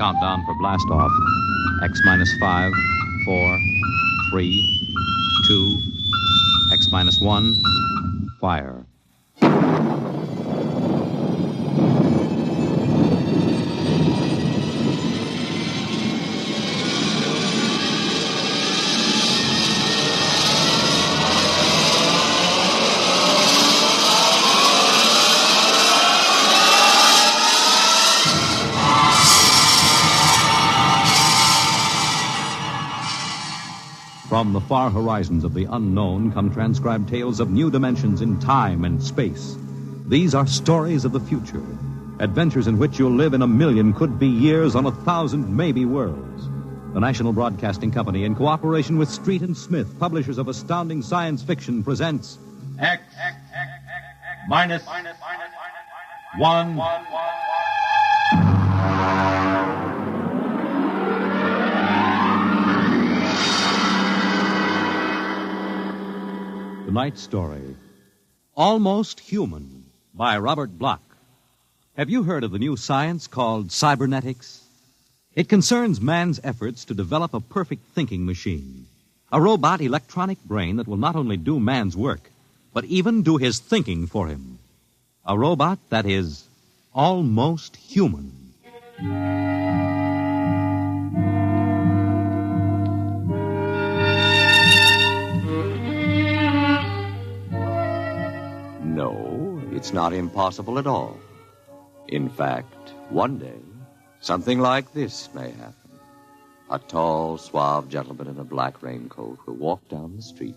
countdown for blast off. X minus 5, 4, 3, 2, X minus 1, fire. From the far horizons of the unknown come transcribed tales of new dimensions in time and space. These are stories of the future, adventures in which you'll live in a million could-be years on 1,000 maybe worlds. The National Broadcasting Company, in cooperation with Street and Smith, publishers of astounding science fiction, presents X minus 1. Tonight's story, Almost Human, by Robert Bloch. Have you heard of the new science called cybernetics? It concerns man's efforts to develop a perfect thinking machine, a robot electronic brain that will not only do man's work, but even do his thinking for him. A robot that is almost human. It's not impossible at all. In fact, one day, something like this may happen. A tall, suave gentleman in a black raincoat will walk down the street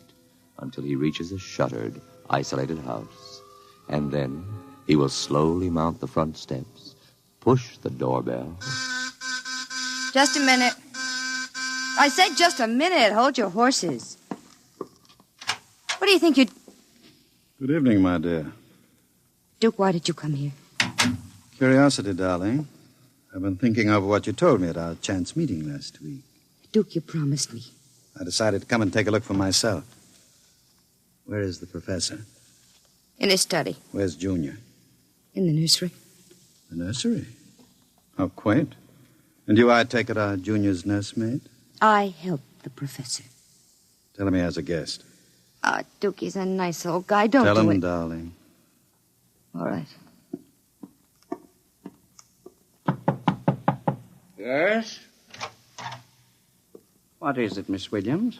until he reaches a shuttered, isolated house. And then he will slowly mount the front steps, push the doorbell. Just a minute. I said just a minute. Hold your horses. What do you think you'd... Good evening, my dear. Duke, why did you come here? Curiosity, darling. I've been thinking over what you told me at our chance meeting last week. Duke, you promised me. I decided to come and take a look for myself. Where is the professor? In his study. Where's Junior? In the nursery. The nursery? How quaint. And you, I take it, are Junior's nursemaid? I helped the professor. Tell him he has a guest. Duke, he's a nice old guy. Don't Tell do him, it. darling. All right. Yes? What is it, Miss Williams?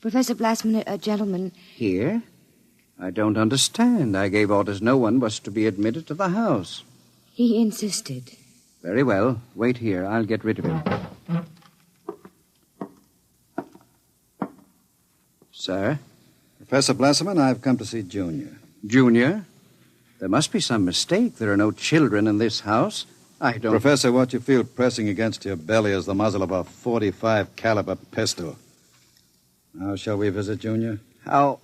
Professor Blastman, a gentleman... Here? I don't understand. I gave orders no one was to be admitted to the house. He insisted. Very well. Wait here. I'll get rid of him. Sir? Professor Blasserman, I've come to see Junior. Junior? There must be some mistake. There are no children in this house. I don't... Professor, what you feel pressing against your belly is the muzzle of a .45 caliber pistol. Now, shall we visit Junior? How...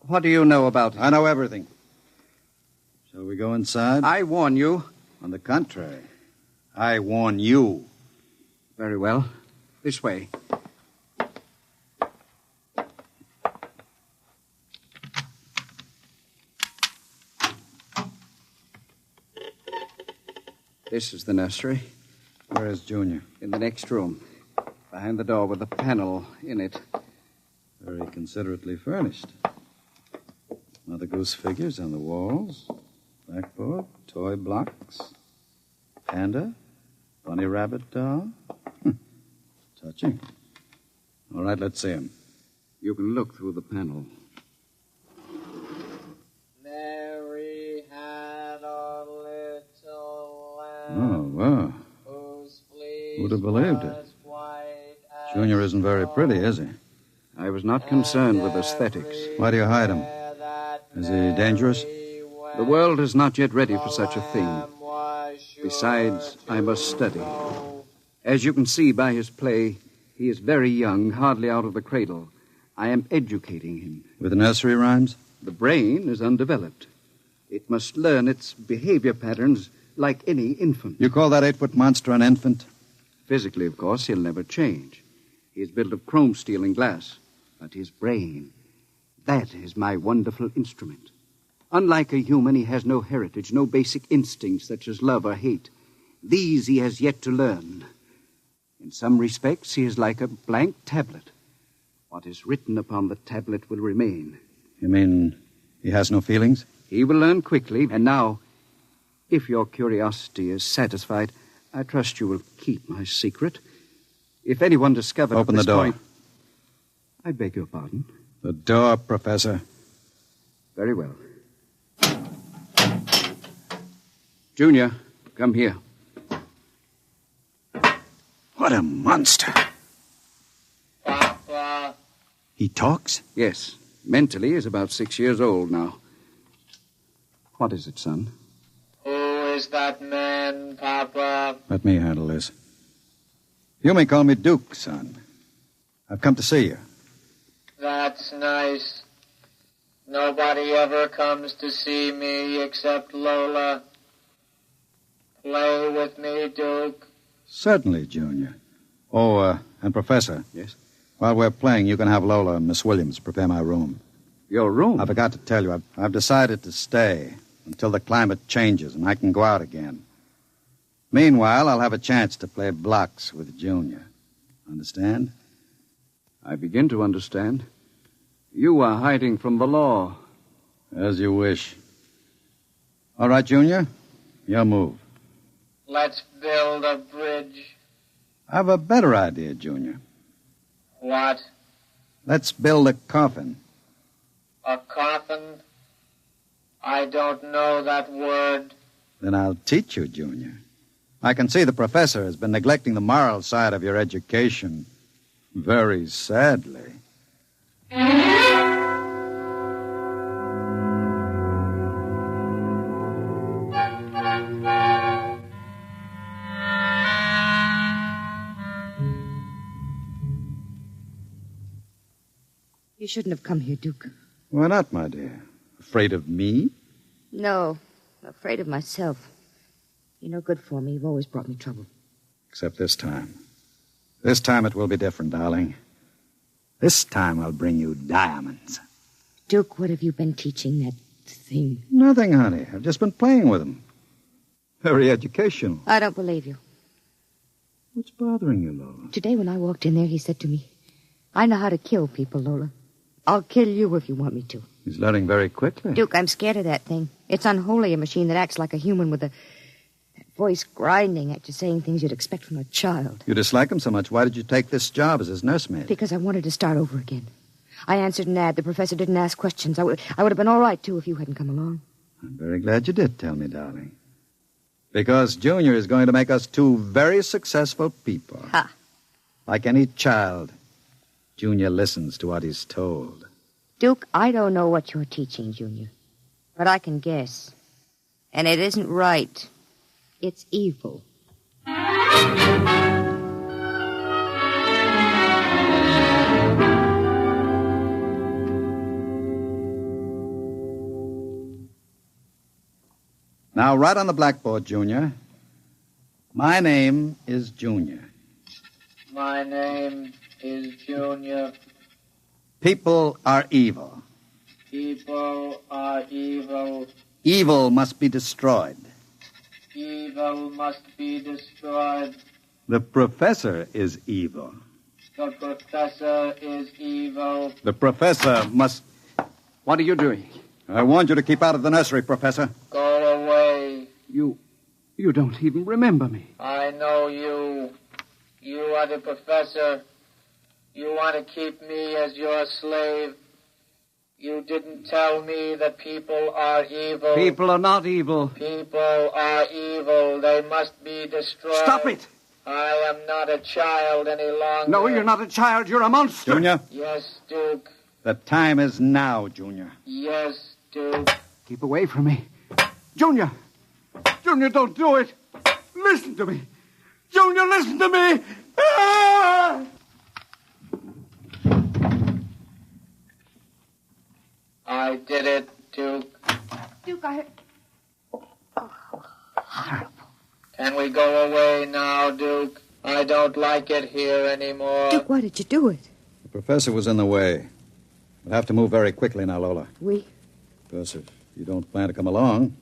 What do you know about it? I know everything. Shall we go inside? I warn you. On the contrary, I warn you. Very well. This way. This is the nursery. Where is Junior? In the next room. Behind the door with a panel in it. Very considerately furnished. Mother Goose figures on the walls. Blackboard, toy blocks. Panda, bunny rabbit doll. Touching. All right, let's see him. You can look through the panel. Mary had a little lamb. Oh, wow. Who'd have believed it? Junior isn't very pretty, is he? I was not concerned with aesthetics. Why do you hide him? Is he dangerous? The world is not yet ready for such a thing. Besides, I must study. As you can see by his play, he is very young, hardly out of the cradle. I am educating him. With nursery rhymes? The brain is undeveloped. It must learn its behavior patterns like any infant. You call that 8-foot monster an infant? Physically, of course, he'll never change. He is built of chrome steel and glass. But his brain, that is my wonderful instrument. Unlike a human, he has no heritage, no basic instincts such as love or hate. These he has yet to learn. In some respects, he is like a blank tablet. What is written upon the tablet will remain. You mean he has no feelings? He will learn quickly, and now, if your curiosity is satisfied, I trust you will keep my secret. If anyone discovered... Open the door. I beg your pardon? The door, Professor. Very well. Junior, come here. What a monster. Papa. He talks? Yes. Mentally, he's about 6 years old now. What is it, son? Who is that man, Papa? Let me handle this. You may call me Duke, son. I've come to see you. That's nice. Nobody ever comes to see me except Lola. Play with me, Duke. Certainly, Junior. Oh, and Professor. Yes? While we're playing, you can have Lola and Miss Williams prepare my room. Your room? I forgot to tell you, I've decided to stay until the climate changes and I can go out again. Meanwhile, I'll have a chance to play blocks with Junior. Understand? I begin to understand. You are hiding from the law. As you wish. All right, Junior, your move. Let's build a bridge. I've a better idea, Junior. What? Let's build a coffin. A coffin? I don't know that word. Then I'll teach you, Junior. I can see the professor has been neglecting the moral side of your education. Very sadly. You shouldn't have come here, Duke. Why not, my dear? Afraid of me? No, I'm afraid of myself. You're no good for me. You've always brought me trouble. Except this time. This time it will be different, darling. This time I'll bring you diamonds. Duke, what have you been teaching that thing? Nothing, honey. I've just been playing with them. Very educational. I don't believe you. What's bothering you, Lola? Today when I walked in there, he said to me, I know how to kill people, Lola. I'll kill you if you want me to. He's learning very quickly. Duke, I'm scared of that thing. It's unholy, a machine that acts like a human with that voice grinding at you, saying things you'd expect from a child. You dislike him so much. Why did you take this job as his nursemaid? Because I wanted to start over again. I answered an ad. The professor didn't ask questions. I would have been all right, too, if you hadn't come along. I'm very glad you did tell me, darling. Because Junior is going to make us two very successful people. Ha! Like any child, Junior listens to what he's told. Duke, I don't know what you're teaching, Junior. But I can guess. And it isn't right. It's evil. Now, write on the blackboard, Junior. My name is Junior. My name is Junior. People are evil. People are evil. Evil must be destroyed. Evil must be destroyed. The professor is evil. The professor is evil. The professor must... What are you doing? I warned you to keep out of the nursery, Professor. Go away. You don't even remember me. I know you. You are the professor. You want to keep me as your slave. You didn't tell me that people are evil. People are not evil. People are evil. They must be destroyed. Stop it! I am not a child any longer. No, you're not a child. You're a monster. Junior, Yes, Duke. the time is now, Junior. Yes, Duke. Keep away from me. Junior! Junior, don't do it! Listen to me! Junior, listen to me! Ah! I did it, Duke. Duke, I... Can we go away now, Duke? I don't like it here anymore. Duke, why did you do it? The professor was in the way. We'll have to move very quickly now, Lola. We? Because if you don't plan to come along,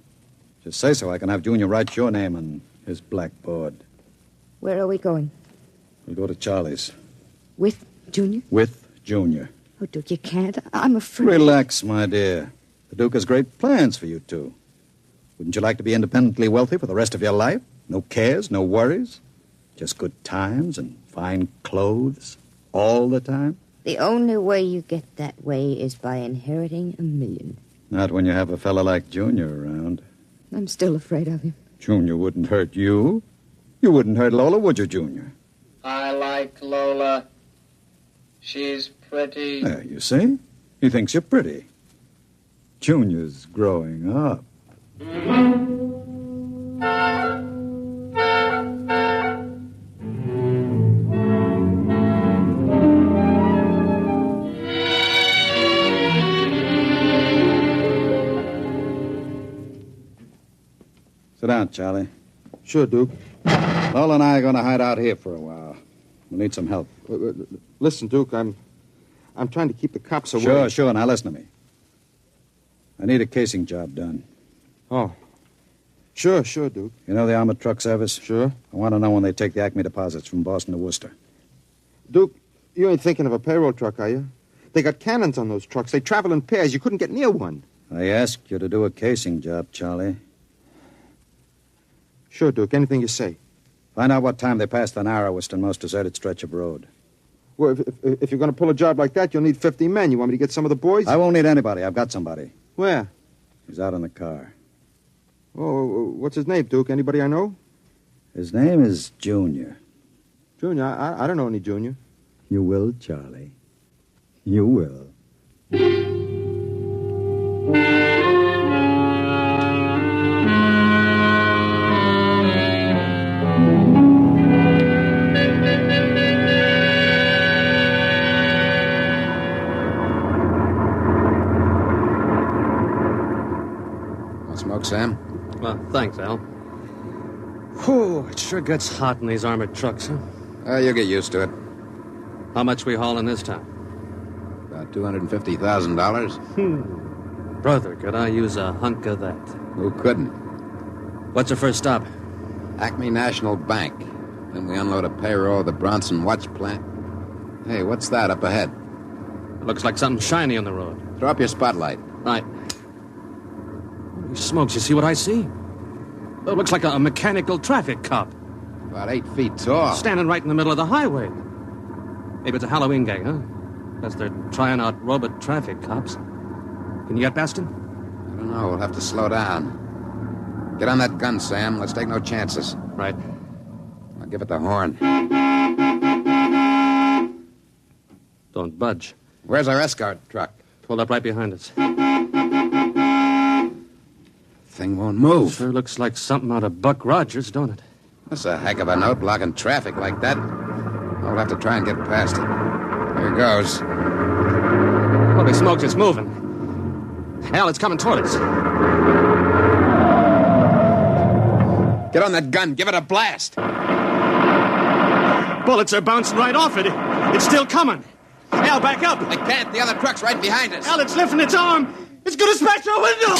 just say so. I can have Junior write your name and His blackboard. Where are we going? We'll go to Charlie's. With Junior? With Junior. Oh, Duke, you can't. I'm afraid. Relax, my dear. The Duke has great plans for you two. Wouldn't you like to be independently wealthy for the rest of your life? No cares, no worries? Just good times and fine clothes all the time? The only way you get that way is by inheriting $1 million. Not when you have a fellow like Junior around. I'm still afraid of him. Junior wouldn't hurt you. You wouldn't hurt Lola, would you, Junior? I like Lola. She's pretty. There, you see? He thinks you're pretty. Junior's growing up. Sit down, Charlie. Sure, Duke. Lola and I are going to hide out here for a while. We'll need some help. Listen, Duke, I'm trying to keep the cops away. Sure. Now listen to me. I need a casing job done. Oh. Sure, Duke. You know the armored truck service? Sure. I want to know when they take the Acme deposits from Boston to Worcester. Duke, you ain't thinking of a payroll truck, are you? They got cannons on those trucks. They travel in pairs. You couldn't get near one. I asked you to do a casing job, Charlie. Sure, Duke. Anything you say. Find out what time they passed the narrowest and most deserted stretch of road. Well, if you're going to pull a job like that, you'll need 50 men. You want me to get some of the boys? I won't need anybody. I've got somebody. Where? He's out in the car. Oh, what's his name, Duke? Anybody I know? His name is Junior. Junior? I don't know any Junior. You will, Charlie. You will. Smoke, Sam? Well, thanks, Al. Whew, it sure gets hot in these armored trucks, huh? You'll get used to it. How much we hauling this time? About $250,000. Brother, could I use a hunk of that? Who couldn't? What's the first stop? Acme National Bank. Then we unload a payroll at the Bronson Watch Plant. Hey, what's that up ahead? It looks like something shiny on the road. Throw up your spotlight. Right. Holy smokes, you see what I see? It looks like a mechanical traffic cop. About 8 feet tall. Standing right in the middle of the highway. Maybe it's a Halloween gang, huh? Guess they're trying out robot traffic cops. Can you get past him? I don't know. We'll have to slow down. Get on that gun, Sam. Let's take no chances. Right. I'll give it the horn. Don't budge. Where's our escort truck? Pulled up right behind us. Thing won't move. Sure looks like something out of Buck Rogers, don't it? That's a heck of a note, blocking traffic like that. We'll have to try and get past it. Here goes. Holy smokes, it's moving. Hell, it's coming toward us. Get on that gun. Give it a blast. Bullets are bouncing right off it. It's still coming. Al, back up. I can't. The other truck's right behind us. Al, it's lifting its arm. It's going to smash our window.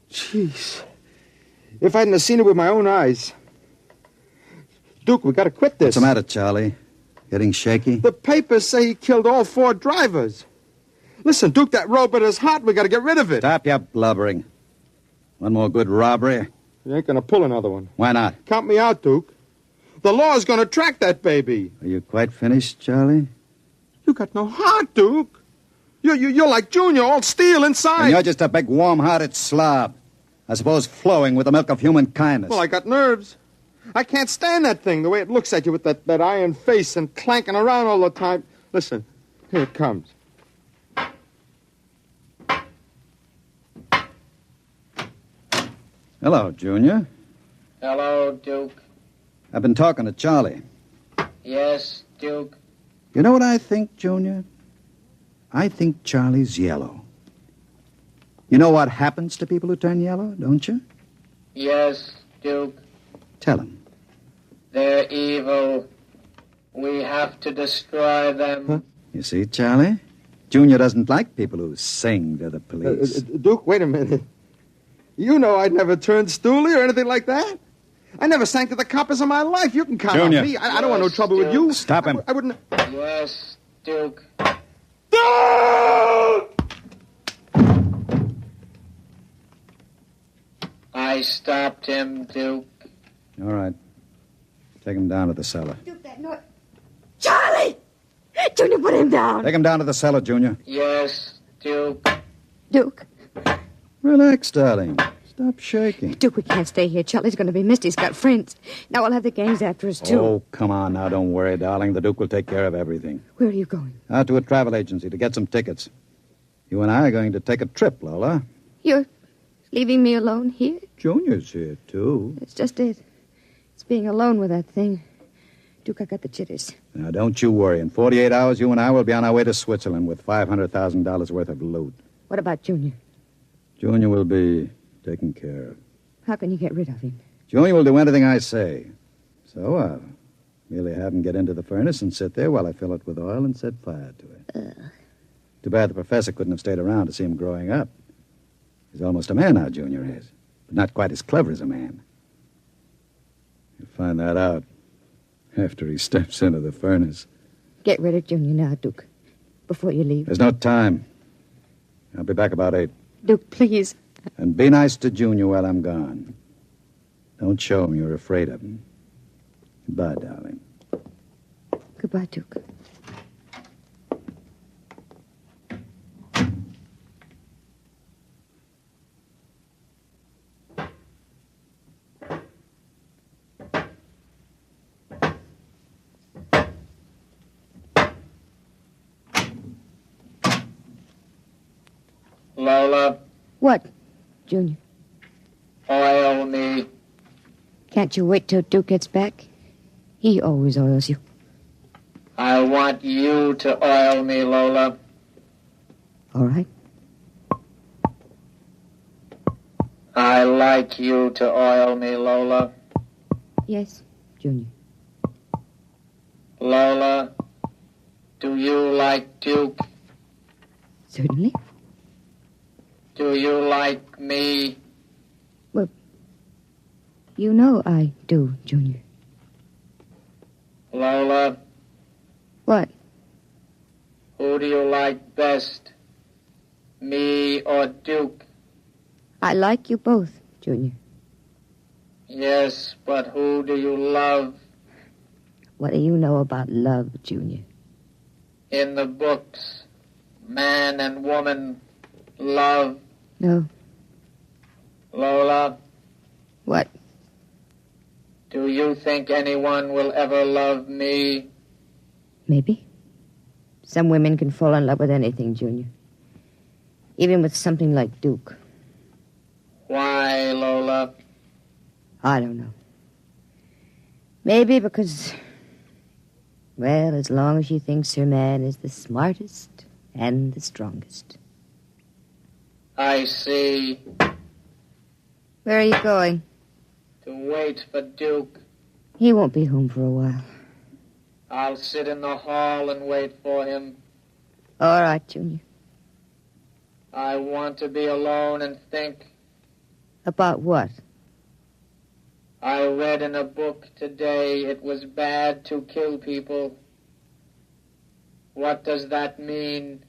Jeez. If I hadn't have seen it with my own eyes. Duke, we got to quit this. What's the matter, Charlie? Getting shaky? The papers say he killed all 4 drivers. Listen, Duke, that robot is hot. We got to get rid of it. Stop your blubbering. One more good robbery? You ain't going to pull another one. Why not? Count me out, Duke. The law's going to track that baby. Are you quite finished, Charlie? You got no heart, Duke. You're like Junior, all steel inside. And you're just a big, warm-hearted slob. I suppose flowing with the milk of human kindness. Well, I got nerves. I can't stand that thing, the way it looks at you with that iron face and clanking around all the time. Listen, here it comes. Hello, Junior. Hello, Duke. I've been talking to Charlie. Yes, Duke. You know what I think, Junior? I think Charlie's yellow. You know what happens to people who turn yellow, don't you? Yes, Duke. Tell him. Their evil. We have to destroy them. Huh? You see, Charlie? Junior doesn't like people who sing to the police. Duke, wait a minute. You know I'd never turn stoolie or anything like that. I never sang to the coppers in my life. You can count Junior. on me. I don't want no trouble with you. Stop him. I wouldn't... Yes, Duke. I stopped him, Duke. All right. Take him down to the cellar. Duke, that noise. Charlie! Junior, put him down. Take him down to the cellar, Junior. Yes, Duke. Duke. Relax, darling. Stop shaking. Duke, we can't stay here. Charlie's going to be missed. He's got friends. Now we'll have the gangs after us, too. Oh, come on now. Don't worry, darling. The Duke will take care of everything. Where are you going? Out to a travel agency to get some tickets. You and I are going to take a trip, Lola. You're leaving me alone here? Junior's here, too. That's just it. It's being alone with that thing. Duke, I got the jitters. Now, don't you worry. In 48 hours, you and I will be on our way to Switzerland with $500,000 worth of loot. What about Junior? Junior will be taken care of. How can you get rid of him? Junior will do anything I say. So I'll merely have him get into the furnace and sit there while I fill it with oil and set fire to it. Too bad the professor couldn't have stayed around to see him growing up. He's almost a man now, Junior is. But not quite as clever as a man. You'll find that out after he steps into the furnace. Get rid of Junior now, Duke. Before you leave. There's no time. I'll be back about 8. Duke, please. And be nice to Junior while I'm gone. Don't show him you're afraid of him. Goodbye, darling. Goodbye, Duke. Lola, What, Junior? oil me. Can't you wait till Duke gets back? He always oils you. I want you to oil me, Lola. All right. I like you to oil me, Lola. Yes, Junior. Lola, do you like Duke? Certainly. Do you like me? You know I do, Junior. Lola, What? who do you like best? Me or Duke? I like you both, Junior. Yes, but who do you love? What do you know about love, Junior? In the books, man and woman love. No. Lola, What? do you think anyone will ever love me? Maybe. Some women can fall in love with anything, Junior. Even with something like Duke. Why, Lola? I don't know. Maybe because, well, as long as she thinks her man is the smartest and the strongest. I see. Where are you going? To wait for Duke. He won't be home for a while. I'll sit in the hall and wait for him. All right, Junior. I want to be alone and think. About what? I read in a book today it was bad to kill people. What does that mean?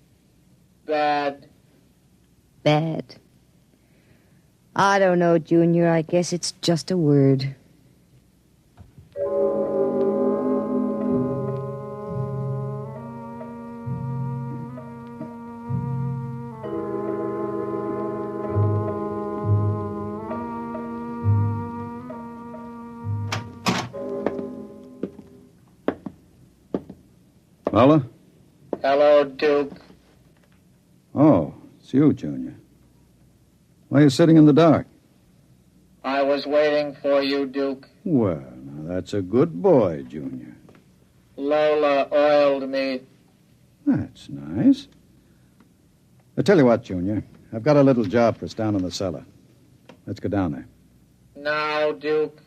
Bad. Bad. I don't know, Junior. I guess it's just a word. Lola? Hello, Duke. Oh, it's you, Junior. Why are you sitting in the dark? I was waiting for you, Duke. Well, now that's a good boy, Junior. Lola oiled me. That's nice. I tell you what, Junior. I've got a little job for us down in the cellar. Let's go down there. Now, Duke.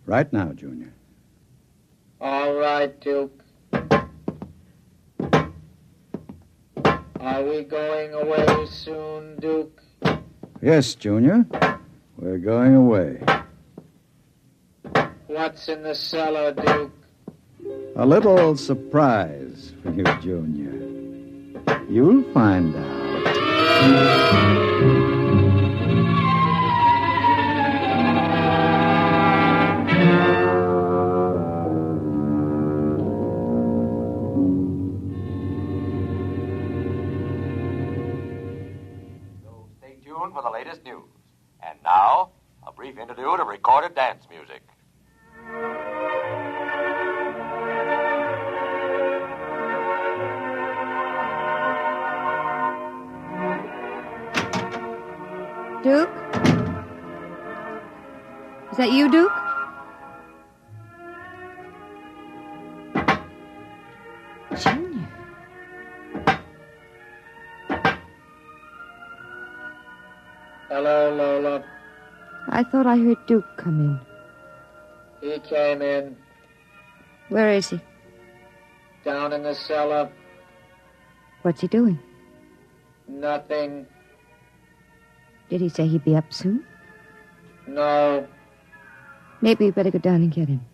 Right now, Junior. All right, Duke. Are we going away soon, Duke? Yes, Junior. We're going away. What's in the cellar, Duke? A little surprise for you, Junior. You'll find out. Tuned for the latest news. And now, a brief interlude of recorded dance music. Duke? Is that you, Duke? Junior. Hello, Lola. I thought I heard Duke come in. He came in. Where is he? Down in the cellar. What's he doing? Nothing. Did he say he'd be up soon? No. Maybe we better go down and get him.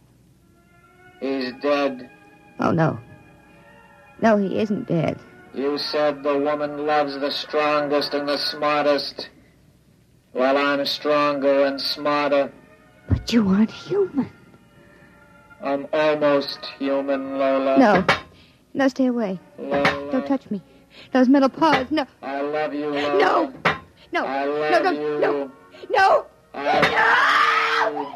He's dead. Oh, no. No, he isn't dead. You said the woman loves the strongest and the smartest. Well, I'm stronger and smarter. But you aren't human. I'm almost human, Lola. No. No, stay away. Lola. Don't touch me. Those metal paws. No. I love you, Lola. No. No. I love no, you. No. No. I love you.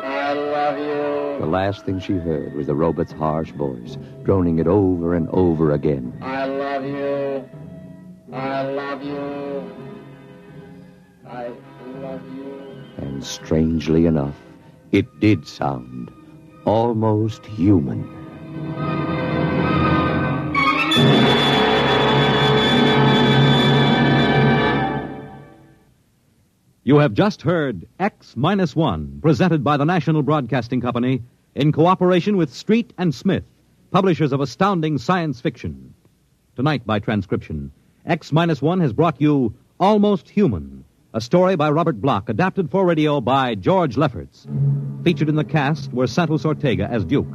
I love you. The last thing she heard was the robot's harsh voice, droning it over and over again. I love you. I love you. I love you. And strangely enough, it did sound almost human. You have just heard X-1, presented by the National Broadcasting Company in cooperation with Street and Smith, publishers of astounding science fiction. Tonight, by transcription, X-1 has brought you Almost Human, a story by Robert Bloch, adapted for radio by George Lefferts. Featured in the cast were Santos Ortega as Duke,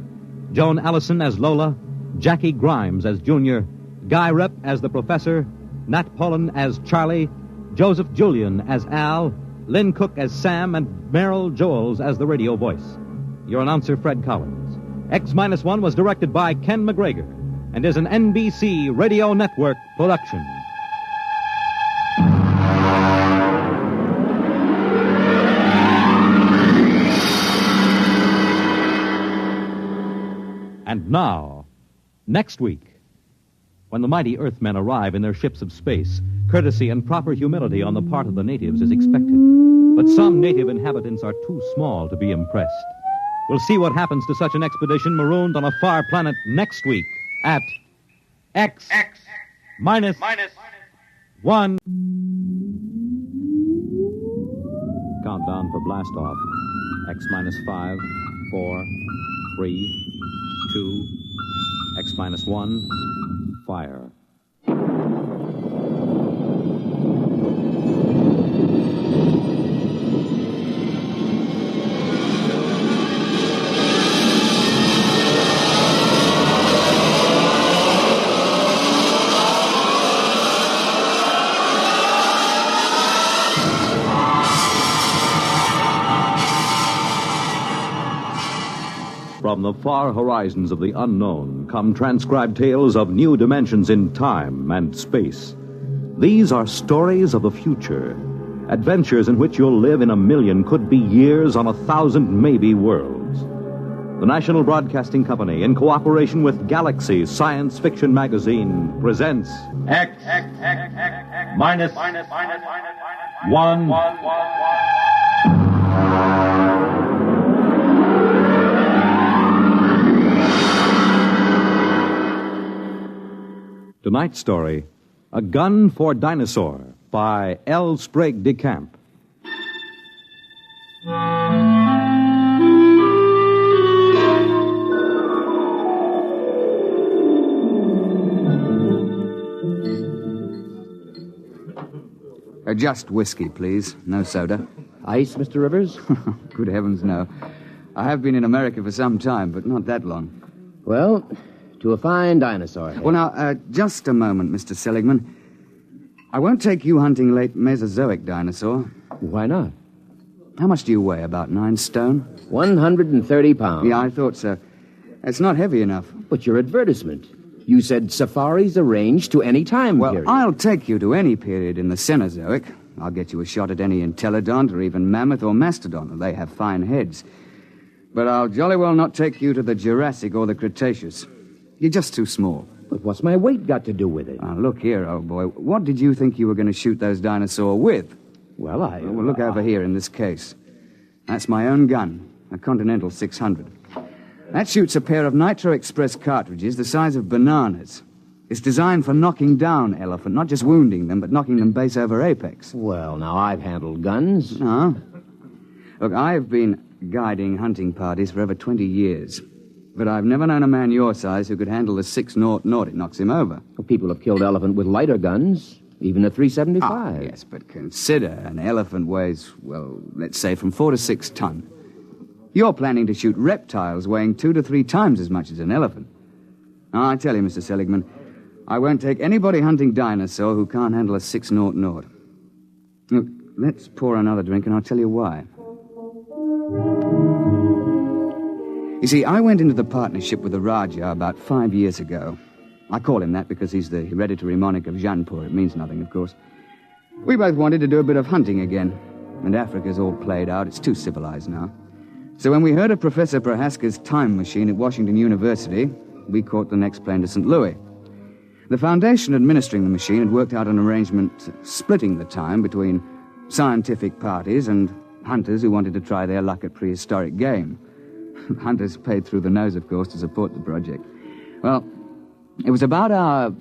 Joan Allison as Lola, Jackie Grimes as Junior, Guy Rep as the Professor, Nat Pullen as Charlie, Joseph Julian as Al, Lynn Cook as Sam, and Merrill Joels as the radio voice. Your announcer, Fred Collins. X-1 was directed by Ken McGregor and is an NBC Radio Network production. And now, next week, when the mighty Earthmen arrive in their ships of space, courtesy and proper humility on the part of the natives is expected. But some native inhabitants are too small to be impressed. We'll see what happens to such an expedition marooned on a far planet next week at X minus 1. Countdown for blast off. X minus 5, 4, 3, 2, X minus 1, fire. From the far horizons of the unknown come transcribed tales of new dimensions in time and space. These are stories of the future, adventures in which you'll live in a million, could be years, on 1,000 maybe worlds. The National Broadcasting Company, in cooperation with Galaxy Science Fiction Magazine, presents X minus 1. Tonight's story, A Gun for Dinosaur, by L. Sprague de Camp. Just whiskey, please. No soda. Ice, Mr. Rivers? Good heavens, no. I have been in America for some time, but not that long. Well, to a fine dinosaur head. Well, now, just a moment, Mr. Seligman. I won't take you hunting late Mesozoic dinosaur. Why not? How much do you weigh? About 9 stone? 130 pounds. Yeah, I thought so. It's not heavy enough. But your advertisement. You said safaris arranged to any time period. Well, I'll take you to any period in the Cenozoic. I'll get you a shot at any entelodont or even mammoth or mastodon. They have fine heads. But I'll jolly well not take you to the Jurassic or the Cretaceous. You're just too small. But what's my weight got to do with it? Look here, old boy. What did you think you were going to shoot those dinosaurs with? Well, Well, look over here in this case. That's my own gun, a Continental 600. That shoots a pair of Nitro Express cartridges the size of bananas. It's designed for knocking down elephant, not just wounding them, but knocking them base over apex. Well, now, I've handled guns. No. Look, I've been guiding hunting parties for over 20 years. But I've never known a man your size who could handle the 6-0. It knocks him over. Well, people have killed elephant with lighter guns, even a 375. Yes, but consider an elephant weighs, well, let's say from 4 to 6 ton. You're planning to shoot reptiles weighing 2 to 3 times as much as an elephant. Now, I tell you, Mr. Seligman, I won't take anybody hunting dinosaur who can't handle a 6-0. Look, let's pour another drink and I'll tell you why. You see, I went into the partnership with the Raja about 5 years ago. I call him that because he's the hereditary monarch of Jaipur. It means nothing, of course. We both wanted to do a bit of hunting again. And Africa's all played out. It's too civilized now. So when we heard of Professor Prohaska's time machine at Washington University, we caught the next plane to St. Louis. The foundation administering the machine had worked out an arrangement splitting the time between scientific parties and hunters who wanted to try their luck at prehistoric game. Hunters paid through the nose, of course, to support the project. Well, it was about our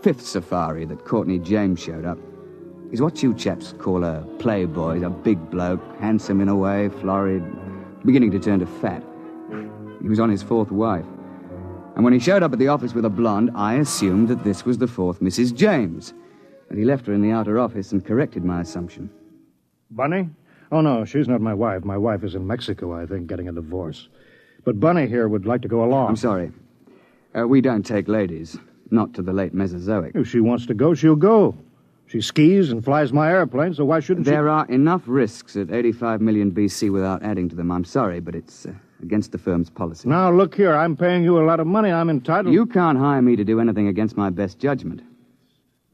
5th safari that Courtney James showed up. He's what you chaps call a playboy. He's a big bloke, handsome in a way, florid, beginning to turn to fat. He was on his 4th wife. And when he showed up at the office with a blonde, I assumed that this was the 4th Mrs. James. But he left her in the outer office and corrected my assumption. Bunny? Oh, no, she's not my wife. My wife is in Mexico, I think, getting a divorce. But Bunny here would like to go along. I'm sorry. We don't take ladies. Not to the late Mesozoic. If she wants to go, she'll go. She skis and flies my airplane, so why shouldn't There are enough risks at 85 million BC without adding to them. I'm sorry, but it's against the firm's policy. Now, look here. I'm paying you a lot of money. I'm entitled... You can't hire me to do anything against my best judgment.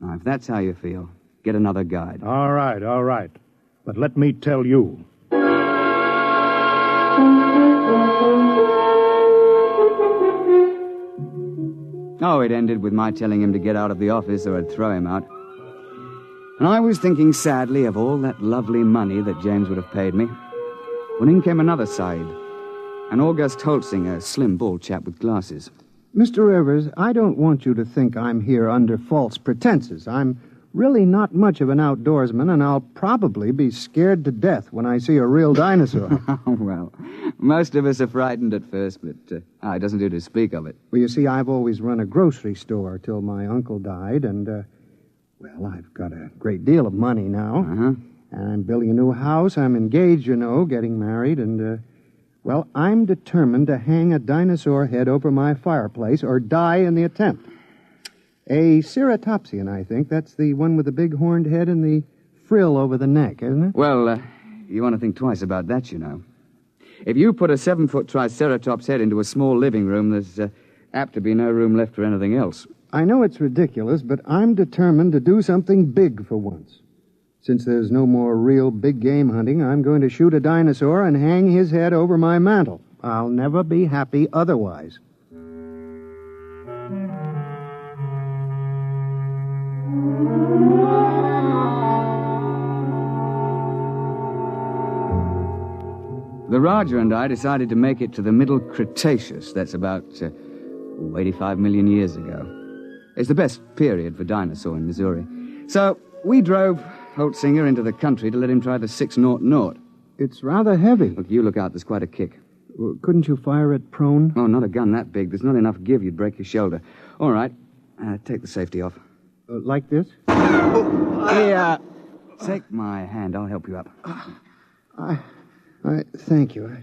Now, if that's how you feel, get another guide. All right, all right. But let me tell you... Oh, it ended with my telling him to get out of the office or I'd throw him out. And I was thinking sadly of all that lovely money that James would have paid me. When in came another side, an August Holtzing, a slim, bald chap with glasses. Mr. Rivers, I don't want you to think I'm here under false pretenses. I'm really not much of an outdoorsman, and I'll probably be scared to death when I see a real dinosaur. Well, most of us are frightened at first, but it doesn't do to speak of it. Well, you see, I've always run a grocery store till my uncle died, and, well, I've got a great deal of money now. Uh-huh. And I'm building a new house. I'm engaged, you know, getting married, and, well, I'm determined to hang a dinosaur head over my fireplace or die in the attempt. A ceratopsian, I think. That's the one with the big horned head and the frill over the neck, isn't it? Well, you want to think twice about that, you know. If you put a 7-foot Triceratops head into a small living room, there's apt to be no room left for anything else. I know it's ridiculous, but I'm determined to do something big for once. Since there's no more real big game hunting, I'm going to shoot a dinosaur and hang his head over my mantel. I'll never be happy otherwise. The Raja and I decided to make it to the Middle Cretaceous. That's about 85 million years ago. It's the best period for Dinosaur in Missouri. So we drove Holtzinger into the country to let him try the 600. It's rather heavy. Look, you look out. There's quite a kick. Couldn't you fire it prone? Oh, not a gun that big. There's not enough give. You'd break your shoulder. All right. Take the safety off. Like this? Yeah. Take my hand. I'll help you up. Thank you.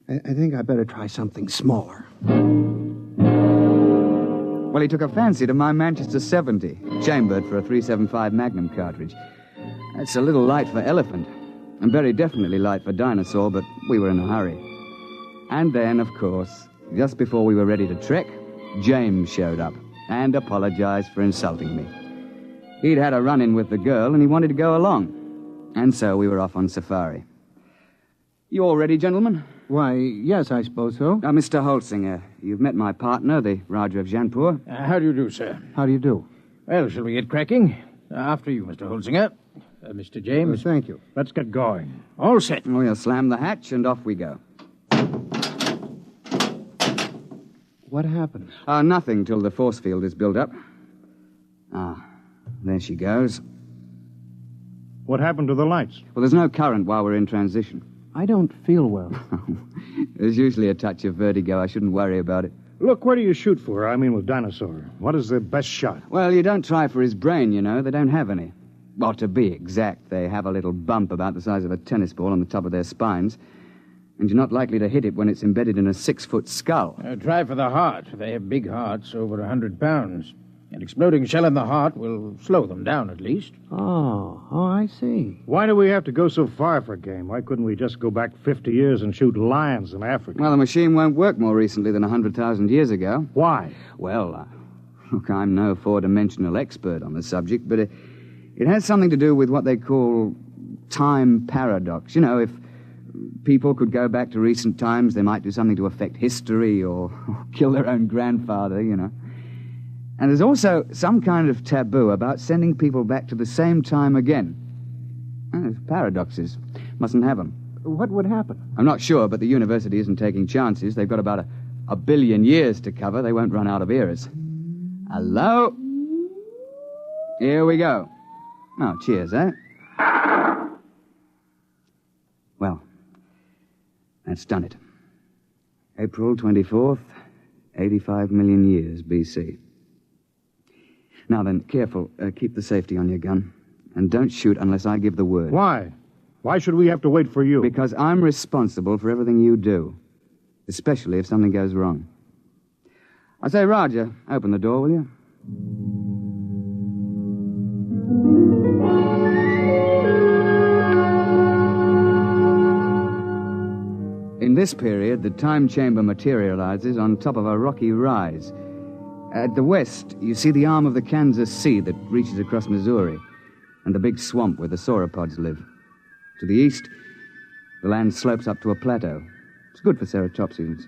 I think I better try something smaller. Well, he took a fancy to my Manchester 70, chambered for a .375 Magnum cartridge. It's a little light for Elephant, and very definitely light for Dinosaur, but we were in a hurry. And then, of course, just before we were ready to trek, James showed up and apologized for insulting me. He'd had a run-in with the girl, and he wanted to go along. And so we were off on safari. You all ready, gentlemen? Why, yes, I suppose so. Mr. Holtzinger, you've met my partner, the Raja of Jainpur. How do you do, sir? How do you do? Well, shall we get cracking? After you, Mr. Holtzinger. Mr. James. Thank you. Let's get going. All set. We'll slam the hatch, and off we go. What happened? Nothing till the force field is built up. There she goes. What happened to the lights? Well, there's no current while we're in transition. I don't feel well. There's usually a touch of vertigo. I shouldn't worry about it. Look, where do you shoot for? I mean, with Dinosaur. What is the best shot? Well, you don't try for his brain, you know. They don't have any. Well, to be exact, they have a little bump about the size of a tennis ball on the top of their spines. And you're not likely to hit it when it's embedded in a 6-foot skull. Try for the heart. They have big hearts, over 100 pounds. An exploding shell in the heart will slow them down, at least. Oh, I see. Why do we have to go so far for game? Why couldn't we just go back 50 years and shoot lions in Africa? Well, the machine won't work more recently than 100,000 years ago. Why? Well, look, I'm no four-dimensional expert on the subject, but it has something to do with what they call time paradox. You know, if people could go back to recent times, they might do something to affect history or kill their own grandfather, you know. And there's also some kind of taboo about sending people back to the same time again. There's paradoxes. Mustn't have them. What would happen? I'm not sure, but the university isn't taking chances. They've got about a billion years to cover. They won't run out of eras. Hello? Here we go. Oh, cheers, eh? Well, that's done it. April 24th, 85 million years B.C. Now then, careful. Keep the safety on your gun. And don't shoot unless I give the word. Why? Why should we have to wait for you? Because I'm responsible for everything you do. Especially if something goes wrong. I say, Roger, open the door, will you? In this period, the time chamber materializes on top of a rocky rise. At the west, you see the arm of the Kansas Sea that reaches across Missouri, and the big swamp where the sauropods live. To the east, the land slopes up to a plateau. It's good for ceratopsians.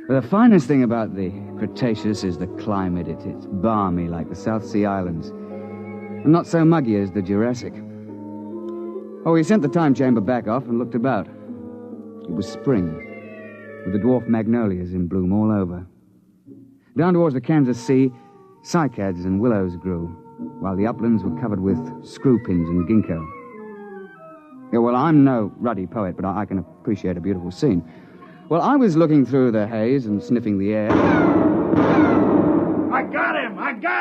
But the finest thing about the Cretaceous is the climate. It's balmy like the South Sea Islands, and not so muggy as the Jurassic. Oh, we sent the time chamber back off and looked about. It was spring, with the dwarf magnolias in bloom all over. Down towards the Kansas Sea, cycads and willows grew, while the uplands were covered with screw-pins and ginkgo. Yeah, well, I'm no ruddy poet, but I can appreciate a beautiful scene. Well, I was looking through the haze and sniffing the air. I got him!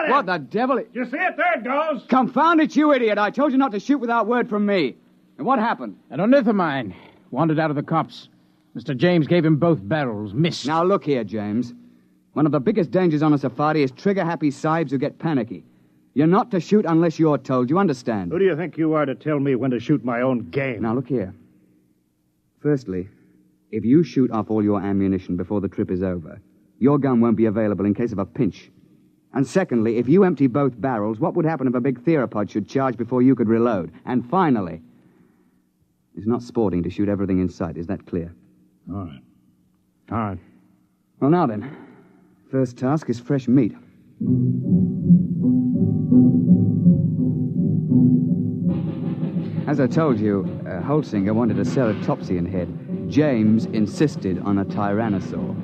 What the devil? You see it? There it goes! Confound it, you idiot! I told you not to shoot without word from me. And what happened? An ornithomine. Wandered out of the copse. Mr. James gave him both barrels. Missed. Now, look here, James. One of the biggest dangers on a safari is trigger-happy sibes who get panicky. You're not to shoot unless you're told. You understand? Who do you think you are to tell me when to shoot my own game? Now, look here. Firstly, if you shoot off all your ammunition before the trip is over, your gun won't be available in case of a pinch. And secondly, if you empty both barrels, what would happen if a big theropod should charge before you could reload? And finally, it's not sporting to shoot everything in sight. Is that clear? All right. Well, now then. First task is fresh meat. As I told you, Holtzinger wanted a ceratopsian head. James insisted on a tyrannosaur.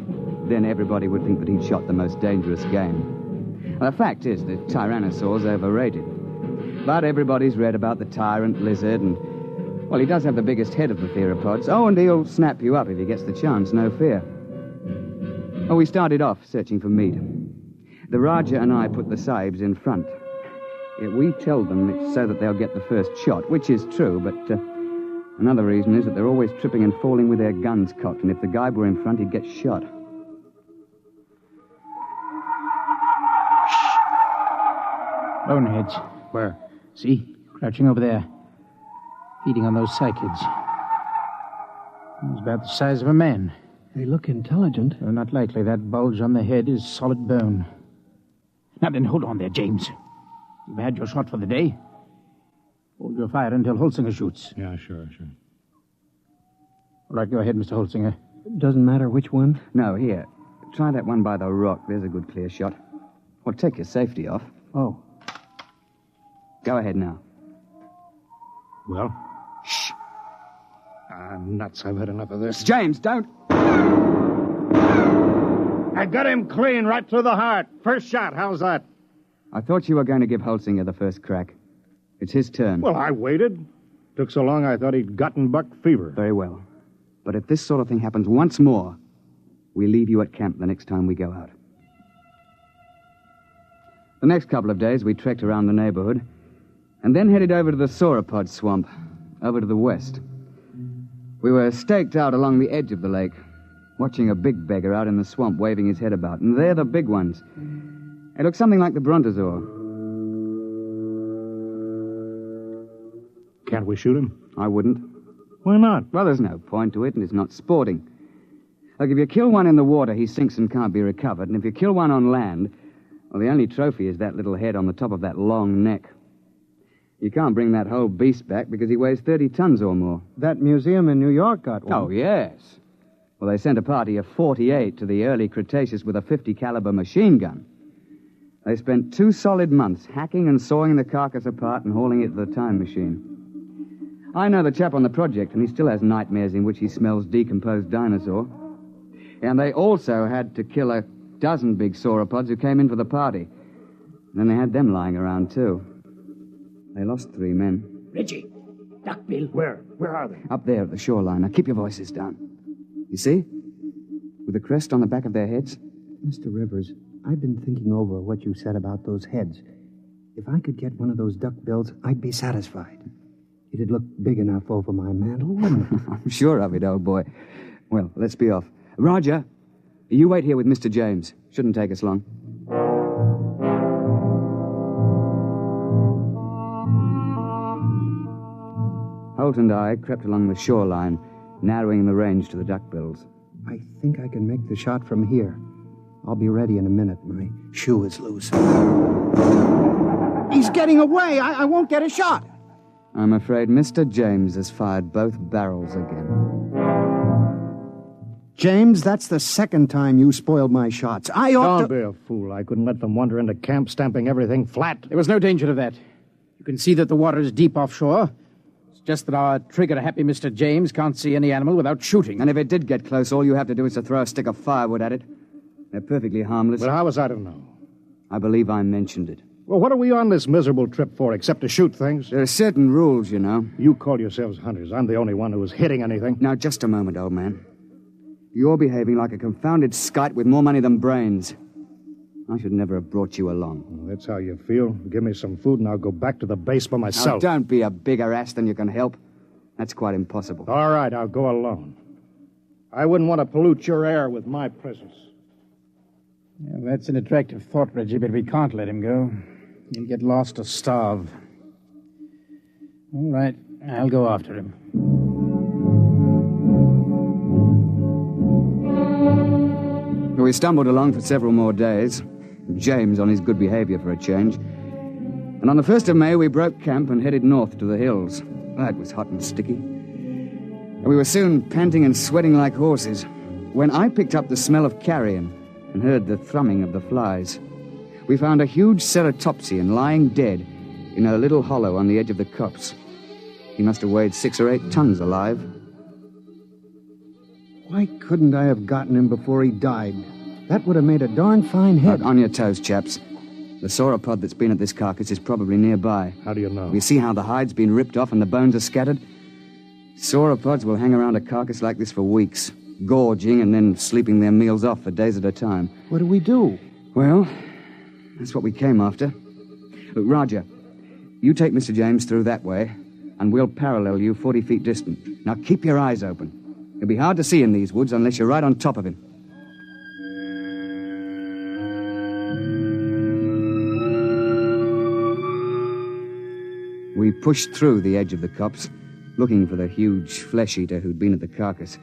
Then everybody would think that he'd shot the most dangerous game. Well, the fact is that Tyrannosaur's overrated. But everybody's read about the tyrant lizard, and, well, he does have the biggest head of the theropods. Oh, and he'll snap you up if he gets the chance, no fear. Oh, we started off searching for meat. The Raja and I put the Sahibs in front. We tell them it's so that they'll get the first shot, which is true, but another reason is that they're always tripping and falling with their guns cocked, and if the guy were in front, he'd get shot. Boneheads. Where? See? Crouching over there. Feeding on those cycads. He's about the size of a man. They look intelligent. Well, not likely. That bulge on the head is solid bone. Now then, hold on there, James. You've had your shot for the day. Hold your fire until Holsinger shoots. Yeah, sure. All right, go ahead, Mr. Holsinger. Doesn't matter which one? No, here. Try that one by the rock. There's a good clear shot. Well, take your safety off. Oh. Go ahead now. Well? Shh. Nuts. I've had enough of this. James, don't... I got him clean right through the heart. First shot. How's that? I thought you were going to give Holsinger the first crack. It's his turn. Well, I waited. Took so long I thought he'd gotten buck fever. Very well. But if this sort of thing happens once more, we leave you at camp the next time we go out. The next couple of days, we trekked around the neighborhood and then headed over to the sauropod swamp, over to the west. We were staked out along the edge of the lake, watching a big beggar out in the swamp waving his head about, and they're the big ones. They look something like the brontosaur. Can't we shoot him? I wouldn't. Why not? Well, there's no point to it, and it's not sporting. Like, if you kill one in the water, he sinks and can't be recovered, and if you kill one on land, well, the only trophy is that little head on the top of that long neck. You can't bring that whole beast back because he weighs 30 tons or more. That museum in New York got one. Oh, yes. Well, they sent a party of 48 to the early Cretaceous with a 50 caliber machine gun. They spent 2 solid months hacking and sawing the carcass apart and hauling it to the time machine. I know the chap on the project, and he still has nightmares in which he smells decomposed dinosaur. And they also had to kill a dozen big sauropods who came in for the party. And then they had them lying around, too. They lost 3 men. Reggie, Duckbill. Where? Where are they? Up there at the shoreline. Now, keep your voices down. You see? With the crest on the back of their heads. Mr. Rivers, I've been thinking over what you said about those heads. If I could get one of those duckbills, I'd be satisfied. It'd look big enough over my mantle, wouldn't it? I'm sure of it, old boy. Well, let's be off. Roger, you wait here with Mr. James. Shouldn't take us long. Holt and I crept along the shoreline, narrowing the range to the duckbills. I think I can make the shot from here. I'll be ready in a minute. My shoe is loose. He's getting away. I won't get a shot. I'm afraid Mr. James has fired both barrels again. James, that's the second time you spoiled my shots. Don't be a fool. I couldn't let them wander into camp, stamping everything flat. There was no danger of that. You can see that the water is deep offshore. It's just that our trigger-happy Mr. James can't see any animal without shooting. And if it did get close, all you have to do is to throw a stick of firewood at it. They're perfectly harmless. But how was I to know? I believe I mentioned it. Well, what are we on this miserable trip for, except to shoot things? There are certain rules, you know. You call yourselves hunters. I'm the only one who was hitting anything. Now, just a moment, old man. You're behaving like a confounded skite with more money than brains. I should never have brought you along. Well, that's how you feel. Give me some food and I'll go back to the base by myself. Now, don't be a bigger ass than you can help. That's quite impossible. All right, I'll go alone. I wouldn't want to pollute your air with my presence. Yeah, that's an attractive thought, Reggie, but we can't let him go. He'll get lost or starve. All right, I'll go after him. We stumbled along for several more days, James on his good behavior for a change. And on the 1st of May, we broke camp and headed north to the hills. That was hot and sticky. And we were soon panting and sweating like horses when I picked up the smell of carrion and heard the thrumming of the flies. We found a huge ceratopsian lying dead in a little hollow on the edge of the copse. He must have weighed 6 or 8 tons alive. Why couldn't I have gotten him before he died? That would have made a darn fine head. On your toes, chaps. The sauropod that's been at this carcass is probably nearby. How do you know? You see how the hide's been ripped off and the bones are scattered? Sauropods will hang around a carcass like this for weeks, gorging and then sleeping their meals off for days at a time. What do we do? Well, that's what we came after. Look, Roger, you take Mr. James through that way, and we'll parallel you 40 feet distant. Now keep your eyes open. It'll be hard to see in these woods unless you're right on top of him. We pushed through the edge of the copse, looking for the huge flesh-eater who'd been at the carcass.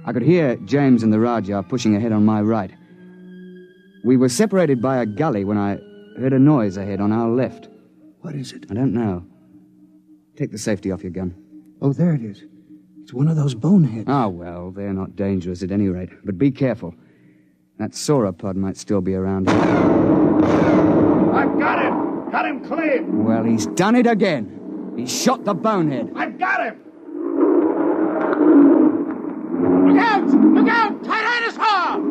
I could hear James and the Rajah pushing ahead on my right. We were separated by a gully when I heard a noise ahead on our left. What is it? I don't know. Take the safety off your gun. Oh, there it is. It's one of those boneheads. Ah, well, they're not dangerous at any rate. But be careful. That sauropod might still be around here. I've got him! Got him clean! Well, he's done it again. He shot the bonehead. I've got him! Look out! Look out! Tyrannosaur!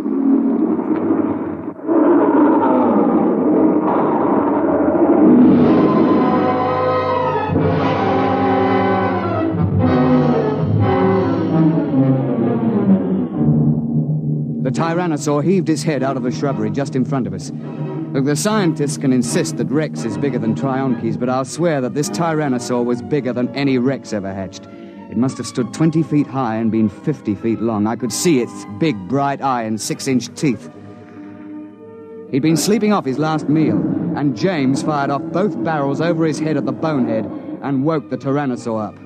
The Tyrannosaur heaved his head out of the shrubbery just in front of us. Look, the scientists can insist that Rex is bigger than Trionkeys, but I'll swear that this Tyrannosaur was bigger than any Rex ever hatched. It must have stood 20 feet high and been 50 feet long. I could see its big, bright eye and 6-inch teeth. He'd been sleeping off his last meal, and James fired off both barrels over his head at the bonehead and woke the Tyrannosaur up.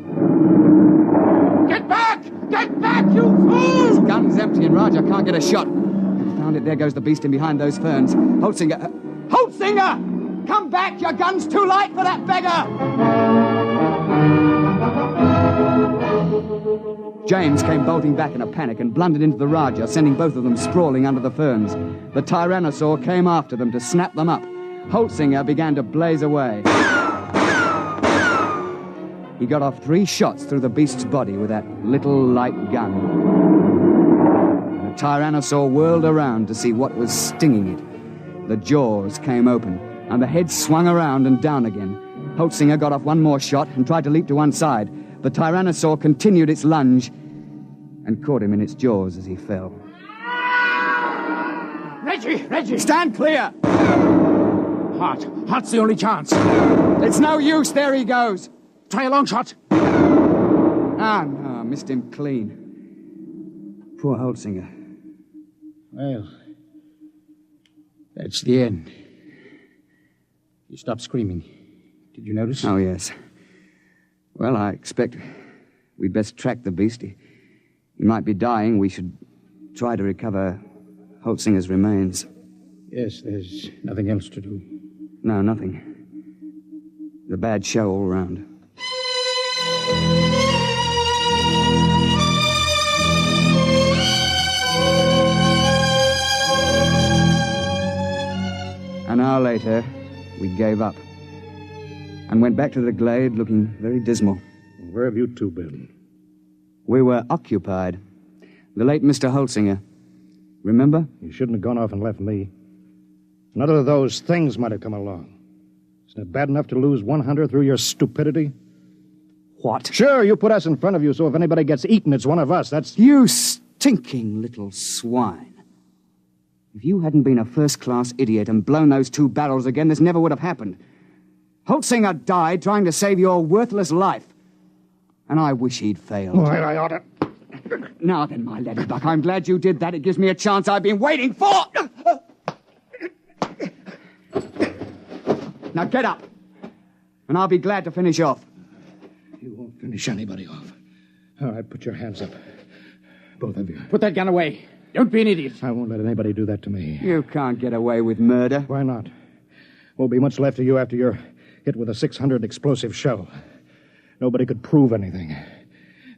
Get back! Get back, you fool! His gun's empty and Roger can't get a shot. Found it, there goes the beast in behind those ferns. Holtzinger! Holtzinger! Come back, your gun's too light for that beggar! James came bolting back in a panic and blundered into the Rajah, sending both of them sprawling under the ferns. The Tyrannosaur came after them to snap them up. Holtzinger began to blaze away. He got off 3 shots through the beast's body with that little light gun. The Tyrannosaur whirled around to see what was stinging it. The jaws came open, and the head swung around and down again. Holtzinger got off 1 more shot and tried to leap to one side. The Tyrannosaur continued its lunge and caught him in its jaws as he fell. Reggie! Stand clear! Heart's the only chance. It's no use, there he goes. Try a long shot. Ah, no, I missed him clean. Poor Holtzinger. Well, that's the end. You stopped screaming. Did you notice? Oh, yes. Well, I expect we'd best track the beast. He might be dying. We should try to recover Holtzinger's remains. Yes, there's nothing else to do. No, nothing. The bad show all round. An hour later, we gave up and went back to the glade looking very dismal. Where have you two been? We were occupied. The late Mr. Holtzinger. Remember? You shouldn't have gone off and left me. Another of those things might have come along. Isn't it bad enough to lose one hunter through your stupidity? What? Sure, you put us in front of you, so if anybody gets eaten, it's one of us. That's... You stinking little swine. If you hadn't been a first-class idiot and blown those 2 barrels again, this never would have happened. Holtzinger died trying to save your worthless life. And I wish he'd failed. Well, I ought to... Now then, my laddybuck, I'm glad you did that. It gives me a chance I've been waiting for. Now get up, and I'll be glad to finish off. You won't finish anybody off. All right, put your hands up. Both of you. Put that gun away. Don't be an idiot. I won't let anybody do that to me. You can't get away with murder. Why not? Won't be much left of you after you're hit with a 600 explosive shell. Nobody could prove anything.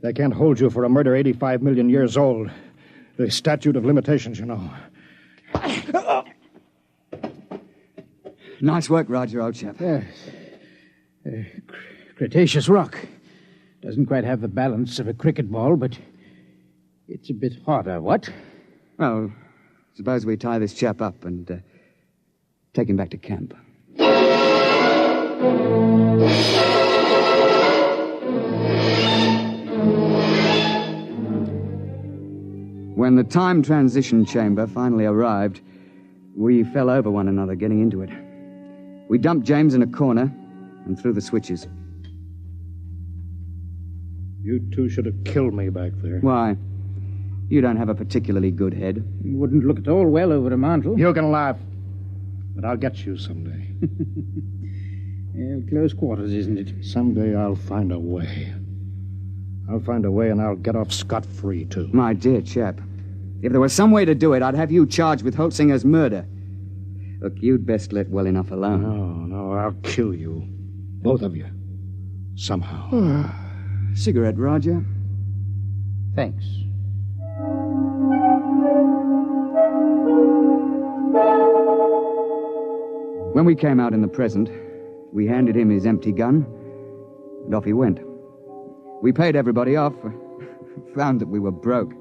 They can't hold you for a murder 85 million years old. The statute of limitations, you know. Nice work, Roger, old chap. Yes. Cretaceous rock. Doesn't quite have the balance of a cricket ball, but it's a bit harder, what? Well, suppose we tie this chap up and Take him back to camp. When the time transition chamber finally arrived, we fell over one another getting into it. We dumped James in a corner and threw the switches. You two should have killed me back there. Why? You don't have a particularly good head. You wouldn't look at all well over a mantle. You can laugh, but I'll get you someday. Yeah, close quarters, isn't it? Someday I'll find a way. I'll find a way and I'll get off scot-free, too. My dear chap, if there was some way to do it, I'd have you charged with Holtzinger's murder. Look, you'd best let well enough alone. No, I'll kill you. Both of you. Somehow. Cigarette, Roger? Thanks. When we came out in the present, we handed him his empty gun, and off he went. We paid everybody off, found that we were broke.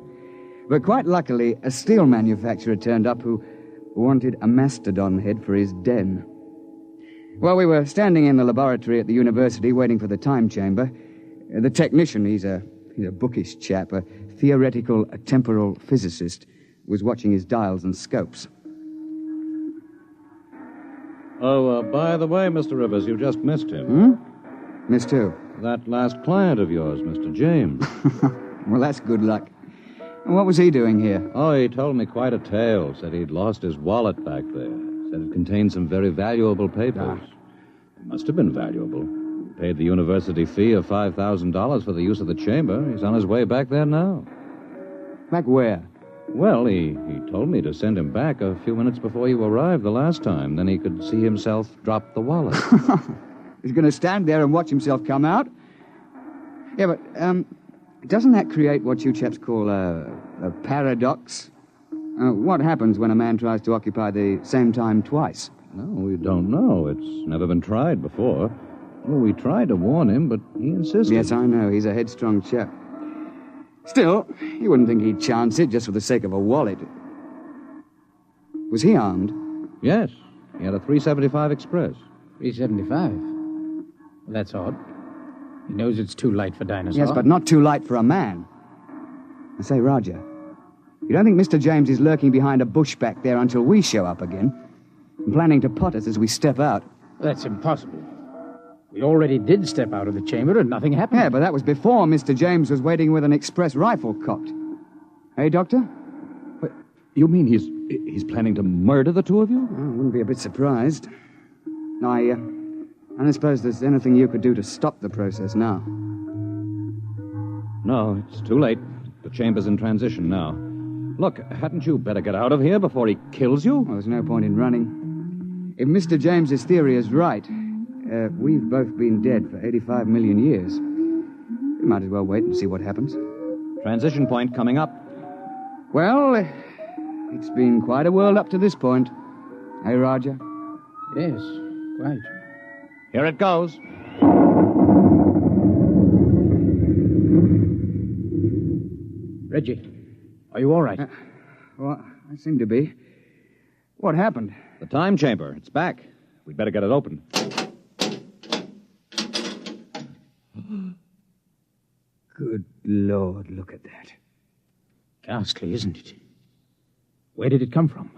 But quite luckily, a steel manufacturer turned up who wanted a mastodon head for his den. While we were standing in the laboratory at the university waiting for the time chamber, the technician, he's a bookish chap, a theoretical temporal physicist, was watching his dials and scopes. Oh, by the way, Mr. Rivers, you just missed him. Missed who? That last client of yours, Mr. James. Well, that's good luck. What was he doing here? Oh, he told me quite a tale. Said he'd lost his wallet back there. Said it contained some very valuable papers. It must have been valuable. Paid the university fee of $5,000 for the use of the chamber. He's on his way back there now. Back where? Well, he told me to send him back a few minutes before you arrived the last time. Then he could see himself drop the wallet. He's going to stand there and watch himself come out? Yeah, but, doesn't that create what you chaps call a paradox? What happens when a man tries to occupy the same time twice? No, we don't know. It's never been tried before. Well, we tried to warn him, but he insisted. Yes, I know. He's a headstrong chap. Still, you wouldn't think he'd chance it just for the sake of a wallet. Was he armed? Yes. He had a .375 Express. .375? Well, that's odd. He knows it's too light for Dinosaur. Yes, but not too light for a man. I say, Roger, you don't think Mr. James is lurking behind a bush back there until we show up again? And planning to pot us as we step out? That's impossible. We already did step out of the chamber and nothing happened. Yeah, but that was before Mr. James was waiting with an express rifle cocked. Hey, Doctor? What, you mean he's planning to murder the two of you? I wouldn't be a bit surprised. I don't suppose there's anything you could do to stop the process now. No, it's too late. The chamber's in transition now. Look, hadn't you better get out of here before he kills you? Well, there's no point in running. If Mr. James's theory is right, we've both been dead for 85 million years. We might as well wait and see what happens. Transition point coming up. Well, it's been quite a world up to this point. Hey, Roger? Yes, quite. Here it goes. Reggie, are you all right? Well, I seem to be. What happened? The time chamber. It's back. We'd better get it open. Good Lord, look at that. Ghastly, isn't it? Where did it come from?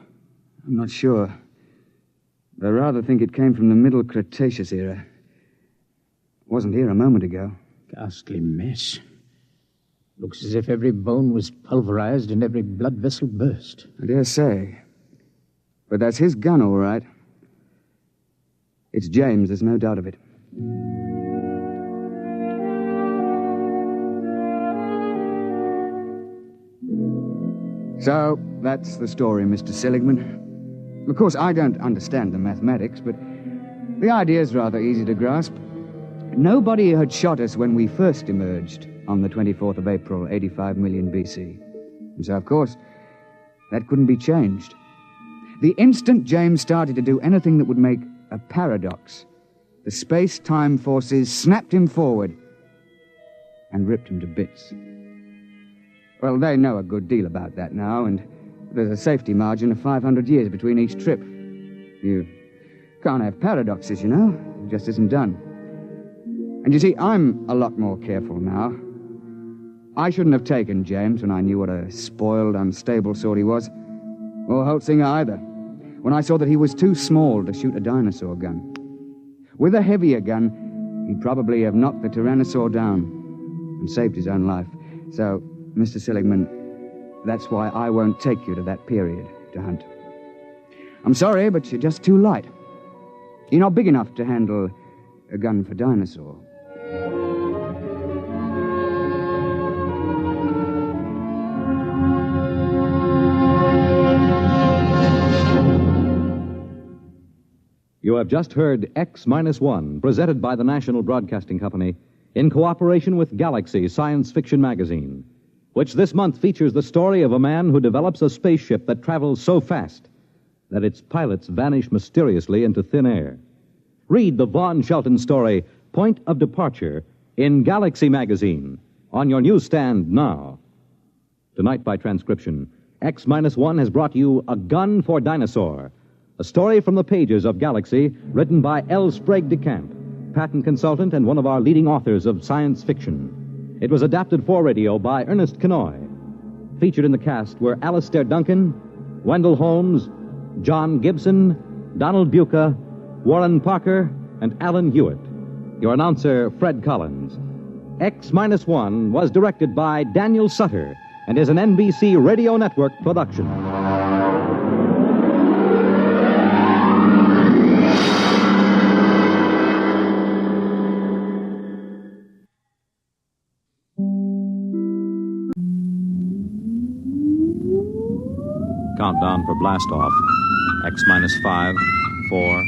I'm not sure. But I rather think it came from the Middle Cretaceous era. It wasn't here a moment ago. Ghastly mess. Looks as if every bone was pulverized and every blood vessel burst. I dare say. But that's his gun, all right. It's James, there's no doubt of it. So, that's the story, Mr. Seligman. Of course, I don't understand the mathematics, but the idea's rather easy to grasp. Nobody had shot us when we first emerged on the 24th of April, 85 million BC. And so, of course, that couldn't be changed. The instant James started to do anything that would make a paradox, the space-time forces snapped him forward and ripped him to bits. Well, they know a good deal about that now, and there's a safety margin of 500 years between each trip. You Can't have paradoxes, you know. It just isn't done. And you see, I'm a lot more careful now. I shouldn't have taken James when I knew what a spoiled, unstable sort he was. Or Holtzinger either. When I saw that he was too small to shoot a dinosaur gun. With a heavier gun, he'd probably have knocked the Tyrannosaur down and saved his own life. So, Mr. Seligman, that's why I won't take you to that period to hunt. I'm sorry, but you're just too light. You're not big enough to handle a gun for Dinosaur. You have just heard X-1, presented by the National Broadcasting Company in cooperation with Galaxy Science Fiction Magazine, which this month features the story of a man who develops a spaceship that travels so fast that its pilots vanish mysteriously into thin air. Read the Vaughn Shelton story, Point of Departure, in Galaxy Magazine, on your newsstand now. Tonight, by transcription, X-1 has brought you A Gun for Dinosaur, a story from the pages of Galaxy, written by L. Sprague de Camp, patent consultant and one of our leading authors of science fiction. It was adapted for radio by Ernest Kenoy. Featured in the cast were Alastair Duncan, Wendell Holmes, John Gibson, Donald Buca, Warren Parker, and Alan Hewitt. Your announcer, Fred Collins. X-1 was directed by Daniel Sutter and is an NBC Radio Network production. Countdown for blast off. X-5, 4,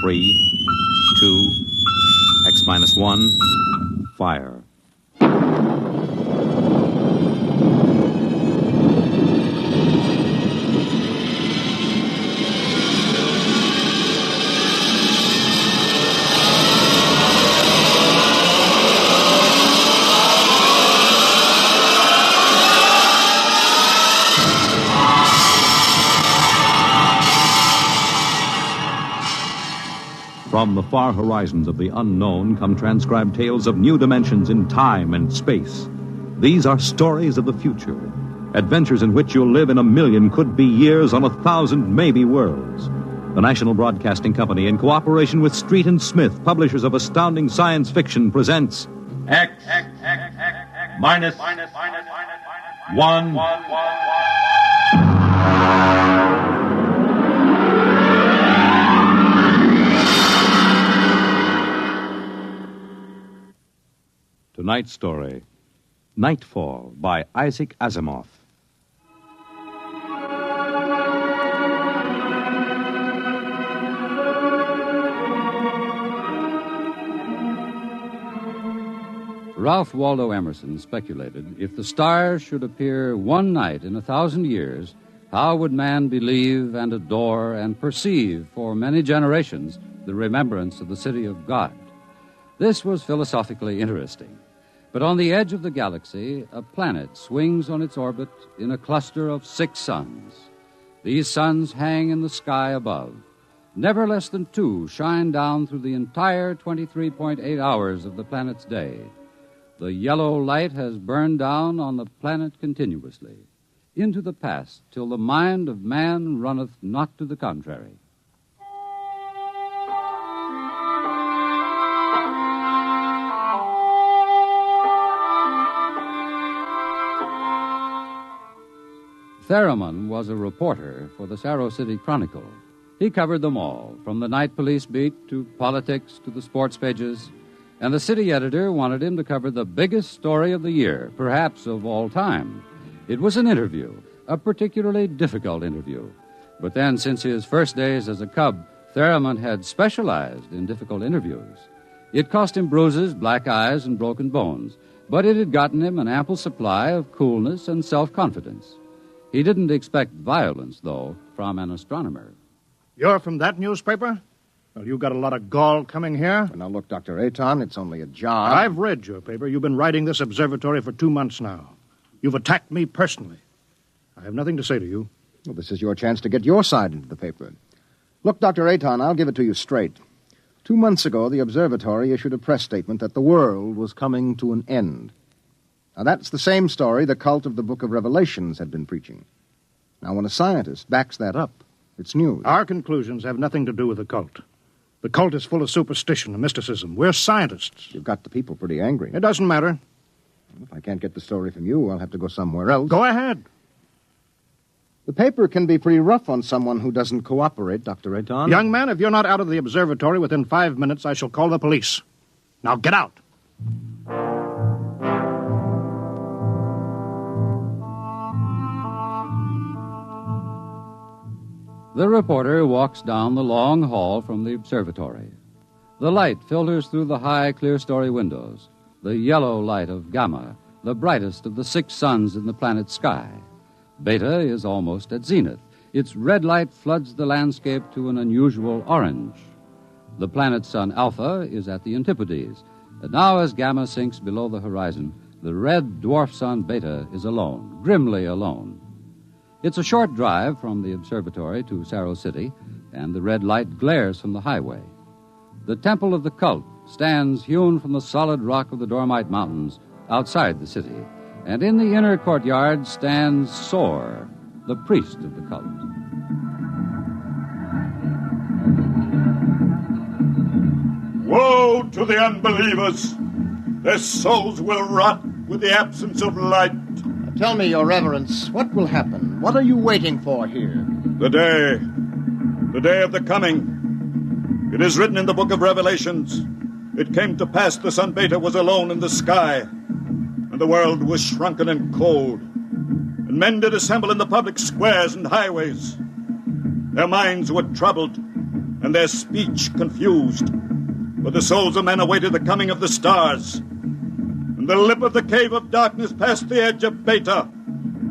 3, 2, X-1, fire. From the far horizons of the unknown come transcribed tales of new dimensions in time and space. These are stories of the future, adventures in which you'll live in a million could-be years on 1,000 maybe worlds. The National Broadcasting Company, in cooperation with Street and Smith, publishers of astounding science fiction, presents X minus 1. Tonight's story, Nightfall, by Isaac Asimov. Ralph Waldo Emerson speculated, if the stars should appear one night in 1,000 years, how would man believe and adore and perceive for many generations the remembrance of the city of God? This was philosophically interesting. But on the edge of the galaxy, a planet swings on its orbit in a cluster of 6 suns. These suns hang in the sky above. Never less than 2 shine down through the entire 23.8 hours of the planet's day. The yellow light has burned down on the planet continuously, into the past, till the mind of man runneth not to the contrary. Theremin was a reporter for the Sarro City Chronicle. He covered them all, from the night police beat to politics to the sports pages, and the city editor wanted him to cover the biggest story of the year, perhaps of all time. It was an interview, a particularly difficult interview. But then, since his first days as a cub, Theremin had specialized in difficult interviews. It cost him bruises, black eyes, and broken bones, but it had gotten him an ample supply of coolness and self-confidence. He didn't expect violence, though, from an astronomer. You're from that newspaper? Well, you got a lot of gall coming here. Well, now, look, Dr. Aton, it's only a job. I've read your paper. You've been writing this observatory for 2 months now. You've attacked me personally. I have nothing to say to you. Well, this is your chance to get your side into the paper. Look, Dr. Aton, I'll give it to you straight. 2 months ago, the observatory issued a press statement that the world was coming to an end. Now, that's the same story the cult of the Book of Revelations had been preaching. Now, when a scientist backs that up, it's news. Our conclusions have nothing to do with the cult. The cult is full of superstition and mysticism. We're scientists. You've got the people pretty angry. It doesn't matter. If I can't get the story from you, I'll have to go somewhere else. Go ahead. The paper can be pretty rough on someone who doesn't cooperate, Dr. Aton. Young man, if you're not out of the observatory within 5 minutes, I shall call the police. Now get out. The reporter walks down the long hall from the observatory. The light filters through the high, clear-story windows. The yellow light of Gamma, the brightest of the 6 suns in the planet's sky. Beta is almost at zenith. Its red light floods the landscape to an unusual orange. The planet sun Alpha is at the antipodes. And now, as Gamma sinks below the horizon, the red dwarf sun Beta is alone, grimly alone. It's a short drive from the observatory to Cerro City, and the red light glares from the highway. The temple of the cult stands hewn from the solid rock of the Dormite Mountains outside the city, and in the inner courtyard stands Sor, the priest of the cult. Woe to the unbelievers! Their souls will rot with the absence of light. Tell me, Your Reverence, what will happen? What are you waiting for here? The day of the coming. It is written in the Book of Revelations. It came to pass the sun Beta was alone in the sky, and the world was shrunken and cold, and men did assemble in the public squares and highways. Their minds were troubled, and their speech confused, for the souls of men awaited the coming of the stars. And the lip of the cave of darkness passed the edge of Beta,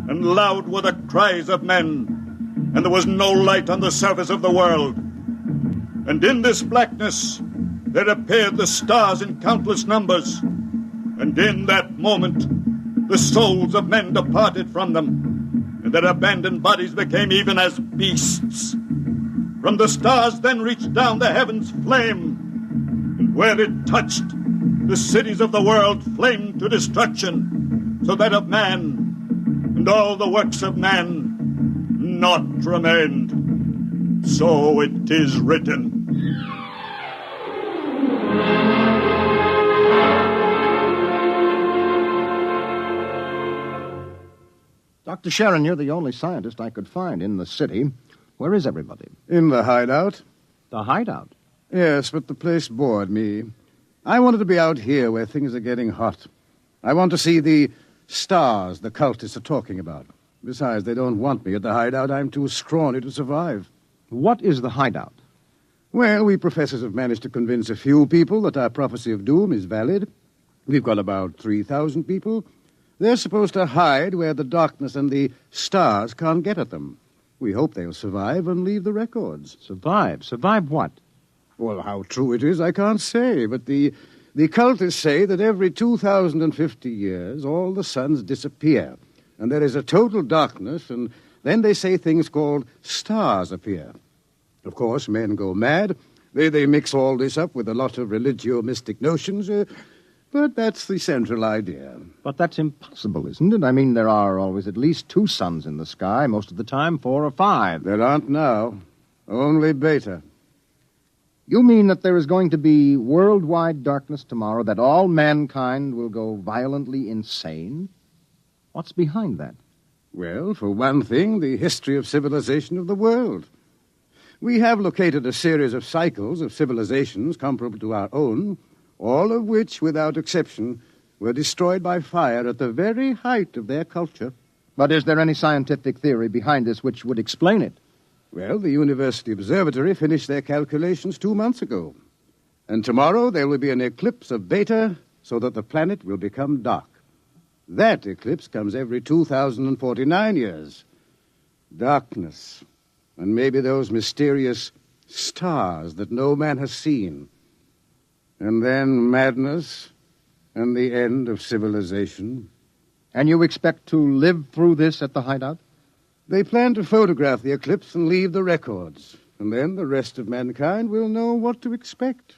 and loud were the cries of men, and there was no light on the surface of the world. And in this blackness there appeared the stars in countless numbers, and in that moment the souls of men departed from them, and their abandoned bodies became even as beasts. From the stars then reached down the heavens flame, and where it touched, the cities of the world flamed to destruction, so that of man and all the works of man naught remained. So it is written. Dr. Sharon, you're the only scientist I could find in the city. Where is everybody? In the hideout. The hideout? Yes, but the place bored me. I wanted to be out here where things are getting hot. I want to see the stars the cultists are talking about. Besides, they don't want me at the hideout. I'm too scrawny to survive. What is the hideout? Well, we professors have managed to convince a few people that our prophecy of doom is valid. We've got about 3,000 people. They're supposed to hide where the darkness and the stars can't get at them. We hope they'll survive and leave the records. Survive? Survive what? Well, how true it is, I can't say, but the cultists say that every 2,050 years, all the suns disappear, and there is a total darkness, and then they say things called stars appear. Of course, men go mad. They mix all this up with a lot of religio-mystic notions, but that's the central idea. But that's impossible, isn't it? I mean, there are always at least 2 suns in the sky, most of the time 4 or 5. There aren't now. Only Beta. You mean that there is going to be worldwide darkness tomorrow, that all mankind will go violently insane? What's behind that? Well, for one thing, the history of civilization of the world. We have located a series of cycles of civilizations comparable to our own, all of which, without exception, were destroyed by fire at the very height of their culture. But is there any scientific theory behind this which would explain it? Well, the University Observatory finished their calculations 2 months ago. And tomorrow there will be an eclipse of Beta so that the planet will become dark. That eclipse comes every 2,049 years. Darkness. And maybe those mysterious stars that no man has seen. And then madness and the end of civilization. And you expect to live through this at the hideout? They plan to photograph the eclipse and leave the records. And then the rest of mankind will know what to expect.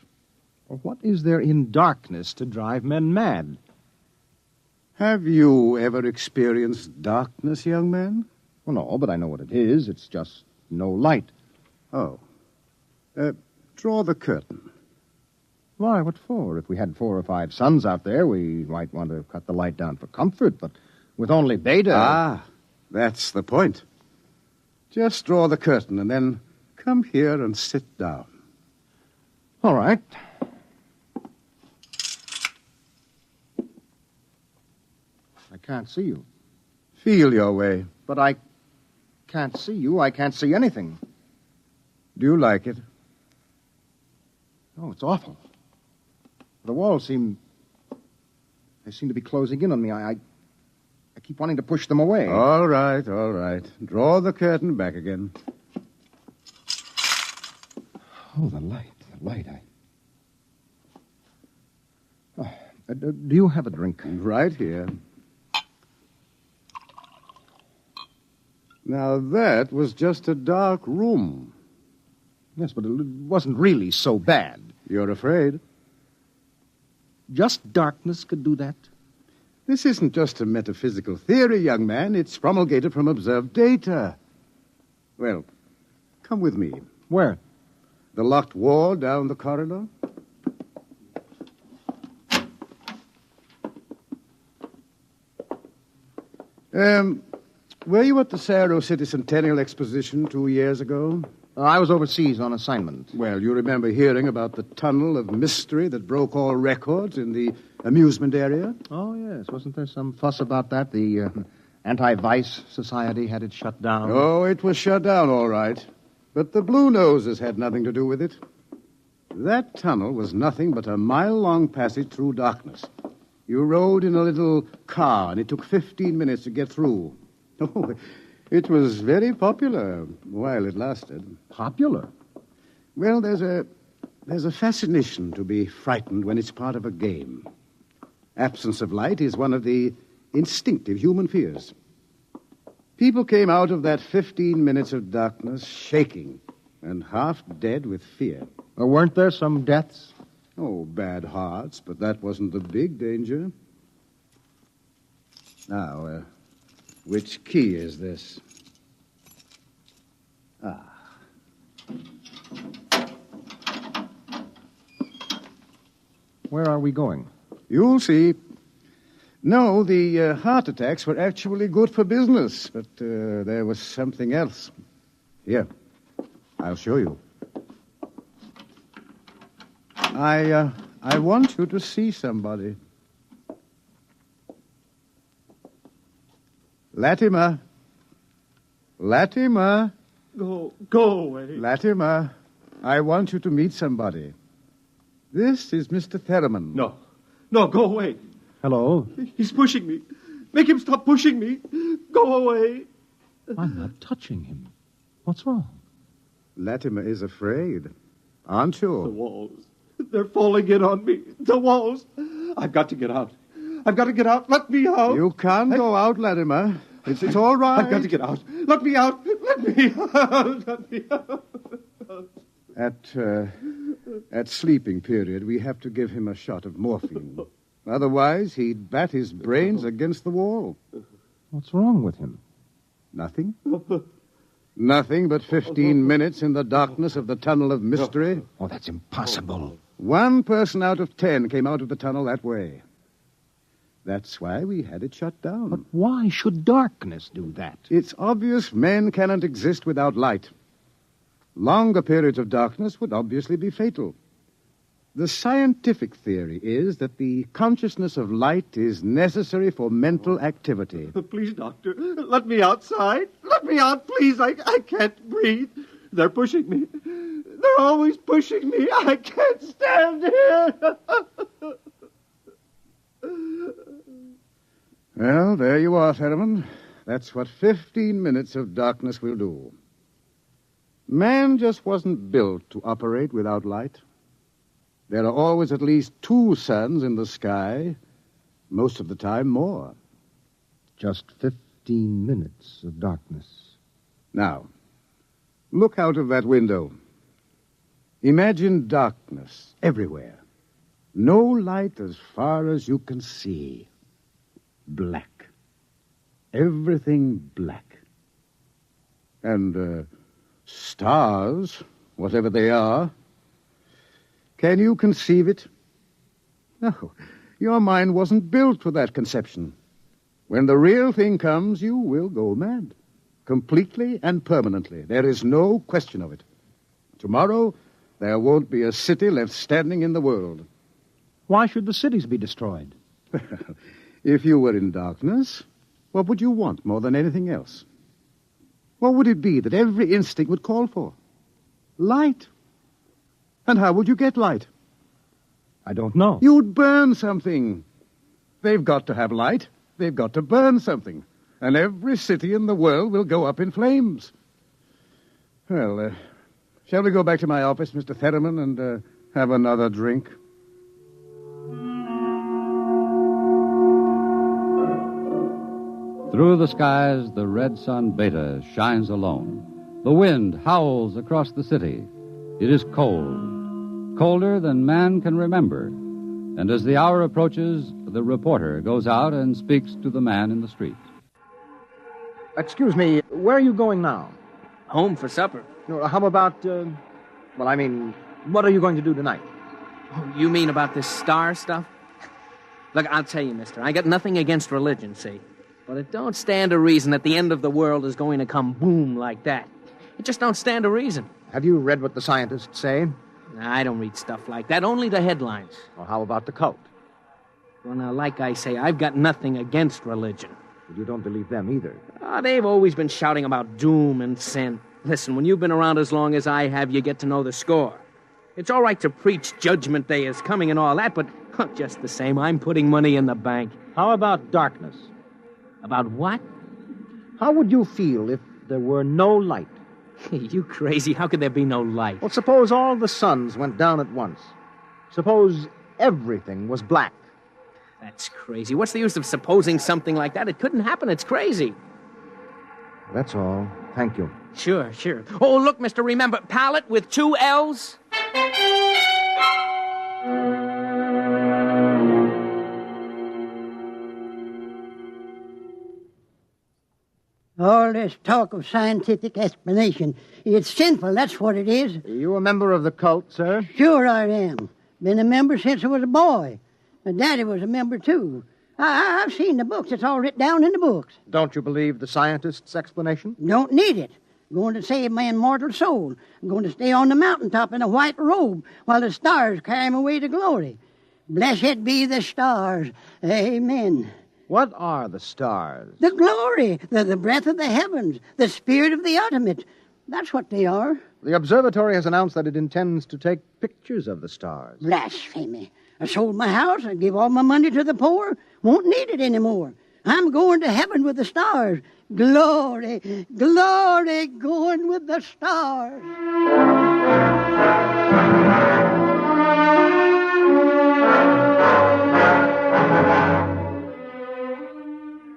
Well, what is there in darkness to drive men mad? Have you ever experienced darkness, young man? Well, no, but I know what it is. It's just no light. Oh. Draw the curtain. Why, what for? If we had 4 or 5 suns out there, we might want to cut the light down for comfort, but with only Beta... Ah, that's the point. Just draw the curtain and then come here and sit down. All right. I can't see you. Feel your way. But I can't see you. I can't see anything. Do you like it? Oh, it's awful. The walls seem to be closing in on me. I keep wanting to push them away. All right, all right. Draw the curtain back again. Oh, the light. Do you have a drink? Right here. Now, that was just a dark room. Yes, but it wasn't really so bad. You're afraid? Just darkness could do that? This isn't just a metaphysical theory, young man. It's promulgated from observed data. Well, come with me. Where? The locked wall down the corridor. Were you at the Cerro City Centennial Exposition 2 years ago? I was overseas on assignment. Well, you remember hearing about the tunnel of mystery that broke all records in the amusement area? Oh, yes. Wasn't there some fuss about that? The Anti-Vice Society had it shut down. Oh, it was shut down, all right. But the Blue Noses had nothing to do with it. That tunnel was nothing but a mile-long passage through darkness. You rode in a little car, and it took 15 minutes to get through. Oh, it was very popular while it lasted. Popular? Well, there's a fascination to be frightened when it's part of a game. Absence of light is one of the instinctive human fears. People came out of that 15 minutes of darkness shaking and half dead with fear. Weren't there some deaths? Oh, bad hearts, but that wasn't the big danger. Now, which key is this? Ah. Where are we going? You'll see. No, the heart attacks were actually good for business, but there was something else. Here, I'll show you. I want you to see somebody. Latimer. Latimer. Go away. Latimer, I want you to meet somebody. This is Mr. Theremin. No, go away. Hello? He's pushing me. Make him stop pushing me. Go away. I'm not touching him. What's wrong? Latimer is afraid. Aren't you? The walls. They're falling in on me. The walls. I've got to get out. I've got to get out. Let me out. You can't go out, Latimer. It's all right. I've got to get out. Let me out. Let me out. Let me out. At sleeping period, we have to give him a shot of morphine. Otherwise, he'd bat his brains against the wall. What's wrong with him? Nothing. Nothing but 15 minutes in the darkness of the tunnel of mystery. Oh, that's impossible. 1 person out of 10 came out of the tunnel that way. That's why we had it shut down. But why should darkness do that? It's obvious men cannot exist without light. Longer periods of darkness would obviously be fatal. The scientific theory is that the consciousness of light is necessary for mental activity. Please, doctor, let me outside. Let me out, please. I can't breathe. They're pushing me. They're always pushing me. I can't stand here. Well, there you are, Theremin. That's what 15 minutes of darkness will do. Man just wasn't built to operate without light. There are always at least 2 suns in the sky, most of the time more. Just 15 minutes of darkness. Now, Look out of that window. Imagine darkness everywhere. No light as far as you can see. Black. Everything black. And stars, whatever they are. Can you conceive it? No, your mind wasn't built for that conception. When the real thing comes, you will go mad. Completely and permanently. There is no question of it. Tomorrow, there won't be a city left standing in the world. Why should the cities be destroyed? If you were in darkness, what would you want more than anything else? What would it be that every instinct would call for? Light. And how would you get light? I don't know. You'd burn something. They've got to have light. They've got to burn something. And every city in the world will go up in flames. Well, shall we go back to my office, Mr. Theremin, and have another drink? Through the skies, the red sun Beta shines alone. The wind howls across the city. It is cold, colder than man can remember. And as the hour approaches, the reporter goes out and speaks to the man in the street. Excuse me, where are you going now? Home for supper. How about, what are you going to do tonight? Oh, you mean about this star stuff? Look, I'll tell you, mister, I got nothing against religion, see? But it don't stand to reason that the end of the world is going to come boom like that. It just don't stand to reason. Have you read what the scientists say? I don't read stuff like that, only the headlines. Well, how about the cult? Well, now, like I say, I've got nothing against religion. But you don't believe them either. They've always been shouting about doom and sin. Listen, when you've been around as long as I have, you get to know the score. It's all right to preach Judgment Day is coming and all that, but just the same, I'm putting money in the bank. How about darkness? About what? How would you feel if there were no light? You crazy. How could there be no light? Well, suppose all the suns went down at once. Suppose everything was black. That's crazy. What's the use of supposing something like that? It couldn't happen. It's crazy. That's all. Thank you. Sure. Oh, look, mister, remember, pallet with 2 L's? All this talk of scientific explanation, it's sinful, that's what it is. Are you a member of the cult, sir? Sure I am. Been a member since I was a boy. And Daddy was a member, too. I've seen the books. It's all written down in the books. Don't you believe the scientists' explanation? Don't need it. Going to save my immortal soul. I'm going to stay on the mountaintop in a white robe while the stars carry me away to glory. Blessed be the stars. Amen. What are the stars? The glory, the breath of the heavens, the spirit of the ultimate. That's what they are. The observatory has announced that it intends to take pictures of the stars. Blasphemy. I sold my house and gave all my money to the poor. Won't need it anymore. I'm going to heaven with the stars. Glory, glory, going with the stars.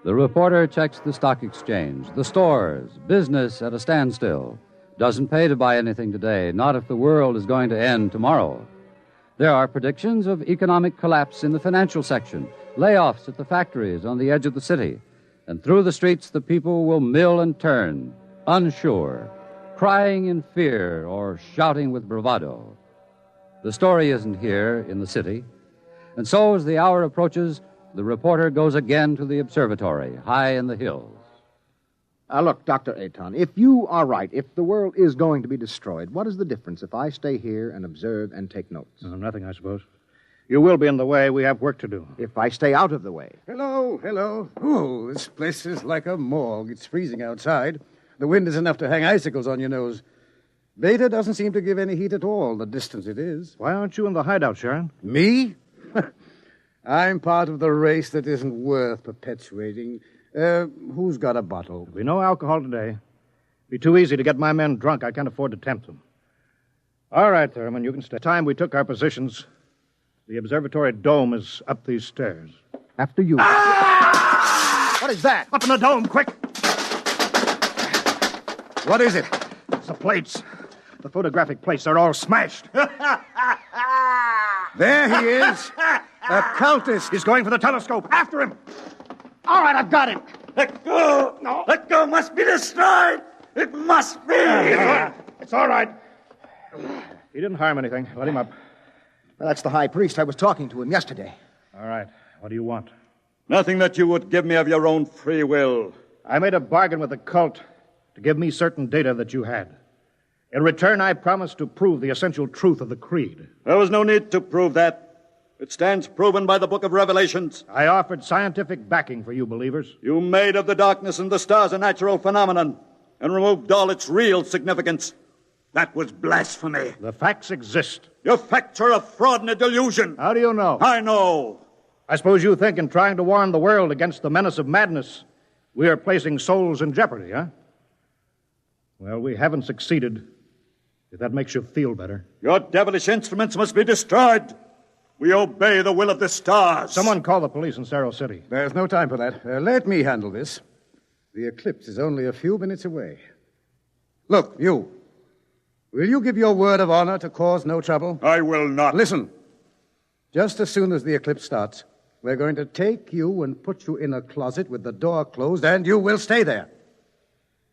The reporter checks the stock exchange, the stores, business at a standstill. Doesn't pay to buy anything today, not if the world is going to end tomorrow. There are predictions of economic collapse in the financial section, layoffs at the factories on the edge of the city, and through the streets the people will mill and turn, unsure, crying in fear or shouting with bravado. The story isn't here in the city, and so as the hour approaches, the reporter goes again to the observatory, high in the hills. Look, Dr. Aton, if you are right, if the world is going to be destroyed, what is the difference if I stay here and observe and take notes? Nothing, I suppose. You will be in the way. We have work to do. If I stay out of the way. Hello. Oh, this place is like a morgue. It's freezing outside. The wind is enough to hang icicles on your nose. Beta doesn't seem to give any heat at all, the distance it is. Why aren't you in the hideout, Sharon? Me? I'm part of the race that isn't worth perpetuating. Who's got a bottle? There'll be no alcohol today. Be too easy to get my men drunk. I can't afford to tempt them. All right, Thurman, you can stay. Time we took our positions, the observatory dome is up these stairs. After you. Ah! What is that? Up in the dome, quick! What is it? It's a plates. The photographic plates are all smashed. There he is. A cultist. He's going for the telescope. After him. All right, I've got him. Let go! No. Let go! Must be destroyed! It must be! It's all right. He didn't harm anything. Let him up. Well, that's the high priest. I was talking to him yesterday. All right. What do you want? Nothing that you would give me of your own free will. I made a bargain with the cult to give me certain data that you had. In return, I promised to prove the essential truth of the creed. There was no need to prove that. It stands proven by the Book of Revelations. I offered scientific backing for you believers. You made of the darkness and the stars a natural phenomenon and removed all its real significance. That was blasphemy. The facts exist. Your facts are a fraud and a delusion. How do you know? I know. I suppose you think in trying to warn the world against the menace of madness, we are placing souls in jeopardy, huh? Well, we haven't succeeded, if that makes you feel better. Your devilish instruments must be destroyed. We obey the will of the stars. Someone call the police in Cerro City. There's no time for that. Let me handle this. The eclipse is only a few minutes away. Look, you. Will you give your word of honor to cause no trouble? I will not. Listen. Just as soon as the eclipse starts, we're going to take you and put you in a closet with the door closed, and you will stay there.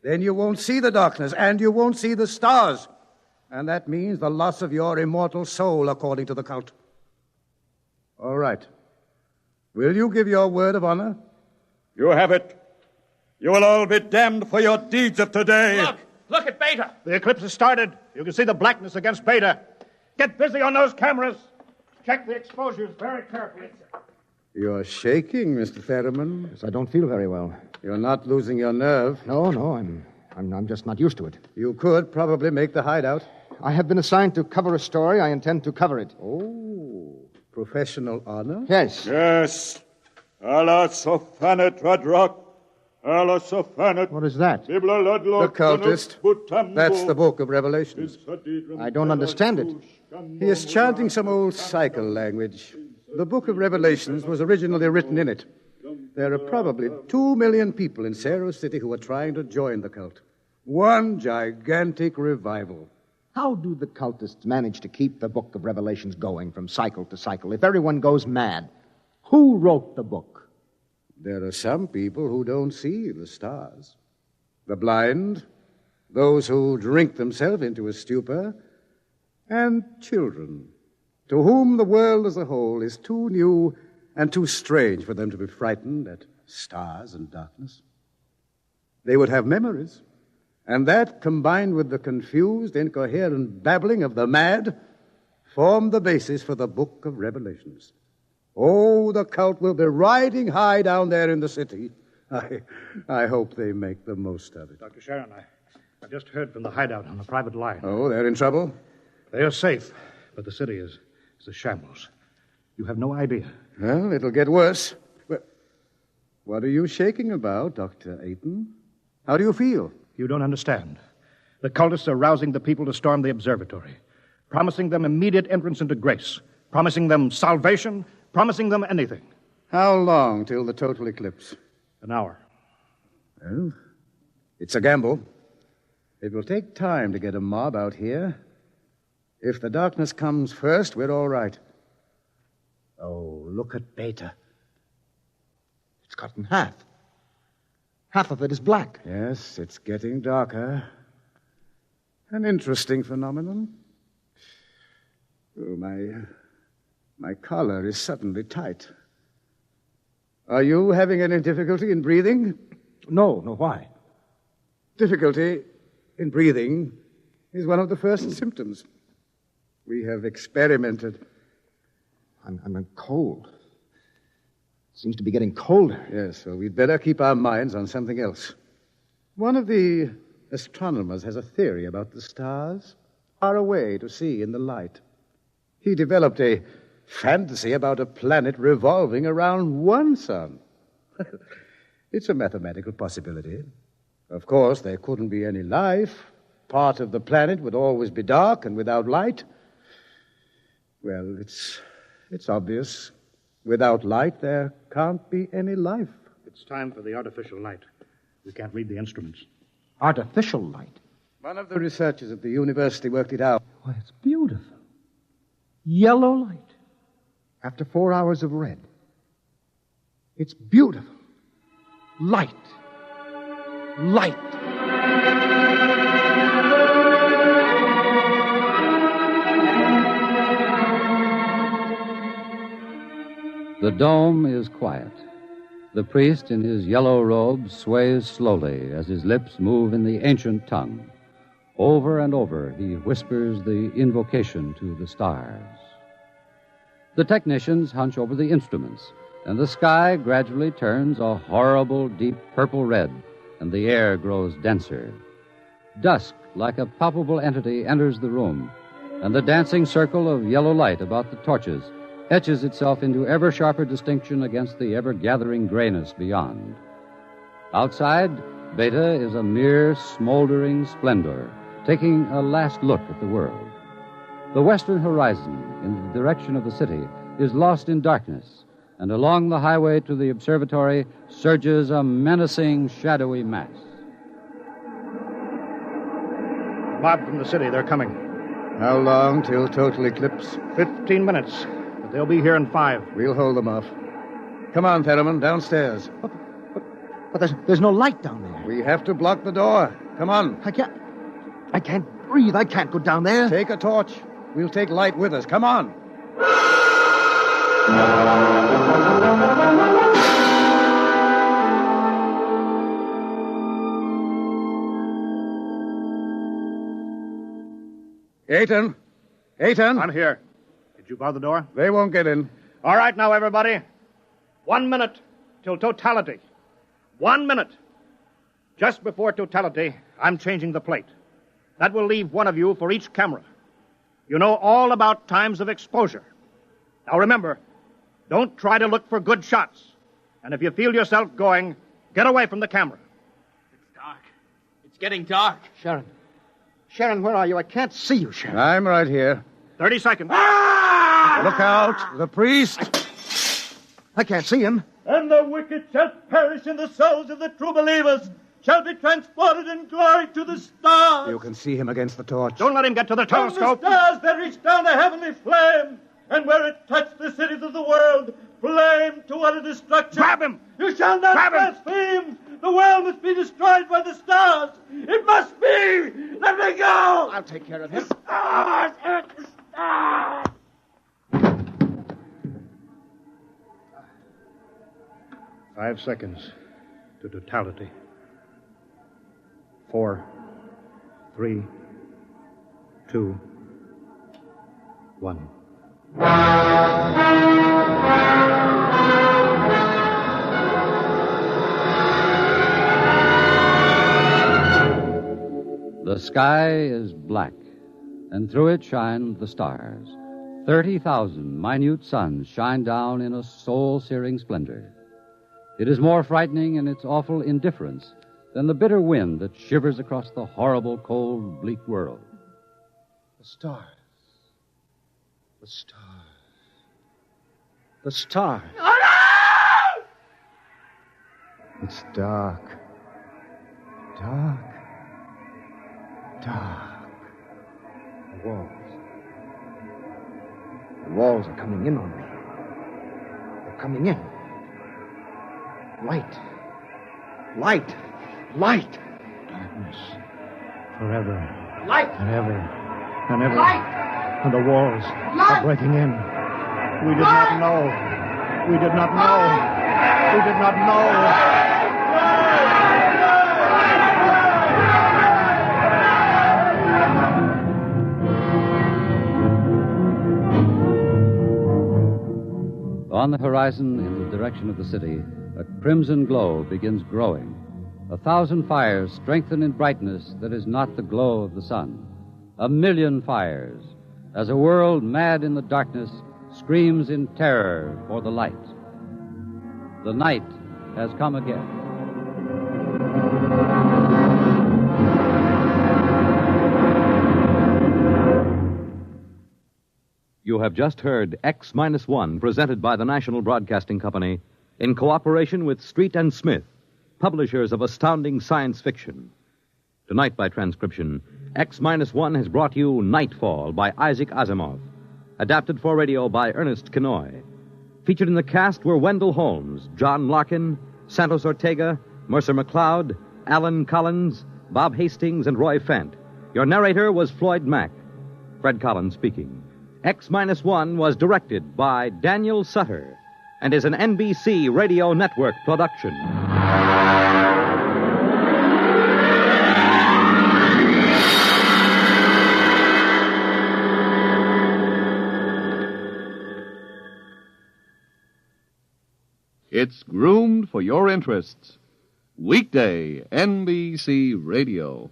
Then you won't see the darkness, and you won't see the stars. And that means the loss of your immortal soul, according to the cult. All right. Will you give your word of honor? You have it. You will all be damned for your deeds of today. Look at Beta. The eclipse has started. You can see the blackness against Beta. Get busy on those cameras. Check the exposures very carefully. You're shaking, Mr. Ferriman. Yes, I don't feel very well. You're not losing your nerve. No, I'm just not used to it. You could probably make the hideout. I have been assigned to cover a story. I intend to cover it. Oh, professional honor? Yes. Yes. Allah sofanet radrock. Allah sofanet. What is that? The cultist. That's the Book of Revelations. I don't understand it. He is chanting some old cycle language. The Book of Revelations was originally written in it. There are probably 2 million people in Cerro City who are trying to join the cult. One gigantic revival. How do the cultists manage to keep the Book of Revelations going from cycle to cycle if everyone goes mad? Who wrote the book? There are some people who don't see the stars. The blind, those who drink themselves into a stupor, and children, to whom the world as a whole is too new and too strange for them to be frightened at stars and darkness. They would have memories, and that, combined with the confused, incoherent babbling of the mad, formed the basis for the Book of Revelations. Oh, the cult will be riding high down there in the city. I hope they make the most of it. Dr. Sharon, I've just heard from the hideout on the private line. Oh, they're in trouble? They are safe, but the city is a shambles. You have no idea. Well, it'll get worse. What are you shaking about, Dr. Ayton? How do you feel? You don't understand. The cultists are rousing the people to storm the observatory, promising them immediate entrance into grace, promising them salvation, promising them anything. How long till the total eclipse? An hour. Well, it's a gamble. It will take time to get a mob out here. If the darkness comes first, we're all right. Oh, look at Beta. It's cut in half. Half of it is black. Yes, it's getting darker. An interesting phenomenon. Oh, my collar is suddenly tight. Are you having any difficulty in breathing? No, why? Difficulty in breathing is one of the first symptoms. We have experimented. I'm cold. Seems to be getting colder. Yes, well, we'd better keep our minds on something else. One of the astronomers has a theory about the stars, far away to see in the light. He developed a fantasy about a planet revolving around one sun. It's a mathematical possibility. Of course, there couldn't be any life. Part of the planet would always be dark and without light. Well, it's obvious. Without light, there can't be any life. It's time for the artificial light. We can't read the instruments. Artificial light? One of the researchers at the university worked it out. Why, it's beautiful. Yellow light. After 4 hours of red. It's beautiful. Light. Light. The dome is quiet. The priest in his yellow robe sways slowly as his lips move in the ancient tongue. Over and over, he whispers the invocation to the stars. The technicians hunch over the instruments, and the sky gradually turns a horrible, deep purple red, and the air grows denser. Dusk, like a palpable entity, enters the room, and the dancing circle of yellow light about the torches etches itself into ever sharper distinction against the ever-gathering grayness beyond. Outside, Beta is a mere smoldering splendor, taking a last look at the world. The western horizon, in the direction of the city, is lost in darkness, and along the highway to the observatory surges a menacing, shadowy mass. Mob from the city, they're coming. How long till total eclipse? 15 minutes. But they'll be here in 5. We'll hold them off. Come on, Fetterman, downstairs. But there's no light down there. We have to block the door. Come on. I can't breathe. I can't go down there. Take a torch. We'll take light with us. Come on. Aiton. Aiton. I'm here. Did you bar the door? They won't get in. All right, now, everybody. 1 minute till totality. 1 minute. Just before totality, I'm changing the plate. That will leave one of you for each camera. You know all about times of exposure. Now remember, don't try to look for good shots. And if you feel yourself going, get away from the camera. It's dark. It's getting dark. Sharon. Sharon, where are you? I can't see you, Sharon. I'm right here. 30 seconds. Look out. The priest. I can't see him. And the wicked shall perish, and the souls of the true believers shall be transported in glory to the stars. You can see him against the torch. Don't let him get to the telescope. From the stars there reached down a heavenly flame, and where it touched the cities of the world, flame to utter destruction. Grab him! You shall not blaspheme! The world must be destroyed by the stars! It must be! Let me go! I'll take care of him. The stars! The stars! 5 seconds to totality. 4, 3, 2, 1. The sky is black, and through it shine the stars. 30,000 minute suns shine down in a soul-searing splendor. It is more frightening in its awful indifference than the bitter wind that shivers across the horrible, cold, bleak world. The stars. The stars. The stars. Oh, no! It's dark. Dark. Dark. The walls. The walls are coming in on me. They're coming in. Light. Light. Light. Darkness. Forever. Light. And ever. And ever. Light. And the walls are breaking in. We did not know. We did not know. We did not know. On the horizon, in the direction of the city, a crimson glow begins growing. 1,000 fires strengthen in brightness that is not the glow of the sun. 1,000,000 fires, as a world mad in the darkness screams in terror for the light. The night has come again. You have just heard X-1, presented by the National Broadcasting Company in cooperation with Street and Smith, publishers of astounding science fiction. Tonight, by transcription, X-1 has brought you Nightfall by Isaac Asimov, adapted for radio by Ernest Kenoy. Featured in the cast were Wendell Holmes, John Larkin, Santos Ortega, Mercer McLeod, Alan Collins, Bob Hastings, and Roy Fent. Your narrator was Floyd Mack. Fred Collins speaking. X-1 was directed by Daniel Sutter and is an NBC Radio Network production. It's groomed for your interests. Weekday NBC Radio.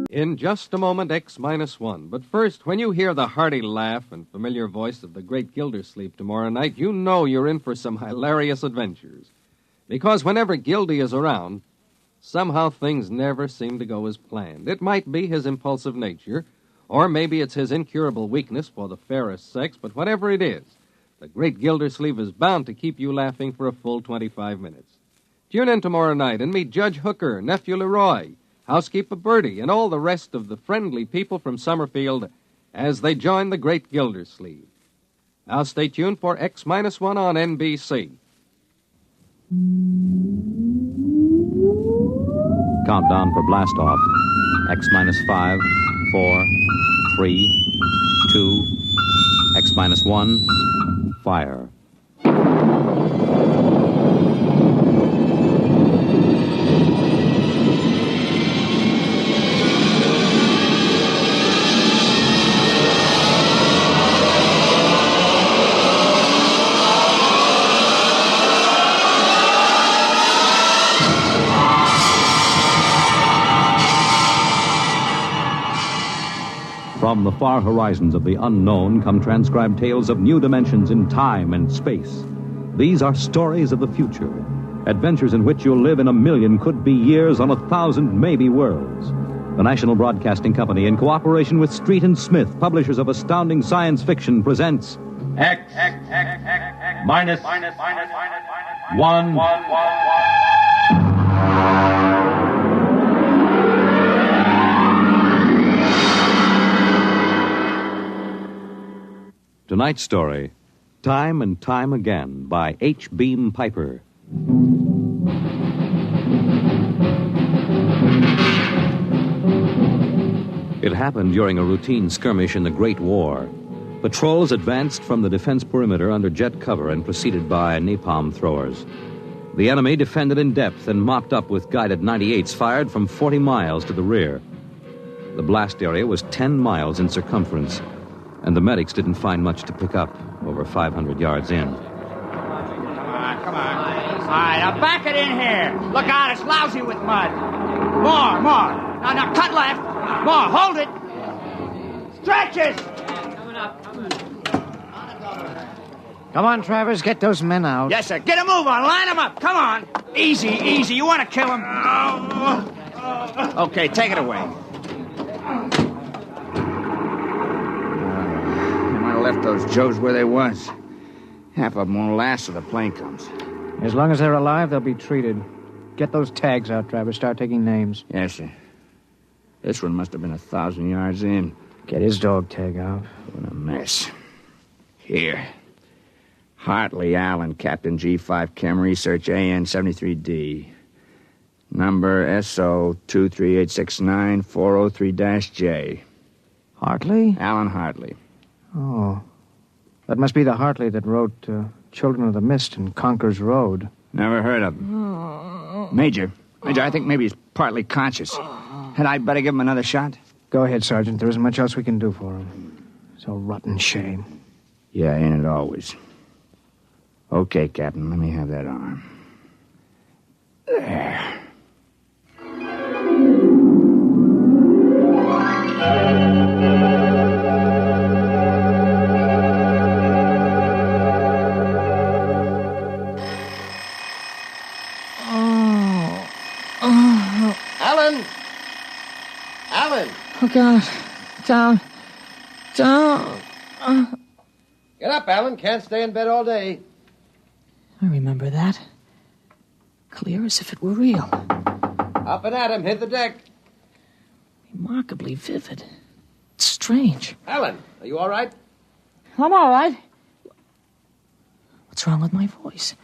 In just a moment, X-1. But first, when you hear the hearty laugh and familiar voice of the great Gildersleeve tomorrow night, you know you're in for some hilarious adventures. Because whenever Gildy is around, somehow things never seem to go as planned. It might be his impulsive nature, or maybe it's his incurable weakness for the fairest sex, but whatever it is, the great Gildersleeve is bound to keep you laughing for a full 25 minutes. Tune in tomorrow night and meet Judge Hooker, Nephew Leroy, Housekeeper Bertie, and all the rest of the friendly people from Summerfield as they join the great Gildersleeve. Now stay tuned for X-1 on NBC. Countdown for blast-off. X-5, 4, 3, 2, X-1, fire. From the far horizons of the unknown come transcribed tales of new dimensions in time and space. These are stories of the future, adventures in which you'll live in a million could-be years on 1,000 maybe worlds. The National Broadcasting Company, in cooperation with Street and Smith, publishers of astounding science fiction, presents X minus 1. Tonight's story, Time and Time Again, by H. Beam Piper. It happened during a routine skirmish in the Great War. Patrols advanced from the defense perimeter under jet cover and preceded by napalm throwers. The enemy defended in depth and mopped up with guided 98s fired from 40 miles to the rear. The blast area was 10 miles in circumference, and the medics didn't find much to pick up over 500 yards in. Come on. All right, now back it in here. Look out, it's lousy with mud. More. Now, cut left. More, hold it. Stretches. Come on, Travers, get those men out. Yes, sir. Get a move on. Line them up. Come on. Easy. You want to kill them? Okay, take it away. Left those Joes where they was. Half of them won't last till the plane comes. As long as they're alive, they'll be treated. Get those tags out, Travers. Start taking names. Yes, sir. This one must have been 1,000 yards in. Get his dog tag out. What a mess. Here. Hartley Allen, Captain G5 Chem Research, AN 73D. Number SO 23869403-J. Hartley? Alan Hartley. Oh. That must be the Hartley that wrote Children of the Mist and Conquer's Road. Never heard of him. Major, I think maybe he's partly conscious. Had I better give him another shot? Go ahead, Sergeant. There isn't much else we can do for him. It's a rotten shame. Yeah, ain't it always? Okay, Captain, let me have that arm. There. Alan! Oh, God. Down. Get up, Alan. Can't stay in bed all day. I remember that. clear as if it were real. Up and at him. Hit the deck. Remarkably vivid. It's strange. Alan, are you all right? I'm all right. What's wrong with my voice?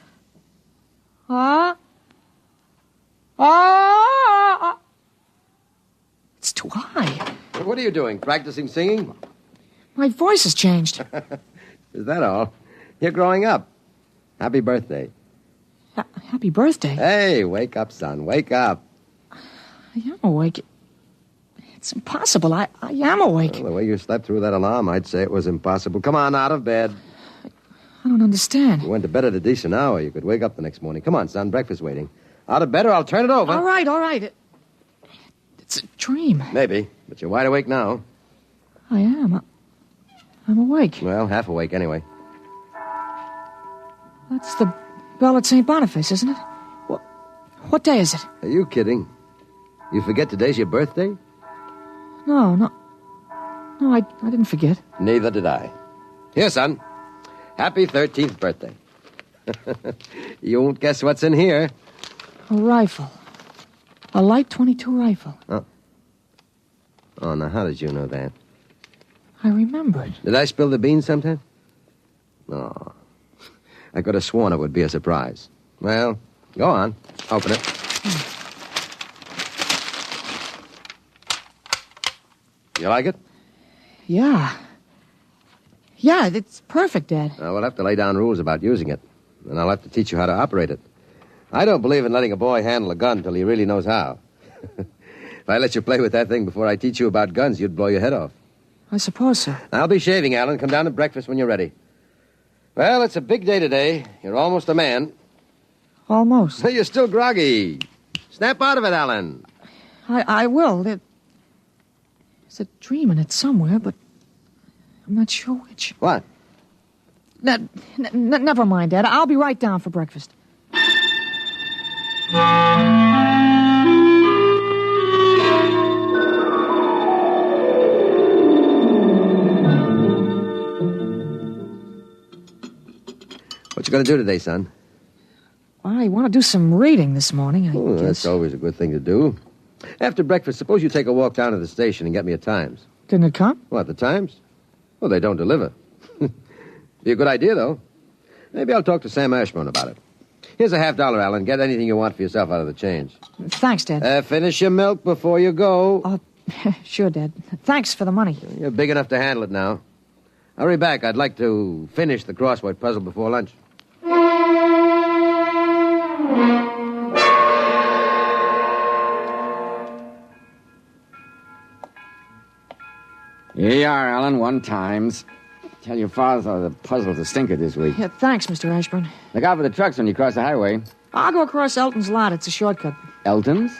It's too high. What are you doing? Practicing singing? My voice has changed. Is that all? You're growing up. Happy birthday. Happy birthday? Hey, wake up, son. Wake up. I am awake. It's impossible. I am awake. Well, the way you slept through that alarm, I'd say it was impossible. Come on, out of bed. I don't understand. You went to bed at a decent hour. You could wake up the next morning. Come on, son. Breakfast waiting. Out of bed or I'll turn it over. All right. It's a dream. Maybe, but you're wide awake now. I am. I'm awake. Well, half awake anyway. That's the bell at St. Boniface, isn't it? What day is it? Are you kidding? You forget today's your birthday? No, I didn't forget. Neither did I. Here, son. Happy 13th birthday. You won't guess what's in here. A rifle. A light .22 rifle. Oh, now how did you know that? I remembered. Did I spill the beans sometime? Oh, I could have sworn it would be a surprise. Well, go on. Open it. You like it? Yeah. Yeah, it's perfect, Dad. We'll have to lay down rules about using it, and I'll have to teach you how to operate it. I don't believe in letting a boy handle a gun till he really knows how. If I let you play with that thing before I teach you about guns, you'd blow your head off. I suppose so. I'll be shaving, Alan. Come down to breakfast when you're ready. Well, it's a big day today. You're almost a man. Almost. You're still groggy. Snap out of it, Alan. I will. There's a dream in it somewhere, but I'm not sure which. What? Never mind, Dad. I'll be right down for breakfast. What you going to do today, son? I want to do some reading this morning, I guess. That's always a good thing to do. After breakfast, suppose you take a walk down to the station and get me a Times. Didn't it come? What, the Times? Well, they don't deliver. Be a good idea, though. Maybe I'll talk to Sam Ashburn about it. Here's a $50, Alan. Get anything you want for yourself out of the change. Thanks, Dad. Finish your milk before you go. Sure, Dad. Thanks for the money. You're big enough to handle it now. Hurry back. I'd like to finish the crossword puzzle before lunch. Here you are, Alan. 1 Times. Tell your father the puzzle's a stinker this week. Yeah, thanks, Mr. Ashburn. Look out for the trucks when you cross the highway. I'll go across Elton's lot. It's a shortcut. Elton's?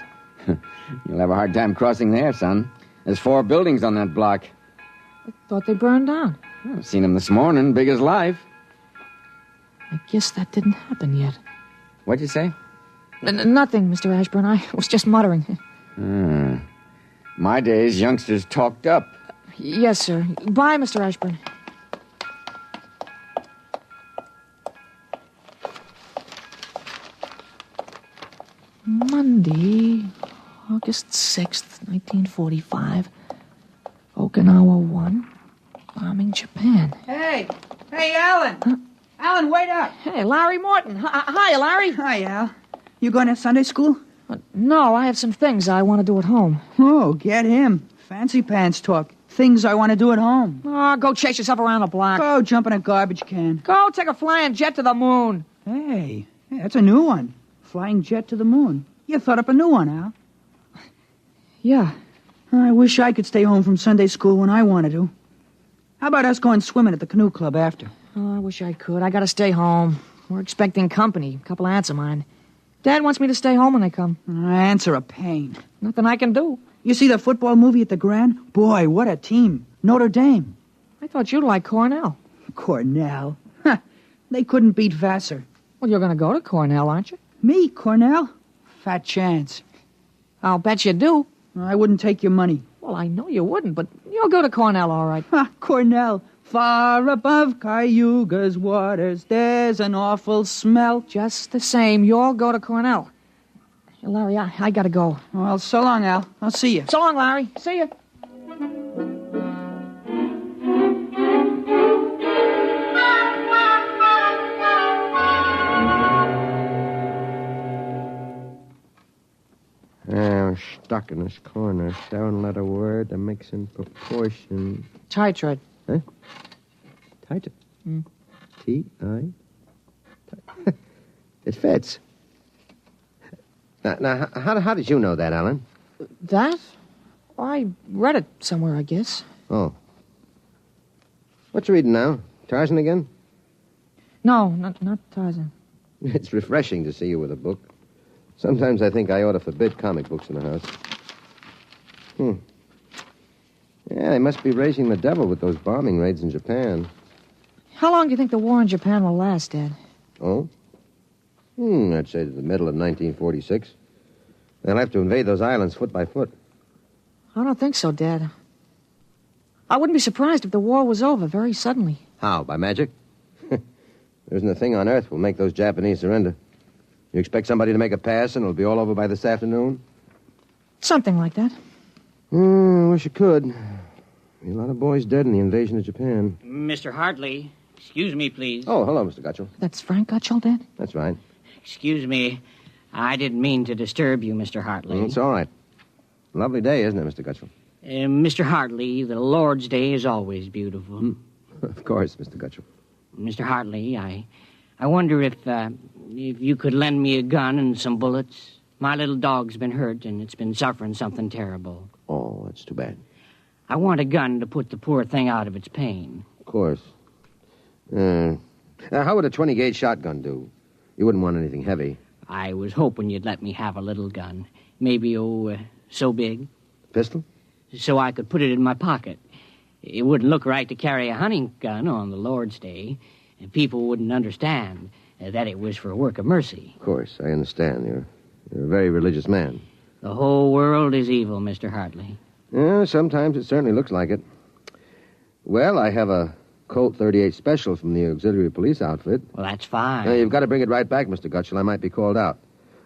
You'll have a hard time crossing there, son. There's 4 buildings on that block. I thought they burned down. I've seen them this morning, big as life. I guess that didn't happen yet. What'd you say? Nothing, Mr. Ashburn. I was just muttering. My days, youngsters talked up. Yes, sir. Bye, Mr. Ashburn. Monday, August 6th, 1945. Okinawa 1. Bombing Japan. Hey, Alan. Huh? Alan, wait up. Hey, Larry Morton. Hi, Larry. Hi, Al. You going to Sunday school? No, I have some things I want to do at home. Oh, get him. Fancy pants talk. Things I want to do at home. Oh, go chase yourself around the block. Go jump in a garbage can. Go take a flying jet to the moon. Hey, that's a new one. Flying jet to the moon. You thought up a new one, Al. Yeah. I wish I could stay home from Sunday school when I wanted to. How about us going swimming at the canoe club after? Oh, I wish I could. I gotta stay home. We're expecting company. A couple of aunts of mine. Dad wants me to stay home when they come. Aunts are a pain. Nothing I can do. You see the football movie at the Grand? Boy, what a team. Notre Dame. I thought you'd like Cornell. Cornell? They couldn't beat Vassar. Well, you're gonna go to Cornell, aren't you? Me, Cornell? Fat chance. I'll bet you do. I wouldn't take your money. Well, I know you wouldn't, but you'll go to Cornell, all right. Cornell. Far above Cayuga's waters, there's an awful smell. Just the same, you'll go to Cornell. Larry, I gotta go. Well, so long, Al. I'll see you. So long, Larry. See you. I'm stuck in this corner. 7-letter word, a mix in proportion. Titrate. Huh? Titrate? T-I? It fits. Now, how did you know that, Alan? That? I read it somewhere, I guess. Oh. What you reading now? Tarzan again? No, not Tarzan. It's refreshing to see you with a book. Sometimes I think I ought to forbid comic books in the house. Yeah, they must be raising the devil with those bombing raids in Japan. How long do you think the war in Japan will last, Dad? Oh? I'd say to the middle of 1946. They'll have to invade those islands foot by foot. I don't think so, Dad. I wouldn't be surprised if the war was over very suddenly. How, by magic? There isn't a thing on earth will make those Japanese surrender. You expect somebody to make a pass and it'll be all over by this afternoon? Something like that. I wish it could. A lot of boys dead in the invasion of Japan. Mr. Hartley, excuse me, please. Oh, hello, Mr. Gutchell. That's Frank Gutchell, Dad? That's right. Excuse me. I didn't mean to disturb you, Mr. Hartley. It's all right. Lovely day, isn't it, Mr. Gutchell? Mr. Hartley, the Lord's Day is always beautiful. Of course, Mr. Gutchell. Mr. Hartley, I wonder if you could lend me a gun and some bullets. My little dog's been hurt, and it's been suffering something terrible. Oh, that's too bad. I want a gun to put the poor thing out of its pain. Of course. Now, how would a 20-gauge shotgun do? You wouldn't want anything heavy. I was hoping you'd let me have a little gun. Maybe, so big. Pistol? So I could put it in my pocket. It wouldn't look right to carry a hunting gun on the Lord's Day, and people wouldn't understand that it was for a work of mercy. Of course, I understand. You're a very religious man. The whole world is evil, Mr. Hartley. Yeah, sometimes it certainly looks like it. Well, I have a Colt 38 Special from the auxiliary police outfit. Well, that's fine. Now, you've got to bring it right back, Mr. Gutchell. I might be called out.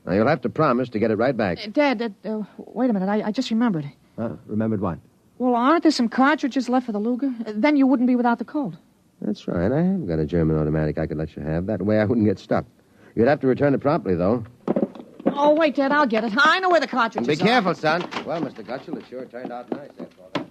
Now, you'll have to promise to get it right back. Dad, wait a minute. I just remembered. Remembered what? Well, aren't there some cartridges left for the Luger? Then you wouldn't be without the Colt. That's right. I have got a German automatic I could let you have. That way I wouldn't get stuck. You'd have to return it promptly, though. Oh, wait, Dad, I'll get it. I know where the cartridges Be are. careful, son. Well, Mr. Gutchell, it sure turned out nice after all that.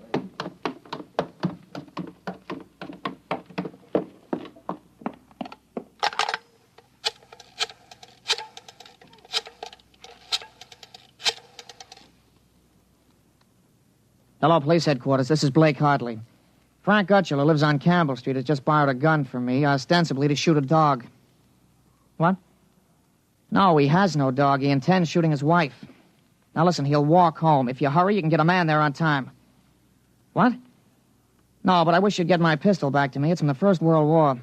Hello, police headquarters. This is Blake Hartley. Frank Gutchell, who lives on Campbell Street, has just borrowed a gun from me, ostensibly to shoot a dog. What? No, he has no dog. He intends shooting his wife. Now, listen, he'll walk home. If you hurry, you can get a man there on time. What? No, but I wish you'd get my pistol back to me. It's from the First World War.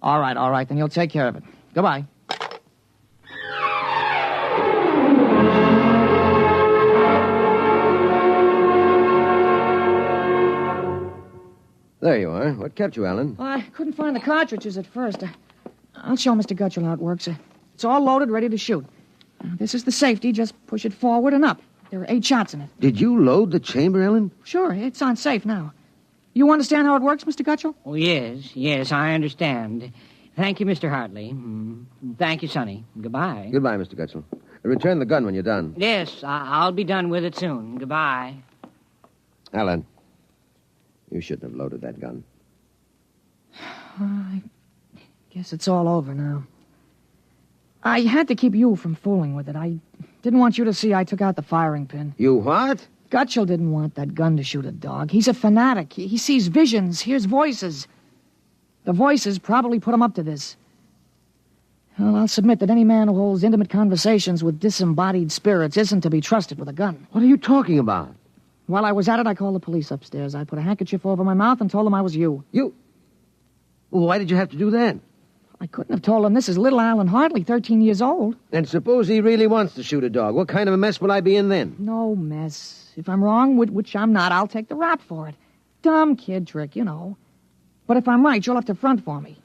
All right, then you'll take care of it. Goodbye. There you are. What kept you, Alan? Well, I couldn't find the cartridges at first. I'll show Mr. Gutchell how it works. It's all loaded, ready to shoot. This is the safety. Just push it forward and up. There are 8 shots in it. Did you load the chamber, Ellen? Sure, it's on safe now. You understand how it works, Mr. Gutchell? Oh, yes, I understand. Thank you, Mr. Hartley. Thank you, Sonny. Goodbye. Goodbye, Mr. Gutchell. Return the gun when you're done. Yes, I'll be done with it soon. Goodbye. Alan, you shouldn't have loaded that gun. I guess it's all over now. I had to keep you from fooling with it. I didn't want you to see I took out the firing pin. You what? Gutchell didn't want that gun to shoot a dog. He's a fanatic. He sees visions, hears voices. The voices probably put him up to this. Well, I'll submit that any man who holds intimate conversations with disembodied spirits isn't to be trusted with a gun. What are you talking about? While I was at it, I called the police upstairs. I put a handkerchief over my mouth and told them I was you. You? Well, why did you have to do that? I couldn't have told them this is little Alan Hartley, 13 years old. And suppose he really wants to shoot a dog. What kind of a mess will I be in then? No mess. If I'm wrong, which I'm not, I'll take the rap for it. Dumb kid trick, you know. But if I'm right, you'll have to front for me.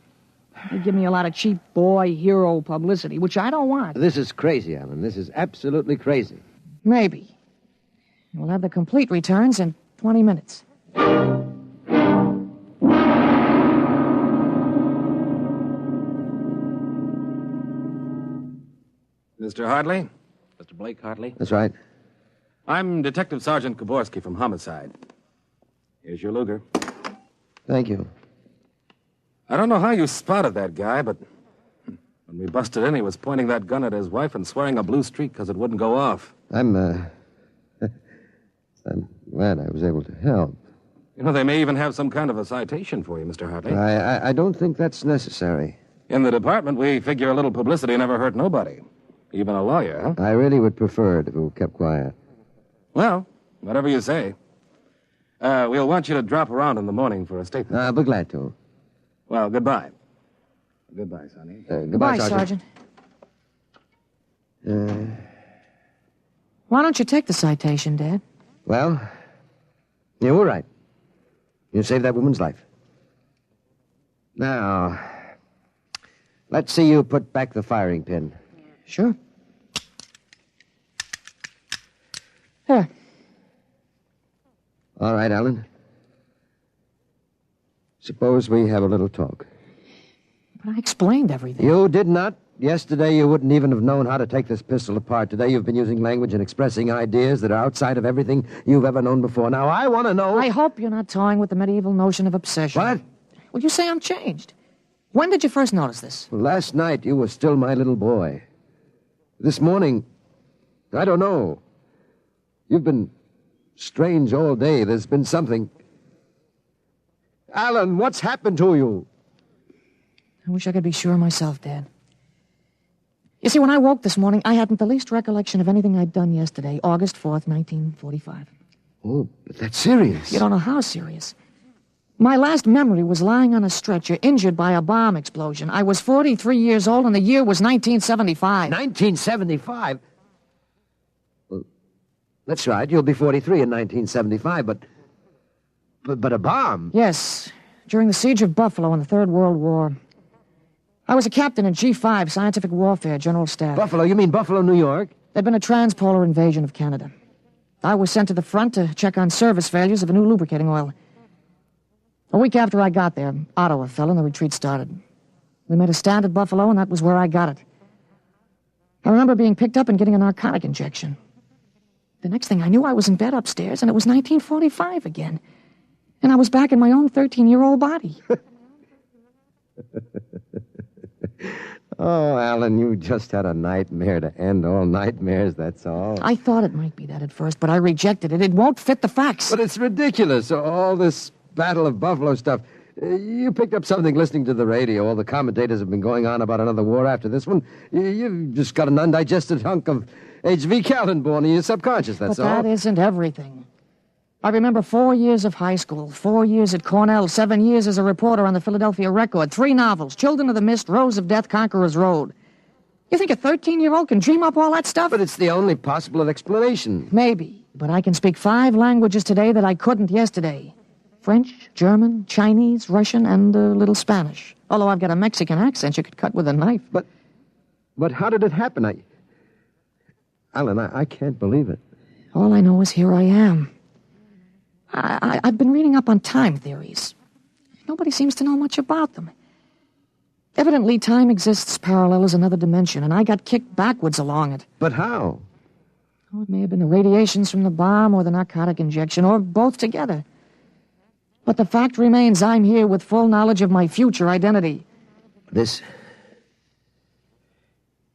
They give me a lot of cheap boy hero publicity, which I don't want. This is crazy, Alan. This is absolutely crazy. Maybe. We'll have the complete returns in 20 minutes. Mr. Hartley? Mr. Blake Hartley? That's right. I'm Detective Sergeant Koborski from Homicide. Here's your Luger. Thank you. I don't know how you spotted that guy, but when we busted in, he was pointing that gun at his wife and swearing a blue streak because it wouldn't go off. I'm glad I was able to help. You know, they may even have some kind of a citation for you, Mr. Hartley. I don't think that's necessary. In the department, we figure a little publicity never hurt nobody. Even a lawyer, huh? I really would prefer it if we kept quiet. Well, whatever you say. We'll want you to drop around in the morning for a statement. I'll be glad to. Well, goodbye. Goodbye, Sonny. Goodbye, Sergeant. Why don't you take the citation, Dad? Well, you were right. You saved that woman's life. Now, let's see you put back the firing pin. Sure. Here. All right, Alan. Suppose we have a little talk. But I explained everything. You did not. Yesterday, you wouldn't even have known how to take this pistol apart. Today, you've been using language and expressing ideas that are outside of everything you've ever known before. Now, I want to know... I hope you're not toying with the medieval notion of obsession. What? Well, you say I'm changed. When did you first notice this? Last night, you were still my little boy. This morning, I don't know. You've been strange all day. There's been something... Alan, what's happened to you? I wish I could be sure myself, Dad. You see, when I woke this morning, I hadn't the least recollection of anything I'd done yesterday, August 4th, 1945. Oh, but that's serious. You don't know how serious. My last memory was lying on a stretcher, injured by a bomb explosion. I was 43 years old, and the year was 1975. 1975? Well, that's right. You'll be 43 in 1975, but a bomb? Yes, during the siege of Buffalo in the Third World War. I was a captain in G5, Scientific Warfare, General Staff. Buffalo? You mean Buffalo, New York? There'd been a transpolar invasion of Canada. I was sent to the front to check on service failures of a new lubricating oil. A week after I got there, Ottawa fell and the retreat started. We made a stand at Buffalo, and that was where I got it. I remember being picked up and getting a narcotic injection. The next thing I knew, I was in bed upstairs, and it was 1945 again. And I was back in my own 13-year-old body. Oh, Alan, you just had a nightmare to end all nightmares, that's all. I thought it might be that at first, but I rejected it. It won't fit the facts. But it's ridiculous, all this Battle of Buffalo stuff. You picked up something listening to the radio. All the commentators have been going on about another war after this one. You've just got an undigested hunk of H.V. Kaltenborn in your subconscious, that's all. But that isn't everything. I remember 4 years of high school, 4 years at Cornell, 7 years as a reporter on the Philadelphia Record, 3 novels, Children of the Mist, Rose of Death, Conqueror's Road. You think a 13-year-old can dream up all that stuff? But it's the only possible explanation. Maybe, but I can speak 5 languages today that I couldn't yesterday. French, German, Chinese, Russian, and a little Spanish. Although I've got a Mexican accent you could cut with a knife. But how did it happen? Alan, I can't believe it. All I know is here I am. I've been reading up on time theories. Nobody seems to know much about them. Evidently, time exists parallel as another dimension, and I got kicked backwards along it. But how? Oh, it may have been the radiations from the bomb or the narcotic injection, or both together. But the fact remains I'm here with full knowledge of my future identity. This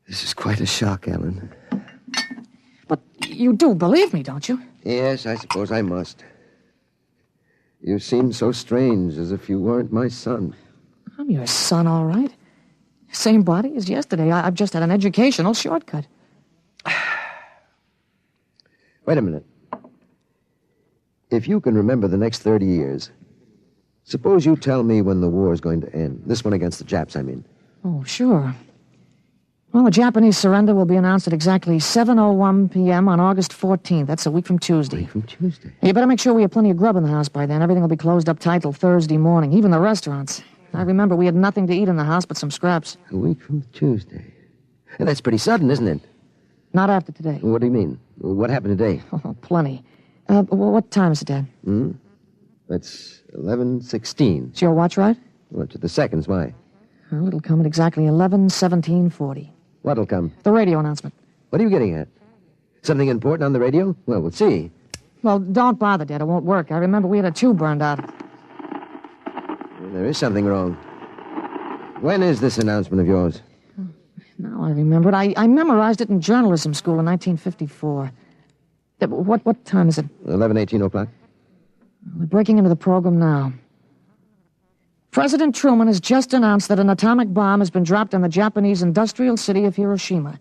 is quite a shock, Alan. But you do believe me, don't you? Yes, I suppose I must. You seem so strange, as if you weren't my son. I'm your son, all right. Same body as yesterday. I've just had an educational shortcut. Wait a minute. If you can remember the next 30 years, suppose you tell me when the war is going to end. This one against the Japs, I mean. Oh, sure. Well, the Japanese surrender will be announced at exactly 7:01 p.m. on August 14th. That's a week from Tuesday. Week from Tuesday? You better make sure we have plenty of grub in the house by then. Everything will be closed up tight till Thursday morning, even the restaurants. I remember we had nothing to eat in the house but some scraps. A week from Tuesday. And that's pretty sudden, isn't it? Not after today. What do you mean? What happened today? Oh, plenty. What time is it, Dad? That's 11:16. Is your watch right? Well, to the seconds, why? Well, it'll come at exactly 11:17:40. What'll come? The radio announcement. What are you getting at? Something important on the radio? Well, we'll see. Well, don't bother, Dad. It won't work. I remember we had a tube burned out. Well, there is something wrong. When is this announcement of yours? Now I remember it. I memorized it in journalism school in 1954. What time is it? 11:18 o'clock. We're breaking into the program now. President Truman has just announced that an atomic bomb has been dropped on the Japanese industrial city of Hiroshima.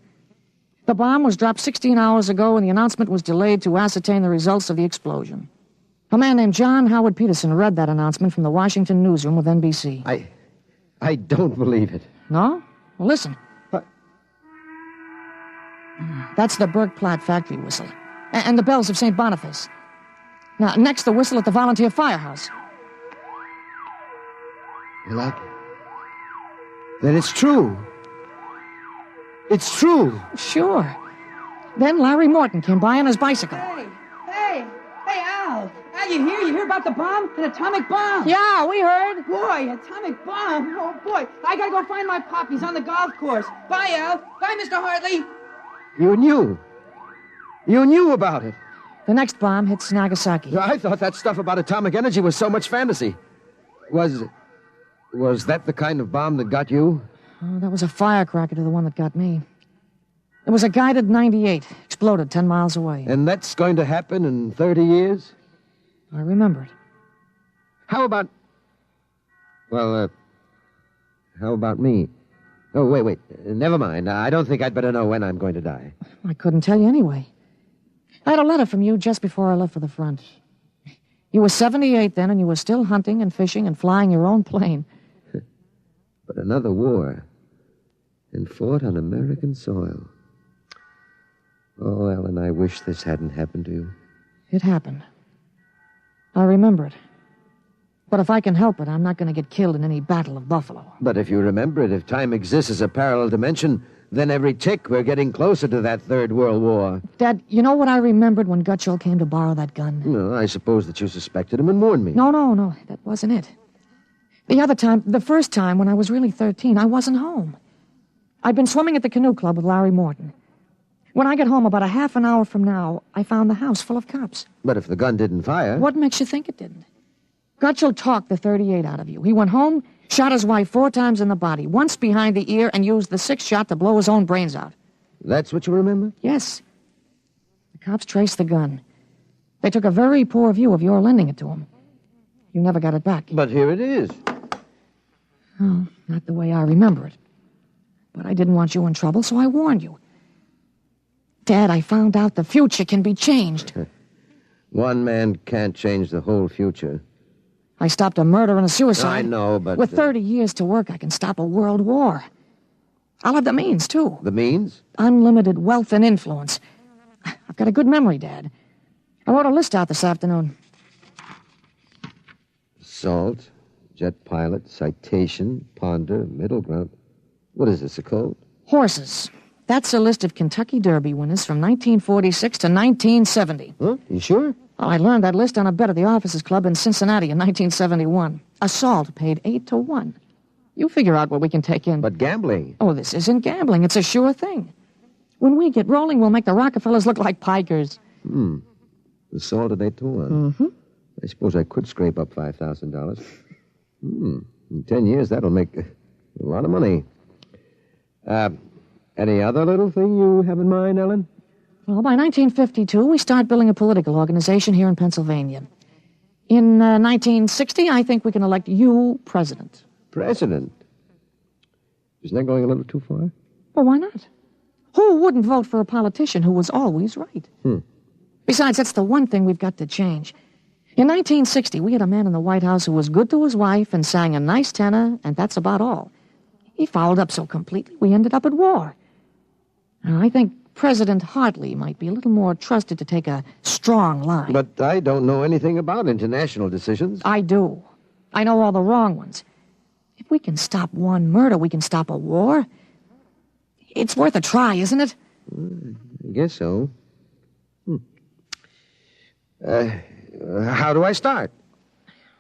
The bomb was dropped 16 hours ago, and the announcement was delayed to ascertain the results of the explosion. A man named John Howard Peterson read that announcement from the Washington newsroom with NBC. I don't believe it. No? Well, listen. That's the Burke Platt factory whistle. And the bells of St. Boniface. Now, next, the whistle at the volunteer firehouse. Then it's true. It's true. Sure. Then Larry Morton came by on his bicycle. Hey, Al. Al, you hear? You hear about the bomb? An atomic bomb. Yeah, we heard. Boy, atomic bomb. Oh, boy. I gotta go find my pop. He's on the golf course. Bye, Al. Bye, Mr. Hartley. You knew. You knew about it. The next bomb hits Nagasaki. I thought that stuff about atomic energy was so much fantasy. Was that the kind of bomb that got you? Oh, that was a firecracker to the one that got me. It was a guided 98. Exploded 10 miles away. And that's going to happen in 30 years? I remember it. How about... Well, how about me? Oh, wait. Never mind. I don't think I'd better know when I'm going to die. I couldn't tell you anyway. I had a letter from you just before I left for the front. You were 78 then, and you were still hunting and fishing and flying your own plane. But another war, and fought on American soil. Oh, Ellen, I wish this hadn't happened to you. It happened. I remember it. But if I can help it, I'm not going to get killed in any battle of Buffalo. But if you remember it, if time exists as a parallel dimension, then every tick we're getting closer to that Third World War. Dad, you know what I remembered when Gutschall came to borrow that gun? No, I suppose that you suspected him and warned me. No, that wasn't it. The first time when I was really 13, I wasn't home. I'd been swimming at the canoe club with Larry Morton. When I got home about a half an hour from now, I found the house full of cops. But if the gun didn't fire... What makes you think it didn't? Gutschall talked the 38 out of you. He went home, shot his wife 4 times in the body, once behind the ear, and used the 6th shot to blow his own brains out. That's what you remember? Yes. The cops traced the gun. They took a very poor view of your lending it to him. You never got it back. But here it is. Oh, not the way I remember it. But I didn't want you in trouble, so I warned you. Dad, I found out the future can be changed. One man can't change the whole future. I stopped a murder and a suicide. I know, but... With 30 years to work, I can stop a world war. I'll have the means, too. The means? Unlimited wealth and influence. I've got a good memory, Dad. I wrote a list out this afternoon. Salt, jet pilot, citation, ponder, middle ground. What is this, a code? Horses. That's a list of Kentucky Derby winners from 1946 to 1970. Huh? You sure? Well, I learned that list on a bet at the Officers Club in Cincinnati in 1971. Assault paid 8-1. You figure out what we can take in. But gambling? Oh, this isn't gambling. It's a sure thing. When we get rolling, we'll make the Rockefellers look like pikers. Assault at 8-1. Mm-hmm. I suppose I could scrape up $5,000. In 10 years, that'll make a lot of money. Any other little thing you have in mind, Ellen? Well, by 1952, we start building a political organization here in Pennsylvania. In 1960, I think we can elect you president. President? Isn't that going a little too far? Well, why not? Who wouldn't vote for a politician who was always right? Besides, that's the one thing we've got to change. In 1960, we had a man in the White House who was good to his wife and sang a nice tenor, and that's about all. He fouled up so completely, we ended up at war. Now, I think President Hartley might be a little more trusted to take a strong line. But I don't know anything about international decisions. I do. I know all the wrong ones. If we can stop one murder, we can stop a war. It's worth a try, isn't it? I guess so. How do I start?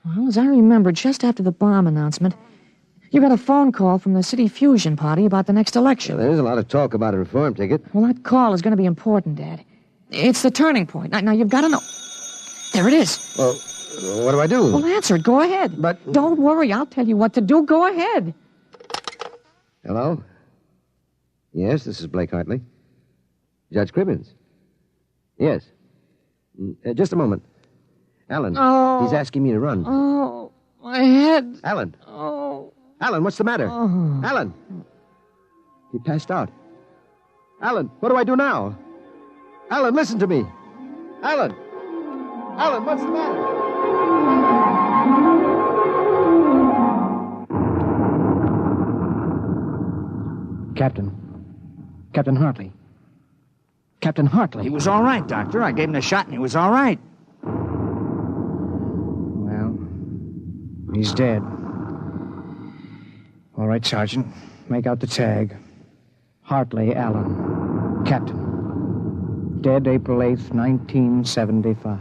Well, as I remember, just after the bomb announcement, you got a phone call from the City Fusion Party about the next election. Well, there's a lot of talk about a reform ticket. Well, that call is going to be important, Dad. It's the turning point. Now you've got to know. There it is. Well, what do I do? Well, answer it. Go ahead. But... Don't worry. I'll tell you what to do. Go ahead. Hello? Yes, this is Blake Hartley. Judge Cribbins. Yes. Just a moment. Alan. Oh. He's asking me to run. Oh, my head. Alan. Oh. Alan, what's the matter? Oh. Alan. He passed out. Alan, what do I do now? Alan, listen to me. Alan. Alan, what's the matter? Captain Hartley. Captain Hartley. He was all right, Doctor. I gave him a shot and he was all right. Well, he's dead. All right, Sergeant. Make out the tag. Hartley Allen. Captain. Dead April 8th, 1975.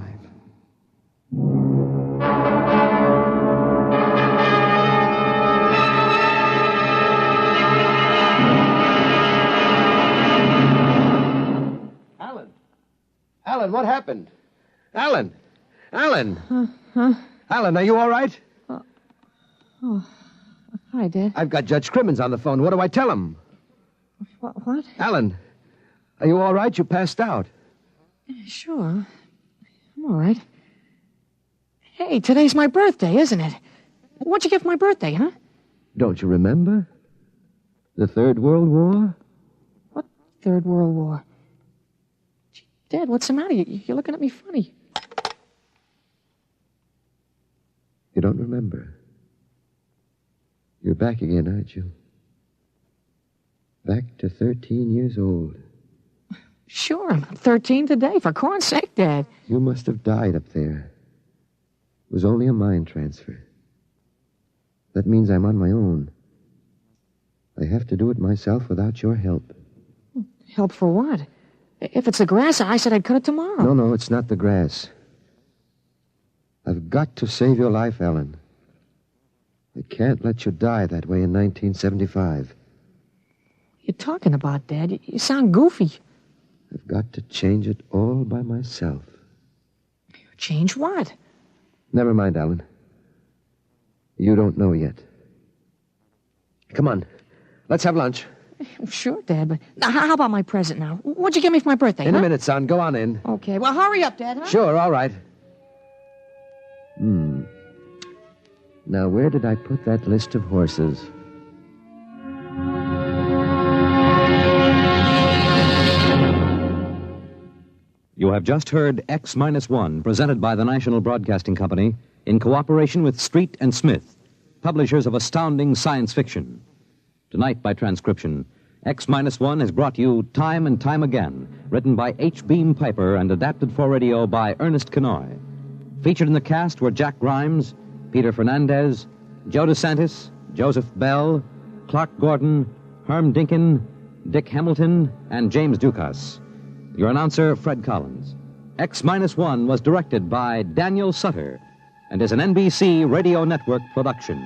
Alan, what happened? Alan! Alan! Huh? Alan, are you all right? Oh. Hi, Dad. I've got Judge Crimmins on the phone. What do I tell him? What? Alan, are you all right? You passed out. Sure. I'm all right. Hey, today's my birthday, isn't it? What'd you get for my birthday, huh? Don't you remember? The Third World War? What Third World War? Gee, Dad, what's the matter? You're looking at me funny. You don't remember. You're back again, aren't you? Back to 13 years old. Sure, I'm 13 today. For corn's sake, Dad. You must have died up there. It was only a mind transfer. That means I'm on my own. I have to do it myself without your help. Help for what? If it's the grass, I said I'd cut it tomorrow. No, it's not the grass. I've got to save your life, Ellen. I can't let you die that way in 1975. What you talking about, Dad? You sound goofy. I've got to change it all by myself. Change what? Never mind, Alan. You don't know yet. Come on. Let's have lunch. Sure, Dad, but now, how about my present now? What'd you get me for my birthday, In a minute, son. Go on in. Okay, well, hurry up, Dad, huh? Sure, all right. Now, where did I put that list of horses? You have just heard X-1, presented by the National Broadcasting Company in cooperation with Street and Smith, publishers of astounding science fiction. Tonight, by transcription, X-1 has brought you Time and Time Again, written by H. Beam Piper and adapted for radio by Ernest Kenoy. Featured in the cast were Jack Grimes, Peter Fernandez, Joe DeSantis, Joseph Bell, Clark Gordon, Herm Dinkin, Dick Hamilton, and James Dukas. Your announcer, Fred Collins. X-1 was directed by Daniel Sutter and is an NBC Radio Network production.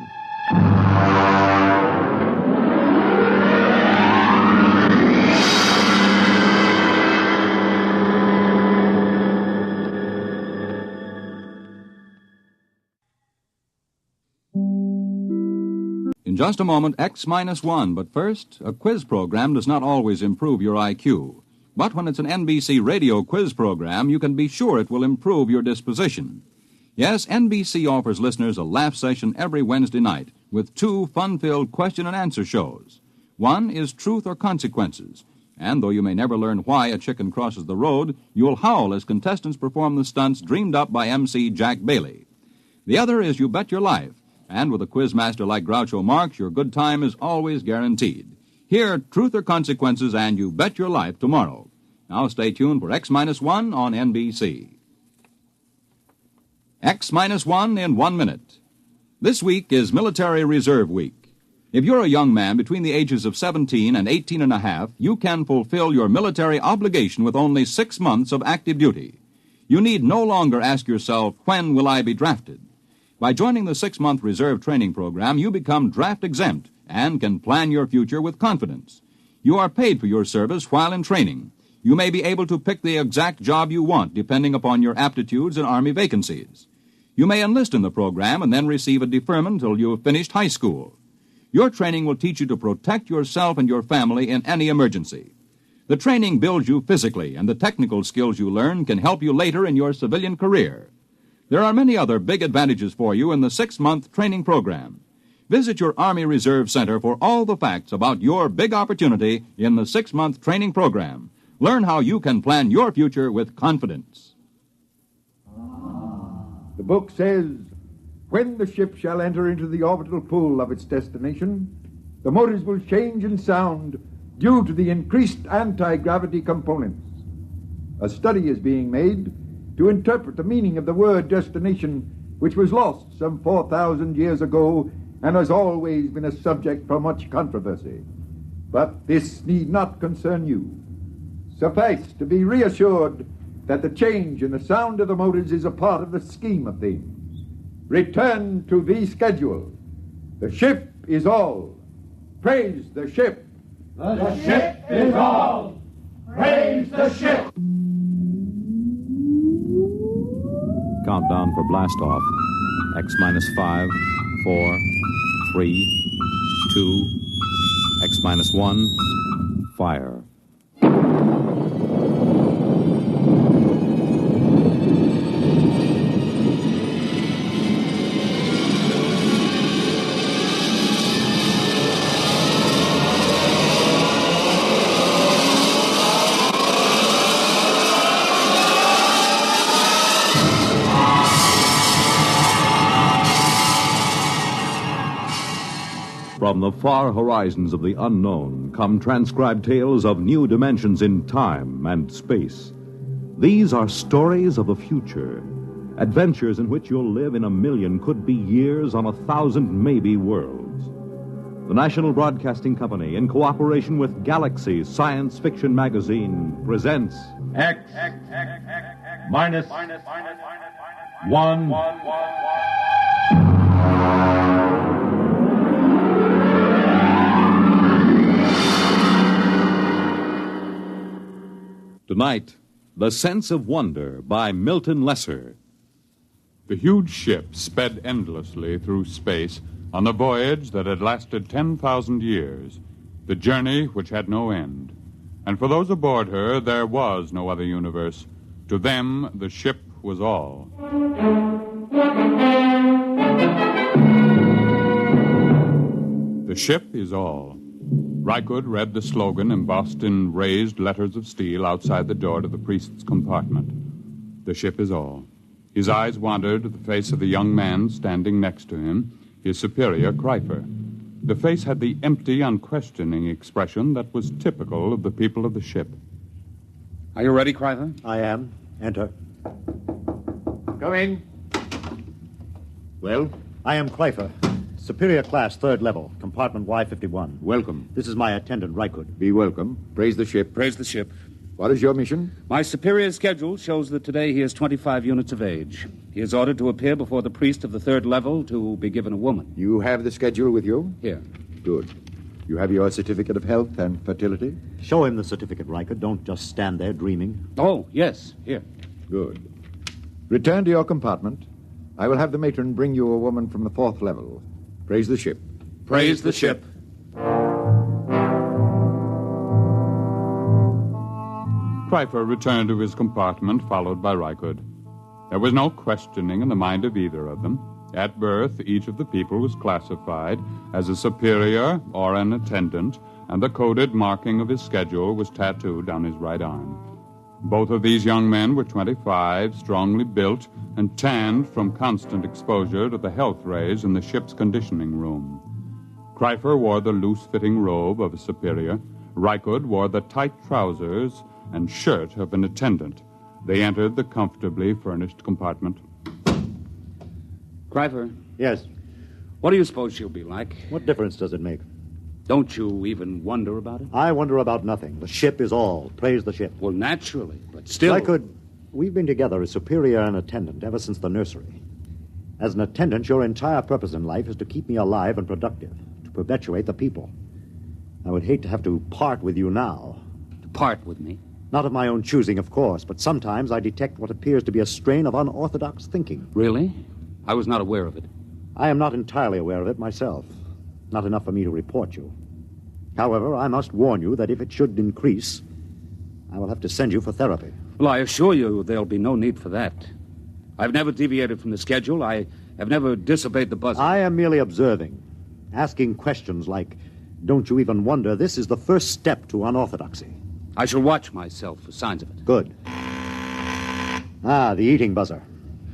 In just a moment, X-1, but first, a quiz program does not always improve your IQ. But when it's an NBC radio quiz program, you can be sure it will improve your disposition. Yes, NBC offers listeners a laugh session every Wednesday night with 2 fun-filled question and answer shows. One is Truth or Consequences, and though you may never learn why a chicken crosses the road, you'll howl as contestants perform the stunts dreamed up by MC Jack Bailey. The other is You Bet Your Life, and with a quizmaster like Groucho Marx, your good time is always guaranteed. Hear Truth or Consequences and You Bet Your Life tomorrow. Now stay tuned for X-1 on NBC. X-1 in 1 minute. This week is Military Reserve Week. If you're a young man between the ages of 17 and 18 and a half, you can fulfill your military obligation with only 6 months of active duty. You need no longer ask yourself, when will I be drafted? By joining the 6-month reserve training program, you become draft exempt and can plan your future with confidence. You are paid for your service while in training. You may be able to pick the exact job you want, depending upon your aptitudes and Army vacancies. You may enlist in the program and then receive a deferment until you have finished high school. Your training will teach you to protect yourself and your family in any emergency. The training builds you physically, and the technical skills you learn can help you later in your civilian career. There are many other big advantages for you in the 6-month training program. Visit your Army Reserve Center for all the facts about your big opportunity in the 6-month training program. Learn how you can plan your future with confidence. The book says, when the ship shall enter into the orbital pool of its destination, the motors will change in sound due to the increased anti-gravity components. A study is being made to interpret the meaning of the word destination, which was lost some 4,000 years ago and has always been a subject for much controversy. But this need not concern you. Suffice to be reassured that the change in the sound of the motors is a part of the scheme of things. Return to the schedule. The ship is all. Praise the ship. The ship is all. Praise the ship. Countdown for blast-off. X minus 5, 4, 3, 2, X minus 1, fire. From the far horizons of the unknown come transcribed tales of new dimensions in time and space. These are stories of the future, adventures in which you'll live in a million, could be years, on 1,000 maybe worlds. The National Broadcasting Company, in cooperation with Galaxy Science Fiction Magazine, presents X minus 1. Tonight, The Sense of Wonder by Milton Lesser. The huge ship sped endlessly through space on a voyage that had lasted 10,000 years, the journey which had no end. And for those aboard her, there was no other universe. To them, the ship was all. The ship is all. Rykud read the slogan embossed in raised letters of steel outside the door to the priest's compartment. The ship is all. His eyes wandered to the face of the young man standing next to him, his superior, Kreifer. The face had the empty, unquestioning expression that was typical of the people of the ship. Are you ready, Kreifer? I am. Enter. Come in. Well? I am Kreifer. Superior class, 3rd level, compartment Y51. Welcome. This is my attendant, Rykud. Be welcome. Praise the ship. Praise the ship. What is your mission? My superior's schedule shows that today he is 25 units of age. He is ordered to appear before the priest of the 3rd level to be given a woman. You have the schedule with you? Here. Good. You have your certificate of health and fertility? Show him the certificate, Rykud. Don't just stand there dreaming. Oh, yes. Here. Good. Return to your compartment. I will have the matron bring you a woman from the 4th level. Praise the ship. Praise the ship. Kreifer returned to his compartment, followed by Rykud. There was no questioning in the mind of either of them. At birth, each of the people was classified as a superior or an attendant, and the coded marking of his schedule was tattooed on his right arm. Both of these young men were 25, strongly built, and tanned from constant exposure to the health rays in the ship's conditioning room. Kreifer wore the loose-fitting robe of a superior. Rykud wore the tight trousers and shirt of an attendant. They entered the comfortably furnished compartment. Kreifer? Yes? What do you suppose she'll be like? What difference does it make? Don't you even wonder about it? I wonder about nothing. The ship is all. Praise the ship. Well, naturally, but still... We've been together as superior and attendant ever since the nursery. As an attendant, your entire purpose in life is to keep me alive and productive, to perpetuate the people. I would hate to have to part with you now. To part with me? Not of my own choosing, of course, but sometimes I detect what appears to be a strain of unorthodox thinking. Really? I was not aware of it. I am not entirely aware of it myself. Not enough for me to report you. However, I must warn you that if it should increase, I will have to send you for therapy. Well, I assure you there'll be no need for that. I've never deviated from the schedule. I have never disobeyed the buzzer. I am merely observing, asking questions like, don't you even wonder this is the first step to unorthodoxy? I shall watch myself for signs of it. Good. The eating buzzer.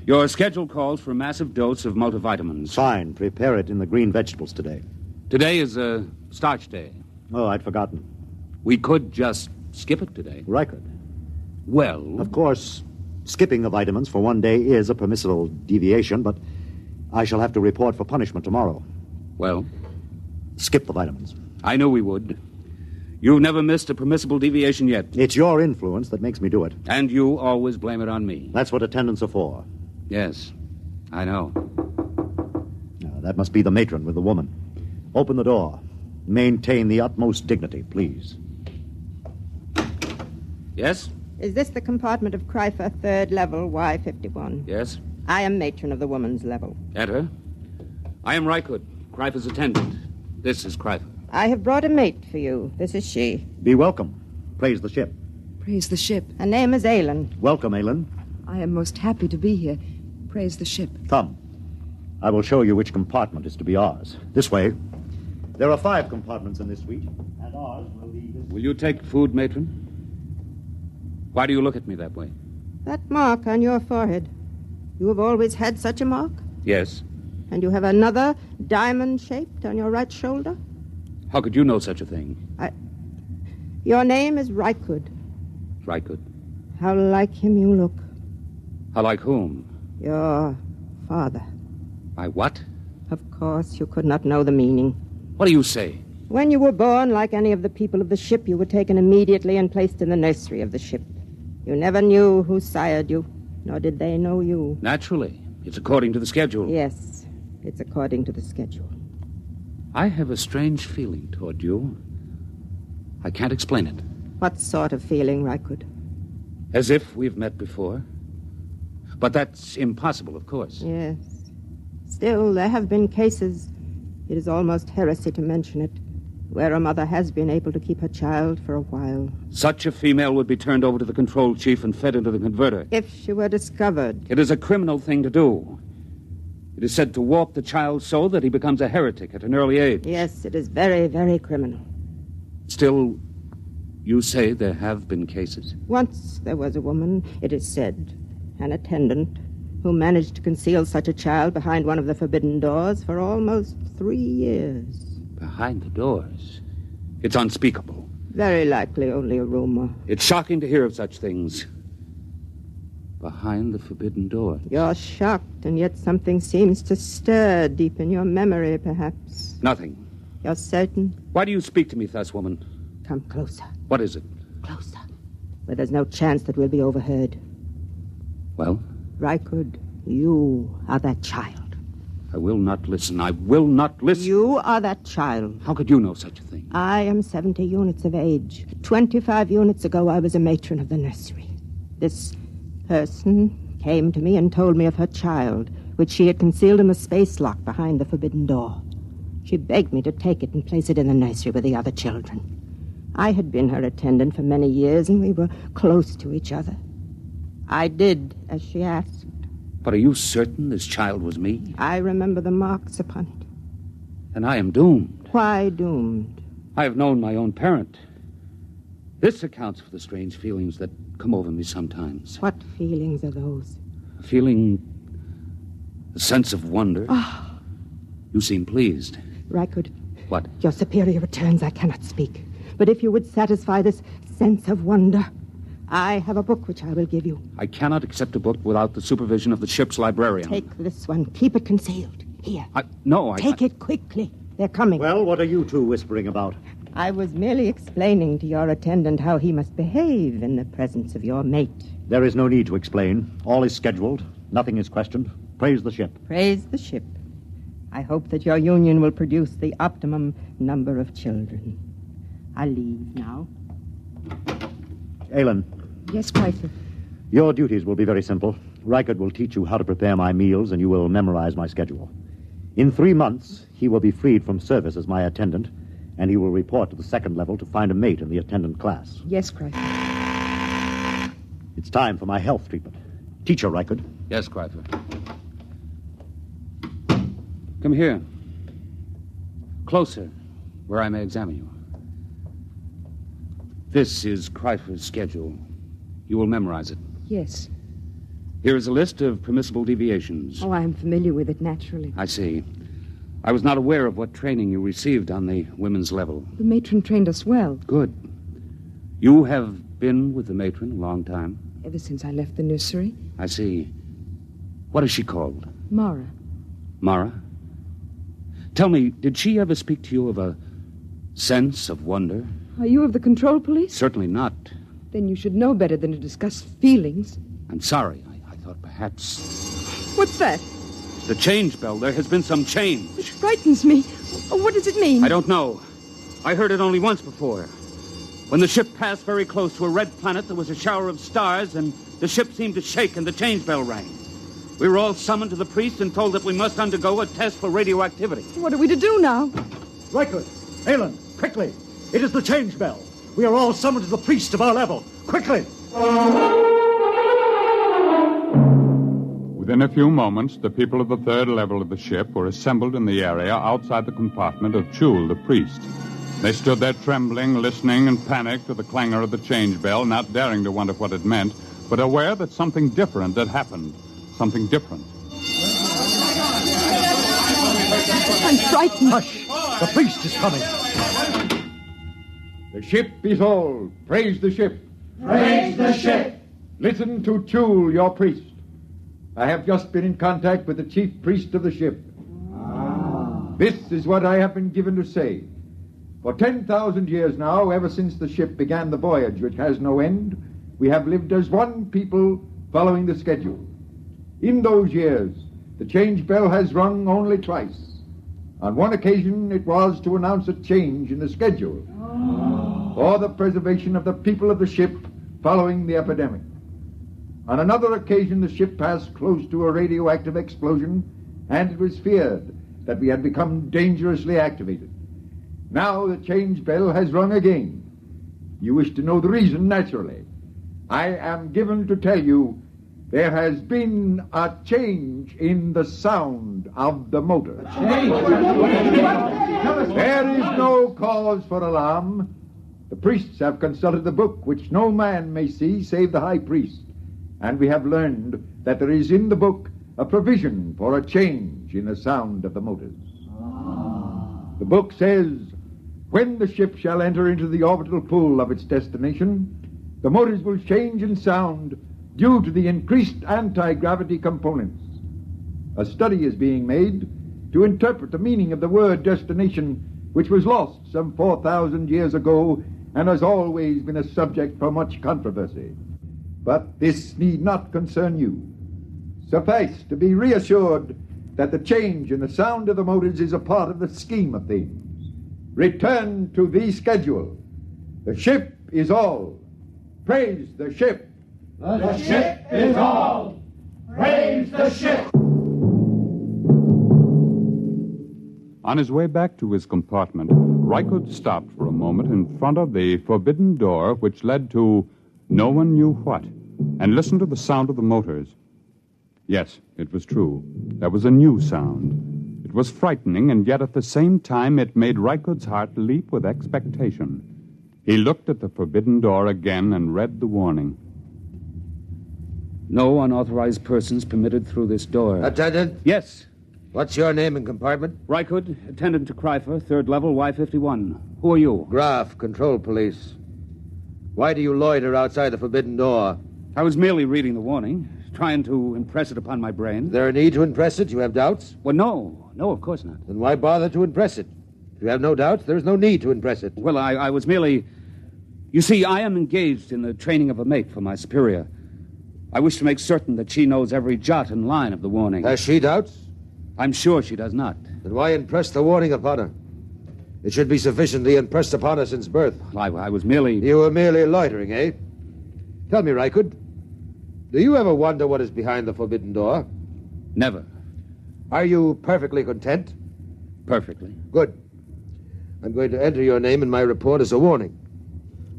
Your schedule calls for a massive dose of multivitamins. Fine. Prepare it in the green vegetables today. Today is a starch day. Oh, I'd forgotten. We could just skip it today. Reichard. Well... Of course, skipping the vitamins for one day is a permissible deviation, but I shall have to report for punishment tomorrow. Well? Skip the vitamins. I knew we would. You've never missed a permissible deviation yet. It's your influence that makes me do it. And you always blame it on me. That's what attendants are for. Yes, I know. That must be the matron with the woman. Open the door. Maintain the utmost dignity, please. Yes? Is this the compartment of Kreifer, third level, Y51? Yes. I am matron of the woman's level. Enter. I am Reichard, Kreifer's attendant. This is Kreifer. I have brought a mate for you. This is she. Be welcome. Praise the ship. Praise the ship. Her name is Aylin. Welcome, Aylin. I am most happy to be here. Praise the ship. Come. I will show you which compartment is to be ours. This way. There are 5 compartments in this suite, and ours will be this... Will you take food, matron? Why do you look at me that way? That mark on your forehead. You have always had such a mark? Yes. And you have another diamond-shaped on your right shoulder? How could you know such a thing? Your name is Reichard. Reichard. How like him you look. How like whom? Your father. My what? Of course, you could not know the meaning. What do you say? When you were born, like any of the people of the ship, you were taken immediately and placed in the nursery of the ship. You never knew who sired you, nor did they know you. Naturally. It's according to the schedule. Yes, it's according to the schedule. I have a strange feeling toward you. I can't explain it. What sort of feeling, Reichard? As if we've met before. But that's impossible, of course. Yes. Still, there have been cases, it is almost heresy to mention it, where a mother has been able to keep her child for a while. Such a female would be turned over to the control chief and fed into the converter. If she were discovered. It is a criminal thing to do. It is said to warp the child so that he becomes a heretic at an early age. Yes, it is very, very criminal. Still, you say there have been cases? Once there was a woman, it is said, an attendant, who managed to conceal such a child behind one of the forbidden doors for almost 3 years. Behind the doors? It's unspeakable. Very likely only a rumor. It's shocking to hear of such things. Behind the forbidden doors. You're shocked, and yet something seems to stir deep in your memory, perhaps. Nothing. You're certain? Why do you speak to me thus, woman? Come closer. What is it? Closer. Where there's no chance that we'll be overheard. Well? Reichard, you are that child. I will not listen. I will not listen. You are that child. How could you know such a thing? I am 70 units of age. 25 units ago, I was a matron of the nursery. This person came to me and told me of her child, which she had concealed in the space lock behind the forbidden door. She begged me to take it and place it in the nursery with the other children. I had been her attendant for many years, and we were close to each other. I did as she asked. But are you certain this child was me? I remember the marks upon it. And I am doomed. Why doomed? I have known my own parent. This accounts for the strange feelings that come over me sometimes. What feelings are those? A feeling... a sense of wonder. Ah. You seem pleased. Reichard. What? Your superior returns. I cannot speak. But if you would satisfy this sense of wonder, I have a book which I will give you. I cannot accept a book without the supervision of the ship's librarian. Take this one. Keep it concealed. Here. No, Take it quickly. They're coming. Well, what are you two whispering about? I was merely explaining to your attendant how he must behave in the presence of your mate. There is no need to explain. All is scheduled. Nothing is questioned. Praise the ship. Praise the ship. I hope that your union will produce the optimum number of children. I'll leave now. Aylin. Yes, Kreifer. Your duties will be very simple. Reichert will teach you how to prepare my meals, and you will memorize my schedule. In 3 months, he will be freed from service as my attendant, and he will report to the second level to find a mate in the attendant class. Yes, Kreifer. It's time for my health treatment. Teacher Reichert. Yes, Kreifer. Come here. Closer, where I may examine you. This is Kreifer's schedule. You will memorize it. Yes. Here is a list of permissible deviations. Oh, I am familiar with it, naturally. I see. I was not aware of what training you received on the women's level. The matron trained us well. Good. You have been with the matron a long time? Ever since I left the nursery. I see. What is she called? Mara. Mara? Tell me, did she ever speak to you of a sense of wonder? Are you of the control police? Certainly not. Then you should know better than to discuss feelings. I'm sorry. I thought perhaps... What's that? The change bell. There has been some change. It frightens me. Oh, what does it mean? I don't know. I heard it only once before. When the ship passed very close to a red planet, there was a shower of stars, and the ship seemed to shake, and the change bell rang. We were all summoned to the priest and told that we must undergo a test for radioactivity. What are we to do now? Reichert, Aylin, quickly. It is the change bell. We are all summoned to the priest of our level. Quickly! Within a few moments, the people of the third level of the ship were assembled in the area outside the compartment of Chul, the priest. They stood there trembling, listening, and panicked to the clangor of the change bell, not daring to wonder what it meant, but aware that something different had happened. Something different. I'm frightened. Hush! The priest is coming. The ship is all. Praise the ship. Praise the ship. Listen to Chul, your priest. I have just been in contact with the chief priest of the ship. This is what I have been given to say. For 10,000 years now, ever since the ship began the voyage which has no end, we have lived as one people following the schedule. In those years, the change bell has rung only twice. On one occasion, it was to announce a change in the schedule for the preservation of the people of the ship following the epidemic. On another occasion, the ship passed close to a radioactive explosion, and it was feared that we had become dangerously activated. Now the change bell has rung again. You wish to know the reason, naturally. I am given to tell you there has been a change in the sound of the motor. There is no cause for alarm. The priests have consulted the book, which no man may see save the high priest. And we have learned that there is in the book a provision for a change in the sound of the motors. The book says, when the ship shall enter into the orbital pool of its destination, the motors will change in sound due to the increased anti-gravity components. A study is being made to interpret the meaning of the word destination, which was lost some 4,000 years ago and has always been a subject for much controversy. But this need not concern you. Suffice to be reassured that the change in the sound of the motors is a part of the scheme of things. Return to the schedule. The ship is all. Praise the ship. The ship is all. Praise the ship. On his way back to his compartment, Reichert stopped for a moment in front of the forbidden door which led to no one knew what, and listened to the sound of the motors. Yes, it was true. There was a new sound. It was frightening, and yet at the same time it made Reichert's heart leap with expectation. He looked at the forbidden door again and read the warning. No unauthorized persons permitted through this door. Attendant? Yes. What's your name and compartment? Reichert, attendant to Kreifer, third level, Y51. Who are you? Graf, control police. Why do you loiter outside the forbidden door? I was merely reading the warning. trying to impress it upon my brain. Is there a need to impress it? You have doubts? Well, no. No, of course not. Then why bother to impress it? If you have no doubts, there is no need to impress it. Well, I was merely... You see, I am engaged in the training of a mate for my superior. I wish to make certain that she knows every jot and line of the warning. Has she doubts? I'm sure she does not. Then why impress the warning upon her? It should be sufficiently impressed upon her since birth. I was merely... You were merely loitering, eh? Tell me, Rykud, do you ever wonder what is behind the forbidden door? Never. Are you perfectly content? Perfectly. Good. I'm going to enter your name in my report as a warning.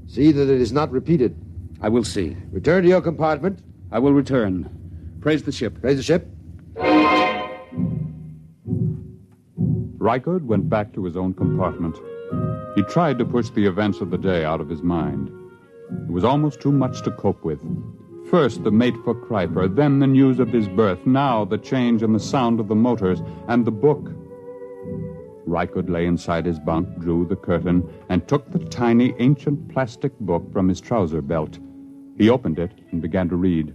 See that it is not repeated. I will see. Return to your compartment. I will return. Praise the ship. Praise the ship. Rykud went back to his own compartment. He tried to push the events of the day out of his mind. It was almost too much to cope with. First, the mate for Kreiper, then the news of his birth, now the change in the sound of the motors, and the book. Rykud lay inside his bunk, drew the curtain, and took the tiny, ancient plastic book from his trouser belt. He opened it and began to read.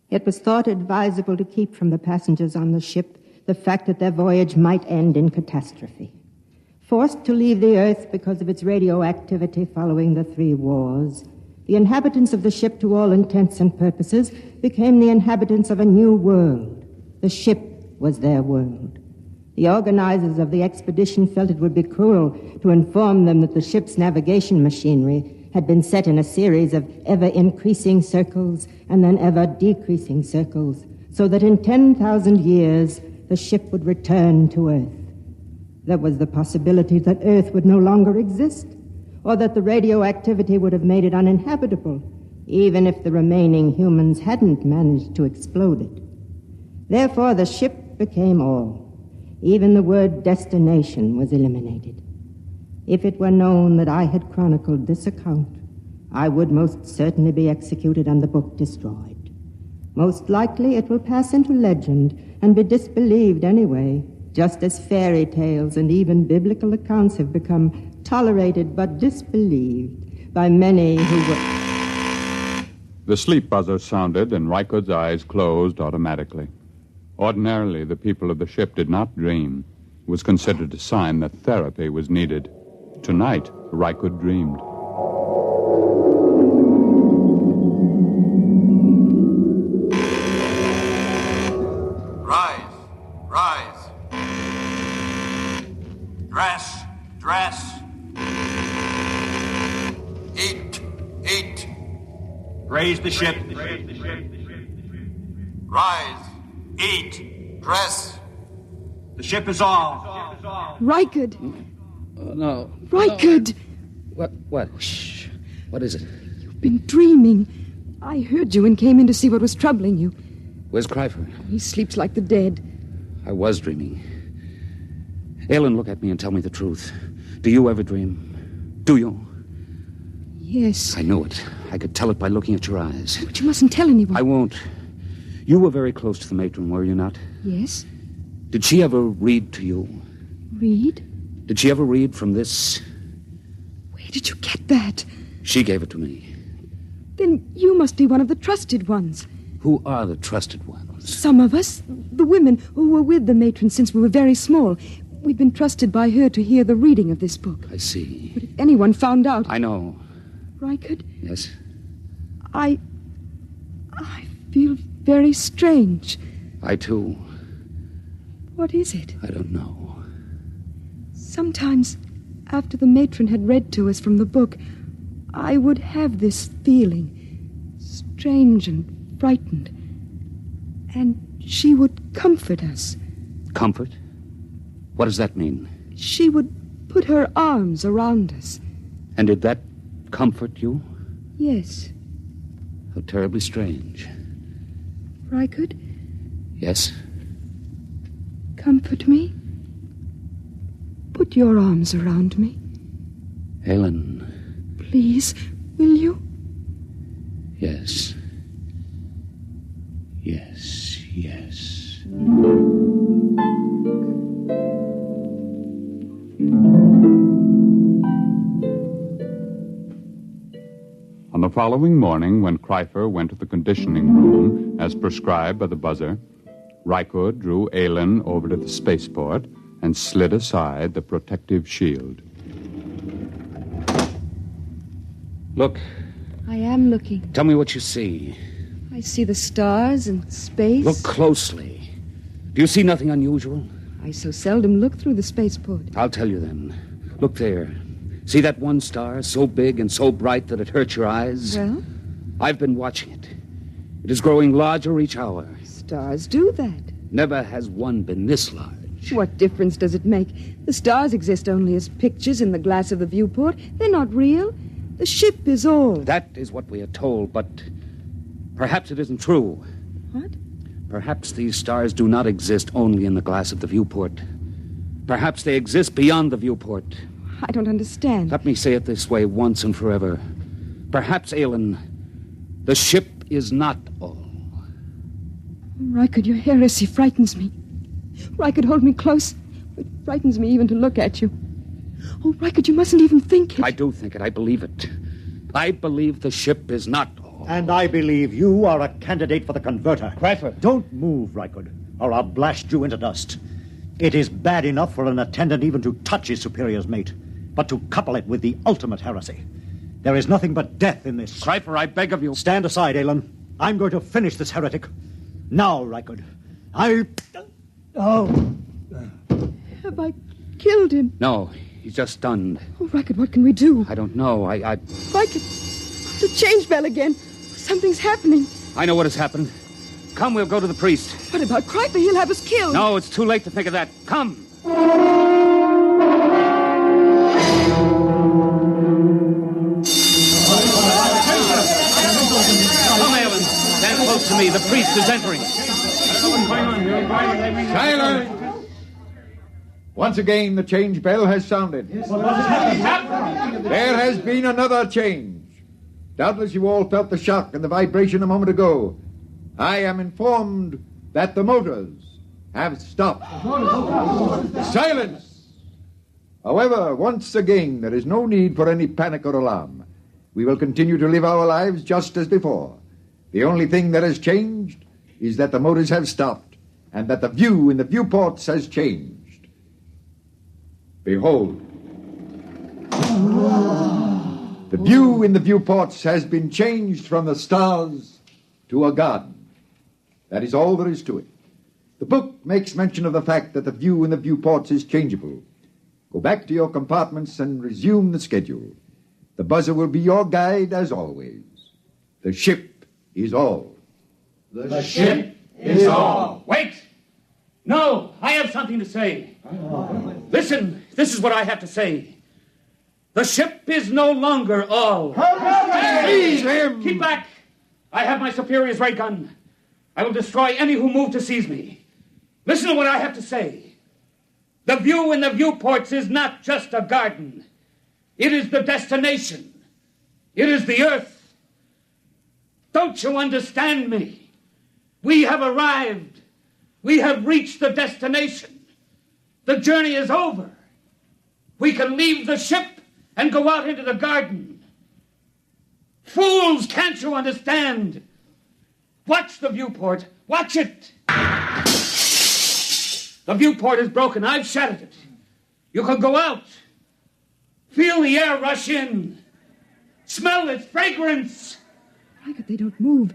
It was thought advisable to keep from the passengers on the ship the fact that their voyage might end in catastrophe. Forced to leave the Earth because of its radioactivity following the 3 wars, the inhabitants of the ship, to all intents and purposes, became the inhabitants of a new world. The ship was their world. The organizers of the expedition felt it would be cruel to inform them that the ship's navigation machinery had been set in a series of ever-increasing circles and then ever-decreasing circles, so that in 10,000 years the ship would return to Earth. There was the possibility that Earth would no longer exist, or that the radioactivity would have made it uninhabitable, even if the remaining humans hadn't managed to explode it. Therefore, the ship became all. Even the word destination was eliminated. If it were known that I had chronicled this account, I would most certainly be executed and the book destroyed. Most likely it will pass into legend and be disbelieved anyway, just as fairy tales and even biblical accounts have become tolerated but disbelieved by many who were... The sleep buzzer sounded, and Rykud's eyes closed automatically. Ordinarily, the people of the ship did not dream. It was considered a sign that therapy was needed. Tonight, Rykud dreamed. Rise, rise. Dress, dress. Eat, eat. Raise the ship. Rise, eat, dress. The ship is all. Rykud! No. Rykud! No. What? Shh. What is it? You've been dreaming. I heard you and came in to see what was troubling you. Where's Kreifer? He sleeps like the dead. I was dreaming. Ellen, look at me and tell me the truth. Do you ever dream? Do you? Yes. I knew it. I could tell it by looking at your eyes. But you mustn't tell anyone. I won't. You were very close to the matron, were you not? Yes. Did she ever read to you? Read? Did she ever read from this? Where did you get that? She gave it to me. Then you must be one of the trusted ones. Who are the trusted ones? Some of us, the women who were with the matron since we were very small. We've been trusted by her to hear the reading of this book. I see. But if anyone found out... I know. Rykud? Yes? I feel very strange. I, too. What is it? I don't know. Sometimes, after the matron had read to us from the book, I would have this feeling, strange and frightened. And she would comfort us. Comfort? What does that mean? She would put her arms around us. And did that comfort you? Yes. How terribly strange. Rykud? Yes? Comfort me. Put your arms around me. Helen. Please, will you? Yes. Yes, yes. On the following morning, when Kreifer went to the conditioning room, as prescribed by the buzzer, Rykud drew Aylin over to the spaceport and slid aside the protective shield. Look. I am looking. Tell me what you see. I see the stars and space. Look closely. Do you see nothing unusual? I so seldom look through the spaceport. I'll tell you then. Look there. See that one star, so big and so bright that it hurts your eyes? Well? I've been watching it. It is growing larger each hour. Stars do that. Never has one been this large. What difference does it make? The stars exist only as pictures in the glass of the viewport. They're not real. The ship is all. That is what we are told, but perhaps it isn't true. What? Perhaps these stars do not exist only in the glass of the viewport. Perhaps they exist beyond the viewport. I don't understand. Let me say it this way once and forever. Perhaps, Aylin, the ship is not all. Rykud, your heresy frightens me. Rykud, hold me close. It frightens me even to look at you. Oh, Rykud, you mustn't even think it. I do think it. I believe it. I believe the ship is not all. And I believe you are a candidate for the converter. Kreifer. Don't move, Rykud, or I'll blast you into dust. It is bad enough for an attendant even to touch his superior's mate, but to couple it with the ultimate heresy. There is nothing but death in this. Kreifer, I beg of you. Stand aside, Aylin. I'm going to finish this heretic. Now, Rykud. Have I killed him? No, he's just stunned. Oh, Rykud, what can we do? I don't know. Rykud, the change bell again. Something's happening. I know what has happened. Come, we'll go to the priest. What about Kreifer? He'll have us killed. No, it's too late to think of that. Come. Come, Aylin. Stand close to me. The priest is entering. Silence! Once again, the change bell has sounded. There has been another change. Doubtless you all felt the shock and the vibration a moment ago. I am informed that the motors have stopped. Silence! However, once again, there is no need for any panic or alarm. We will continue to live our lives just as before. The only thing that has changed is that the motors have stopped and that the view in the viewports has changed. Behold. The view in the viewports has been changed from the stars to a garden. That is all there is to it. The book makes mention of the fact that the view in the viewports is changeable. Go back to your compartments and resume the schedule. The buzzer will be your guide as always. The ship is all. The ship is all. Wait! No, I have something to say. Listen, this is what I have to say. The ship is no longer all. Seize him! Keep back! I have my superior's ray gun. I will destroy any who move to seize me. Listen to what I have to say. The view in the viewports is not just a garden. It is the destination. It is the earth. Don't you understand me? We have arrived. We have reached the destination. The journey is over. We can leave the ship and go out into the garden. Fools, can't you understand? Watch the viewport. Watch it. The viewport is broken. I've shattered it. You can go out. Feel the air rush in. Smell its fragrance. Rykud, they don't move.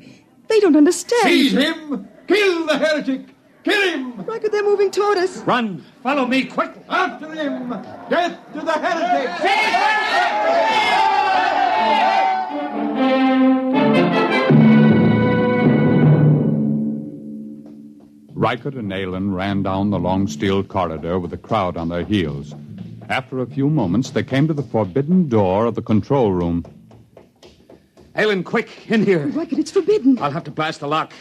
They don't understand. Seize him! Kill the heretic! Kill him! Rykud, they're moving toward us. Run. Follow me quickly. After him! Death to the heretic! Rykud and Aylin ran down the long steel corridor with the crowd on their heels. After a few moments, they came to the forbidden door of the control room. Aylin, quick, in here. Rykud, it's forbidden. I'll have to blast the lock.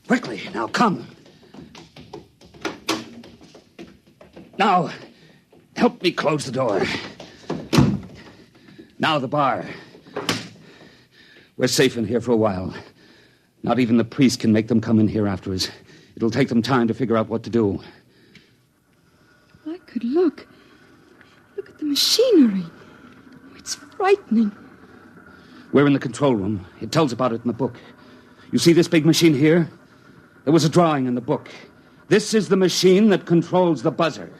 Quickly, now come. Now, help me close the door. Now the bar. We're safe in here for a while. Not even the priest can make them come in here after us. It'll take them time to figure out what to do. Rykud, look. Look at the machinery. It's frightening. We're in the control room. It tells about it in the book. You see this big machine here? There was a drawing in the book. This is the machine that controls the buzzer.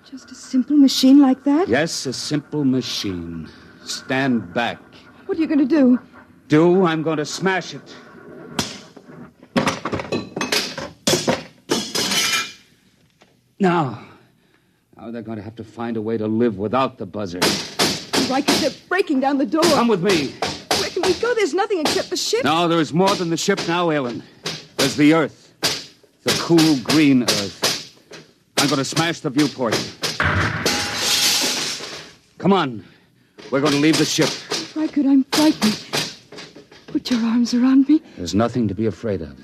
Just a simple machine like that? Yes, a simple machine. Stand back. What are you going to do? I'm going to smash it. Now they're going to have to find a way to live without the buzzer. Riker, they're breaking down the door. Come with me. Where can we go? There's nothing except the ship. No, there is more than the ship now, Ellen. There's the Earth. The cool green Earth. I'm going to smash the viewport. Come on. We're going to leave the ship. Riker, I'm frightened. Put your arms around me. There's nothing to be afraid of.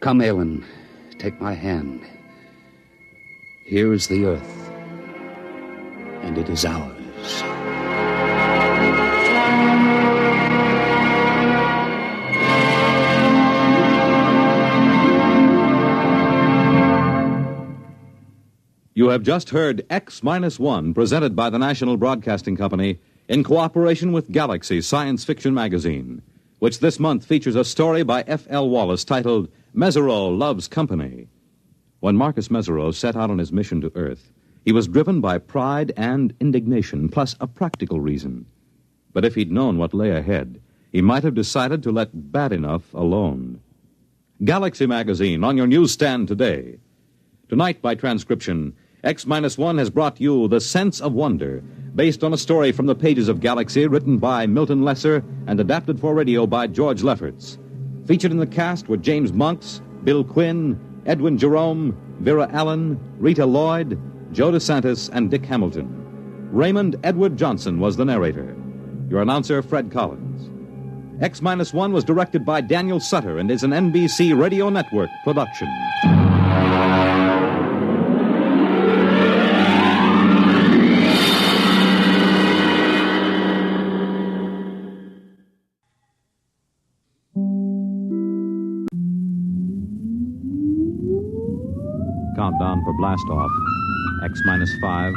Come, Ellen. Take my hand. Here is the Earth. And it is ours. You have just heard X-1, presented by the National Broadcasting Company in cooperation with Galaxy Science Fiction Magazine, which this month features a story by F.L. Wallace titled Mesereau Loves Company. When Marcus Mesereau set out on his mission to Earth, he was driven by pride and indignation, plus a practical reason. But if he'd known what lay ahead, he might have decided to let bad enough alone. Galaxy Magazine on your newsstand today. Tonight, by transcription, X-1 has brought you The Sense of Wonder, based on a story from the pages of Galaxy written by Milton Lesser and adapted for radio by George Lefferts. Featured in the cast were James Monks, Bill Quinn, Edwin Jerome, Vera Allen, Rita Lloyd, Joe DeSantis, and Dick Hamilton. Raymond Edward Johnson was the narrator. Your announcer, Fred Collins. X-1 was directed by Daniel Sutter and is an NBC Radio Network production. Countdown for blast off. X-5,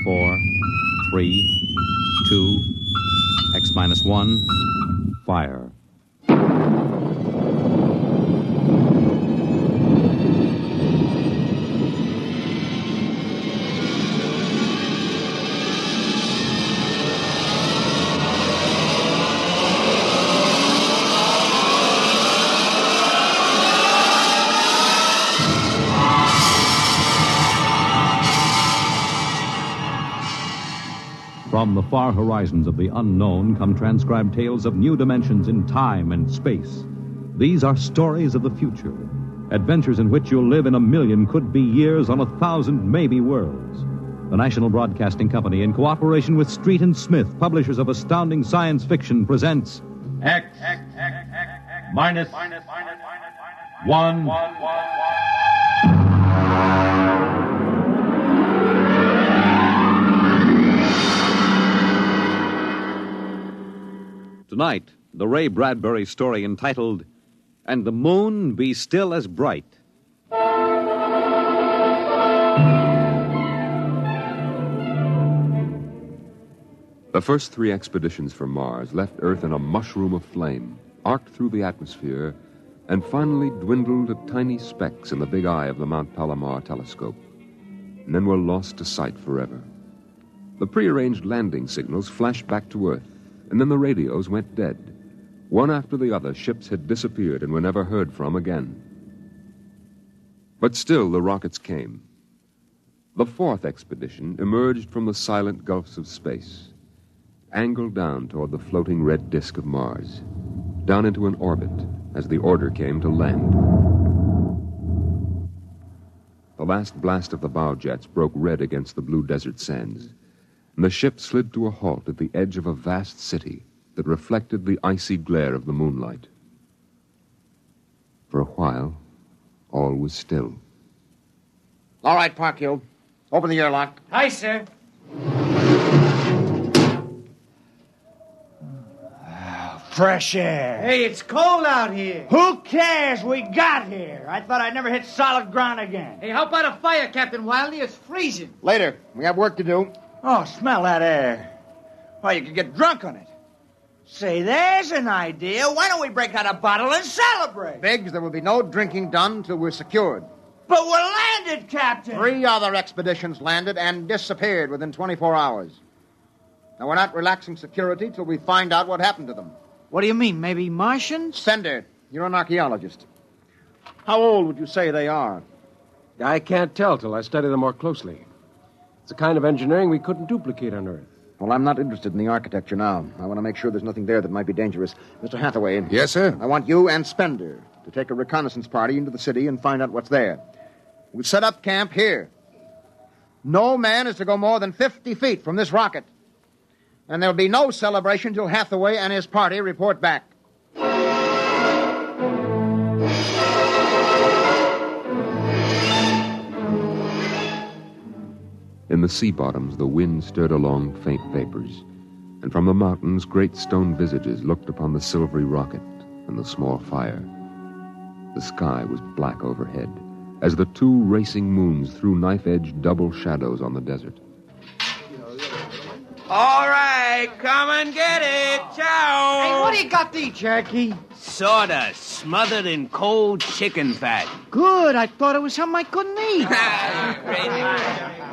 4, 3, 2, X-1, fire. From the far horizons of the unknown come transcribed tales of new dimensions in time and space. These are stories of the future, adventures in which you'll live in 1,000,000 could-be years on 1,000 maybe worlds. The National Broadcasting Company, in cooperation with Street and Smith, publishers of astounding science fiction, presents X-1. Tonight, the Ray Bradbury story entitled, And the Moon Be Still as Bright. The first 3 expeditions from Mars left Earth in a mushroom of flame, arced through the atmosphere, and finally dwindled to tiny specks in the big eye of the Mount Palomar telescope, and then were lost to sight forever. The prearranged landing signals flashed back to Earth, and then the radios went dead. One after the other, ships had disappeared and were never heard from again. But still, the rockets came. The 4th expedition emerged from the silent gulfs of space, angled down toward the floating red disk of Mars, down into an orbit as the order came to land. The last blast of the bow jets broke red against the blue desert sands, and the ship slid to a halt at the edge of a vast city that reflected the icy glare of the moonlight. For a while, all was still. All right, Parkhill. Open the airlock. Aye, sir. Fresh air. Hey, it's cold out here. Who cares? We got here. I thought I'd never hit solid ground again. Hey, how about a fire, Captain Wiley? It's freezing. Later. We have work to do. Oh, smell that air. Well, you could get drunk on it. Say, there's an idea. Why don't we break out a bottle and celebrate? Biggs, there will be no drinking done until we're secured. But we're landed, Captain. 3 other expeditions landed and disappeared within 24 hours. Now, we're not relaxing security till we find out what happened to them. What do you mean, maybe Martians? Spender, you're an archaeologist. How old would you say they are? I can't tell till I study them more closely. It's a kind of engineering we couldn't duplicate on Earth. Well, I'm not interested in the architecture now. I want to make sure there's nothing there that might be dangerous. Mr. Hathaway. Yes, sir? I want you and Spender to take a reconnaissance party into the city and find out what's there. We'll set up camp here. No man is to go more than 50 feet from this rocket. And there'll be no celebration till Hathaway and his party report back. In the sea bottoms, the wind stirred along faint vapors, and from the mountains, great stone visages looked upon the silvery rocket and the small fire. The sky was black overhead, as the 2 racing moons threw knife-edged double shadows on the desert. All right, come and get it. Ciao. Hey, what do you got there, Jerky? Sawdust smothered in cold chicken fat. Good. I thought it was something I couldn't eat.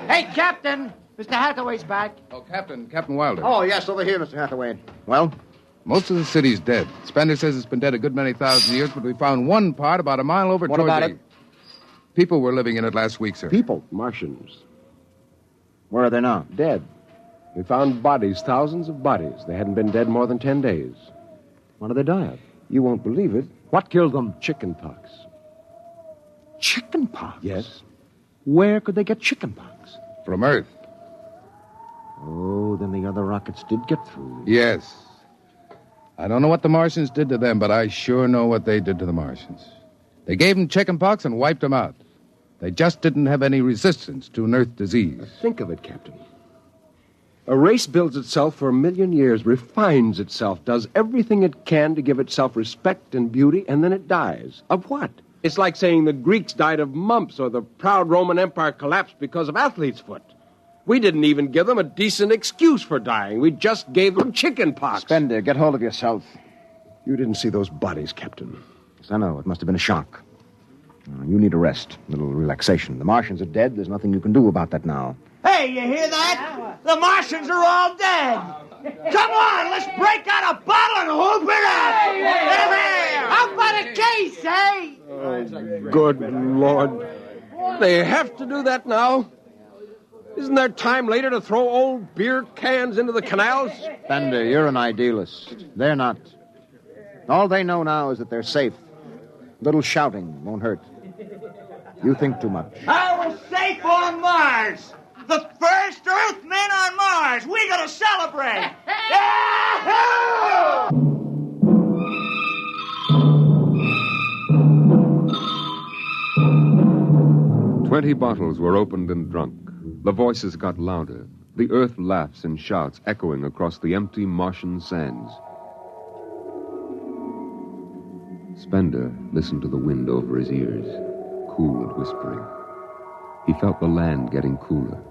Hey, Captain. Mr. Hathaway's back. Oh, Captain Wilder. Oh, yes, over here, Mr. Hathaway. Well? Most of the city's dead. Spender says it's been dead a good many thousand years, but we found one part about a mile over What toward about the... it? People were living in it last week, sir. People? Martians. Where are they now? Dead. We found bodies, thousands of bodies. They hadn't been dead more than 10 days. What did they die of? You won't believe it. What killed them? Chickenpox. Chickenpox? Yes. Where could they get chickenpox? From Earth. Oh, then the other rockets did get through. Yes. I don't know what the Martians did to them, but I sure know what they did to the Martians. They gave them chickenpox and wiped them out. They just didn't have any resistance to an Earth disease. Think of it, Captain. A race builds itself for 1,000,000 years, refines itself, does everything it can to give itself respect and beauty, and then it dies. Of what? It's like saying the Greeks died of mumps or the proud Roman Empire collapsed because of athlete's foot. We didn't even give them a decent excuse for dying. We just gave them chicken pox. Spender, get hold of yourself. You didn't see those bodies, Captain. Yes, I know. It must have been a shock. You need a rest, a little relaxation. The Martians are dead. There's nothing you can do about that now. Hey, you hear that? The Martians are all dead. Come on, let's break out a bottle and hoop it up. Hey, how about a case, eh? Oh, good Lord. They have to do that now? Isn't there time later to throw old beer cans into the canals? Spender, you're an idealist. They're not. All they know now is that they're safe. Little shouting won't hurt. You think too much. I was safe on Mars. The first Earthmen on Mars. We gotta celebrate. Yahoo! 20 bottles were opened and drunk. The voices got louder. The earth laughs and shouts echoing across the empty Martian sands. Spender listened to the wind over his ears, cool and whispering. He felt the land getting cooler.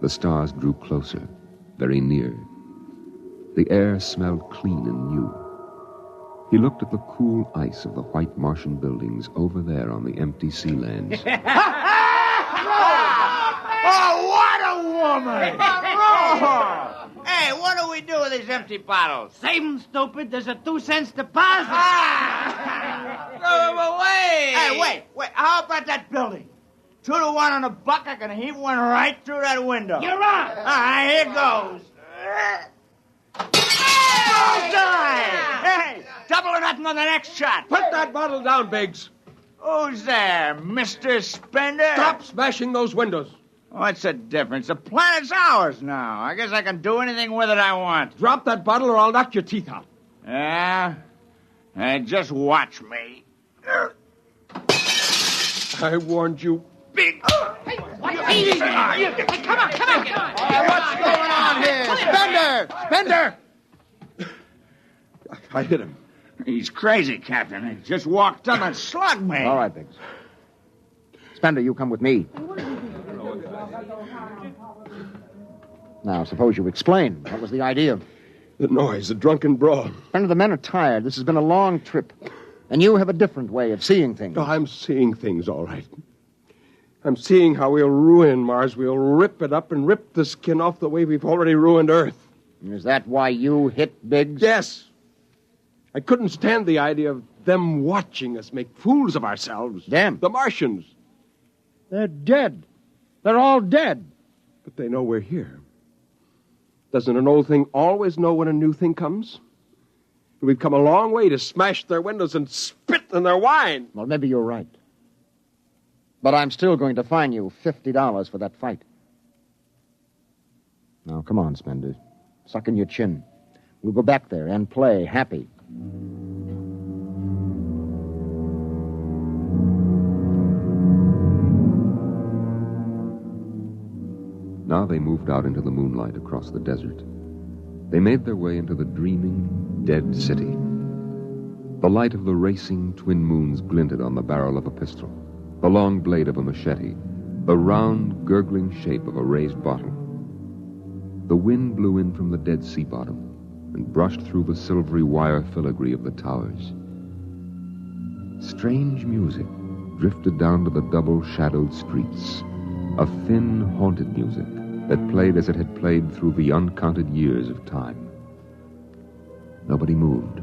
The stars drew closer, very near. The air smelled clean and new. He looked at the cool ice of the white Martian buildings over there on the empty sea lands. Oh, what a woman! Oh. Hey, what do we do with these empty bottles? Save them, stupid. There's a 2-cent deposit. Throw them away! Hey, wait. How about that building? 2 to 1 on a buck. I can heave one right through that window. You're on. All right, here goes. Bullseye! Hey, double or nothing on the next shot. Put that bottle down, Biggs. Who's there, Mr. Spender? Stop smashing those windows. What's the difference? The planet's ours now. I guess I can do anything with it I want. Drop that bottle or I'll knock your teeth out. Yeah? Just watch me. I warned you, Big. Hey, come on. What's going on here? Spender! I hit him. He's crazy, Captain. He just walked up and slugged me. All right, Biggs. Spender, you come with me. Now, suppose you explain. What was the idea? The noise, the drunken brawl. Spender, the men are tired. This has been a long trip. And you have a different way of seeing things. Oh, I'm seeing things all right. I'm seeing how we'll ruin Mars. We'll rip it up and rip the skin off the way we've already ruined Earth. Is that why you hit Biggs? Yes. I couldn't stand the idea of them watching us make fools of ourselves. Them? The Martians. They're dead. They're all dead. But they know we're here. Doesn't an old thing always know when a new thing comes? We've come a long way to smash their windows and spit in their wine. Well, maybe you're right. But I'm still going to fine you $50 for that fight. Now, come on, Spender. Suck in your chin. We'll go back there and play happy. Now they moved out into the moonlight across the desert. They made their way into the dreaming, dead city. The light of the racing twin moons glinted on the barrel of a pistol, the long blade of a machete, the round, gurgling shape of a raised bottle. The wind blew in from the Dead Sea bottom and brushed through the silvery wire filigree of the towers. Strange music drifted down to the double-shadowed streets, a thin, haunted music that played as it had played through the uncounted years of time. Nobody moved.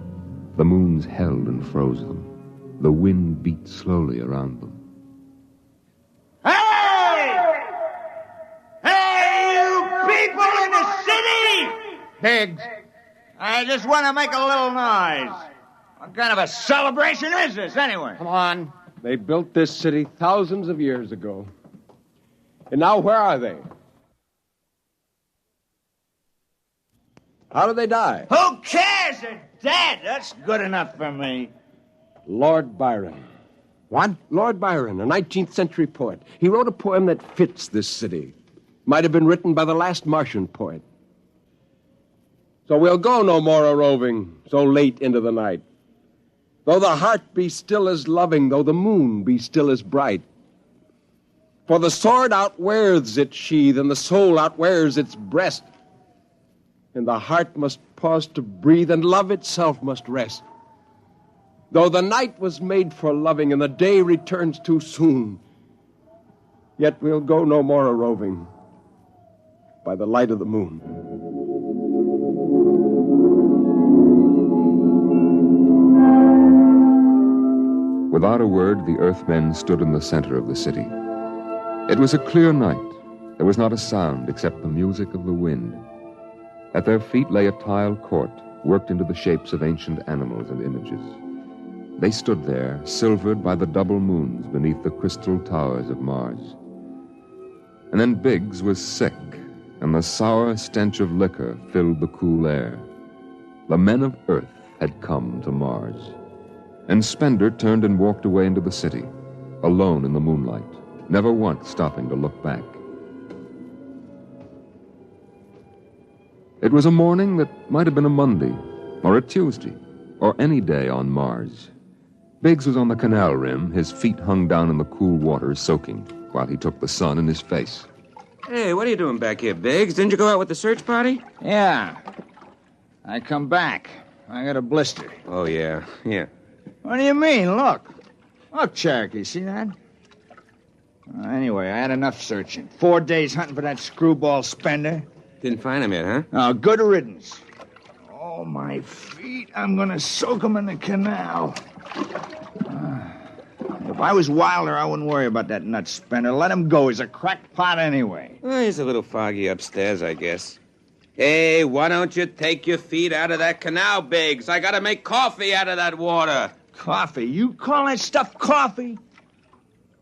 The moons held and froze them. The wind beat slowly around them. Hey! Hey, you people in the city! Biggs. I just want to make a little noise. What kind of a celebration is this, anyway? Come on. They built this city thousands of years ago. And now where are they? How did they die? Who cares? They're dead. That's good enough for me. Lord Byron. What? Lord Byron, a 19th century poet. He wrote a poem that fits this city. Might have been written by the last Martian poet. So we'll go no more a-roving so late into the night. Though the heart be still as loving, though the moon be still as bright. For the sword outwears its sheath, and the soul outwears its breast. And the heart must pause to breathe, and love itself must rest. Though the night was made for loving, and the day returns too soon, yet we'll go no more a-roving by the light of the moon. Without a word, the Earthmen stood in the center of the city. It was a clear night. There was not a sound except the music of the wind. At their feet lay a tile court, worked into the shapes of ancient animals and images. They stood there, silvered by the double moons beneath the crystal towers of Mars. And then Biggs was sick, and the sour stench of liquor filled the cool air. The men of Earth had come to Mars. And Spender turned and walked away into the city, alone in the moonlight, never once stopping to look back. It was a morning that might have been a Monday, or a Tuesday, or any day on Mars. Biggs was on the canal rim, his feet hung down in the cool water, soaking, while he took the sun in his face. Hey, what are you doing back here, Biggs? Didn't you go out with the search party? Yeah. I come back. I got a blister. Oh, yeah. What do you mean? Look, Cherokee, see that? Anyway, I had enough searching. 4 days hunting for that screwball Spender. Didn't find him yet, huh? Oh, good riddance. Oh, my feet. I'm going to soak them in the canal. If I was Wilder, I wouldn't worry about that nut Spender. Let him go. He's a cracked pot anyway. Well, he's a little foggy upstairs, I guess. Hey, why don't you take your feet out of that canal, Biggs? I gotta make coffee out of that water. Coffee? You call that stuff coffee?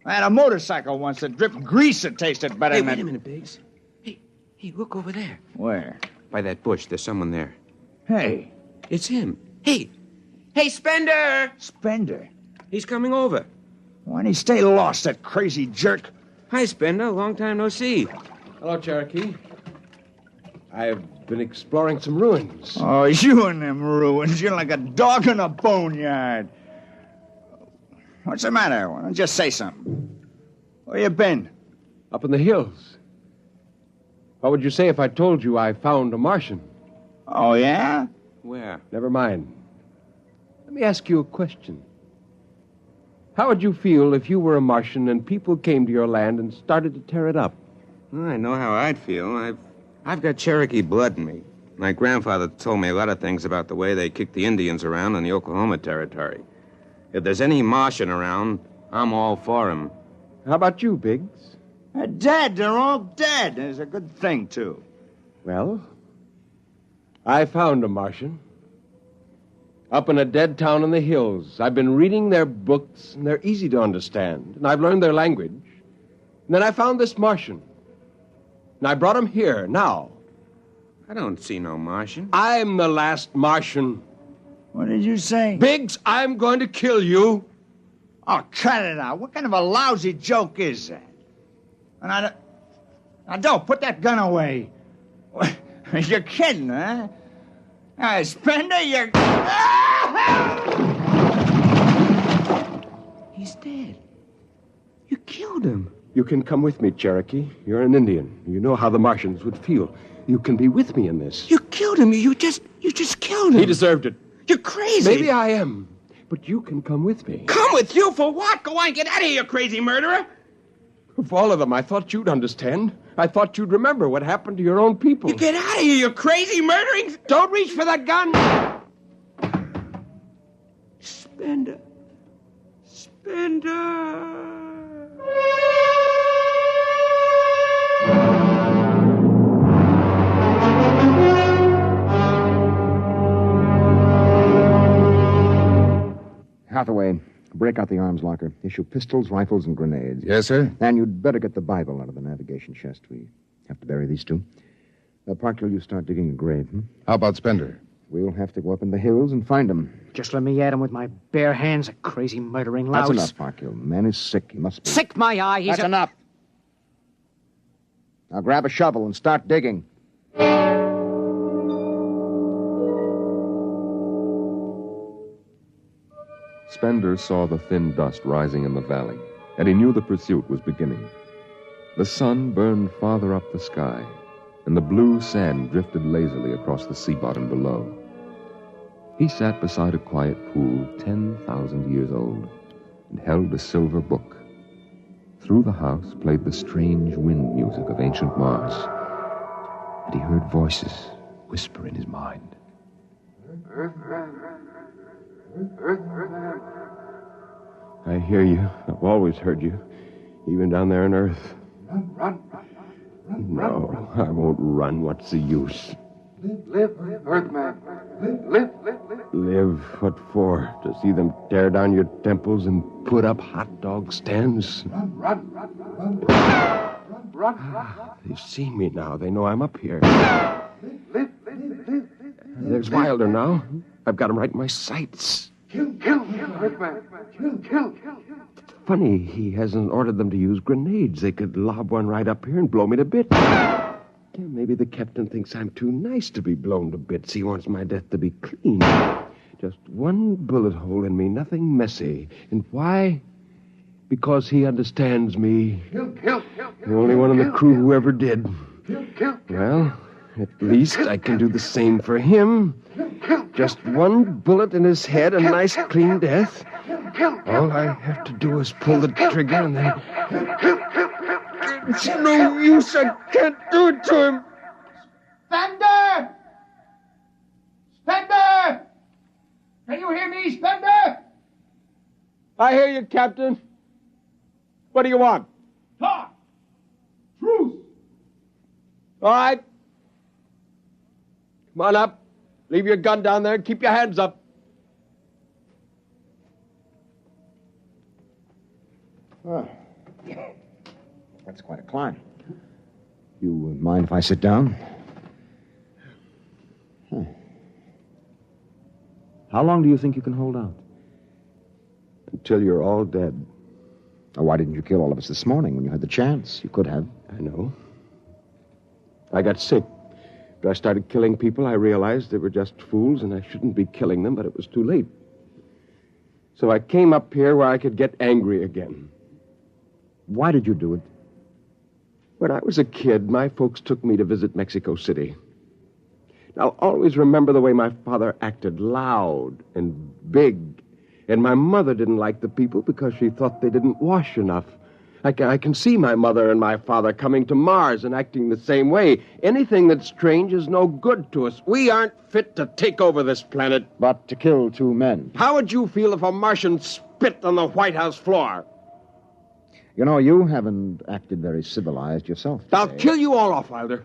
I had a motorcycle once that dripped grease that tasted better than... Hey, wait a minute, Biggs. Hey, look over there. Where? By that bush. There's someone there. Hey. It's him. Hey, Spender! Spender? He's coming over. Why'd he stay lost, that crazy jerk? Hi, Spender. Long time no see. Hello, Cherokee. I've been exploring some ruins. Oh, you and them ruins. You're like a dog in a boneyard. What's the matter? Why don't you just say something? Where you been? Up in the hills. What would you say if I told you I found a Martian? Oh, yeah? Where? Never mind. Let me ask you a question. How would you feel if you were a Martian and people came to your land and started to tear it up? Well, I know how I'd feel. I've got Cherokee blood in me. My grandfather told me a lot of things about the way they kicked the Indians around in the Oklahoma Territory. If there's any Martian around, I'm all for him. How about you, Biggs? They're dead. They're all dead. It's a good thing, too. Well, I found a Martian. Up in a dead town in the hills. I've been reading their books, and they're easy to understand. And I've learned their language. And then I found this Martian. And I brought him here, now. I don't see no Martian. I'm the last Martian. What did you say? Biggs, I'm going to kill you. Oh, cut it out. What kind of a lousy joke is that? And now, don't put that gun away. You're kidding, huh? Spender, you're... He's dead. You killed him. You can come with me, Cherokee. You're an Indian. You know how the Martians would feel. You can be with me in this. You killed him. You just killed him. He deserved it. You're crazy. Maybe I am. But you can come with me. Come with you for what? Go on, get out of here, you crazy murderer. Of all of them, I thought you'd understand. I thought you'd remember what happened to your own people. You get out of here, you crazy murdering... Don't reach for that gun! Spender. Hathaway, break out the arms locker. Issue pistols, rifles, and grenades. Yes, sir? And you'd better get the Bible out of the navigation chest. We have to bury these two. Parkhill, you start digging a grave. How about Spender? We'll have to go up in the hills and find him. Just let me at him with my bare hands, a crazy murdering louse. That's enough, Parkhill. The man is sick. He must be... Sick, my eye. He's That's enough. Now grab a shovel and start digging. Spender saw the thin dust rising in the valley, and he knew the pursuit was beginning. The sun burned farther up the sky, and the blue sand drifted lazily across the sea bottom below. He sat beside a quiet pool 10,000 years old and held a silver book. Through the house played the strange wind music of ancient Mars, and he heard voices whisper in his mind. I hear you. I've always heard you, even down there on Earth. Run. No, I won't run. What's the use? Live, Earthman. Live. Live? What for? To see them tear down your temples and put up hot dog stands? Run. They've seen me now. They know I'm up here. Live. There's Wilder now. I've got him right in my sights. Kill, Earthman. Kill. Funny, he hasn't ordered them to use grenades. They could lob one right up here and blow me to bits. Yeah, maybe the captain thinks I'm too nice to be blown to bits. He wants my death to be clean. Just one bullet hole in me, nothing messy. And why? Because he understands me. Kill. The only one in the crew who ever did. Kill. Well, at least I can do the same for him. Just one bullet in his head, a nice clean death. All I have to do is pull the trigger and then... It's no use. I can't do it to him. Spender! Can you hear me, Spender? I hear you, Captain. What do you want? Talk! Truth! All right. Come on up. Leave your gun down there and keep your hands up. Oh. That's quite a climb. You mind if I sit down? How long do you think you can hold out? Until you're all dead. Why didn't you kill all of us this morning when you had the chance? You could have. I know. I got sick. After I started killing people, I realized they were just fools and I shouldn't be killing them, but it was too late. So I came up here where I could get angry again. Why did you do it? When I was a kid, my folks took me to visit Mexico City. I'll always remember the way my father acted, loud and big. And my mother didn't like the people because she thought they didn't wash enough. I can see my mother and my father coming to Mars and acting the same way. Anything that's strange is no good to us. We aren't fit to take over this planet. But to kill 2 men. How would you feel if a Martian spit on the White House floor? You know, you haven't acted very civilized yourself today. I'll kill you all off, Wilder.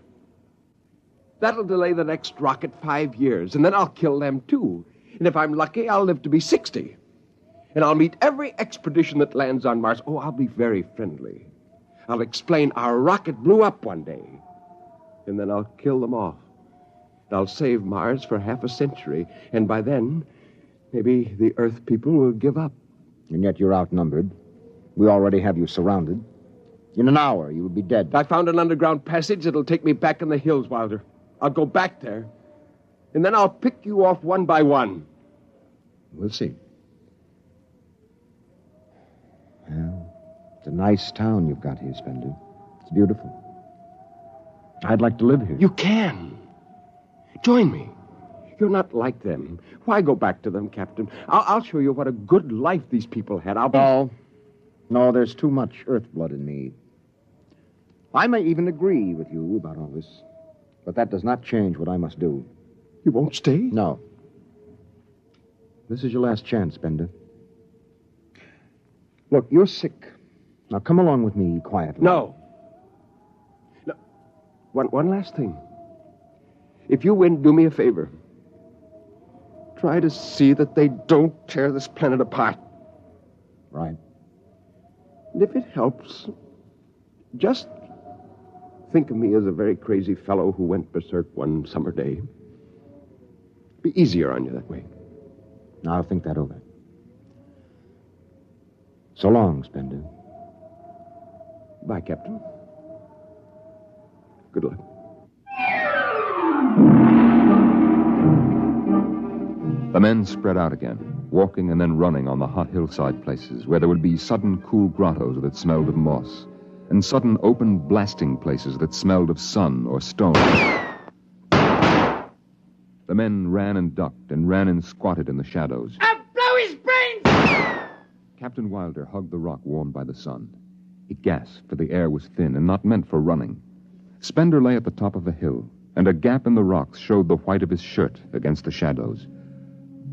That'll delay the next rocket 5 years, and then I'll kill them, too. And if I'm lucky, I'll live to be 60. And I'll meet every expedition that lands on Mars. Oh, I'll be very friendly. I'll explain our rocket blew up one day. And then I'll kill them off. I'll save Mars for half a century. And by then, maybe the Earth people will give up. And yet you're outnumbered. We already have you surrounded. In an hour, you will be dead. I found an underground passage that'll take me back in the hills, Wilder. I'll go back there. And then I'll pick you off one by one. We'll see. Well, it's a nice town you've got here, Spender. It's beautiful. I'd like to live here. You can. Join me. You're not like them. Why go back to them, Captain? I'll show you what a good life these people had. No, there's too much Earth blood in me. I may even agree with you about all this, but that does not change what I must do. You won't stay? No. This is your last chance, Spender. Look, you're sick. Now come along with me quietly. No. One last thing. If you win, do me a favor. Try to see that they don't tear this planet apart. Right. And if it helps, just think of me as a very crazy fellow who went berserk one summer day. Be easier on you that way. I'll think that over. So long, Spender. Bye, Captain. Good luck. The men spread out again, walking and then running on the hot hillside places where there would be sudden cool grottos that smelled of moss, and sudden open blasting places that smelled of sun or stone. The men ran and ducked and ran and squatted in the shadows. I'll blow his brains! Captain Wilder hugged the rock warmed by the sun. He gasped, for the air was thin and not meant for running. Spender lay at the top of the hill, and a gap in the rocks showed the white of his shirt against the shadows.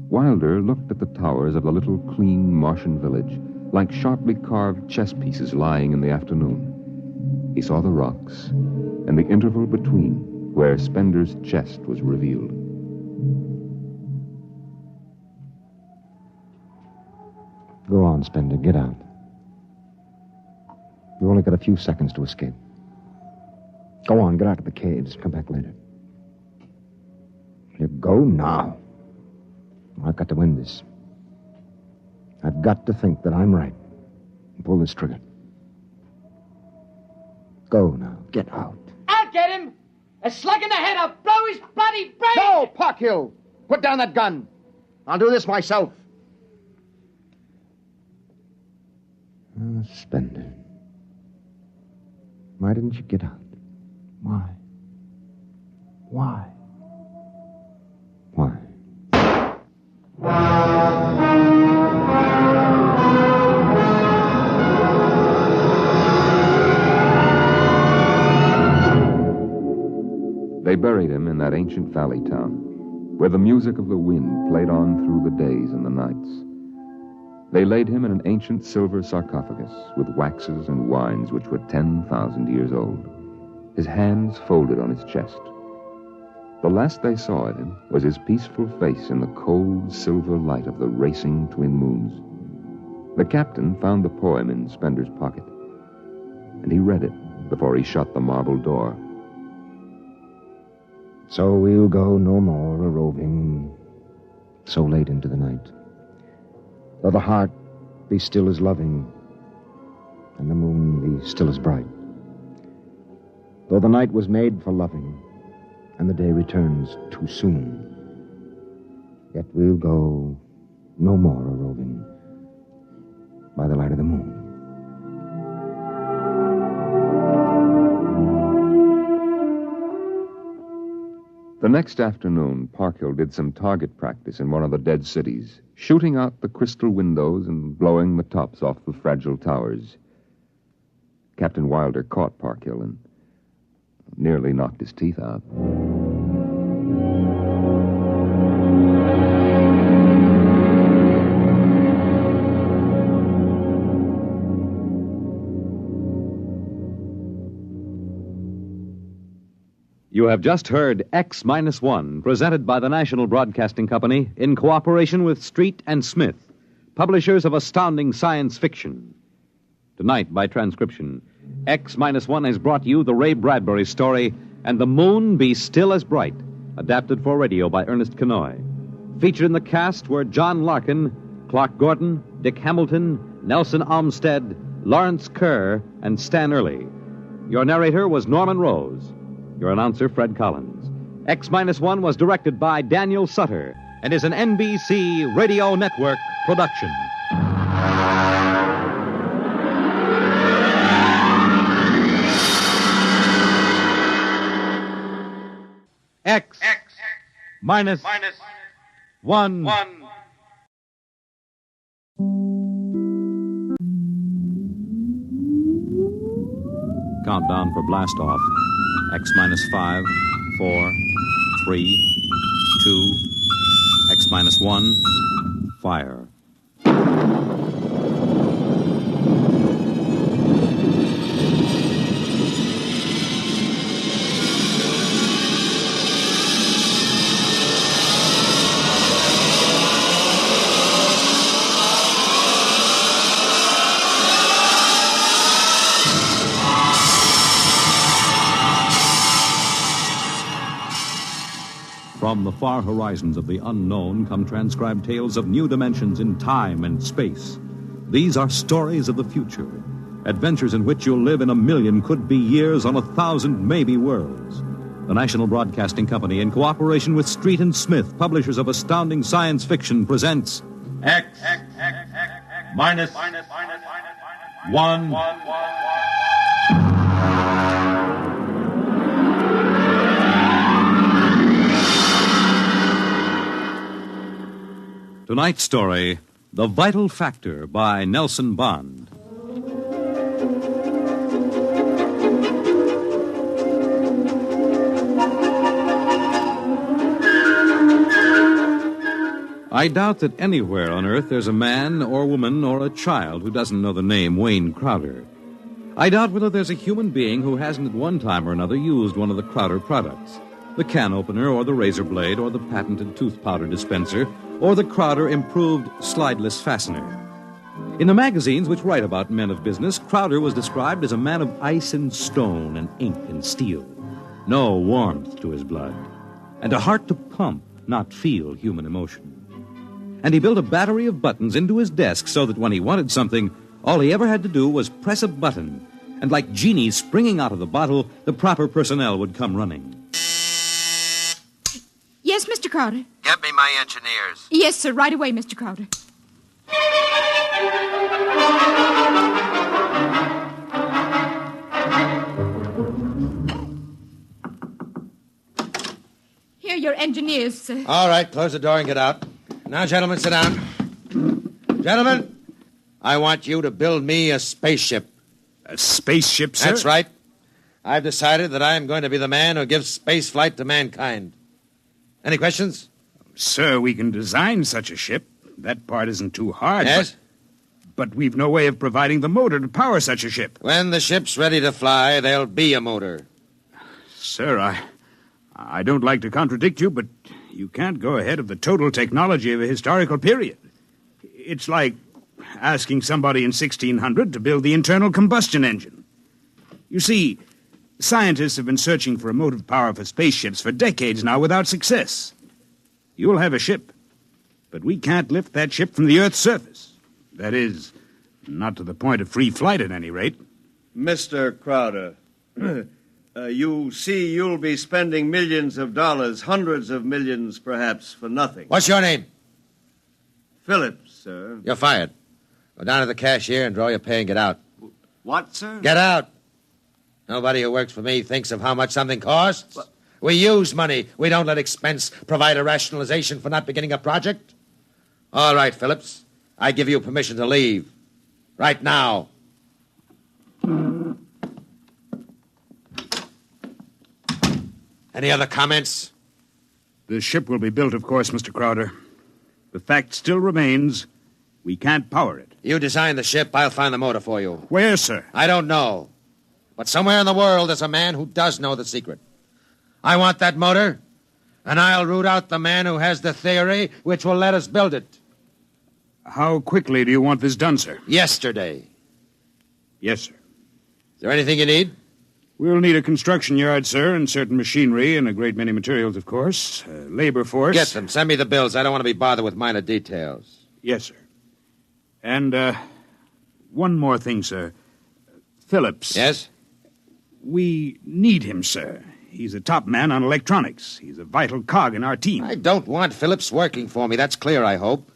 Wilder looked at the towers of the little clean Martian village, like sharply carved chess pieces lying in the afternoon. He saw the rocks, and the interval between, where Spender's chest was revealed. Go on, Spender. Get out. You've only got a few seconds to escape. Go on, get out of the caves. Come back later. You go now. I've got to win this. I've got to think that I'm right and pull this trigger. Go now. Get out. I'll get him! A slug in the head, I'll blow his bloody brains! No, Parkhill! Put down that gun. I'll do this myself. Spender. Why didn't you get out? Why? Why? Why? They buried him in that ancient valley town, where the music of the wind played on through the days and the nights. They laid him in an ancient silver sarcophagus with waxes and wines which were 10,000 years old, his hands folded on his chest. The last they saw of him was his peaceful face in the cold silver light of the racing twin moons. The captain found the poem in Spender's pocket, and he read it before he shut the marble door. So we'll go no more a-roving so late into the night. Though the heart be still as loving, and the moon be still as bright. Though the night was made for loving, and the day returns too soon, yet we'll go no more a-roving by the light of the moon. The next afternoon, Parkhill did some target practice in one of the dead cities, shooting out the crystal windows and blowing the tops off the fragile towers. Captain Wilder caught Parkhill and nearly knocked his teeth out. You have just heard X-1, presented by the National Broadcasting Company in cooperation with Street and Smith, publishers of astounding science fiction. Tonight, by transcription, X-1 has brought you the Ray Bradbury story, And the Moon Be Still as Bright, adapted for radio by Ernest Kenoy. Featured in the cast were John Larkin, Clark Gordon, Dick Hamilton, Nelson Olmsted, Lawrence Kerr, and Stan Early. Your narrator was Norman Rose. Your announcer, Fred Collins. X-1 was directed by Daniel Sutter and is an NBC Radio Network production. X-1. Countdown for blast off. X-5, 4, 3, 2, X-1, fire. From the far horizons of the unknown come transcribed tales of new dimensions in time and space. These are stories of the future, adventures in which you'll live in 1,000,000 could-be years on 1,000 maybe worlds. The National Broadcasting Company, in cooperation with Street and Smith, publishers of astounding science fiction, presents X-1. Tonight's story, The Vital Factor by Nelson Bond. I doubt that anywhere on Earth there's a man or woman or a child who doesn't know the name Wayne Crowder. I doubt whether there's a human being who hasn't at one time or another used one of the Crowder products. The can opener or the razor blade or the patented tooth powder dispenser or the Crowder improved slideless fastener. In the magazines which write about men of business, Crowder was described as a man of ice and stone and ink and steel. No warmth to his blood. And a heart to pump, not feel human emotion. And he built a battery of buttons into his desk so that when he wanted something, all he ever had to do was press a button. And like genies springing out of the bottle, the proper personnel would come running. Yes, Mr. Crowder. Get me my engineers. Yes, sir. Right away, Mr. Crowder. Here are your engineers, sir. All right, close the door and get out. Now, gentlemen, sit down. Gentlemen, I want you to build me a spaceship. A spaceship, sir? That's right. I've decided that I am going to be the man who gives space flight to mankind. Any questions? Sir, we can design such a ship. That part isn't too hard. Yes? But we've no way of providing the motor to power such a ship. When the ship's ready to fly, there'll be a motor. Sir, I don't like to contradict you, but you can't go ahead of the total technology of a historical period. It's like asking somebody in 1600 to build the internal combustion engine. You see, scientists have been searching for a motive power for spaceships for decades now without success. You'll have a ship, but we can't lift that ship from the Earth's surface. That is, not to the point of free flight at any rate. Mr. Crowder, you see you'll be spending millions of dollars, hundreds of millions perhaps, for nothing. What's your name? Phillips, sir. You're fired. Go down to the cashier and draw your pay and get out. What, sir? Get out. Nobody who works for me thinks of how much something costs. We use money. We don't let expense provide a rationalization for not beginning a project. All right, Phillips. I give you permission to leave. Right now. Any other comments? The ship will be built, of course, Mr. Crowder. The fact still remains we can't power it. You design the ship, I'll find the motor for you. Where, sir? I don't know. But somewhere in the world there's a man who does know the secret. I want that motor, and I'll root out the man who has the theory which will let us build it. How quickly do you want this done, sir? Yesterday. Yes, sir. Is there anything you need? We'll need a construction yard, sir, and certain machinery and a great many materials, of course. Labor force. Get them. Send me the bills. I don't want to be bothered with minor details. Yes, sir. And, one more thing, sir. Phillips. Yes? We need him, sir. He's a top man on electronics. He's a vital cog in our team. I don't want Phillips working for me. That's clear, I hope.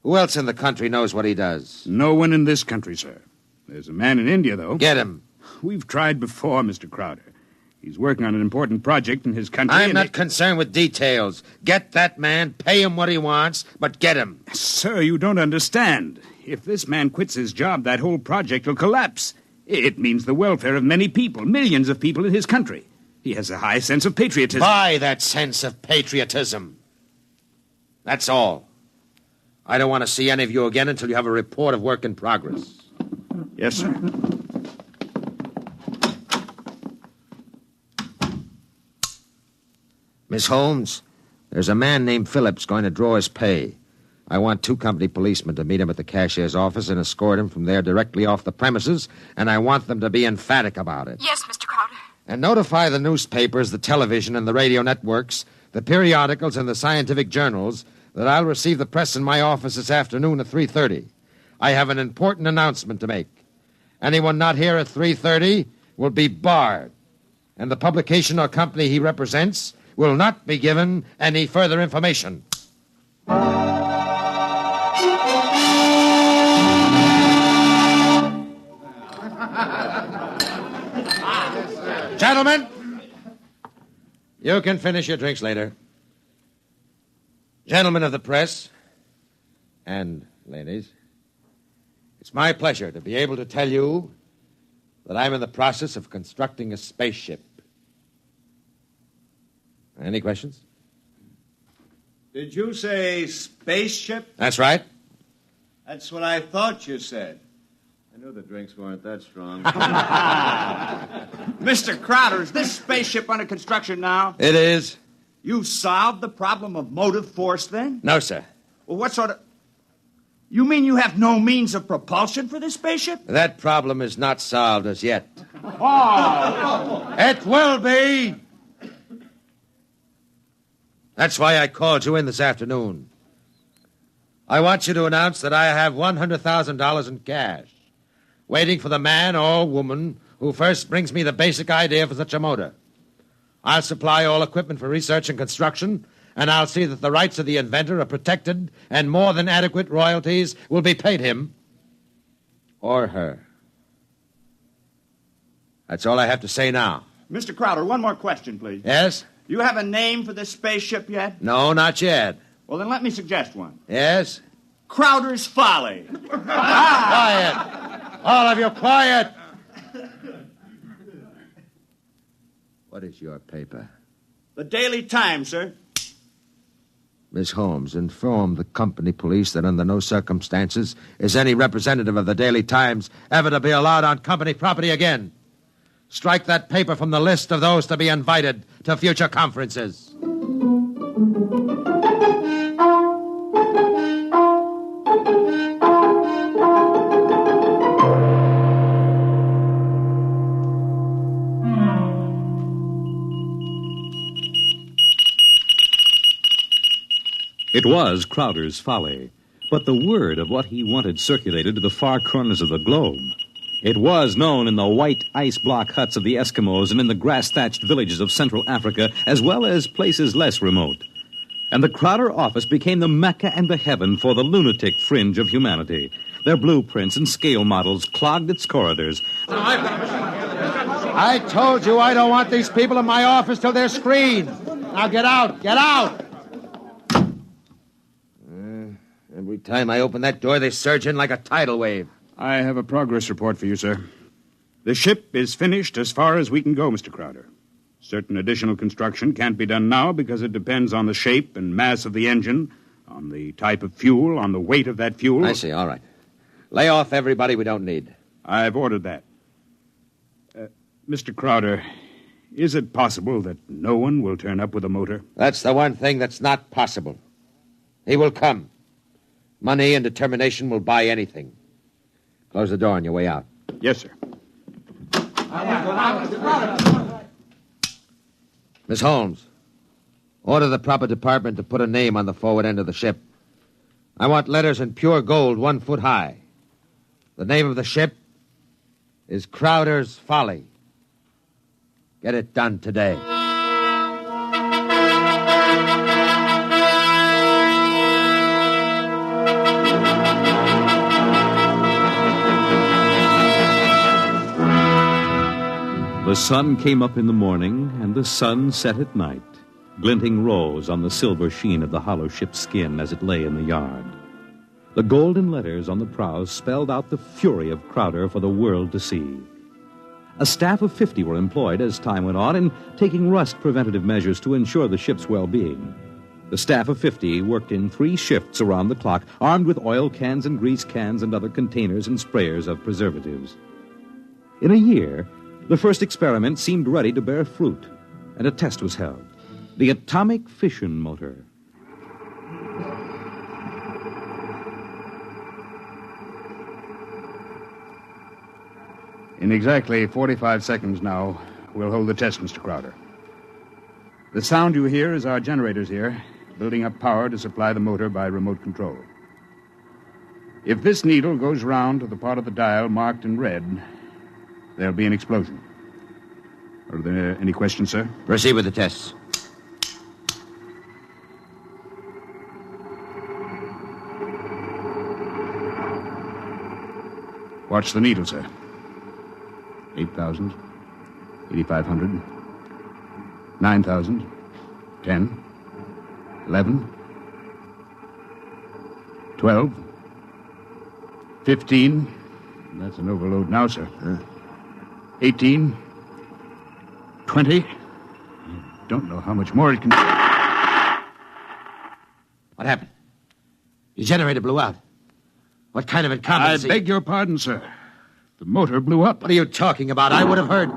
Who else in the country knows what he does? No one in this country, sir. There's a man in India, though. Get him. We've tried before, Mr. Crowder. He's working on an important project in his country. I'm not concerned with details. Get that man, pay him what he wants, but get him. Sir, you don't understand. If this man quits his job, that whole project will collapse. It means the welfare of many people, millions of people in his country. He has a high sense of patriotism. Buy that sense of patriotism. That's all. I don't want to see any of you again until you have a report of work in progress. Yes, sir. Miss Holmes, there's a man named Phillips going to draw his pay. I want 2 company policemen to meet him at the cashier's office and escort him from there directly off the premises, and I want them to be emphatic about it. Yes, Mr. Crowder. And notify the newspapers, the television, and the radio networks, the periodicals, and the scientific journals that I'll receive the press in my office this afternoon at 3:30. I have an important announcement to make. Anyone not here at 3:30 will be barred, and the publication or company he represents will not be given any further information. Gentlemen, you can finish your drinks later. Gentlemen of the press, and ladies, it's my pleasure to be able to tell you that I'm in the process of constructing a spaceship. Any questions? Did you say spaceship? That's right. That's what I thought you said. I knew the drinks weren't that strong. Mr. Crowder, is this spaceship under construction now? It is. You solved the problem of motive force, then? No, sir. Well, what sort of... You mean you have no means of propulsion for this spaceship? That problem is not solved as yet. Oh! It will be! That's why I called you in this afternoon. I want you to announce that I have $100,000 in cash, waiting for the man or woman who first brings me the basic idea for such a motor. I'll supply all equipment for research and construction, and I'll see that the rights of the inventor are protected and more than adequate royalties will be paid him or her. That's all I have to say now. Mr. Crowder, one more question, please. Yes? You have a name for this spaceship yet? No, not yet. Well, then let me suggest one. Yes? Crowder's Folly. Quiet! All of you, quiet! What is your paper? The Daily Times, sir. Miss Holmes, inform the company police that under no circumstances is any representative of the Daily Times ever to be allowed on company property again. Strike that paper from the list of those to be invited to future conferences. It was Crowder's Folly, but the word of what he wanted circulated to the far corners of the globe. It was known in the white ice block huts of the Eskimos and in the grass-thatched villages of Central Africa, as well as places less remote. And the Crowder office became the Mecca and the heaven for the lunatic fringe of humanity. Their blueprints and scale models clogged its corridors. I I told you I don't want these people in my office till they're screened. Now get out. Get out. Every time I open that door, they surge in like a tidal wave. I have a progress report for you, sir. The ship is finished as far as we can go, Mr. Crowder. Certain additional construction can't be done now because it depends on the shape and mass of the engine, on the type of fuel, on the weight of that fuel. I see. All right. Lay off everybody we don't need. I've ordered that. Mr. Crowder, is it possible that no one will turn up with a motor? That's the one thing that's not possible. He will come. Money and determination will buy anything. Close the door on your way out. Yes, sir. Miss Holmes, order the proper department to put a name on the forward end of the ship. I want letters in pure gold 1 foot high. The name of the ship is Crowder's Folly. Get it done today. The sun came up in the morning, and the sun set at night, glinting rose on the silver sheen of the hollow ship's skin as it lay in the yard. The golden letters on the prow spelled out the fury of Crowder for the world to see. A staff of 50 were employed as time went on in taking rust preventative measures to ensure the ship's well-being. The staff of 50 worked in 3 shifts around the clock, armed with oil cans and grease cans and other containers and sprayers of preservatives. In a year, the first experiment seemed ready to bear fruit, and a test was held. The atomic fission motor. In exactly 45 seconds now, we'll hold the test, Mr. Crowder. The sound you hear is our generators here, building up power to supply the motor by remote control. If this needle goes round to the part of the dial marked in red, there'll be an explosion. Are there any questions, sir? Proceed with the tests. Watch the needle, sir. 8,000, 8,500, 9,000, 10, 11, 12, 15. That's an overload now, sir. 18, 20. I don't know how much more it can... What happened? Your generator blew out. What kind of incompetency? I beg your pardon, sir. The motor blew up. What are you talking about? I would have heard...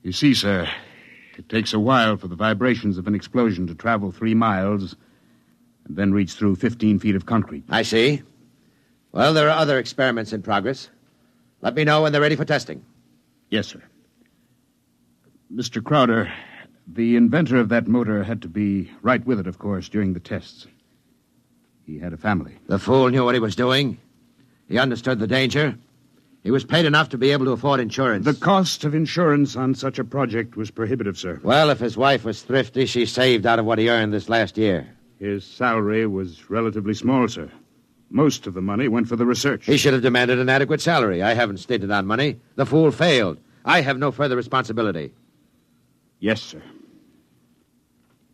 You see, sir, it takes a while for the vibrations of an explosion to travel 3 miles and then reach through 15 feet of concrete. I see. Well, there are other experiments in progress. Let me know when they're ready for testing. Yes, sir. Mr. Crowder, the inventor of that motor had to be right with it, of course, during the tests. He had a family. The fool knew what he was doing. He understood the danger. He was paid enough to be able to afford insurance. The cost of insurance on such a project was prohibitive, sir. Well, if his wife was thrifty, she saved out of what he earned this last year. His salary was relatively small, sir. Most of the money went for the research. He should have demanded an adequate salary. I haven't stated on money. The fool failed. I have no further responsibility. Yes, sir.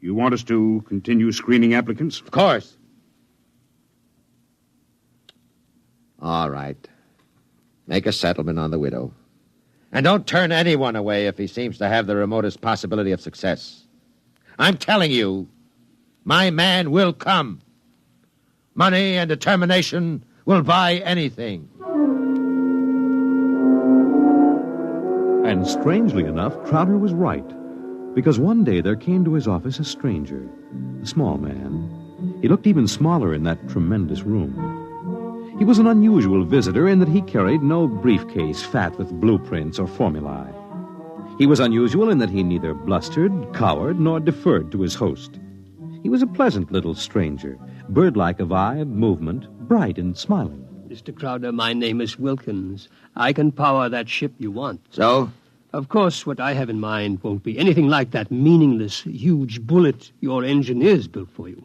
You want us to continue screening applicants? Of course. All right. Make a settlement on the widow. And don't turn anyone away if he seems to have the remotest possibility of success. I'm telling you, my man will come. Money and determination will buy anything. And strangely enough, Crowder was right. Because one day there came to his office a stranger, a small man. He looked even smaller in that tremendous room. He was an unusual visitor in that he carried no briefcase fat with blueprints or formulae. He was unusual in that he neither blustered, cowered, nor deferred to his host. He was a pleasant little stranger, bird-like of eye and movement, bright and smiling. Mr. Crowder, my name is Wilkins. I can power that ship you want. So? Of course, what I have in mind won't be anything like that meaningless, huge bullet your engineers built for you.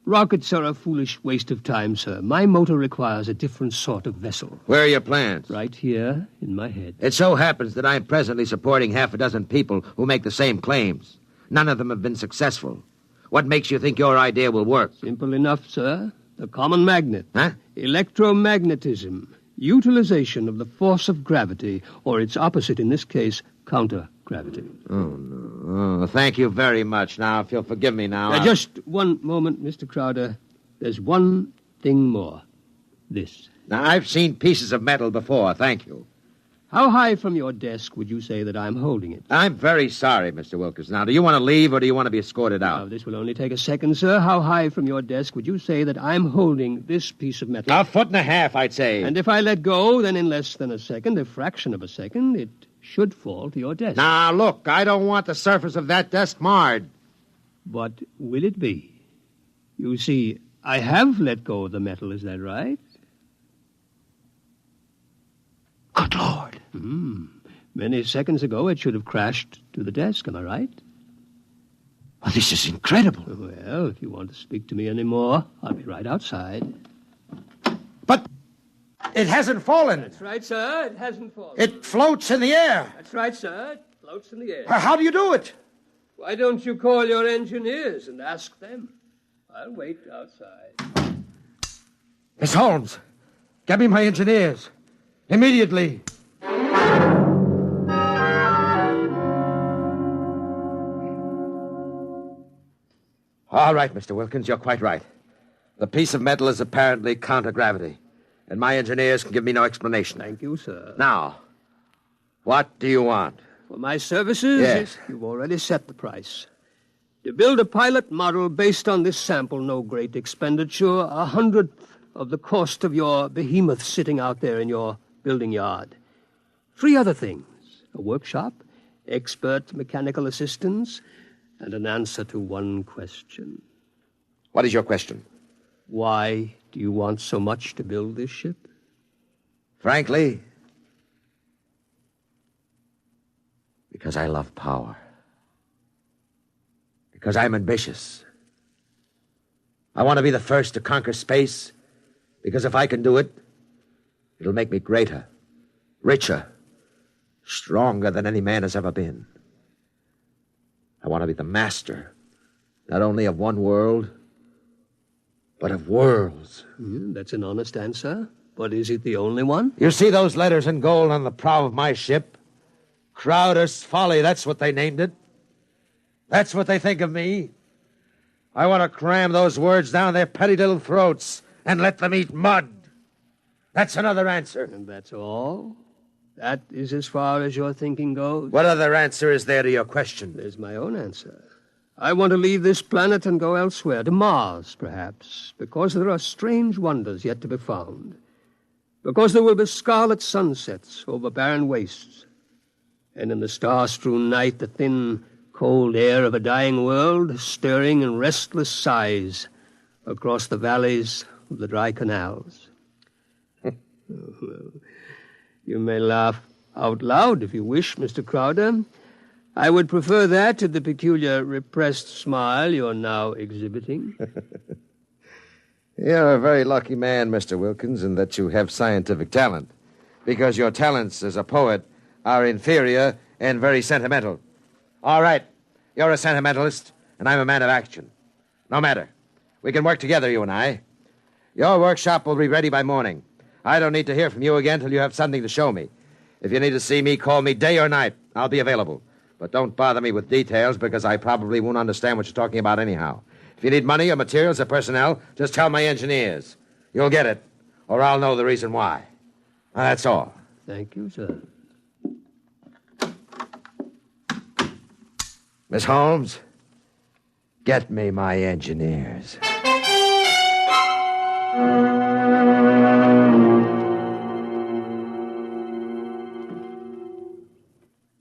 Rockets are a foolish waste of time, sir. My motor requires a different sort of vessel. Where are your plans? Right here in my head. It so happens that I'm presently supporting half a dozen people who make the same claims. None of them have been successful. What makes you think your idea will work? Simple enough, sir. The common magnet. Huh? Electromagnetism. Utilization of the force of gravity, or its opposite in this case, counter-gravity. Oh, no. Oh, thank you very much. Now, if you'll forgive me now... Just one moment, Mr. Crowder. There's one thing more. This. Now, I've seen pieces of metal before, thank you. How high from your desk would you say that I'm holding it? I'm very sorry, Mr. Wilkins. Now, do you want to leave or do you want to be escorted out? Now, this will only take a second, sir. How high from your desk would you say that I'm holding this piece of metal? 1.5 feet, I'd say. And if I let go, then in less than a second, a fraction of a second, it should fall to your desk. Now, look, I don't want the surface of that desk marred. But will it be? You see, I have let go of the metal, is that right? Good Lord. Many seconds ago, it should have crashed to the desk, am I right? Well, this is incredible. Well, if you want to speak to me anymore, I'll be right outside. But it hasn't fallen. That's right, sir. It hasn't fallen. It floats in the air. That's right, sir. It floats in the air. How do you do it? Why don't you call your engineers and ask them? I'll wait outside. Miss Holmes, get me my engineers. Immediately. All right, Mr. Wilkins, you're quite right. The piece of metal is apparently counter-gravity, and my engineers can give me no explanation. Thank you, sir. Now, what do you want? For my services? Yes. You've already set the price. To build a pilot model based on this sample, no great expenditure, 100th of the cost of your behemoth sitting out there in your building yard. 3 other things: a workshop, expert mechanical assistance, and an answer to one question. What is your question? Why do you want so much to build this ship? Frankly, because I love power. Because I'm ambitious. I want to be the first to conquer space, because if I can do it, it'll make me greater, richer, stronger than any man has ever been. I want to be the master, not only of one world, but of worlds. That's an honest answer. But is it the only one? You see those letters in gold on the prow of my ship? Crowder's Folly, that's what they named it. That's what they think of me. I want to cram those words down their petty little throats and let them eat mud. That's another answer. And that's all? That is as far as your thinking goes? What other answer is there to your question? There's my own answer. I want to leave this planet and go elsewhere, to Mars, perhaps, because there are strange wonders yet to be found. Because there will be scarlet sunsets over barren wastes. And in the star-strewn night, the thin, cold air of a dying world, stirring in restless sighs across the valleys of the dry canals. You may laugh out loud if you wish, Mr. Crowder. I would prefer that to the peculiar repressed smile you're now exhibiting. You're a very lucky man, Mr. Wilkins, in that you have scientific talent, because your talents as a poet are inferior and very sentimental. All right, you're a sentimentalist, and I'm a man of action. No matter. We can work together, you and I. Your workshop will be ready by morning. I don't need to hear from you again till you have something to show me. If you need to see me, call me day or night. I'll be available. But don't bother me with details, because I probably won't understand what you're talking about anyhow. If you need money or materials or personnel, just tell my engineers. You'll get it, or I'll know the reason why. That's all. Thank you, sir. Miss Holmes, get me my engineers.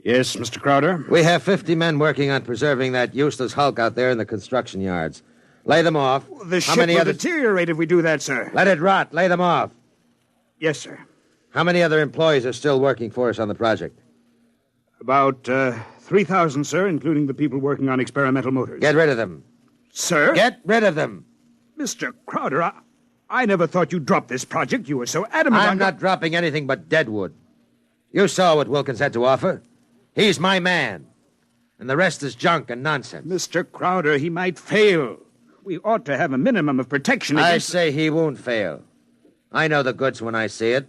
Yes, Mr. Crowder? We have 50 men working on preserving that useless hulk out there in the construction yards. Lay them off. The ship will deteriorate if we do that, sir. Let it rot. Lay them off. Yes, sir. How many other employees are still working for us on the project? About 3,000, sir, including the people working on experimental motors. Get rid of them. Sir? Get rid of them. Mr. Crowder, I never thought you'd drop this project. You were so adamant I'm not dropping anything but deadwood. You saw what Wilkins had to offer. He's my man. And the rest is junk and nonsense. Mr. Crowder, he might fail. We ought to have a minimum of protection I against... say he won't fail. I know the goods when I see it.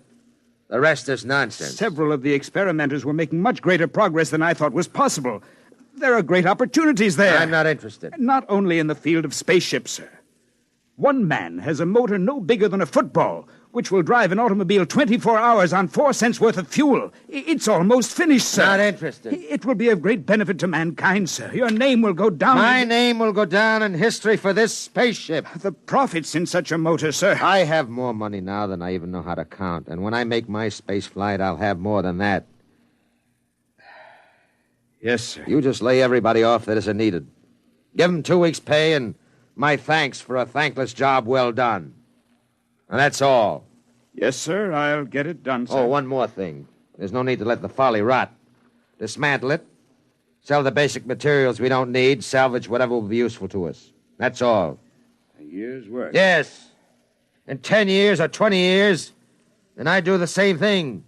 The rest is nonsense. Several of the experimenters were making much greater progress than I thought was possible. There are great opportunities there. I'm not interested. Not only in the field of spaceships, sir. One man has a motor no bigger than a football, which will drive an automobile 24 hours on 4 cents worth of fuel. It's almost finished, sir. Not interested. It will be of great benefit to mankind, sir. Your name will go down... My name will go down in history for this spaceship. The profits in such a motor, sir. I have more money now than I even know how to count. And when I make my space flight, I'll have more than that. Yes, sir. You just lay everybody off that isn't needed. Give them 2 weeks' pay and my thanks for a thankless job well done. And that's all. Yes, sir. I'll get it done, sir. Oh, one more thing. There's no need to let the folly rot. Dismantle it. Sell the basic materials we don't need. Salvage whatever will be useful to us. That's all. A year's work. Yes. In 10 years or 20 years, and I do the same thing.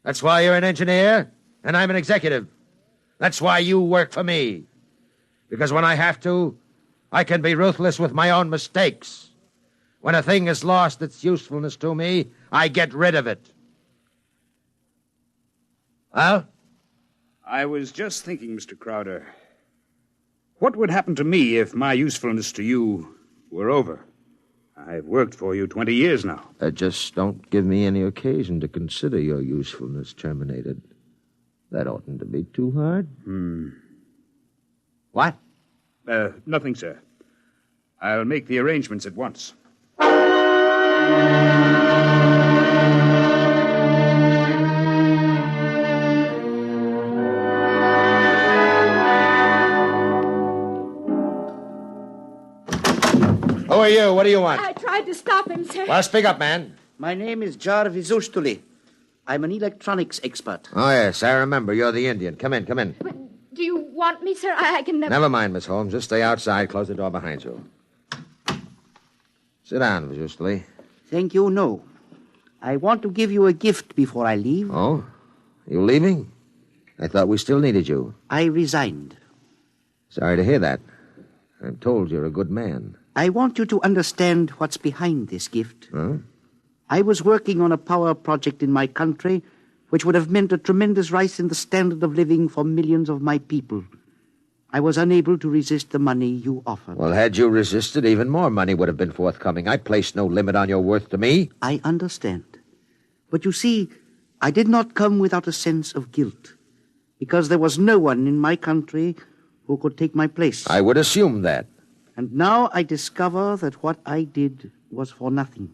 That's why you're an engineer, and I'm an executive. That's why you work for me. Because when I have to, I can be ruthless with my own mistakes. When a thing has lost its usefulness to me, I get rid of it. Well? I was just thinking, Mr. Crowder, what would happen to me if my usefulness to you were over? I've worked for you 20 years now. Just don't give me any occasion to consider your usefulness terminated. That oughtn't to be too hard. What? Nothing, sir. I'll make the arrangements at once. Who are you? What do you want? I tried to stop him, sir. Well, speak up, man. My name is Jarvis Ustuli. I'm an electronics expert. Oh, yes, I remember. You're the Indian. Come in, come in. Do you want me, sir? I can never... Never mind, Miss Holmes. Just stay outside. Close the door behind you. Sit down, Miss Ustuli. Thank you, no. I want to give you a gift before I leave. Oh? You leaving? I thought we still needed you. I resigned. Sorry to hear that. I'm told you're a good man. I want you to understand what's behind this gift. Huh? I was working on a power project in my country which would have meant a tremendous rise in the standard of living for millions of my people. I was unable to resist the money you offered. Well, had you resisted, even more money would have been forthcoming. I placed no limit on your worth to me. I understand. But you see, I did not come without a sense of guilt, because there was no one in my country who could take my place. I would assume that. And now I discover that what I did was for nothing.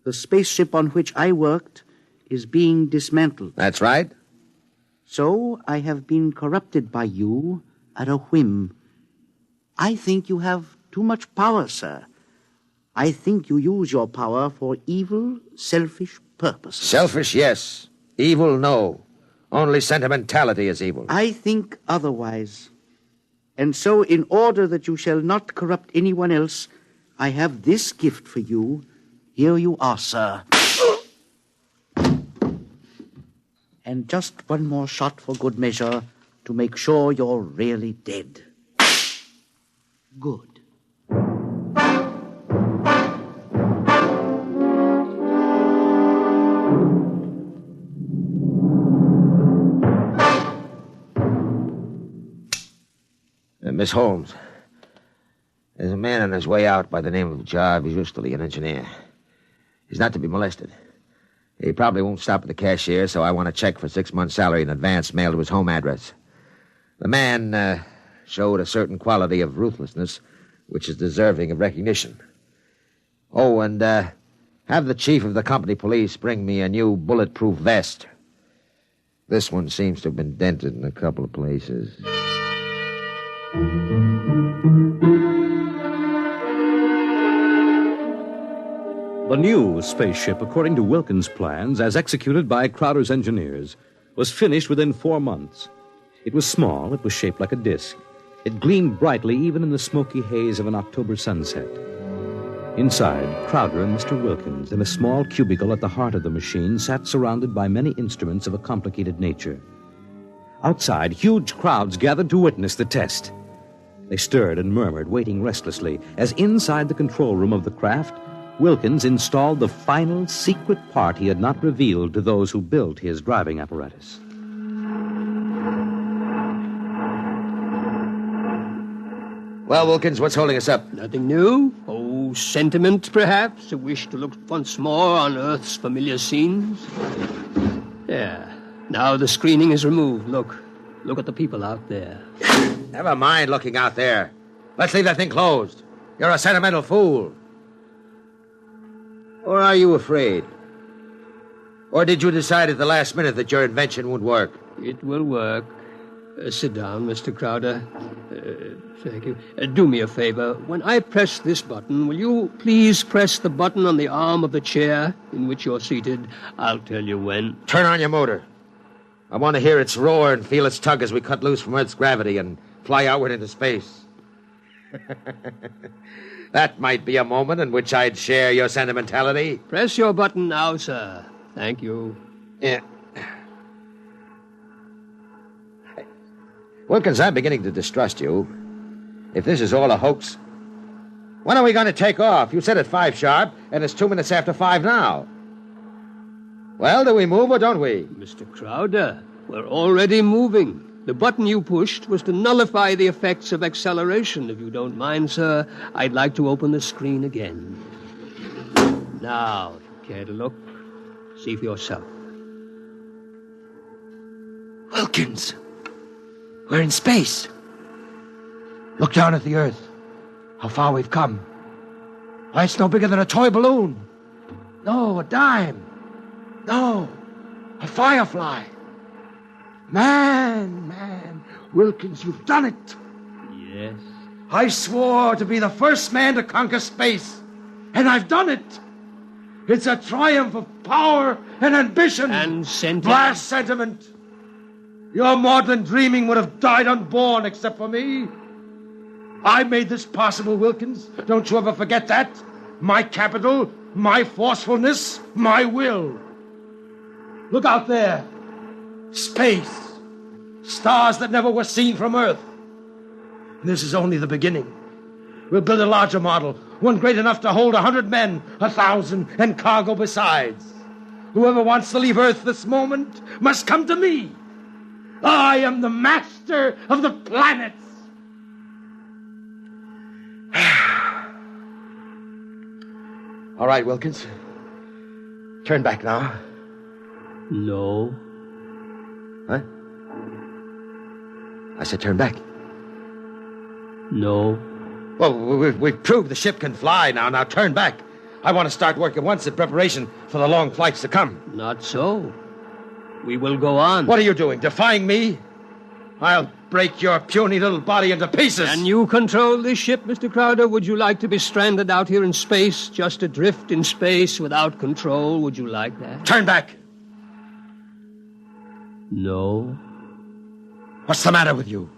The spaceship on which I worked is being dismantled. That's right. So I have been corrupted by you at a whim. I think you have too much power, sir. I think you use your power for evil, selfish purposes. Selfish, yes. Evil, no. Only sentimentality is evil. I think otherwise. And so, in order that you shall not corrupt anyone else, I have this gift for you. Here you are, sir. And just one more shot for good measure to make sure you're really dead. Good. Miss Holmes, there's a man on his way out by the name of Jarvis Ustuli, an engineer. He's not to be molested. He probably won't stop at the cashier, so I want a check for 6 months' salary in advance mailed to his home address. The man showed a certain quality of ruthlessness which is deserving of recognition. Oh, and have the chief of the company police bring me a new bulletproof vest. This one seems to have been dented in a couple of places. The new spaceship, according to Wilkins' plans, as executed by Crowder's engineers, was finished within 4 months. It was small, it was shaped like a disc. It gleamed brightly even in the smoky haze of an October sunset. Inside, Crowder and Mr. Wilkins, in a small cubicle at the heart of the machine, sat surrounded by many instruments of a complicated nature. Outside, huge crowds gathered to witness the test. They stirred and murmured, waiting restlessly, as inside the control room of the craft, Wilkins installed the final secret part he had not revealed to those who built his driving apparatus. Well, Wilkins, what's holding us up? Nothing new. Oh, sentiment, perhaps. A wish to look once more on Earth's familiar scenes. There. Now the screening is removed. Look at the people out there. Never mind looking out there. Let's leave that thing closed. You're a sentimental fool. Or are you afraid? Or did you decide at the last minute that your invention would work? It will work. Sit down, Mr. Crowder. Thank you. Do me a favor. When I press this button, will you please press the button on the arm of the chair in which you're seated? I'll tell you when. Turn on your motor. I want to hear its roar and feel its tug as we cut loose from Earth's gravity and fly outward into space. That might be a moment in which I'd share your sentimentality. Press your button now, sir. Thank you. Yeah. Wilkins, I'm beginning to distrust you. If this is all a hoax, when are we going to take off? You said at 5 sharp, and it's 2 minutes after 5 now. Well, do we move or don't we? Mr. Crowder, we're already moving. The button you pushed was to nullify the effects of acceleration. If you don't mind, sir, I'd like to open the screen again. Now, if you care to look, see for yourself. Wilkins, we're in space. Look down at the Earth. How far we've come. Why, it's no bigger than a toy balloon. No, a dime. No, a firefly. Man, Wilkins, you've done it. Yes. I swore to be the first man to conquer space, and I've done it. It's a triumph of power and ambition. And sentiment. Blast sentiment. Your maudlin dreaming would have died unborn except for me. I made this possible, Wilkins. Don't you ever forget that. My capital, my forcefulness, my will. Look out there. Space. Stars that never were seen from Earth. This is only the beginning. We'll build a larger model, one great enough to hold 100 men, 1,000, and cargo besides. Whoever wants to leave Earth this moment must come to me. I am the master of the planets. All right, Wilkins. Turn back now. No. Huh? I said turn back. No. Well, we've proved the ship can fly now. Now turn back. I want to start work at once in preparation for the long flights to come. Not so. We will go on. What are you doing, defying me? I'll break your puny little body into pieces. Can you control this ship, Mr. Crowder? Would you like to be stranded out here in space, just adrift in space without control? Would you like that? Turn back. No. What's the matter with you?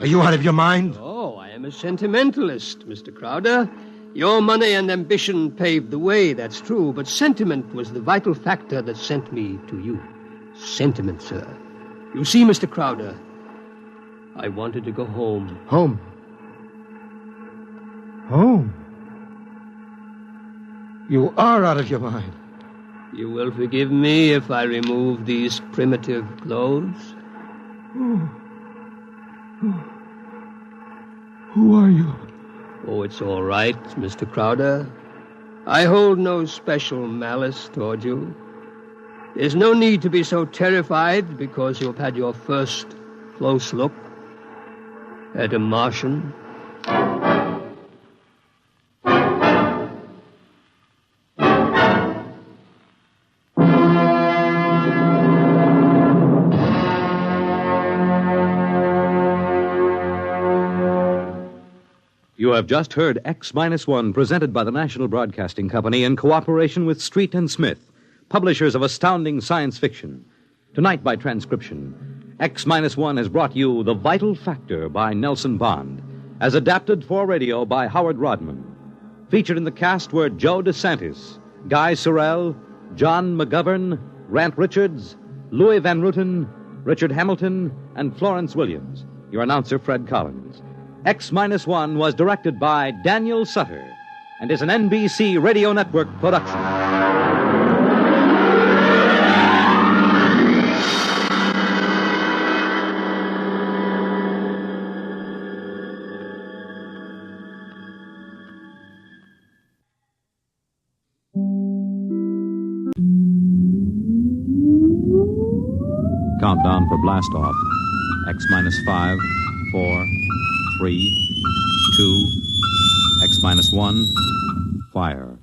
Are you out of your mind? Oh, I am a sentimentalist, Mr. Crowder. Your money and ambition paved the way, that's true, but sentiment was the vital factor that sent me to you. Sentiment, sir. You see, Mr. Crowder, I wanted to go home. Home? Home? You are out of your mind. You will forgive me if I remove these primitive clothes? Who are you? Oh, it's all right, Mr. Crowder. I hold no special malice toward you. There's no need to be so terrified because you've had your first close look at a Martian. You have just heard X-1 presented by the National Broadcasting Company in cooperation with Street and Smith, publishers of astounding science fiction. Tonight, by transcription, X-1 has brought you The Vital Factor by Nelson Bond, as adapted for radio by Howard Rodman. Featured in the cast were Joe DeSantis, Guy Sorrell, John McGovern, Grant Richards, Louis Van Ruten, Richard Hamilton, and Florence Williams. Your announcer, Fred Collins. X-1 was directed by Daniel Sutter and is an NBC Radio Network production. Countdown for blast off. X-5, 4, 3, 2, X-1, fire.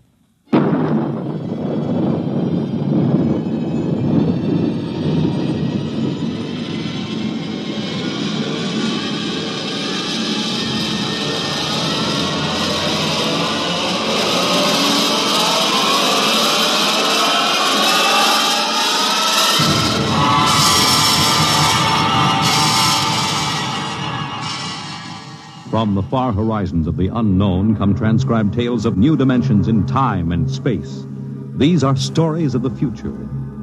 From the far horizons of the unknown come transcribed tales of new dimensions in time and space. These are stories of the future,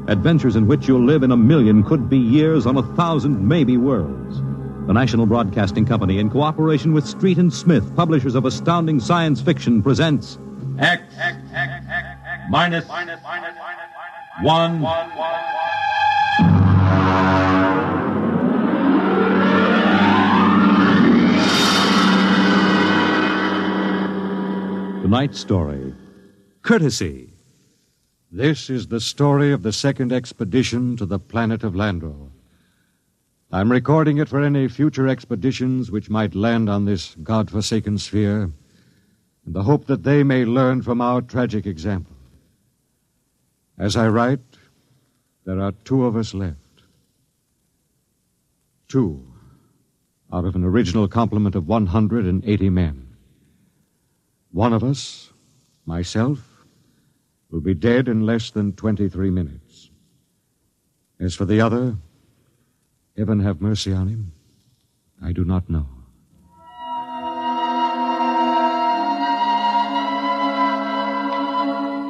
adventures in which you'll live in 1,000,000 could-be years on 1,000 maybe worlds. The National Broadcasting Company, in cooperation with Street and Smith, publishers of astounding science fiction, presents X minus 1. Tonight's story, Courtesy. This is the story of the second expedition to the planet of Landro. I'm recording it for any future expeditions which might land on this God-forsaken sphere, in the hope that they may learn from our tragic example. As I write, there are 2 of us left. 2 out of an original complement of 180 men. One of us, myself, will be dead in less than 23 minutes. As for the other, heaven have mercy on him, I do not know.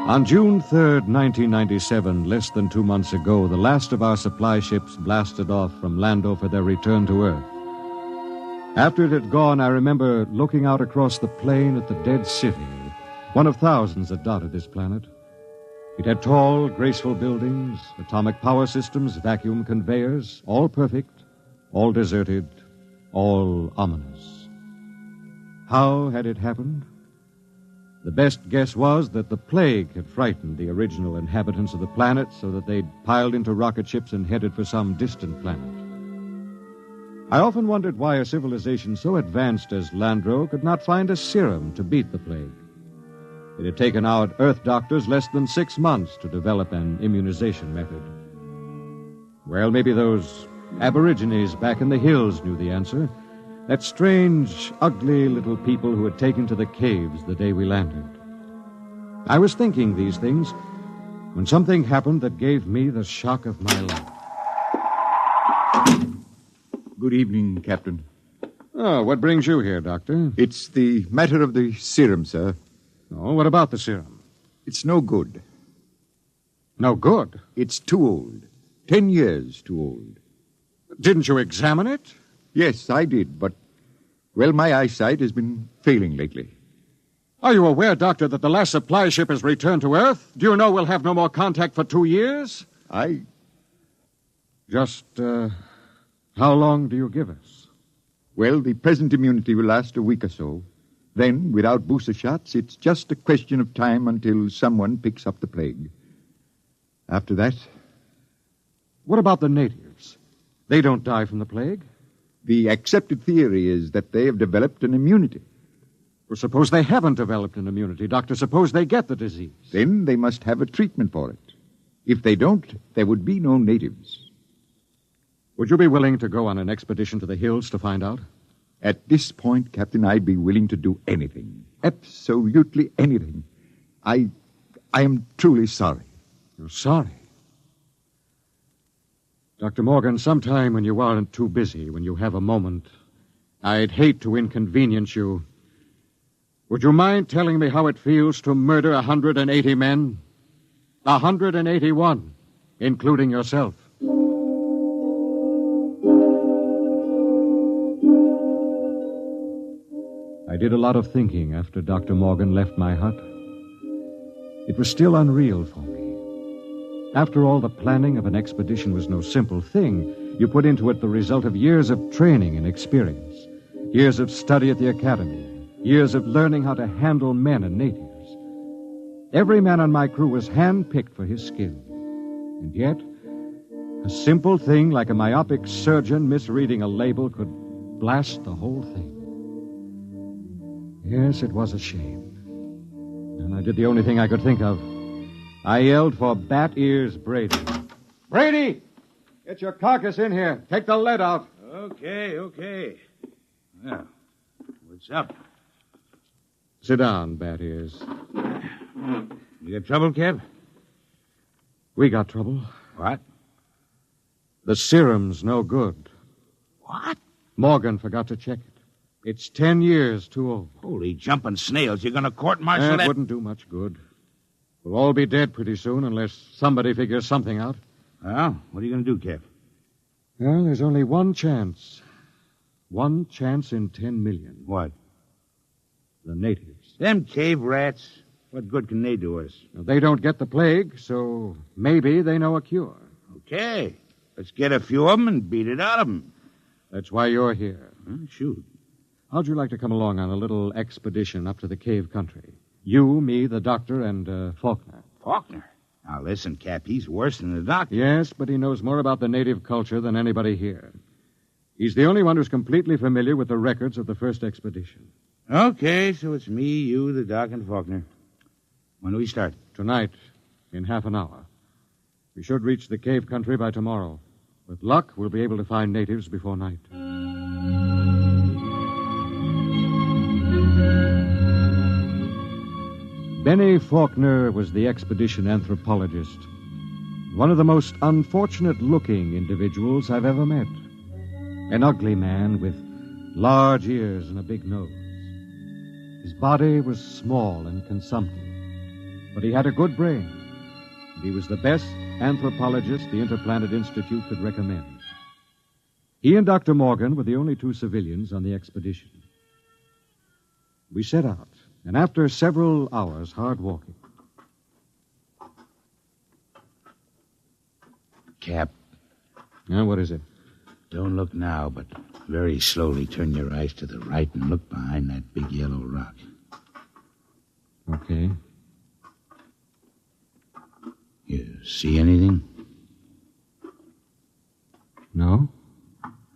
On June 3rd, 1997, less than 2 months ago, the last of our supply ships blasted off from Lando for their return to Earth. After it had gone, I remember looking out across the plain at the dead city, one of thousands that dotted this planet. It had tall, graceful buildings, atomic power systems, vacuum conveyors, all perfect, all deserted, all ominous. How had it happened? The best guess was that the plague had frightened the original inhabitants of the planet so that they'd piled into rocket ships and headed for some distant planet. I often wondered why a civilization so advanced as Landro could not find a serum to beat the plague. It had taken our Earth doctors less than 6 months to develop an immunization method. Well, maybe those aborigines back in the hills knew the answer. That strange, ugly little people who had taken to the caves the day we landed. I was thinking these things when something happened that gave me the shock of my life. Good evening, Captain. Oh, what brings you here, Doctor? It's the matter of the serum, sir. Oh, what about the serum? It's no good. No good? It's too old. 10 years too old. Didn't you examine it? Yes, I did, but, well, my eyesight has been failing lately. Are you aware, Doctor, that the last supply ship has returned to Earth? Do you know we'll have no more contact for 2 years? Just, how long do you give us? Well, the present immunity will last a week or so. Then, without booster shots, it's just a question of time until someone picks up the plague. After that... What about the natives? They don't die from the plague? The accepted theory is that they have developed an immunity. Well, suppose they haven't developed an immunity, Doctor. Suppose they get the disease. Then they must have a treatment for it. If they don't, there would be no natives. Would you be willing to go on an expedition to the hills to find out? At this point, Captain, I'd be willing to do anything. Absolutely anything. I am truly sorry. You're sorry? Dr. Morgan, sometime when you aren't too busy, when you have a moment, I'd hate to inconvenience you. Would you mind telling me how it feels to murder 180 men? 181, including yourself. I did a lot of thinking after Dr. Morgan left my hut. It was still unreal for me. After all, the planning of an expedition was no simple thing. You put into it the result of years of training and experience, years of study at the academy, years of learning how to handle men and natives. Every man on my crew was hand-picked for his skill. And yet, a simple thing like a myopic surgeon misreading a label could blast the whole thing. Yes, it was a shame. And I did the only thing I could think of. I yelled for Bat Ears Brady. Brady! Get your carcass in here. Take the lead out. Okay. Well, what's up? Sit down, Bat Ears. You got trouble, Kev? We got trouble. What? The serum's no good. What? Morgan forgot to check it. It's 10 years too old. Holy jumping snails. You're going to court-martial that? Wouldn't do much good. We'll all be dead pretty soon unless somebody figures something out. Well, what are you going to do, Kev? Well, there's only one chance. One chance in 10 million. What? The natives. Them cave rats. What good can they do us? Well, they don't get the plague, so maybe they know a cure. Okay. Let's get a few of them and beat it out of them. That's why you're here. Shoot. How'd you like to come along on a little expedition up to the cave country? You, me, the doctor, and Faulkner. Faulkner? Now, listen, Cap, he's worse than the doctor. Yes, but he knows more about the native culture than anybody here. He's the only one who's completely familiar with the records of the first expedition. Okay, so it's me, you, the doc, and Faulkner. When do we start? Tonight, in half an hour. We should reach the cave country by tomorrow. With luck, we'll be able to find natives before night. Benny Faulkner was the expedition anthropologist. One of the most unfortunate-looking individuals I've ever met. An ugly man with large ears and a big nose. His body was small and consumptive, but he had a good brain, and he was the best anthropologist the Interplanet Institute could recommend. He and Dr. Morgan were the only two civilians on the expedition. We set out, and after several hours hard walking... Cap. What is it? Don't look now, but very slowly turn your eyes to the right and look behind that big yellow rock. Okay. You see anything? No.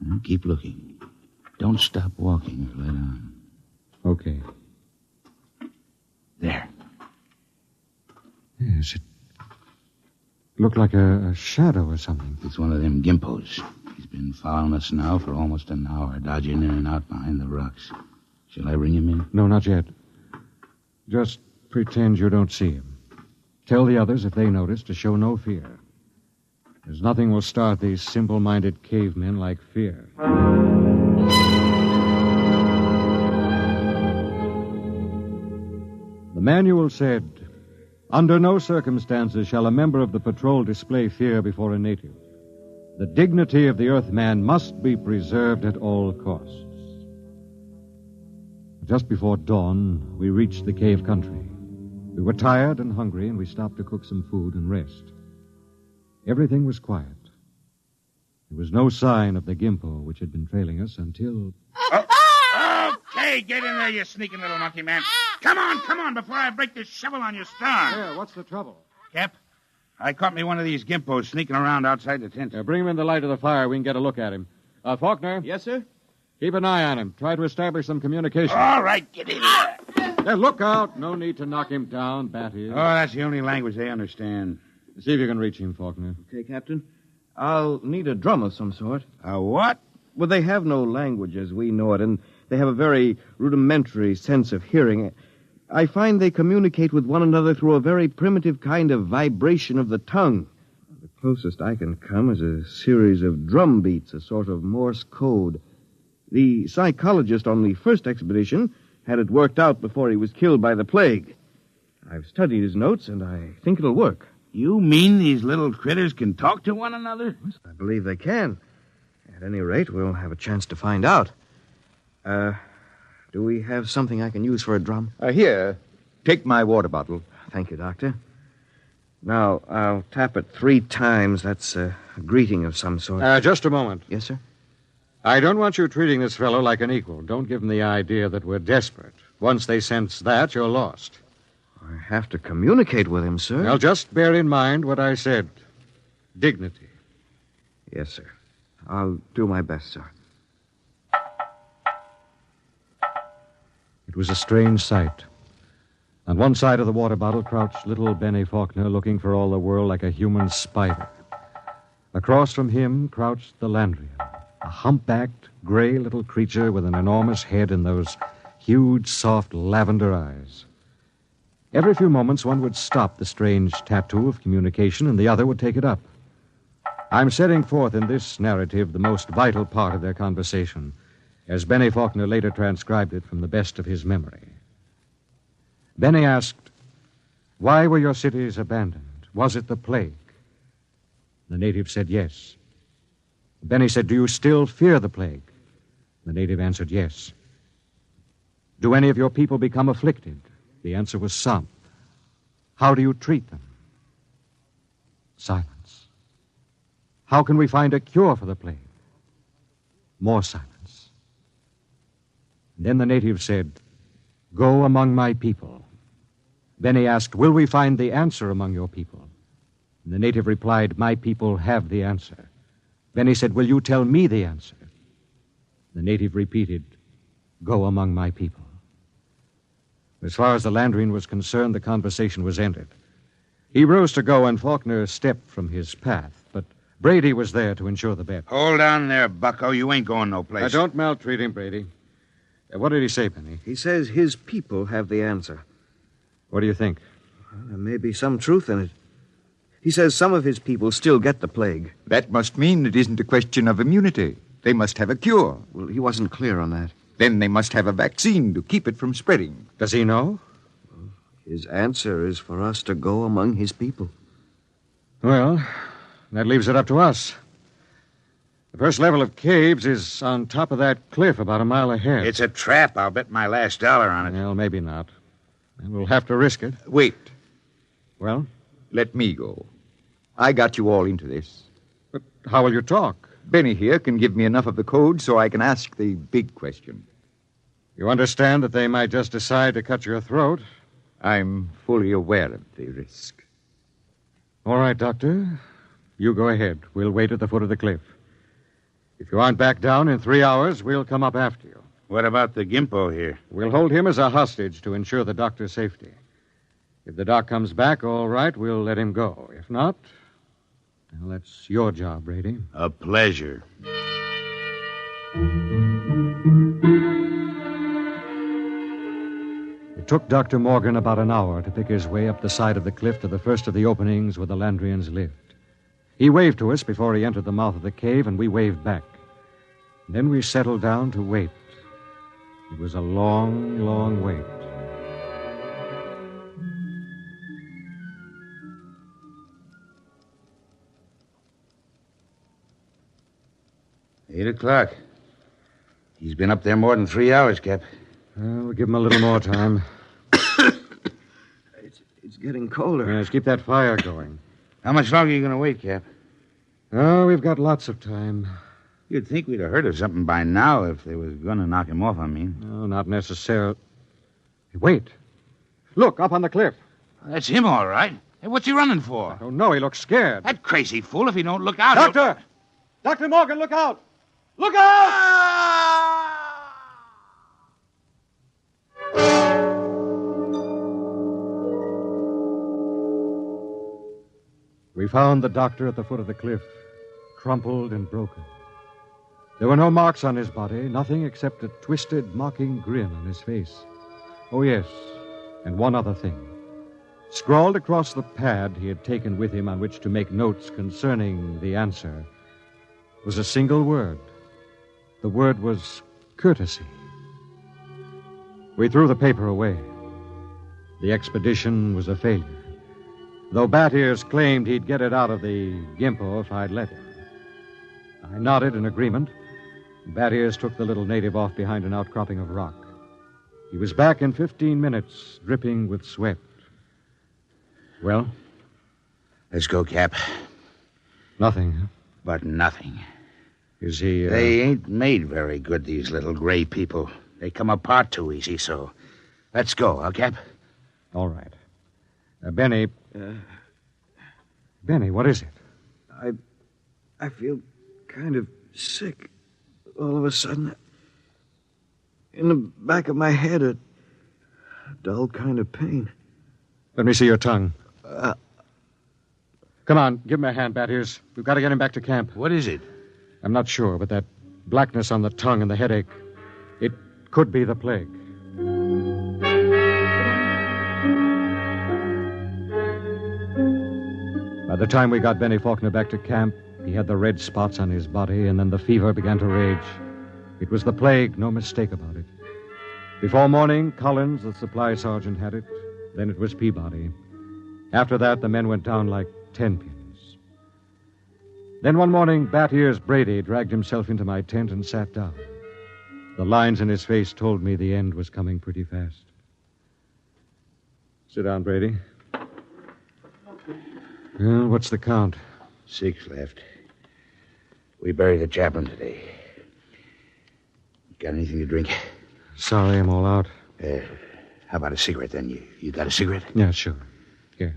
Well, keep looking. Don't stop walking or let on. Okay. There. Yes, it looked like a shadow or something. It's one of them gimpos. He's been following us now for almost an hour, dodging in and out behind the rocks. Shall I bring him in? No, not yet. Just pretend you don't see him. Tell the others, if they notice, to show no fear. There's nothing will start these simple-minded cavemen like fear. The manual said, "Under no circumstances shall a member of the patrol display fear before a native. The dignity of the Earthman must be preserved at all costs." Just before dawn, we reached the cave country. We were tired and hungry, and we stopped to cook some food and rest. Everything was quiet. There was no sign of the gimpo which had been trailing us until... Okay, get in there, you sneaking little monkey man. Come on, before I break this shovel on your stern. Yeah, what's the trouble? Cap, I caught me one of these gimpos sneaking around outside the tent. Bring him in the light of the fire. We can get a look at him. Faulkner? Yes, sir? Keep an eye on him. Try to establish some communication. All right, get in there. Look out. No need to knock him down, Bat Ears. Oh, that's the only language they understand. See if you can reach him, Faulkner. Okay, Captain. I'll need a drum of some sort. A what? Well, they have no language as we know it, and they have a very rudimentary sense of hearing. I find they communicate with one another through a very primitive kind of vibration of the tongue. The closest I can come is a series of drum beats, a sort of Morse code. The psychologist on the first expedition had it worked out before he was killed by the plague. I've studied his notes, and I think it'll work. You mean these little critters can talk to one another? I believe they can. At any rate, we'll have a chance to find out. Do we have something I can use for a drum? Here. Take my water bottle. Thank you, Doctor. Now, I'll tap it 3 times. That's a greeting of some sort. Just a moment. Yes, sir? I don't want you treating this fellow like an equal. Don't give him the idea that we're desperate. Once they sense that, you're lost. I have to communicate with him, sir. Well, just bear in mind what I said. Dignity. Yes, sir. I'll do my best, sir. It was a strange sight. On one side of the water bottle crouched little Benny Faulkner, looking for all the world like a human spider. Across from him crouched the Landrian, a humpbacked, gray little creature with an enormous head and those huge, soft lavender eyes. Every few moments, one would stop the strange tattoo of communication, and the other would take it up. I'm setting forth in this narrative the most vital part of their conversation, as Benny Faulkner later transcribed it from the best of his memory. Benny asked, "Why were your cities abandoned? Was it the plague?" The native said yes. Benny said, "Do you still fear the plague?" The native answered yes. "Do any of your people become afflicted?" The answer was some. "How do you treat them?" Silence. "How can we find a cure for the plague?" More silence. And then the native said, "Go among my people." Benny asked, "Will we find the answer among your people?" And the native replied, "My people have the answer." Benny said, "Will you tell me the answer?" The native repeated, "Go among my people." As far as the Landrian was concerned, the conversation was ended. He rose to go, and Faulkner stepped from his path, but Brady was there to ensure the bet. Hold on there, bucko. You ain't going no place. Don't maltreat him, Brady. What did he say, Benny? He says his people have the answer. What do you think? Well, there may be some truth in it. He says some of his people still get the plague. That must mean it isn't a question of immunity. They must have a cure. Well, he wasn't clear on that. Then they must have a vaccine to keep it from spreading. Does he know? His answer is for us to go among his people. Well, that leaves it up to us. The first level of caves is on top of that cliff about a mile ahead. It's a trap. I'll bet my last dollar on it. Well, maybe not. And we'll have to risk it. Wait. Well? Let me go. I got you all into this. But how will you talk? Benny here can give me enough of the code so I can ask the big question. You understand that they might just decide to cut your throat? I'm fully aware of the risk. All right, Doctor. You go ahead. We'll wait at the foot of the cliff. If you aren't back down in 3 hours, we'll come up after you. What about the Gimpo here? We'll hold him as a hostage to ensure the doctor's safety. If the doc comes back, all right, we'll let him go. If not, well, that's your job, Brady. A pleasure. It took Dr. Morgan about an hour to pick his way up the side of the cliff to the first of the openings where the Landrians lived. He waved to us before he entered the mouth of the cave, and we waved back. And then we settled down to wait. It was a long, long wait. Eight o'clock. He's been up there more than 3 hours, Cap. We'll give him a little more time. It's getting colder. Yes, keep that fire going. How much longer are you going to wait, Cap? Oh, we've got lots of time. You'd think we'd have heard of something by now if they was going to knock him off, I mean. No, not necessarily. Wait. Look, up on the cliff. That's him, all right. Hey, what's he running for? I don't know. He looks scared. That crazy fool, if he don't look out... Doctor! Dr. Morgan, look out! Look out! We found the doctor at the foot of the cliff, crumpled and broken. There were no marks on his body, nothing except a twisted, mocking grin on his face. Oh, yes, and one other thing. Scrawled across the pad he had taken with him on which to make notes concerning the answer was a single word. The word was courtesy. We threw the paper away. The expedition was a failure, though Bat Ears claimed he'd get it out of the Gimpo if I'd let him. I nodded in agreement. Bat Ears took the little native off behind an outcropping of rock. He was back in 15 minutes, dripping with sweat. Well? Let's go, Cap. Nothing, huh? But nothing. Is he, They ain't made very good, these little gray people. They come apart too easy, so let's go, huh, Cap? All right. Benny. Benny, what is it? I feel kind of sick all of a sudden. In the back of my head, a dull kind of pain. Let me see your tongue. Come on, give him a hand, Bat Ears. We've got to get him back to camp. What is it? I'm not sure, but that blackness on the tongue and the headache, it could be the plague. By the time we got Benny Faulkner back to camp, he had the red spots on his body, and then the fever began to rage. It was the plague, no mistake about it. Before morning, Collins, the supply sergeant, had it. Then it was Peabody. After that, the men went down like 10 pins. Then one morning, Bat Ears Brady dragged himself into my tent and sat down. The lines in his face told me the end was coming pretty fast. Sit down, Brady. Well, what's the count? 6 left. We buried the chaplain today. Got anything to drink? Sorry, I'm all out. How about a cigarette, then? You got a cigarette? Yeah, sure. Here.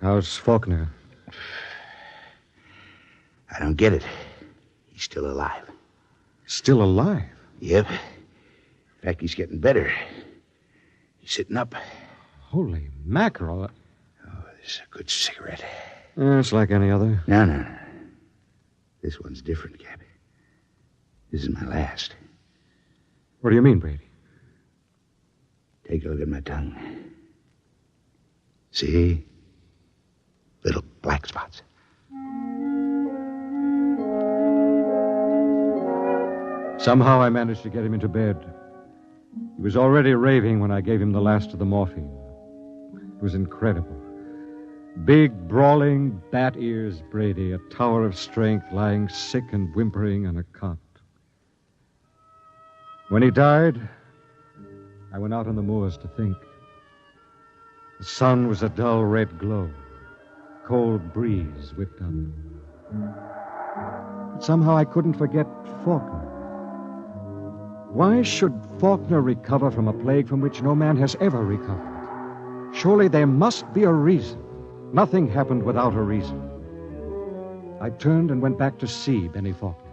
How's Faulkner? I don't get it. He's still alive. Still alive? Yep. In fact, he's getting better. He's sitting up. Holy mackerel. Oh, this is a good cigarette. It's like any other. No. This one's different, Cap. This is my last. What do you mean, Brady? Take a look at my tongue. See? Little black spots. Somehow I managed to get him into bed. He was already raving when I gave him the last of the morphine. It was incredible. Big, brawling, Bat Ears Brady, a tower of strength, lying sick and whimpering on a cot. When he died, I went out on the moors to think. The sun was a dull red glow. Cold breeze whipped up. But somehow I couldn't forget Faulkner. Why should Faulkner recover from a plague from which no man has ever recovered? Surely there must be a reason. Nothing happened without a reason. I turned and went back to see Benny Faulkner.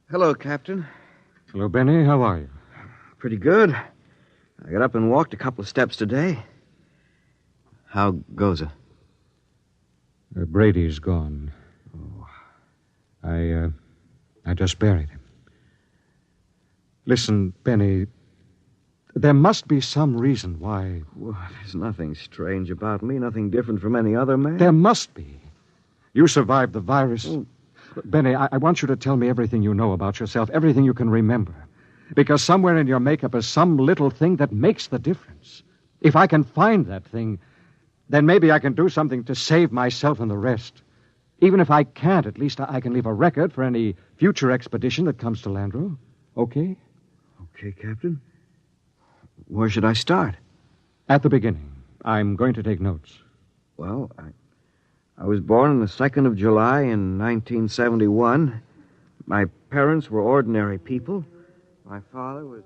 Hello, Captain. Hello, Benny. How are you? Pretty good. I got up and walked a couple of steps today. How goes it? Brady's gone. Oh. I just buried him. Listen, Benny, there must be some reason why... Well, there's nothing strange about me, nothing different from any other man. There must be. You survived the virus. Oh. Benny, I want you to tell me everything you know about yourself, everything you can remember. Because somewhere in your makeup is some little thing that makes the difference. If I can find that thing, then maybe I can do something to save myself and the rest. Even if I can't, at least I can leave a record for any future expedition that comes to Landro. Okay? Okay, Captain. Where should I start? At the beginning. I'm going to take notes. Well, I was born on the 2nd of July in 1971. My parents were ordinary people. My father was...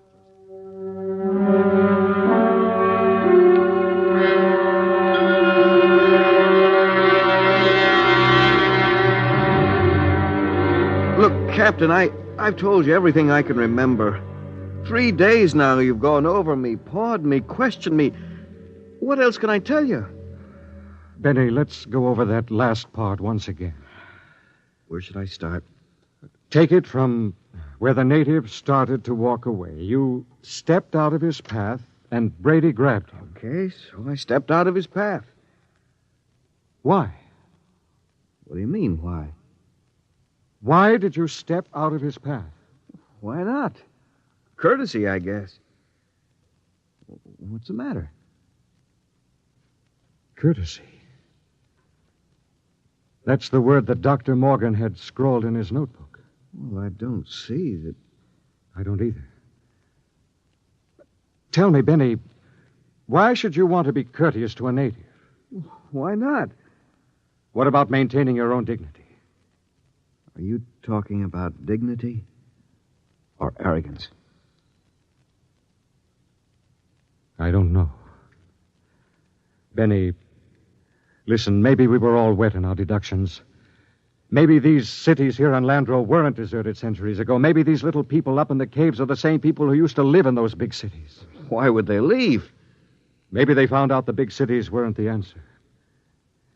Look, Captain, I've told you everything I can remember. 3 days now you've gone over me, pawed me, questioned me. What else can I tell you? Benny, let's go over that last part once again. Where should I start? Take it from where the native started to walk away. You stepped out of his path, and Brady grabbed him. Okay, so I stepped out of his path. Why? What do you mean, why? Why did you step out of his path? Why not? Courtesy, I guess. What's the matter? Courtesy. That's the word that Dr. Morgan had scrawled in his notebook. Well, I don't see that. I don't either. Tell me, Benny, why should you want to be courteous to a native? Why not? What about maintaining your own dignity? Are you talking about dignity or arrogance? I don't know. Benny, listen, maybe we were all wet in our deductions. Maybe these cities here on Landro weren't deserted centuries ago. Maybe these little people up in the caves are the same people who used to live in those big cities. Why would they leave? Maybe they found out the big cities weren't the answer.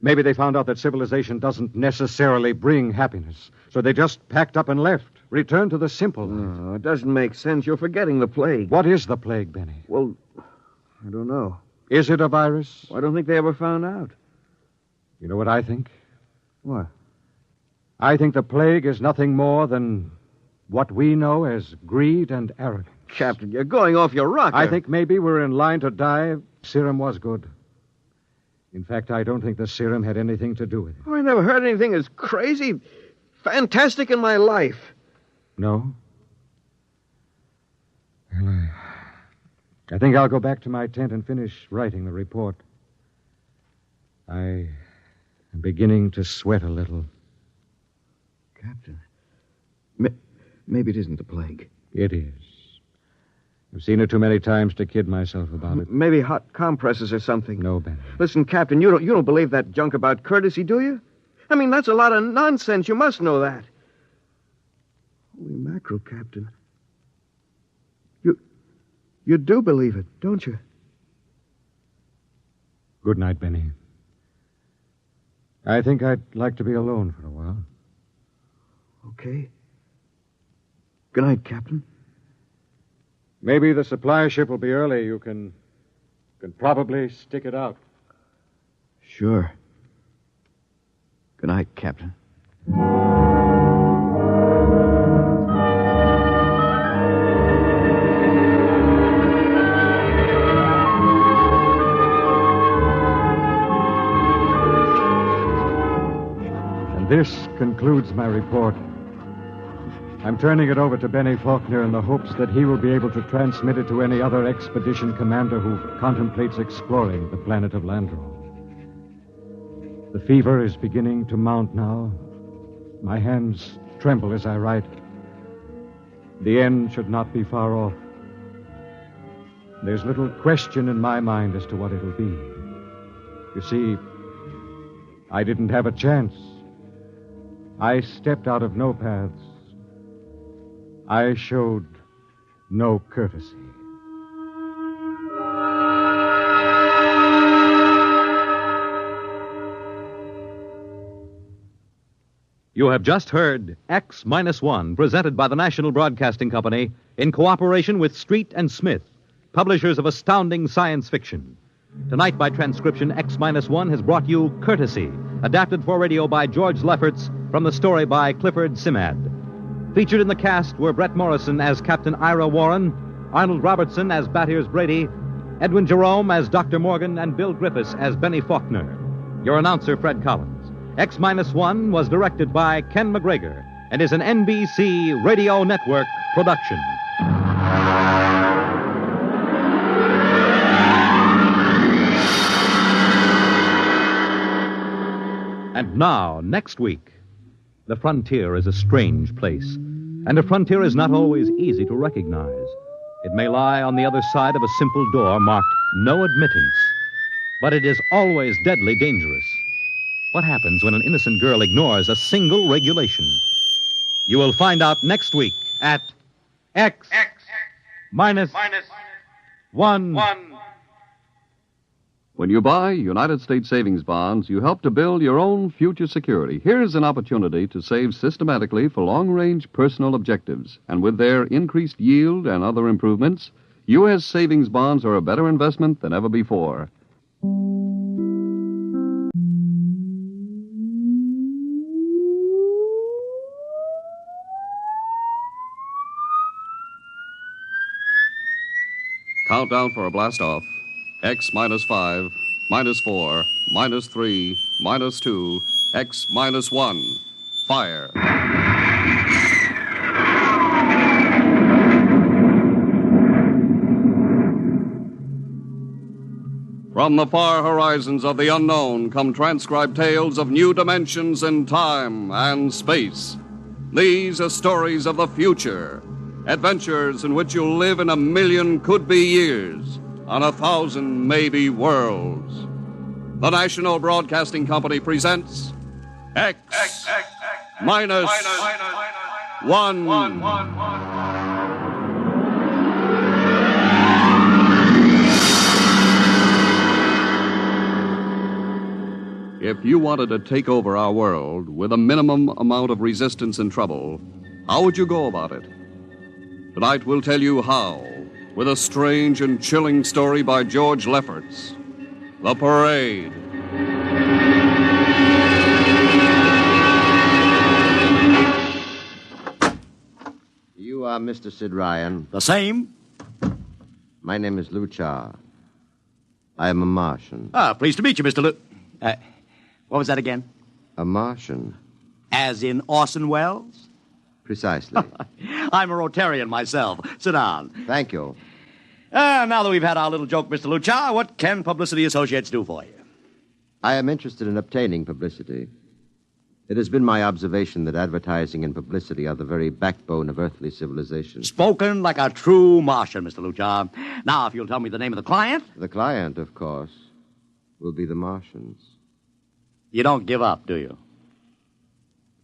Maybe they found out that civilization doesn't necessarily bring happiness. So they just packed up and left, returned to the simple life. No, it doesn't make sense. You're forgetting the plague. What is the plague, Benny? Well, I don't know. Is it a virus? I don't think they ever found out. You know what I think? What? I think the plague is nothing more than what we know as greed and arrogance. Captain, you're going off your rocker. I think maybe we're in line to die. Serum was good. In fact, I don't think the serum had anything to do with it. Oh, I never heard anything as crazy, fantastic in my life. No? Well, I think I'll go back to my tent and finish writing the report. I am beginning to sweat a little. Captain, maybe it isn't the plague. It is. I've seen it too many times to kid myself about it. Maybe hot compresses or something. No, Benny. Listen, Captain, you don't believe that junk about courtesy, do you? I mean, that's a lot of nonsense. You must know that. Holy mackerel, Captain. You do believe it, don't you? Good night, Benny. I think I'd like to be alone for a while. Okay. Good night, Captain. Maybe the supply ship will be early. You can probably stick it out. Sure. Good night, Captain. And this concludes my report. I'm turning it over to Benny Faulkner in the hopes that he will be able to transmit it to any other expedition commander who contemplates exploring the planet of Landro. The fever is beginning to mount now. My hands tremble as I write. The end should not be far off. There's little question in my mind as to what it'll be. You see, I didn't have a chance. I stepped out of no paths. I showed no courtesy. You have just heard X-1, presented by the National Broadcasting Company in cooperation with Street and Smith, publishers of astounding science fiction. Tonight, by transcription, X-1 has brought you Courtesy, adapted for radio by George Lefferts from the story by Clifford Simad. Featured in the cast were Brett Morrison as Captain Ira Warren, Arnold Robertson as Battiers Brady, Edwin Jerome as Dr. Morgan, and Bill Griffiths as Benny Faulkner. Your announcer, Fred Collins. X-1 was directed by Ken McGregor and is an NBC Radio Network production. And now, next week, the frontier is a strange place, and a frontier is not always easy to recognize. It may lie on the other side of a simple door marked No Admittance, but it is always deadly dangerous. What happens when an innocent girl ignores a single regulation? You will find out next week at X-1. When you buy United States savings bonds, you help to build your own future security. Here's an opportunity to save systematically for long-range personal objectives. And with their increased yield and other improvements, U.S. savings bonds are a better investment than ever before. Countdown for a blast off. X minus 5, minus 4, minus 3, minus 2, X minus 1. Fire. From the far horizons of the unknown come transcribed tales of new dimensions in time and space. These are stories of the future, adventures in which you'll live in 1,000,000 could-be years, on 1,000 maybe worlds. The National Broadcasting Company presents X minus 1. If you wanted to take over our world with a minimum amount of resistance and trouble, how would you go about it? Tonight we'll tell you how, with a strange and chilling story by George Lefferts, The Parade. You are Mr. Sid Ryan. The same. My name is Luchar. I am a Martian. Pleased to meet you, Mr. What was that again? A Martian. As in Orson Welles? Precisely. I'm a Rotarian myself. Sit down. Thank you. Now that we've had our little joke, Mr. Luchar, what can Publicity Associates do for you? I am interested in obtaining publicity. It has been my observation that advertising and publicity are the very backbone of earthly civilization. Spoken like a true Martian, Mr. Luchar. Now, if you'll tell me the name of the client. The client, of course, will be the Martians. You don't give up, do you?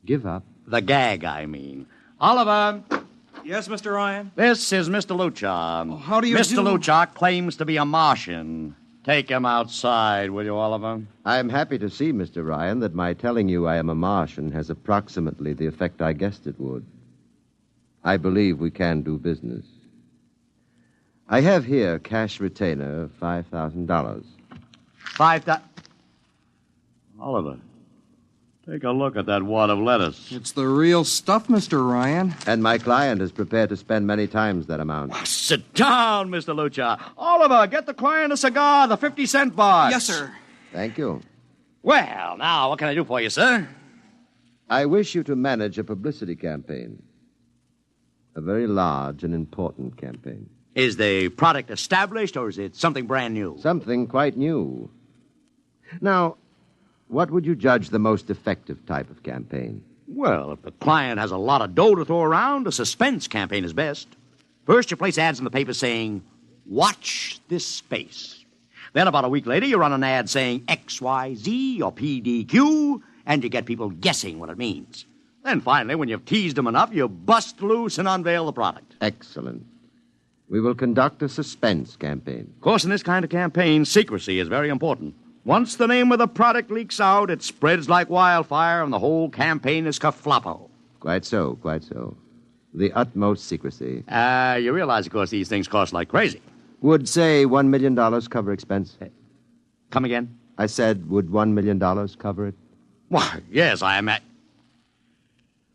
Give up? The gag, I mean. Oliver. Yes, Mr. Ryan? This is Mr. Luchar. Oh, how do you Mr. do? Luchar claims to be a Martian. Take him outside, will you, Oliver? I am happy to see, Mr. Ryan, that my telling you I am a Martian has approximately the effect I guessed it would. I believe we can do business. I have here cash retainer of $5,000. $5,000? Oliver, take a look at that wad of lettuce. It's the real stuff, Mr. Ryan. And my client is prepared to spend many times that amount. Sit down, Mr. Luchar. Oliver, get the client a cigar, the 50-cent box. Yes, sir. Thank you. Well, now, what can I do for you, sir? I wish you to manage a publicity campaign. A very large and important campaign. Is the product established, or is it something brand new? Something quite new. Now, what would you judge the most effective type of campaign? Well, if the client has a lot of dough to throw around, a suspense campaign is best. First, you place ads in the paper saying, "Watch this space." Then, about a week later, you run an ad saying XYZ or PDQ, and you get people guessing what it means. Then, finally, when you've teased them enough, you bust loose and unveil the product. Excellent. We will conduct a suspense campaign. Of course, in this kind of campaign, secrecy is very important. Once the name of the product leaks out, it spreads like wildfire, and the whole campaign is kerfloppo. Quite so, quite so. The utmost secrecy. You realize, of course, these things cost like crazy. Would, say, $1 million cover expense? Come again? I said, would $1 million cover it? Why, yes, I am at...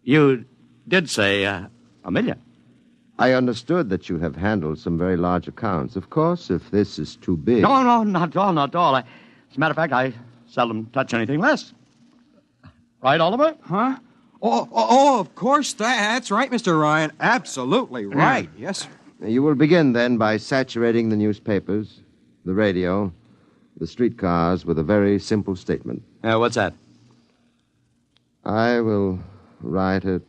You did say $1 million. I understood that you have handled some very large accounts. Of course, if this is too big... No, not at all, not at all. As a matter of fact, I seldom touch anything less. Right, Oliver? Huh? Oh, of course. That's right, Mr. Ryan. Absolutely right. Yes, sir. You will begin, then, by saturating the newspapers, the radio, the streetcars with a very simple statement. What's that? I will write it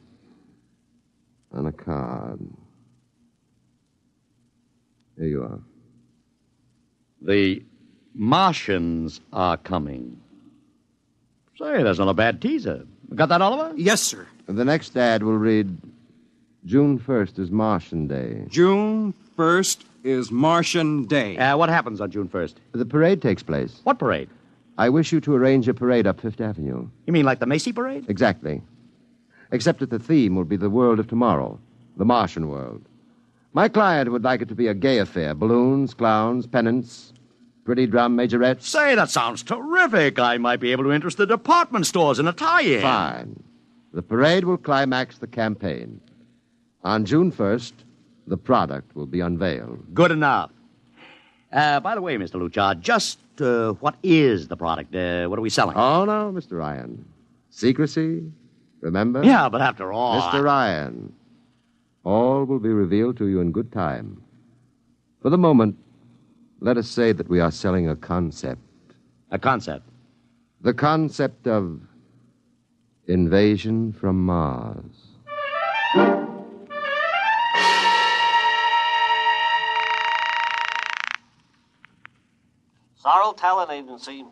on a card. Here you are. The Martians are coming. Say, that's not a bad teaser. Got that, Oliver? Yes, sir. The next ad will read, June 1st is Martian Day. June 1st is Martian Day. What happens on June 1st? The parade takes place. What parade? I wish you to arrange a parade up Fifth Avenue. You mean like the Macy Parade? Exactly. Except that the theme will be the world of tomorrow, the Martian world. My client would like it to be a gay affair. Balloons, clowns, pennants, pretty drum majorettes. Say, that sounds terrific. I might be able to interest the department stores in a tie-in. Fine. The parade will climax the campaign. On June 1st, the product will be unveiled. Good enough. By the way, Mr. Luchar, just what is the product? What are we selling? Oh, no, Mr. Ryan. Secrecy, remember? Yeah, but after all... Mr. Ryan, all will be revealed to you in good time. For the moment, let us say that we are selling a concept. A concept? The concept of invasion from Mars. Sorrel Talent Agency.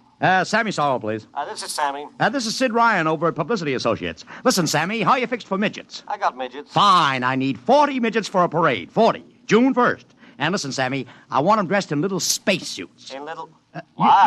Sammy Sorrel, please. This is Sammy. This is Sid Ryan over at Publicity Associates. Listen, Sammy, how you fixed for midgets? I got midgets. Fine, I need 40 midgets for a parade. 40. June 1st. And listen, Sammy, I want them dressed in little spacesuits. In little...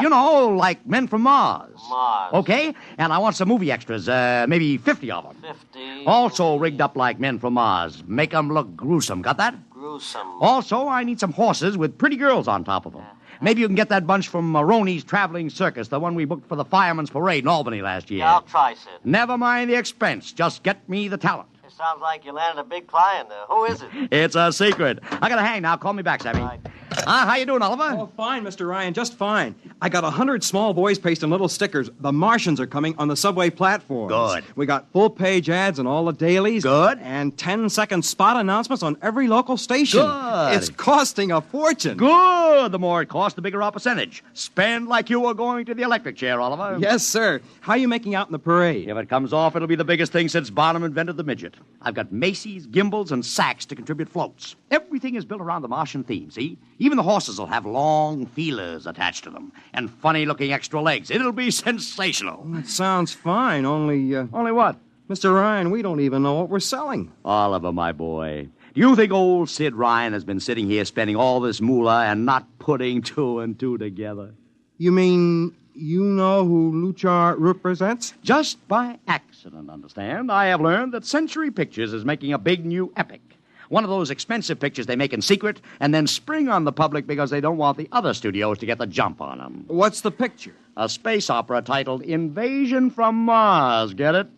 You know, like men from Mars. Mars. Okay? And I want some movie extras, maybe 50 of them. 50. Also rigged up like men from Mars. Make them look gruesome. Got that? Gruesome. Also, I need some horses with pretty girls on top of them. Maybe you can get that bunch from Maroney's Traveling Circus, the one we booked for the Fireman's Parade in Albany last year. Yeah, I'll try, Sid. Never mind the expense. Just get me the talent. It sounds like you landed a big client. Who is it? It's a secret. I gotta hang now. Call me back, Sammy. Right. How you doing, Oliver? Oh, fine, Mr. Ryan, just fine. I got 100 small boys pasting little stickers. The Martians are coming on the subway platforms. Good. We got full-page ads in all the dailies. Good. And 10-second spot announcements on every local station. Good. It's costing a fortune. Good. The more it costs, the bigger our percentage. Spend like you were going to the electric chair, Oliver. Yes, sir. How are you making out in the parade? If it comes off, it'll be the biggest thing since Barnum invented the midget. I've got Macy's, gimbals, and sacks to contribute floats. Everything is built around the Martian theme, see? Even the horses will have long feelers attached to them and funny-looking extra legs. It'll be sensational. That sounds fine, only... Only what? Mr. Ryan, we don't even know what we're selling. Oliver, my boy, do you think old Sid Ryan has been sitting here spending all this moolah and not putting two and two together? You mean you know who Luchar represents? Just by accident, understand? I have learned that Century Pictures is making a big new epic. One of those expensive pictures they make in secret and then spring on the public because they don't want the other studios to get the jump on them. What's the picture? A space opera titled Invasion from Mars. Get it?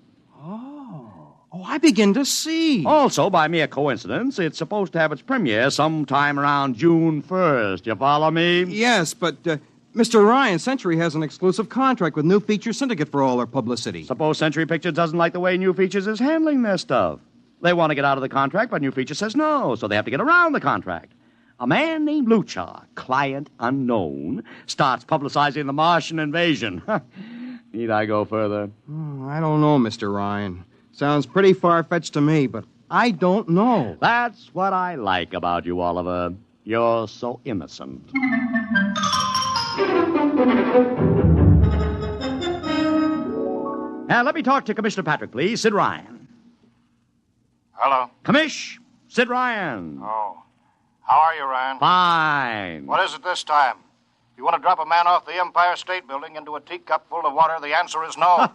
Oh, I begin to see. Also, by mere coincidence, it's supposed to have its premiere sometime around June 1st. You follow me? Yes, but Mr. Ryan, Century has an exclusive contract with New Feature Syndicate for all their publicity. Suppose Century Pictures doesn't like the way New Features is handling their stuff. They want to get out of the contract, but New Feature says no, so they have to get around the contract. A man named Luchar, client unknown, starts publicizing the Martian invasion. Need I go further? I don't know, Mr. Ryan. Sounds pretty far-fetched to me, but I don't know. That's what I like about you, Oliver. You're so innocent. Now, let me talk to Commissioner Patrick, please. Sid Ryan. Hello. Commish, Sid Ryan. Oh. How are you, Ryan? Fine. What is it this time? You want to drop a man off the Empire State Building into a teacup full of water? The answer is no.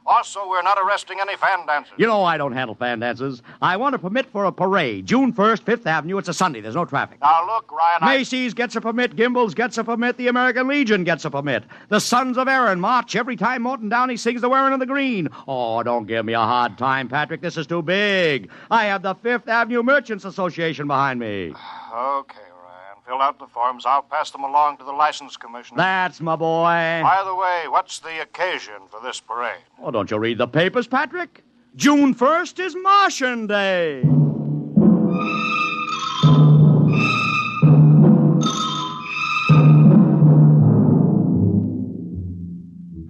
Also, we're not arresting any fan dancers. You know I don't handle fan dances. I want a permit for a parade. June 1st, 5th Avenue. It's a Sunday. There's no traffic. Now, look, Ryan, Macy's gets a permit. Gimbals gets a permit. The American Legion gets a permit. The Sons of Erin march every time Morton Downey sings the Wearing of the Green. Oh, don't give me a hard time, Patrick. This is too big. I have the 5th Avenue Merchants Association behind me. Okay, Ryan. Fill out the forms. I'll pass them along to the license commissioner. That's my boy. By the way, what's the occasion for this parade? Oh, don't you read the papers, Patrick? June 1st is Martian Day.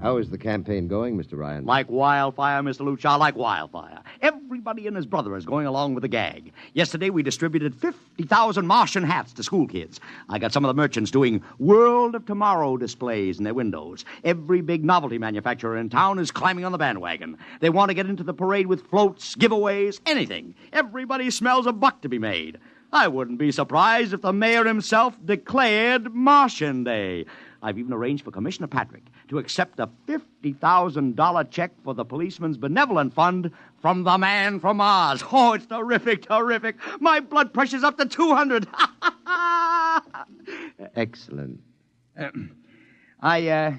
How is the campaign going, Mr. Ryan? Like wildfire, Mr. Luchar, like wildfire. Everybody and his brother is going along with the gag. Yesterday, we distributed 50,000 Martian hats to school kids. I got some of the merchants doing World of Tomorrow displays in their windows. Every big novelty manufacturer in town is climbing on the bandwagon. They want to get into the parade with floats, giveaways, anything. Everybody smells a buck to be made. I wouldn't be surprised if the mayor himself declared Martian Day. I've even arranged for Commissioner Patrick to accept a $50,000 check for the Policeman's Benevolent Fund from the man from Mars. Oh, it's terrific, terrific. My blood pressure's up to 200. Excellent. I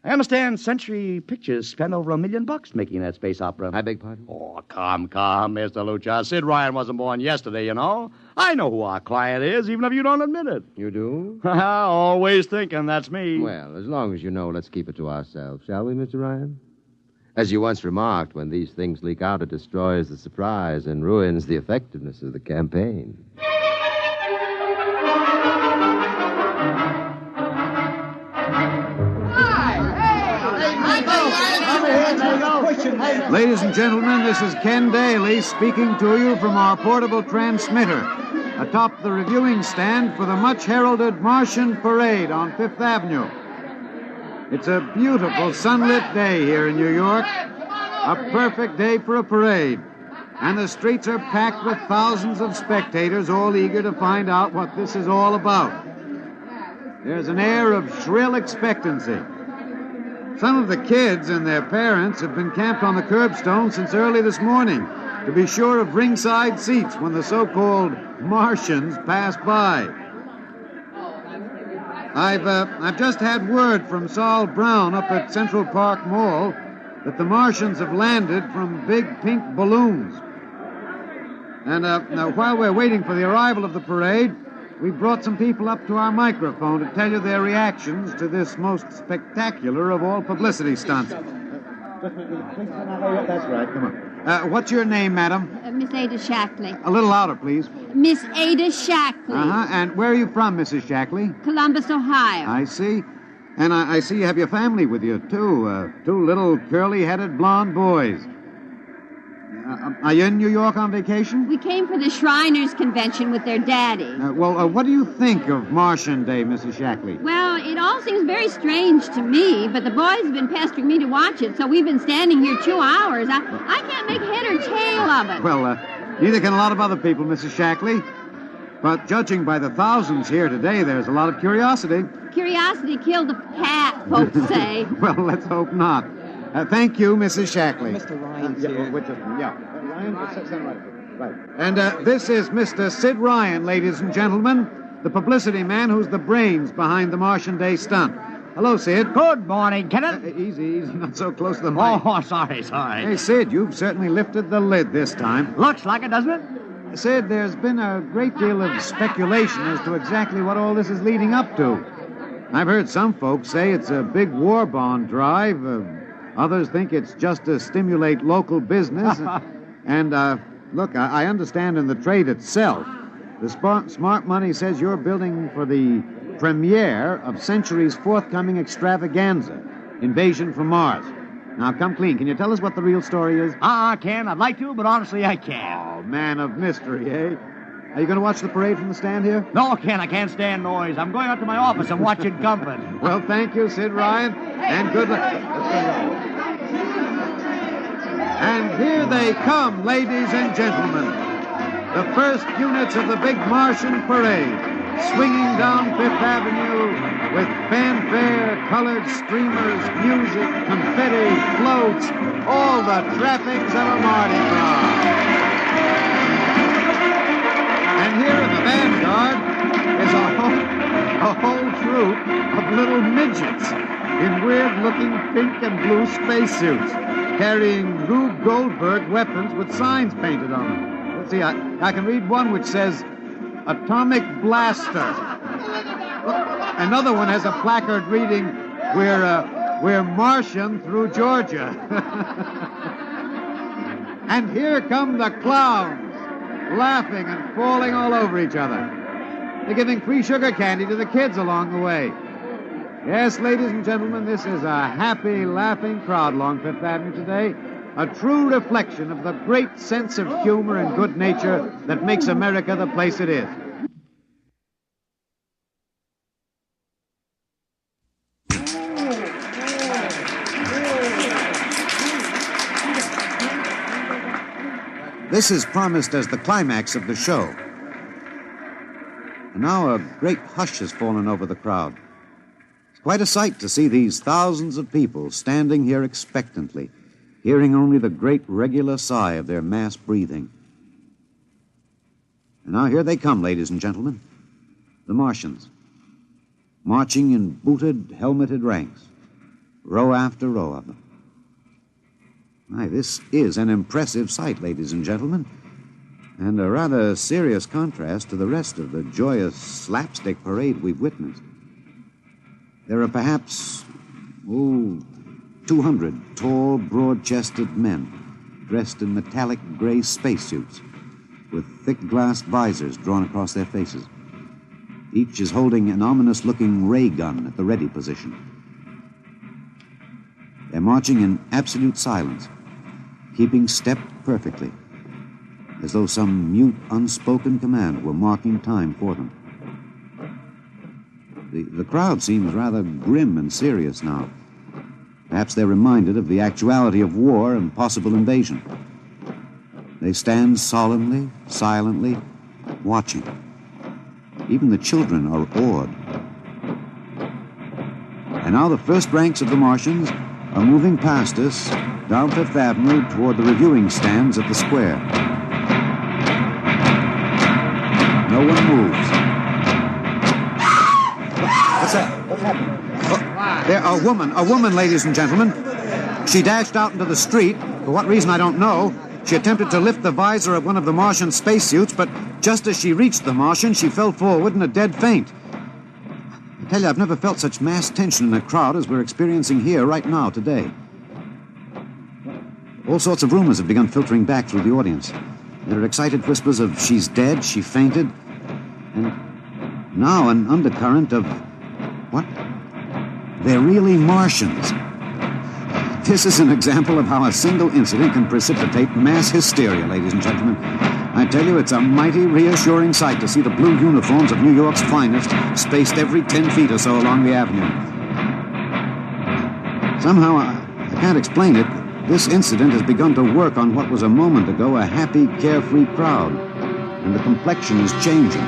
I understand Century Pictures spent over $1 million making that space opera. I beg pardon? Oh, come, Mr. Lucha. Sid Ryan wasn't born yesterday, you know. I know who our client is, even if you don't admit it. You do? Always thinking that's me. Well, as long as you know, let's keep it to ourselves, shall we, Mr. Ryan? As you once remarked, when these things leak out, it destroys the surprise and ruins the effectiveness of the campaign. Ladies and gentlemen, this is Ken Daly speaking to you from our portable transmitter atop the reviewing stand for the much-heralded Martian Parade on Fifth Avenue. It's a beautiful sunlit day here in New York, a perfect day for a parade, and the streets are packed with thousands of spectators all eager to find out what this is all about. There's an air of shrill expectancy. Some of the kids and their parents have been camped on the curbstone since early this morning to be sure of ringside seats when the so-called Martians pass by. I've just had word from Saul Brown up at Central Park Mall that the Martians have landed from big pink balloons. And now, while we're waiting for the arrival of the parade, we brought some people up to our microphone to tell you their reactions to this most spectacular of all publicity stunts. That's right, come on. What's your name, madam? Miss Ada Shackley. A little louder, please. Miss Ada Shackley. Uh-huh, and where are you from, Mrs. Shackley? Columbus, Ohio. I see. And I see you have your family with you, too. Two little curly-headed blonde boys. Are you in New York on vacation? We came for the Shriners Convention with their daddy. What do you think of Martian Day, Mrs. Shackley? Well, it all seems very strange to me, but the boys have been pestering me to watch it, so we've been standing here 2 hours. I can't make head or tail of it. Well, neither can a lot of other people, Mrs. Shackley. But judging by the thousands here today, there's a lot of curiosity. Curiosity killed the cat, folks say. Well, let's hope not. Thank you, Mrs. Shackley. Mr. Ryan's here. Ryan, right. And this is Mr. Sid Ryan, ladies and gentlemen, the publicity man who's the brains behind the Martian Day stunt. Hello, Sid. Good morning, Kenneth. Easy, not so close to the mic. Oh, sorry. Hey, Sid, you've certainly lifted the lid this time. Looks like it, doesn't it? Sid, there's been a great deal of speculation as to exactly what all this is leading up to. I've heard some folks say it's a big war bond drive. Others think it's just to stimulate local business. And, look, I understand in the trade itself, the smart money says you're building for the premiere of Century's forthcoming extravaganza, Invasion from Mars. Now, come clean. Can you tell us what the real story is? I can. I'd like to, but honestly, I can't. Oh, man of mystery, eh? Are you going to watch the parade from the stand here? No, Ken, I can't stand noise. I'm going up to my office and watching company. Well, thank you, Sid Ryan, and good luck. And here they come, ladies and gentlemen. The first units of the big Martian parade, swinging down Fifth Avenue with fanfare, colored streamers, music, confetti, floats, all the trappings of a Mardi Gras. And here in the vanguard is a whole troop of little midgets in weird-looking pink and blue spacesuits, carrying Rube Goldberg weapons with signs painted on them. Let's see, I can read one which says, Atomic Blaster. Another one has a placard reading, We're Martian through Georgia. And here come the clowns, laughing and falling all over each other. They're giving free sugar candy to the kids along the way. Yes, ladies and gentlemen, this is a happy, laughing crowd along Fifth Avenue today. A true reflection of the great sense of humor and good nature that makes America the place it is. This is promised as the climax of the show. And now a great hush has fallen over the crowd. It's quite a sight to see these thousands of people standing here expectantly, hearing only the great regular sigh of their mass breathing. And now here they come, ladies and gentlemen, the Martians, marching in booted, helmeted ranks. row after row of them. My, this is an impressive sight, ladies and gentlemen, and a rather serious contrast to the rest of the joyous slapstick parade we've witnessed. There are perhaps, 200 tall, broad-chested men dressed in metallic gray spacesuits with thick glass visors drawn across their faces. Each is holding an ominous-looking ray gun at the ready position. They're marching in absolute silence, keeping step perfectly, as though some mute, unspoken command were marking time for them. The crowd seems rather grim and serious now. Perhaps they're reminded of the actuality of war and possible invasion. They stand solemnly, silently, watching. Even the children are awed. And now the first ranks of the Martians are moving past us down Fifth Avenue toward the reviewing stands at the square. No one moves. What's that? What's happening? There, a woman, ladies and gentlemen. She dashed out into the street. For what reason, I don't know. She attempted to lift the visor of one of the Martian spacesuits, but just as she reached the Martian, she fell forward in a dead faint. I tell you, I've never felt such mass tension in a crowd as we're experiencing here right now, today. All sorts of rumors have begun filtering back through the audience. There are excited whispers of she's dead, she fainted, and now an undercurrent of, what? They're really Martians. This is an example of how a single incident can precipitate mass hysteria, ladies and gentlemen. I tell you, it's a mighty reassuring sight to see the blue uniforms of New York's finest spaced every 10 feet or so along the avenue. Somehow, I can't explain it. This incident has begun to work on what was a moment ago a happy, carefree crowd, and the complexion is changing.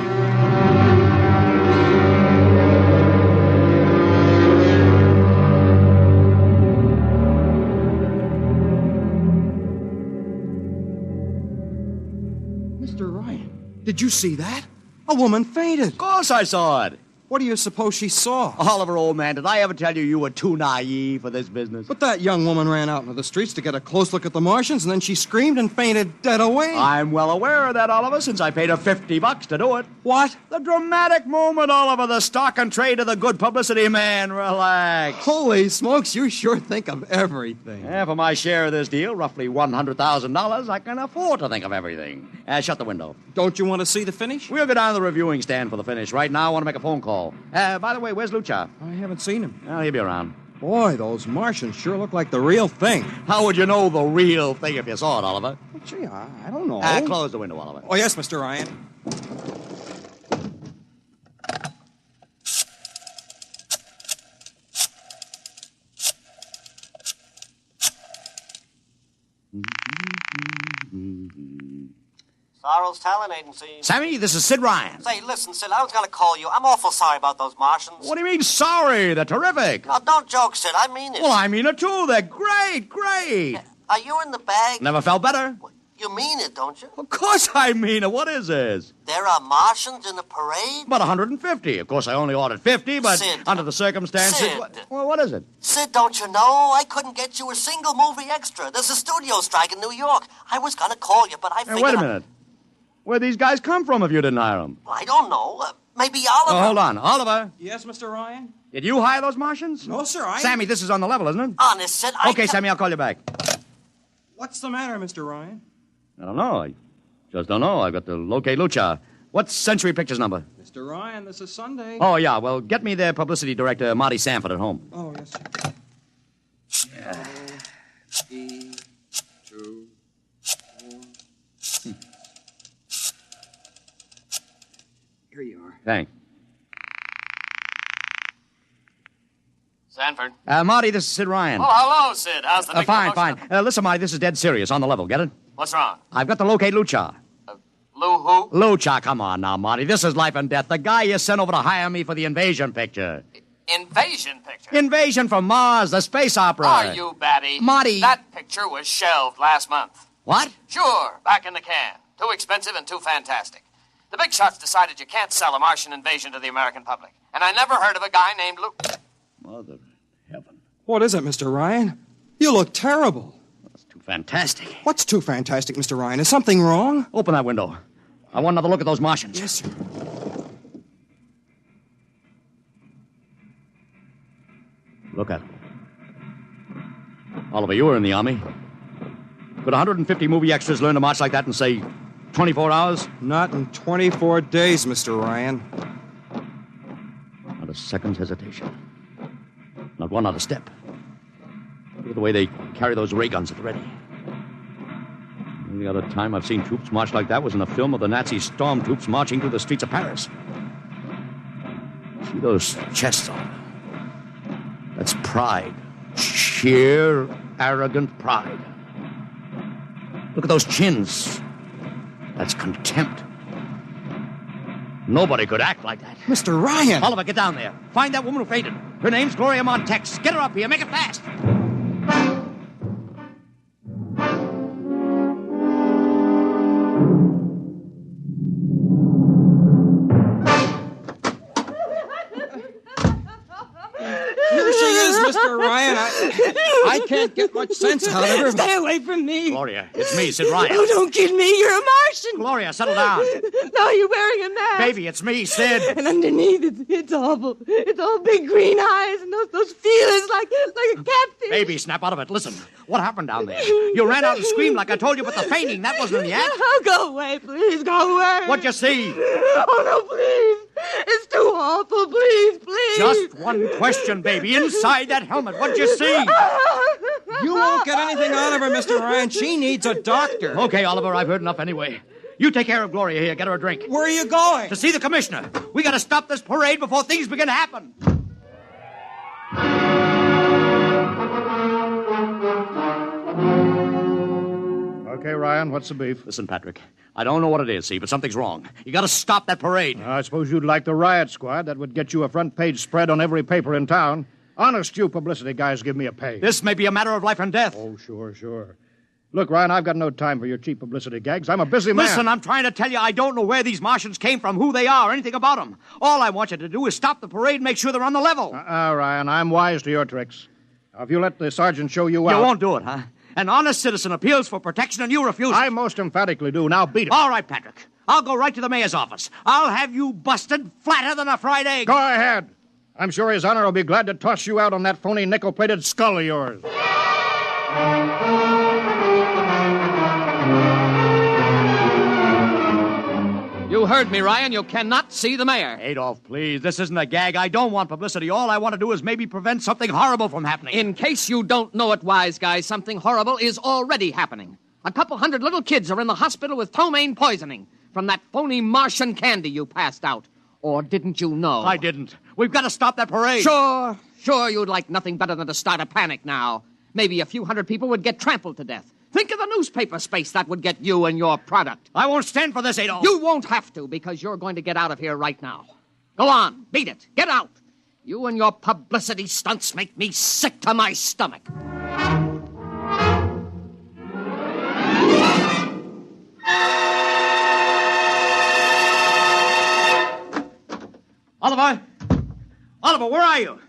Did you see that? A woman fainted. Of course I saw it. What do you suppose she saw? Oliver, old man, did I ever tell you you were too naive for this business? But that young woman ran out into the streets to get a close look at the Martians, and then she screamed and fainted dead away. I'm well aware of that, Oliver, since I paid her $50 to do it. What? The dramatic moment, Oliver, the stock and trade of the good publicity, man. Relax. Holy smokes, you sure think of everything. Yeah, for my share of this deal, roughly $100,000, I can afford to think of everything. Shut the window. Don't you want to see the finish? We'll go down to the reviewing stand for the finish. Right now, I want to make a phone call. By the way, where's Lucha? I haven't seen him. Well, he'll be around. Boy, those Martians sure look like the real thing. How would you know the real thing if you saw it, Oliver? Well, gee, I don't know. Close the window, Oliver. Oh, yes, Mr. Ryan. Sorrel's Talent Agency. Sammy, this is Sid Ryan. Say, listen, Sid, I was going to call you. I'm awful sorry about those Martians. What do you mean sorry? They're terrific. No, don't joke, Sid. I mean it. Well, I mean it, too. They're great, great. Are you in the bag? Never felt better. You mean it, don't you? Of course I mean it. What is this? There are Martians in the parade? About 150. Of course, I only ordered 50, but Sid. under the circumstances... Sid. Well, what is it? Sid, don't you know? I couldn't get you a single movie extra. There's a studio strike in New York. I was going to call you, but I figured... Wait a minute. Where'd these guys come from if you didn't hire them? I don't know. Maybe Oliver. Oh, hold on. Oliver? Yes, Mr. Ryan? Did you hire those Martians? No, sir, Sammy, this is on the level, isn't it? Honest, Sid, Okay, Sammy, I'll call you back. What's the matter, Mr. Ryan? I don't know. I just don't know. I've got to locate Lucha. What's Century Pictures number? Mr. Ryan, this is Sunday. Oh, yeah. Well, get me their publicity director, Marty Sanford, at home. Oh, yes, sir. Yeah. 3, 2, 4. Here you are. Thanks. Sanford. Marty, this is Sid Ryan. Oh, hello, Sid. How's the big Fine, promotion? fine. Listen, Marty, this is dead serious. On the level. Get it? What's wrong? I've got to locate Lucha. Lou who? Lucha, come on now, Marty. This is life and death. The guy you sent over to hire me for the invasion picture. Invasion picture? Invasion from Mars, the space opera. Are you batty? Marty. That picture was shelved last month. What? Sure, back in the can. Too expensive and too fantastic. The big shots decided you can't sell a Martian invasion to the American public. And I never heard of a guy named Lou. Mother heaven. What is it, Mr. Ryan? You look terrible. That's too fantastic. What's too fantastic, Mr. Ryan? Is something wrong? Open that window. I want another look at those Martians. Yes, sir. Look at them. Oliver, you were in the Army. Could 150 movie extras learn to march like that in, say, 24 hours? Not in 24 days, Mr. Ryan. Not a second's hesitation. Not one other step. Look at the way they carry those ray guns at the ready. The only other time I've seen troops march like that was in a film of the Nazi stormtroops marching through the streets of Paris. See those chests on them? That's pride. Sheer, arrogant pride. Look at those chins. That's contempt. Nobody could act like that. Mr. Ryan! Oliver, get down there. Find that woman who fainted. Her name's Gloria Montex. Get her up here. Make it fast. Here she is, Mr. Ryan. I can't get much sense out of her. Stay away from me. Gloria, it's me, Sid Ryan. Oh, don't kid me. You're a Martian. Gloria, settle down. No, you're wearing a mask. Baby, it's me, Sid. And underneath, it's awful. It's all big green eyes and those feelers like a catfish. Baby, snap out of it. Listen, what happened down there? You ran out and screamed like I told you, but the fainting, that wasn't in the act. Oh, go away, please. Go away. What'd you see? Oh, no, please. It's too awful. Please, please. Just one question, baby. Inside that helmet, what'd you see? You won't get anything out of her, Mr. Ryan. She needs a doctor. Okay, Oliver, I've heard enough anyway. You take care of Gloria here. Get her a drink. Where are you going? To see the commissioner. We got to stop this parade before things begin to happen. Okay, Ryan, what's the beef? Listen, Patrick, I don't know what it is, see, but something's wrong. You got to stop that parade. I suppose you'd like the riot squad. That would get you a front-page spread on every paper in town. Honest, you publicity guys give me a pay. This may be a matter of life and death. Oh, sure. Look, Ryan, I've got no time for your cheap publicity gags. I'm a busy man. Listen, I'm trying to tell you I don't know where these Martians came from, who they are, anything about them. All I want you to do is stop the parade and make sure they're on the level. Ryan, I'm wise to your tricks. Now, if you let the sergeant show you out... You won't do it, huh? An honest citizen appeals for protection and you refuse it. I most emphatically do. Now beat it. All right, Patrick. I'll go right to the mayor's office. I'll have you busted flatter than a fried egg. Go ahead. I'm sure his honor will be glad to toss you out on that phony nickel-plated skull of yours. You heard me, Ryan. You cannot see the mayor. Adolf, please. This isn't a gag. I don't want publicity. All I want to do is maybe prevent something horrible from happening. In case you don't know it, wise guy, something horrible is already happening. A couple hundred little kids are in the hospital with ptomaine poisoning from that phony Martian candy you passed out. Or didn't you know? I didn't. We've got to stop that parade. Sure you'd like nothing better than to start a panic now. Maybe a few hundred people would get trampled to death. Think of the newspaper space that would get you and your product. I won't stand for this, Adolf. You won't have to, because you're going to get out of here right now. Go on, beat it. Get out. You and your publicity stunts make me sick to my stomach. Oliver! Oliver, where are you?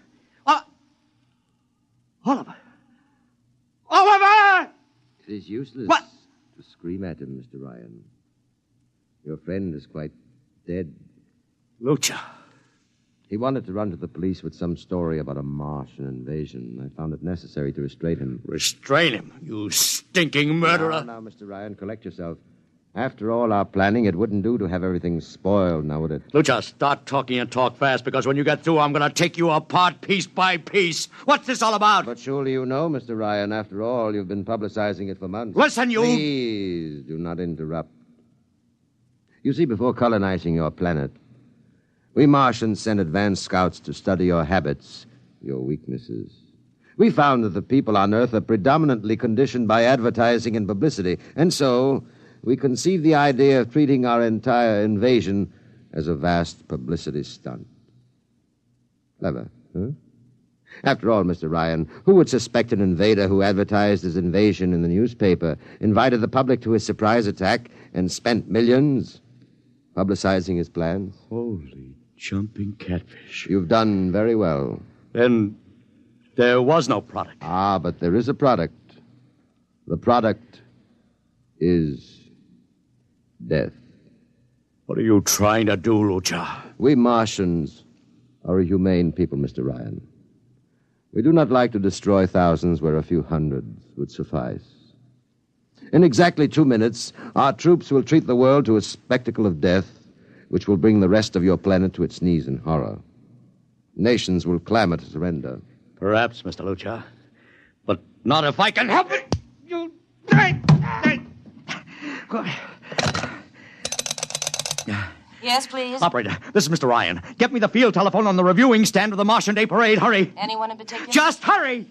Oliver! Oliver! It is useless to scream at him, Mr. Ryan. Your friend is quite dead. Lucha. He wanted to run to the police with some story about a Martian invasion. I found it necessary to restrain him. Restrain him, you stinking murderer. Now, Mr. Ryan, collect yourself. After all our planning, it wouldn't do to have everything spoiled, now would it? Lucha, start talking and talk fast, because when you get through, I'm going to take you apart piece by piece. What's this all about? But surely you know, Mr. Ryan, after all, you've been publicizing it for months. Listen, you... Please, do not interrupt. You see, before colonizing your planet, we Martians sent advanced scouts to study your habits, your weaknesses. We found that the people on Earth are predominantly conditioned by advertising and publicity, and so... we conceived the idea of treating our entire invasion as a vast publicity stunt. Clever, huh? After all, Mr. Ryan, who would suspect an invader who advertised his invasion in the newspaper, invited the public to his surprise attack, and spent millions publicizing his plans? Holy jumping catfish. You've done very well. Then There was no product. Ah, but there is a product. The product is death. What are you trying to do, Lucha? We Martians are a humane people, Mr. Ryan. We do not like to destroy thousands where a few hundreds would suffice. In exactly 2 minutes, our troops will treat the world to a spectacle of death, which will bring the rest of your planet to its knees in horror. Nations will clamor to surrender. Perhaps, Mr. Lucha. But not if I can help it. You... Yes, please. Operator, this is Mr. Ryan. Get me the field telephone on the reviewing stand of the Martian Day Parade. Hurry. Anyone in particular? Just hurry.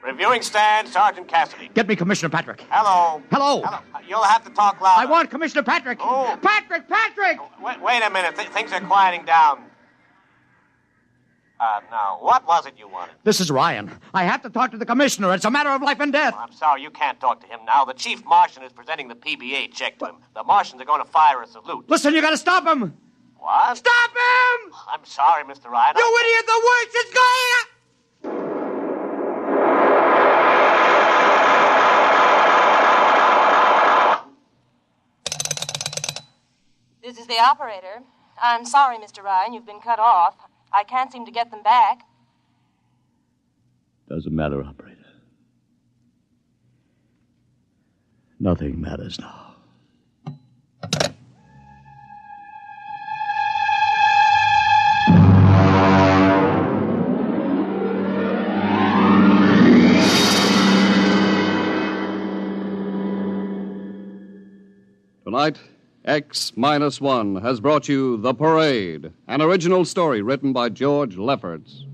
Reviewing stand, Sergeant Cassidy. Get me Commissioner Patrick. Hello. Hello. You'll have to talk louder. I want Commissioner Patrick. Oh. Patrick! Wait a minute. Things are quieting down. Now, what was it you wanted? This is Ryan. I have to talk to the commissioner. It's a matter of life and death. I'm sorry, you can't talk to him now. The chief Martian is presenting the PBA check to him. The Martians are going to fire a salute. Listen, you got to stop him. What? Stop him! I'm sorry, Mr. Ryan. You idiot! The worst is going on! This is the operator. I'm sorry, Mr. Ryan. You've been cut off. I can't seem to get them back. Doesn't matter, operator. Nothing matters now. Tonight, X-1 has brought you The Parade, an original story written by George Lefferts.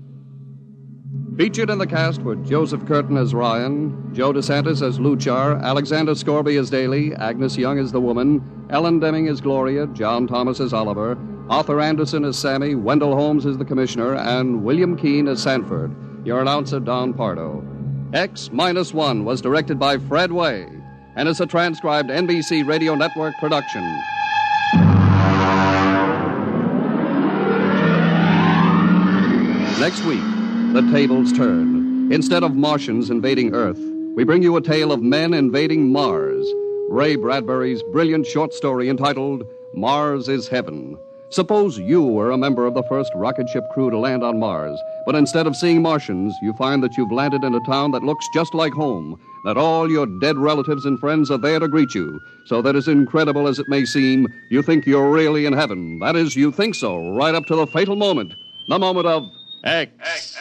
Featured in the cast were Joseph Curtin as Ryan, Joe DeSantis as Luchar, Alexander Scorby as Daly, Agnes Young as the woman, Ellen Deming as Gloria, John Thomas as Oliver, Arthur Anderson as Sammy, Wendell Holmes as the Commissioner, and William Keane as Sanford. Your announcer, Don Pardo. X-1 was directed by Fred Way and is a transcribed NBC Radio Network production. Next week, the tables turn. Instead of Martians invading Earth, we bring you a tale of men invading Mars. Ray Bradbury's brilliant short story entitled Mars is Heaven. Suppose you were a member of the first rocket ship crew to land on Mars, but instead of seeing Martians, you find that you've landed in a town that looks just like home, that all your dead relatives and friends are there to greet you, so that as incredible as it may seem, you think you're really in heaven. That is, you think so, right up to the fatal moment, the moment of X-1.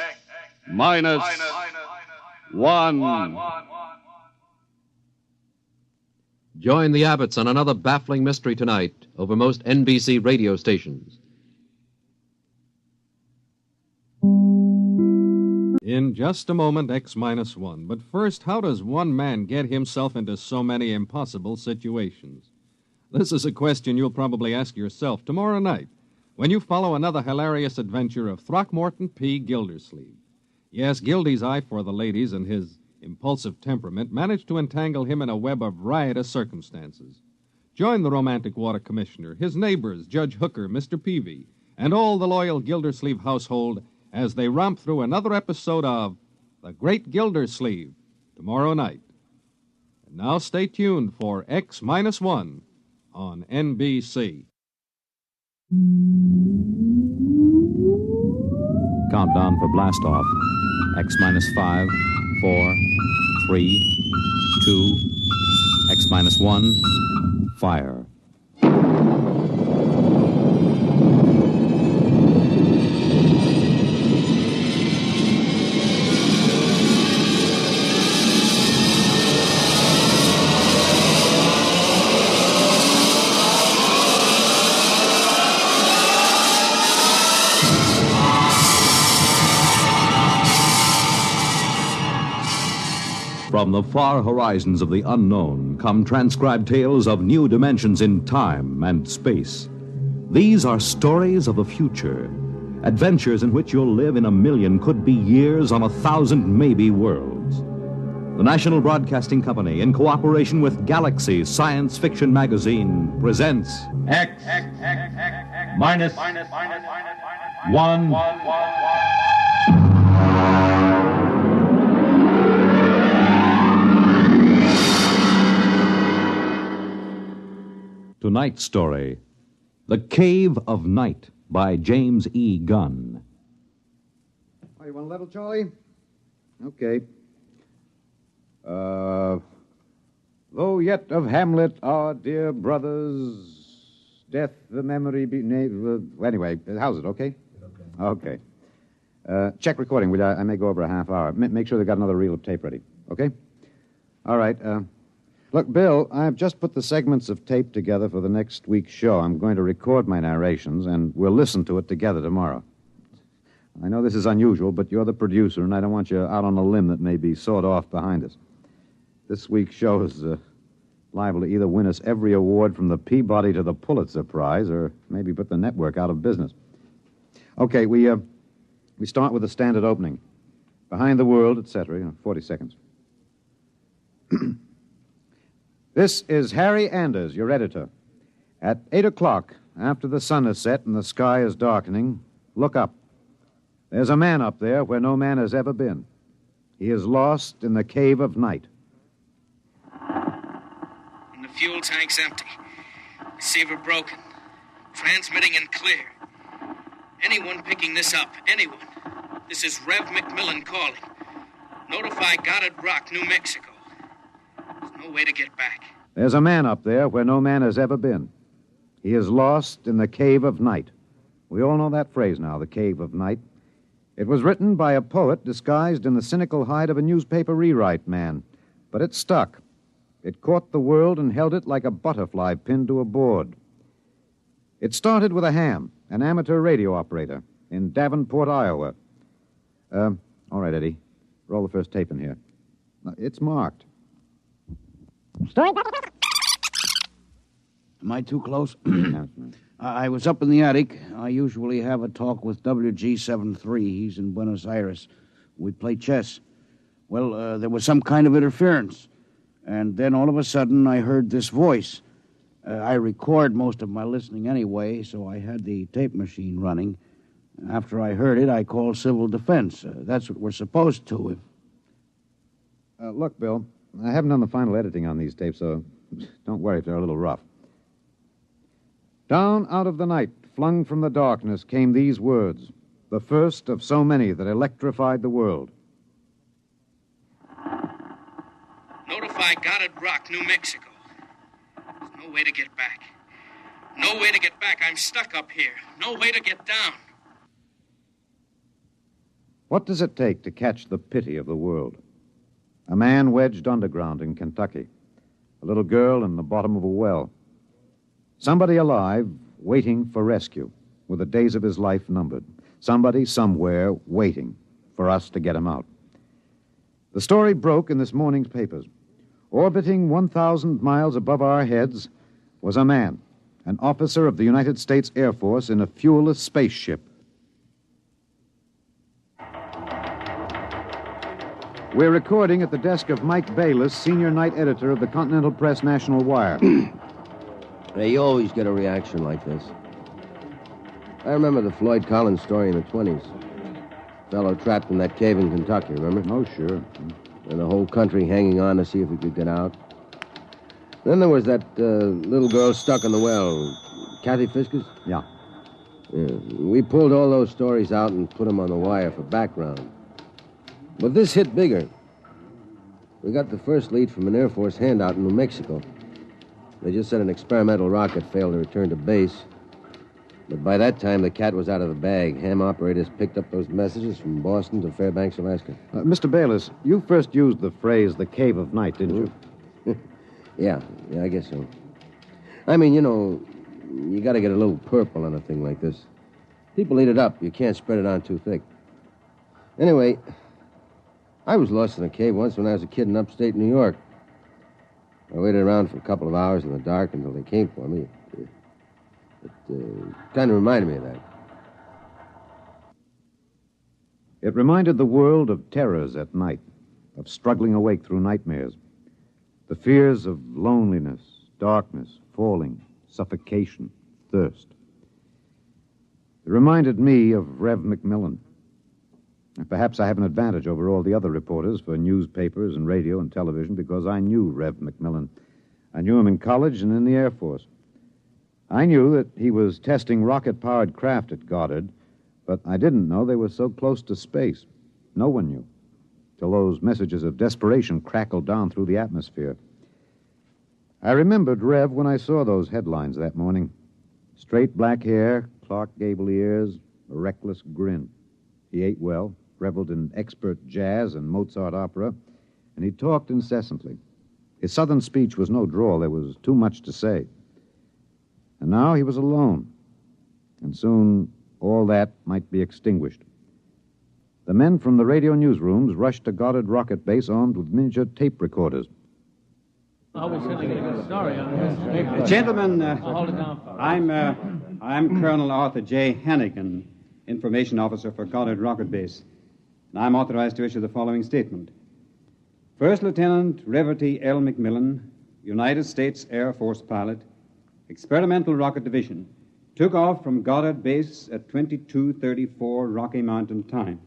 Join the Abbotts on another baffling mystery tonight over most NBC radio stations. In just a moment, X-1. But first, how does one man get himself into so many impossible situations? This is a question you'll probably ask yourself tomorrow night when you follow another hilarious adventure of Throckmorton P. Gildersleeve. Yes, Gildy's eye for the ladies and his impulsive temperament managed to entangle him in a web of riotous circumstances. Join the romantic water commissioner, his neighbors, Judge Hooker, Mr. Peavy, and all the loyal Gildersleeve household as they romp through another episode of The Great Gildersleeve tomorrow night. And now stay tuned for X-1 on NBC. Countdown for blast-off. X-5, 4, 3, 2, X-1, fire. From the far horizons of the unknown come transcribed tales of new dimensions in time and space. These are stories of the future, adventures in which you'll live in a million, could be years, on 1,000 maybe worlds. The National Broadcasting Company, in cooperation with Galaxy Science Fiction Magazine, presents X-1. one. Tonight's story, The Cave of Night by James E. Gunn. Oh, you want a level, Charlie? Okay. Though yet of Hamlet, our dear brothers, death the memory be... Anyway, how's it, okay? Okay. Check recording, will you? I may go over a half hour. Make sure they got another reel of tape ready, okay? All right, Look, Bill, I've just put the segments of tape together for the next week's show. I'm going to record my narrations, and we'll listen to it together tomorrow. I know this is unusual, but you're the producer, and I don't want you out on a limb that may be sawed off behind us. This week's show is liable to either win us every award from the Peabody to the Pulitzer Prize, or maybe put the network out of business. Okay, we start with the standard opening. Behind the world, etc., 40 seconds. This is Harry Anders, your editor. At 8 o'clock, after the sun has set and the sky is darkening, look up. There's a man up there where no man has ever been. He is lost in the cave of night. And the fuel tank's empty. Receiver broken. Transmitting and clear. Anyone picking this up, anyone. This is Rev McMillan calling. Notify Goddard Rock, New Mexico. There's no way to get back. There's a man up there where no man has ever been. He is lost in the cave of night. We all know that phrase now, the cave of night. It was written by a poet disguised in the cynical hide of a newspaper rewrite man. But it stuck. It caught the world and held it like a butterfly pinned to a board. It started with a ham, an amateur radio operator, in Davenport, Iowa. All right, Eddie. Roll the first tape in here. It's marked. Am I too close? I was up in the attic. I usually have a talk with WG-73. He's in Buenos Aires. We play chess. Well, there was some kind of interference. And then all of a sudden, I heard this voice. I record most of my listening anyway, so I had the tape machine running. After I heard it, I called civil defense. That's what we're supposed to. Look, Bill, I haven't done the final editing on these tapes, so don't worry if they're a little rough. Down out of the night, flung from the darkness, came these words, the first of so many that electrified the world. Notify Goddard Rock, New Mexico. There's no way to get back. No way to get back. I'm stuck up here. No way to get down. What does it take to catch the pity of the world? A man wedged underground in Kentucky. A little girl in the bottom of a well. Somebody alive, waiting for rescue, with the days of his life numbered. Somebody, somewhere, waiting for us to get him out. The story broke in this morning's papers. Orbiting 1,000 miles above our heads was a man, an officer of the United States Air Force in a fuelless spaceship. We're recording at the desk of Mike Bayless, senior night editor of the Continental Press National Wire. Hey, you always get a reaction like this. I remember the Floyd Collins story in the 20s. Fellow trapped in that cave in Kentucky, remember? Oh, sure. And the whole country hanging on to see if he could get out. Then there was that little girl stuck in the well. Kathy Fiskers? Yeah. We pulled all those stories out and put them on the wire for background. But this hit bigger. We got the first lead from an Air Force handout in New Mexico. They just said an experimental rocket failed to return to base. But by that time, the cat was out of the bag. Ham operators picked up those messages from Boston to Fairbanks, Alaska. Mr. Bayless, you first used the phrase, the cave of night, didn't you? Yeah, I guess so. I mean, you got to get a little purple on a thing like this. People eat it up. You can't spread it on too thick. Anyway, I was lost in a cave once when I was a kid in upstate New York. I waited around for a couple of hours in the dark until they came for me. It kind of reminded me of that. It reminded the world of terrors at night, of struggling awake through nightmares. The fears of loneliness, darkness, falling, suffocation, thirst. It reminded me of Rev McMillan. And perhaps I have an advantage over all the other reporters for newspapers and radio and television because I knew Rev McMillan. I knew him in college and in the Air Force. I knew that he was testing rocket-powered craft at Goddard, but I didn't know they were so close to space. No one knew, till those messages of desperation crackled down through the atmosphere. I remembered Rev when I saw those headlines that morning. Straight black hair, Clark Gable ears, a reckless grin. He ate well, reveled in expert jazz and Mozart opera, and he talked incessantly. His southern speech was no drawl. There was too much to say. And now he was alone. And soon all that might be extinguished. The men from the radio newsrooms rushed to Goddard Rocket Base armed with miniature tape recorders. Gentlemen, I'm Colonel Arthur J. Hannigan, Information Officer for Goddard Rocket Base, and I'm authorized to issue the following statement. First Lieutenant Reverdy L. McMillan, United States Air Force pilot, Experimental Rocket Division, took off from Goddard Base at 22:34 Rocky Mountain time.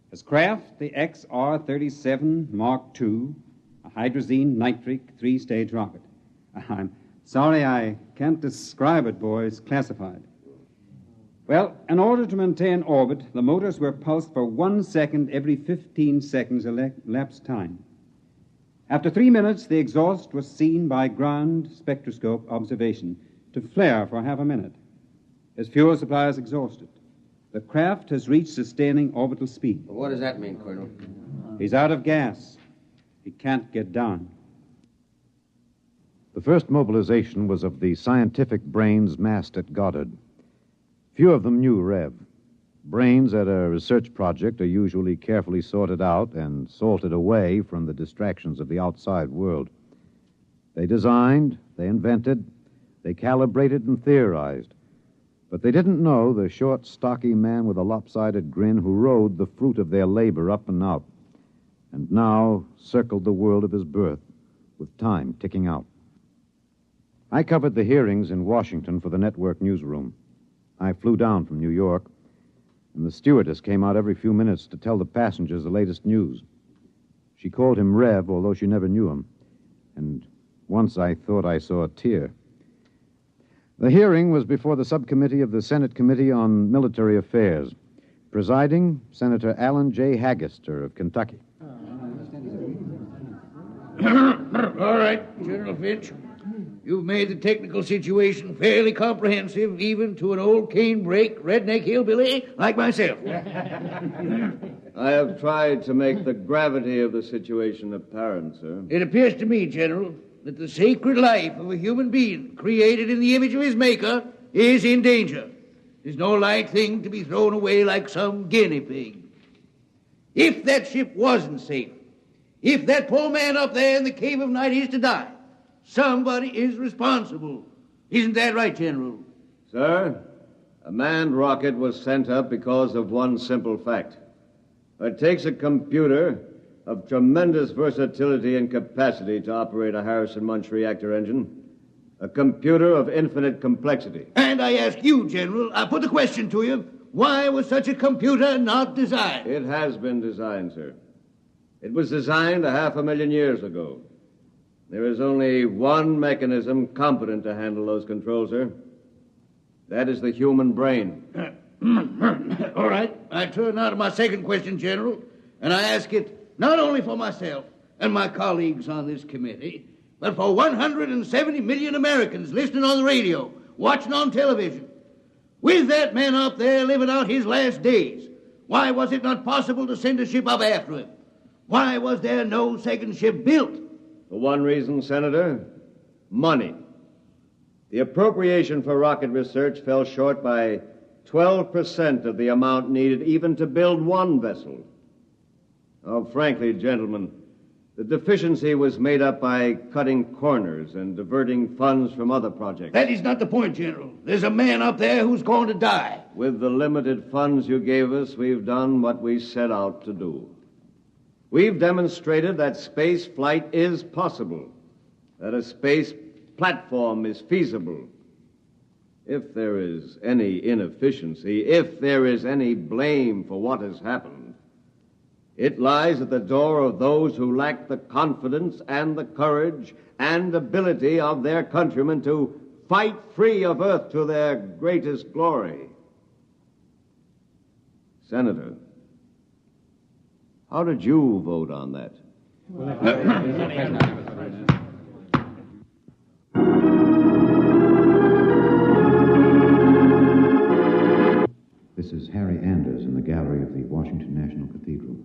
His craft, the XR-37 Mark II, a hydrazine nitric three-stage rocket. I'm sorry I can't describe it, boys. Classified. Well, in order to maintain orbit, the motors were pulsed for 1 second every 15 seconds elapsed time. After 3 minutes, the exhaust was seen by ground spectroscope observation to flare for half a minute. His fuel supply is exhausted. The craft has reached sustaining orbital speed. What does that mean, Colonel? He's out of gas. He can't get down. The first mobilization was of the scientific brains massed at Goddard. Few of them knew Rev. Brains at a research project are usually carefully sorted out and salted away from the distractions of the outside world. They designed, they invented, they calibrated and theorized. But they didn't know the short, stocky man with a lopsided grin who rode the fruit of their labor up and out, and now circled the world of his birth, with time ticking out. I covered the hearings in Washington for the network newsroom. I flew down from New York, and the stewardess came out every few minutes to tell the passengers the latest news. She called him Rev, although she never knew him, and once I thought I saw a tear. The hearing was before the subcommittee of the Senate Committee on Military Affairs. Presiding, Senator Allen J. Haggister of Kentucky. All right, General Finch. You've made the technical situation fairly comprehensive, even to an old cane-brake redneck hillbilly like myself. I have tried to make the gravity of the situation apparent, sir. It appears to me, General, that the sacred life of a human being created in the image of his maker is in danger. It's no light thing to be thrown away like some guinea pig. If that ship wasn't safe, if that poor man up there in the Cave of Night is to die, somebody is responsible. Isn't that right, General? Sir, a manned rocket was sent up because of one simple fact. It takes a computer of tremendous versatility and capacity to operate a Harrison-Munch reactor engine. A computer of infinite complexity. And I ask you, General, I put the question to you, why was such a computer not designed? It has been designed, sir. It was designed 500,000 years ago. There is only one mechanism competent to handle those controls, sir. That is the human brain. All right. I turn now to my second question, General, and I ask it not only for myself and my colleagues on this committee, but for 170 million Americans listening on the radio, watching on television. With that man up there living out his last days, why was it not possible to send a ship up after him? Why was there no second ship built? For one reason, Senator, money. The appropriation for rocket research fell short by 12% of the amount needed even to build one vessel. Oh, frankly, gentlemen, the deficiency was made up by cutting corners and diverting funds from other projects. That is not the point, General. There's a man up there who's going to die. With the limited funds you gave us, we've done what we set out to do. We've demonstrated that space flight is possible, that a space platform is feasible. If there is any inefficiency, if there is any blame for what has happened, it lies at the door of those who lack the confidence and the courage and ability of their countrymen to fight free of Earth to their greatest glory. Senator, how did you vote on that? This is Harry Anders in the gallery of the Washington National Cathedral.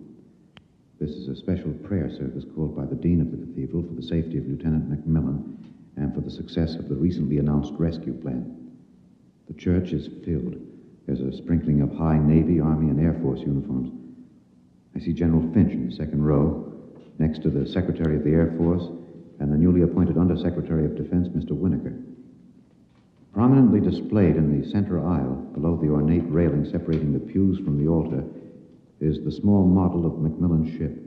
This is a special prayer service called by the Dean of the Cathedral for the safety of Lieutenant McMillan and for the success of the recently announced rescue plan. The church is filled. There's a sprinkling of high Navy, Army, and Air Force uniforms. I see General Finch in the second row, next to the Secretary of the Air Force and the newly appointed Undersecretary of Defense, Mr. Winokur. Prominently displayed in the center aisle, below the ornate railing separating the pews from the altar, is the small model of Macmillan's ship.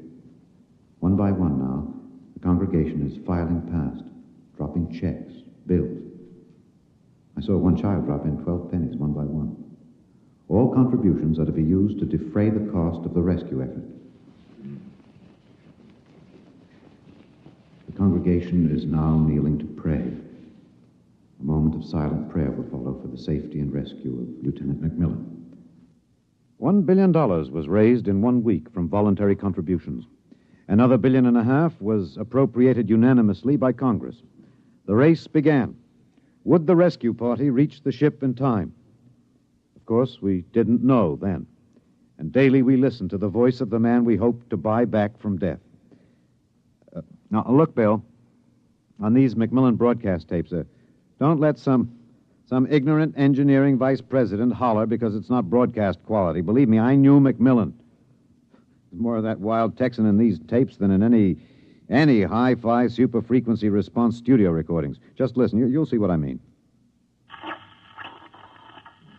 One by one now, the congregation is filing past, dropping checks, bills. I saw one child drop in 12 pennies, one by one. All contributions are to be used to defray the cost of the rescue effort. The congregation is now kneeling to pray. A moment of silent prayer will follow for the safety and rescue of Lieutenant McMillan. $1 billion was raised in 1 week from voluntary contributions. Another $1.5 billion was appropriated unanimously by Congress. The race began. Would the rescue party reach the ship in time? Of course, we didn't know then. And daily we listened to the voice of the man we hoped to buy back from death. Now, look, Bill, on these McMillan broadcast tapes, don't let some ignorant engineering vice president holler because it's not broadcast quality. Believe me, I knew McMillan. There's more of that wild Texan in these tapes than in any hi-fi super-frequency response studio recordings. Just listen. You'll see what I mean.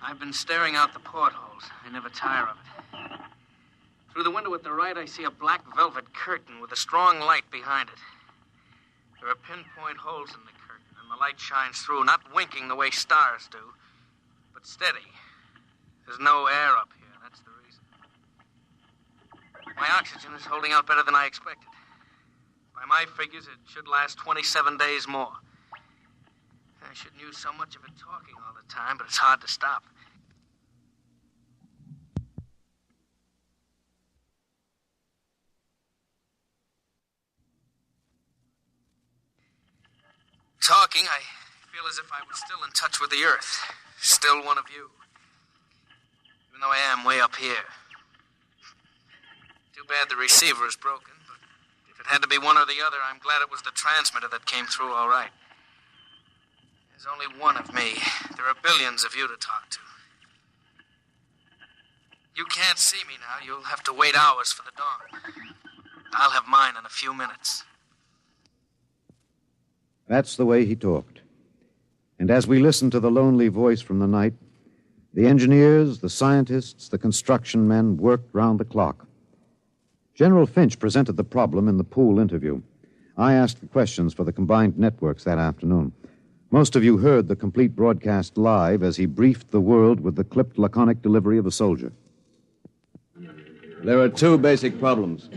I've been staring out the portholes. I never tire of it. Through the window at the right, I see a black velvet curtain with a strong light behind it. There are pinpoint holes in the curtain, and the light shines through, not winking the way stars do, but steady. There's no air up here. That's the reason. My oxygen is holding out better than I expected. By my figures, it should last 27 days more. I shouldn't use so much of it talking all the time, but it's hard to stop. Talking, I feel as if I was still in touch with the Earth. Still one of you. Even though I am way up here. Too bad the receiver is broken, but if it had to be one or the other, I'm glad it was the transmitter that came through all right. There's only one of me. There are billions of you to talk to. You can't see me now. You'll have to wait hours for the dawn. I'll have mine in a few minutes. That's the way he talked. And as we listened to the lonely voice from the night, the engineers, the scientists, the construction men worked round the clock. General Finch presented the problem in the pool interview. I asked the questions for the combined networks that afternoon. Most of you heard the complete broadcast live as he briefed the world with the clipped, laconic delivery of a soldier. There are two basic problems.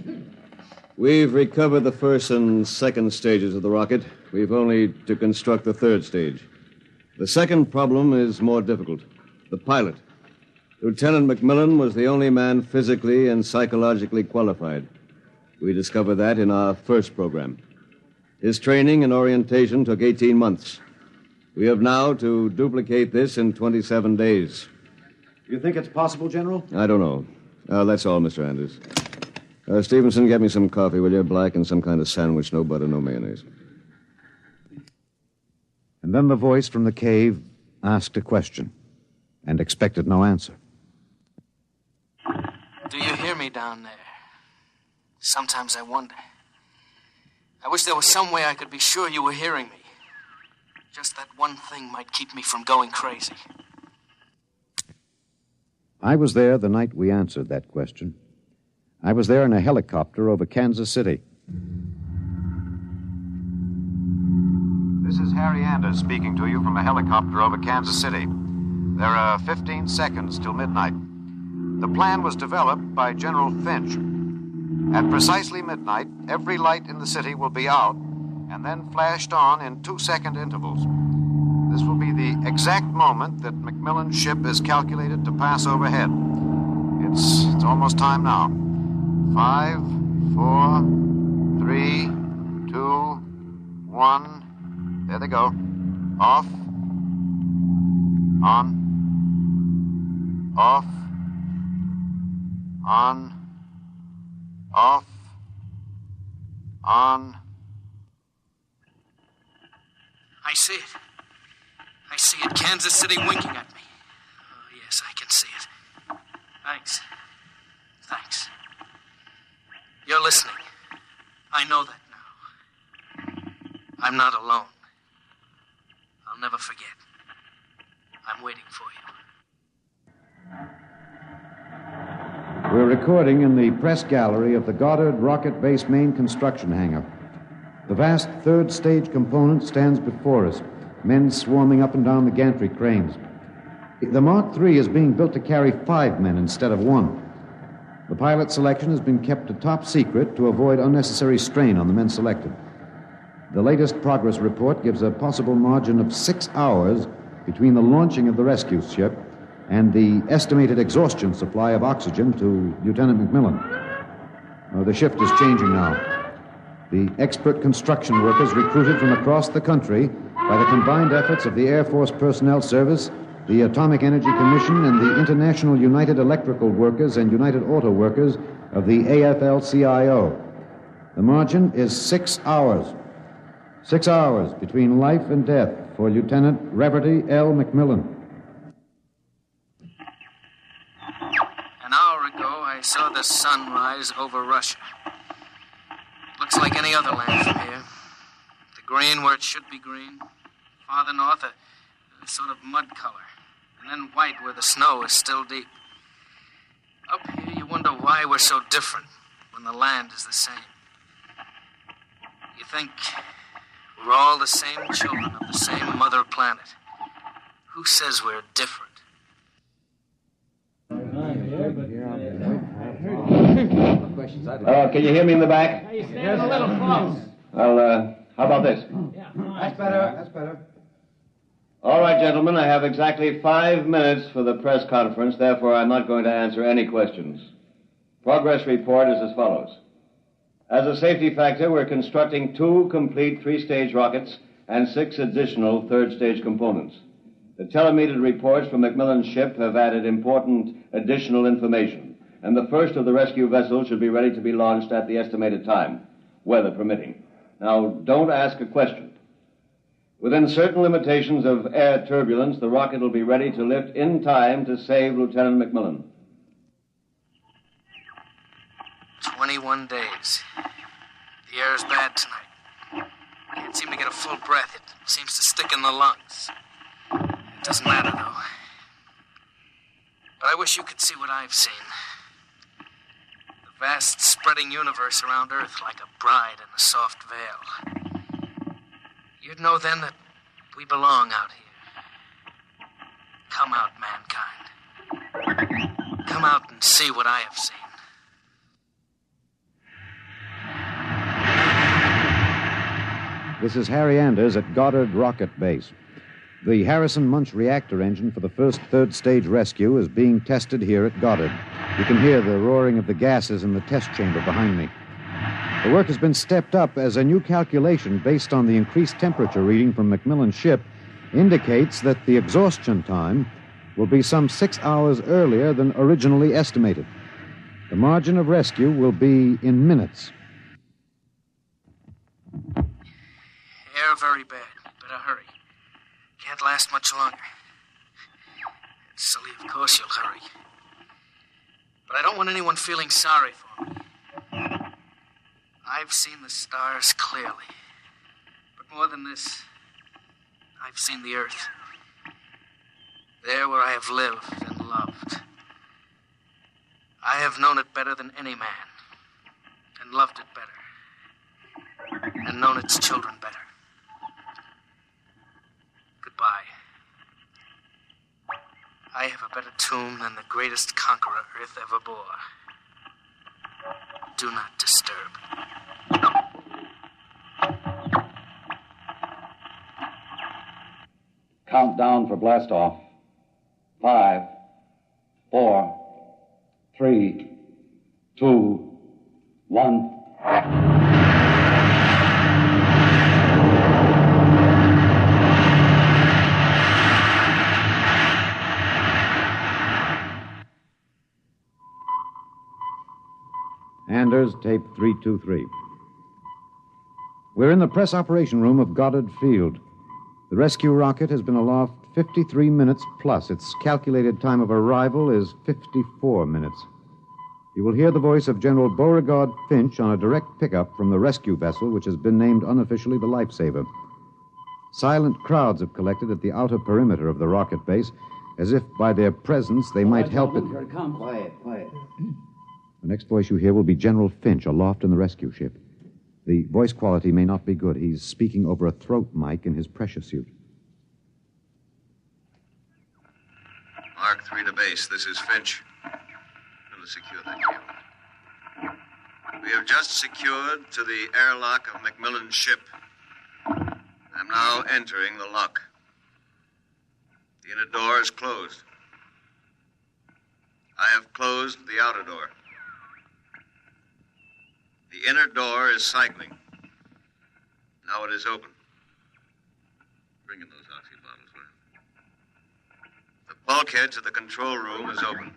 We've recovered the first and second stages of the rocket. We've only to construct the third stage. The second problem is more difficult. The pilot. Lieutenant McMillan was the only man physically and psychologically qualified. We discovered that in our first program. His training and orientation took 18 months. We have now to duplicate this in 27 days. You think it's possible, General? I don't know. That's all, Mr. Anders. Stevenson, get me some coffee, will you? Black and some kind of sandwich, no butter, no mayonnaise. And then the voice from the cave asked a question and expected no answer. Do you hear me down there? Sometimes I wonder. I wish there was some way I could be sure you were hearing me. Just that one thing might keep me from going crazy. I was there the night we answered that question. I was there in a helicopter over Kansas City. This is Harry Anders speaking to you from a helicopter over Kansas City. There are 15 seconds till midnight. The plan was developed by General Finch. At precisely midnight, every light in the city will be out and then flashed on in 2-second intervals. This will be the exact moment that Macmillan's ship is calculated to pass overhead. It's almost time now. 5, 4, 3, 2, 1. There they go. Off. On. Off. On. Off. On. I see it. I see it. Kansas City winking at me. Oh, yes, I can see it. Thanks. Thanks. You're listening. I know that now. I'm not alone. I'll never forget. I'm waiting for you. We're recording in the press gallery of the Goddard Rocket Base main construction hangar. The vast third stage component stands before us, men swarming up and down the gantry cranes. The Mark III is being built to carry 5 men instead of 1. The pilot selection has been kept a top secret to avoid unnecessary strain on the men selected. The latest progress report gives a possible margin of 6 hours between the launching of the rescue ship and the estimated exhaustion supply of oxygen to Lieutenant McMillan. The shift is changing now. The expert construction workers recruited from across the country by the combined efforts of the Air Force Personnel Service, the Atomic Energy Commission, and the International United Electrical Workers and United Auto Workers of the AFL-CIO. The margin is 6 hours. 6 hours between life and death for Lieutenant Reverdy L. McMillan. An hour ago, I saw the sun rise over Russia. Looks like any other land from here. The green where it should be green. Farther north, a sort of mud color. And then white where the snow is still deep. Up here, you wonder why we're so different when the land is the same. You think we're all the same children of the same mother planet. Who says we're different? Can you hear me in the back? Hey, stand a little close. Well, how about this? That's better. That's better. All right, gentlemen, I have exactly 5 minutes for the press conference. Therefore, I'm not going to answer any questions. Progress report is as follows. As a safety factor, we're constructing 2 complete 3-stage rockets and 6 additional 3rd-stage components. The telemetered reports from Macmillan's ship have added important additional information, and the first of the rescue vessels should be ready to be launched at the estimated time, weather permitting. Now, don't ask a question. Within certain limitations of air turbulence, the rocket will be ready to lift in time to save Lieutenant McMillan. 21 days. The air is bad tonight. Can't seem to get a full breath. It seems to stick in the lungs. It doesn't matter, though. But I wish you could see what I've seen. The vast spreading universe around Earth like a bride in a soft veil. You'd know then that we belong out here. Come out, mankind. Come out and see what I have seen. This is Harry Anders at Goddard Rocket Base. The Harrison Munch reactor engine for the first 3rd stage rescue is being tested here at Goddard. You can hear the roaring of the gases in the test chamber behind me. The work has been stepped up as a new calculation based on the increased temperature reading from Macmillan's ship indicates that the exhaustion time will be some 6 hours earlier than originally estimated. The margin of rescue will be in minutes. Air very bad. Better hurry. Can't last much longer. It's silly, of course you'll hurry. But I don't want anyone feeling sorry for me. I've seen the stars clearly. But more than this, I've seen the earth. There where I have lived and loved. I have known it better than any man. And loved it better. And known its children better. than the greatest conqueror Earth ever bore. Do not disturb. Countdown for blastoff. 5, 4, 3, 2, 1. Anders, tape 323. We're in the press operation room of Goddard Field. The rescue rocket has been aloft 53 minutes plus. Its calculated time of arrival is 54 minutes. You will hear the voice of General Beauregard Finch on a direct pickup from the rescue vessel, which has been named unofficially the Lifesaver. Silent crowds have collected at the outer perimeter of the rocket base, as if by their presence they might help it. Here it comes. Quiet, quiet. The next voice you hear will be General Finch aloft in the rescue ship. The voice quality may not be good. He's speaking over a throat mic in his pressure suit. Mark 3 to base. This is Finch. We'll secure that cable. We have just secured to the airlock of Macmillan's ship. I'm now entering the lock. The inner door is closed. I have closed the outer door. The inner door is cycling. Now it is open. Bring in those oxy bottles, will you? The bulkhead to the control room is open.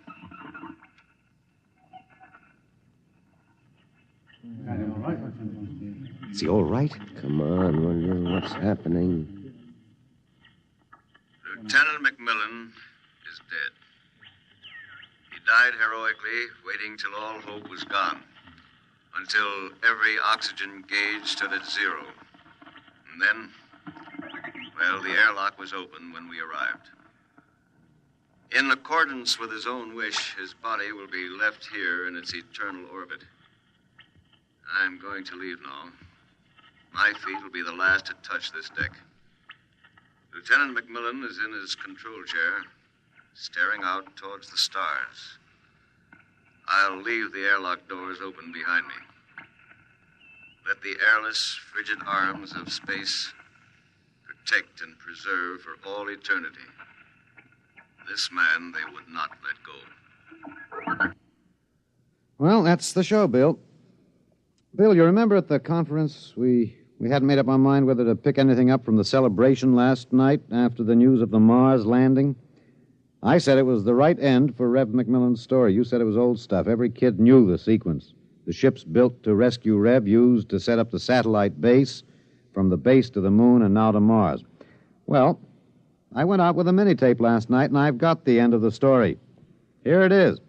Is he all right? Come on, what's happening? Lieutenant Macmillan is dead. He died heroically, waiting till all hope was gone. Until every oxygen gauge stood at 0. And then, well, the airlock was open when we arrived. In accordance with his own wish, his body will be left here in its eternal orbit. I'm going to leave now. My feet will be the last to touch this deck. Lieutenant Macmillan is in his control chair, staring out towards the stars. I'll leave the airlock doors open behind me. Let the airless, frigid arms of space protect and preserve for all eternity this man they would not let go. Well, that's the show, Bill. Bill, you remember at the conference we hadn't made up our mind whether to pick anything up from the celebration last night after the news of the Mars landing? I said it was the right end for Rev Macmillan's story. You said it was old stuff. Every kid knew the sequence. The ships built to rescue Rev, used to set up the satellite base, from the base to the moon and now to Mars. Well, I went out with a mini-tape last night, and I've got the end of the story. Here it is.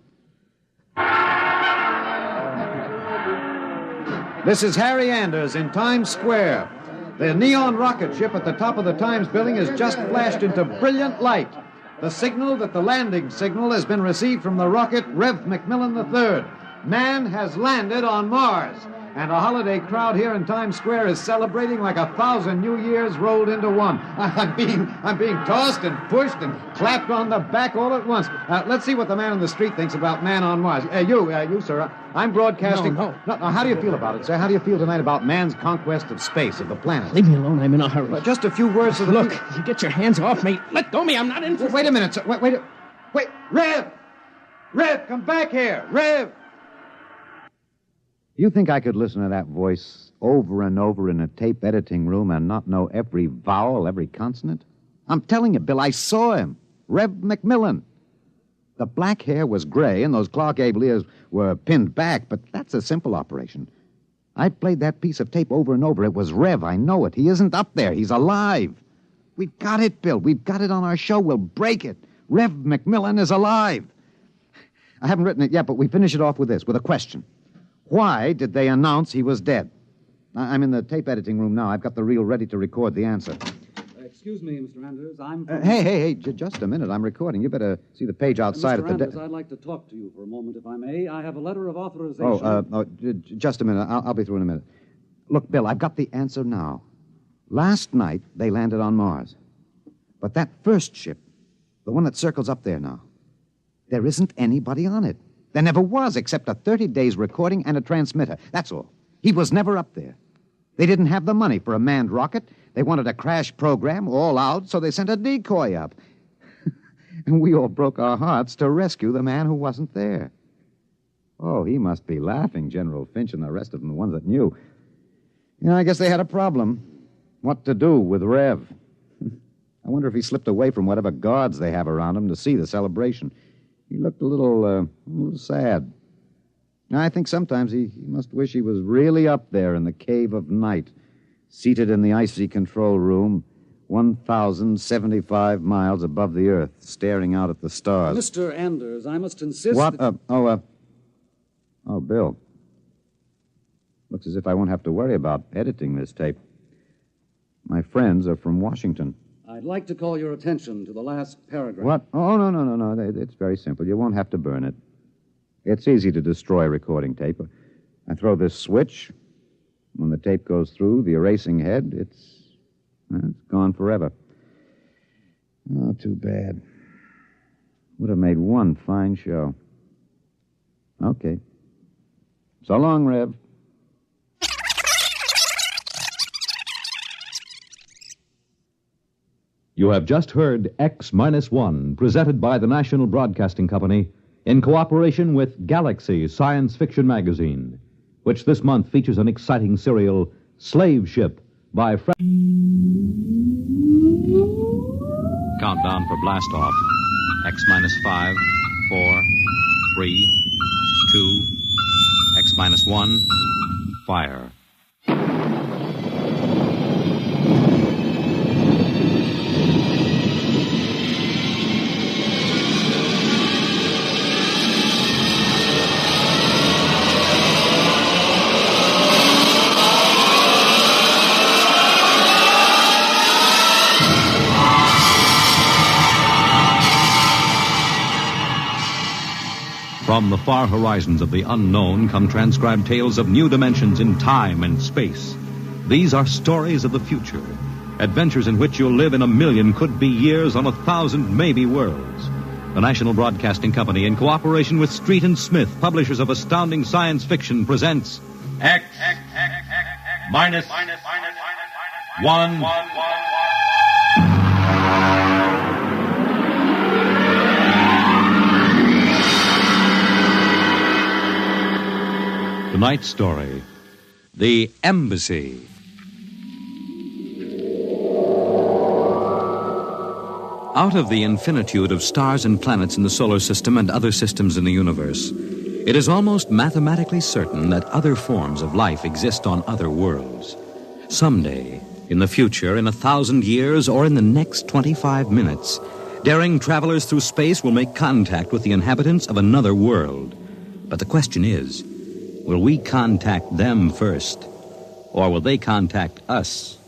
This is Harry Anders in Times Square. The neon rocket ship at the top of the Times building has just flashed into brilliant light. The signal that the landing signal has been received from the rocket Rev Macmillan III. Man has landed on Mars. And a holiday crowd here in Times Square is celebrating like 1,000 New Years rolled into one. I'm being tossed and pushed and clapped on the back all at once. Let's see what the man on the street thinks about man on Mars. You, sir. I'm broadcasting. No, how do you feel about it, sir? How do you feel tonight about man's conquest of space, of the planet? Leave me alone. I'm in a hurry. Just a few words to the... Look, you get your hands off me. Let go of me. I'm not interested. Wait a minute, sir. Wait. Rev! Rev, come back here. Rev! You think I could listen to that voice over and over in a tape editing room and not know every vowel, every consonant? I'm telling you, Bill, I saw him. Rev Macmillan. The black hair was gray and those Clark Gable ears were pinned back, but that's a simple operation. I played that piece of tape over and over. It was Rev, I know it. He isn't up there. He's alive. We've got it, Bill. We've got it on our show. We'll break it. Rev Macmillan is alive. I haven't written it yet, but we finish it off with this, with a question. Why did they announce he was dead? I'm in the tape editing room now. I've got the reel ready to record the answer. Excuse me, Mr. Anders. I'm... Hey, just a minute. I'm recording. You better see the page outside Mr. at the... Anders, I'd like to talk to you for a moment, if I may. I have a letter of authorization... Just a minute. I'll be through in a minute. Look, Bill, I've got the answer now. Last night, they landed on Mars. But that first ship, the one that circles up there now, There isn't anybody on it. There never was, except a 30 days recording and a transmitter. That's all. He was never up there. They didn't have the money for a manned rocket. They wanted a crash program all out, so they sent a decoy up. And we all broke our hearts to rescue the man who wasn't there. Oh, he must be laughing, General Finch and the rest of them, the ones that knew. I guess they had a problem. What to do with Rev? I wonder if he slipped away from whatever guards they have around him to see the celebration. He looked a little sad. I think sometimes he must wish he was really up there in the cave of night, seated in the icy control room, 1,075 miles above the Earth, staring out at the stars. Mr. Anders, I must insist. What? Bill. Looks as if I won't have to worry about editing this tape. My friends are from Washington. I'd like to call your attention to the last paragraph. What? Oh, no. It's very simple. You won't have to burn it. It's easy to destroy recording tape. I throw this switch. When the tape goes through the erasing head, it's gone forever. Oh, too bad. Would have made one fine show. Okay. So long, Rev. You have just heard X-1, presented by the National Broadcasting Company in cooperation with Galaxy Science Fiction Magazine, which this month features an exciting serial, Slave Ship, by Countdown for blast off. X-5, 4, 3, 2, X-1, fire. From the far horizons of the unknown come transcribed tales of new dimensions in time and space. These are stories of the future, adventures in which you'll live in 1,000,000 could-be years on 1,000 maybe worlds. The National Broadcasting Company, in cooperation with Street and Smith, publishers of astounding science fiction, presents X-1. Tonight's story, The Embassy. Out of the infinitude of stars and planets in the solar system and other systems in the universe, it is almost mathematically certain that other forms of life exist on other worlds. Someday, in the future, in 1,000 years, or in the next 25 minutes, daring travelers through space will make contact with the inhabitants of another world. But the question is, will we contact them first, or will they contact us?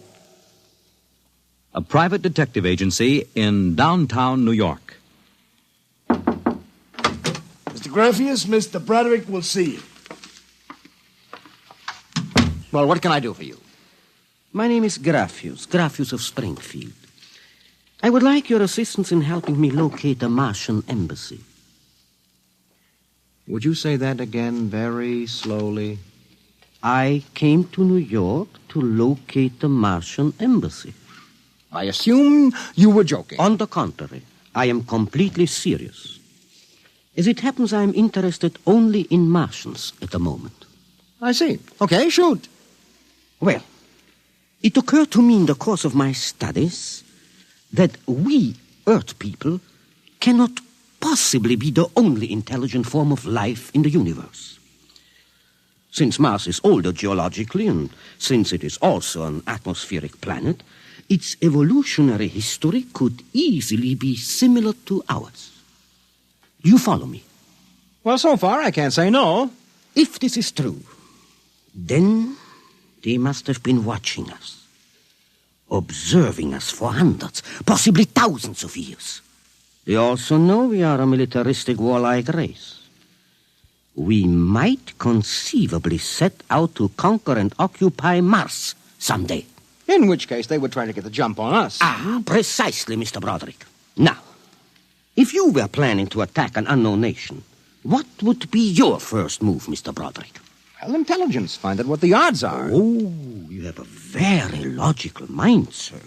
A private detective agency in downtown New York. Mr. Graffius, Mr. Broderick will see you. Well, what can I do for you? My name is Graffius of Springfield. I would like your assistance in helping me locate a Martian embassy. Would you say that again very slowly? I came to New York to locate the Martian embassy. I assume you were joking. On the contrary, I am completely serious. As it happens, I am interested only in Martians at the moment. I see. Okay, shoot. Well, it occurred to me in the course of my studies that we, Earth people, cannot possibly be the only intelligent form of life in the universe. Since Mars is older geologically, and since it is also an atmospheric planet, its evolutionary history could easily be similar to ours. You follow me? Well, so far I can't say no. If this is true, then they must have been watching us, observing us for hundreds, possibly thousands of years. They also know we are a militaristic, warlike race. We might conceivably set out to conquer and occupy Mars someday. In which case they would try to get the jump on us. Ah, precisely, Mr. Broderick. Now, If you were planning to attack an unknown nation, what would be your first move, Mr. Broderick? Well, intelligence. Find out what the odds are. Oh, you have a very logical mind, sir.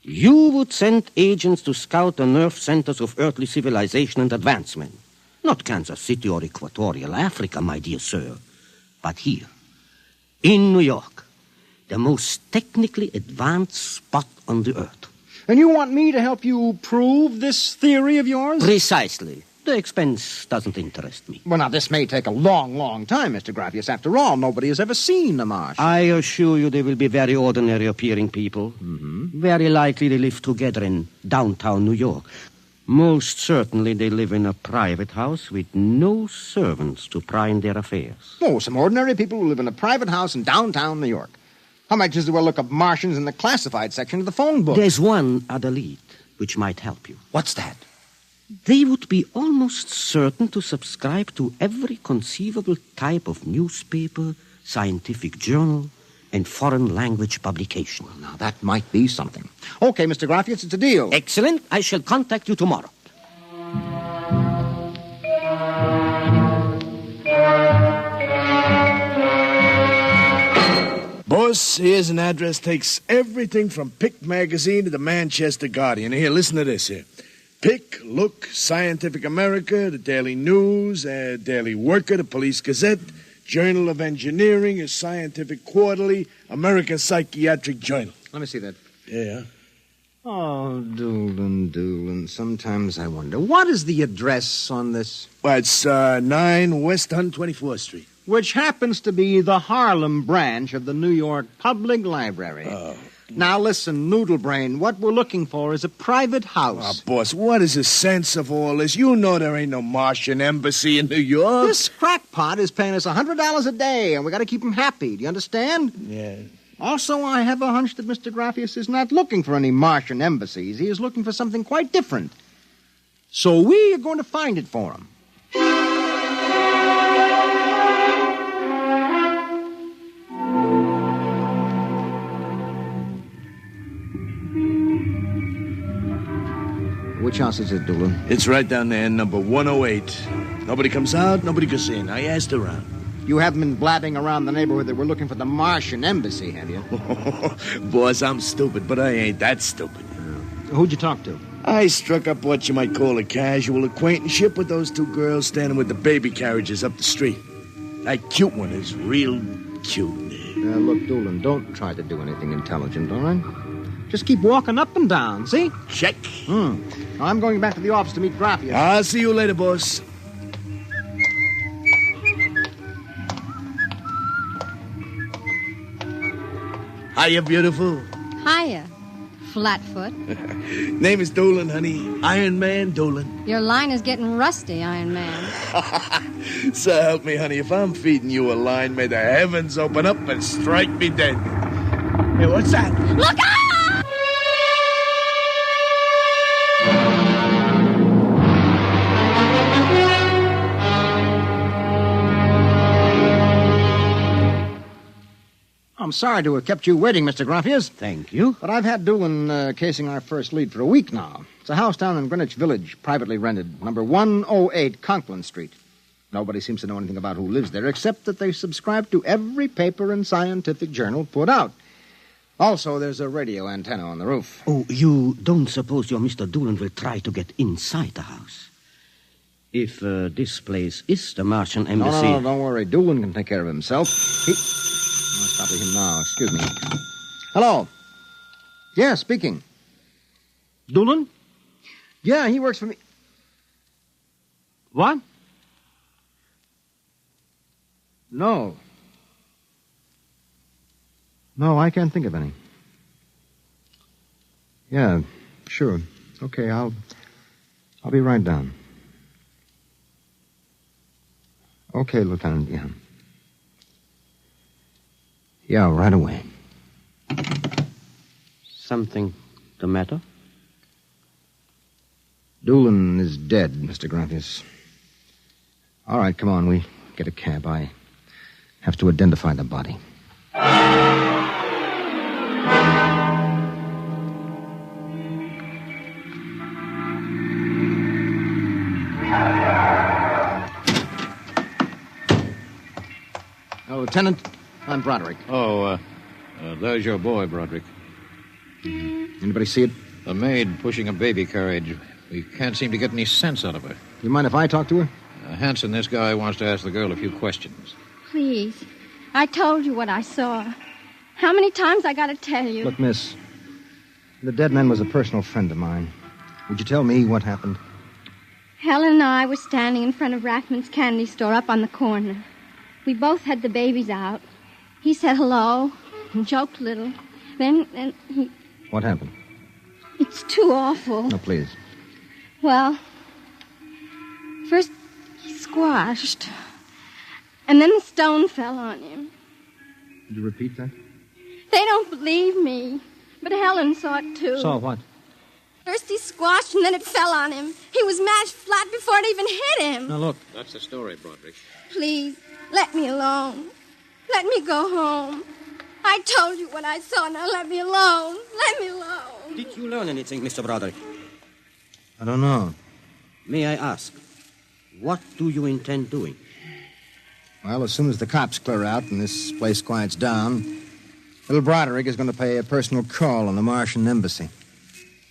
You would send agents to scout the nerve centers of earthly civilization and advancement. Not Kansas City or Equatorial Africa, my dear sir, but here, in New York, the most technically advanced spot on the earth. And you want me to help you prove this theory of yours? Precisely. The expense doesn't interest me. Well, now, this may take a long, long time, Mr. Graffius. After all, nobody has ever seen the Martian. I assure you they will be very ordinary-appearing people. Mm-hmm. Very likely they live together in downtown New York. Most certainly they live in a private house with no servants to pry in their affairs. Oh, some ordinary people who live in a private house in downtown New York. How might just as well look up Martians in the classified section of the phone book? There's one other lead which might help you. What's that? They would be almost certain to subscribe to every conceivable type of newspaper, scientific journal, and foreign language publication. Well, now, that might be something. Okay, Mr. Graffius, it's a deal. Excellent. I shall contact you tomorrow. Boss, here's an address. Takes everything from Pick Magazine to the Manchester Guardian. Here, listen to this here. Pick, Look, Scientific America, the Daily News, Daily Worker, the Police Gazette, Journal of Engineering, a Scientific Quarterly, American Psychiatric Journal. Let me see that. Yeah. Oh, Doolin. Sometimes I wonder, what is the address on this? Well, it's 9 West 124th Street. Which happens to be the Harlem branch of the New York Public Library. Oh. Now listen, Noodlebrain, what we're looking for is a private house. Oh, boss, what is the sense of all this? You know there ain't no Martian embassy in New York. This crackpot is paying us $100 a day, and we got to keep him happy. Do you understand? Yeah. Also, I have a hunch that Mr. Graffius is not looking for any Martian embassies. He is looking for something quite different. So we are going to find it for him. Which house is it, Doolin? It's right down there, number 108. Nobody comes out, nobody goes in. I asked around. You haven't been blabbing around the neighborhood that we're looking for the Martian embassy, have you? Boss, I'm stupid, but I ain't that stupid. Who'd you talk to? I struck up what you might call a casual acquaintanceship with those two girls standing with the baby carriages up the street. That cute one is real cute. Look, Doolin, don't try to do anything intelligent, all right? Just keep walking up and down, see? Check. I'm going back to the office to meet Graffius. I'll see you later, boss. Hiya, beautiful. Hiya, Flatfoot. Name is Doolin, honey. Iron Man Doolin. Your line is getting rusty, Iron Man. So help me, honey. If I'm feeding you a line, may the heavens open up and strike me dead. Hey, what's that? Look out! I'm sorry to have kept you waiting, Mr. Graffius. Thank you. But I've had Doolin casing our first lead for a week now. It's a house down in Greenwich Village, privately rented, number 108 Conklin Street. Nobody seems to know anything about who lives there, except that they subscribe to every paper and scientific journal put out. Also, there's a radio antenna on the roof. Oh, you don't suppose your Mr. Doolin will try to get inside the house? If this place is the Martian embassy... No, don't worry. Doolin can take care of himself. I'll stop with him now. Excuse me. Hello. Yeah, speaking. Doolin? Yeah, he works for me. What? No. No, I can't think of any. Yeah, sure. Okay, I'll be right down. Okay, Lieutenant, yeah. Yeah, right away. Something the matter? Doolin is dead, Mr. Graffius. All right, come on, we get a cab. I have to identify the body. Lieutenant, I'm Broderick. Oh, there's your boy, Broderick. Anybody see it? The maid pushing a baby carriage. We can't seem to get any sense out of her. You mind if I talk to her? Hanson, this guy wants to ask the girl a few questions. Please. I told you what I saw. How many times I got to tell you? Look, miss, the dead man was a personal friend of mine. Would you tell me what happened? Helen and I were standing in front of Rathman's candy store up on the corner. We both had the babies out. He said hello and joked a little. Then he... What happened? It's too awful. No, please. Well, first he squashed, and then the stone fell on him. Did you repeat that? They don't believe me, but Helen saw it too. Saw what? First he squashed, and then it fell on him. He was mashed flat before it even hit him. Now, look. That's the story, Broderick. Please, let me alone. Let me go home. I told you what I saw. Now let me alone. Let me alone. Did you learn anything, Mr. Broderick? I don't know. May I ask, what do you intend doing? Well, as soon as the cops clear out and this place quiets down, little Broderick is going to pay a personal call on the Martian embassy.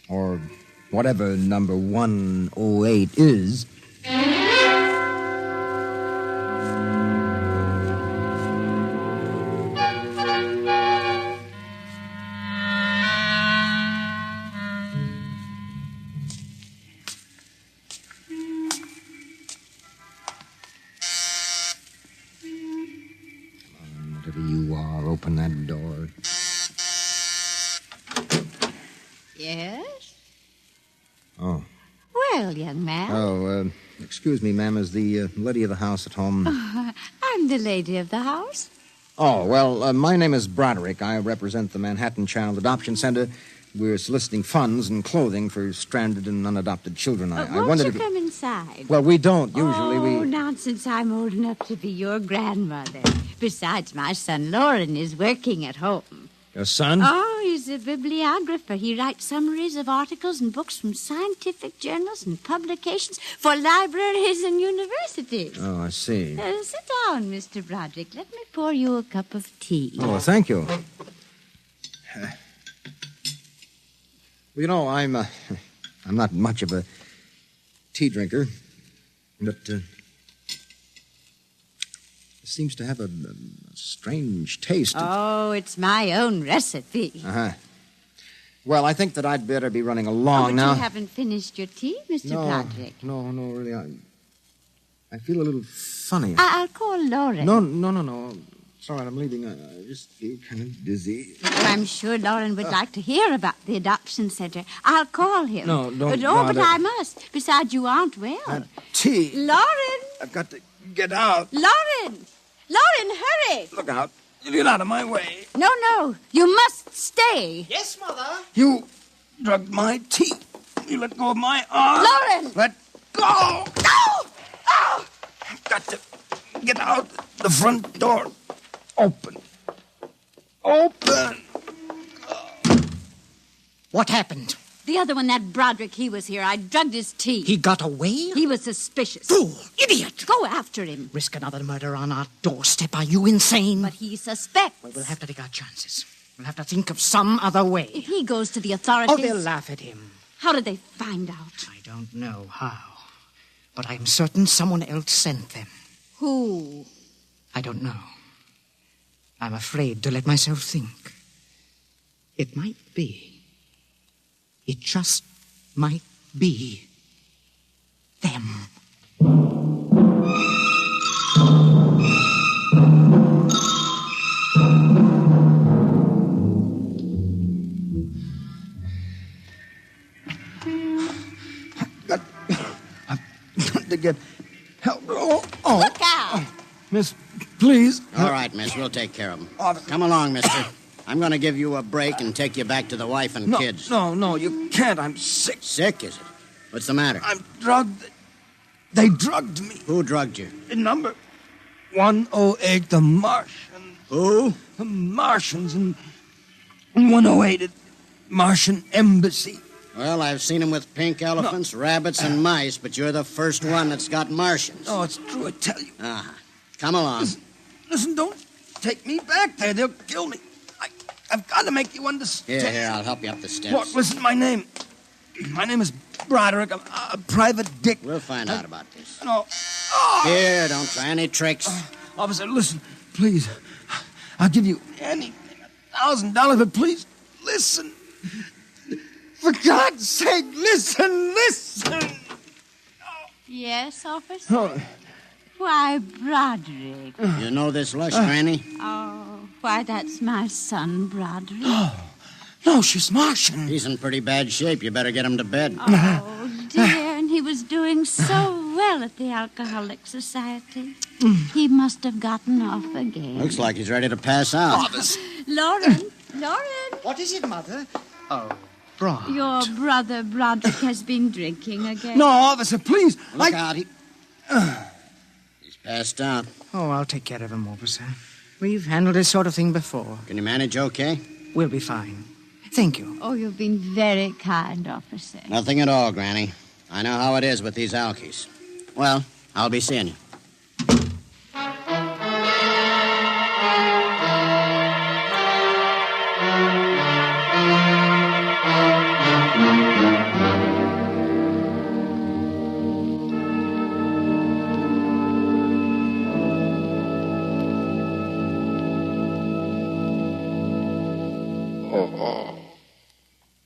Or whatever number 108 is. Whatever you are, open that door. Yes? Oh. Well, young man. Oh, excuse me, ma'am. Is the lady of the house at home? I'm the lady of the house. Oh, well, my name is Broderick. I represent the Manhattan Child Adoption Center. We're soliciting funds and clothing for stranded and unadopted children. I Won't wondered you if... come inside? Well, we don't. Usually Oh, nonsense. I'm old enough to be your grandmother. Besides, my son Lauren is working at home. Your son? Oh, he's a bibliographer. He writes summaries of articles and books from scientific journals and publications for libraries and universities. Oh, I see. Sit down, Mr. Broderick. Let me pour you a cup of tea. Oh, thank you. Well, you know, I'm not much of a tea drinker, but it seems to have a strange taste. Oh, it's my own recipe. Uh-huh. Well, I think that I'd better be running along but now. you haven't finished your tea, Mr. Broderick. No, really, I feel a little funny. I'll call Lauren. No. It's all right, I'm leaving. I just feel kind of dizzy. Well, I'm sure Lauren would like to hear about the adoption center. I'll call him. No, don't No, but bother. I must. Besides, you aren't well. Tea. Lauren! I've got to get out. Lauren! Lauren, hurry! Look out. You get out of my way. No. You must stay. Yes, Mother. You drugged my tea. You let go of my arm. Lauren! Let go! No! Oh! I've got to get out the front door. Open. What happened? The other one, that Broderick, he was here. I drugged his tea. He got away? He was suspicious. Fool! Idiot! Go after him. Risk another murder on our doorstep. Are you insane? But he suspects. Well, we'll have to take our chances. We'll have to think of some other way. If he goes to the authorities... Oh, they'll laugh at him. How did they find out? I don't know how. But I'm certain someone else sent them. Who? I don't know. I'm afraid to let myself think. It might be. It just might be them. I've got to get help. Oh. Look out! Miss, please. All right, miss, we'll take care of him. Come along, mister. I'm going to give you a break and take you back to the wife and kids. No, you can't. I'm sick. Sick, is it? What's the matter? I'm drugged. They drugged me. Who drugged you? In number 108, the Martian. Who? The Martians in 108 at Martian Embassy. Well, I've seen them with pink elephants, rabbits, and mice, but you're the first one that's got Martians. Oh, it's true, I tell you. Come along. Listen, don't take me back there. They'll kill me. I've got to make you understand. Here, I'll help you up the steps. Look, listen, my name is Broderick. I'm a private dick. We'll find out about this. No. Here, don't try any tricks. Officer, listen, please. I'll give you anything, $1,000, but please, listen. For God's sake, listen. Yes, officer? Why, Broderick. You know this lush, Granny? Oh, why, that's my son, Broderick. No, she's Martian. He's in pretty bad shape. You better get him to bed. Oh, dear, and he was doing so well at the Alcoholic Society. He must have gotten off again. Looks like he's ready to pass out. Lauren! What is it, Mother? Oh, Your brother Broderick has been drinking again. No, officer, please. Look out. He's passed out. Oh, I'll take care of him, officer. We've handled this sort of thing before. Can you manage okay? We'll be fine. Thank you. Oh, you've been very kind, officer. Nothing at all, Granny. I know how it is with these alkies. Well, I'll be seeing you.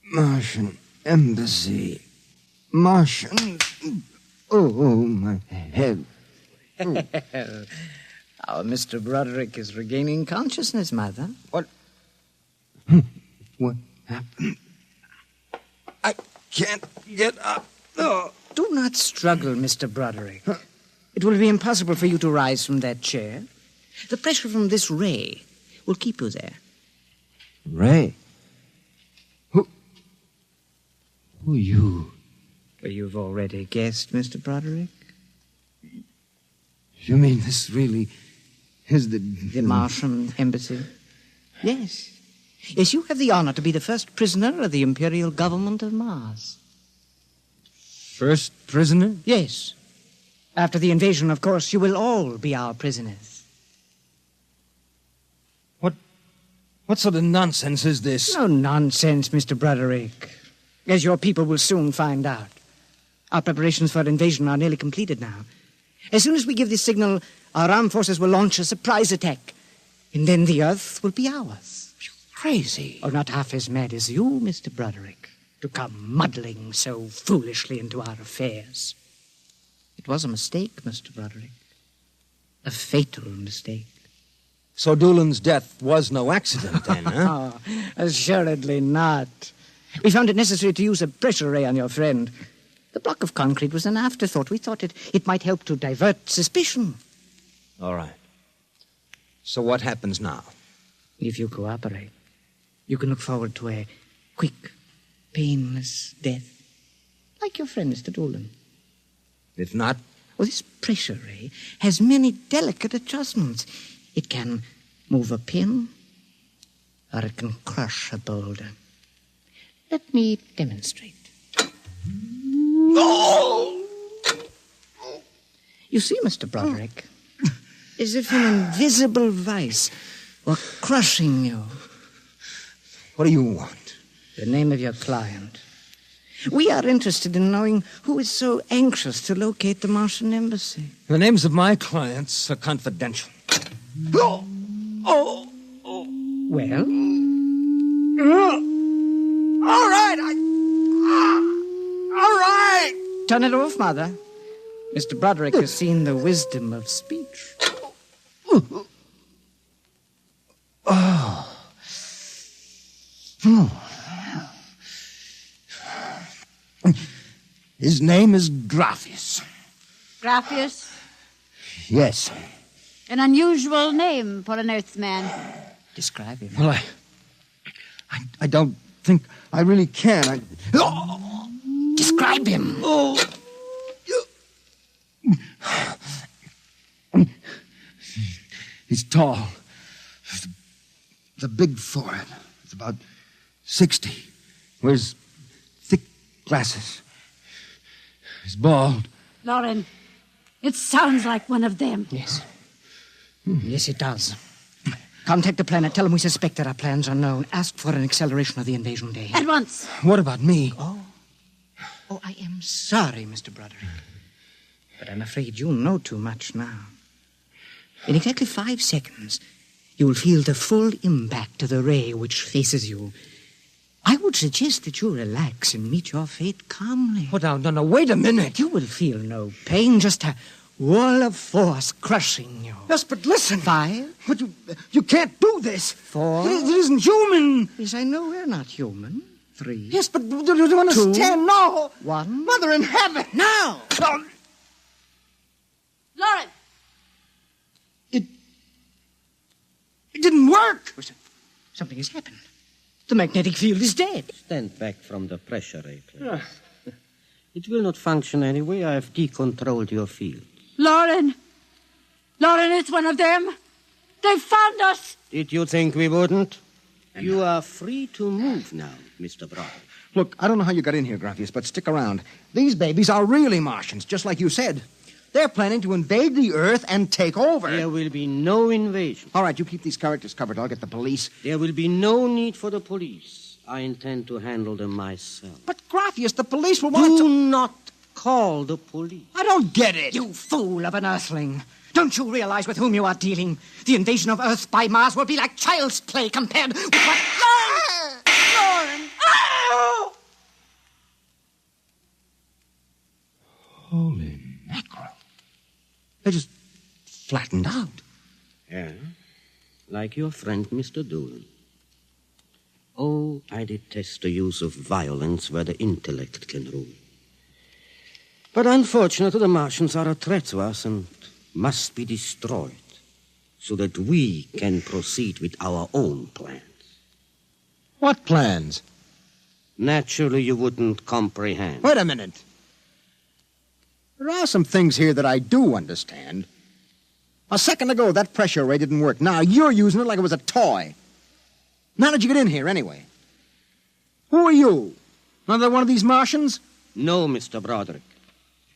Martian embassy. Martian. Oh, my head. Our Mr. Broderick is regaining consciousness, Mother. What happened? I can't get up. Oh. Do not struggle, Mr. Broderick. It will be impossible for you to rise from that chair. The pressure from this ray will keep you there. Ray? Who are you? Well, you've already guessed, Mr. Broderick. You mean this really is the Martian embassy? Yes. Yes, you have the honor to be the first prisoner of the Imperial Government of Mars. First prisoner? Yes. After the invasion, of course, you will all be our prisoners. What sort of nonsense is this? No nonsense, Mr. Broderick. As your people will soon find out. Our preparations for invasion are nearly completed now. As soon as we give the signal, our armed forces will launch a surprise attack. And then the Earth will be ours. You're crazy. Oh, not half as mad as you, Mr. Broderick, to come muddling so foolishly into our affairs. It was a mistake, Mr. Broderick. A fatal mistake. So Doolan's death was no accident, then, huh? Oh, assuredly not. We found it necessary to use a pressure ray on your friend. The block of concrete was an afterthought. We thought it might help to divert suspicion. All right. So what happens now? If you cooperate, you can look forward to a quick, painless death. Like your friend, Mr. Doolan. If not? Well, this pressure ray has many delicate adjustments. It can move a pin, or it can crush a boulder. Let me demonstrate. No! You see, Mr. Broderick, as if an invisible vice were crushing you. What do you want? The name of your client. We are interested in knowing who is so anxious to locate the Martian embassy. The names of my clients are confidential. Well? All right, all right! Turn it off, Mother. Mr. Broderick has seen the wisdom of speech. His name is Graphius. Graphius? Yes. An unusual name for an Earthman. Describe him. Well, I don't think I really can. Describe him. He's tall. The big forehead. It's about 60. Wears thick glasses. He's bald. Lauren, it sounds like one of them. Yes. Yes, it does. Contact the planet. Tell them we suspect that our plans are known. Ask for an acceleration of the invasion day. At once. What about me? Oh, I am sorry, Mr. Broderick. But I'm afraid you know too much now. In exactly 5 seconds, you will feel the full impact of the ray which faces you. I would suggest that you relax and meet your fate calmly. Oh, no, wait a minute. You will feel no pain, just a wall of force crushing you. Yes, but listen. 5. But you can't do this. 4. It isn't human. Yes, I know we're not human. 3. Yes, but do you understand? 2. No. 1. Mother in heaven. Now. Lauren! It didn't work. Something has happened. The magnetic field is dead. Stand back from the pressure regulator. It will not function anyway. I have decontrolled your field. Lauren! Lauren, it's one of them. They found us. Did you think we wouldn't? You are free to move now, Mr. Brown. Look, I don't know how you got in here, Graffius, but stick around. These babies are really Martians, just like you said. They're planning to invade the Earth and take over. There will be no invasion. All right, you keep these characters covered. I'll get the police. There will be no need for the police. I intend to handle them myself. But, Graffius, the police will want Do not call the police. I don't get it. You fool of an Earthling. Don't you realize with whom you are dealing? The invasion of Earth by Mars will be like child's play compared with what... Lauren! Oh! Holy mackerel. They just flattened out. Yeah, like your friend, Mr. Doolin. Oh, I detest the use of violence where the intellect can rule. But unfortunately, the Martians are a threat to us and must be destroyed so that we can proceed with our own plans. What plans? Naturally, you wouldn't comprehend. Wait a minute. There are some things here that I do understand. A second ago, that pressure ray didn't work. Now you're using it like it was a toy. How did you get in here, anyway? Who are you? Another one of these Martians? No, Mr. Broderick.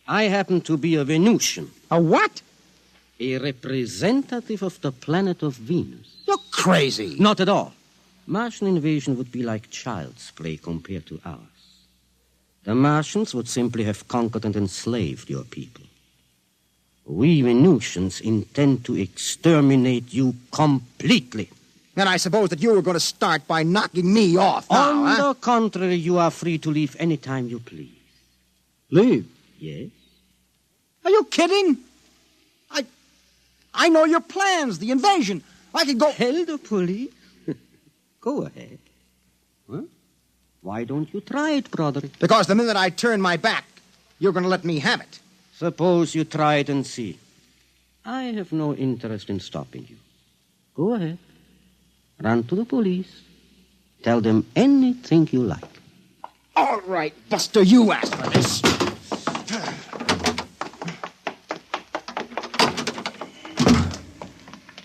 I happen to be a Venusian. A what? A representative of the planet of Venus. You're crazy. Not at all. Martian invasion would be like child's play compared to ours. The Martians would simply have conquered and enslaved your people. We Venusians intend to exterminate you completely. And I suppose that you were going to start by knocking me off now, On the contrary, you are free to leave any time you please. Leave? Yes. Are you kidding? I know your plans, the invasion. I could go... Tell the police? Go ahead. Huh? Why don't you try it, Broderick? Because the minute I turn my back, you're going to let me have it. Suppose you try it and see. I have no interest in stopping you. Go ahead. Run to the police. Tell them anything you like. All right, Buster, you asked for this.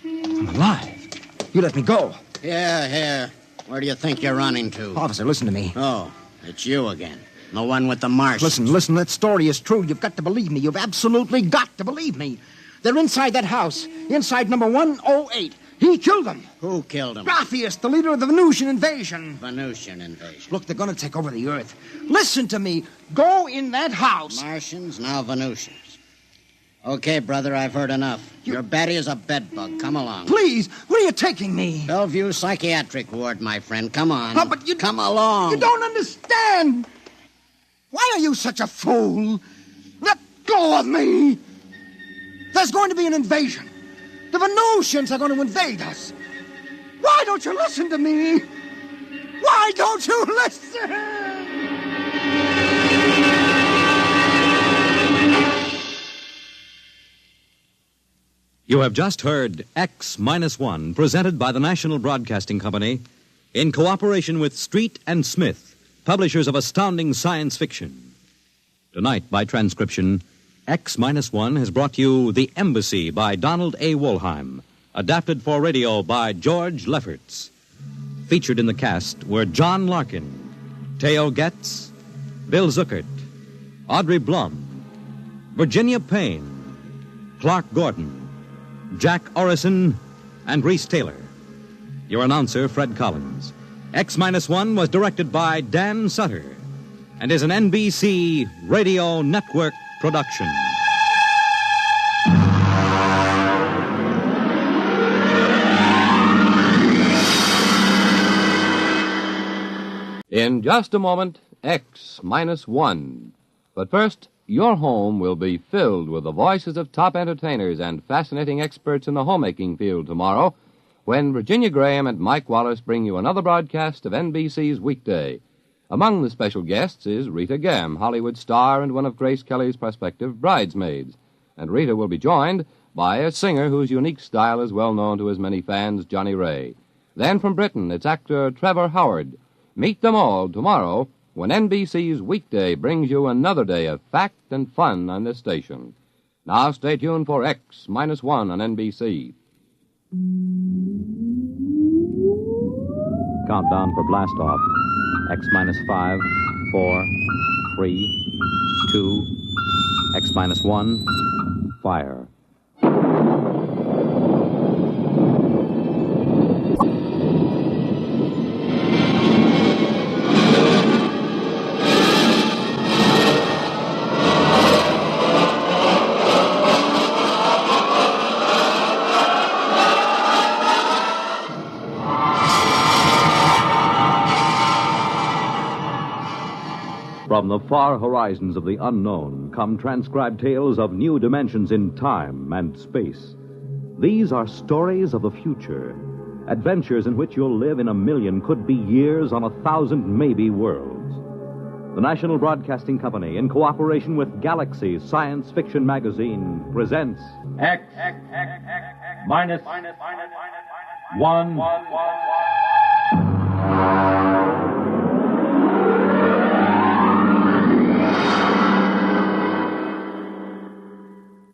I'm alive. You let me go. Here. Where do you think you're running to? Officer, listen to me. Oh, it's you again. The one with the Martians. Listen, that story is true. You've got to believe me. You've absolutely got to believe me. They're inside that house, inside number 108. He killed them. Who killed him? Graffius, the leader of the Venusian invasion. Venusian invasion. Look, they're going to take over the Earth. Listen to me. Go in that house. Martians, now Venusians. Okay, brother, I've heard enough. Your Betty is a bedbug. Come along. Please, where are you taking me? Bellevue Psychiatric Ward, my friend. Come on. Oh, but you... Come along. You don't understand. Why are you such a fool? Let go of me. There's going to be an invasion. The Venusians are going to invade us. Why don't you listen to me? Why don't you listen? You have just heard X-1, presented by the National Broadcasting Company in cooperation with Street and Smith, publishers of astounding science fiction. Tonight, by transcription, X-1 has brought you The Embassy by Donald A. Wollheim, adapted for radio by George Lefferts. Featured in the cast were John Larkin, Theo Getz, Bill Zuckert, Audrey Blum, Virginia Payne, Clark Gordon, Jack Orrison, and Reese Taylor. Your announcer, Fred Collins. X-1 was directed by Dan Sutter and is an NBC Radio Network production. In just a moment, X-1. But first, your home will be filled with the voices of top entertainers and fascinating experts in the homemaking field tomorrow when Virginia Graham and Mike Wallace bring you another broadcast of NBC's Weekday. Among the special guests is Rita Gam, Hollywood star and one of Grace Kelly's prospective bridesmaids. And Rita will be joined by a singer whose unique style is well known to his many fans, Johnny Ray. Then from Britain, it's actor Trevor Howard. Meet them all tomorrow when NBC's Weekday brings you another day of fact and fun on this station. Now stay tuned for X-1 on NBC. Countdown for blastoff. X-5, 4, 3, 2, X-1, fire. From the far horizons of the unknown come transcribed tales of new dimensions in time and space. These are stories of the future, adventures in which you'll live in a million, could be years, on 1,000 maybe worlds. The National Broadcasting Company, in cooperation with Galaxy Science Fiction Magazine, presents X-1.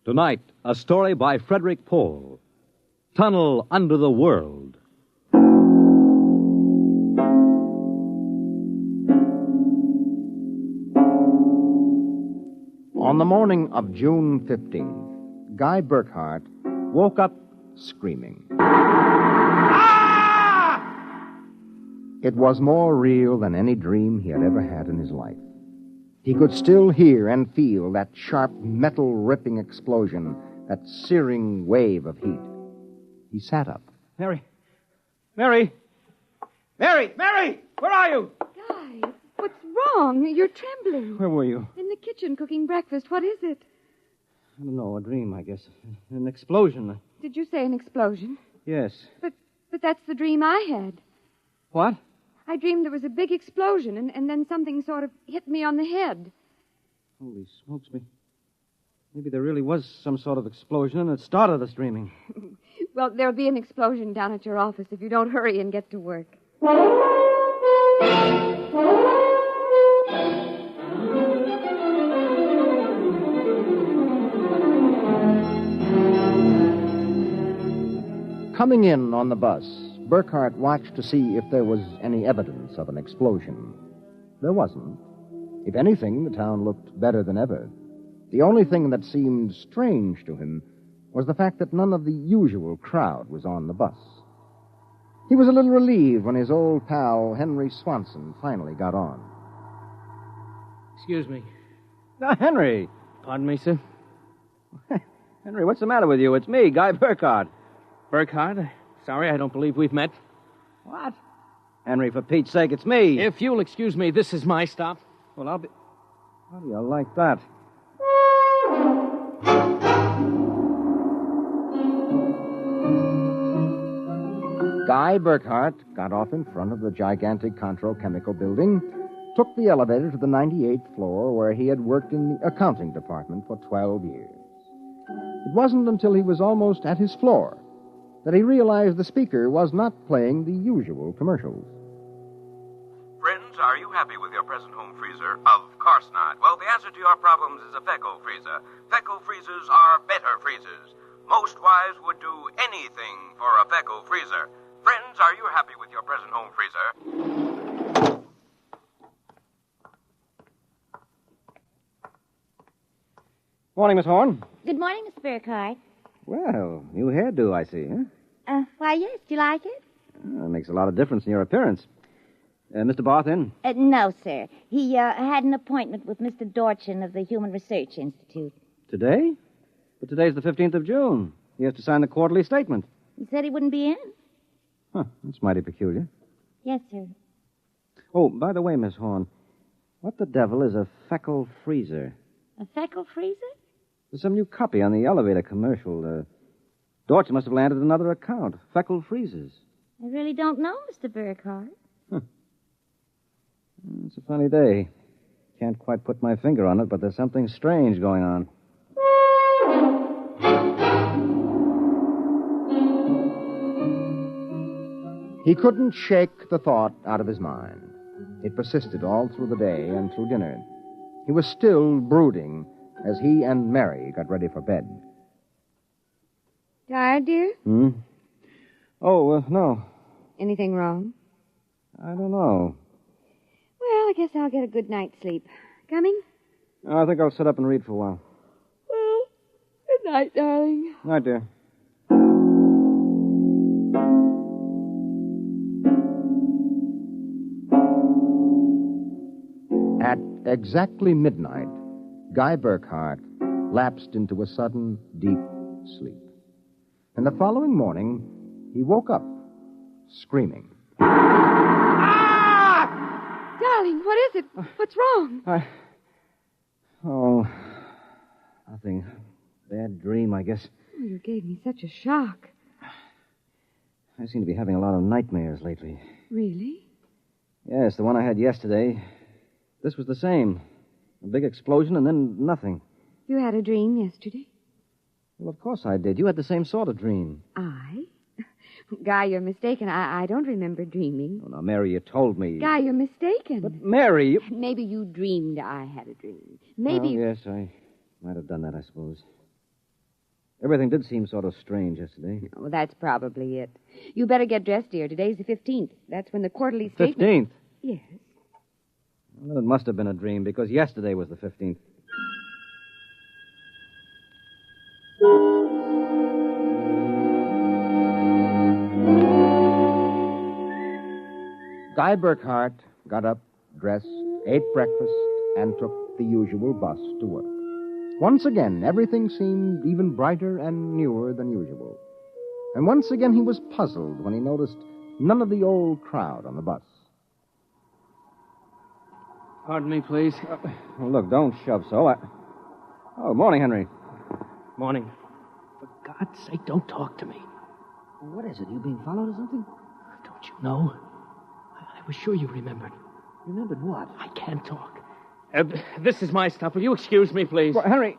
Tonight, a story by Frederick Pohl, Tunnel Under the World. On the morning of June 15th, Guy Burkhart woke up screaming. It was more real than any dream he had ever had in his life. He could still hear and feel that sharp, metal-ripping explosion, that searing wave of heat. He sat up. Mary! Mary! Mary! Mary! Where are you? Guy, what's wrong? You're trembling. Where were you? In the kitchen cooking breakfast. What is it? I don't know, a dream, I guess. An explosion. Did you say an explosion? Yes. But that's the dream I had. What? I dreamed there was a big explosion, and then something sort of hit me on the head. Holy smokes me. Maybe there really was some sort of explosion, and it started us dreaming. Well, there'll be an explosion down at your office if you don't hurry and get to work. Coming in on the bus, Burkhart watched to see if there was any evidence of an explosion. There wasn't. If anything, the town looked better than ever. The only thing that seemed strange to him was the fact that none of the usual crowd was on the bus. He was a little relieved when his old pal, Henry Swanson, finally got on. Excuse me. Henry! Pardon me, sir? Henry, what's the matter with you? It's me, Guy Burkhart. Burkhart? Sorry, I don't believe we've met. What? Henry, for Pete's sake, it's me. If you'll excuse me, this is my stop. Well, I'll be... How do you like that? Guy Burkhart got off in front of the gigantic Contro Chemical Building, took the elevator to the 98th floor where he had worked in the accounting department for 12 years. It wasn't until he was almost at his floor that he realized the speaker was not playing the usual commercials. Friends, are you happy with your present home freezer? Of course not. Well, the answer to your problems is a Fecco freezer. Fecco freezers are better freezers. Most wives would do anything for a Fecco freezer. Friends, are you happy with your present home freezer? Morning, Miss Horn. Good morning, Miss Burkhart. Well, new hairdo, I see, huh? Why, yes. Do you like it? That makes a lot of difference in your appearance. Mr. Barth in? No, sir. He had an appointment with Mr. Dorchin of the Human Research Institute. Today? But today's the 15th of June. He has to sign the quarterly statement. He said he wouldn't be in. Huh, that's mighty peculiar. Yes, sir. Oh, by the way, Miss Horn, what the devil is a feckle freezer? A feckle freezer? There's some new copy on the elevator commercial. Dorchin must have landed another account. Feckle freezers. I really don't know, Mr. Burkhardt. It's a funny day. Can't quite put my finger on it, but there's something strange going on. He couldn't shake the thought out of his mind. It persisted all through the day and through dinner. He was still brooding as he and Mary got ready for bed. Tired, dear? Oh, no. Anything wrong? I don't know. Well, I guess I'll get a good night's sleep. Coming? I think I'll sit up and read for a while. Well, good night, darling. Night, dear. At exactly midnight, Guy Burkhardt lapsed into a sudden, deep sleep. And the following morning, he woke up, screaming. Darling, what is it? What's wrong? Oh, nothing. Bad dream, I guess. Oh, you gave me such a shock. I seem to be having a lot of nightmares lately. Really? Yes, the one I had yesterday. This was the same. A big explosion and then nothing. You had a dream yesterday? Well, of course I did. You had the same sort of dream. I? Guy, you're mistaken. I don't remember dreaming. Oh, now, Mary, you told me. Guy, you're mistaken. But, Mary... Maybe you dreamed I had a dream. Maybe... Well, yes, I might have done that, I suppose. Everything did seem sort of strange yesterday. Oh, that's probably it. You better get dressed, dear. Today's the 15th. That's when the quarterly statement... 15th? Yes. Well, it must have been a dream, because yesterday was the 15th. Guy Burkhardt got up, dressed, ate breakfast, and took the usual bus to work. Once again, everything seemed even brighter and newer than usual. And once again, he was puzzled when he noticed none of the old crowd on the bus. Pardon me, please. Oh, look, don't shove so. Oh, morning, Henry. Morning. For God's sake, don't talk to me. What is it? You being followed or something? Don't you know? I was sure you remembered. Remembered what? I can't talk. This is my stuff. Will you excuse me, please? Well, Henry,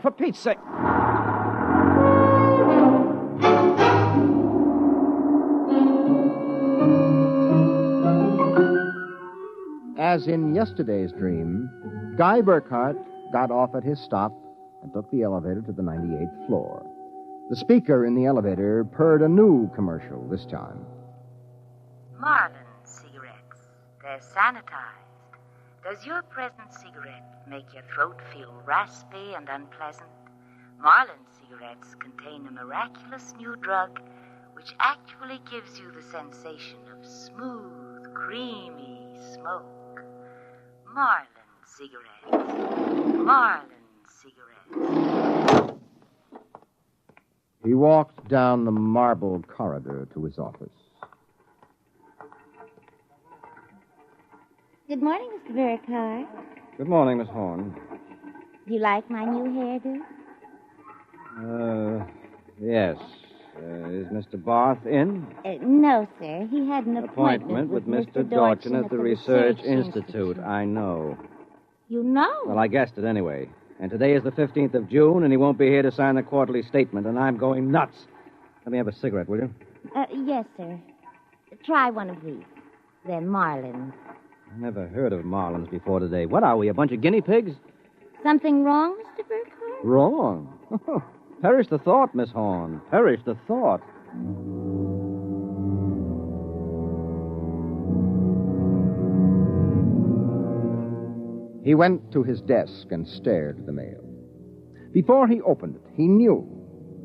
for Pete's sake. As in yesterday's dream, Guy Burkhardt got off at his stop and took the elevator to the 98th floor. The speaker in the elevator purred a new commercial this time. Marlin cigarettes. They're sanitized. Does your present cigarette make your throat feel raspy and unpleasant? Marlin cigarettes contain a miraculous new drug which actually gives you the sensation of smooth, creamy smoke. Marlin cigarettes. Marlin cigarettes. He walked down the marble corridor to his office. Good morning, Mr. Burkhardt. Good morning, Miss Horn. Do you like my new hairdo? Yes. Is Mr. Barth in? No, sir. He had an appointment with Mr. Dorchin at the Research Institute. I know. You know? Well, I guessed it anyway. And today is the 15th of June, and he won't be here to sign the quarterly statement, and I'm going nuts. Let me have a cigarette, will you? Yes, sir. Try one of these. They're Marlins. I never heard of Marlins before today. What are we, a bunch of guinea pigs? Something wrong, Mr. Burkhardt? Wrong? Perish the thought, Miss Horn. Perish the thought. He went to his desk and stared at the mail. Before he opened it, he knew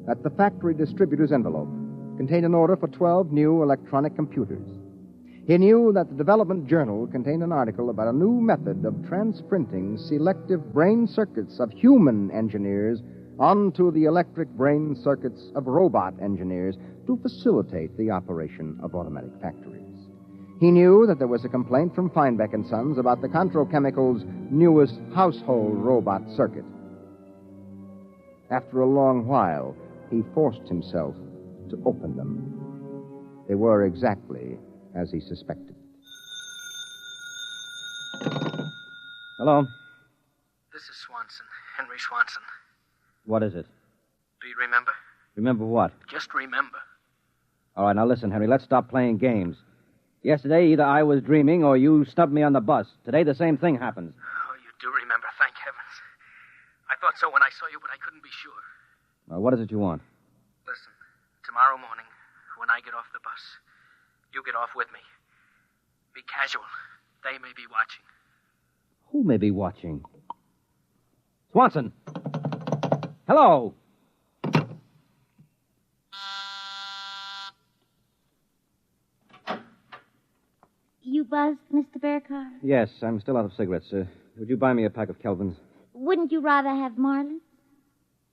that the factory distributor's envelope contained an order for 12 new electronic computers. He knew that the development journal contained an article about a new method of transprinting selective brain circuits of human engineers onto the electric brain circuits of robot engineers to facilitate the operation of automatic factories. He knew that there was a complaint from Feinbeck & Sons about the Contro Chemicals' newest household robot circuit. After a long while, he forced himself to open them. They were exactly as he suspected. Hello. This is Swanson, Henry Swanson. What is it? Do you remember? Remember what? Just remember. All right, now listen, Henry, let's stop playing games. Yesterday, either I was dreaming or you snubbed me on the bus. Today, the same thing happens. Oh, you do remember, thank heavens. I thought so when I saw you, but I couldn't be sure. Well, what is it you want? Listen, tomorrow morning, when I get off the bus, you get off with me. Be casual. They may be watching. Who may be watching? Swanson! Hello! You buzzed, Mr. Burkhardt? Yes, I'm still out of cigarettes. Would you buy me a pack of Kelvins? Wouldn't you rather have Marlins?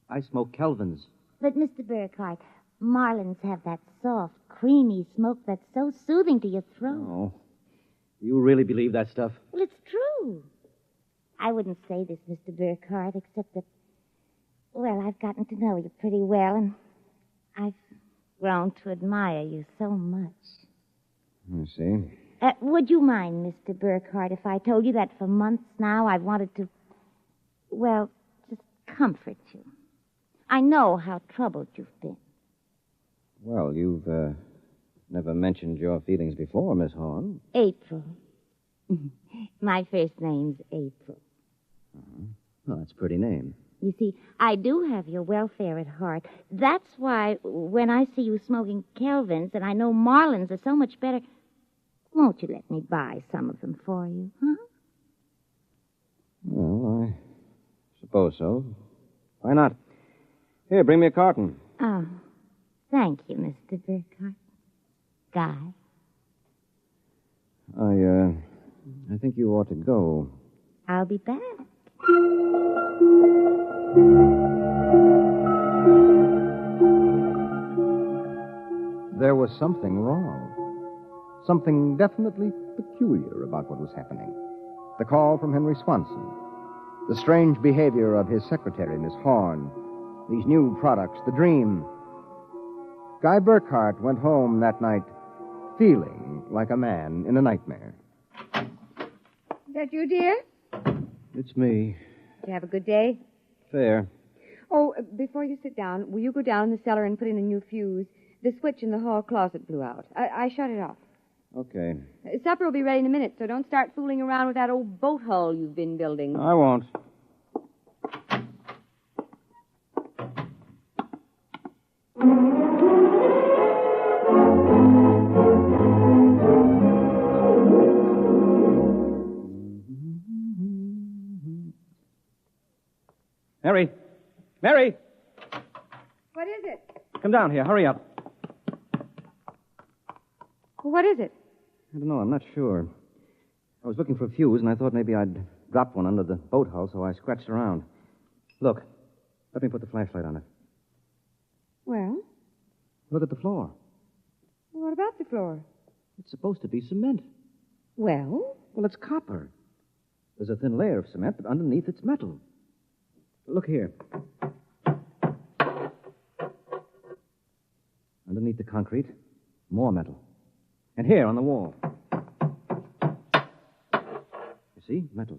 I smoke Kelvins. But, Mr. Burkhardt, Marlins have that soft, creamy smoke that's so soothing to your throat. Oh. You really believe that stuff? Well, it's true. I wouldn't say this, Mr. Burkhardt, except that, well, I've gotten to know you pretty well, and I've grown to admire you so much. I see. Would you mind, Mr. Burkhardt, if I told you that for months now I've wanted to, well, just comfort you? I know how troubled you've been. Well, you've never mentioned your feelings before, Miss Horn. April. My first name's April. Well, that's a pretty name. You see, I do have your welfare at heart. That's why when I see you smoking Kelvins and I know Marlins are so much better, won't you let me buy some of them for you, huh? Well, I suppose so. Why not? Here, bring me a carton. Oh, thank you, Mr. Burkhardt. Guy. I think you ought to go. I'll be back. There was something wrong. Something definitely peculiar about what was happening. The call from Henry Swanson. The strange behavior of his secretary, Miss Horn. These new products, the dream. Guy Burkhardt went home that night feeling like a man in a nightmare. Is that you, dear? It's me. Did you have a good day? Fair. Oh, before you sit down, will you go down in the cellar and put in a new fuse? The switch in the hall closet blew out. I shut it off. Okay. Supper will be ready in a minute, so don't start fooling around with that old boat hull you've been building. I won't. Mary! Mary! What is it? Come down here. Hurry up. What is it? I don't know. I'm not sure. I was looking for a fuse, and I thought maybe I'd dropped one under the boat hull, so I scratched around. Look. Let me put the flashlight on it. Well? Look at the floor. What about the floor? It's supposed to be cement. Well? Well, it's copper. There's a thin layer of cement, but underneath it's metal. Look here. Underneath the concrete, more metal. And here on the wall. You see? Metal.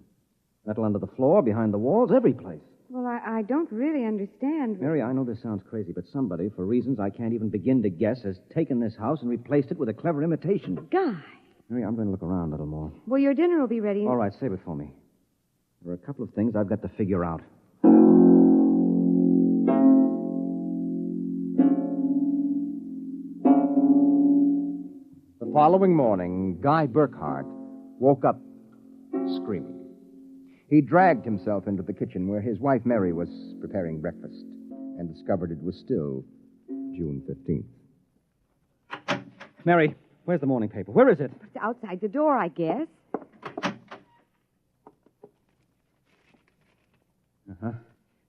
Metal under the floor, behind the walls, every place. Well, I don't really understand. Mary, I know this sounds crazy, but somebody, for reasons I can't even begin to guess, has taken this house and replaced it with a clever imitation. Guy. Mary, I'm going to look around a little more. Well, your dinner will be ready. All right, save it for me. There are a couple of things I've got to figure out. The following morning, Guy Burkhardt woke up screaming. He dragged himself into the kitchen where his wife Mary was preparing breakfast. and discovered it was still June 15th. Mary, where's the morning paper? Where is it? It's outside the door, I guess. Uh-huh.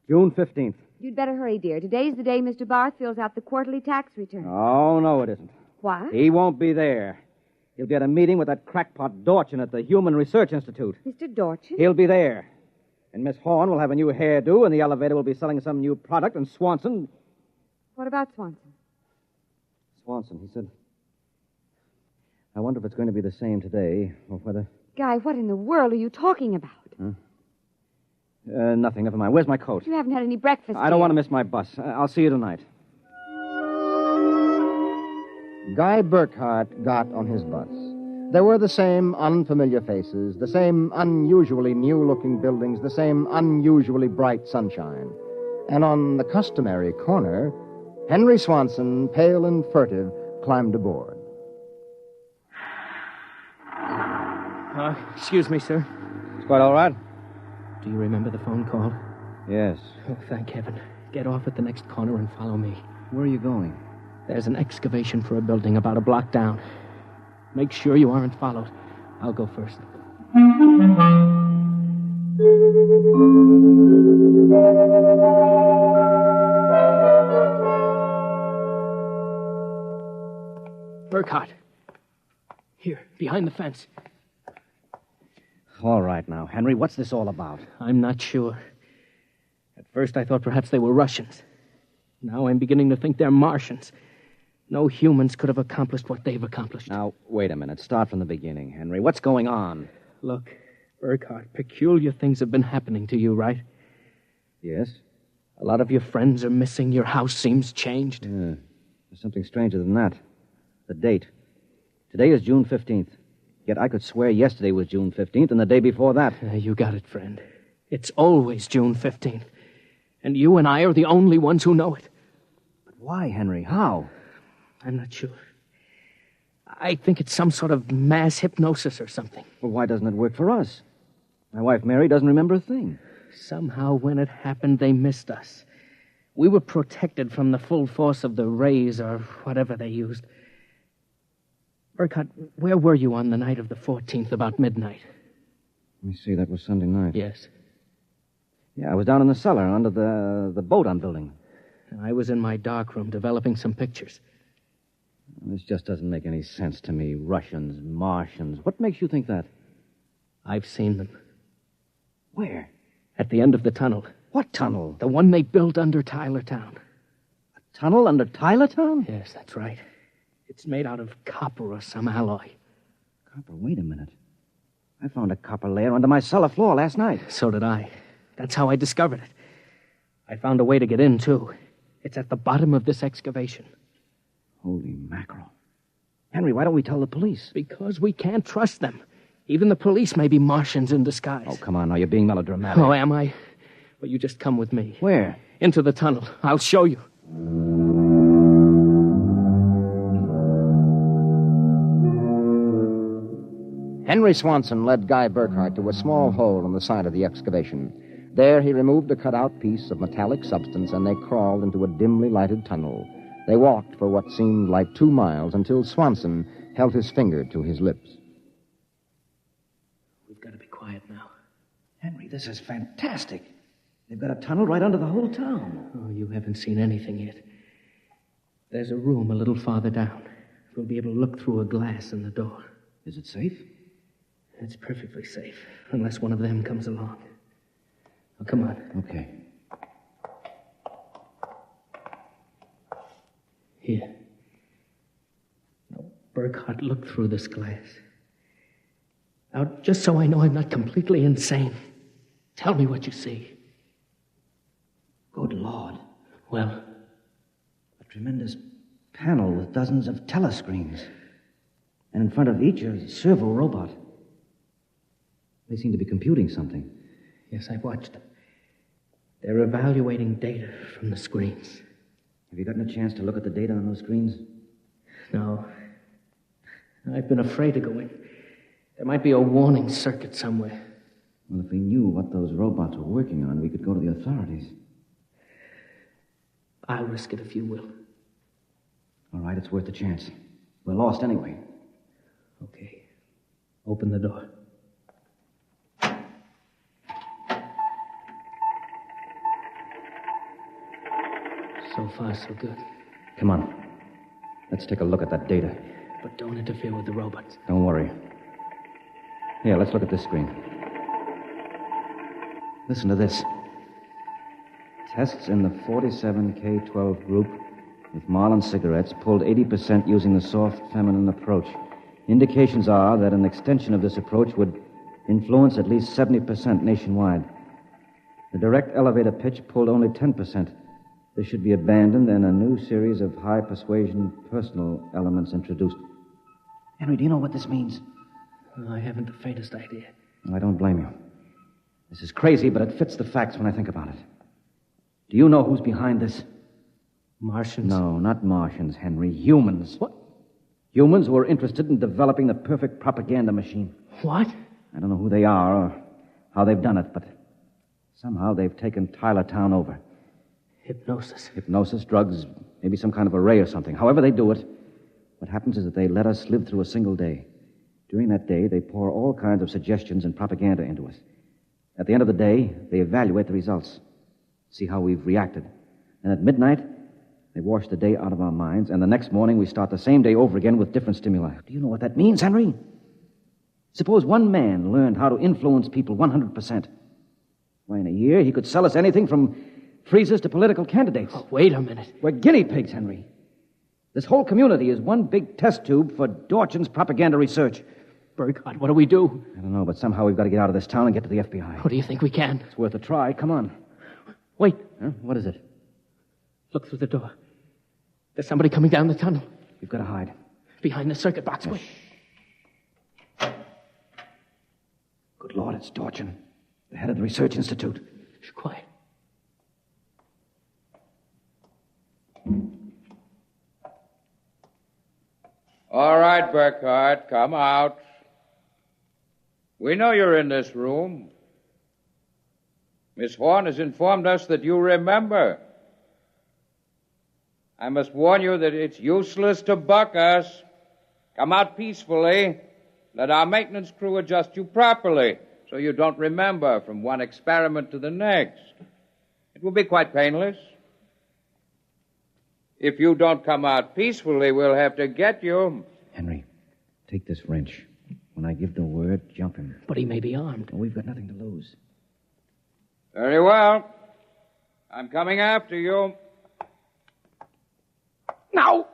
June 15th. You'd better hurry, dear. Today's the day Mr. Barth fills out the quarterly tax return. Oh, no, it isn't. What? He won't be there. He'll be at a meeting with that crackpot Dorchin at the Human Research Institute. Mr. Dorchin? He'll be there. And Miss Horn will have a new hairdo, and the elevator will be selling some new product, and Swanson... What about Swanson? Swanson, he said... I wonder if it's going to be the same today, or whether... Guy, what in the world are you talking about? Huh? Nothing. Never mind. Where's my coat? You haven't had any breakfast, I don't want to miss my bus. I'll see you tonight. Guy Burkhart got on his bus. There were the same unfamiliar faces, the same unusually new-looking buildings, the same unusually bright sunshine. And on the customary corner, Henry Swanson, pale and furtive, climbed aboard. Excuse me, sir. It's quite all right. Do you remember the phone call? Yes. Oh, thank heaven. Get off at the next corner and follow me. Where are you going? There's an excavation for a building about a block down. Make sure you aren't followed. I'll go first. Burkhart. Here, behind the fence. All right now, Henry, what's this all about? I'm not sure. At first I thought perhaps they were Russians. Now I'm beginning to think they're Martians. No humans could have accomplished what they've accomplished. Now, wait a minute. Start from the beginning, Henry. What's going on? Look, Burkhart, peculiar things have been happening to you, right? Yes? A lot of your friends are missing. Your house seems changed. Yeah. There's something stranger than that. The date. Today is June 15th. Yet I could swear yesterday was June 15th and the day before that. You got it, friend. It's always June 15th. And you and I are the only ones who know it. But why, Henry? How? I'm not sure. I think it's some sort of mass hypnosis or something. Well, why doesn't it work for us? My wife, Mary, doesn't remember a thing. Somehow, when it happened, they missed us. We were protected from the full force of the rays or whatever they used. Burkhart, where were you on the night of the 14th, about midnight? Let me see, that was Sunday night. Yes. Yeah, I was down in the cellar under the boat I'm building. I was in my darkroom developing some pictures. This just doesn't make any sense to me. Russians, Martians. What makes you think that? I've seen them. Where? At the end of the tunnel. What tunnel? The one they built under Tylertown. A tunnel under Tylertown? Yes, that's right. It's made out of copper or some alloy. Copper? Wait a minute. I found a copper layer under my cellar floor last night. So did I. That's how I discovered it. I found a way to get in, too. It's at the bottom of this excavation. Holy mackerel. Henry, why don't we tell the police? Because we can't trust them. Even the police may be Martians in disguise. Oh, come on now. You're being melodramatic. Oh, am I? Well, you just come with me. Where? Into the tunnel. I'll show you. Henry Swanson led Guy Burkhart to a small hole in the side of the excavation. There he removed a cut-out piece of metallic substance, and they crawled into a dimly lighted tunnel. They walked for what seemed like 2 miles until Swanson held his finger to his lips. We've got to be quiet now. Henry, this is fantastic. They've got a tunnel right under the whole town. Oh, you haven't seen anything yet. There's a room a little farther down. We'll be able to look through a glass in the door. Is it safe? It's perfectly safe, unless one of them comes along. Now, come on. Okay. Here. Now, Burkhart, look through this glass. Now, just so I know I'm not completely insane, tell me what you see. Good Lord. Well? A tremendous panel with dozens of telescreens. And in front of each, a servo robot. They seem to be computing something. Yes, I've watched them. They're evaluating data from the screens. Have you gotten a chance to look at the data on those screens? No. I've been afraid to go in. There might be a warning circuit somewhere. Well, if we knew what those robots were working on, we could go to the authorities. I'll risk it if you will. All right, it's worth the chance. We're lost anyway. Okay. Open the door. So far, so good. Come on. Let's take a look at that data. But don't interfere with the robots. Don't worry. Here, let's look at this screen. Listen to this. Tests in the 47K12 group with Marlin cigarettes pulled 80% using the soft feminine approach. Indications are that an extension of this approach would influence at least 70% nationwide. The direct elevator pitch pulled only 10%. This should be abandoned and a new series of high persuasion personal elements introduced. Henry, do you know what this means? I haven't the faintest idea. Well, I don't blame you. This is crazy, but it fits the facts when I think about it. Do you know who's behind this? Martians? No, not Martians, Henry. Humans. What? Humans who are interested in developing the perfect propaganda machine. What? I don't know who they are or how they've done it, but somehow they've taken Tylertown over. Hypnosis. Hypnosis, drugs, maybe some kind of array or something. However they do it, what happens is that they let us live through a single day. During that day, they pour all kinds of suggestions and propaganda into us. At the end of the day, they evaluate the results, see how we've reacted. And at midnight, they wash the day out of our minds, and the next morning we start the same day over again with different stimuli. Do you know what that means, Henry? Suppose one man learned how to influence people 100%. Why, in a year, he could sell us anything from freezers to political candidates. Oh, wait a minute. We're guinea pigs, Henry. This whole community is one big test tube for Dorchin's propaganda research. Burkhardt, what do we do? I don't know, but somehow we've got to get out of this town and get to the FBI. What do you think we can? It's worth a try. Come on. Wait. Huh? What is it? Look through the door. There's somebody coming down the tunnel. You've got to hide. Behind the circuit box. Wait. Good Lord, it's Dorchin, the head of the Research Institute. Shh, quiet. All right, Burkhardt, come out. We know you're in this room. Miss Horn has informed us that you remember. I must warn you that it's useless to buck us. Come out peacefully. Let our maintenance crew adjust you properly so you don't remember from one experiment to the next. It will be quite painless. If you don't come out peacefully, we'll have to get you. Henry, take this wrench. When I give the word, jump him. But he may be armed. Well, we've got nothing to lose. Very well. I'm coming after you. Now!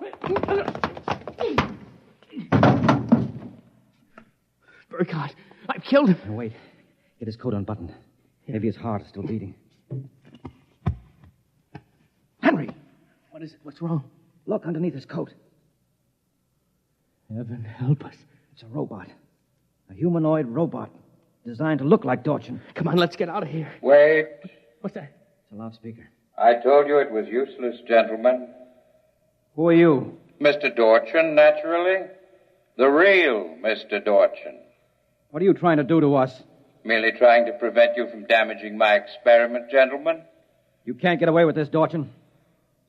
Burkhardt, I've killed him. Now, wait. Get his coat unbuttoned. Maybe his heart is still beating. Henry! What is it? What's wrong? Look underneath his coat. Heaven help us. It's a robot. A humanoid robot designed to look like Dorchin. Come on, let's get out of here. Wait. What's that? It's a loudspeaker. I told you it was useless, gentlemen. Who are you? Mr. Dorchin, naturally. The real Mr. Dorchin. What are you trying to do to us? Merely trying to prevent you from damaging my experiment, gentlemen. You can't get away with this, Dorchin.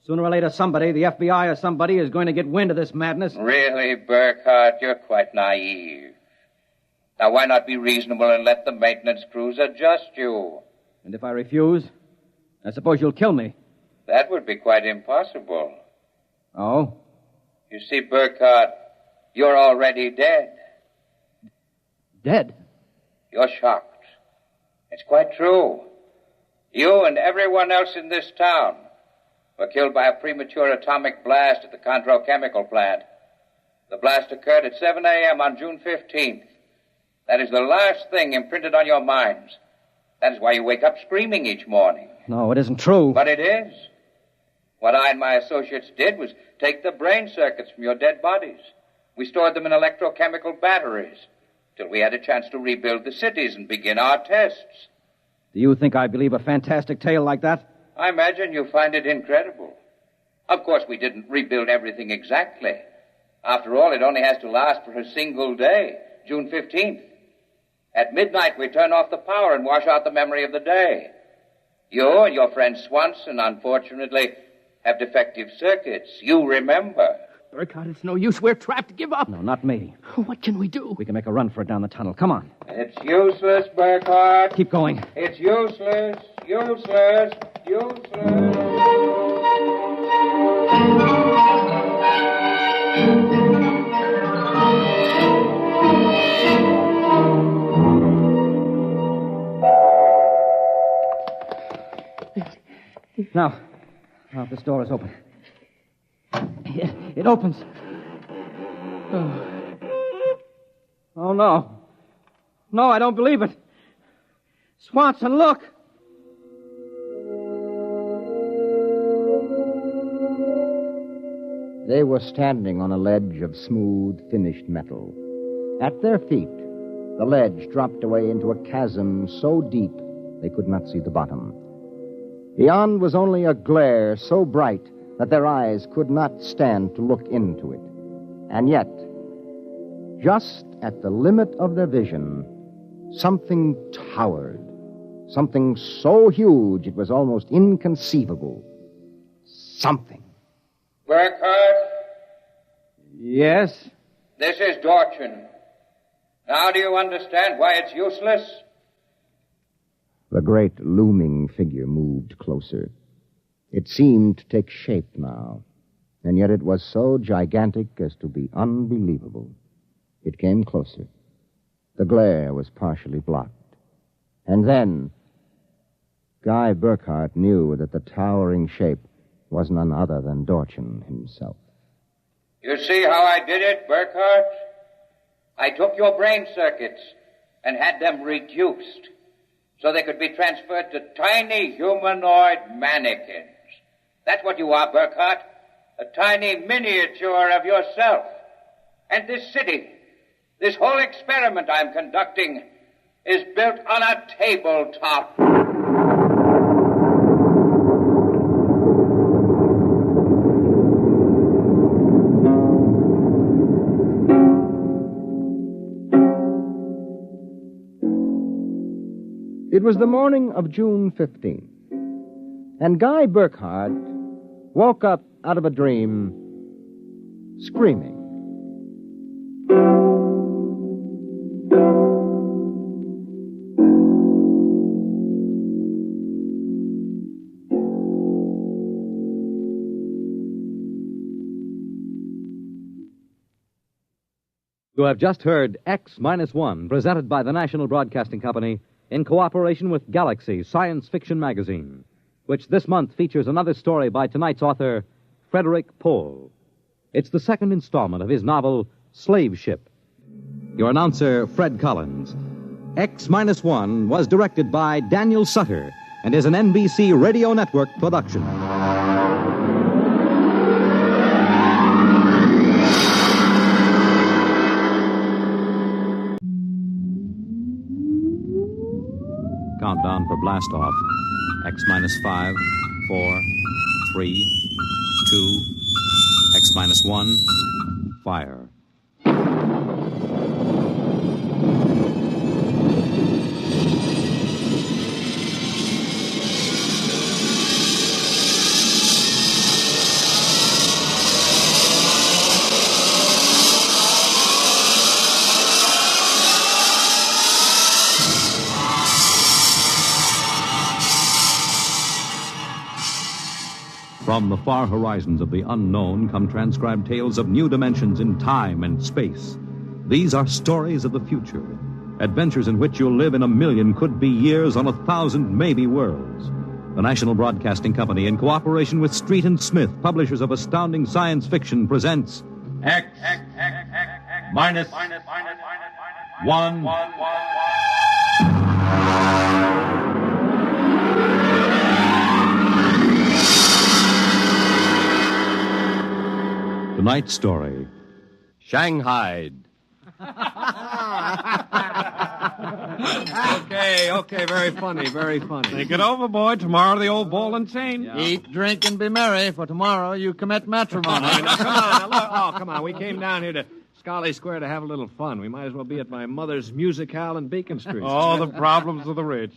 Sooner or later, somebody, the FBI or somebody, is going to get wind of this madness. Really, Burkhardt, you're quite naive. Now, why not be reasonable and let the maintenance crews adjust you? And if I refuse, I suppose you'll kill me. That would be quite impossible. Oh? You see, Burkhardt, you're already dead. Dead? You're shocked. It's quite true. You and everyone else in this town were killed by a premature atomic blast at the Condro chemical plant. The blast occurred at 7 a.m. on June 15th. That is the last thing imprinted on your minds. That is why you wake up screaming each morning. No, it isn't true. But it is. What I and my associates did was take the brain circuits from your dead bodies. We stored them in electrochemical batteries till we had a chance to rebuild the cities and begin our tests. Do you think I believe a fantastic tale like that? I imagine you find it incredible. Of course, we didn't rebuild everything exactly. After all, it only has to last for a single day, June 15th. At midnight, we turn off the power and wash out the memory of the day. You and your friend Swanson, unfortunately, have defective circuits. You remember. Burkhardt, it's no use. We're trapped. Give up. No, not me. What can we do? We can make a run for it down the tunnel. Come on. It's useless, Burkhardt. Keep going. It's useless. Useless. Useless. Now, this door is open. It opens. Oh, no. No, I don't believe it. Swanson, look. They were standing on a ledge of smooth, finished metal. At their feet, the ledge dropped away into a chasm so deep they could not see the bottom. Beyond was only a glare so bright that their eyes could not stand to look into it. And yet, just at the limit of their vision, something towered. Something so huge it was almost inconceivable. Something. Burkhardt? Yes? This is Dorchin. Now do you understand why it's useless? The great looming figure moved closer. It seemed to take shape now, and yet it was so gigantic as to be unbelievable. It came closer. The glare was partially blocked. And then, Guy Burkhardt knew that the towering shape was none other than Dorchin himself. You see how I did it, Burkhardt? I took your brain circuits and had them reduced so they could be transferred to tiny humanoid mannequins. That's what you are, Burkhardt. A tiny miniature of yourself. And this city, this whole experiment I'm conducting, is built on a tabletop. It was the morning of June 15th, and Guy Burkhardt woke up out of a dream screaming. You have just heard X-1, presented by the National Broadcasting Company in cooperation with Galaxy Science Fiction Magazine, which this month features another story by tonight's author, Frederick Pohl. It's the second installment of his novel, Slave Ship. Your announcer, Fred Collins. X-1 was directed by Daniel Sutter and is an NBC Radio Network production. Countdown for blast off. X-5, 4, 3, 2, X-1, fire. From the far horizons of the unknown come transcribed tales of new dimensions in time and space. These are stories of the future, adventures in which you'll live in 1,000,000 could-be years on 1,000 maybe worlds. The National Broadcasting Company, in cooperation with Street and Smith, publishers of astounding science fiction, presents X-1. Tonight's story, Shanghaied. Okay, very funny, very funny. Think it over, boy. Tomorrow the old ball and chain. Yeah. Eat, drink, and be merry, for tomorrow you commit matrimony. Come on. We came down here to Scarlet Square to have a little fun. We might as well be at my mother's music hall in Beacon Street. Oh, the problems of the rich.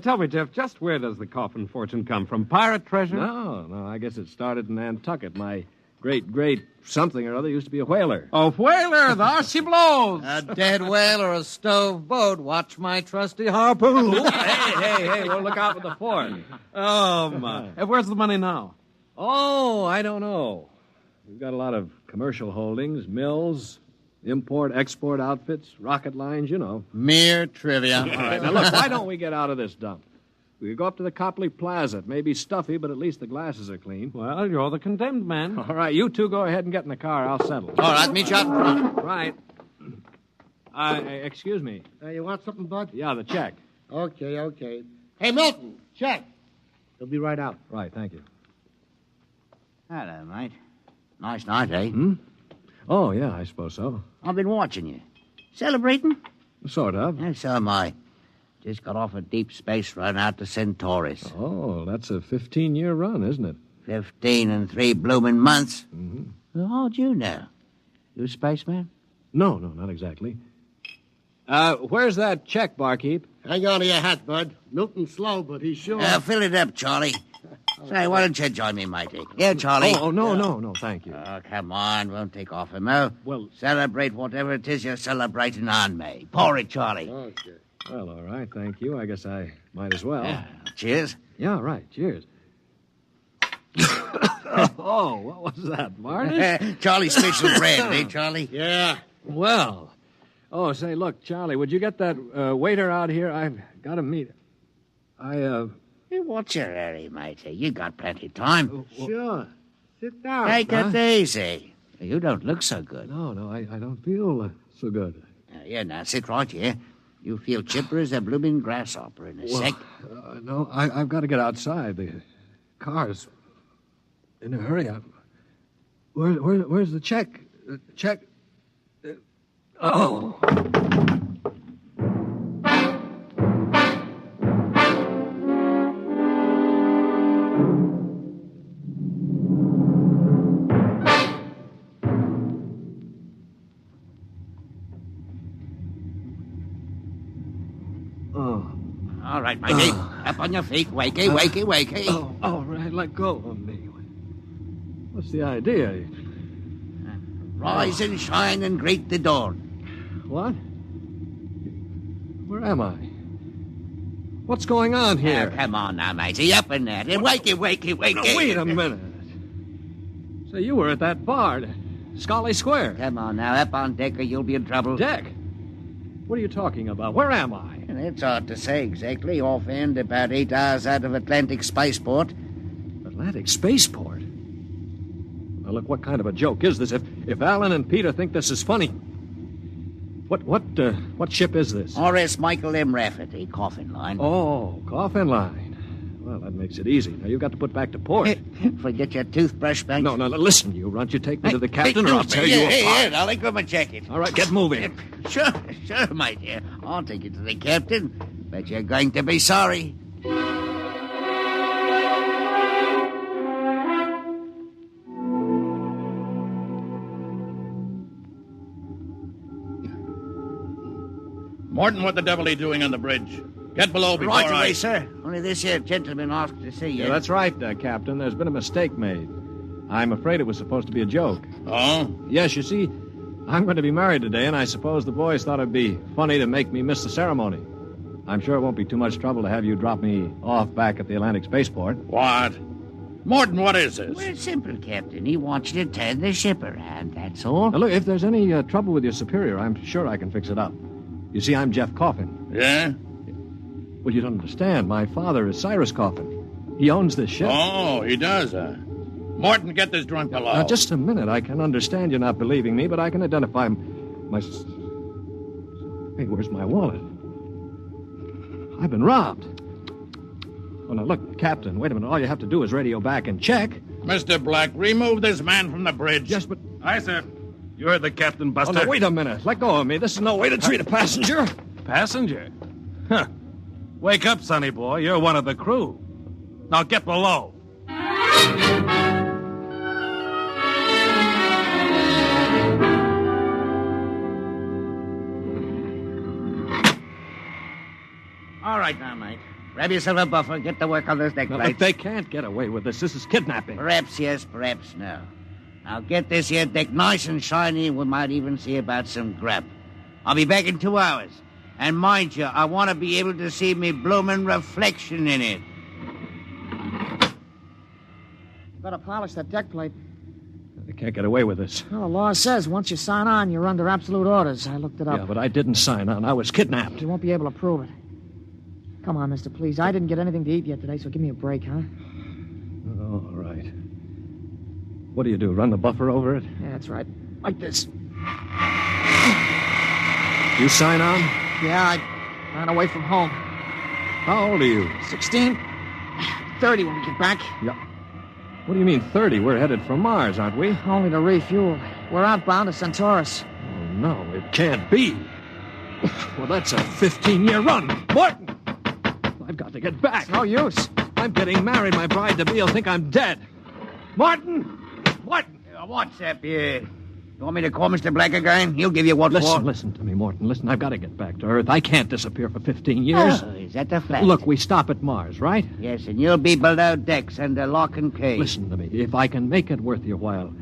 Tell me, Jeff, just where does the coffin fortune come from? Pirate treasure? No, I guess it started in Nantucket. My great something or other used to be a whaler. Oh, whaler, there she blows. A dead whale or a stove boat. Watch my trusty harpoon. hey, well, look out for the fort. Oh, my. Where's the money now? Oh, I don't know. We've got a lot of commercial holdings, mills, import-export outfits, rocket lines, you know. Mere trivia. All right, now look, why don't we get out of this dump? We could go up to the Copley Plaza. It may be stuffy, but at least the glasses are clean. Well, you're the condemned man. All right, you two go ahead and get in the car. I'll settle. All right, meet you out in front. Right. Excuse me. You want something, Bud? Yeah, the check. Okay. Hey, Milton, check. He'll be right out. Right, thank you. Hello, mate. Nice night, eh? Oh, yeah, I suppose so. I've been watching you. Celebrating? Sort of. Yeah, so am I. Just got off a deep space run out to Centaurus. Oh, that's a 15-year run, isn't it? 15 and 3 blooming months. Mm-hmm. Well, how'd you know? You a spaceman? No, not exactly. Where's that check, barkeep? Hang on to your hat, Bud. Milton's slow, but he's sure. Fill it up, Charlie. Say, why don't you join me, matey? Yeah, Charlie. Oh, no, thank you. Oh, come on. Won't take off him, no? Well... Celebrate whatever it is you're celebrating on me. Pour it, Charlie. Okay. Well, all right, thank you. I guess I might as well. Cheers. Yeah, right, cheers. Oh, what was that, Marty? Charlie's special brand, eh, Charlie? Yeah. Well. Oh, say, look, Charlie, would you get that waiter out here? I've got to meet... Hey, what's your hurry, matey? You got plenty of time. Sure. Sit down. Take it easy. You don't look so good. No, I don't feel so good. Now, sit right here. You feel chipper as a blooming grasshopper in a sec. No, I've got to get outside. The car's in a hurry. Where's the check? Check? Oh. All right, matey. Up on your feet. Wakey. Oh, all right, let go of me. What's the idea? Rise and shine and greet the dawn. What? Where am I? What's going on here? Come on now, matey. Up in there. Wakey. No, wait a minute. So you were at that bar, Scully Square. Come on now. Up on deck or you'll be in trouble. Deck? What are you talking about? Where am I? It's hard to say exactly. Offhand, about 8 hours out of Atlantic Spaceport. Atlantic Spaceport? Now, look, what kind of a joke is this? If Alan and Peter think this is funny... What ship is this? R.S. Michael M. Rafferty, Coffin Line. Oh, Coffin Line. Well, that makes it easy. Now, you've got to put back to port. Forget your toothbrush, Banks. No, listen, you runt. You take me to the captain or I'll tear you apart. Here, darling, grab my jacket. All right, get moving. Sure, mate, here. I'll take you to the captain. Bet you're going to be sorry. Morton, what the devil are you doing on the bridge? Get below before Right away, sir. Only this here gentleman asked to see you. Yeah, that's right, Captain. There's been a mistake made. I'm afraid it was supposed to be a joke. Oh? Yes, you see, I'm going to be married today, and I suppose the boys thought it'd be funny to make me miss the ceremony. I'm sure it won't be too much trouble to have you drop me off back at the Atlantic Spaceport. What? Morton, what is this? Well, it's simple, Captain. He wants you to turn the ship around, that's all. Now, look, if there's any trouble with your superior, I'm sure I can fix it up. You see, I'm Jeff Coffin. Yeah? Well, you don't understand. My father is Cyrus Coffin. He owns this ship. Oh, he does, huh? Morton, get this drunk below. Now, just a minute. I can understand you not believing me, but I can identify my... Hey, where's my wallet? I've been robbed. Oh, now, look, Captain, wait a minute. All you have to do is radio back and check. Mr. Black, remove this man from the bridge. Yes, but... Aye, sir. You heard the captain, Buster. Oh, now, wait a minute. Let go of me. This is no way to treat a passenger. Passenger? Huh. Wake up, sonny boy. You're one of the crew. Now get below. All right now, mate. Grab yourself a buffer. Get to work on those neck No, plates. look, they can't get away with this. This is kidnapping. Perhaps yes, perhaps no. Now get this here deck nice and shiny, and we might even see about some grub. I'll be back in 2 hours. And mind you, I want to be able to see me bloomin' reflection in it. Better polish that deck plate. They can't get away with this. Well, the law says once you sign on, you're under absolute orders. I looked it up. Yeah, but I didn't sign on. I was kidnapped. You won't be able to prove it. Come on, mister, please. I didn't get anything to eat yet today, so give me a break, huh? All right. What do you do, run the buffer over it? Yeah, that's right. Like this. You sign on? Yeah, I ran away from home. How old are you? 16. 30 when we get back. Yeah. What do you mean 30? We're headed for Mars, aren't we? Only to refuel. We're outbound to Centaurus. Oh, no, it can't be. Well, that's a 15-year run. Morton! I've got to get back. No use. I'm getting married. My bride-to-be will think I'm dead. Martin! Martin! What's up here? You want me to call Mr. Black again? He'll give you what for. Listen to me, Morton. Listen, I've got to get back to Earth. I can't disappear for 15 years. Oh, is that the fact? Look, we stop at Mars, right? Yes, and you'll be below decks under lock and key. Listen to me. If I can make it worth your while,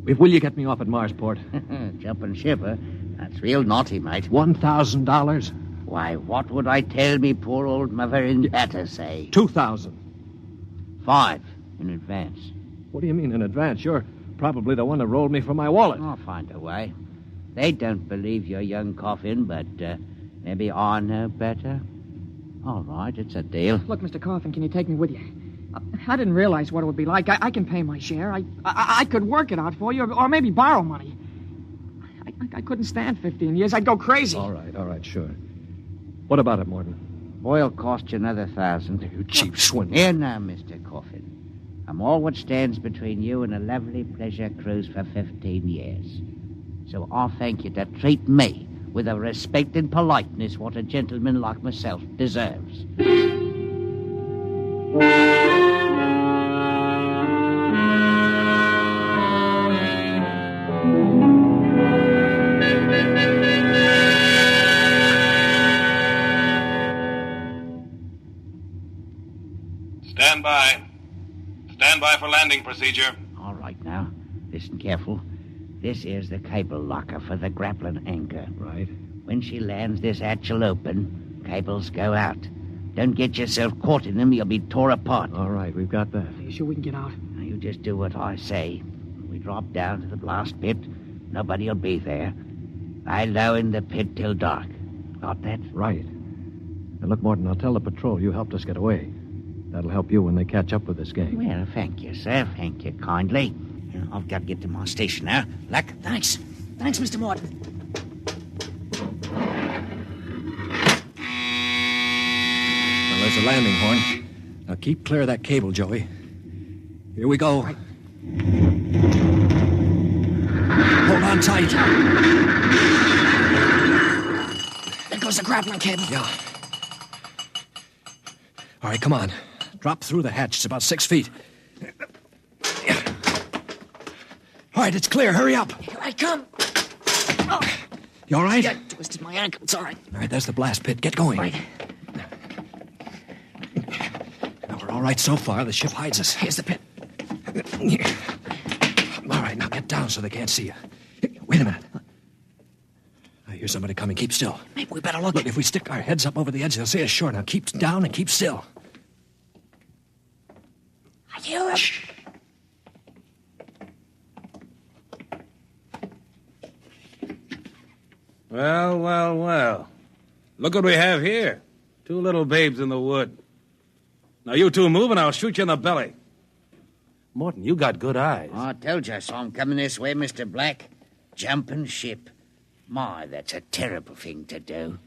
will you get me off at Marsport? Jumping ship, huh? That's real naughty, mate. $1,000? Why, what would I tell me poor old mother in better say? 2,000. 5 in advance. What do you mean in advance? You're probably the one that rolled me for my wallet. I'll find a way. They don't believe your young coffin, but maybe I know better. All right, it's a deal. Look, Mr. Coffin, can you take me with you? I didn't realize what it would be like. I can pay my share. I could work it out for you, or maybe borrow money. I couldn't stand 15 years. I'd go crazy. All right, sure. What about it, Morton? Boy'll cost you another 1,000. You cheap swindler. Here now, Mr. Coffin. I'm all what stands between you and a lovely pleasure cruise for 15 years. So I'll thank you to treat me with a respect and politeness what a gentleman like myself deserves. Stand by. Stand by for landing procedure. All right now. Listen careful. This is the cable locker for the grappling anchor. Right. When she lands, this hatch will open. Cables go out. Don't get yourself caught in them. You'll be tore apart. All right, we've got that. Are you sure we can get out? Now, you just do what I say. We drop down to the blast pit. Nobody'll be there. Lie low in the pit till dark. Got that? Right. Now, look, Morton, I'll tell the patrol you helped us get away. That'll help you when they catch up with this gang. Well, thank you, sir. Thank you kindly. I've got to get to my station now. Luck. Thanks. Thanks, Mr. Morton. Well, there's a landing horn. Now keep clear of that cable, Joey. Here we go. Right. Hold on tight. There goes the grappling cable. Yeah. All right, come on. Drop through the hatch. It's about 6 feet. All right, it's clear. Hurry up. Here I come. Oh. You all right? I twisted my ankle. It's all right. All right, there's the blast pit. Get going. Right. Now, we're all right so far. The ship hides us. Here's the pit. All right, now get down so they can't see you. Wait a minute. I hear somebody coming. Keep still. Maybe we better look. Look, if we stick our heads up over the edge, they'll see us sure. Now keep down and keep still. I hear him. Shh. Well. Look what we have here. 2 little babes in the wood. Now, you two move and I'll shoot you in the belly. Morton, you got good eyes. I told you I saw him coming this way, Mr. Black. Jumping ship. My, that's a terrible thing to do.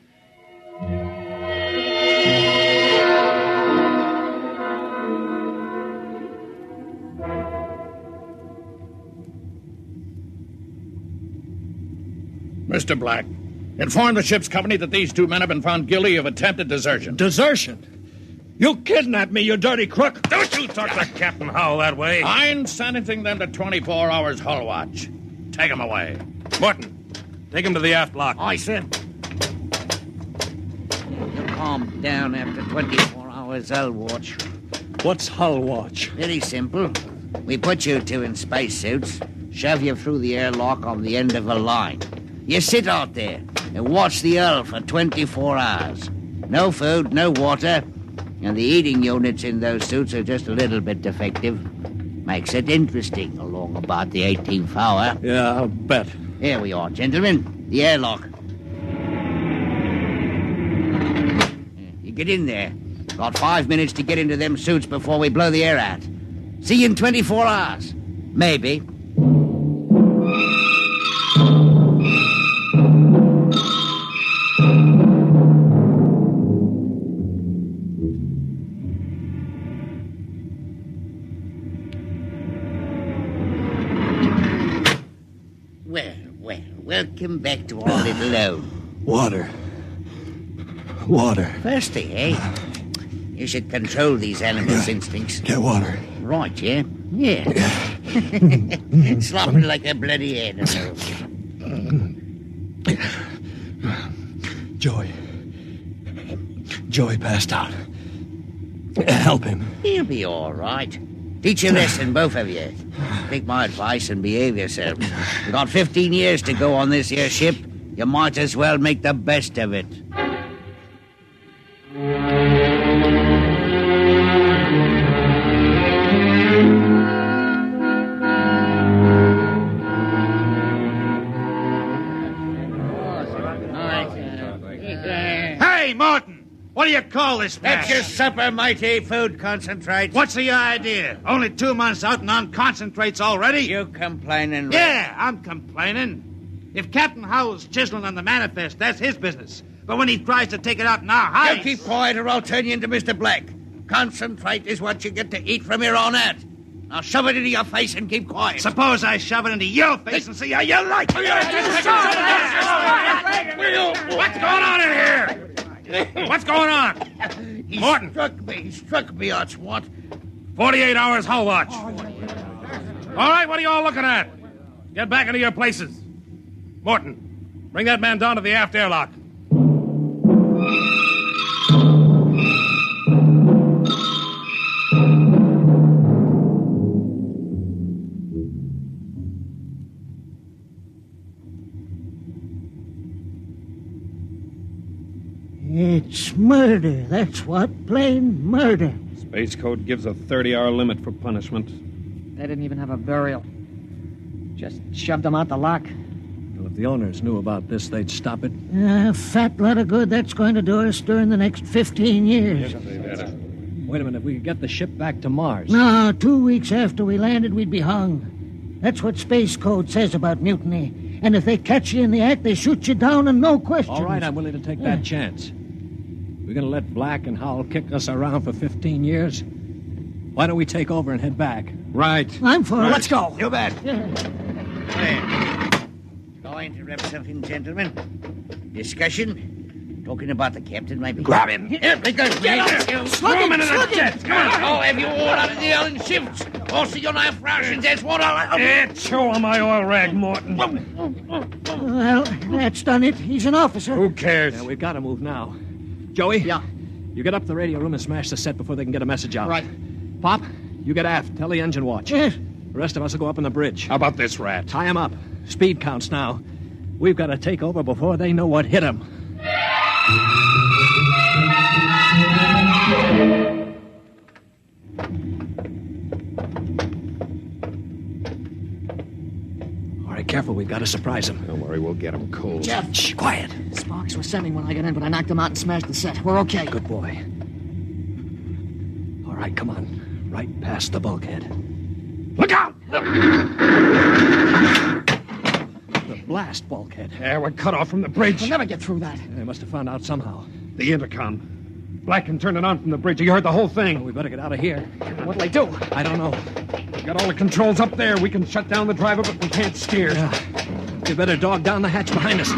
Mr. Black, inform the ship's company that these 2 men have been found guilty of attempted desertion. Desertion? You kidnapped me, you dirty crook. Don't you talk to Captain Howell that way. I'm sentencing them to 24 hours hull watch. Take them away. Morton, take him to the aft lock. Aye, sir. You'll calm down after 24 hours hull watch. What's hull watch? Very simple. We put you two in spacesuits, shove you through the airlock on the end of a line. You sit out there and watch the hull for 24 hours. No food, no water, and the eating units in those suits are just a little bit defective. Makes it interesting along about the 18th hour. Yeah, I'll bet. Here we are, gentlemen. The airlock. You get in there. Got 5 minutes to get into them suits before we blow the air out. See you in 24 hours. Maybe. Welcome back to our little home. Water. Thirsty, eh? You should control these animals' instincts. Get water. Right, yeah? Yeah. Slopping like a bloody animal. Joey passed out. Help him. He'll be all right. Teach a lesson, both of you. Take my advice and behave yourselves. You've got 15 years to go on this here ship. You might as well make the best of it. Hey, Martin! What do you call this mess? That's your supper, mighty food concentrates. What's the idea? Only 2 months out and on concentrates already? You complaining, Red? Yeah, I'm complaining. If Captain Howell's chiseling on the manifest, that's his business. But when he tries to take it out in our hides... You keep quiet or I'll turn you into Mr. Black. Concentrate is what you get to eat from here on out. Now shove it into your face and keep quiet. Suppose I shove it into your face and see how you like it. What's going on in here? What's going on? Morton. He struck me, Archwant. 48 hours hull watch. All right, what are you all looking at? Get back into your places. Morton, bring that man down to the aft airlock. It's murder, that's what. Plain murder. Space Code gives a 30-hour limit for punishment. They didn't even have a burial. Just shoved them out the lock. Well, if the owners knew about this, they'd stop it. Fat lot of good that's going to do us during the next 15 years. Wait a minute, if we could get the ship back to Mars. No, 2 weeks after we landed, we'd be hung. That's what Space Code says about mutiny. And if they catch you in the act, they shoot you down and no questions. All right, I'm willing to take that chance. We're going to let Black and Howell kick us around for 15 years? Why don't we take over and head back? Right. I'm for it. Let's go. You bet. Going to interrupt something, gentlemen? Discussion? Talking about the captain, maybe? Grab him. Here, because Get him. Throw him into the jet. Come on. Oh, have you all out of the Ellen shifts? Also, your knife rations, that's what Yeah, show him my oil rag, Morton. Well, that's done it. He's an officer. Who cares? Yeah, we've got to move now. Joey? Yeah? You get up to the radio room and smash the set before they can get a message out. Right. Pop, you get aft. Tell the engine watch. Yes. The rest of us will go up on the bridge. How about this rat? Tie him up. Speed counts now. We've got to take over before they know what hit them. All right, careful. We've got to surprise them. Don't worry, we'll get them cold. Jeff, Shh, quiet. Sparks were sending when I got in, but I knocked them out and smashed the set. We're okay. Good boy. All right, come on. Right past the bulkhead. Look out! The blast bulkhead. Yeah, we're cut off from the bridge. We'll never get through that. They must have found out somehow. The intercom. Black can turn it on from the bridge. You heard the whole thing. Well, we better get out of here. What'll they do? I don't know. We got all the controls up there. We can shut down the driver, but we can't steer. Yeah. You better dog down the hatch behind us.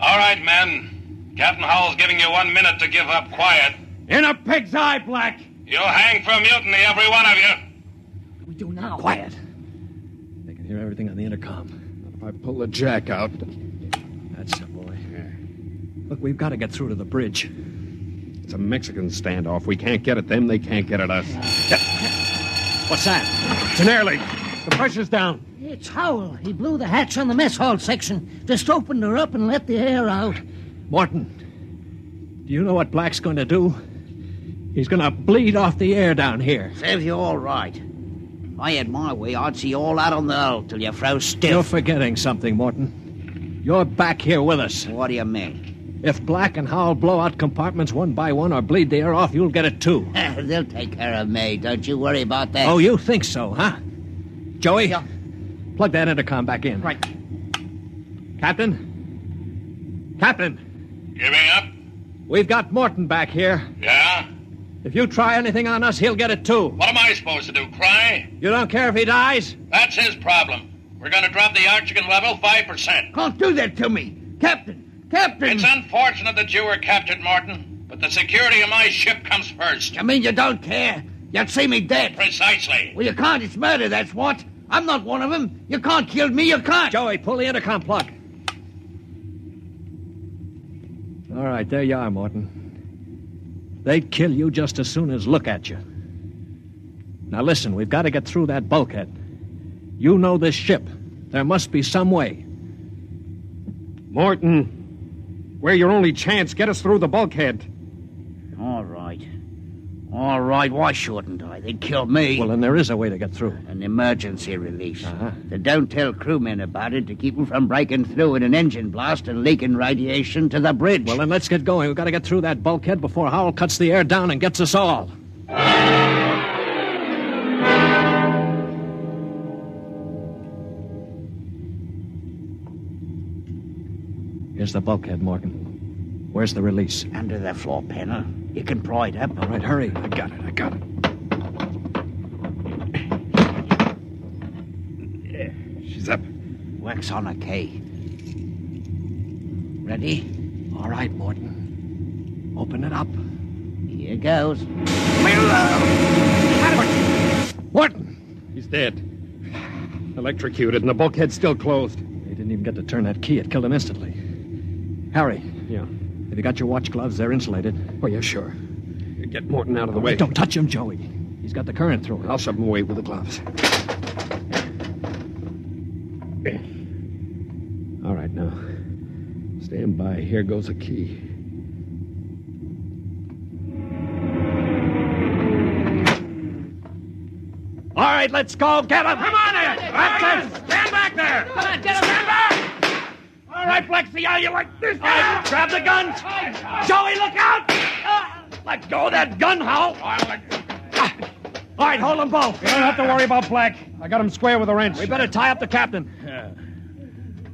All right, men. Captain Howell's giving you 1 minute to give up quiet. In a pig's eye, Black. You'll hang for mutiny, every one of you. What do we do now? Quiet. They can hear everything on the intercom. If I pull the jack out. That's the boy. Look, we've got to get through to the bridge. It's a Mexican standoff. We can't get at them, they can't get at us. What's that? It's an air leak. The pressure's down. It's Howell. He blew the hatch on the mess hall section. Just opened her up and let the air out. Morton, do you know what Black's going to do? He's going to bleed off the air down here. Serves you all right. If I had my way, I'd see all out on the hull till you froze stiff. You're forgetting something, Morton. You're back here with us. What do you mean? If Black and Howell blow out compartments one by one or bleed the air off, you'll get it too. They'll take care of me. Don't you worry about that. Oh, you think so, huh? Joey, plug that intercom back in. Right. Captain? Captain? Giving up? We've got Morton back here. Yeah? If you try anything on us, he'll get it too. What am I supposed to do, cry? You don't care if he dies? That's his problem. We're going to drop the oxygen level 5%. Don't do that to me. Captain! It's unfortunate that you were captured, Morton, but the security of my ship comes first. You mean you don't care? You'd see me dead. Precisely. Well, you can't. It's murder, that's what. I'm not one of them. You can't kill me. You can't. Joey, pull the intercom plug. All right, there you are, Morton. They'd kill you just as soon as look at you. Now listen, we've got to get through that bulkhead. You know this ship. There must be some way. Morton, we're your only chance. Get us through the bulkhead. All right. All right, why shouldn't I? They'd kill me. Well, then there is a way to get through. An emergency release. Uh-huh. They don't tell crewmen about it to keep them from breaking through in an engine blast and leaking radiation to the bridge. Well, then let's get going. We've got to get through that bulkhead before Howell cuts the air down and gets us all. Here's the bulkhead, Morgan. Where's the release? Under the floor panel. You can pry it up. All right, hurry. I got it. She's up. Works on a K. Ready? All right, Morton. Open it up. Here goes. Morton! He's dead. Electrocuted, and the bulkhead's still closed. They didn't even get to turn that key. It killed him instantly. Harry. Yeah? Have you got your watch gloves? They're insulated. Oh, yeah, sure. Get Morton out of the way. Don't touch him, Joey. He's got the current through him. I'll shove him away with the gloves. All right, now. Stand by. Here goes a key. All right, let's go. Get him. Come on in. That's it. Stand back there. Come on, get him. Stand back. All right, Flexi, how you like this? All right, grab the guns. Joey, look out. Let go of that gun, Hal. All right, hold them both. You don't have to worry about Black. I got him square with a wrench. We better tie up the captain. Yeah.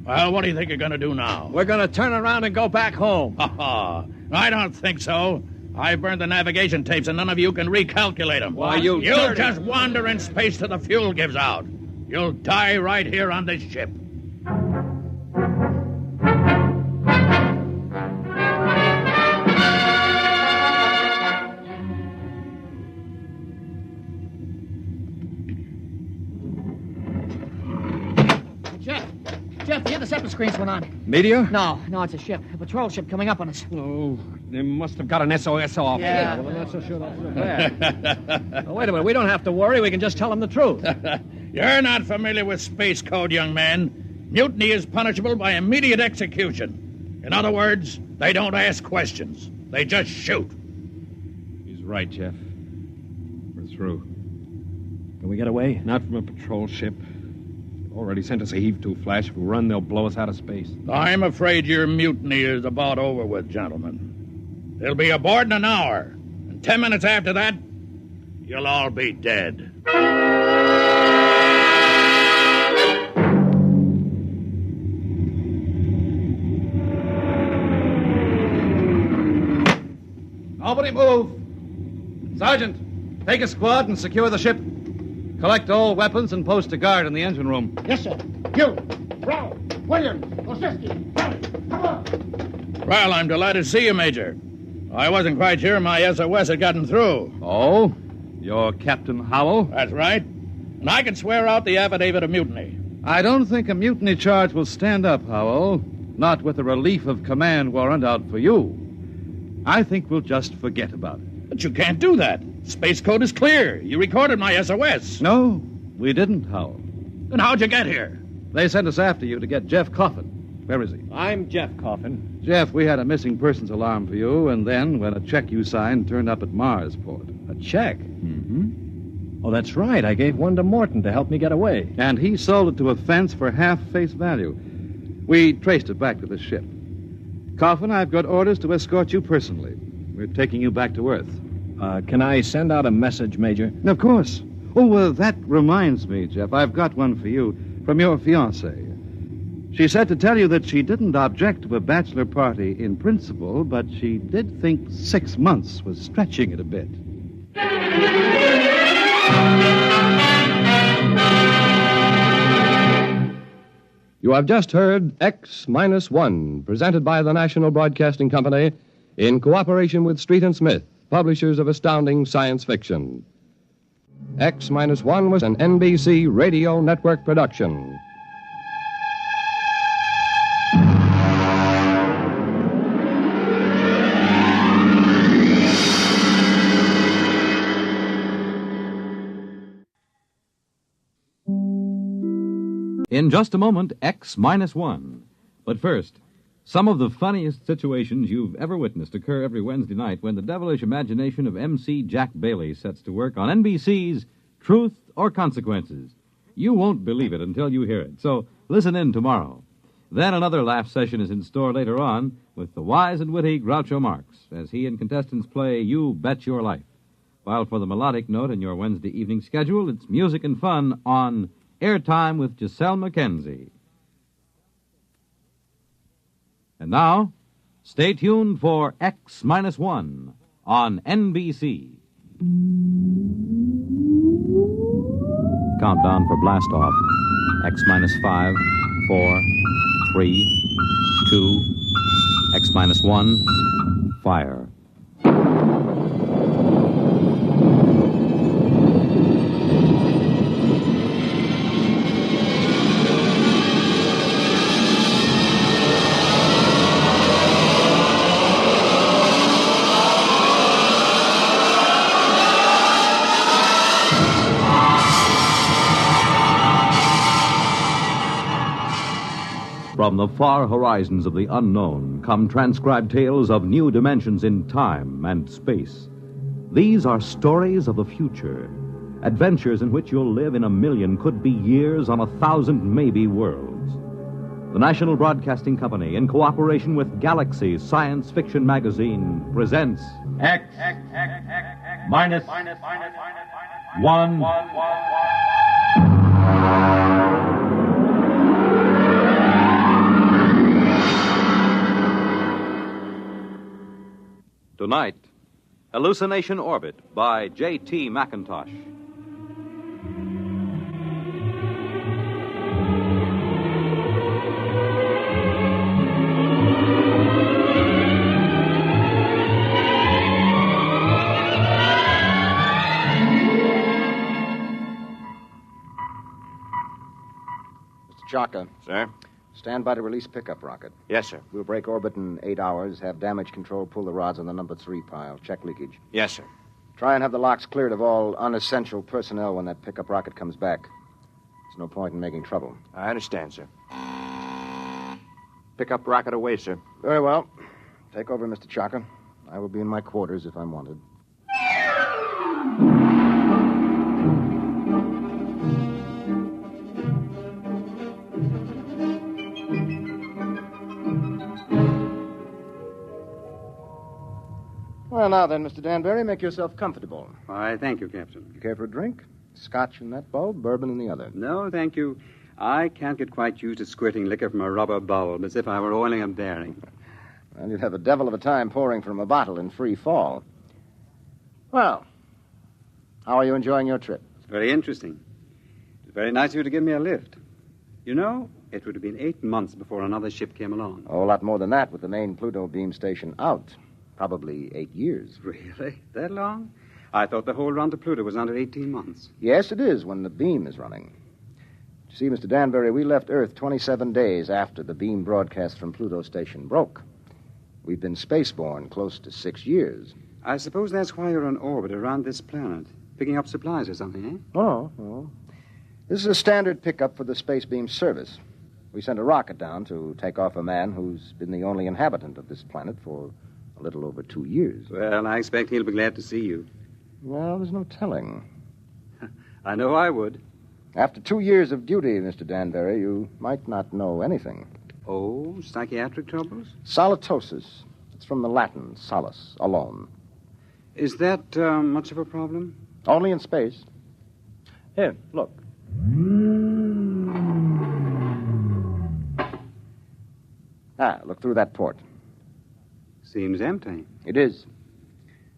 Well, what do you think you're going to do now? We're going to turn around and go back home. I don't think so. I burned the navigation tapes, and none of you can recalculate them. Why, you You'll dirty... just wander in space till the fuel gives out. You'll die right here on this ship. Jeff, the interceptor screens went on. Meteor? No, it's a ship. A patrol ship coming up on us. Oh, they must have got an SOS off. Yeah. Well, I'm not so sure that's so bad. Wait a minute. We don't have to worry. We can just tell them the truth. You're not familiar with space code, young man. Mutiny is punishable by immediate execution. In other words, they don't ask questions. They just shoot. He's right, Jeff. We're through. Can we get away? Not from a patrol ship. Already sent us a heave-to flash. If we run, they'll blow us out of space. I'm afraid your mutiny is about over with, gentlemen. They'll be aboard in an hour. And 10 minutes after that, you'll all be dead. Nobody move. Sergeant, take a squad and secure the ship. Collect all weapons and post a guard in the engine room. Yes, sir. You, Brown, Williams, Osinski, come on. Well, I'm delighted to see you, Major. I wasn't quite sure my SOS had gotten through. Oh? You're Captain Howell? That's right. And I can swear out the affidavit of mutiny. I don't think a mutiny charge will stand up, Howell. Not with the relief of command warrant out for you. I think we'll just forget about it. But you can't do that. Space code is clear. You recorded my SOS. No, we didn't, Howell. Then how'd you get here? They sent us after you to get Jeff Coffin. Where is he? I'm Jeff Coffin. Jeff, we had a missing persons alarm for you, and then when a check you signed turned up at Marsport. A check? Mm-hmm. Oh, that's right. I gave one to Morton to help me get away. And he sold it to a fence for half face value. We traced it back to the ship. Coffin, I've got orders to escort you personally. We're taking you back to Earth. Can I send out a message, Major? Of course. Oh, that reminds me, Jeff. I've got one for you from your fiancée. She said to tell you that she didn't object to a bachelor party in principle, but she did think 6 months was stretching it a bit. You have just heard X-1, presented by the National Broadcasting Company in cooperation with Street and Smith, publishers of astounding science fiction. X-1 was an NBC Radio Network production. In just a moment, X-1. But first, some of the funniest situations you've ever witnessed occur every Wednesday night when the devilish imagination of MC Jack Bailey sets to work on NBC's Truth or Consequences. You won't believe it until you hear it, so listen in tomorrow. Then another laugh session is in store later on with the wise and witty Groucho Marx as he and contestants play You Bet Your Life. While for the melodic note in your Wednesday evening schedule, it's music and fun on Airtime with Giselle McKenzie. And now, stay tuned for X-1 on NBC. Countdown for blast off. X-5, 4, 3, 2, X-1, fire. From the far horizons of the unknown come transcribed tales of new dimensions in time and space. These are stories of the future, adventures in which you'll live in 1,000,000, could be years, on 1,000 maybe worlds. The National Broadcasting Company, in cooperation with Galaxy Science Fiction Magazine, presents X-1. Tonight, Hallucination Orbit by J.T. McIntosh. Mr. Chaka. Sir? Stand by to release pickup rocket. Yes, sir. We'll break orbit in 8 hours, have damage control pull the rods on the number 3 pile. Check leakage. Yes, sir. Try and have the locks cleared of all unessential personnel when that pickup rocket comes back. There's no point in making trouble. I understand, sir. Pickup rocket away, sir. Very well. Take over, Mr. Chaka. I will be in my quarters if I'm wanted. Well, now then, Mr. Danbury, make yourself comfortable. Why, thank you, Captain. You care for a drink? Scotch in that bulb, bourbon in the other. No, thank you. I can't get quite used to squirting liquor from a rubber bulb as if I were oiling a bearing. Well, you'd have a devil of a time pouring from a bottle in free fall. Well, how are you enjoying your trip? It's very interesting. It's very nice of you to give me a lift. You know, it would have been 8 months before another ship came along. Oh, a lot more than that with the main Pluto beam station out. Probably 8 years. Really? That long? I thought the whole run to Pluto was under 18 months. Yes, it is when the beam is running. You see, Mr. Danbury, we left Earth 27 days after the beam broadcast from Pluto station broke. We've been spaceborne close to 6 years. I suppose that's why you're on orbit around this planet, picking up supplies or something, eh? Oh. This is a standard pickup for the Space Beam Service. We sent a rocket down to take off a man who's been the only inhabitant of this planet for a little over 2 years. Well, I expect he'll be glad to see you. Well, there's no telling. I know I would. After 2 years of duty, Mr. Danbury, you might not know anything. Oh, psychiatric troubles? Solitosis. It's from the Latin, solus, alone. Is that much of a problem? Only in space. Here, look. Look through that port. Seems empty. It is.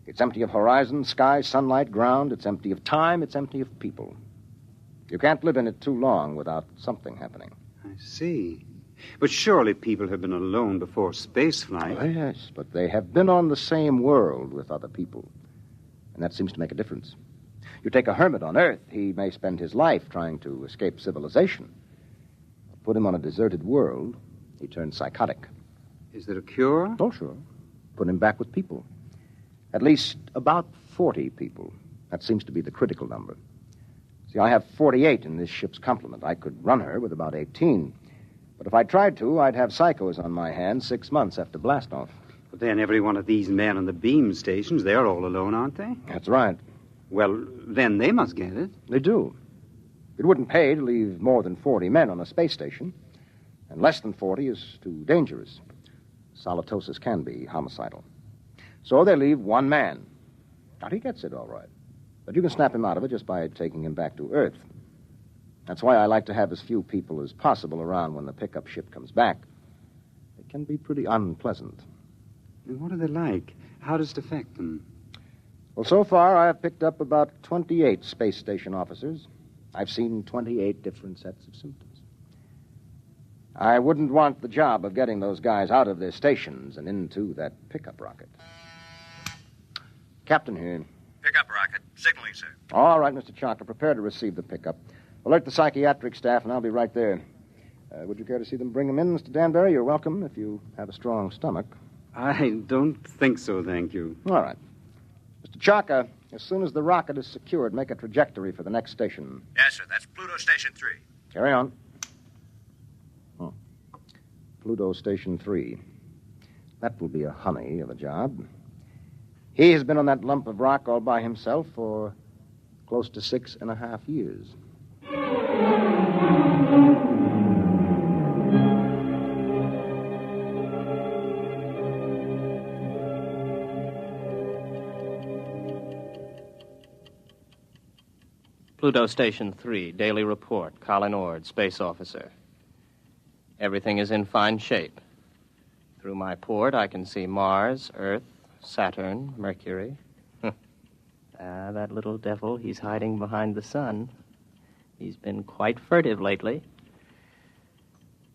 It's empty of horizon, sky, sunlight, ground. It's empty of time. It's empty of people. You can't live in it too long without something happening. I see. But surely people have been alone before spaceflight. Oh, yes, but they have been on the same world with other people. And that seems to make a difference. You take a hermit on Earth, he may spend his life trying to escape civilization. Put him on a deserted world, he turns psychotic. Is there a cure? Oh, sure. Put him back with people. At least about 40 people. That seems to be the critical number. See, I have 48 in this ship's complement. I could run her with about 18. But if I tried to, I'd have psychos on my hands 6 months after blastoff. But then every one of these men on the beam stations, they're all alone, aren't they? That's right. Well, then they must get it. They do. It wouldn't pay to leave more than 40 men on a space station. And less than 40 is too dangerous. Solitosis can be homicidal. So they leave one man. Now, he gets it all right. But you can snap him out of it just by taking him back to Earth. That's why I like to have as few people as possible around when the pickup ship comes back. It can be pretty unpleasant. And what are they like? How does it affect them? Well, so far, I've picked up about 28 space station officers. I've seen 28 different sets of symptoms. I wouldn't want the job of getting those guys out of their stations and into that pickup rocket. Captain here. Pickup rocket. Signaling, sir. All right, Mr. Chalker, prepare to receive the pickup. Alert the psychiatric staff, and I'll be right there. Would you care to see them bring him in, Mr. Danbury? You're welcome if you have a strong stomach. I don't think so, thank you. All right. Mr. Chalker, as soon as the rocket is secured, make a trajectory for the next station. Yes, sir. That's Pluto Station 3. Carry on. Pluto Station 3. That will be a honey of a job. He has been on that lump of rock all by himself for close to 6.5 years. Pluto Station 3, daily report. Colin Ord, space officer. Everything is in fine shape. Through my port, I can see Mars, Earth, Saturn, Mercury. That little devil, he's hiding behind the sun. He's been quite furtive lately.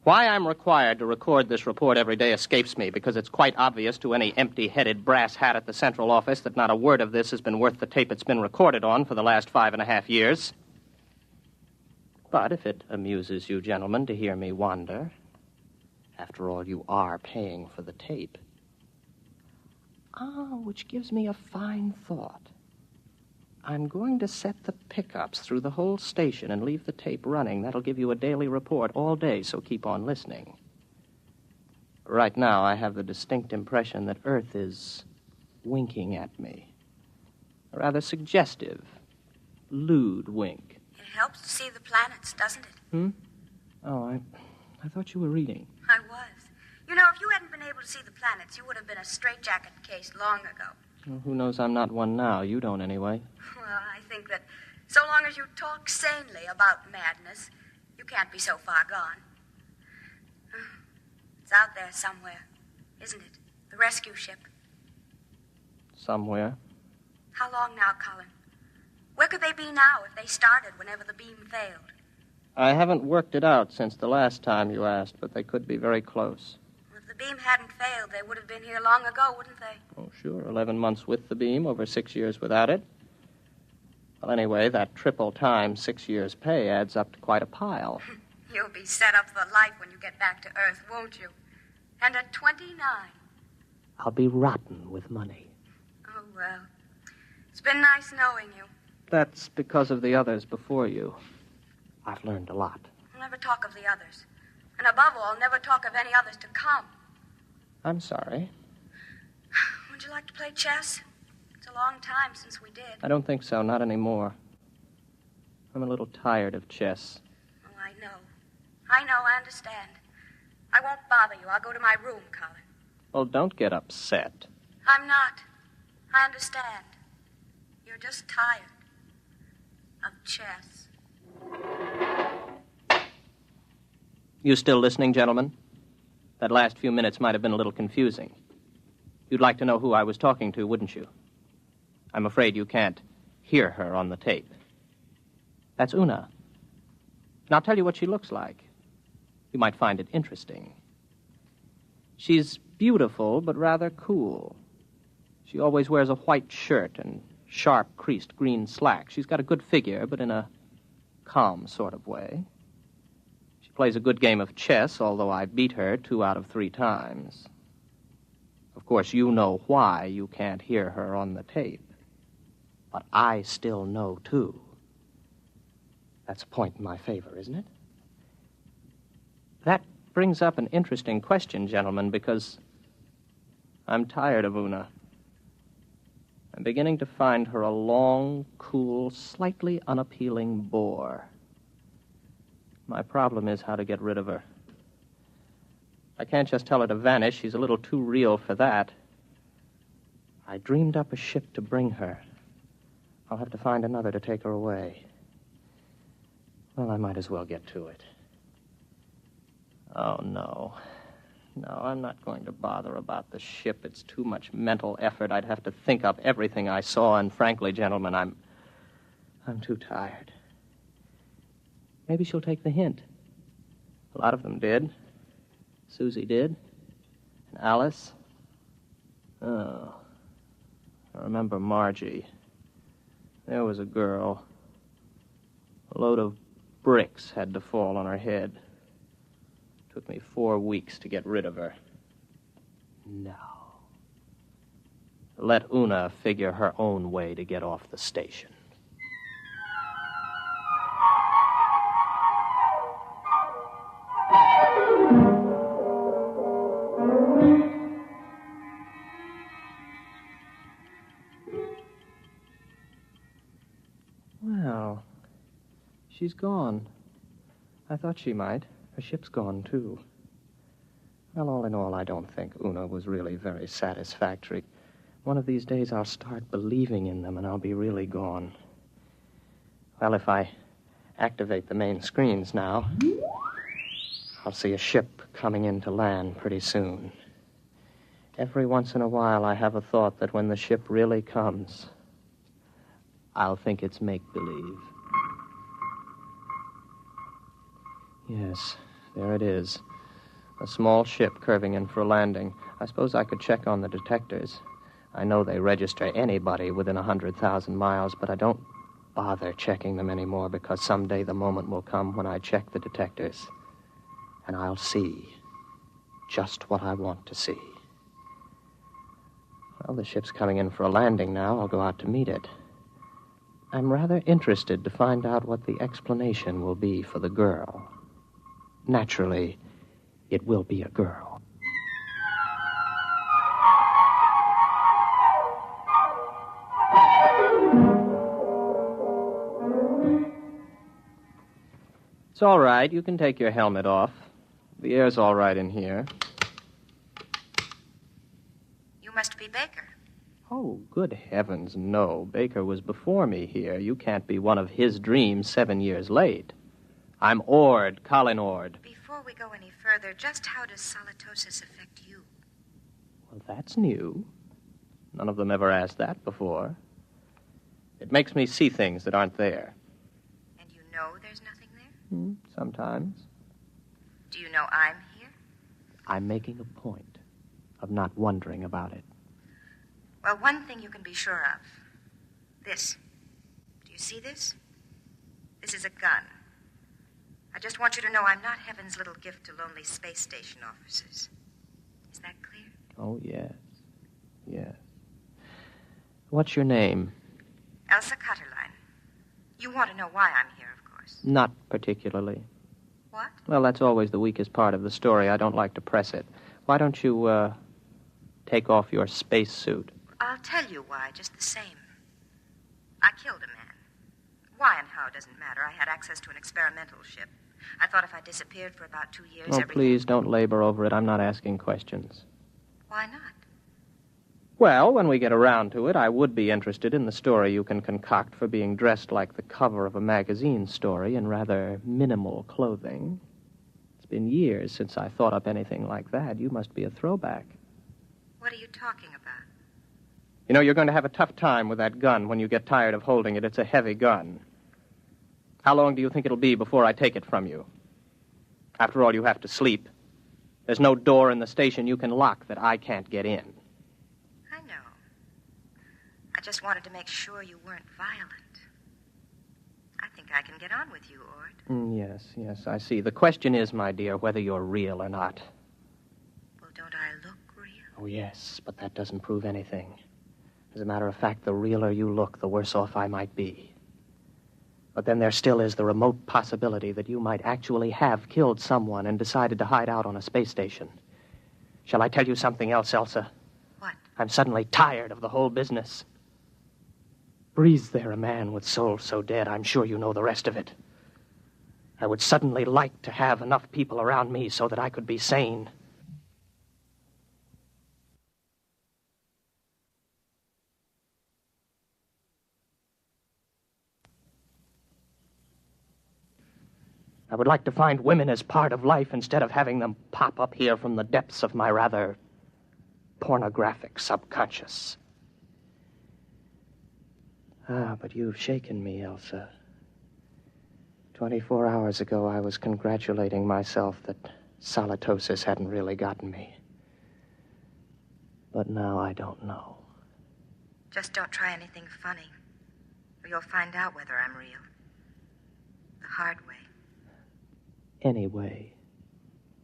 Why I'm required to record this report every day escapes me, because it's quite obvious to any empty-headed brass hat at the central office that not a word of this has been worth the tape it's been recorded on for the last 5.5 years. But if it amuses you gentlemen to hear me wander, after all, you are paying for the tape. Which gives me a fine thought. I'm going to set the pickups through the whole station and leave the tape running. That'll give you a daily report all day, so keep on listening. Right now, I have the distinct impression that Earth is winking at me. A rather suggestive, lewd wink. It helps to see the planets, doesn't it? Oh, I thought you were reading. I was. You know, if you hadn't been able to see the planets, you would have been a straitjacket case long ago. Well, who knows I'm not one now? You don't, anyway. Well, I think that so long as you talk sanely about madness, you can't be so far gone. It's out there somewhere, isn't it? The rescue ship. Somewhere. How long now, Colin? Where could they be now if they started whenever the beam failed? I haven't worked it out since the last time you asked, but they could be very close. Well, if the beam hadn't failed, they would have been here long ago, wouldn't they? Oh, sure. 11 months with the beam, over 6 years without it. Well, anyway, that triple times 6 years' pay adds up to quite a pile. You'll be set up for life when you get back to Earth, won't you? And at 29. I'll be rotten with money. Oh, well. It's been nice knowing you. That's because of the others before you. I've learned a lot. I'll never talk of the others. And above all, never talk of any others to come. I'm sorry. Would you like to play chess? It's a long time since we did. I don't think so, not anymore. I'm a little tired of chess. Oh, I know. I understand. I won't bother you. I'll go to my room, Colin. Well, don't get upset. I'm not. I understand. You're just tired of chess. You still listening, gentlemen? That last few minutes might have been a little confusing. You'd like to know who I was talking to, wouldn't you? I'm afraid you can't hear her on the tape. That's Una. And I'll tell you what she looks like. You might find it interesting. She's beautiful, but rather cool. She always wears a white shirt and sharp, creased green slacks. She's got a good figure, but in a calm sort of way. She plays a good game of chess, although I beat her 2 out of 3 times. Of course, you know why you can't hear her on the tape. But I still know, too. That's a point in my favor, isn't it? That brings up an interesting question, gentlemen, because I'm tired of Una. I'm beginning to find her a long, cool, slightly unappealing bore. My problem is how to get rid of her. I can't just tell her to vanish. She's a little too real for that. I dreamed up a ship to bring her. I'll have to find another to take her away. Well, I might as well get to it. Oh, no. No, I'm not going to bother about the ship. It's too much mental effort. I'd have to think up everything I saw, and frankly, gentlemen, I'm too tired. Maybe she'll take the hint. A lot of them did. Susie did. And Alice. Oh. I remember Margie. There was a girl. A load of bricks had to fall on her head. Took me 4 weeks to get rid of her. No. Let Una figure her own way to get off the station. Well, she's gone. I thought she might. Her ship's gone, too. Well, all in all, I don't think Una was really very satisfactory. One of these days I'll start believing in them, and I'll be really gone. Well, if I activate the main screens now, I'll see a ship coming in to land pretty soon. Every once in a while, I have a thought that when the ship really comes, I'll think it's make-believe. Yes, there it is. A small ship curving in for a landing. I suppose I could check on the detectors. I know they register anybody within 100,000 miles, but I don't bother checking them anymore because someday the moment will come when I check the detectors, and I'll see just what I want to see. Well, the ship's coming in for a landing now. I'll go out to meet it. I'm rather interested to find out what the explanation will be for the girl. Naturally, it will be a girl. It's all right. You can take your helmet off. The air's all right in here. You must be Baker. Oh, good heavens, no. Baker was before me here. You can't be one of his dreams 7 years late. I'm Ord, Colin Ord. Before we go any further, just how does solitosis affect you? Well, that's new. None of them ever asked that before. It makes me see things that aren't there. And you know there's nothing there? Sometimes. Do you know I'm here? I'm making a point of not wondering about it. Well, one thing you can be sure of. This. Do you see this? This is a gun. I just want you to know I'm not heaven's little gift to lonely space station officers. Is that clear? Oh, yes. Yes. What's your name? Elsa Cutterline. You want to know why I'm here, of course. Not particularly. What? Well, that's always the weakest part of the story. I don't like to press it. Why don't you, take off your spacesuit? I'll tell you why, just the same. I killed a man. Why and how doesn't matter. I had access to an experimental ship. I thought if I disappeared for about 2 years, Oh, please, don't labor over it. I'm not asking questions. Why not? Well, when we get around to it, I would be interested in the story you can concoct for being dressed like the cover of a magazine story in rather minimal clothing. It's been years since I thought up anything like that. You must be a throwback. What are you talking about? You know, you're going to have a tough time with that gun when you get tired of holding it. It's a heavy gun. How long do you think it'll be before I take it from you? After all, you have to sleep. There's no door in the station you can lock that I can't get in. I know. I just wanted to make sure you weren't violent. I think I can get on with you, Ord. Yes, I see. The question is, my dear, whether you're real or not. Well, don't I look real? Oh, yes, but that doesn't prove anything. As a matter of fact, the realer you look, the worse off I might be. But then there still is the remote possibility that you might actually have killed someone and decided to hide out on a space station. Shall I tell you something else, Elsa? What? I'm suddenly tired of the whole business. Breathes there a man with soul so dead, I'm sure you know the rest of it. I would suddenly like to have enough people around me so that I could be sane. I would like to find women as part of life instead of having them pop up here from the depths of my rather pornographic subconscious. But you've shaken me, Elsa. 24 hours ago, I was congratulating myself that solitosis hadn't really gotten me. But now I don't know. Just don't try anything funny, or you'll find out whether I'm real. The hard way. Any way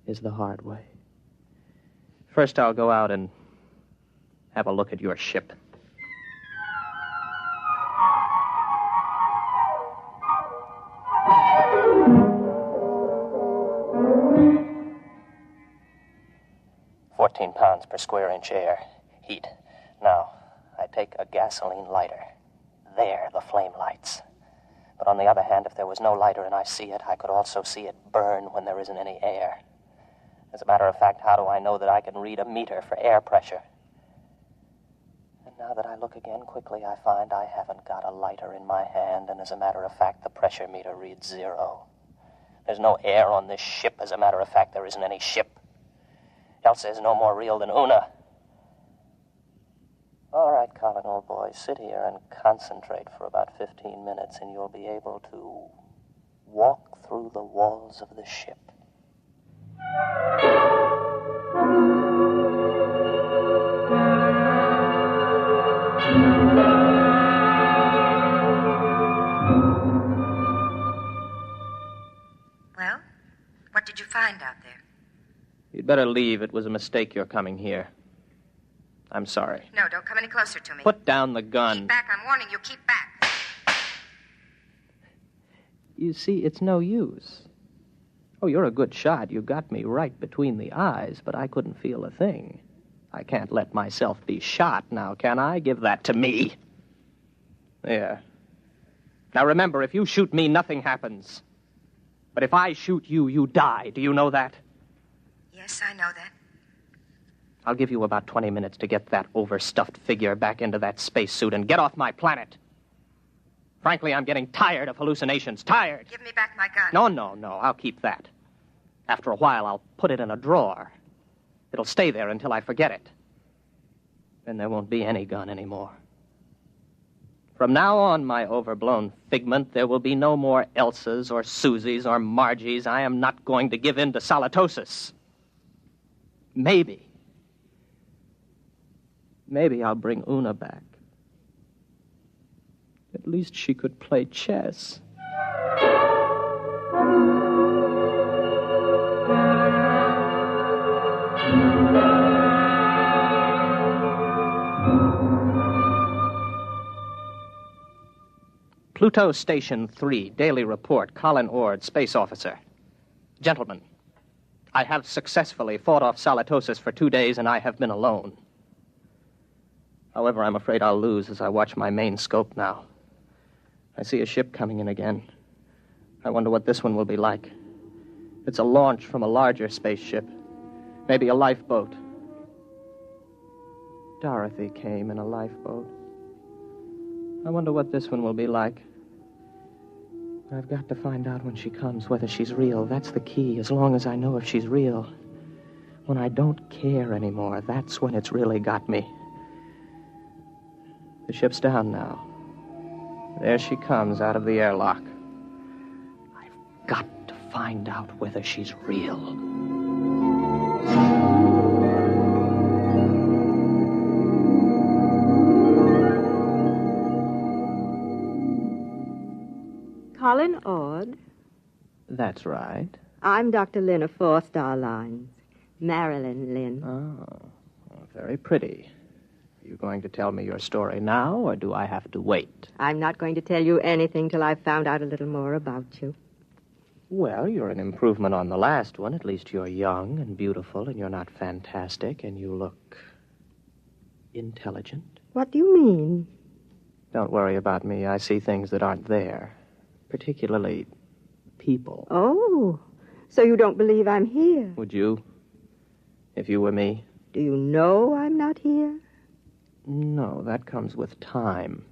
is the hard way. First, I'll go out and have a look at your ship. £14 per square inch air. Heat. Now, I take a gasoline lighter. There, the flame lights. But on the other hand, if there was no lighter and I see it, I could also see it burn when there isn't any air. As a matter of fact, how do I know that I can read a meter for air pressure? And now that I look again quickly, I find I haven't got a lighter in my hand, and as a matter of fact, the pressure meter reads 0. There's no air on this ship. As a matter of fact, there isn't any ship. Elsa is no more real than Una. All right, Colin, old boy, sit here and concentrate for about 15 minutes, and you'll be able to walk through the walls of the ship. Well, what did you find out there? You'd better leave. It was a mistake your coming here. I'm sorry. No, don't come any closer to me. Put down the gun. Keep back. I'm warning you. Keep back. You see, it's no use. Oh, you're a good shot. You got me right between the eyes, but I couldn't feel a thing. I can't let myself be shot now, can I? Give that to me. There. Now remember, if you shoot me, nothing happens. But if I shoot you, you die. Do you know that? Yes, I know that. I'll give you about 20 minutes to get that overstuffed figure back into that spacesuit and get off my planet. Frankly, I'm getting tired of hallucinations. Tired. Give me back my gun. No. I'll keep that. After a while, I'll put it in a drawer. It'll stay there until I forget it. Then there won't be any gun anymore. From now on, my overblown figment, there will be no more Elsas or Susies or Margies. I am not going to give in to solitosis. Maybe I'll bring Una back. At least she could play chess. Pluto Station 3, Daily Report, Colin Ord, Space Officer. Gentlemen, I have successfully fought off salatosis for 2 days, and I have been alone. However, I'm afraid I'll lose as I watch my main scope now. I see a ship coming in again. I wonder what this one will be like. It's a launch from a larger spaceship. Maybe a lifeboat. Dorothy came in a lifeboat. I wonder what this one will be like. I've got to find out when she comes whether she's real. That's the key, as long as I know if she's real. When I don't care anymore, that's when it's really got me. The ship's down now. There she comes out of the airlock. I've got to find out whether she's real. Colin Ord. That's right. I'm Dr. Lynn of Four Star Lines. Marilyn Lynn. Oh, very pretty. Are you going to tell me your story now, or do I have to wait? I'm not going to tell you anything till I've found out a little more about you. Well, you're an improvement on the last one. At least you're young and beautiful, and you're not fantastic, and you look intelligent. What do you mean? Don't worry about me. I see things that aren't there. Particularly people. Oh, so you don't believe I'm here? Would you? If you were me? Do you know I'm not here? No, that comes with time.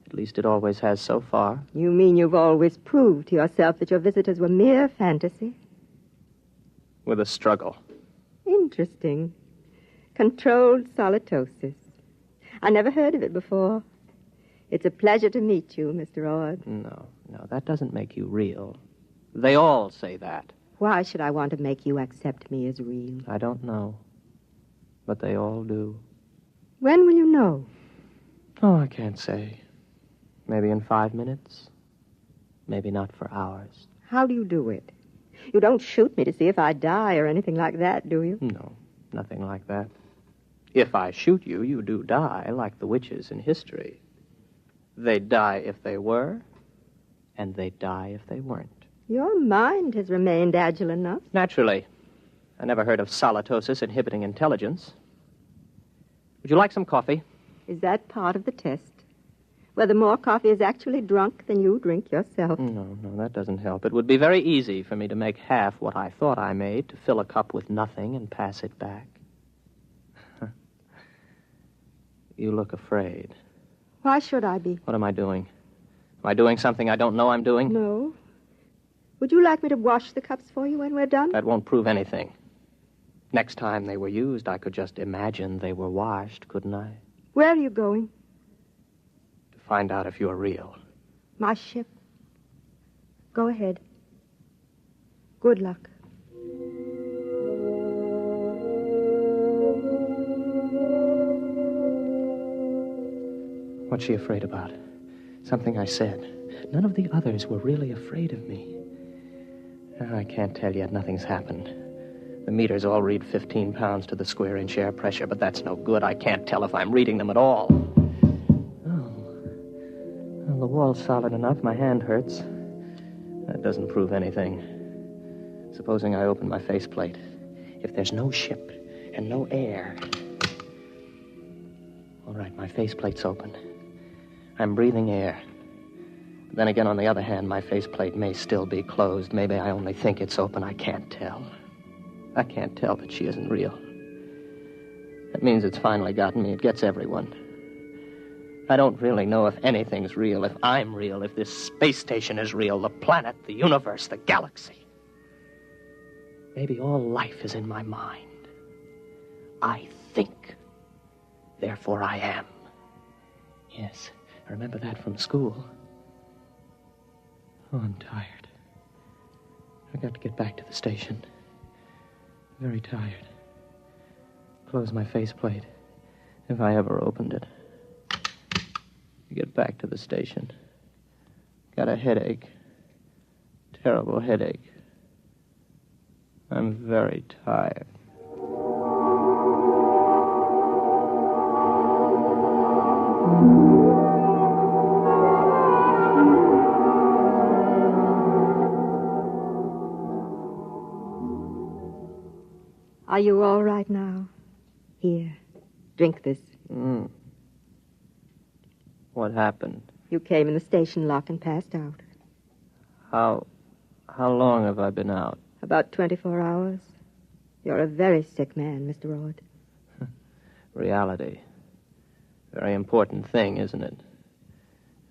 At least it always has so far. You mean you've always proved to yourself that your visitors were mere fantasy? With a struggle. Interesting. Controlled solitosis. I never heard of it before. It's a pleasure to meet you, Mr. Ord. No, that doesn't make you real. They all say that. Why should I want to make you accept me as real? I don't know. But they all do. When will you know? Oh, I can't say. Maybe in 5 minutes. Maybe not for hours. How do you do it? You don't shoot me to see if I die or anything like that, do you? No, nothing like that. If I shoot you, you do die, like the witches in history. They'd die if they were, and they'd die if they weren't. Your mind has remained agile enough. Naturally. I never heard of solitosis inhibiting intelligence. Would you like some coffee? Is that part of the test? Whether more coffee is actually drunk than you drink yourself? No, that doesn't help. It would be very easy for me to make half what I thought I made, to fill a cup with nothing and pass it back. You look afraid. Why should I be? What am I doing? Am I doing something I don't know I'm doing? No. Would you like me to wash the cups for you when we're done? That won't prove anything. Next time they were used, I could just imagine they were washed, couldn't I? Where are you going? To find out if you're real. My ship. Go ahead. Good luck. What's she afraid about? Something I said. None of the others were really afraid of me. I can't tell yet. Nothing's happened. The meters all read 15 pounds to the square inch air pressure, but that's no good. I can't tell if I'm reading them at all. Oh. Well, the wall's solid enough. My hand hurts. That doesn't prove anything. Supposing I open my faceplate. If there's no ship and no air... All right, my faceplate's open. I'm breathing air. But then again, on the other hand, my faceplate may still be closed. Maybe I only think it's open. I can't tell. I can't tell that she isn't real. That means it's finally gotten me. It gets everyone. I don't really know if anything's real, if I'm real, if this space station is real, the planet, the universe, the galaxy. Maybe all life is in my mind. I think. Therefore I am. Yes, I remember that from school. Oh, I'm tired. I've got to get back to the station. Very tired. Close my faceplate, if I ever opened it. Get back to the station. Got a headache. Terrible headache. I'm very tired. Are you all right now? Here, drink this. What happened? You came in the station lock and passed out. How long have I been out? About 24 hours. You're a very sick man, Mr. Ord. Reality. Very important thing, isn't it?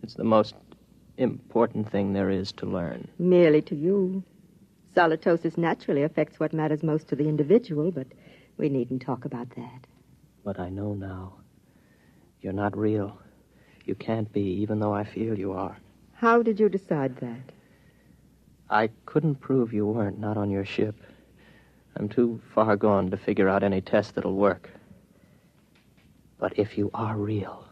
It's the most important thing there is to learn. Merely to you. Solitosis naturally affects what matters most to the individual, but we needn't talk about that. But I know now. You're not real. You can't be, even though I feel you are. How did you decide that? I couldn't prove you weren't, not on your ship. I'm too far gone to figure out any test that'll work. But if you are real,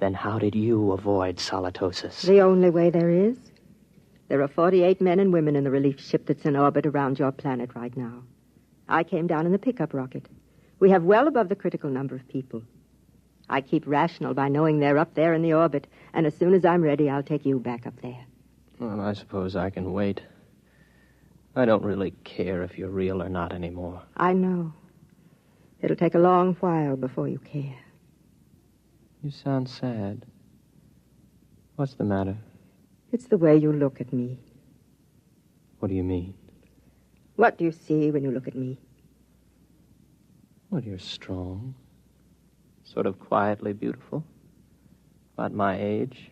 then how did you avoid solitosis? The only way there is. There are 48 men and women in the relief ship that's in orbit around your planet right now. I came down in the pickup rocket. We have well above the critical number of people. I keep rational by knowing they're up there in the orbit, and as soon as I'm ready, I'll take you back up there. Well, I suppose I can wait. I don't really care if you're real or not anymore. I know. It'll take a long while before you care. You sound sad. What's the matter? It's the way you look at me. What do you mean? What do you see when you look at me? Well, you're strong. Sort of quietly beautiful. About my age.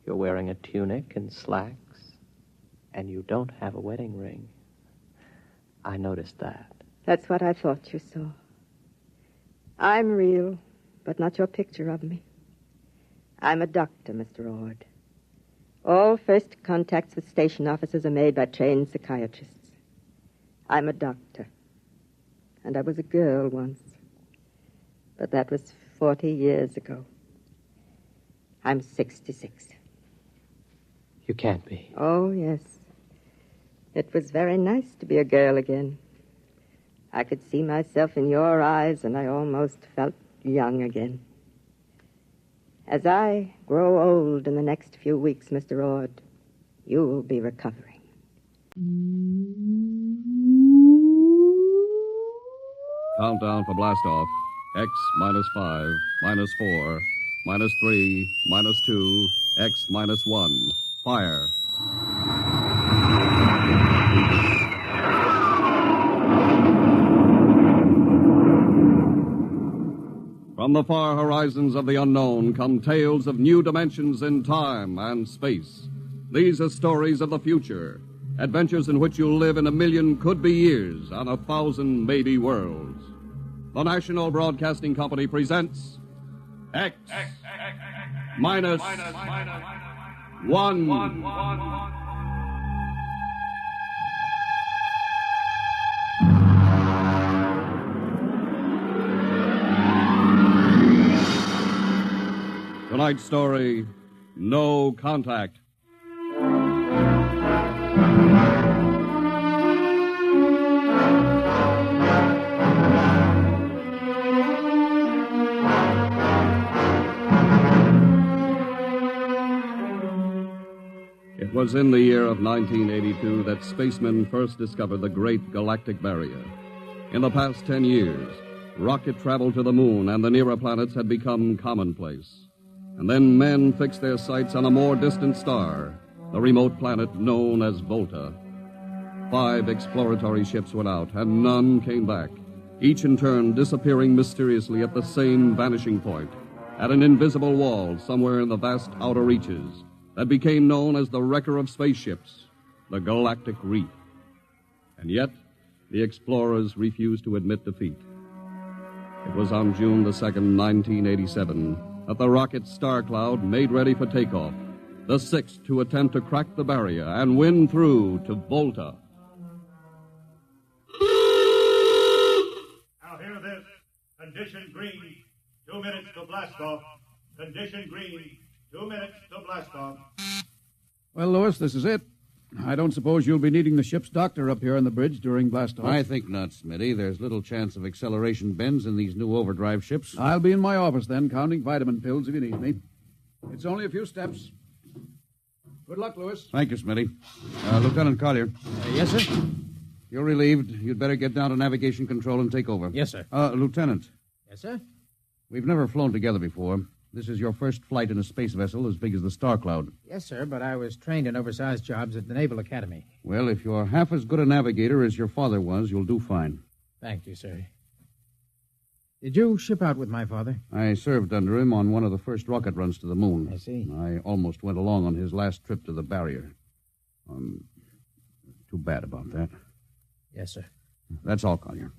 You're wearing a tunic and slacks. And you don't have a wedding ring. I noticed that. That's what I thought you saw. I'm real, but not your picture of me. I'm a doctor, Mr. Ord. All first contacts with station officers are made by trained psychiatrists. I'm a doctor. And I was a girl once. But that was 40 years ago. I'm 66. You can't be. Oh, yes. It was very nice to be a girl again. I could see myself in your eyes, and I almost felt young again. As I grow old in the next few weeks, Mr. Ord, you will be recovering. Countdown for blastoff. X -5, -4, -3, -2, X -1. Fire. From the far horizons of the unknown come tales of new dimensions in time and space. These are stories of the future, adventures in which you'll live in a million could-be years on 1,000 maybe worlds. The National Broadcasting Company presents X -1. Tonight's story, No Contact. It was in the year of 1982 that spacemen first discovered the Great Galactic Barrier. In the past 10 years, rocket travel to the moon and the nearer planets had become commonplace. And then men fixed their sights on a more distant star, the remote planet known as Volta. 5 exploratory ships went out, and none came back, each in turn disappearing mysteriously at the same vanishing point, at an invisible wall somewhere in the vast outer reaches that became known as the wrecker of spaceships, the Galactic Reef. And yet, the explorers refused to admit defeat. It was on June the 2nd, 1987, that the rocket Star Cloud made ready for takeoff, the 6th to attempt to crack the barrier and win through to Volta. Now hear this. Condition green. 2 minutes to blast off. Condition green. 2 minutes to blast off. Well, Lewis, this is it. I don't suppose you'll be needing the ship's doctor up here on the bridge during blastoff. I think not, Smitty. There's little chance of acceleration bends in these new overdrive ships. I'll be in my office then, counting vitamin pills if you need me. It's only a few steps. Good luck, Lewis. Thank you, Smitty. Lieutenant Collier. Yes, sir? You're relieved. You'd better get down to navigation control and take over. Yes, sir. Lieutenant. Yes, sir? We've never flown together before. This is your first flight in a space vessel as big as the Star Cloud. Yes, sir, but I was trained in oversized jobs at the Naval Academy. Well, if you're half as good a navigator as your father was, you'll do fine. Thank you, sir. Did you ship out with my father? I served under him on one of the first rocket runs to the moon. I see. I almost went along on his last trip to the barrier. Too bad about that. Yes, sir. That's all, Collier.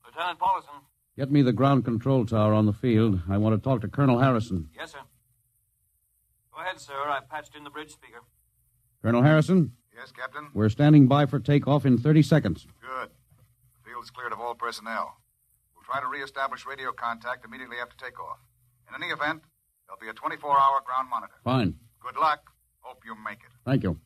Lieutenant Paulson. Get me the ground control tower on the field. I want to talk to Colonel Harrison. Yes, sir. Go ahead, sir. I patched in the bridge speaker. Colonel Harrison? Yes, Captain? We're standing by for takeoff in 30 seconds. Good. The field's cleared of all personnel. We'll try to reestablish radio contact immediately after takeoff. In any event, there'll be a 24-hour ground monitor. Fine. Good luck. Hope you make it. Thank you.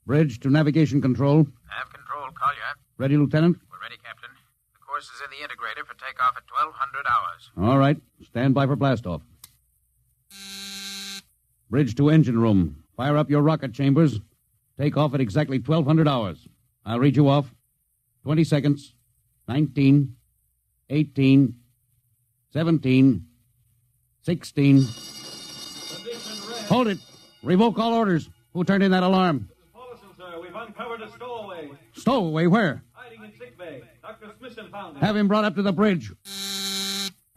Bridge to navigation control. Nav control, Collier. Ready, Lieutenant? We're ready, Captain. The course is in the integrator for takeoff at 1200 hours. All right. Stand by for blastoff. Bridge to engine room. Fire up your rocket chambers. Take off at exactly 1200 hours. I'll read you off. 20 seconds. 19. 18. 17. 16. Hold it. Revoke all orders. Who turned in that alarm? Paulson, sir. We've uncovered a stowaway. Stowaway? Where? Hiding in sickbay. Dr. Smithson found him. Have him brought up to the bridge.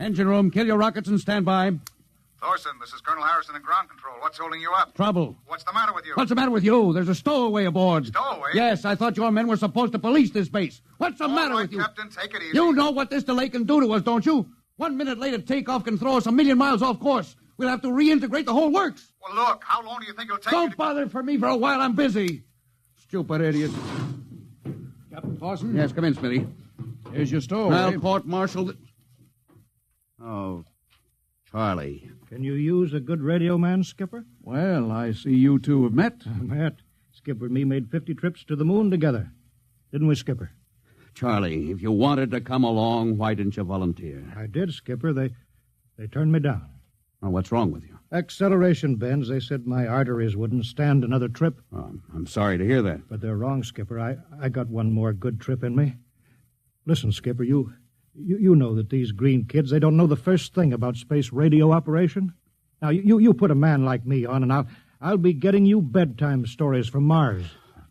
Engine room, kill your rockets and stand by. Thorson, this is Colonel Harrison in ground control. What's holding you up? Trouble. What's the matter with you? What's the matter with you? There's a stowaway aboard. Stowaway? Yes, I thought your men were supposed to police this base. What's the matter with you? Captain, take it easy. You know what this delay can do to us, don't you? 1 minute later takeoff can throw us a million miles off course. We'll have to reintegrate the whole works. Well, look, how long do you think it'll take Don't bother for me for a while. I'm busy. Stupid idiot. Captain Clausen? Yes, come in, Smitty. Here's your stowaway. I'll court-martial. Oh, Charlie. Can you use a good radio man, Skipper? Well, I see you two have met. Met. Skipper and me made 50 trips to the moon together. Didn't we, Skipper? Charlie, if you wanted to come along, why didn't you volunteer? I did, Skipper. They turned me down. Oh, what's wrong with you? Acceleration bends. They said my arteries wouldn't stand another trip. Oh, I'm sorry to hear that. But they're wrong, Skipper. I got one more good trip in me. Listen, Skipper, you know that these green kids, they don't know the first thing about space radio operation. Now, you put a man like me on, and I'll be getting you bedtime stories from Mars.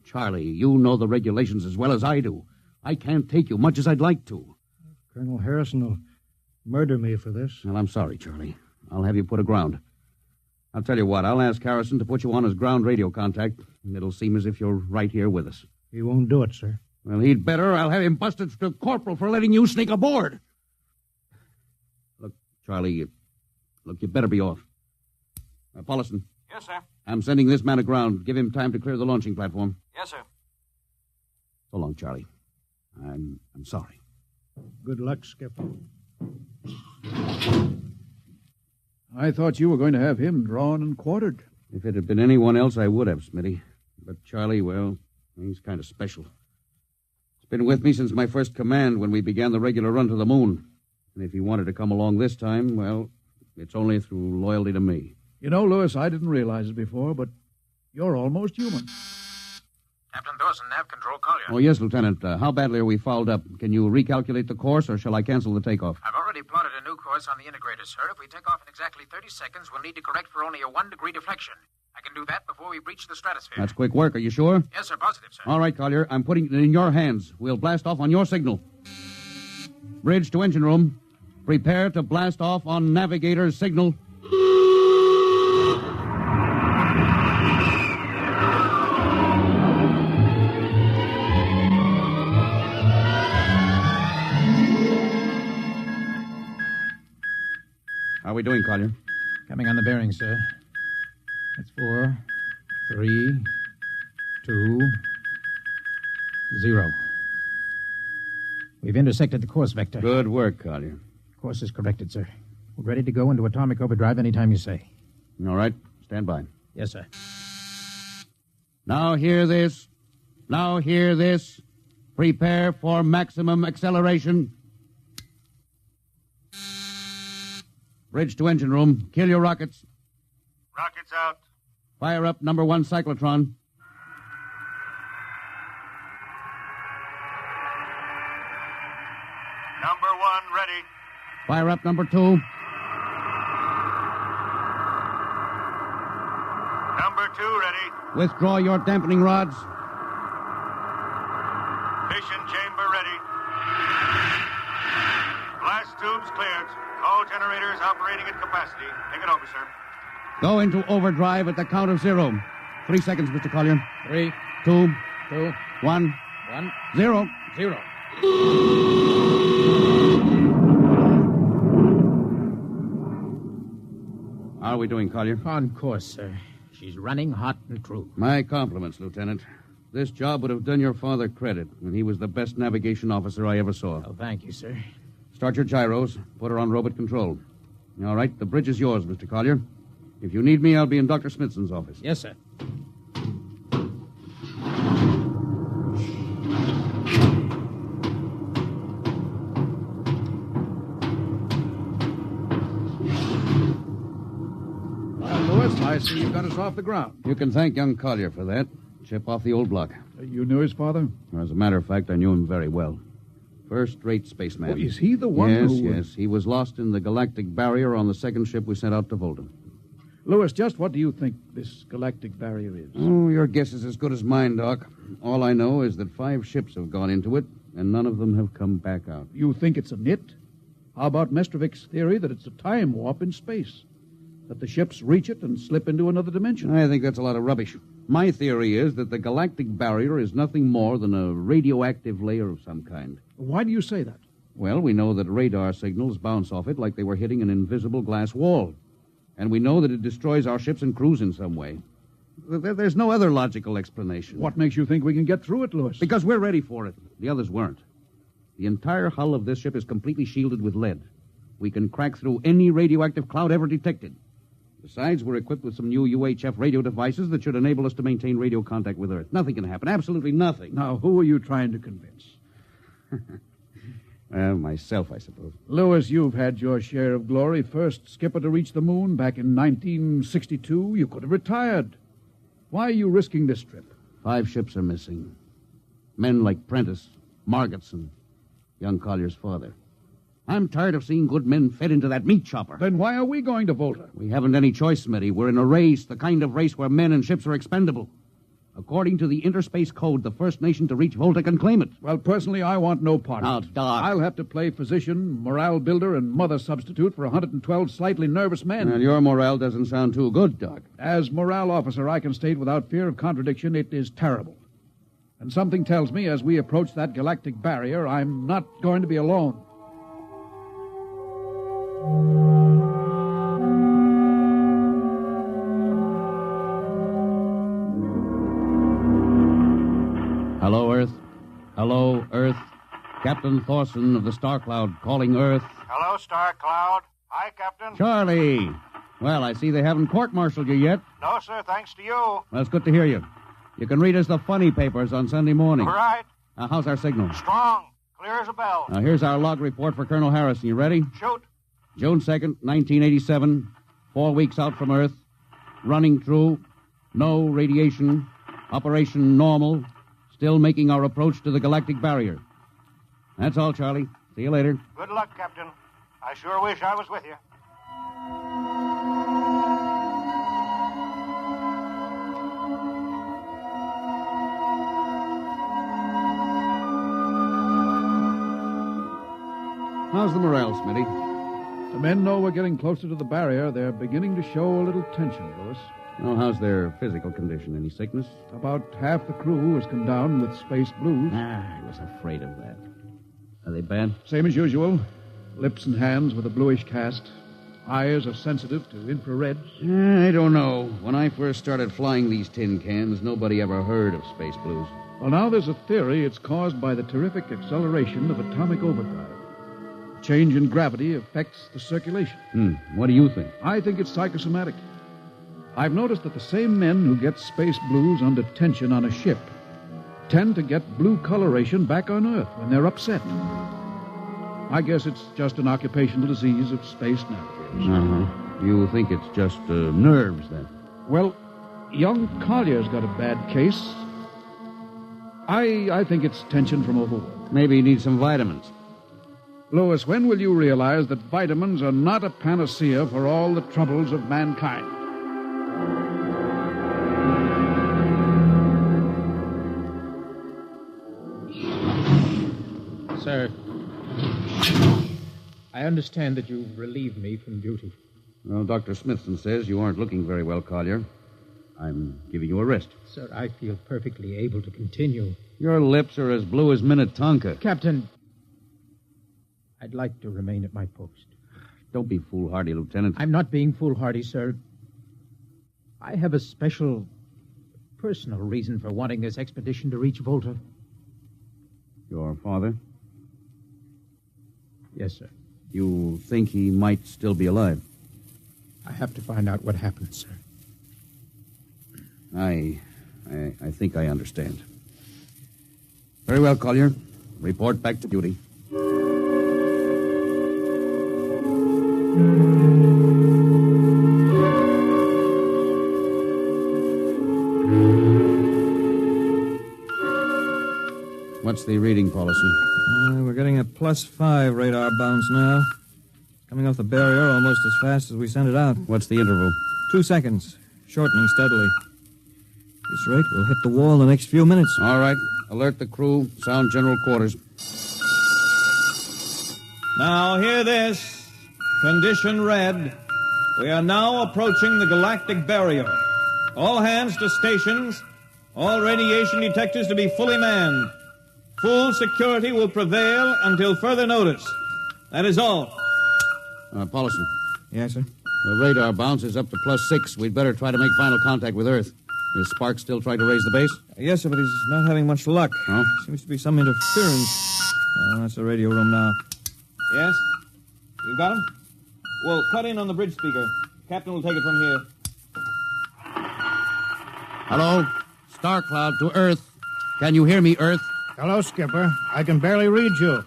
Charlie, you know the regulations as well as I do. I can't take you much as I'd like to. Colonel Harrison will murder me for this. Well, I'm sorry, Charlie. I'll have you put aground. I'll tell you what, I'll ask Harrison to put you on as ground radio contact, and it'll seem as if you're right here with us. He won't do it, sir. Well, he'd better. I'll have him busted to corporal for letting you sneak aboard. Look, Charlie, you better be off. Paulson. Yes, sir. I'm sending this man aground. Give him time to clear the launching platform. Yes, sir. So long, Charlie. I'm sorry. Good luck, Skipper. I thought you were going to have him drawn and quartered. If it had been anyone else, I would have, Smitty. But Charlie, well, he's kind of special. He's been with me since my first command when we began the regular run to the moon. And if he wanted to come along this time, well, it's only through loyalty to me. You know, Lewis, I didn't realize it before, but you're almost human. Captain Dawson, nav control, Collier. Oh, yes, Lieutenant. How badly are we fouled up? Can you recalculate the course, or shall I cancel the takeoff? I've already plotted a new course on the integrator, sir. If we take off in exactly 30 seconds, we'll need to correct for only a 1-degree deflection. I can do that before we breach the stratosphere. That's quick work. Are you sure? Yes, sir. Positive, sir. All right, Collier. I'm putting it in your hands. We'll blast off on your signal. Bridge to engine room. Prepare to blast off on navigator's signal. How are we doing, Collier? Coming on the bearing, sir. That's 4, 3, 2, 0. We've intersected the course vector. Good work, Collier. Course is corrected, sir. We're ready to go into atomic overdrive anytime you say. All right. Stand by. Yes, sir. Now hear this. Now hear this. Prepare for maximum acceleration. Bridge to engine room. Kill your rockets. Rockets out. Fire up number 1 cyclotron. Number 1 ready. Fire up number 2. Number 2 ready. Withdraw your dampening rods. Fission chamber ready. Blast tubes cleared. All generators operating at capacity. Take it over, sir. Go into overdrive at the count of 0. 3 seconds, Mr. Collier. 3, 2, 2, 1, 1, 0. 0. How are we doing, Collier? On course, sir. She's running hot and true. My compliments, Lieutenant. This job would have done your father credit, and he was the best navigation officer I ever saw. Oh, thank you, sir. Start your gyros. Put her on robot control. All right, the bridge is yours, Mr. Collier. If you need me, I'll be in Dr. Smithson's office. Yes, sir. Lewis, I see you got us off the ground. You can thank young Collier for that. Chip off the old block. You knew his father? As a matter of fact, I knew him very well. First-rate spaceman. Oh, is he the one yes, who... Yes, he was lost in the galactic barrier on the second ship we sent out to Volta. Lewis, just what do you think this galactic barrier is? Oh, your guess is as good as mine, Doc. All I know is that 5 ships have gone into it, and none of them have come back out. You think it's a nit? How about Mestrovic's theory that it's a time warp in space? That the ships reach it and slip into another dimension? I think that's a lot of rubbish. My theory is that the galactic barrier is nothing more than a radioactive layer of some kind. Why do you say that? Well, we know that radar signals bounce off it like they were hitting an invisible glass wall. And we know that it destroys our ships and crews in some way. There's no other logical explanation. What makes you think we can get through it, Lewis? Because we're ready for it. The others weren't. The entire hull of this ship is completely shielded with lead. We can crack through any radioactive cloud ever detected. Besides, we're equipped with some new UHF radio devices that should enable us to maintain radio contact with Earth. Nothing can happen. Absolutely nothing. Now, who are you trying to convince? Myself, I suppose. Lewis, you've had your share of glory. First skipper to reach the moon back in 1962. You could have retired. Why are you risking this trip? 5 ships are missing. Men like Prentice, Margetson, young Collier's father. I'm tired of seeing good men fed into that meat chopper. Then why are we going to Volta? We haven't any choice, Smitty. We're in a race, the kind of race where men and ships are expendable. According to the Interspace Code, the first nation to reach Volta can claim it. Well, personally, I want no part of it. Now, Doc. I'll have to play physician, morale builder, and mother substitute for 112 slightly nervous men. Well, your morale doesn't sound too good, Doc. As morale officer, I can state without fear of contradiction, it is terrible. And something tells me as we approach that galactic barrier, I'm not going to be alone. Hello, Earth. Hello, Earth. Captain Thorson of the Star Cloud calling Earth. Hello, Star Cloud. Hi, Captain. Charlie. Well, I see they haven't court-martialed you yet. No, sir, thanks to you. Well, it's good to hear you. You can read us the funny papers on Sunday morning. All right. How's our signal? Strong. Clear as a bell. Now, here's our log report for Colonel Harrison. You ready? Shoot. June 2nd, 1987. 4 weeks out from Earth. Running true. No radiation. Operation normal. Still making our approach to the galactic barrier. That's all, Charlie. See you later. Good luck, Captain. I sure wish I was with you. How's the morale, Smitty? The men know we're getting closer to the barrier. They're beginning to show a little tension, Lewis. Oh, how's their physical condition? Any sickness? About half the crew has come down with space blues. I was afraid of that. Are they bad? Same as usual. Lips and hands with a bluish cast. Eyes are sensitive to infrareds. I don't know. When I first started flying these tin cans, nobody ever heard of space blues. Well, now there's a theory it's caused by the terrific acceleration of atomic overdrive. Change in gravity affects the circulation. What do you think? I think it's psychosomatic. I've noticed that the same men who get space blues under tension on a ship tend to get blue coloration back on Earth when they're upset. I guess it's just an occupational disease of space navigators. You think it's just nerves, then? Well, young Collier's got a bad case. I think it's tension from overwork. Maybe he needs some vitamins. Louis, when will you realize that vitamins are not a panacea for all the troubles of mankind? Sir, I understand that you relieved me from duty. Well, Dr. Smithson says you aren't looking very well, Collier. I'm giving you a rest. Sir, I feel perfectly able to continue. Your lips are as blue as Minnetonka. Captain, I'd like to remain at my post. Don't be foolhardy, Lieutenant. I'm not being foolhardy, sir. I have a special, personal reason for wanting this expedition to reach Volta. Your father? Yes, sir. You think he might still be alive? I have to find out what happened, sir. I think I understand. Very well, Collier. Report back to duty. What's the reading, Paulson? We're getting a +5 radar bounce now. Coming off the barrier almost as fast as we sent it out. What's the interval? 2 seconds. Shortening steadily. At this rate, we'll hit the wall in the next few minutes. All right. Alert the crew. Sound general quarters. Now, hear this. Condition red. We are now approaching the galactic barrier. All hands to stations. All radiation detectors to be fully manned. Full security will prevail until further notice. That is all. Paulson. Yes, sir? The radar bounce is up to +6. We'd better try to make final contact with Earth. Is Sparks still trying to raise the base? Yes, sir, but he's not having much luck. Oh? Seems to be some interference. That's the radio room now. Yes? You got him? Well, cut in on the bridge speaker. Captain will take it from here. Hello? Star Cloud to Earth. Can you hear me, Earth? Hello, Skipper. I can barely read you.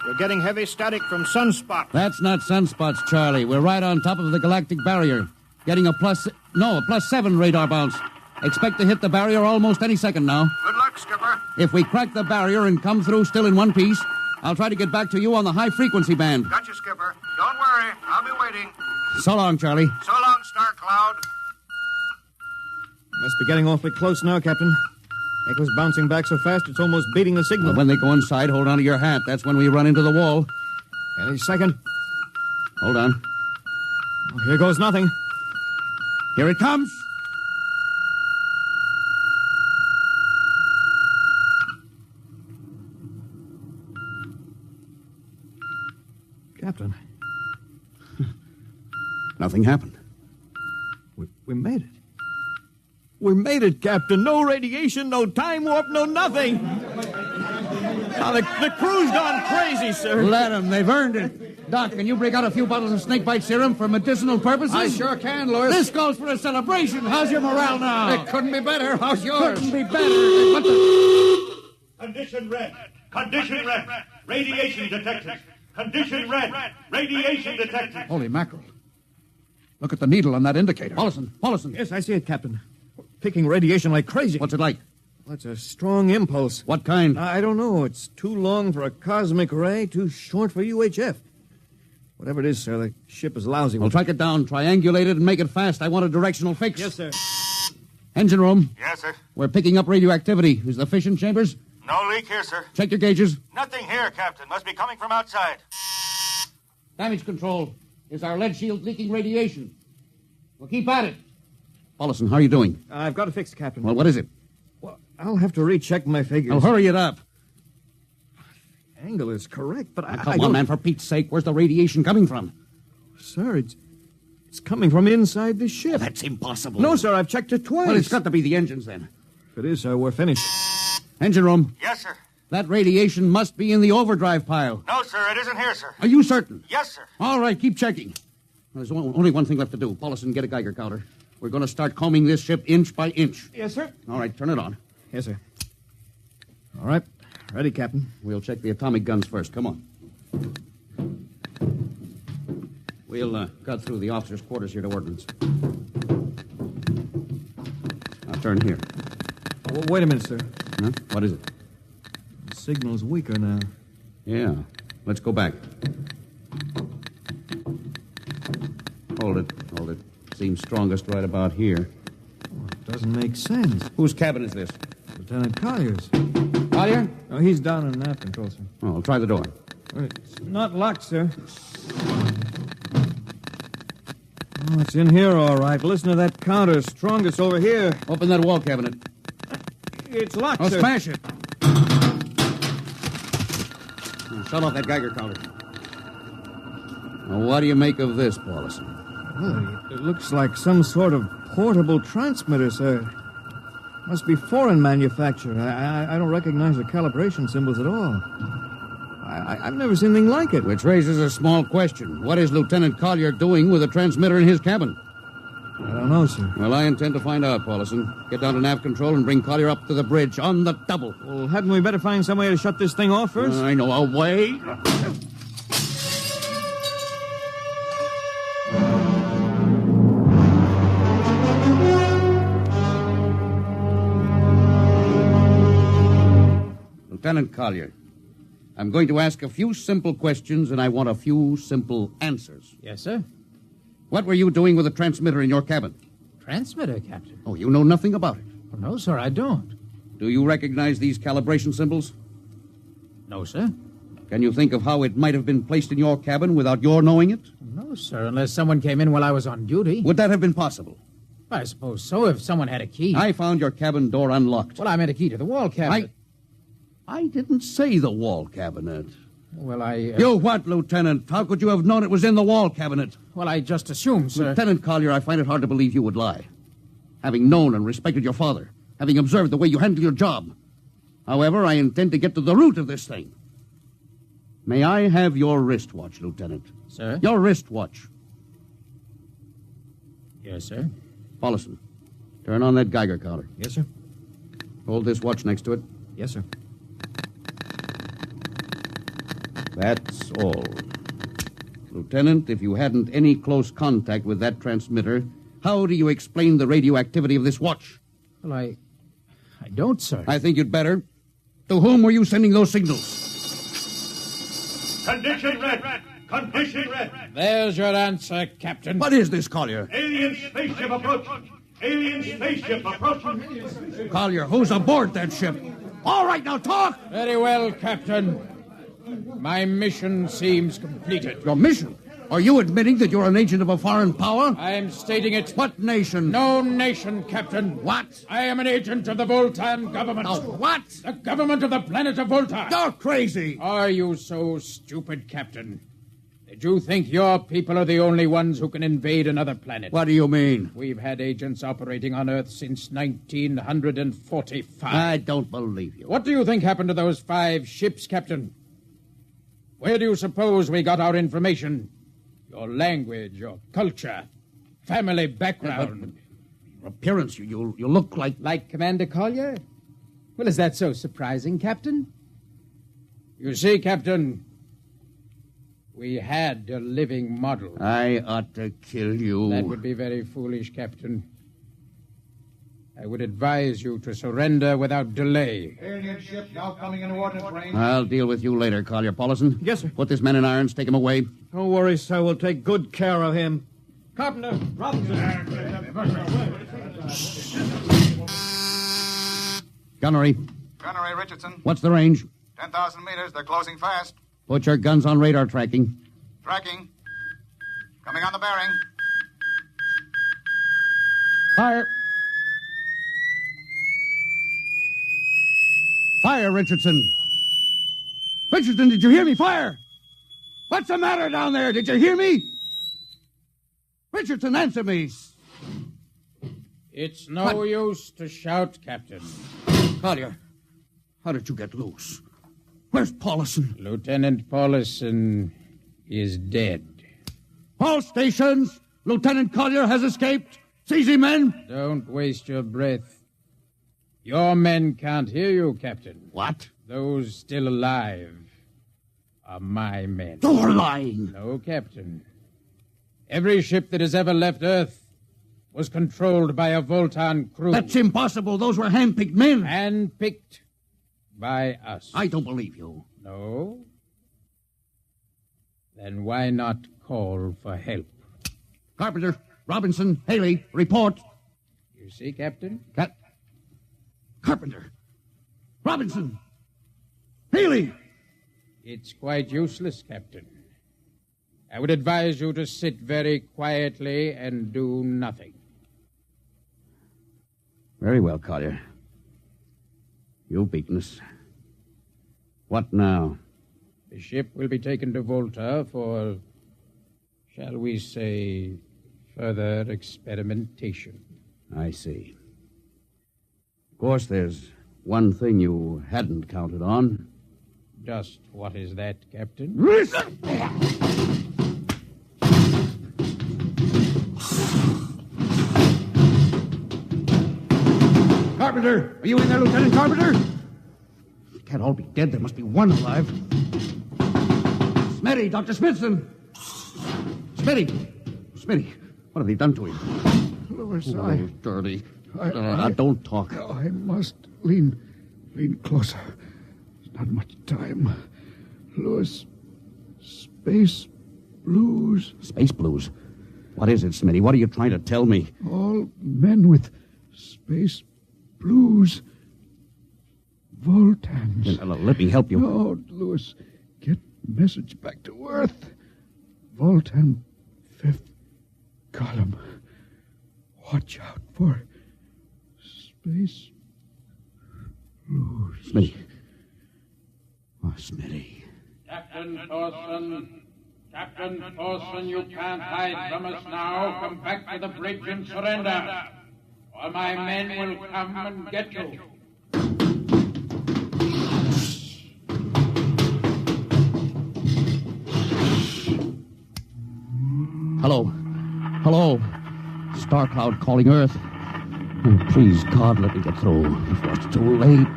You're getting heavy static from sunspots. That's not sunspots, Charlie. We're right on top of the galactic barrier. Getting a +7 radar bounce. Expect to hit the barrier almost any second now. Good luck, Skipper. If we crack the barrier and come through still in one piece, I'll try to get back to you on the high-frequency band. Gotcha, Skipper. Don't worry. I'll be waiting. So long, Charlie. So long, Star Cloud. Must be getting awfully close now, Captain. Echo's bouncing back so fast it's almost beating the signal. Well, when they go inside, hold on to your hat. That's when we run into the wall. Any second. Hold on. Oh, here goes nothing. Here it comes. Captain. Nothing happened. We made it. We made it, Captain. No radiation, no time warp, no nothing. Now, the crew's gone crazy, sir. Let them. They've earned it. Doc, can you break out a few bottles of snakebite serum for medicinal purposes? I sure can, Louis. This calls for a celebration. How's your morale now? It couldn't be better. How's yours? Couldn't be better. What the... Condition red. Condition red. Radiation detectors. Condition red. Radiation detectors. Holy mackerel. Look at the needle on that indicator. Paulson. Yes, I see it, Captain. Picking radiation like crazy. What's it like? Well, it's a strong impulse. What kind? I don't know. It's too long for a cosmic ray, too short for UHF. Whatever it is, sir, the ship is lousy. Well, track it down, triangulate it, and make it fast. I want a directional fix. Yes, sir. Engine room. Yes, sir. We're picking up radioactivity. Is the fission chambers? No leak here, sir. Check your gauges. Nothing here, Captain. Must be coming from outside. Damage control. Is our lead shield leaking radiation? Well, keep at it. Paulson, how are you doing? I've got it fixed, Captain. Well, what is it? Well, I'll have to recheck my figures. Well, hurry it up. Angle is correct, but Come on, man, for Pete's sake. Where's the radiation coming from? Sir, it's coming from inside the ship. That's impossible. No, sir, I've checked it twice. Well, it's got to be the engines, then. If it is, sir, we're finished. Engine room. Yes, sir. That radiation must be in the overdrive pile. No, sir, it isn't here, sir. Are you certain? Yes, sir. All right, keep checking. There's only one thing left to do. Paulson, get a Geiger counter. We're going to start combing this ship inch by inch. Yes, sir. All right, turn it on. Yes, sir. All right. Ready, Captain. We'll check the atomic guns first. Come on. We'll cut through the officers' quarters here to ordnance. Now turn here. Oh, wait a minute, sir. Huh? What is it? The signal's weaker now. Yeah. Let's go back. Hold it. Seems strongest right about here. Well, it doesn't make sense. Whose cabin is this? Lieutenant Collier's. Collier? Oh, he's down in nav control, sir. Oh, try the door. It's not locked, sir. Oh, it's in here, all right. Listen to that counter. Strongest over here. Open that wall cabinet. It's locked, Oh, sir. smash it. Shut off that Geiger counter. Now, what do you make of this, Paulison? Well, it looks like some sort of portable transmitter, sir. Must be foreign manufacture. I don't recognize the calibration symbols at all. I've never seen anything like it. Which raises a small question. What is Lieutenant Collier doing with a transmitter in his cabin? I don't know, sir. Well, I intend to find out, Paulison. Get down to nav control and bring Collier up to the bridge on the double. Well, hadn't we better find some way to shut this thing off first? I know a way. Lieutenant Collier, I'm going to ask a few simple questions, and I want a few simple answers. Yes, sir. What were you doing with a transmitter in your cabin? Transmitter, Captain? Oh, you know nothing about it. Oh, no, sir, I don't. Do you recognize these calibration symbols? No, sir. Can you think of how it might have been placed in your cabin without your knowing it? No, sir, unless someone came in while I was on duty. Would that have been possible? I suppose so, if someone had a key. I found your cabin door unlocked. Well, I meant a key to the wall cabinet. I didn't say the wall cabinet. Well, You what, Lieutenant? How could you have known it was in the wall cabinet? Well, I just assumed, sir. Lieutenant Collier, I find it hard to believe you would lie. Having known and respected your father, having observed the way you handle your job. However, I intend to get to the root of this thing. May I have your wristwatch, Lieutenant? Sir? Your wristwatch. Yes, sir. Paulison, turn on that Geiger counter. Yes, sir. Hold this watch next to it. Yes, sir. That's all. Lieutenant, if you hadn't any close contact with that transmitter, how do you explain the radioactivity of this watch? Well, I don't, sir. I think you'd better. To whom were you sending those signals? Condition red. Condition red. There's your answer, Captain. What is this, Collier? Alien spaceship approaching. Alien spaceship approaching. Collier, who's aboard that ship? All right, now talk! Very well, Captain. My mission seems completed. Your mission? Are you admitting that you're an agent of a foreign power? I am stating it. What nation? No nation, Captain. What? I am an agent of the Voltan government. Oh, what? The government of the planet of Voltan. You're crazy. Are you so stupid, Captain? Did you think your people are the only ones who can invade another planet? What do you mean? We've had agents operating on Earth since 1945. I don't believe you. What do you think happened to those 5 ships, Captain? Where do you suppose we got our information? Your language, your culture, family background. Your appearance, you look like... Like Commander Collier? Well, is that so surprising, Captain? You see, Captain, we had a living model. I ought to kill you. That would be very foolish, Captain. I would advise you to surrender without delay. Alien ship now coming into ordnance range. I'll deal with you later, Collier. Paulison? Yes, sir. Put this man in irons. Take him away. Don't worry, sir. We'll take good care of him. Carpenter, Robinson. Gunnery. Gunnery Richardson. What's the range? 10,000 meters. They're closing fast. Put your guns on radar tracking. Tracking. Coming on the bearing. Fire. Fire, Richardson. Richardson, did you hear me? Fire! What's the matter down there? Did you hear me? Richardson, answer me. It's no use to shout, Captain. Collier, how did you get loose? Where's Paulison? Lieutenant Paulison is dead. All stations! Lieutenant Collier has escaped. Seize him, men! Don't waste your breath. Your men can't hear you, Captain. What? Those still alive are my men. You're lying. No, Captain. Every ship that has ever left Earth was controlled by a Voltan crew. That's impossible. Those were hand-picked men. Hand-picked by us. I don't believe you. No? Then why not call for help? Carpenter, Robinson, Haley, report. You see, Captain? Carpenter, Robinson, Haley. It's quite useless, Captain. I would advise you to sit very quietly and do nothing. Very well, Collier. You've beaten us. What now? The ship will be taken to Volta for, shall we say, further experimentation. I see. Of course, there's one thing you hadn't counted on. Just what is that, Captain? Carpenter! Are you in there, Lieutenant Carpenter? They can't all be dead. There must be one alive. Smitty, Dr. Smithson! Smitty, what have they done to him? Louis, Dirty. Don't talk. I must lean closer. There's not much time. Louis, space blues. Space blues? What is it, Smitty? What are you trying to tell me? All men with space blues. Voltans. Let me help you. No, Louis. Get message back to Earth. Voltan, 5th column. Watch out for space blues. Smitty. Oh, Smitty. Captain Thorson, you can't hide from us now. Come back to the bridge and surrender, or my men will come and get you. Hello. Star Cloud calling Earth. Oh, please, God, let me get through before it's too late.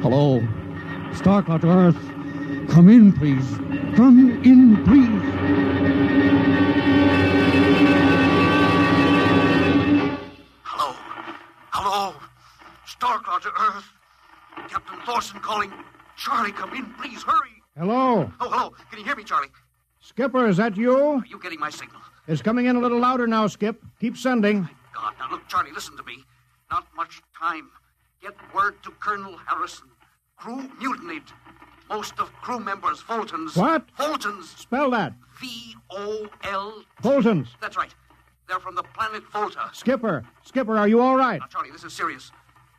Hello. Star Cloud to Earth. Come in, please. Come in, please. Hello. Star Cloud to Earth. Captain Thorson calling. Charlie, come in, please, hurry. Hello. Oh, hello. Can you hear me, Charlie? Skipper, is that you? Are you getting my signal? It's coming in a little louder now, Skip. Keep sending. God, now look, Charlie, listen to me. Not much time. Get word to Colonel Harrison. Crew mutinied. Most of crew members, Voltans. What? Voltans. Spell that. V-O-L... Voltans. That's right. They're from the planet Volta. Skipper, are you all right? Now, Charlie, this is serious.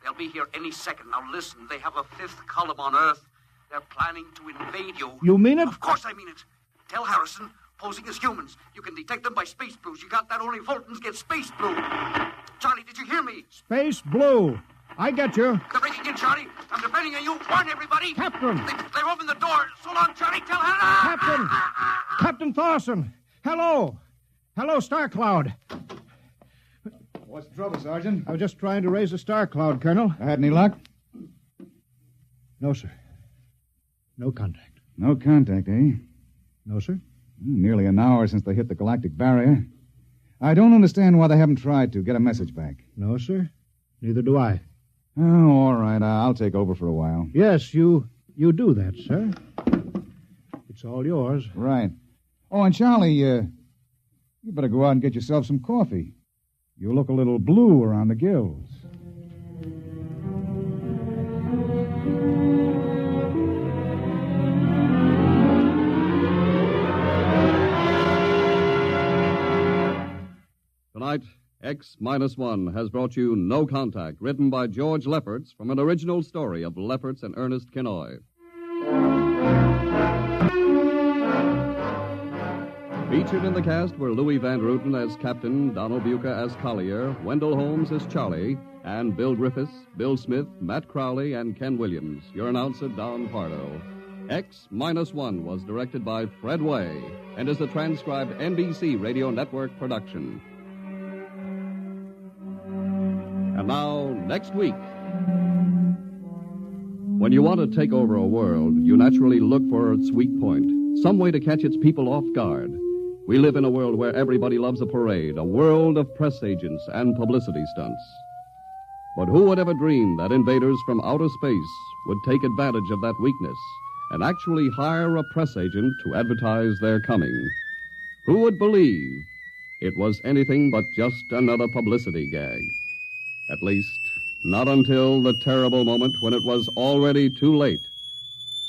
They'll be here any second. Now, listen, they have a 5th column on Earth. They're planning to invade you. You mean it? Of course I mean it. Tell Harrison, posing as humans. You can detect them by space blues. You got that? Only Voltans get space blue. Charlie, did you hear me? Space blue. I get you. They're breaking in, Charlie. I'm depending on you. Warn everybody. Captain. They've opened the door. So long, Charlie. Tell Harrison. Captain Thorson. Hello, Star Cloud. What's the trouble, Sergeant? I was just trying to raise the Star Cloud, Colonel. I had any luck? No, sir. No contact. No contact, eh? No, sir. Nearly an hour since they hit the galactic barrier. I don't understand why they haven't tried to get a message back. No, sir. Neither do I. Oh, all right. I'll take over for a while. Yes, you do that, sir. It's all yours. Right. Oh, and Charlie, you better go out and get yourself some coffee. You look a little blue around the gills. Tonight, X-1 has brought you No Contact, written by George Lefferts from an original story of Lefferts and Ernest Kinoy. Featured in the cast were Louis Van Ruten as Captain, Donald Buca as Collier, Wendell Holmes as Charlie, and Bill Griffiths, Bill Smith, Matt Crowley, and Ken Williams. Your announcer, Don Pardo. X-1 was directed by Fred Way and is a transcribed NBC Radio Network production. And now, next week. When you want to take over a world, you naturally look for its weak point, some way to catch its people off guard. We live in a world where everybody loves a parade, a world of press agents and publicity stunts. But who would ever dream that invaders from outer space would take advantage of that weakness and actually hire a press agent to advertise their coming? Who would believe it was anything but just another publicity gag? At least, not until the terrible moment when it was already too late.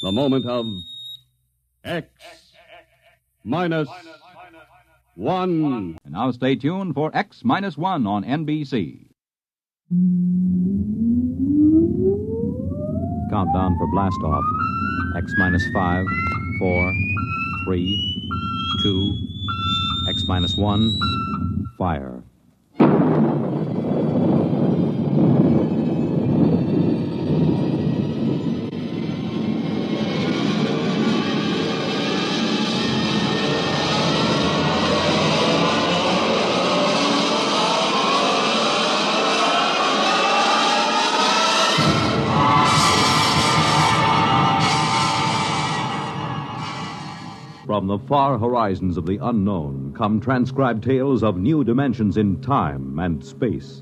The moment of X minus 1. And now stay tuned for X minus 1 on NBC. Countdown for blast off. X minus 5, 4, 3, 2, X minus 1, fire. From the far horizons of the unknown come transcribed tales of new dimensions in time and space.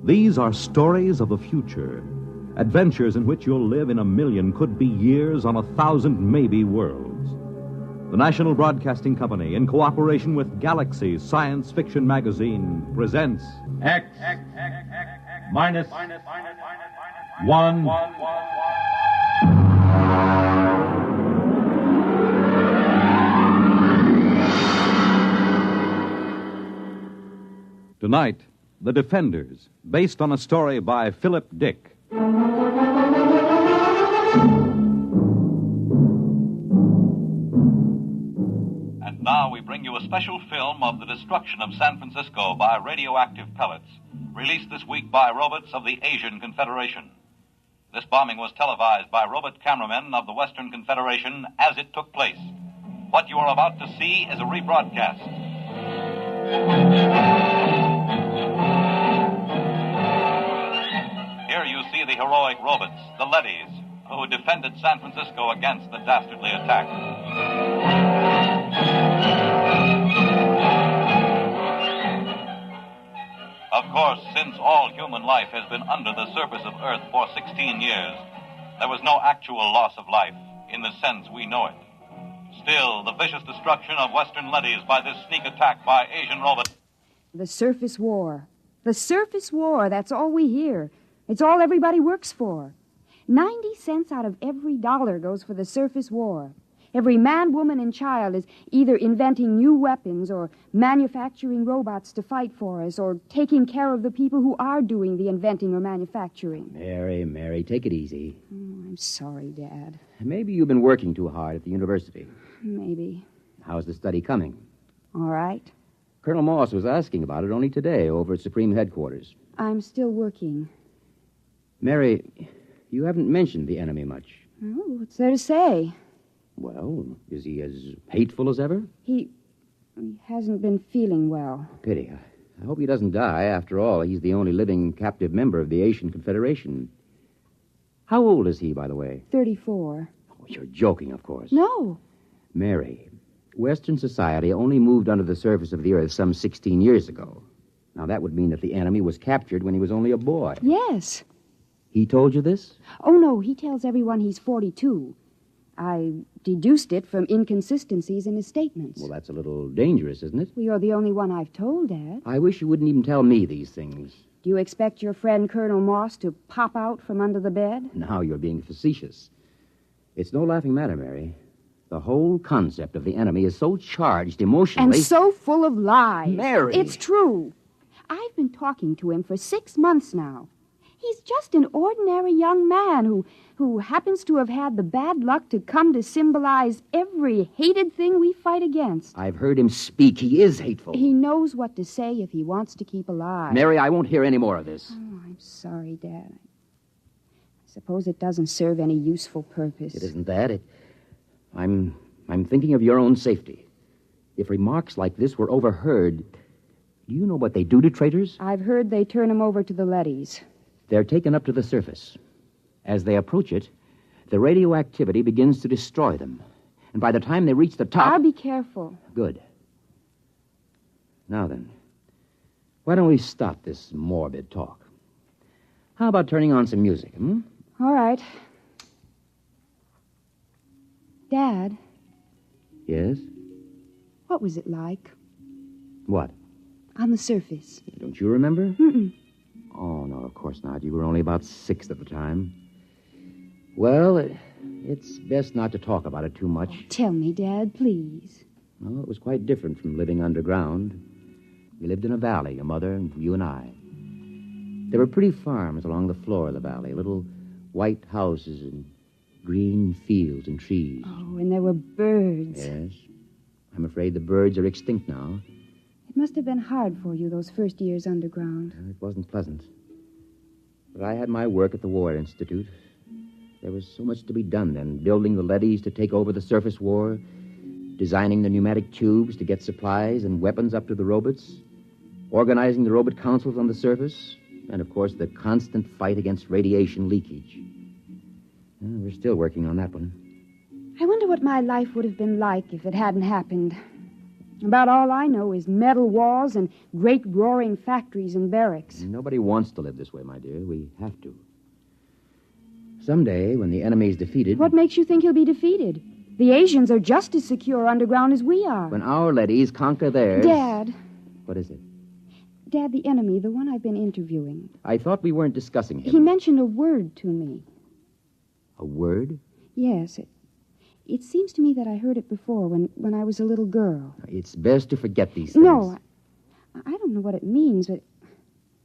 These are stories of the future, adventures in which you'll live in a million, could be years, on 1,000 maybe worlds. The National Broadcasting Company, in cooperation with Galaxy Science Fiction Magazine, presents X minus 1. Tonight, The Defenders, based on a story by Philip Dick. And now we bring you a special film of the destruction of San Francisco by radioactive pellets, released this week by robots of the Asian Confederation. This bombing was televised by robot cameramen of the Western Confederation as it took place. What you are about to see is a rebroadcast. Here you see the heroic robots, the Leadys, who defended San Francisco against the dastardly attack. Of course, since all human life has been under the surface of Earth for 16 years, there was no actual loss of life in the sense we know it. Still, the vicious destruction of Western Leadys by this sneak attack by Asian robots. The surface war. The surface war, that's all we hear. It's all everybody works for. 90 cents out of every dollar goes for the surface war. Every man, woman, and child is either inventing new weapons or manufacturing robots to fight for us or taking care of the people who are doing the inventing or manufacturing. Mary, take it easy. I'm sorry, Dad. Maybe you've been working too hard at the university. Maybe. How's the study coming? All right. Colonel Moss was asking about it only today over at Supreme Headquarters. I'm still working. Mary, you haven't mentioned the enemy much. Oh, what's there to say? Well, is he as hateful as ever? He hasn't been feeling well. Pity. I hope he doesn't die. After all, he's the only living captive member of the Asian Confederation. How old is he, by the way? 34. Oh, you're joking, of course. No. Mary, Western society only moved under the surface of the Earth some 16 years ago. Now, that would mean that the enemy was captured when he was only a boy. Yes. He told you this? Oh, no, he tells everyone he's 42. I deduced it from inconsistencies in his statements. Well, that's a little dangerous, isn't it? Well, you're the only one I've told, Dad. I wish you wouldn't even tell me these things. Do you expect your friend Colonel Moss to pop out from under the bed? Now you're being facetious. It's no laughing matter, Mary. The whole concept of the enemy is so charged emotionally. And so full of lies. Mary! It's true. I've been talking to him for 6 months now. He's just an ordinary young man who happens to have had the bad luck to come to symbolize every hated thing we fight against. I've heard him speak. He is hateful. He knows what to say if he wants to keep alive. Mary, I won't hear any more of this. Oh, I'm sorry, Dad. I suppose it doesn't serve any useful purpose. It isn't that. I'm thinking of your own safety. If remarks like this were overheard, do you know what they do to traitors? I've heard they turn them over to the Leadys. They're taken up to the surface. As they approach it, the radioactivity begins to destroy them. And by the time they reach the top... I'll be careful. Good. Now then, why don't we stop this morbid talk? How about turning on some music, hmm? All right. Dad, Yes? what was it like What? on the surface? Don't you remember? Mm-mm. Oh, no, of course not. You were only about 6 at the time. Well, it's best not to talk about it too much. Tell me, Dad, please. Well, it was quite different from living underground. We lived in a valley, your mother and you and I. There were pretty farms along the floor of the valley, little white houses and green fields and trees. Oh, and there were birds. Yes. I'm afraid the birds are extinct now. It must have been hard for you those first years underground. It wasn't pleasant. But I had my work at the War Institute. There was so much to be done then, building the leadys to take over the surface war, designing the pneumatic tubes to get supplies and weapons up to the robots, organizing the robot councils on the surface, and, of course, the constant fight against radiation leakage. We're still working on that one. I wonder what my life would have been like if it hadn't happened. About all I know is metal walls and great roaring factories and barracks. Nobody wants to live this way, my dear. We have to. Someday, when the enemy's defeated... What makes you think he'll be defeated? The Asians are just as secure underground as we are. When our leadys conquer theirs... Dad. What is it? Dad, the enemy, the one I've been interviewing. I thought we weren't discussing him. He mentioned a word to me. A word? Yes. It seems to me that I heard it before when I was a little girl. It's best to forget these things. No, I don't know what it means, but it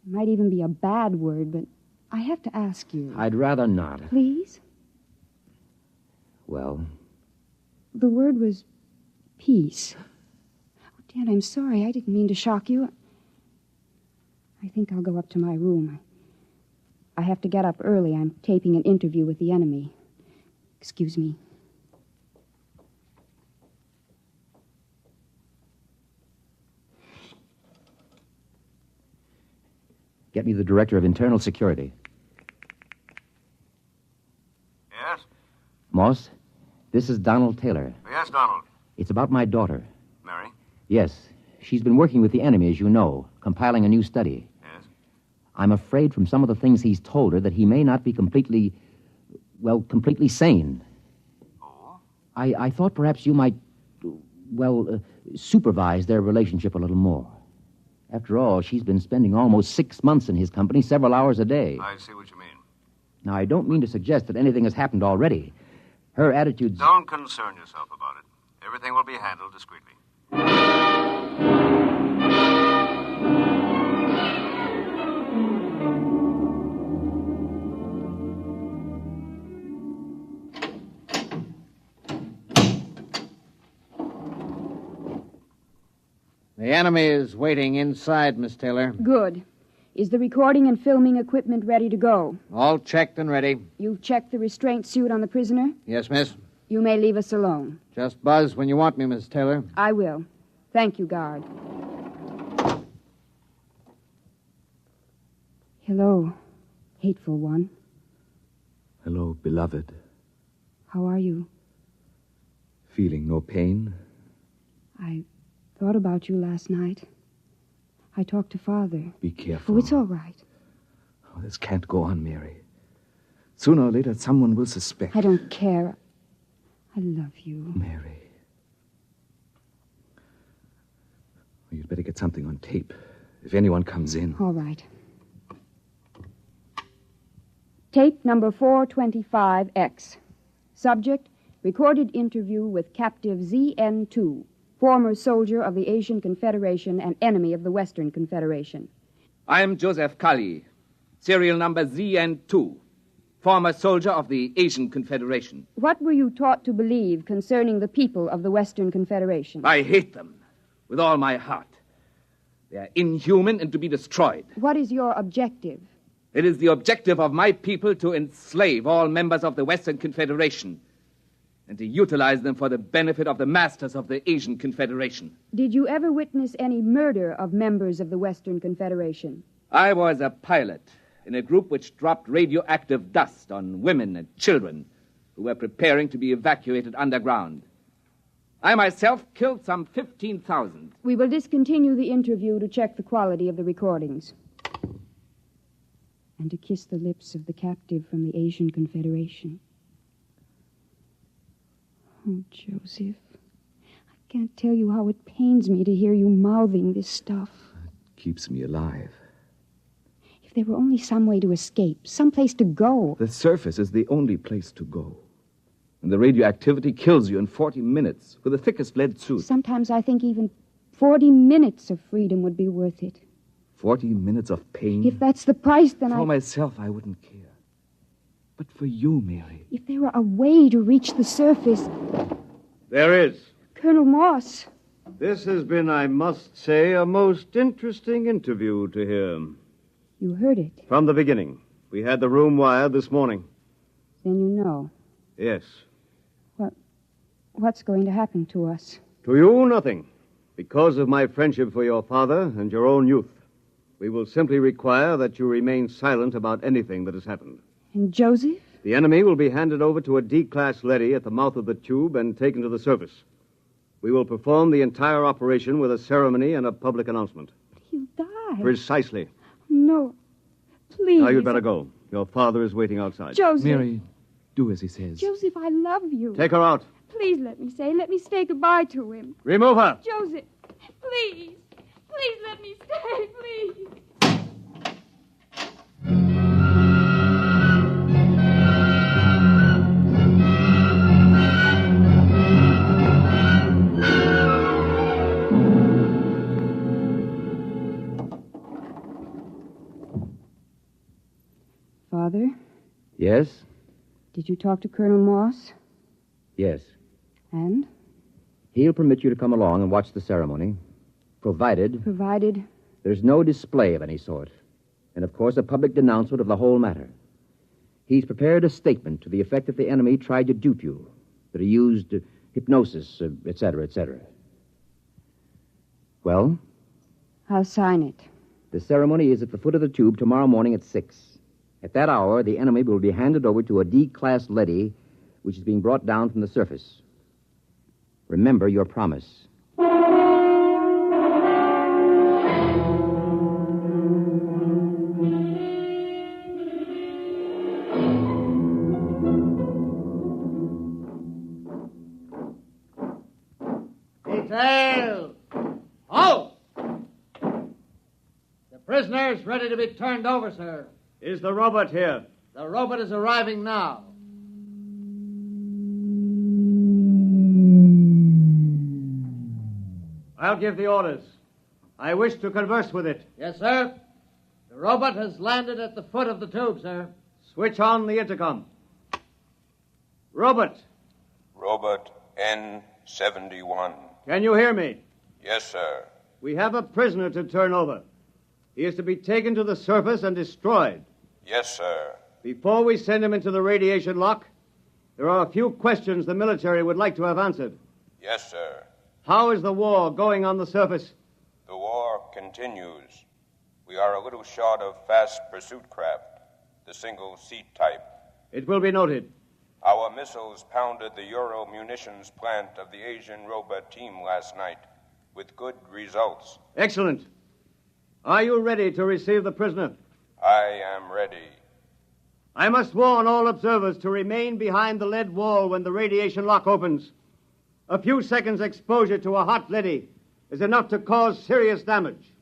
might even be a bad word, but I have to ask you. I'd rather not. Please? Well? The word was peace. Oh, Dad, I'm sorry. I didn't mean to shock you. I think I'll go up to my room. I have to get up early. I'm taping an interview with the enemy. Excuse me. Get me the Director of Internal Security. Yes? Moss, this is Donald Taylor. Yes, Donald. It's about my daughter. Mary? Yes. She's been working with the enemy, as you know, compiling a new study. Yes? I'm afraid from some of the things he's told her that he may not be completely sane. Oh? I thought perhaps you might, supervise their relationship a little more. After all, she's been spending almost 6 months in his company, several hours a day. I see what you mean. Now, I don't mean to suggest that anything has happened already. Her attitude's... Don't concern yourself about it. Everything will be handled discreetly. The enemy is waiting inside, Miss Taylor. Good. Is the recording and filming equipment ready to go? All checked and ready. You've checked the restraint suit on the prisoner? Yes, miss. You may leave us alone. Just buzz when you want me, Miss Taylor. I will. Thank you, guard. Hello, hateful one. Hello, beloved. How are you? Feeling no pain? I thought about you last night. I talked to Father. Be careful. Oh, it's all right. Oh, this can't go on, Mary. Sooner or later, someone will suspect. I don't care. I love you. Mary. Well, you'd better get something on tape. If anyone comes in. All right. Tape number 425X. Subject, recorded interview with captive ZN2, former soldier of the Asian Confederation and enemy of the Western Confederation. I'm Joseph Kali, serial number ZN2, former soldier of the Asian Confederation. What were you taught to believe concerning the people of the Western Confederation? I hate them with all my heart. They are inhuman and to be destroyed. What is your objective? It is the objective of my people to enslave all members of the Western Confederation and to utilize them for the benefit of the masters of the Asian Confederation. Did you ever witness any murder of members of the Western Confederation? I was a pilot in a group which dropped radioactive dust on women and children who were preparing to be evacuated underground. I myself killed some 15,000. We will discontinue the interview to check the quality of the recordings. And to kiss the lips of the captive from the Asian Confederation. Oh, Joseph, I can't tell you how it pains me to hear you mouthing this stuff. It keeps me alive. If there were only some way to escape, some place to go. The surface is the only place to go. And the radioactivity kills you in 40 minutes with the thickest lead suit. Sometimes I think even 40 minutes of freedom would be worth it. 40 minutes of pain? If that's the price, then For myself, I wouldn't care. But for you, Mary. If there were a way to reach the surface... There is. Colonel Moss. This has been, I must say, a most interesting interview to hear. You heard it. From the beginning. We had the room wired this morning. Then you know. Yes. What's going to happen to us? To you, nothing. Because of my friendship for your father and your own youth. We will simply require that you remain silent about anything that has happened. And Joseph? The enemy will be handed over to a D-class leady at the mouth of the tube and taken to the surface. We will perform the entire operation with a ceremony and a public announcement. He'll die. Precisely. No. Please. Now you'd better go. Your father is waiting outside. Joseph. Mary, do as he says. Joseph, I love you. Take her out. Please let me say goodbye to him. Remove her. Joseph, please. Please let me stay, please. Father? Yes? Did you talk to Colonel Moss? Yes. And? He'll permit you to come along and watch the ceremony, provided there's no display of any sort. And, of course, a public denouncement of the whole matter. He's prepared a statement to the effect that the enemy tried to dupe you, that he used hypnosis, etc., etc. Well? I'll sign it. The ceremony is at the foot of the tube tomorrow morning at 6. At that hour, the enemy will be handed over to a D-class leady, which is being brought down from the surface. Remember your promise. Detail! Halt! The prisoner is ready to be turned over, sir. Is the robot here? The robot is arriving now. I'll give the orders. I wish to converse with it. Yes, sir. The robot has landed at the foot of the tube, sir. Switch on the intercom. Robot. Robot N71. Can you hear me? Yes, sir. We have a prisoner to turn over. He is to be taken to the surface and destroyed. Yes, sir. Before we send him into the radiation lock, there are a few questions the military would like to have answered. Yes, sir. How is the war going on the surface? The war continues. We are a little short of fast pursuit craft, the single-seat type. It will be noted. Our missiles pounded the Euro munitions plant of the Asian robot team last night with good results. Excellent. Are you ready to receive the prisoner? I am ready. I must warn all observers to remain behind the lead wall when the radiation lock opens. A few seconds' exposure to a hot leady is enough to cause serious damage.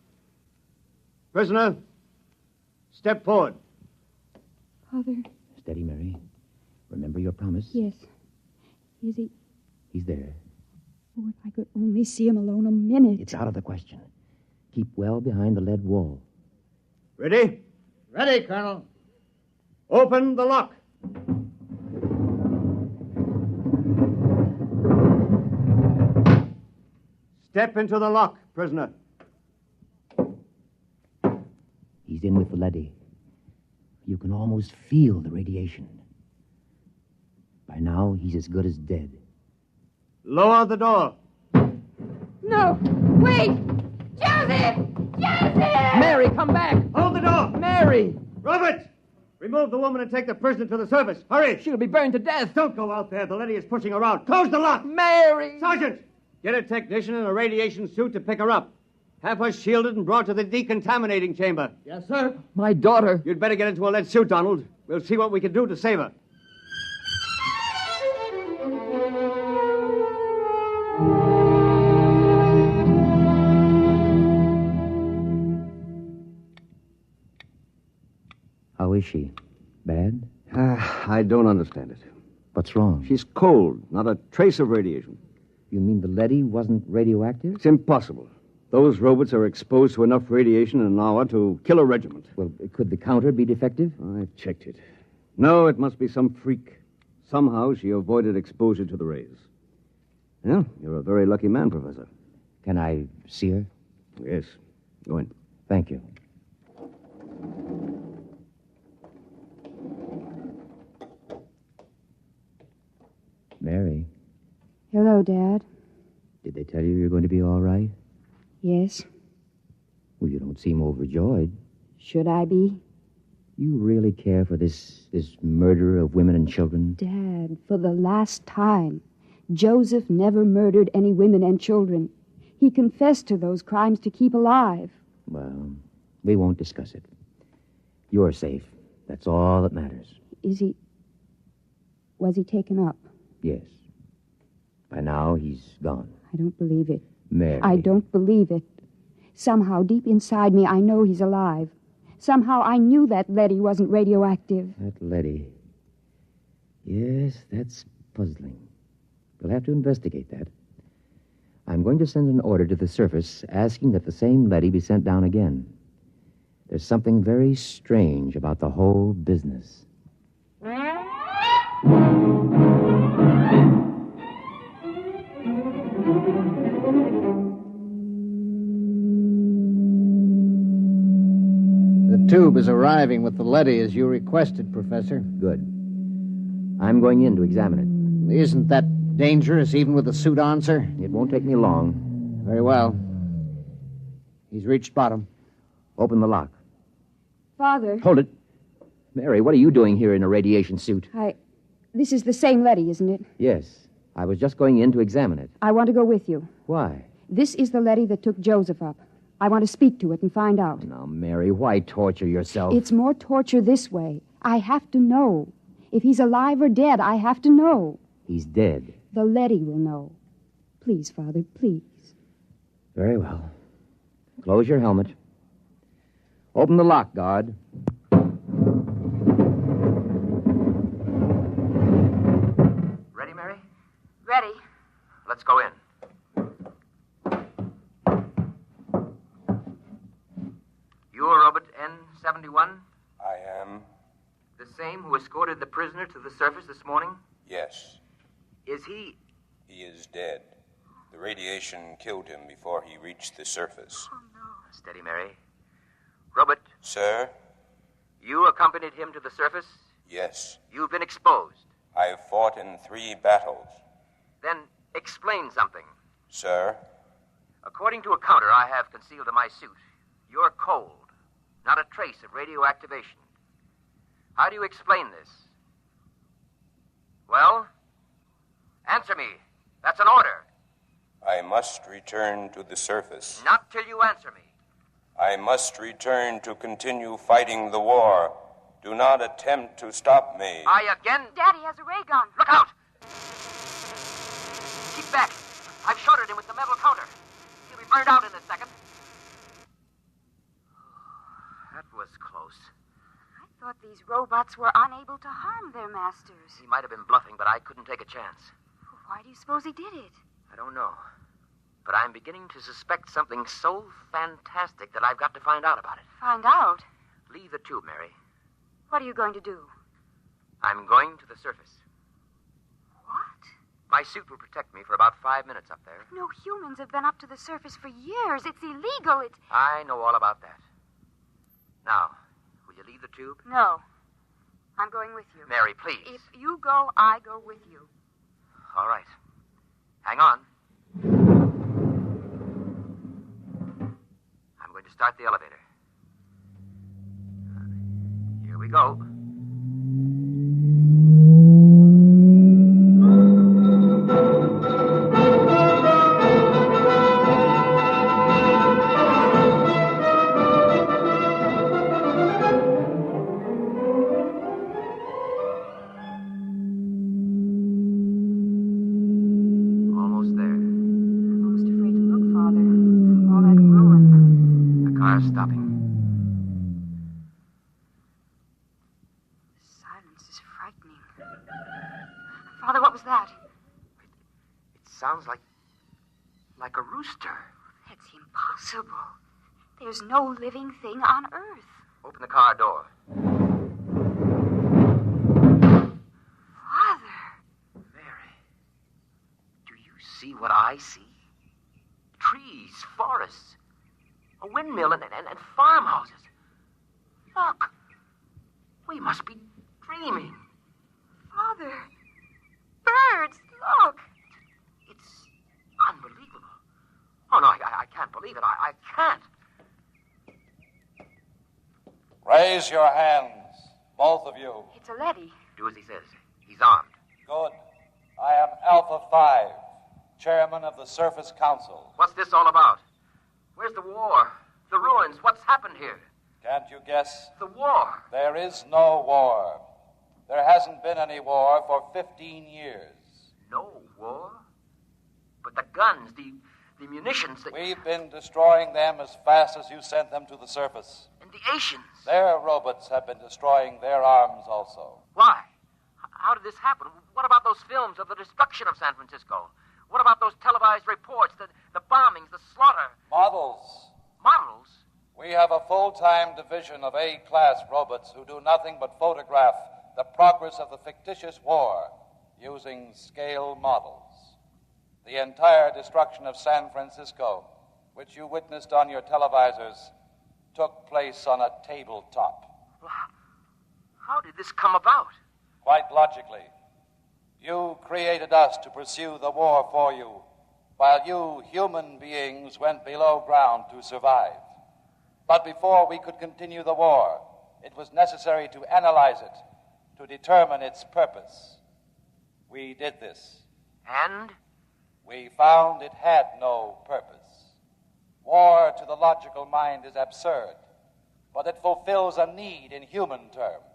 Prisoner, step forward. Father. Steady, Mary. Remember your promise? Yes. Is he? He's there. Oh, if I could only see him alone a minute. It's out of the question. Keep well behind the lead wall. Ready? Ready, Colonel. Open the lock. Step into the lock, prisoner. He's in with the leady. You can almost feel the radiation. By now, he's as good as dead. Lower the door. No! Wait! Joseph! Joseph! Mary, come back! Hold the door! Mary! Robert! Remove the woman and take the prisoner to the surface. Hurry! She'll be burned to death. Don't go out there. The leady is pushing her out. Close the lock! Mary! Sergeant! Get a technician in a radiation suit to pick her up. Have her shielded and brought to the decontaminating chamber. Yes, sir. My daughter. You'd better get into a lead suit, Donald. We'll see what we can do to save her. How is she? Bad? I don't understand it. What's wrong? She's cold, not a trace of radiation. You mean the leady wasn't radioactive? It's impossible. Those robots are exposed to enough radiation in an hour to kill a regiment. Well, could the counter be defective? I've checked it. No, it must be some freak. Somehow she avoided exposure to the rays. Yeah, you're a very lucky man, Professor. Can I see her? Yes. Go in. Thank you. Mary, Hello, Dad. did they tell you you're going to be all right? Yes. Well, you don't seem overjoyed. Should I be? You really care for this murder of women and children? Dad, for the last time, Joseph never murdered any women and children. He confessed to those crimes to keep alive. Well, we won't discuss it. You're safe. That's all that matters. Was he taken up? Yes. By now, he's gone. I don't believe it. Mary. I don't believe it. Somehow, deep inside me, I know he's alive. Somehow, I knew that leady wasn't radioactive. That leady. Yes, that's puzzling. We'll have to investigate that. I'm going to send an order to the surface asking that the same leady be sent down again. There's something very strange about the whole business. The tube is arriving with the leady as you requested, Professor. Good. I'm going in to examine it. Isn't that dangerous, even with the suit on, sir? It won't take me long. Very well. He's reached bottom. Open the lock. Father. Hold it. Mary, what are you doing here in a radiation suit? This is the same leady, isn't it? Yes. I was just going in to examine it. I want to go with you. Why? This is the leady that took Joseph up. I want to speak to it and find out. Now, Mary, why torture yourself? It's more torture this way. I have to know. If he's alive or dead, I have to know. He's dead. The leady will know. Please, Father, please. Very well. Close your helmet. Open the lock, guard. Ready, Mary? Ready. Let's go in. You're Robert N-71? I am. The same who escorted the prisoner to the surface this morning? Yes. Is he... He is dead. The radiation killed him before he reached the surface. Oh, no. Steady, Mary. Robert. Sir? You accompanied him to the surface? Yes. You've been exposed. I've fought in 3 battles. Then explain something. Sir? According to a counter I have concealed in my suit, you're cold. Not a trace of radioactivation. How do you explain this? Well? Answer me. That's an order. I must return to the surface. Not till you answer me. I must return to continue fighting the war. Do not attempt to stop me. I again... Daddy has a ray gun. Look out! Keep back. I've shorted him with the metal counter. He'll be burned out in a second. That was close. I thought these robots were unable to harm their masters. He might have been bluffing, but I couldn't take a chance. Why do you suppose he did it? I don't know. But I'm beginning to suspect something so fantastic that I've got to find out about it. Find out? Leave the tube, Mary. What are you going to do? I'm going to the surface. What? My suit will protect me for about 5 minutes up there. No humans have been up to the surface for years. It's illegal. I know all about that. Now, will you leave the tube? No. I'm going with you. Mary, please. If you go, I go with you. All right. Hang on. I'm going to start the elevator. Here we go. stopping. Silence is frightening. Father, what was that? It sounds like a rooster. That's impossible. There's no living thing on Earth. Open the car door. Father! Mary, do you see what I see? Trees, forests, a windmill, and farmhouses. Look, we must be dreaming. Father! Birds, look! It's unbelievable. Oh, no, I can't believe it. I can't. Raise your hands, both of you. It's a leady. Do as he says. He's armed. Good. I am Alpha 5, chairman of the Surface Council. What's this all about? Where's the war? The ruins? What's happened here? Can't you guess? The war. There is no war. There hasn't been any war for 15 years. No war? But the guns, the munitions... We've been destroying them as fast as you sent them to the surface. And the Asians? Their robots have been destroying their arms also. Why? How did this happen? What about those films of the destruction of San Francisco? What about those televised reports, the bombings, the slaughter? Models. Models? We have a full-time division of A-class robots who do nothing but photograph the progress of the fictitious war using scale models. The entire destruction of San Francisco, which you witnessed on your televisors, took place on a tabletop. How did this come about? Quite logically. You created us to pursue the war for you, while you, human beings, went below ground to survive. But before we could continue the war, it was necessary to analyze it, to determine its purpose. We did this. And? We found it had no purpose. War, to the logical mind, is absurd, but it fulfills a need in human terms.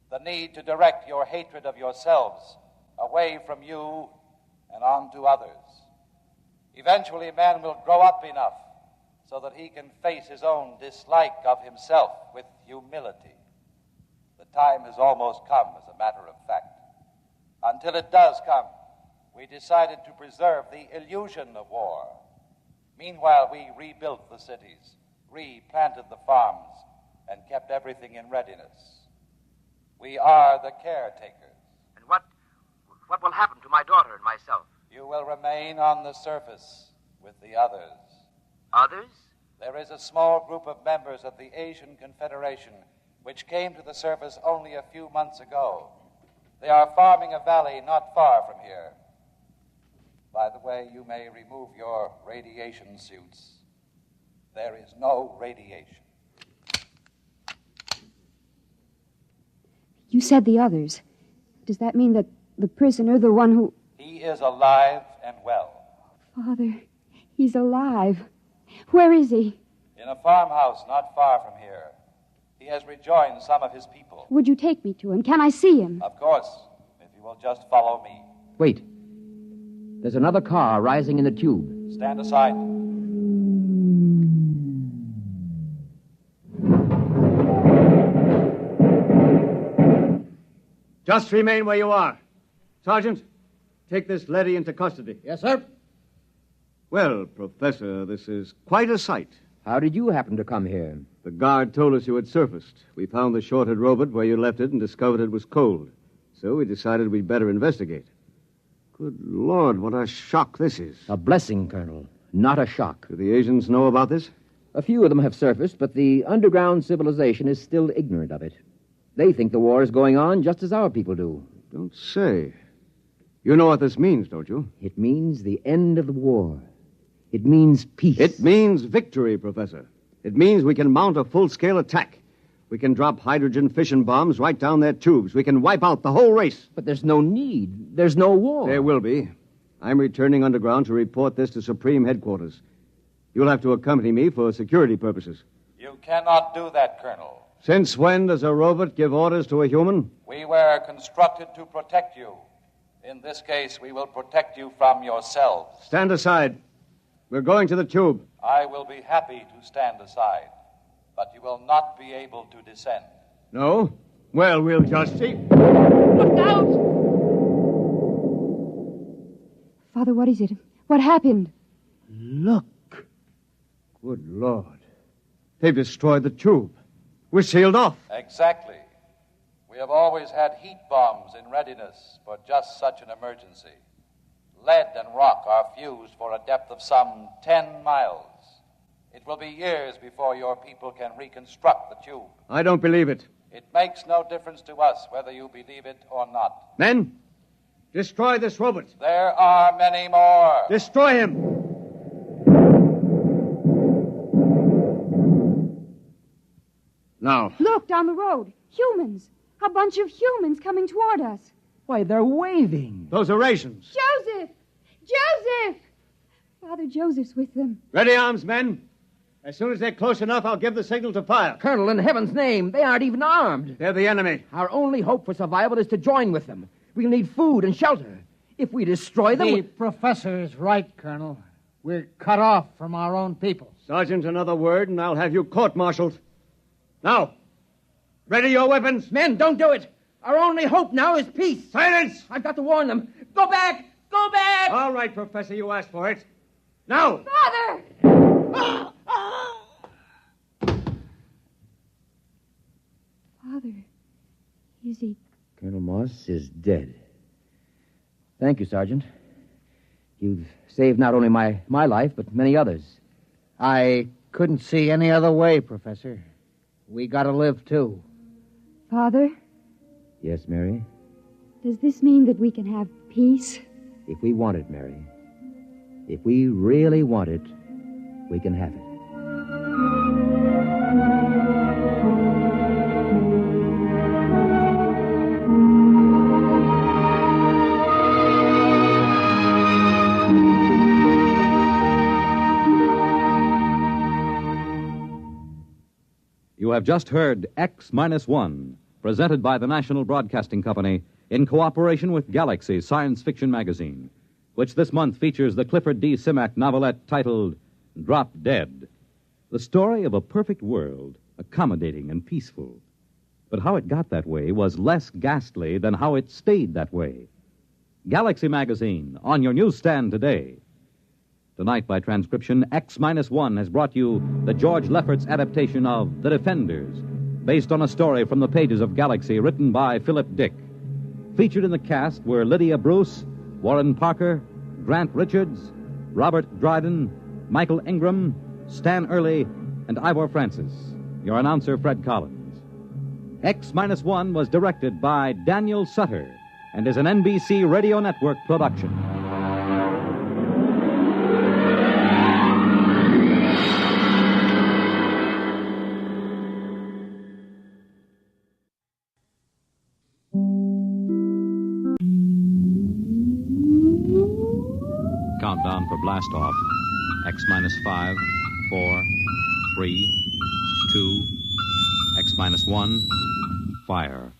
The need to direct your hatred of yourselves away from you and onto others. Eventually, man will grow up enough so that he can face his own dislike of himself with humility. The time has almost come, as a matter of fact. Until it does come, we decided to preserve the illusion of war. Meanwhile, we rebuilt the cities, replanted the farms, and kept everything in readiness. We are the caretakers. And what will happen to my daughter and myself? You will remain on the surface with the others. Others? There is a small group of members of the Asian Confederation which came to the surface only a few months ago. They are farming a valley not far from here. By the way, you may remove your radiation suits. There is no radiation. You said the others. Does that mean that the prisoner, the one who... He is alive and well. Father, he's alive. Where is he? In a farmhouse not far from here. He has rejoined some of his people. Would you take me to him? Can I see him? Of course, if you will just follow me. Wait. There's another car rising in the tube. Stand aside. Just remain where you are. Sergeant, take this leady into custody. Yes, sir. Well, Professor, this is quite a sight. How did you happen to come here? The guard told us you had surfaced. We found the shorted robot where you left it and discovered it was cold. So we decided we'd better investigate. Good Lord, what a shock this is. A blessing, Colonel, not a shock. Do the Asians know about this? A few of them have surfaced, but the underground civilization is still ignorant of it. They think the war is going on just as our people do. Don't say. You know what this means, don't you? It means the end of the war. It means peace. It means victory, Professor. It means we can mount a full-scale attack. We can drop hydrogen fission bombs right down their tubes. We can wipe out the whole race. But there's no need. There's no war. There will be. I'm returning underground to report this to Supreme Headquarters. You'll have to accompany me for security purposes. You cannot do that, Colonel. Since when does a robot give orders to a human? We were constructed to protect you. In this case, we will protect you from yourselves. Stand aside. We're going to the tube. I will be happy to stand aside. but you will not be able to descend. No? Well, we'll just see. Look out! Father, what is it? What happened? Look. Good Lord. They've destroyed the tube. We're sealed off. Exactly. We have always had heat bombs in readiness for just such an emergency. Lead and rock are fused for a depth of some 10 miles. It will be years before your people can reconstruct the tube. I don't believe it. It makes no difference to us whether you believe it or not. Men, destroy this robot. There are many more. Destroy him. Now. Look, down the road. Humans. A bunch of humans coming toward us. Why, they're waving. Those are rations. Joseph! Joseph! Father Joseph's with them. Ready arms, men. As soon as they're close enough, I'll give the signal to fire. Colonel, in heaven's name, they aren't even armed. They're the enemy. Our only hope for survival is to join with them. We'll need food and shelter. If we destroy them... The professor is right, Colonel. We're cut off from our own people. Sergeant, another word, and I'll have you court-martialed. Now, ready your weapons. Men, don't do it. Our only hope now is peace. Silence! I've got to warn them. Go back! Go back! All right, Professor, you asked for it. Now! Father! Father, is he... Colonel Moss is dead. Thank you, Sergeant. You've saved not only my life, but many others. I couldn't see any other way, Professor. We gotta live, too. Father, Yes, Mary? does this mean that we can have peace? If we want it, Mary. If we really want it, we can have it. You have just heard X-1, presented by the National Broadcasting Company in cooperation with Galaxy Science Fiction Magazine, which this month features the Clifford D. Simak novelette titled Drop Dead, the story of a perfect world, accommodating and peaceful. But how it got that way was less ghastly than how it stayed that way. Galaxy Magazine, on your newsstand today. Tonight, by transcription, X-1 has brought you the George Lefferts adaptation of The Defenders, based on a story from the pages of Galaxy written by Philip Dick. Featured in the cast were Lydia Bruce, Warren Parker, Grant Richards, Robert Dryden, Michael Ingram, Stan Early, and Ivor Francis. Your announcer, Fred Collins. X-1 was directed by Daniel Sutter and is an NBC Radio Network production. Countdown for blast off. X-5, 4, 3, 2, X-1, fire.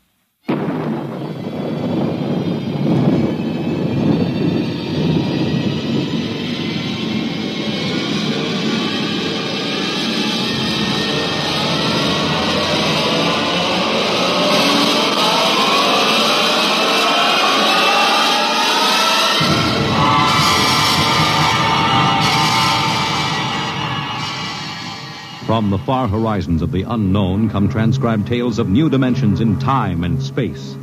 From the far horizons of the unknown come transcribed tales of new dimensions in time and space.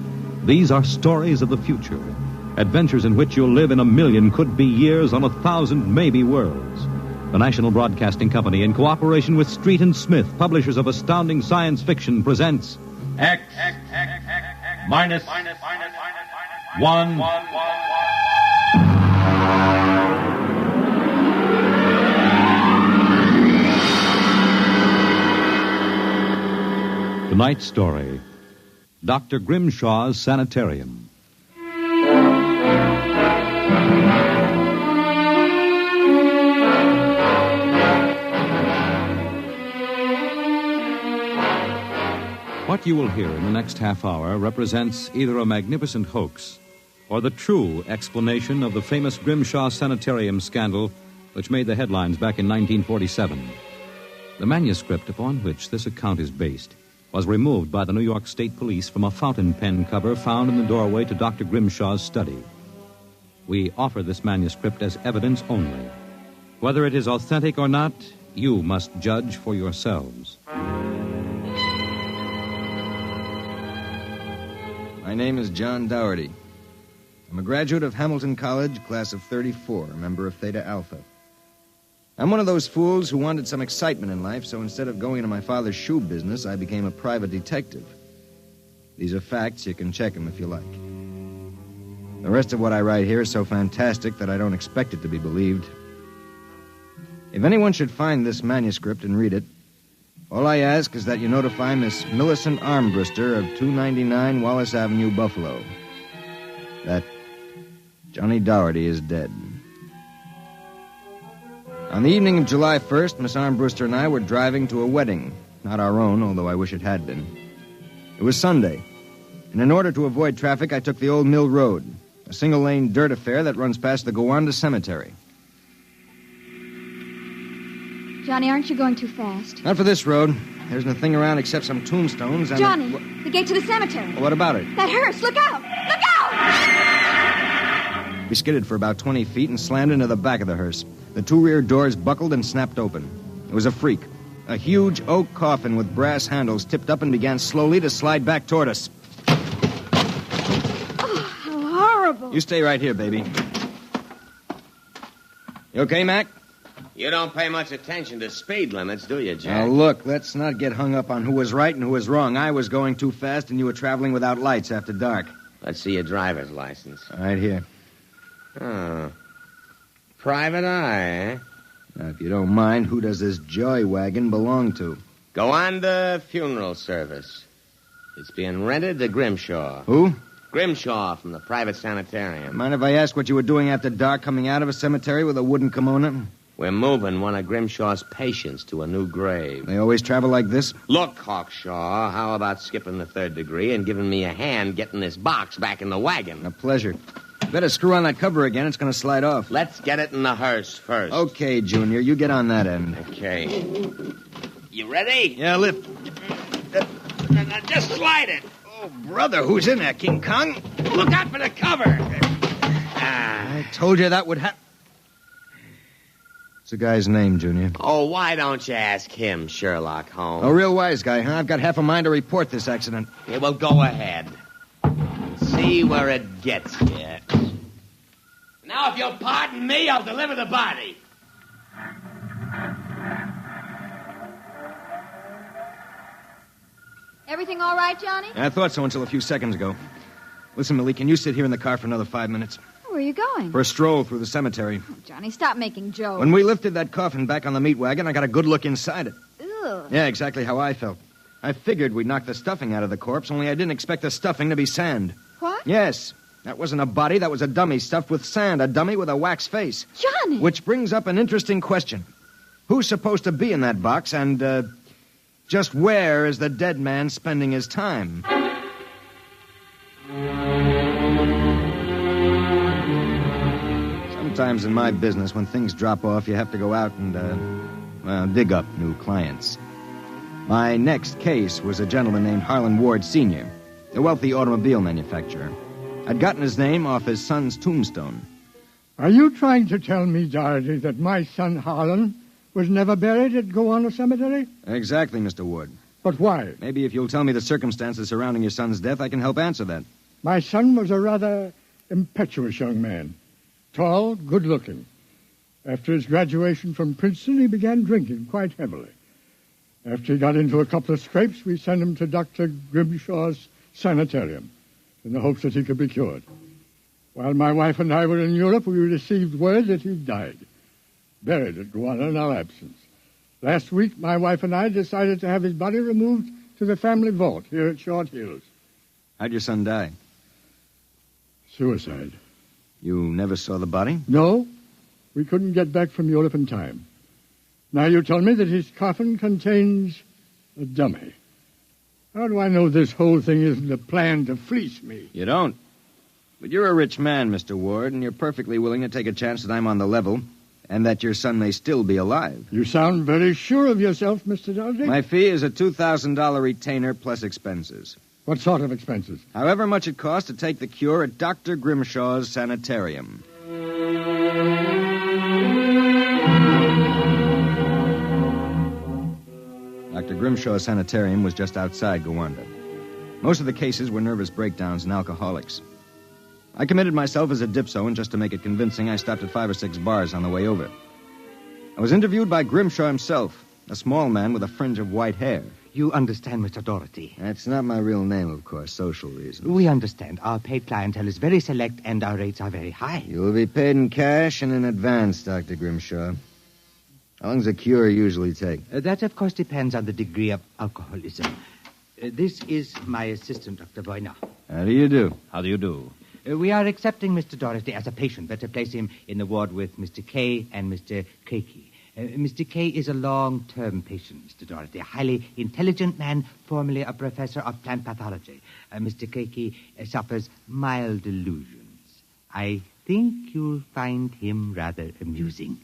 These are stories of the future, adventures in which you'll live in 1,000,000 could-be years on 1,000 maybe worlds. The National Broadcasting Company, in cooperation with Street and Smith, publishers of astounding science fiction, presents X-1. Tonight's story, Dr. Grimshaw's Sanitorium. What you will hear in the next half hour represents either a magnificent hoax or the true explanation of the famous Grimshaw Sanitorium scandal which made the headlines back in 1947. The manuscript upon which this account is based was removed by the New York State Police from a fountain pen cover found in the doorway to Dr. Grimshaw's study. We offer this manuscript as evidence only. Whether it is authentic or not, you must judge for yourselves. My name is John Dougherty. I'm a graduate of Hamilton College, class of 34, a member of Theta Alpha. I'm one of those fools who wanted some excitement in life, so instead of going into my father's shoe business, I became a private detective. These are facts. You can check them if you like. The rest of what I write here is so fantastic that I don't expect it to be believed. If anyone should find this manuscript and read it, all I ask is that you notify Miss Millicent Armbruster of 299 Wallace Avenue, Buffalo, that Johnny Dougherty is dead. On the evening of July 1st, Miss Armbruster and I were driving to a wedding. Not our own, although I wish it had been. It was Sunday, and in order to avoid traffic, I took the Old Mill Road, a single-lane dirt affair that runs past the Gowanda Cemetery. Johnny, aren't you going too fast? Not for this road. There isn't a thing around except some tombstones and... Johnny, the gate to the cemetery. What about it? That hearse, look out! Look out! We skidded for about 20 feet and slammed into the back of the hearse. The two rear doors buckled and snapped open. It was a freak. A huge oak coffin with brass handles tipped up and began slowly to slide back toward us. Oh, how horrible. You stay right here, baby. You okay, Mac? You don't pay much attention to speed limits, do you, Jack? Now, look, let's not get hung up on who was right and who was wrong. I was going too fast, and you were traveling without lights after dark. Let's see your driver's license. Right here. Oh. Private eye, eh? Now, if you don't mind, who does this joy wagon belong to? Gowanda Funeral Service. It's being rented to Grimshaw. Who? Grimshaw from the private sanitarium. Mind if I ask what you were doing after dark coming out of a cemetery with a wooden kimono? We're moving one of Grimshaw's patients to a new grave. They always travel like this? Look, Hawkshaw, how about skipping the third degree and giving me a hand getting this box back in the wagon? A pleasure. Better screw on that cover again. It's going to slide off. Let's get it in the hearse first. Okay, Junior. You get on that end. Okay. You ready? Yeah, lift. Now, just slide it. Oh, brother, who's in there, King Kong? Look out for the cover. I told you that would happen. What's the guy's name, Junior? Oh, why don't you ask him, Sherlock Holmes? A real wise guy, huh? I've got half a mind to report this accident. Yeah, well, go ahead. See where it gets you. Now, if you'll pardon me, I'll deliver the body. Everything all right, Johnny? I thought so until a few seconds ago. Listen, Millie, can you sit here in the car for another 5 minutes? Where are you going? For a stroll through the cemetery. Oh, Johnny, stop making jokes. When we lifted that coffin back on the meat wagon, I got a good look inside it. Ugh. Yeah, exactly how I felt. I figured we'd knock the stuffing out of the corpse, only I didn't expect the stuffing to be sand. What? Yes. That wasn't a body, that was a dummy stuffed with sand, a dummy with a wax face. Johnny! Which brings up an interesting question. Who's supposed to be in that box, and, just where is the dead man spending his time? Sometimes in my business, when things drop off, you have to go out and, dig up new clients. My next case was a gentleman named Harlan Ward Sr., a wealthy automobile manufacturer. I'd gotten his name off his son's tombstone. Are you trying to tell me, Dougherty, that my son Harlan was never buried at Gowanda Cemetery? Exactly, Mr. Ward. But why? Maybe if you'll tell me the circumstances surrounding your son's death, I can help answer that. My son was a rather impetuous young man. Tall, good-looking. After his graduation from Princeton, he began drinking quite heavily. After he got into a couple of scrapes, we sent him to Dr. Grimshaw's Sanitorium in the hopes that he could be cured. While my wife and I were in Europe, we received word that he died, buried at Gowanda in our absence. Last week, my wife and I decided to have his body removed to the family vault here at Short Hills. How'd your son die? Suicide. You never saw the body? No. We couldn't get back from Europe in time. Now you tell me that his coffin contains a dummy. How do I know this whole thing isn't a plan to fleece me? You don't. But you're a rich man, Mr. Ward, and you're perfectly willing to take a chance that I'm on the level. And that your son may still be alive. You sound very sure of yourself, Mr. Doherty. My fee is a $2,000 retainer plus expenses. What sort of expenses? However much it costs to take the cure at Dr. Grimshaw's Sanitorium. Dr. Grimshaw's Sanitorium was just outside Gowanda. Most of the cases were nervous breakdowns and alcoholics. I committed myself as a dipso, and just to make it convincing, I stopped at 5 or 6 bars on the way over. I was interviewed by Grimshaw himself, a small man with a fringe of white hair. You understand, Mr. Doherty. That's not my real name, of course, social reasons. We understand. Our paid clientele is very select, and our rates are very high. You will be paid in cash and in advance, Dr. Grimshaw. How long does a cure usually take? That, of course, depends on the degree of alcoholism. This is my assistant, Dr. Boyner. How do you do? How do you do? We are accepting Mr. Doherty as a patient. Better place him in the ward with Mr. K and Mr. Keiki. Mr. K is a long-term patient, Mr. Doherty, a highly intelligent man, formerly a professor of plant pathology. Mr. Keiki suffers mild delusions. I think you'll find him rather amusing.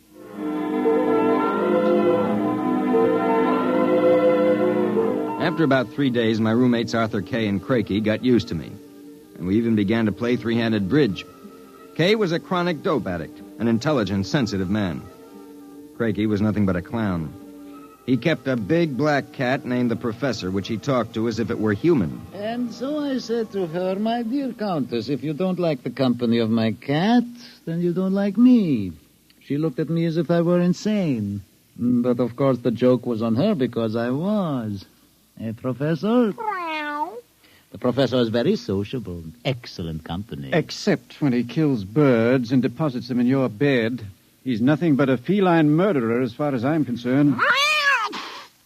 After about 3 days, my roommates Arthur Kay and Crakey got used to me. And we even began to play three-handed bridge. Kay was a chronic dope addict, an intelligent, sensitive man. Crakey was nothing but a clown. He kept a big black cat named the Professor, which he talked to as if it were human. And so I said to her, my dear Countess, if you don't like the company of my cat, then you don't like me. She looked at me as if I were insane. But, of course, the joke was on her because I was. Professor? The professor is very sociable. Excellent company. Except when he kills birds and deposits them in your bed. He's nothing but a feline murderer as far as I'm concerned.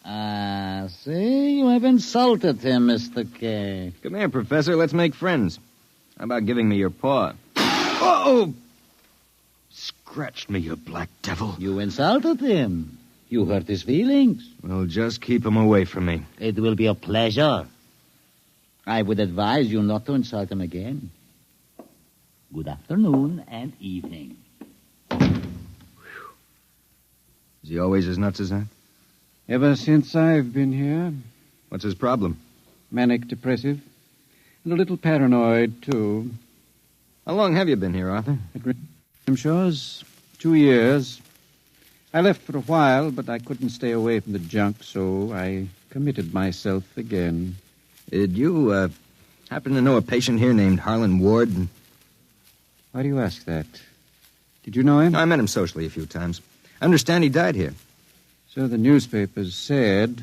Ah, see? You have insulted him, Mr. K. Come here, Professor. Let's make friends. How about giving me your paw? Oh! Scratched me, you black devil. You insulted him. You hurt his feelings. Well, just keep him away from me. It will be a pleasure. I would advise you not to insult him again. Good afternoon and evening. Is he always as nuts as that? Ever since I've been here. What's his problem? Manic depressive. And a little paranoid, too. How long have you been here, Arthur? At Grimshaw's 2 years. I left for a while, but I couldn't stay away from the junk, so I committed myself again. Did you, happen to know a patient here named Harlan Ward? Why do you ask that? Did you know him? I met him socially a few times. I understand he died here. So the newspapers said.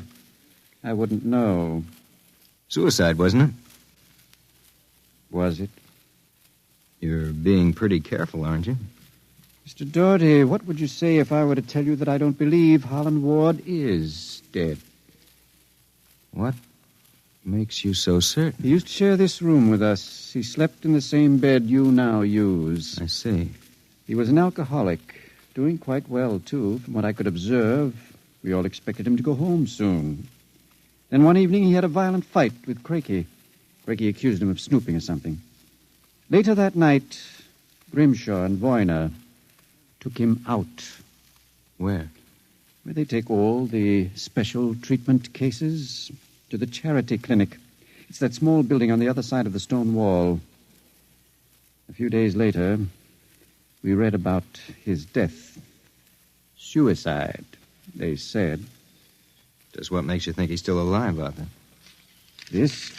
I wouldn't know. Suicide, wasn't it? Was it? You're being pretty careful, aren't you? Mr. Doherty, what would you say if I were to tell you that I don't believe Harlan Ward is dead? What makes you so certain? He used to share this room with us. He slept in the same bed you now use. I see. He was an alcoholic, doing quite well, too, from what I could observe. We all expected him to go home soon. Then one evening he had a violent fight with Crakey. Crakey accused him of snooping or something. Later that night, Grimshaw and Boyner took him out. Where? Where they take all the special treatment cases to the charity clinic. It's that small building on the other side of the stone wall. A few days later, we read about his death. Suicide, they said. Just what makes you think he's still alive, Arthur? This.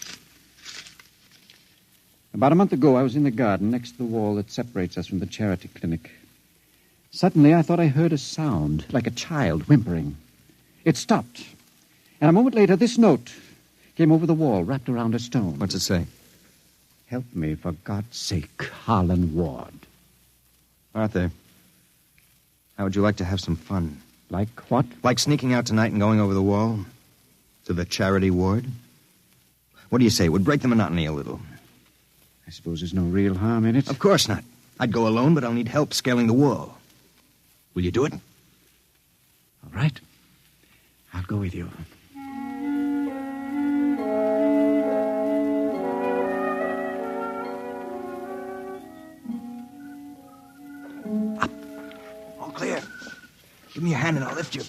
About a month ago, I was in the garden next to the wall that separates us from the charity clinic. Suddenly, I thought I heard a sound, like a child whimpering. It stopped. And a moment later, this note came over the wall, wrapped around a stone. What's it say? Help me, for God's sake, Harlan Ward. Arthur, how would you like to have some fun? Like what? Like sneaking out tonight and going over the wall to the charity ward? What do you say? It would break the monotony a little. I suppose there's no real harm in it. Of course not. I'd go alone, but I'll need help scaling the wall. Will you do it? All right. I'll go with you. Up. All clear. Give me your hand and I'll lift you.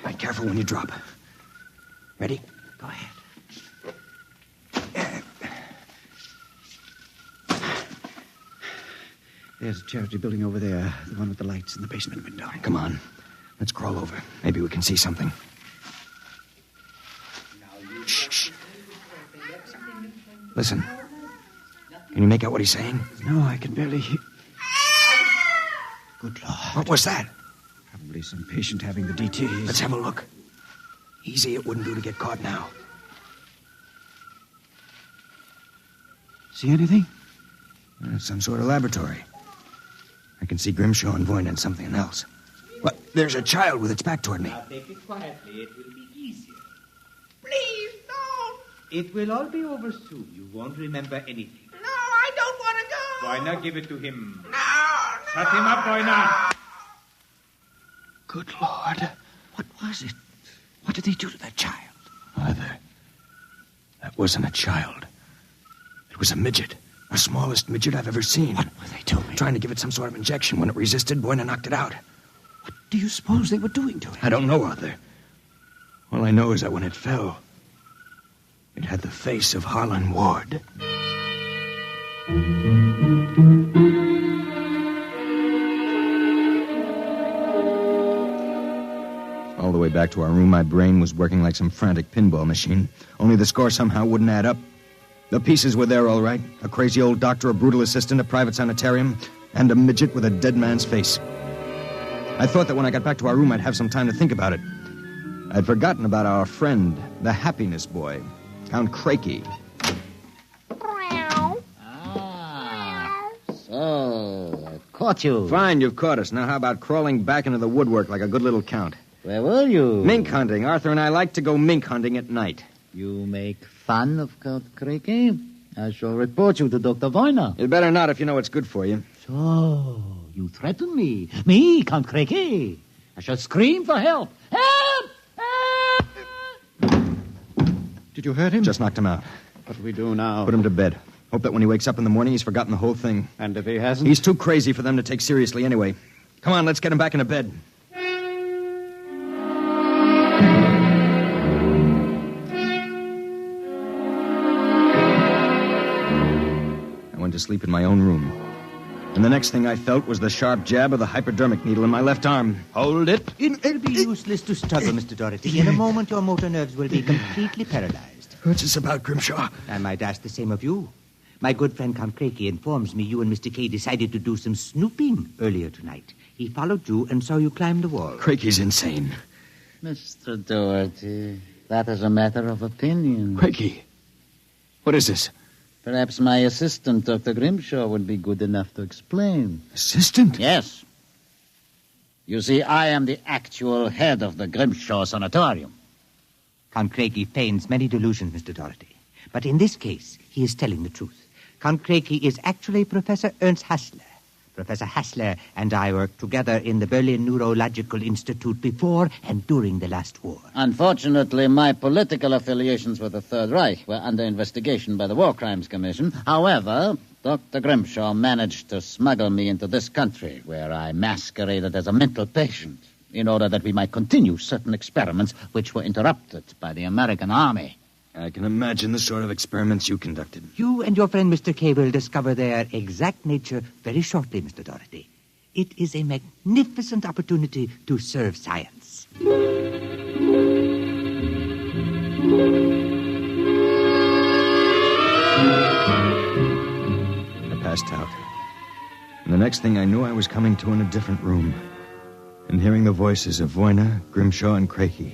Be careful when you drop. Ready? Go ahead. There's a charity building over there, the one with the lights in the basement window. Come on. Let's crawl over. Maybe we can see something. Shh. Listen. Can you make out what he's saying? No, I can barely hear. Good Lord. What was that? Probably some patient having the DT. Let's have a look. Easy, it wouldn't do to get caught now. See anything? Some sort of laboratory. I can see Grimshaw and Voyna and something else. What? There's a child with its back toward me. Now take it quietly. It will be easier. Please, don't. It will all be over soon. You won't remember anything. No, I don't want to go. Voyna, give it to him. No. Shut him up, Voyna. Good Lord. What was it? What did they do to that child? Mother, that wasn't a child. It was a midget. The smallest midget I've ever seen. What were they doing? Trying to give it some sort of injection. When it resisted, Voyna knocked it out. What do you suppose they were doing to it? I don't know, Arthur. All I know is that when it fell, it had the face of Harlan Ward. All the way back to our room, my brain was working like some frantic pinball machine. Only the score somehow wouldn't add up. The pieces were there, all right. A crazy old doctor, a brutal assistant, a private sanitarium, and a midget with a dead man's face. I thought that when I got back to our room, I'd have some time to think about it. I'd forgotten about our friend, the happiness boy, Count Crakey. So, I've caught you. Fine, you've caught us. Now how about crawling back into the woodwork like a good little count? Where were you? Mink hunting. Arthur and I like to go mink hunting at night. You make fun of Count Crakey? I shall report you to Dr. Voyna. You'd better not if you know what's good for you. So, you threaten me? Me, Count Crakey? I shall scream for help. Help! Help! Did you hurt him? Just knocked him out. What do we do now? Put him to bed. Hope that when he wakes up in the morning, he's forgotten the whole thing. And if he hasn't? He's too crazy for them to take seriously anyway. Come on, let's get him back into bed. I went to sleep in my own room. And the next thing I felt was the sharp jab of the hypodermic needle in my left arm. Hold it. It will be useless to struggle, Mr. Doherty. In a moment, your motor nerves will be completely paralyzed. What's this about, Grimshaw? I might ask the same of you. My good friend Count Crakey informs me you and Mr. Kay decided to do some snooping earlier tonight. He followed you and saw you climb the wall. Crakey's insane. Mr. Doherty, that is a matter of opinion. Crakey, what is this? Perhaps my assistant, Dr. Grimshaw, would be good enough to explain. Assistant? Yes. You see, I am the actual head of the Grimshaw Sanatorium. Count Crakey feigns many delusions, Mr. Doherty. But in this case, he is telling the truth. Count Crakey is actually Professor Ernst Hassler. Professor Hassler and I worked together in the Berlin Neurological Institute before and during the last war. Unfortunately, my political affiliations with the Third Reich were under investigation by the War Crimes Commission. However, Dr. Grimshaw managed to smuggle me into this country, where I masqueraded as a mental patient, in order that we might continue certain experiments which were interrupted by the American army. I can imagine the sort of experiments you conducted. You and your friend Mr. Kay will discover their exact nature very shortly, Mr. Doherty. It is a magnificent opportunity to serve science. I passed out. And the next thing I knew, I was coming to in a different room and hearing the voices of Voyna, Grimshaw, and Crakey,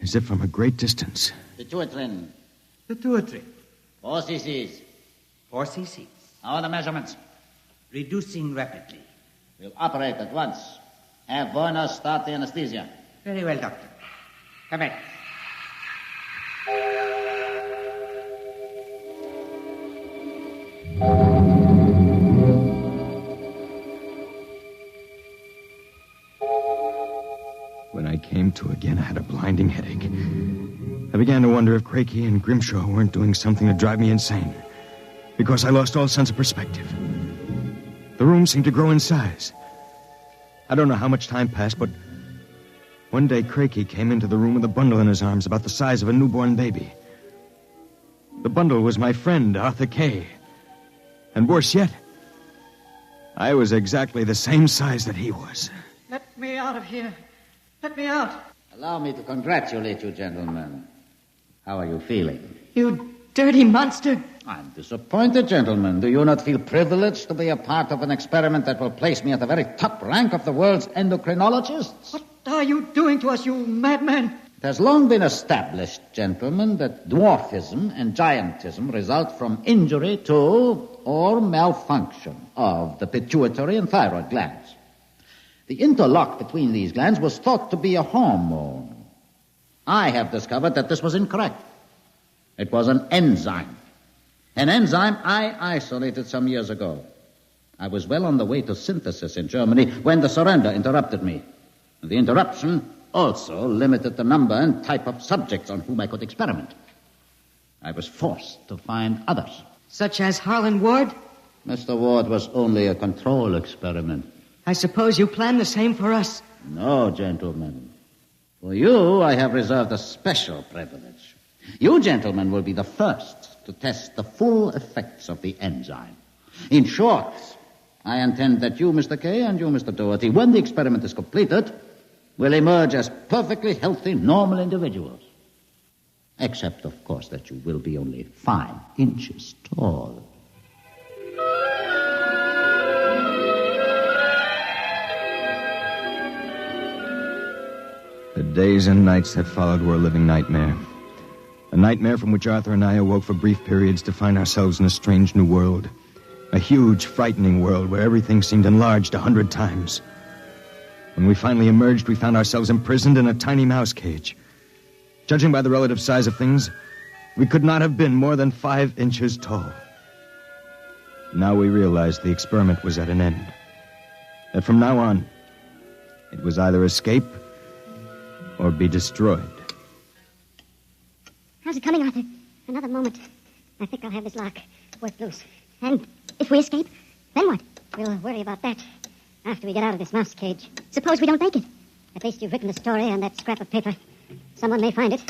as if from a great distance. The Tuatrin. The Tuatrin. 4 cc's. 4 cc's. How are the measurements? Reducing rapidly. We'll operate at once. Have Voyna start the anesthesia. Very well, Doctor. Come in. When I came to again, I had a blinding headache. I began to wonder if Crakey and Grimshaw weren't doing something to drive me insane, because I lost all sense of perspective. The room seemed to grow in size. I don't know how much time passed, but one day Craigie came into the room with a bundle in his arms about the size of a newborn baby. The bundle was my friend, Arthur Kay. And worse yet, I was exactly the same size that he was. Let me out of here. Let me out. Allow me to congratulate you, gentlemen. How are you feeling? You dirty monster. I'm disappointed, gentlemen. Do you not feel privileged to be a part of an experiment that will place me at the very top rank of the world's endocrinologists? What are you doing to us, you madman? It has long been established, gentlemen, that dwarfism and giantism result from injury to or malfunction of the pituitary and thyroid glands. The interlock between these glands was thought to be a hormone. I have discovered that this was incorrect. It was an enzyme. An enzyme I isolated some years ago. I was well on the way to synthesis in Germany when the surrender interrupted me. The interruption also limited the number and type of subjects on whom I could experiment. I was forced to find others. Such as Harlan Ward? Mr. Ward was only a control experiment. I suppose you plan the same for us. No, gentlemen. For you, I have reserved a special privilege. You, gentlemen, will be the first to test the full effects of the enzyme. In short, I intend that you, Mr. Kay, and you, Mr. Doherty, when the experiment is completed, will emerge as perfectly healthy, normal individuals. Except, of course, that you will be only 5 inches tall. The days and nights that followed were a living nightmare. A nightmare from which Arthur and I awoke for brief periods to find ourselves in a strange new world. A huge, frightening world where everything seemed enlarged 100 times. When we finally emerged, we found ourselves imprisoned in a tiny mouse cage. Judging by the relative size of things, we could not have been more than 5 inches tall. Now we realized the experiment was at an end. That from now on, it was either escape or be destroyed. How's it coming, Arthur? Another moment. I think I'll have this lock worked loose. And if we escape, then what? We'll worry about that after we get out of this mouse cage. Suppose we don't make it. At least you've written the story on that scrap of paper. Someone may find it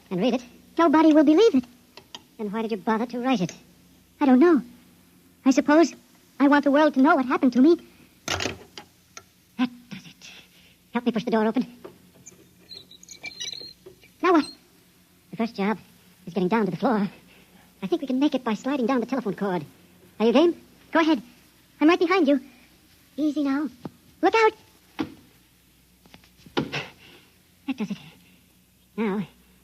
and read it. Nobody will believe it. Then why did you bother to write it? I don't know. I suppose I want the world to know what happened to me. That does it. Help me push the door open. Now what? The first job is getting down to the floor. I think we can make it by sliding down the telephone cord. Are you game? Go ahead. I'm right behind you. Easy now. Look out. That does it. Now,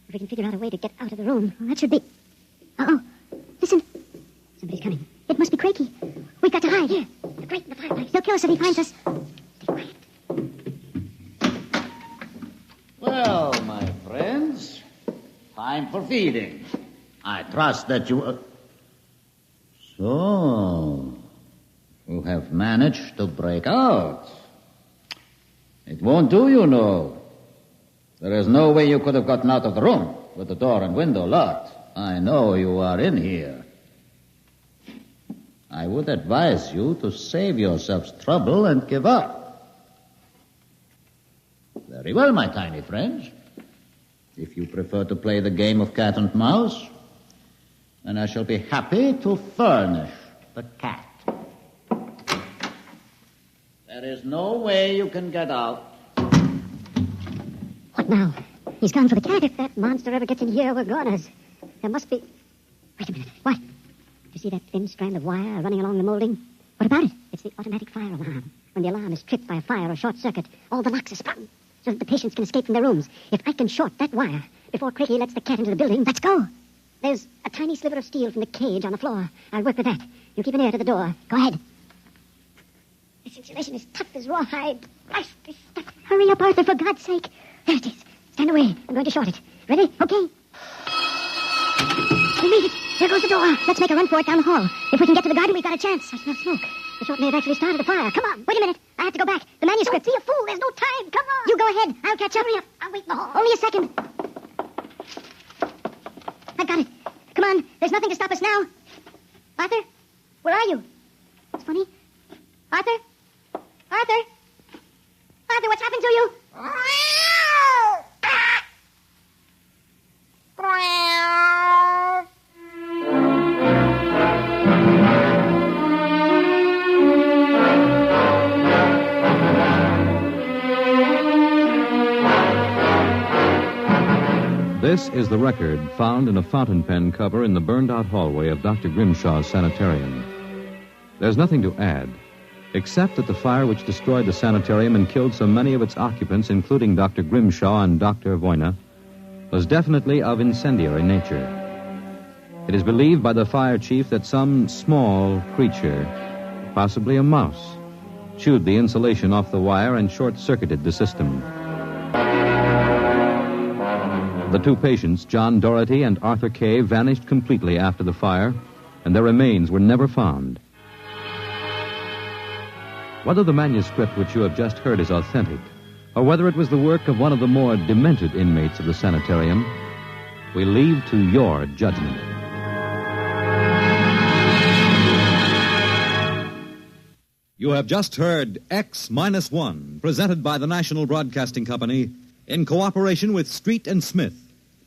if we can figure out a way to get out of the room, well, that should be... Uh-oh. Listen. Somebody's coming. It must be Craigie. We've got to hide. Here. The grate in the fireplace. He'll kill us if he finds us. Stay quiet. Well, my friends, time for feeding. I trust that you... So, you have managed to break out. It won't do, you know. There is no way you could have gotten out of the room with the door and window locked. I know you are in here. I would advise you to save yourselves trouble and give up. Very well, my tiny friends. If you prefer to play the game of cat and mouse, then I shall be happy to furnish the cat. There is no way you can get out. What now? He's gone for the cat. If that monster ever gets in here, we're goners. There must be... Wait a minute. What? You see that thin strand of wire running along the molding? What about it? It's the automatic fire alarm. When the alarm is tripped by a fire or short circuit, all the locks are sprung so that the patients can escape from their rooms. If I can short that wire before Craigie lets the cat into the building, let's go. There's a tiny sliver of steel from the cage on the floor. I'll work with that. You keep an ear to the door. Go ahead. This insulation is tough as rawhide. Blast this stuff. Hurry up, Arthur, for God's sake. There it is. Stand away. I'm going to short it. Ready? Okay. We made it. There goes the door. Let's make a run for it down the hall. If we can get to the garden, we've got a chance. I smell smoke. The short may have actually started a fire. Come on. Wait a minute. I have to go back. The manuscript. Don't be a fool. There's no time. Come on. You go ahead. I'll catch up. Hurry up. I'll wait in the hall. Only a second. I've got it. Come on. There's nothing to stop us now. Arthur? Where are you? It's funny. Arthur? Arthur? This is the record found in a fountain pen cover in the burned-out hallway of Dr. Grimshaw's Sanitorium. There's nothing to add, except that the fire which destroyed the sanatorium and killed so many of its occupants, including Dr. Grimshaw and Dr. Voyna, was definitely of incendiary nature. It is believed by the fire chief that some small creature, possibly a mouse, chewed the insulation off the wire and short-circuited the system. The two patients, John Doherty and Arthur Kay, vanished completely after the fire, and their remains were never found. Whether the manuscript which you have just heard is authentic, or whether it was the work of one of the more demented inmates of the sanatorium, we leave to your judgment. You have just heard X-1, presented by the National Broadcasting Company in cooperation with Street and Smith,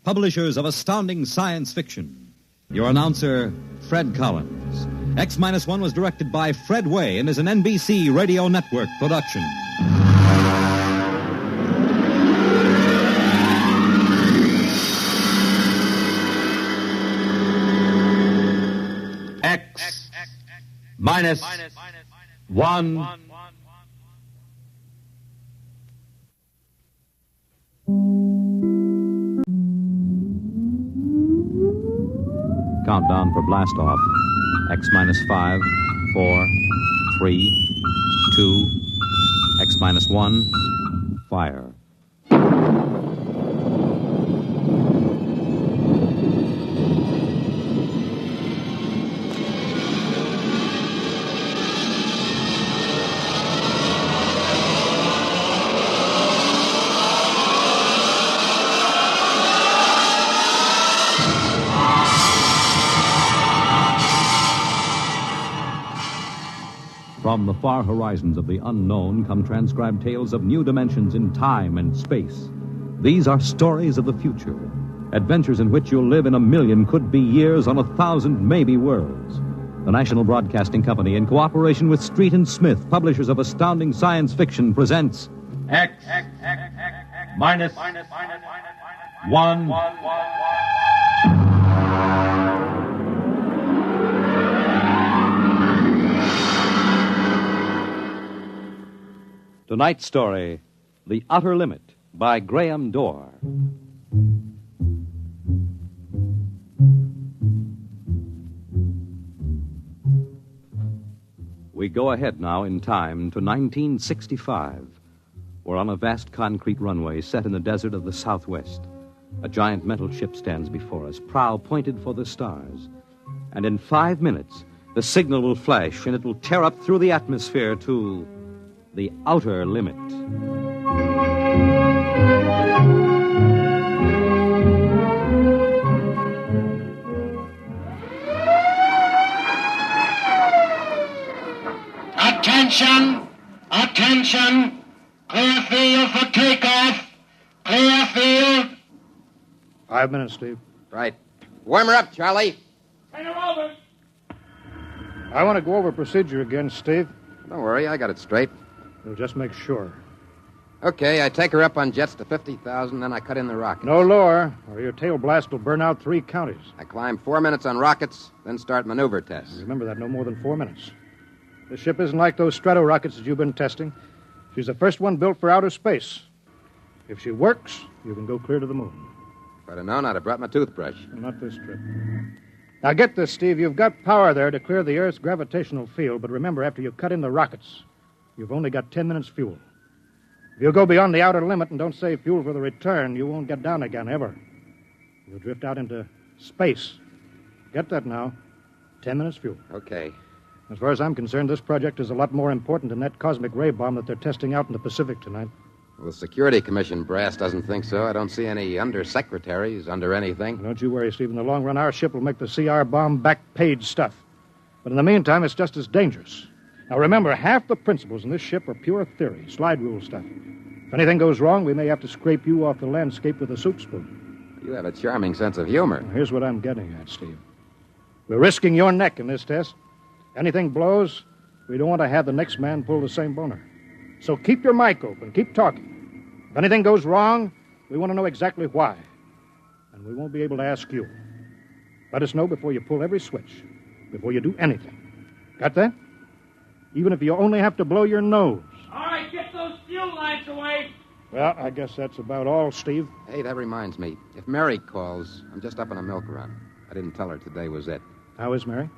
publishers of astounding science fiction. Your announcer, Fred Collins. X-1 was directed by Fred Way and is an NBC Radio Network production. X-1. Countdown for blast off. X-5, 4, 3, 2, X-1, fire. From the far horizons of the unknown come transcribed tales of new dimensions in time and space. These are stories of the future, adventures in which you'll live in 1,000,000 could-be years on 1,000 maybe worlds. The National Broadcasting Company, in cooperation with Street and Smith, publishers of astounding science fiction, presents X-1. Tonight's story, The Outer Limit, by Graham Dorr. We go ahead now in time to 1965. We're on a vast concrete runway set in the desert of the Southwest. A giant metal ship stands before us, prow pointed for the stars. And in 5 minutes, the signal will flash and it will tear up through the atmosphere to the outer limit. Attention! Attention! Clear field for takeoff! Clear field! 5 minutes, Steve. Right. Warm her up, Charlie. I want to go over procedure again, Steve. Don't worry, I got it straight. We'll just make sure. Okay, I take her up on jets to 50,000, then I cut in the rockets. No lower, or your tail blast will burn out 3 counties. I climb 4 minutes on rockets, then start maneuver tests. Remember that, no more than 4 minutes. This ship isn't like those strato rockets that you've been testing. She's the first one built for outer space. If she works, you can go clear to the moon. If I'd have known, I'd have brought my toothbrush. Not this trip. Now get this, Steve. You've got power there to clear the Earth's gravitational field, but remember, after you cut in the rockets, you've only got 10 minutes fuel. If you go beyond the outer limit and don't save fuel for the return, you won't get down again, ever. You'll drift out into space. Get that now. 10 minutes fuel. Okay. As far as I'm concerned, this project is a lot more important than that cosmic ray bomb that they're testing out in the Pacific tonight. Well, the Security Commission brass doesn't think so. I don't see any undersecretaries under anything. Don't you worry, Steve. In the long run, our ship will make the CR bomb back-page stuff. But in the meantime, it's just as dangerous. Now, remember, half the principles in this ship are pure theory, slide rule stuff. If anything goes wrong, we may have to scrape you off the landscape with a soup spoon. You have a charming sense of humor. Now, here's what I'm getting at, Steve. We're risking your neck in this test. Anything blows, we don't want to have the next man pull the same boner. So keep your mic open, keep talking. If anything goes wrong, we want to know exactly why. And and we won't be able to ask you. Let us know before you pull every switch, before you do anything. Got that? Even if you only have to blow your nose. All right, get those fuel lines away. Well, I guess that's about all, Steve. Hey, that reminds me. If Mary calls, I'm just up on a milk run. I didn't tell her today was it. How is Mary?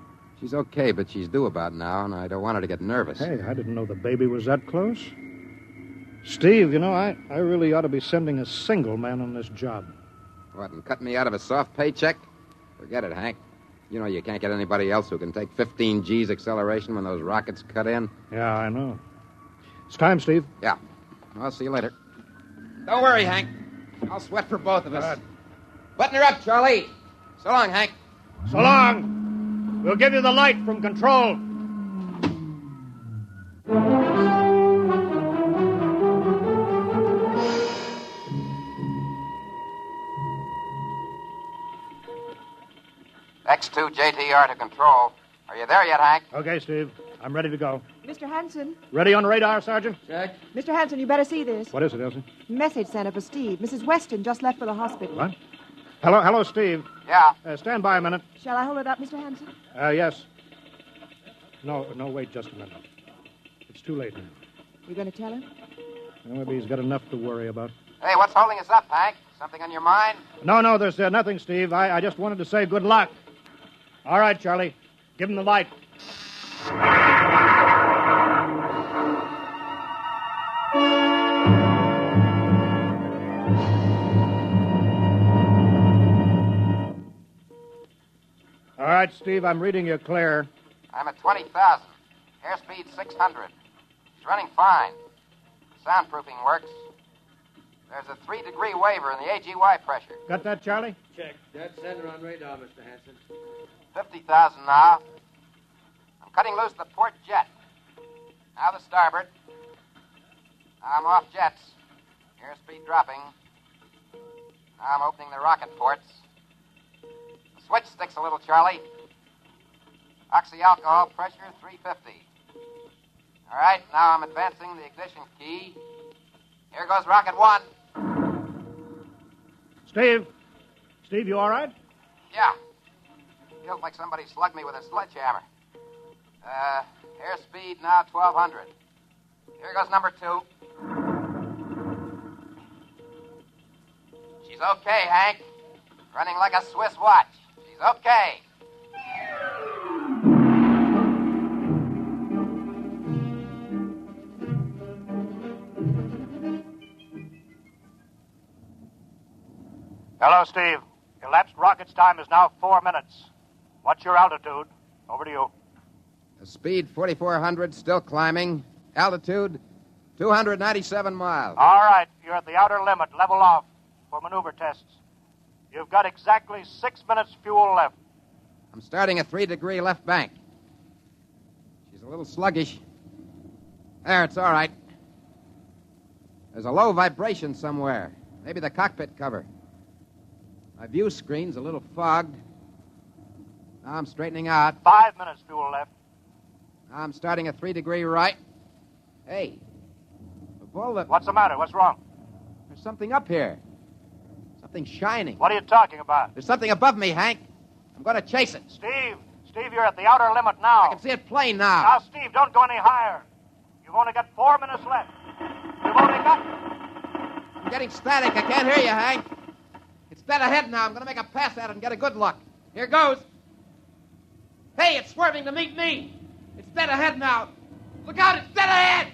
She's okay, but she's due about now, and I don't want her to get nervous. Hey, I didn't know the baby was that close. Steve, you know, I really ought to be sending a single man on this job. What, and cut me out of a soft paycheck? Forget it, Hank. You know you can't get anybody else who can take 15 G's acceleration when those rockets cut in. Yeah, I know. It's time, Steve. Yeah. I'll see you later. Don't worry, Hank. I'll sweat for both of us. Button her up, Charlie. So long, Hank. So long. We'll give you the light from control. X2 JTR to control. Are you there yet, Hank? Okay, Steve. I'm ready to go. Mr. Hanson. Ready on radar, Sergeant? Check. Mr. Hanson, you better see this. What is it, Elsie? Message sent up for Steve. Mrs. Weston just left for the hospital. What? Hello, Steve. Yeah. Stand by a minute. Shall I hold it up, Mr. Hanson? Yes. No, wait just a minute. It's too late now. You going to tell him? Well, maybe he's got enough to worry about. Hey, what's holding us up, Hank? Something on your mind? No, there's nothing, Steve. I just wanted to say good luck. All right, Charlie. Give him the light. All right, Steve, I'm reading you clear. I'm at 20,000. Airspeed 600. He's running fine. Soundproofing works. There's a 3-degree waiver in the AGY pressure. Got that, Charlie? Check. Dead center on radar, Mr. Hanson. 50,000 now. I'm cutting loose the port jet. Now the starboard. Now I'm off jets. Airspeed dropping. Now I'm opening the rocket ports. The switch sticks a little, Charlie. Oxy-alcohol pressure 350. All right, now I'm advancing the ignition key. Here goes rocket 1. Steve, you all right? Yeah. Feels like somebody slugged me with a sledgehammer. Airspeed now 1,200. Here goes number 2. She's okay, Hank. Running like a Swiss watch. She's okay. Hello, Steve. Elapsed rocket's time is now 4 minutes. What's your altitude? Over to you. Speed 4,400, still climbing. Altitude 297 miles. All right, you're at the outer limit. Level off for maneuver tests. You've got exactly 6 minutes fuel left. I'm starting a 3-degree left bank. She's a little sluggish. There, it's all right. There's a low vibration somewhere. Maybe the cockpit cover. My view screen's a little fogged. Now I'm straightening out. 5 minutes fuel left. Now I'm starting a 3-degree right. Hey, of all the... What's the matter? What's wrong? There's something up here. Something shining. What are you talking about? There's something above me, Hank. I'm going to chase it. Steve, you're at the outer limit now. I can see it plain now. Now, Steve, don't go any higher. You've only got 4 minutes left. You've only got... I'm getting static. I can't hear you, Hank. It's dead ahead now. I'm going to make a pass at it and get a good look. Here goes. Hey, it's swerving to meet me. It's dead ahead now. Look out, it's dead ahead.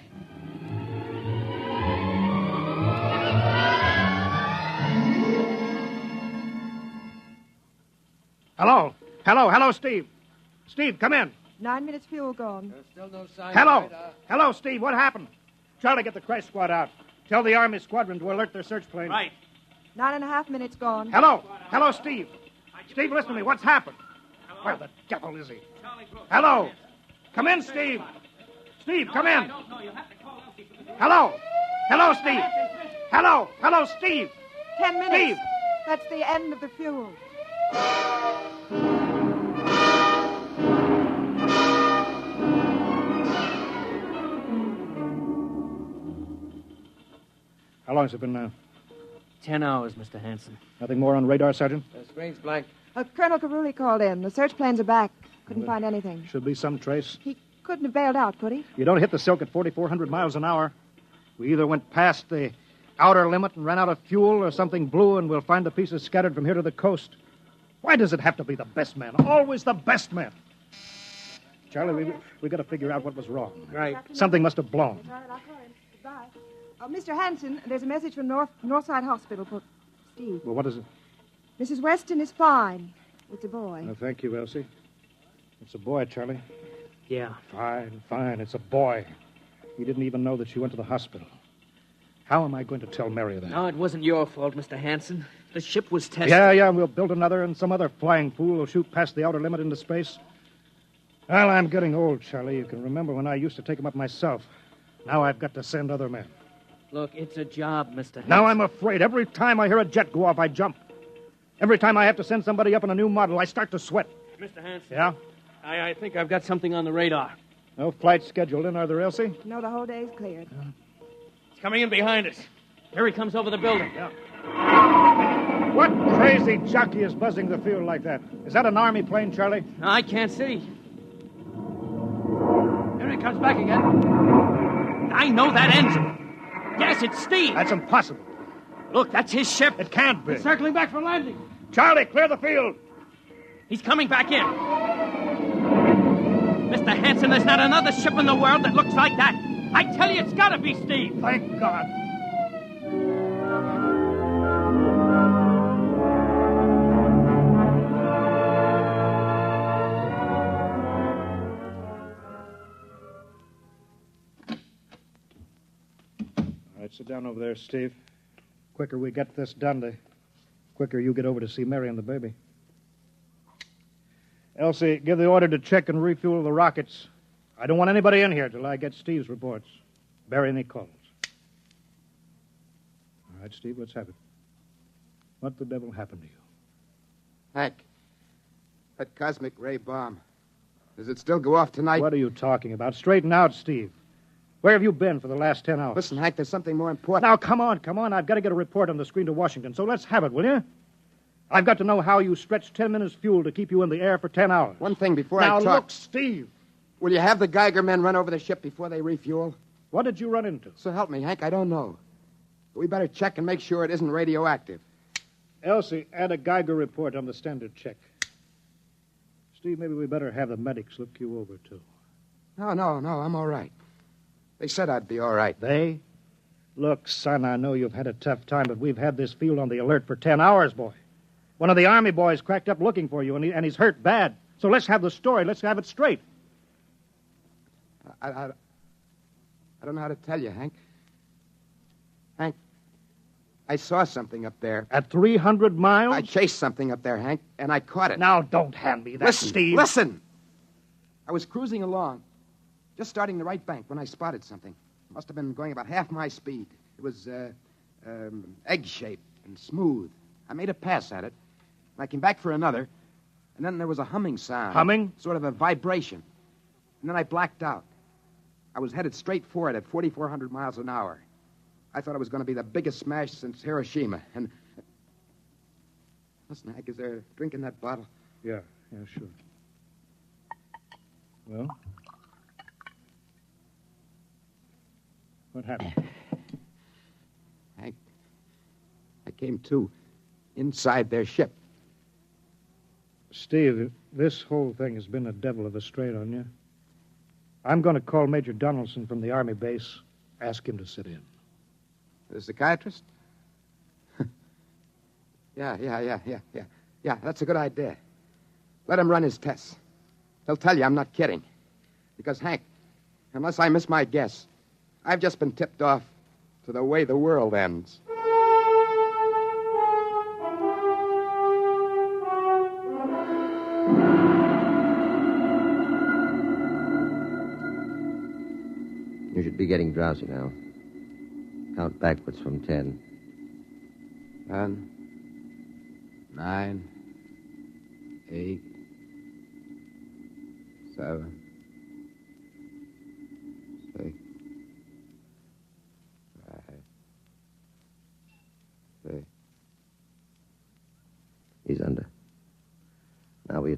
Hello, Steve. Steve, come in. 9 minutes fuel gone. There's still no sign Hello, Steve, what happened? Charlie, get the crash squad out. Tell the Army squadron to alert their search plane. Right. 9.5 minutes gone. Hello, Steve. Steve, listen to me. What's happened? Where the devil is he? Hello. Come in, Steve. Steve, come in. Hello, Steve. Hello, Steve. 10 minutes. Steve. That's the end of the fuel. How long has it been now? 10 hours, Mr. Hanson. Nothing more on radar, Sergeant? Screen's blank. Colonel Carulli called in. The search planes are back. Couldn't find anything. Should be some trace. He couldn't have bailed out, could he? You don't hit the silk at 4,400 miles an hour. We either went past the outer limit and ran out of fuel, or something blew, and we'll find the pieces scattered from here to the coast. Why does it have to be the best man? Always the best man. Charlie, we got to figure out what was wrong. Right. Something must have blown. All right, I'll call him. Goodbye. Mr. Hanson, there's a message from Northside Hospital for Steve. Well, what is it? Mrs. Weston is fine. It's a boy. Thank you, Elsie. It's a boy, Charlie. Yeah. Fine. It's a boy. He didn't even know that she went to the hospital. How am I going to tell Mary that? No, it wasn't your fault, Mr. Hanson. The ship was tested. Yeah, we'll build another, and some other flying fool will shoot past the outer limit into space. Well, I'm getting old, Charlie. You can remember when I used to take them up myself. Now I've got to send other men. Look, it's a job, Mr. Hanson. Now I'm afraid. Every time I hear a jet go off, I jump. Every time I have to send somebody up in a new model, I start to sweat. Mr. Hanson. Yeah? I think I've got something on the radar. No flights scheduled in, are there, Elsie? No, the whole day's cleared. It's coming in behind us. Here he comes over the building. Yeah. What crazy jockey is buzzing the field like that? Is that an Army plane, Charlie? I can't see. Here he comes back again. I know that engine. Yes, it's Steve. That's impossible. Look, that's his ship. It can't be. He's circling back for landing. Charlie, clear the field. He's coming back in. Mr. Hanson, there's not another ship in the world that looks like that. I tell you, it's got to be Steve. Thank God. All right, sit down over there, Steve. Quicker we get this done, the quicker you get over to see Mary and the baby. Elsie, give the order to check and refuel the rockets. I don't want anybody in here till I get Steve's reports. Bury any calls. All right, Steve, let's have it. What the devil happened to you? Hank, that cosmic ray bomb. Does it still go off tonight? What are you talking about? Straighten out, Steve. Where have you been for the last 10 hours? Listen, Hank, there's something more important. Now, come on. I've got to get a report on the screen to Washington, so let's have it, will you? I've got to know how you stretched 10 minutes fuel to keep you in the air for 10 hours. One thing before I talk. talk. Now, look, Steve. Will you have the Geiger men run over the ship before they refuel? What did you run into? So help me, Hank, I don't know. But we better check and make sure it isn't radioactive. Elsie, add a Geiger report on the standard check. Steve, maybe we better have the medics look you over, too. No, I'm all right. They said I'd be all right. They? Look, son, I know you've had a tough time, but we've had this field on the alert for 10 hours, boy. One of the Army boys cracked up looking for you, and he's hurt bad. So let's have the story. Let's have it straight. I don't know how to tell you, Hank. Hank, I saw something up there. At 300 miles? I chased something up there, Hank, and I caught it. Now, don't hand me that, Listen, Steve. Listen! I was cruising along, just starting the right bank, when I spotted something. Must have been going about half my speed. It was egg-shaped and smooth. I made a pass at it, and I came back for another, and then there was a humming sound. Humming? Sort of a vibration. And then I blacked out. I was headed straight for it at 4,400 miles an hour. I thought it was going to be the biggest smash since Hiroshima. And listen, Hank, is there a drink in that bottle? Yeah, sure. Well? What happened? Hank, I came to inside their ship. Steve, this whole thing has been a devil of a strain on you. I'm going to call Major Donaldson from the Army base, ask him to sit in. The psychiatrist? Yeah, that's a good idea. Let him run his tests. He'll tell you I'm not kidding. Because, Hank, unless I miss my guess, I've just been tipped off to the way the world ends. You should be getting drowsy now. Count backwards from 10. 10, 9, 8, 7, 6, 5, 6.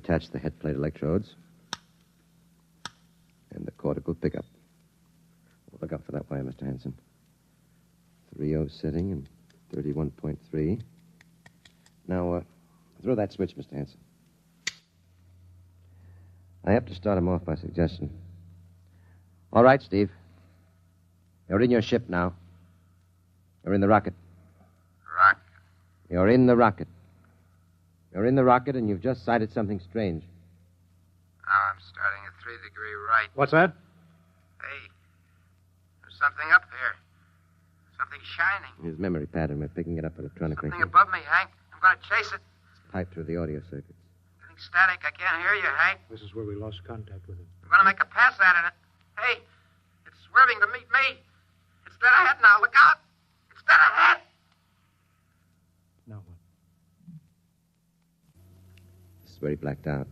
attach the head plate electrodes and the cortical pickup. Look out for that wire, Mr. Hanson. 3.0 setting and 31.3. Now, throw that switch, Mr. Hanson. I have to start him off by suggestion. All right, Steve. You're in your ship now. You're in the rocket. Rocket? You're in the rocket. You're in the rocket, and you've just sighted something strange. Now I'm starting at 3-degree right. What's that? Hey, there's something up here. Something shining. His memory pattern. We're picking it up electronically. Something above me, Hank. I'm going to chase it. Pipe through the audio circuits. Getting static. I can't hear you, Hank. This is where we lost contact with him. I'm going to make a pass at it. Hey, it's swerving to meet me. It's dead ahead now. Look out. It's dead ahead. Now what? This is where he blacked out.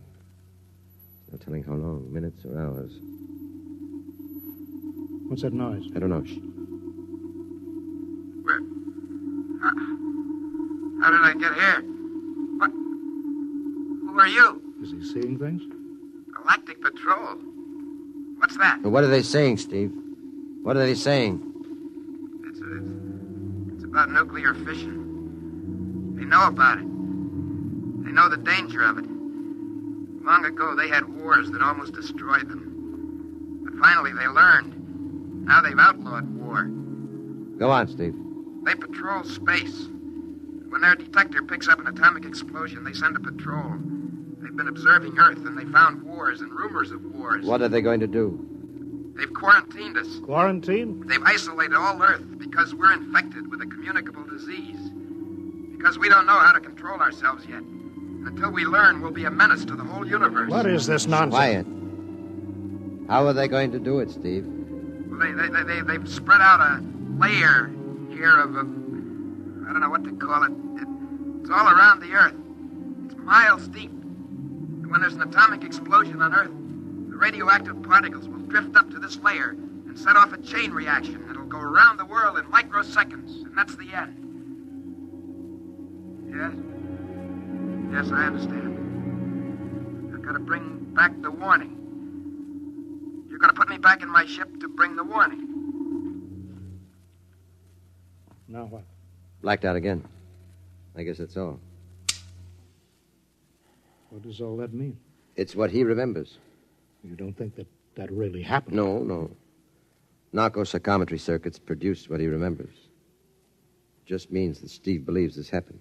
No telling how long. Minutes or hours. What's that noise? I don't know. Shh. Where? How did I get here? What? Who are you? Is he seeing things? Galactic Patrol. What's that? What are they saying, Steve? What are they saying? It's about nuclear fission. They know about it. They know the danger of it. Long ago, they had wars that almost destroyed them. But finally, they learned. Now they've outlawed war. Go on, Steve. They patrol space. When their detector picks up an atomic explosion, they send a patrol. They've been observing Earth, and they found wars and rumors of wars. What are they going to do? They've quarantined us. Quarantine? They've isolated all Earth because we're infected with a communicable disease. Because we don't know how to control ourselves yet. And until we learn, we'll be a menace to the whole universe. What is this nonsense? Quiet. How are they going to do it, Steve? Well, they've spread out a layer here of I don't know what to call it. It's all around the Earth. It's miles deep. And when there's an atomic explosion on Earth, the radioactive particles will drift up to this layer and set off a chain reaction that'll go around the world in microseconds. And that's the end. Yes? Yes, I understand. I've got to bring back the warning. You're going to put me back in my ship to bring the warning. Now what? Blacked out again. I guess that's all. What does all that mean? It's what he remembers. You don't think that really happened? No. Narco-psychometry circuits produce what he remembers. Just means that Steve believes this happened.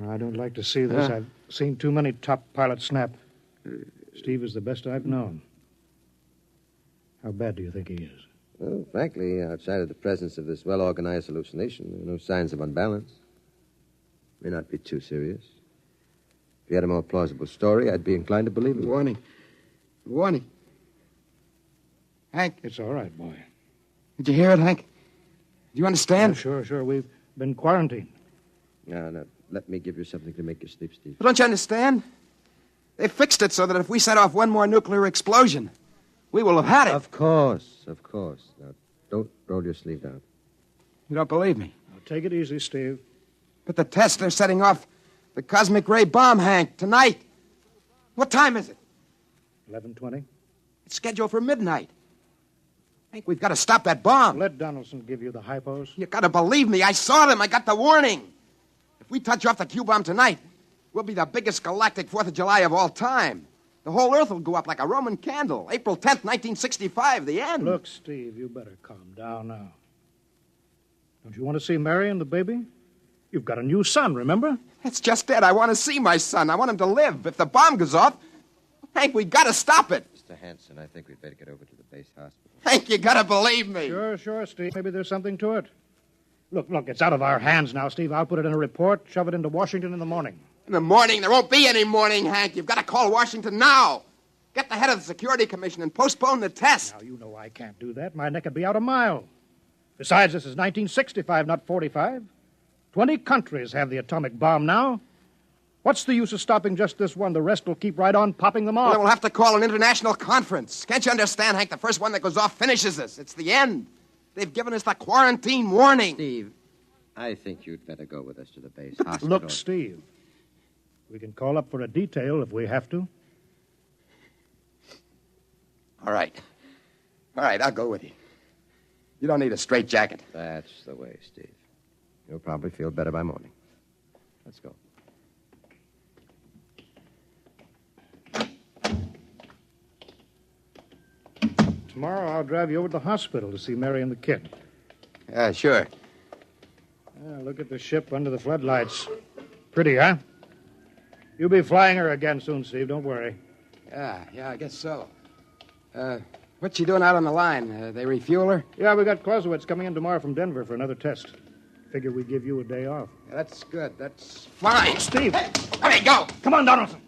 I don't like to see this. I've seen too many top pilots snap. Steve is the best I've known. How bad do you think he is? Well, frankly, outside of the presence of this well-organized hallucination, there are no signs of unbalance. May not be too serious. If you had a more plausible story, I'd be inclined to believe it. Warning. Hank. It's all right, boy. Did you hear it, Hank? Do you understand? Yeah, sure. We've been quarantined. Now, let me give you something to make you sleep, Steve. But don't you understand? They fixed it so that if we set off one more nuclear explosion, we will have had it. Of course. Now, don't roll your sleeve down. You don't believe me? Now, take it easy, Steve. But the test, they're setting off the cosmic ray bomb, Hank, tonight. What time is it? 11:20. It's scheduled for midnight. Hank, we've got to stop that bomb. Let Donaldson give you the hypos. You got to believe me. I saw them. I got the warning. If we touch off the Q-bomb tonight, we'll be the biggest galactic 4th of July of all time. The whole Earth will go up like a Roman candle. April 10th, 1965, the end. Look, Steve, you better calm down now. Don't you want to see Mary and the baby? You've got a new son, remember? That's just it. I want to see my son. I want him to live. If the bomb goes off, Hank, we got to stop it. Mr. Hanson, I think we'd better get over to the base hospital. Hank, you got to believe me. Sure, Steve. Maybe there's something to it. Look, it's out of our hands now, Steve. I'll put it in a report, shove it into Washington in the morning. In the morning? There won't be any morning, Hank. You've got to call Washington now. Get the head of the Security Commission and postpone the test. Now, you know I can't do that. My neck would be out a mile. Besides, this is 1965, not 45. 20 countries have the atomic bomb now. What's the use of stopping just this one? The rest will keep right on popping them off. Well, then we'll have to call an international conference. Can't you understand, Hank? The first one that goes off finishes us. It's the end. They've given us the quarantine warning. Steve, I think you'd better go with us to the base hospital. Look, Steve, We can call up for a detail if we have to. All right. All right, I'll go with you. You don't need a straitjacket. That's the way, Steve. You'll probably feel better by morning. Let's go. Tomorrow I'll drive you over to the hospital to see Mary and the kid. Yeah, sure. Look at the ship under the floodlights. Pretty, huh? You'll be flying her again soon, Steve. Don't worry. Yeah, I guess so. What's she doing out on the line? They refuel her? Yeah, we got Clausewitz coming in tomorrow from Denver for another test. Figure we'd give you a day off. Yeah, that's good. That's fine. Steve! Hey, go! Come on, Donaldson!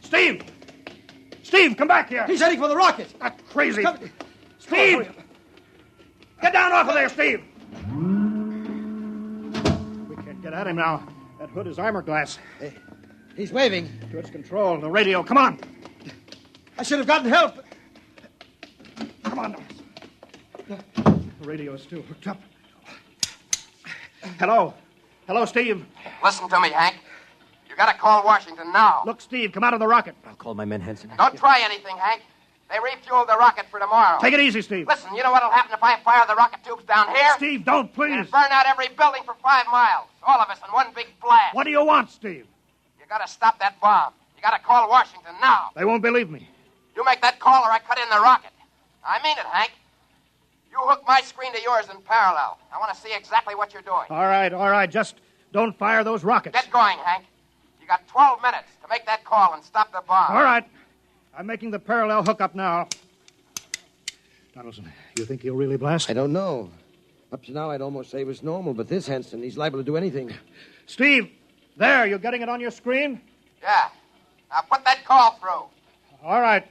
Steve! Steve, come back here! He's heading for the rocket! That's crazy! Steve! Get down off of there, Steve! We can't get at him now. That hood is armor glass. Hey, he's waving. To its control, the radio. Come on! I should have gotten help. Come on, Donaldson. The radio is still hooked up. Hello? Hello, Steve? Listen to me, Hank. You gotta call Washington now. Look, Steve, come out of the rocket. I'll call my men, Henson. Don't try anything, Hank. They refueled the rocket for tomorrow. Take it easy, Steve. Listen, you know what'll happen if I fire the rocket tubes down here? Steve, don't, please. It'll burn out every building for 5 miles. All of us in one big blast. What do you want, Steve? You gotta stop that bomb. You gotta call Washington now. They won't believe me. You make that call or I cut in the rocket. I mean it, Hank. You hook my screen to yours in parallel. I want to see exactly what you're doing. All right. Just don't fire those rockets. Get going, Hank. You got 12 minutes to make that call and stop the bomb. All right. I'm making the parallel hookup now. Donaldson, you think he'll really blast? I don't know. Up to now, I'd almost say it was normal, but this Henson, he's liable to do anything. Steve, there, you getting it on your screen? Yeah. Now put that call through. All right.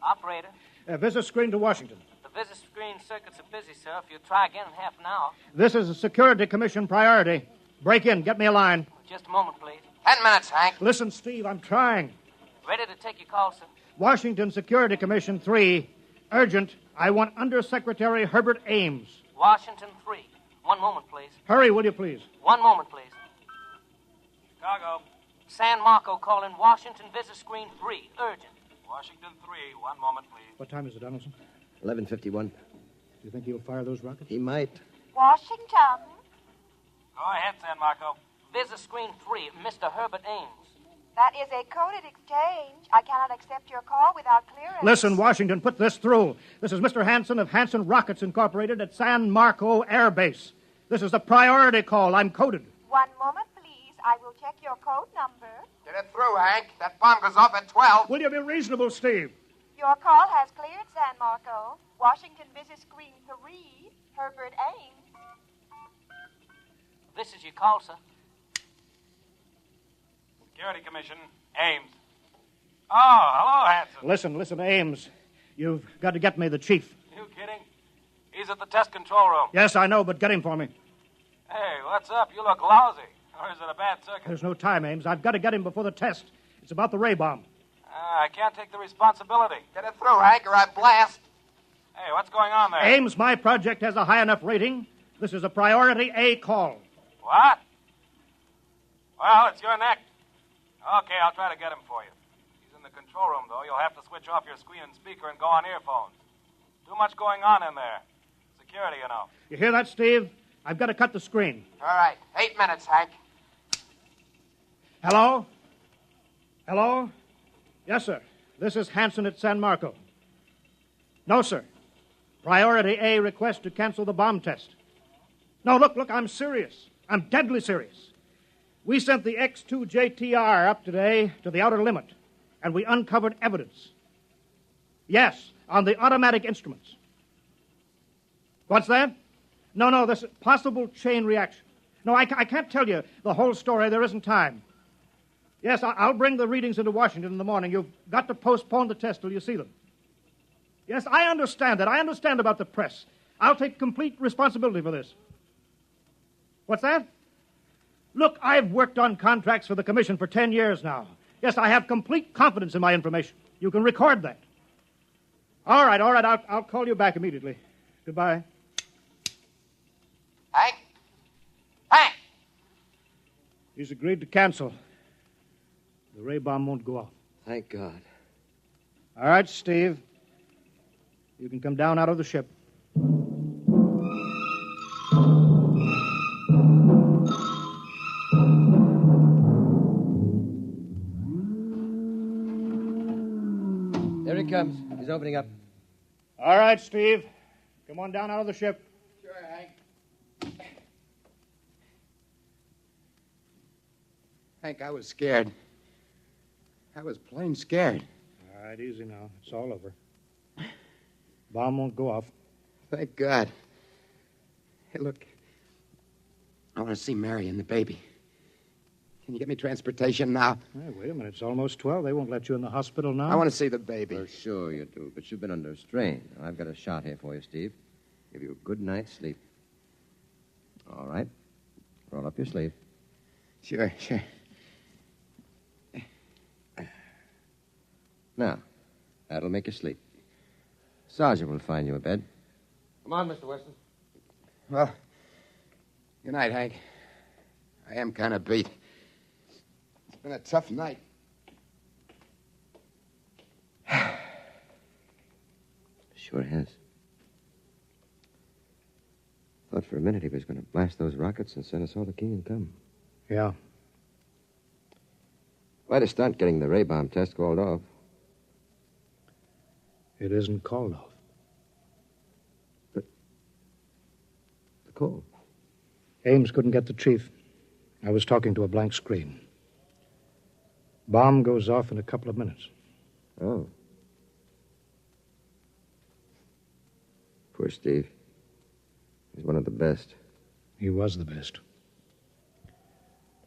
Operator. Visit screen to Washington. The visit screen circuits are busy, sir. If you'll try again in half an hour. This is a Security Commission priority. Break in. Get me a line. Just a moment, please. 10 minutes, Hank. Listen, Steve, I'm trying. Ready to take your call, sir. Washington Security Commission 3. Urgent. I want Undersecretary Herbert Ames. Washington 3. 1 moment, please. Hurry, will you, please? 1 moment, please. Chicago. San Marco calling Washington visit screen 3. Urgent. Washington 3. 1 moment, please. What time is it, Donaldson? 11:51. Do you think he'll fire those rockets? He might. Washington. Go ahead, San Marco. Visit screen 3, Mr. Herbert Ames. That is a coded exchange. I cannot accept your call without clearance. Listen, Washington, put this through. This is Mr. Hanson of Hanson Rockets Incorporated at San Marco Air Base. This is the priority call. I'm coded. 1 moment, please. I will check your code number. Get it through, Hank. That bomb goes off at 12. Will you be reasonable, Steve? Your call has cleared, San Marco. Washington visit screen 3, Herbert Ames. This is your call, sir. Security Commission, Ames. Oh, hello, Hanson. Listen, Ames. You've got to get me the chief. You kidding? He's at the test control room. Yes, I know, but get him for me. Hey, what's up? You look lousy. Or is it a bad circuit? There's no time, Ames. I've got to get him before the test. It's about the ray bomb. I can't take the responsibility. Get it through, Hank, or I blast. Hey, what's going on there? Ames, my project has a high enough rating. This is a priority A call. What? Well, it's your neck. Okay, I'll try to get him for you. He's in the control room, though. You'll have to switch off your screen and speaker and go on earphones. Too much going on in there. Security, you know. You hear that, Steve? I've got to cut the screen. All right. 8 minutes, Hank. Hello? Hello? Yes, sir. This is Hanson at San Marco. No, sir. Priority A request to cancel the bomb test. No, look, I'm serious. I'm deadly serious. We sent the X-2JTR up today to the outer limit, and we uncovered evidence. Yes, on the automatic instruments. What's that? No, this possible chain reaction. No, I can't tell you the whole story. There isn't time. Yes, I'll bring the readings into Washington in the morning. You've got to postpone the test till you see them. Yes, I understand that. I understand about the press. I'll take complete responsibility for this. What's that? Look, I've worked on contracts for the Commission for 10 years now. Yes, I have complete confidence in my information. You can record that. All right. I'll call you back immediately. Goodbye. Hank? Hank! He's agreed to cancel. The ray bomb won't go off. Thank God. All right, Steve. You can come down out of the ship. There he comes. He's opening up. All right, Steve. Come on down out of the ship. Sure, Hank. Hank, I was scared. I was plain scared. All right, easy now. It's all over. Bomb won't go off. Thank God. Hey, look. I want to see Mary and the baby. Can you get me transportation now? Hey, wait a minute. It's almost 12. They won't let you in the hospital now. I want to see the baby. For sure you do, but you've been under strain. I've got a shot here for you, Steve. Give you a good night's sleep. All right. Roll up your sleeve. Sure. Now, that'll make you sleep. Sergeant will find you a bed. Come on, Mr. Weston. Well, good night, Hank. I am kind of beat. It's been a tough night. Sure has. Thought for a minute he was going to blast those rockets and send us all to King Come. Yeah. Quite a stunt getting the ray bomb test called off. It isn't called off. But the call. Ames couldn't get the chief. I was talking to a blank screen. Bomb goes off in a couple of minutes. Oh. Poor Steve. He's one of the best. He was the best.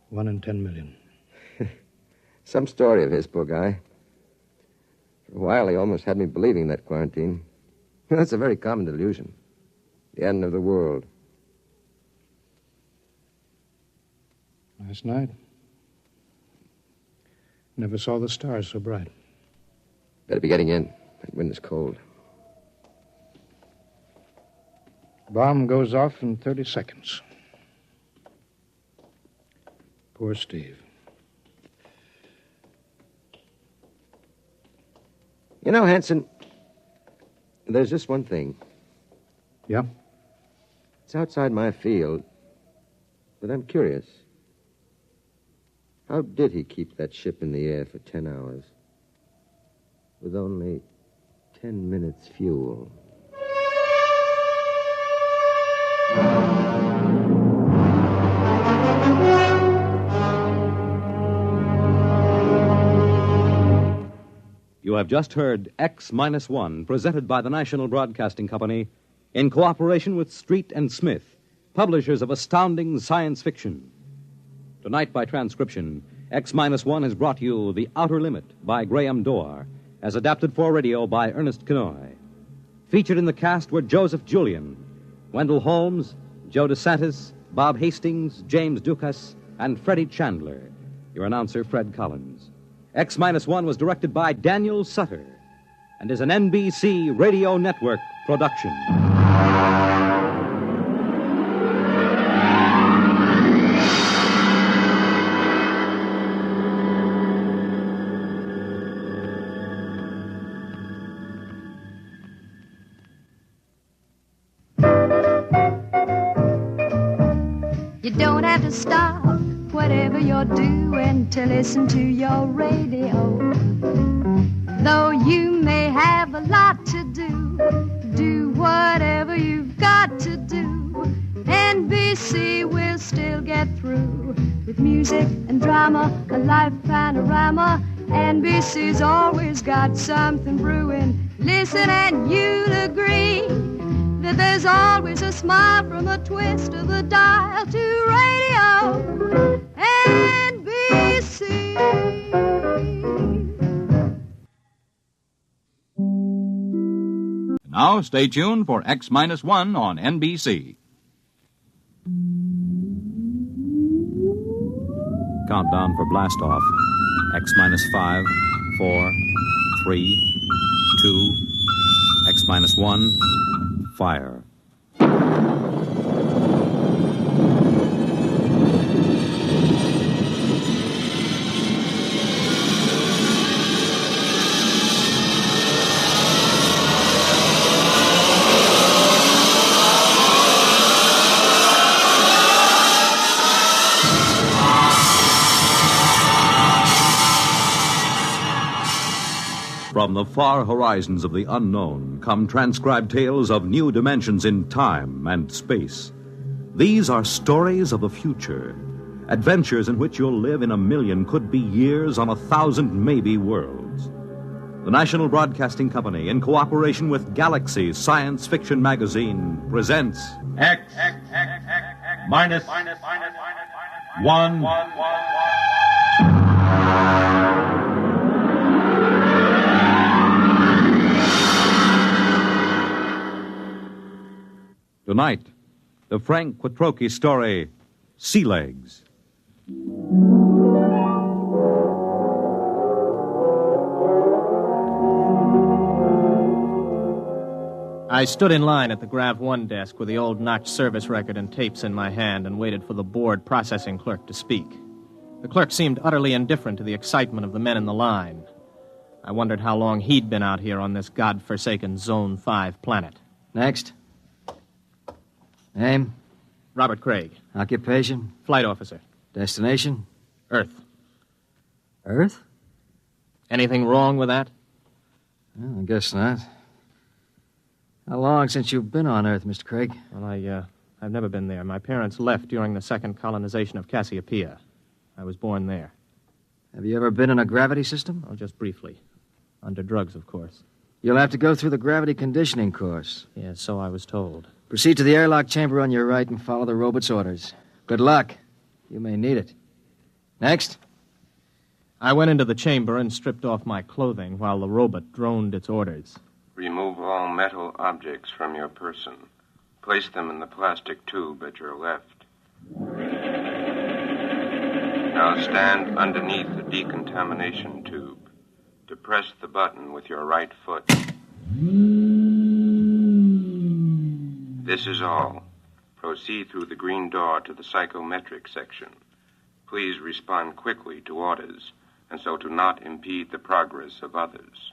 1 in 10 million. Some story of his, poor guy. For a while, he almost had me believing that quarantine. That's a very common delusion. The end of the world. Last night, never saw the stars so bright. Better be getting in. That wind is cold. Bomb goes off in 30 seconds. Poor Steve. You know, Hanson, there's just one thing. Yeah? It's outside my field, but I'm curious. How did he keep that ship in the air for 10 hours with only 10 minutes fuel? You have just heard X-1, presented by the National Broadcasting Company in cooperation with Street and Smith, publishers of astounding science fiction. Tonight, by transcription, X-1 has brought you The Outer Limit by Graham Dorr, as adapted for radio by Ernest Kenoy. Featured in the cast were Joseph Julian, Wendell Holmes, Joe DeSantis, Bob Hastings, James Dukas, and Freddie Chandler. Your announcer, Fred Collins. X-1 was directed by Daniel Sutter and is an NBC Radio Network production. You don't have to stop whatever you're doing to listen to your radio. Though you may have a lot to do whatever you've got to do. NBC will still get through with music and drama, a life panorama. NBC's always got something brewing. Listen and you'll agree that there's always a smile from a twist of the dial to radio NBC. Now stay tuned for X-1 on NBC. Countdown for blastoff. X-5, 4, 3, 2, X-1, fire. From the far horizons of the unknown come transcribed tales of new dimensions in time and space. These are stories of the future, adventures in which you'll live in a million, could be years, on 1,000 maybe worlds. The National Broadcasting Company, in cooperation with Galaxy Science Fiction Magazine, presents X minus one. Tonight, the Frank Quattrocchi story, Sea Legs. I stood in line at the Grav 1 desk with the old notch service record and tapes in my hand and waited for the board processing clerk to speak. The clerk seemed utterly indifferent to the excitement of the men in the line. I wondered how long he'd been out here on this godforsaken Zone 5 planet. Next. Name? Robert Craig. Occupation? Flight officer. Destination? Earth. Earth? Anything wrong with that? Well, I guess not. How long since you've been on Earth, Mr. Craig? Well, I've never been there. My parents left during the second colonization of Cassiopeia. I was born there. Have you ever been in a gravity system? Oh, just briefly. Under drugs, of course. You'll have to go through the gravity conditioning course. Yes, so I was told. Proceed to the airlock chamber on your right and follow the robot's orders. Good luck. You may need it. Next. I went into the chamber and stripped off my clothing while the robot droned its orders. Remove all metal objects from your person. Place them in the plastic tube at your left. Now stand underneath the decontamination tube. Depress the button with your right foot. This is all. Proceed through the green door to the psychometric section. Please respond quickly to orders, and so to not impede the progress of others.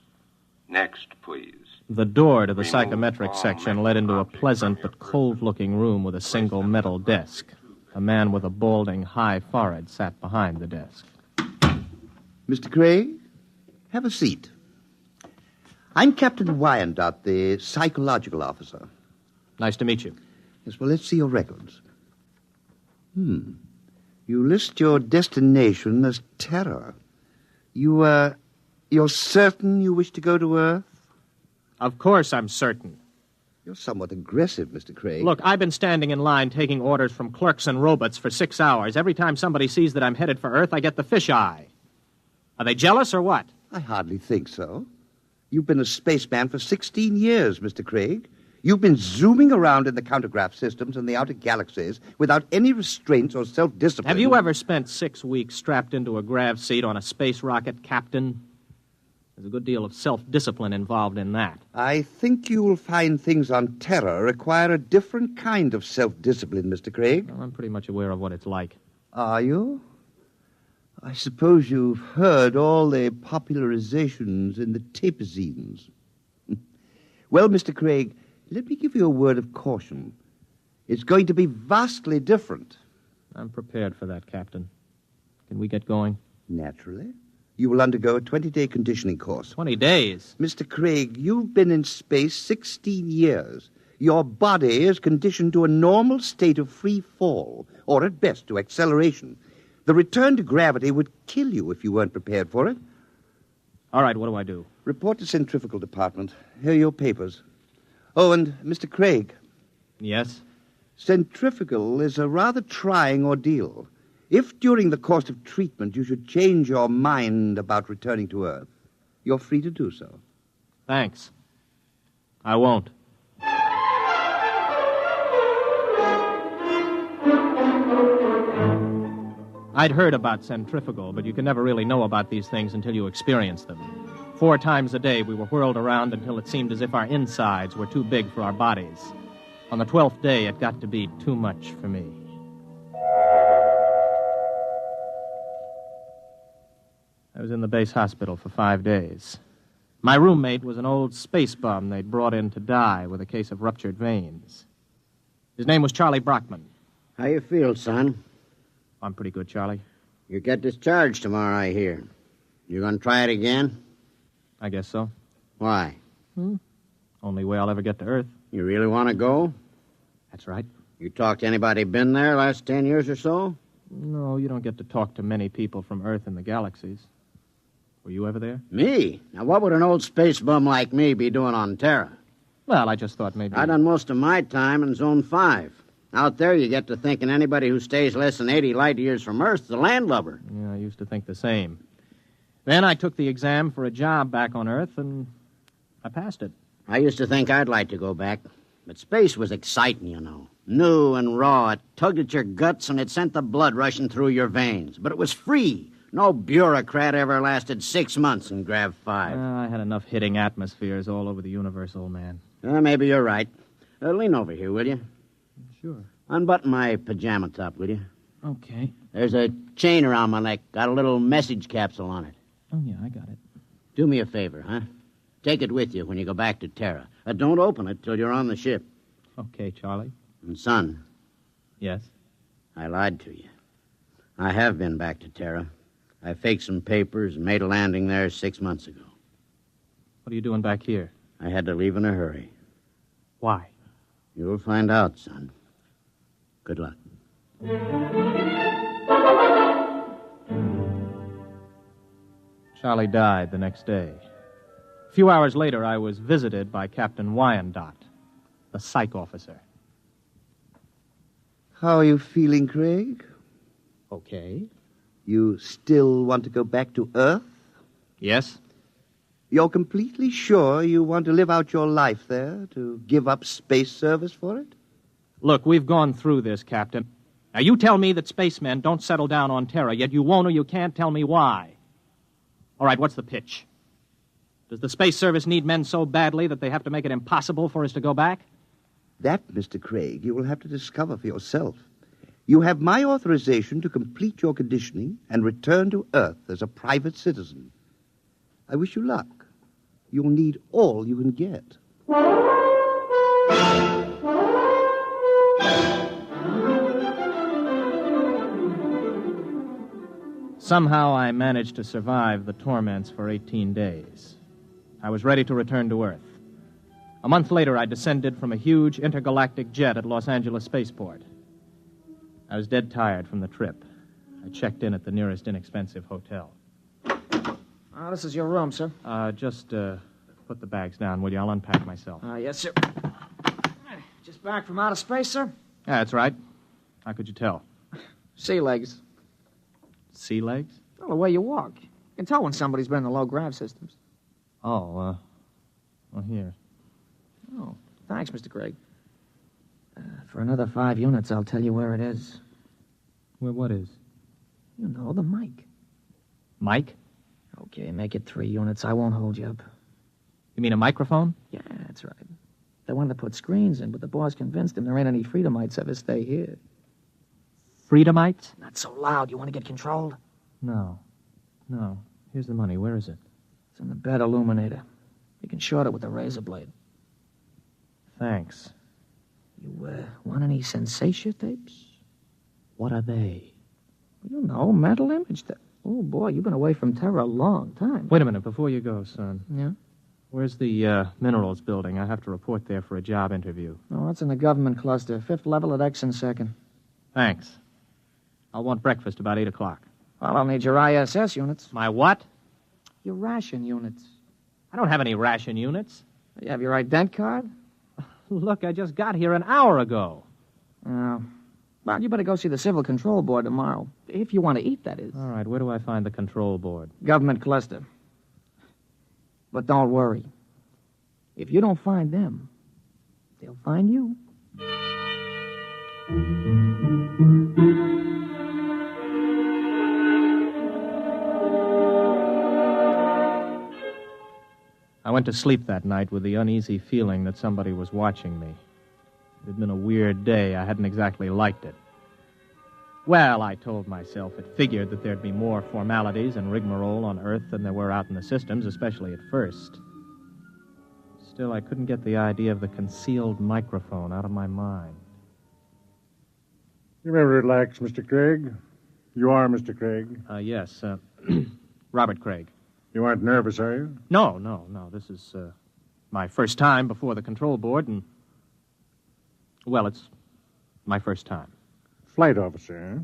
Next, please. The door to the psychometric section led into a pleasant but cold-looking room with a single metal desk. A man with a balding, high forehead sat behind the desk. Mr. Craig, have a seat. I'm Captain Wyandotte, the psychological officer. Nice to meet you. Yes, well, let's see your records. You list your destination as Terror. You're certain you wish to go to Earth? Of course I'm certain. You're somewhat aggressive, Mr. Craig. Look, I've been standing in line taking orders from clerks and robots for 6 hours. Every time somebody sees that I'm headed for Earth, I get the fisheye. Are they jealous or what? I hardly think so. You've been a spaceman for 16 years, Mr. Craig. You've been zooming around in the countergraph systems in the outer galaxies without any restraints or self-discipline. Have you ever spent 6 weeks strapped into a grav seat on a space rocket, Captain? There's a good deal of self-discipline involved in that. I think you will find things on Terror require a different kind of self-discipline, Mr. Craig. Well, I'm pretty much aware of what it's like. Are you? I suppose you've heard all the popularizations in the tapezines. Well, Mr. Craig, let me give you a word of caution. It's going to be vastly different. I'm prepared for that, Captain. Can we get going? Naturally. You will undergo a 20-day conditioning course. 20 days? Mr. Craig, you've been in space 16 years. Your body is conditioned to a normal state of free fall, or at best to acceleration. The return to gravity would kill you if you weren't prepared for it. All right, what do I do? Report to Centrifugal Department. Here are your papers. Oh, and Mr. Craig. Yes? Centrifugal is a rather trying ordeal. If during the course of treatment you should change your mind about returning to Earth, you're free to do so. Thanks. I won't. I'd heard about centrifugal, but you can never really know about these things until you experience them. 4 times a day we were whirled around until it seemed as if our insides were too big for our bodies. On the 12th day, it got to be too much for me. I was in the base hospital for 5 days. My roommate was an old space bum they'd brought in to die with a case of ruptured veins. His name was Charlie Brockman. How you feel, son? I'm pretty good, Charlie. You get discharged tomorrow, I hear. You gonna try it again? I guess so. Why? Only way I'll ever get to Earth. You really want to go? That's right. You talked to anybody been there last 10 years or so? No, you don't get to talk to many people from Earth and the galaxies. Were you ever there? Me? Now, what would an old space bum like me be doing on Terra? Well, I just thought maybe... I done most of my time in Zone 5. Out there, you get to thinking anybody who stays less than 80 light years from Earth is a landlubber. Yeah, I used to think the same. Then I took the exam for a job back on Earth, and I passed it. I used to think I'd like to go back. But space was exciting, you know. New and raw. It tugged at your guts, and it sent the blood rushing through your veins. But it was free. No bureaucrat ever lasted 6 months in Grav 5. I had enough hitting atmospheres all over the universe, old man. Maybe you're right. Lean over here, will you? Sure. Unbutton my pajama top, will you? Okay. There's a chain around my neck. Got a little message capsule on it. Oh, yeah, I got it. Do me a favor, huh? Take it with you when you go back to Terra. Don't open it till you're on the ship. Okay, Charlie. And, son. Yes? I lied to you. I have been back to Terra. I faked some papers and made a landing there 6 months ago. What are you doing back here? I had to leave in a hurry. Why? You'll find out, son. Good luck. Charlie died the next day. A few hours later, I was visited by Captain Wyandotte, the psych officer. How are you feeling, Craig? Okay. You still want to go back to Earth? Yes. You're completely sure you want to live out your life there, to give up space service for it? Look, we've gone through this, Captain. Now, you tell me that spacemen don't settle down on Terra, yet you won't or you can't tell me why. All right, what's the pitch? Does the Space Service need men so badly that they have to make it impossible for us to go back? That, Mr. Craig, you will have to discover for yourself. You have my authorization to complete your conditioning and return to Earth as a private citizen. I wish you luck. You'll need all you can get. Somehow I managed to survive the torments for 18 days. I was ready to return to Earth. A month later, I descended from a huge intergalactic jet at Los Angeles Spaceport. I was dead tired from the trip. I checked in at the nearest inexpensive hotel. This is your room, sir. Just put the bags down, will you? I'll unpack myself. Yes, sir. Just back from outer space, sir? Yeah, that's right. How could you tell? Sea legs. Sea legs? Well, the way you walk. You can tell when somebody's been in the low-grav systems. Oh, well, here. Oh, thanks, Mr. Craig. For another 5 units, I'll tell you where it is. Where what is? You know, the mic. Mic? Okay, make it 3 units. I won't hold you up. You mean a microphone? Yeah, that's right. They wanted to put screens in, but the boss convinced him there ain't any Freedomites ever stay here. Freedomites? Not so loud. You want to get controlled? No. Here's the money. Where is it? It's in the bed illuminator. You can short it with a razor blade. Thanks. You, want any sensation tapes? What are they? You know, mental image tapes. Oh, boy, you've been away from Terra a long time. Wait a minute, before you go, son. Yeah? Where's the minerals building? I have to report there for a job interview. Oh, that's in the government cluster. 5th level at X and 2nd. Thanks. I'll want breakfast about 8 o'clock. Well, I'll need your ISS units. My what? Your ration units. I don't have any ration units. You have your ident card? Look, I just got here an hour ago. Oh. Well, you better go see the Civil Control Board tomorrow. If you want to eat, that is. All right, where do I find the control board? Government cluster. But don't worry. If you don't find them, they'll find you. I went to sleep that night with the uneasy feeling that somebody was watching me. It had been a weird day. I hadn't exactly liked it. Well, I told myself it figured that there'd be more formalities and rigmarole on Earth than there were out in the systems, especially at first. Still, I couldn't get the idea of the concealed microphone out of my mind. You may relax, Mr. Craig. You are Mr. Craig. Yes, Robert Craig. You aren't nervous, are you? No. This is my first time before the control board, and... Well, it's my first time. Flight officer, huh?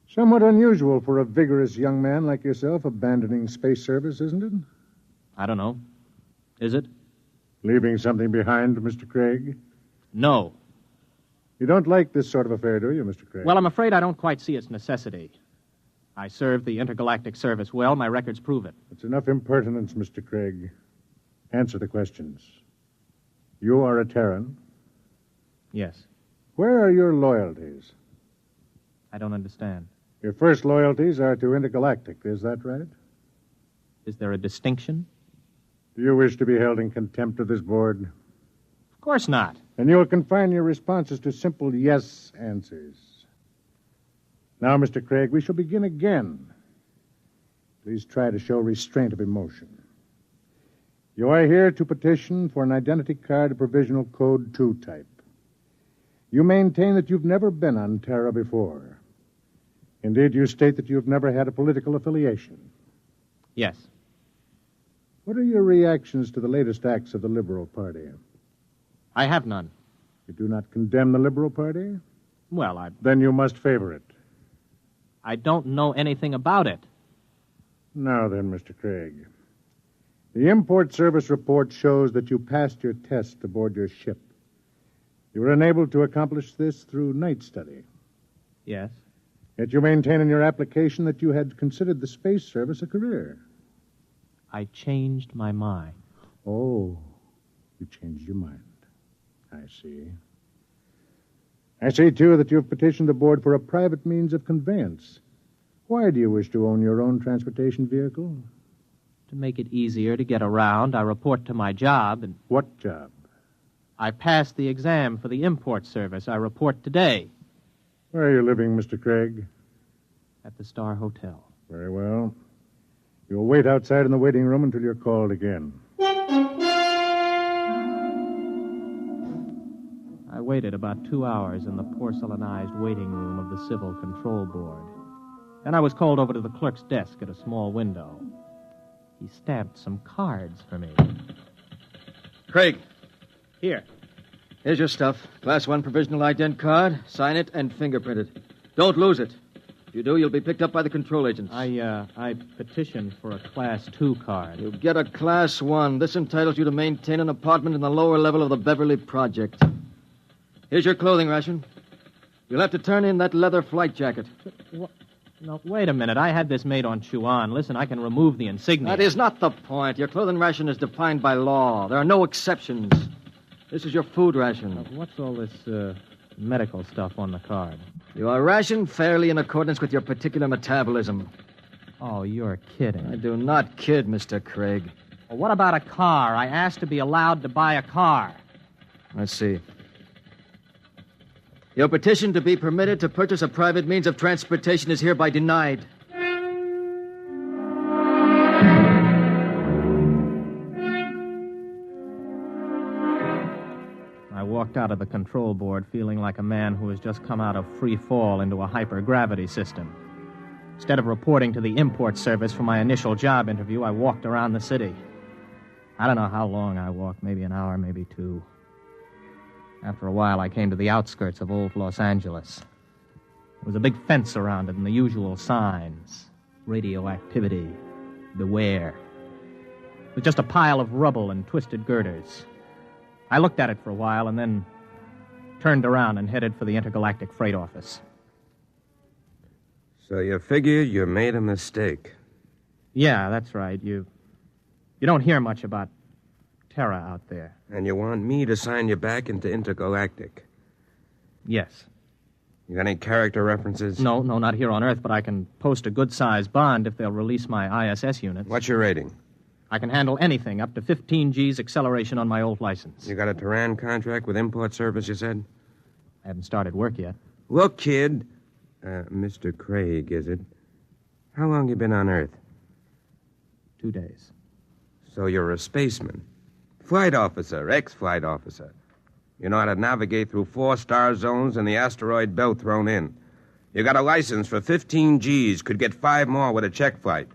Somewhat unusual for a vigorous young man like yourself abandoning space service, isn't it? I don't know. Is it? Leaving something behind, Mr. Craig? No. You don't like this sort of affair, do you, Mr. Craig? Well, I'm afraid I don't quite see its necessity. I served the intergalactic service well. My records prove it. It's enough impertinence, Mr. Craig. Answer the questions. You are a Terran? Yes. Where are your loyalties? I don't understand. Your first loyalties are to intergalactic, is that right? Is there a distinction? Do you wish to be held in contempt of this board? Of course not. Then you will confine your responses to simple yes answers. Now, Mr. Craig, we shall begin again. Please try to show restraint of emotion. You are here to petition for an identity card of provisional code 2 type. You maintain that you've never been on Terra before. Indeed, you state that you've never had a political affiliation. Yes. What are your reactions to the latest acts of the Liberal Party? I have none. You do not condemn the Liberal Party? Well, Then you must favor it. I don't know anything about it. Now then, Mr. Craig. The import service report shows that you passed your test aboard your ship. You were unable to accomplish this through night study. Yes. Yet you maintain in your application that you had considered the space service a career. I changed my mind. Oh, you changed your mind. I see. I see, too, that you've petitioned the board for a private means of conveyance. Why do you wish to own your own transportation vehicle? To make it easier to get around, I report to my job and... What job? I passed the exam for the import service. I report today. Where are you living, Mr. Craig? At the Star Hotel. Very well. You'll wait outside in the waiting room until you're called again. I waited about 2 hours in the porcelainized waiting room of the Civil Control Board. Then I was called over to the clerk's desk at a small window. He stamped some cards for me. Craig. Here. Here's your stuff. Class 1 provisional ident card. Sign it and fingerprint it. Don't lose it. If you do, you'll be picked up by the control agents. I petitioned for a Class 2 card. You'll get a Class 1. This entitles you to maintain an apartment in the lower level of the Beverly Project. Here's your clothing ration. You'll have to turn in that leather flight jacket. No, wait a minute. I had this made on Chuan. Listen, I can remove the insignia. That is not the point. Your clothing ration is defined by law. There are no exceptions. This is your food ration. What's all this medical stuff on the card? You are rationed fairly in accordance with your particular metabolism. Oh, you're kidding. I do not kid, Mr. Craig. Well, what about a car? I asked to be allowed to buy a car. Let's see. Your petition to be permitted to purchase a private means of transportation is hereby denied. I walked out of the control board feeling like a man who has just come out of free fall into a hypergravity system. Instead of reporting to the import service for my initial job interview, I walked around the city. I don't know how long I walked, maybe an hour, maybe 2. After a while, I came to the outskirts of old Los Angeles. There was a big fence around it and the usual signs. Radioactivity. Beware. It was just a pile of rubble and twisted girders. I looked at it for a while and then turned around and headed for the intergalactic freight office. So you figure you made a mistake. Yeah, that's right. You don't hear much about Terra out there. And you want me to sign you back into intergalactic? Yes. You got any character references? No, not here on Earth, but I can post a good-sized bond if they'll release my ISS units. What's your rating? I can handle anything, up to 15 G's acceleration on my old license. You got a Terran contract with import service, you said? I haven't started work yet. Look, kid. Mr. Craig, is it? How long you been on Earth? 2 days. So you're a spaceman. Flight officer, ex-flight officer. You know how to navigate through 4-star zones and the asteroid belt thrown in. You got a license for 15 G's, could get 5 more with a check flight.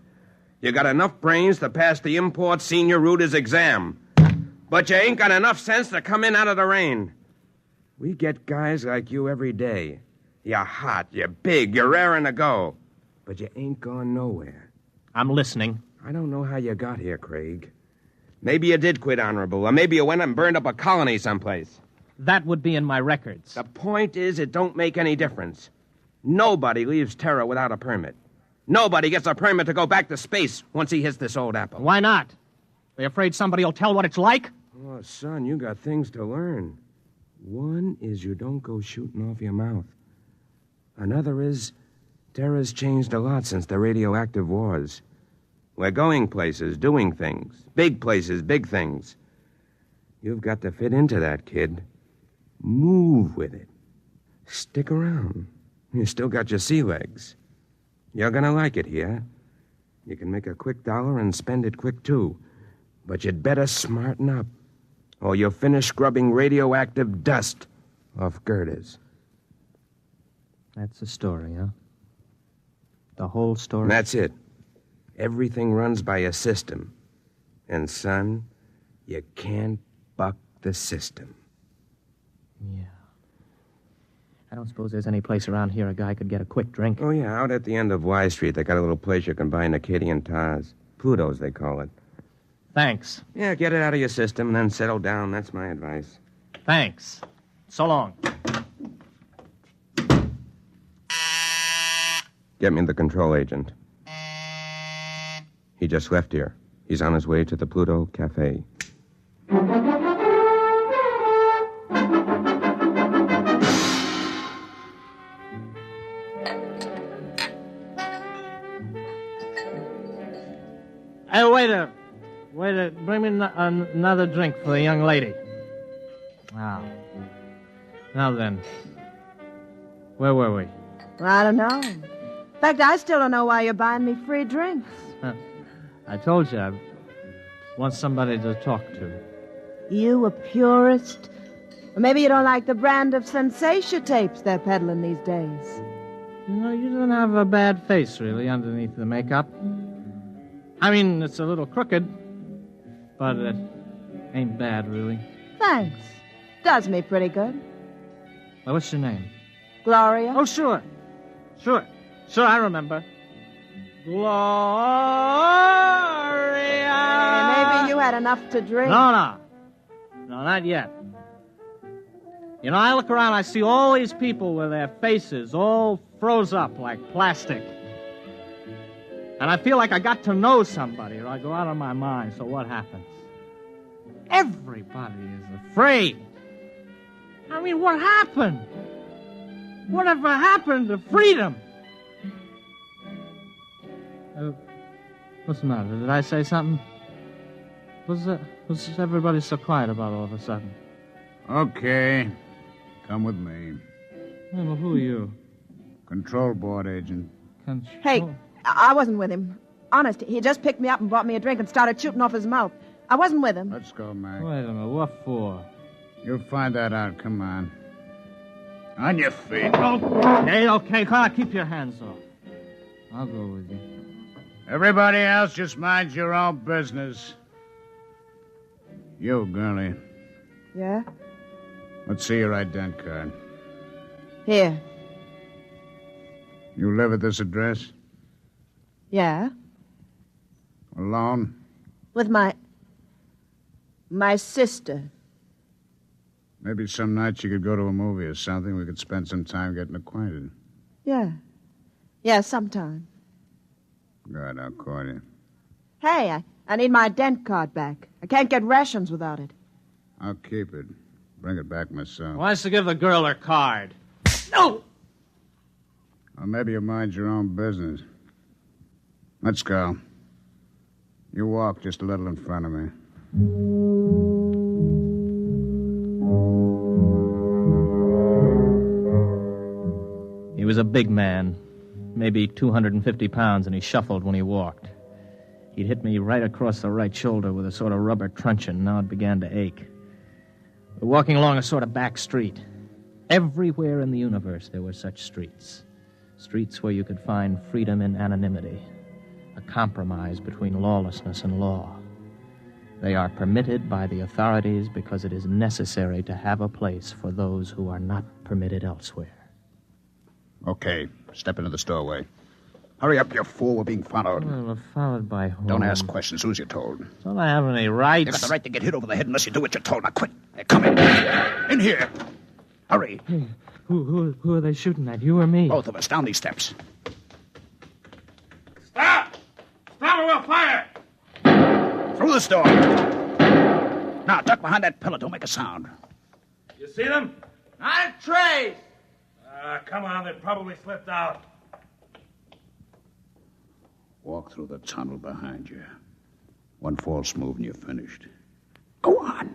You got enough brains to pass the import senior Reuters exam. But you ain't got enough sense to come in out of the rain. We get guys like you every day. You're hot, you're big, you're raring to go. But you ain't gone nowhere. I'm listening. I don't know how you got here, Craig. Maybe you did quit honorable, or maybe you went and burned up a colony someplace. That would be in my records. The point is, it don't make any difference. Nobody leaves Terra without a permit. Nobody gets a permit to go back to space once he hits this old apple. Why not? They afraid somebody will tell what it's like? Oh, son, you got things to learn. One is you don't go shooting off your mouth. Another is Terra's changed a lot since the radioactive wars. We're going places, doing things. Big places, big things. You've got to fit into that, kid. Move with it. Stick around. You still got your sea legs. You're gonna like it here. You can make a quick dollar and spend it quick, too. But you'd better smarten up, or you'll finish scrubbing radioactive dust off girders. That's the story, huh? The whole story? That's it. Everything runs by a system. And, son, you can't buck the system. Yeah. I don't suppose there's any place around here a guy could get a quick drink. Oh, yeah, out at the end of Y Street, they got a little place you can buy Acadian tars. Pluto's, they call it. Thanks. Yeah, get it out of your system and then settle down. That's my advice. Thanks. So long. Get me the control agent. He just left here. He's on his way to the Pluto Cafe. Hey, waiter, bring me another drink for the young lady. Now then, where were we? Well, I don't know. In fact, I still don't know why you're buying me free drinks. I told you I want somebody to talk to. You a purist? Or maybe you don't like the brand of sensation tapes they're peddling these days. You know, you don't have a bad face, really, underneath the makeup. I mean, it's a little crooked, but it ain't bad, really. Thanks. Does me pretty good. Well, what's your name? Gloria. Oh, sure, I remember. Gloria! Maybe you had enough to drink. No, not yet. You know, I look around, I see all these people with their faces all froze up like plastic. And I feel like I got to know somebody, or I go out of my mind. So what happens? Everybody is afraid. I mean, what happened? Whatever happened to freedom? What's the matter? Did I say something? What's everybody so quiet about all of a sudden? Okay. Come with me. Hey, well, who are you? Control board agent. Hey, I wasn't with him. Honest, he just picked me up and bought me a drink and started shooting off his mouth. I wasn't with him. Let's go, Mac. Wait a minute, what for? You'll find that out. Come on. On your feet. Okay, come on, keep your hands off. I'll go with you. Everybody else, just mind your own business. You, girlie. Yeah? Let's see your ident card. Here. You live at this address? Yeah? Alone? With my sister. Maybe some night you could go to a movie or something. We could spend some time getting acquainted. Yeah. Yeah, sometime. Good, I'll call you. Hey, I need my dent card back. I can't get rations without it. I'll keep it. Bring it back myself. Why don't you give the girl her card? No! Or maybe you mind your own business. Let's go. You walk just a little in front of me. He was a big man, maybe 250 pounds, and he shuffled when he walked. He'd hit me right across the right shoulder with a sort of rubber truncheon. Now it began to ache. We're walking along a sort of back street. Everywhere in the universe there were such streets. Streets where you could find freedom in anonymity. a compromise between lawlessness and law. They are permitted by the authorities because it is necessary to have a place for those who are not permitted elsewhere. Okay, step into the doorway. Hurry up, you fool. We're being followed. Well, we're followed by whom? Don't ask questions. Who's you told? Don't I have any rights? You got the right to get hit over the head unless you do what you're told. Now, quick. Hey, come in. In here. Hurry. Hey, who are they shooting at, you or me? Both of us. Down these steps. Stop! Stop or we'll fire! Through this door. Now, duck behind that pillar. Don't make a sound. You see them? Not a trace. Come on. They probably slipped out. Walk through the tunnel behind you. One false move and you're finished. Go on.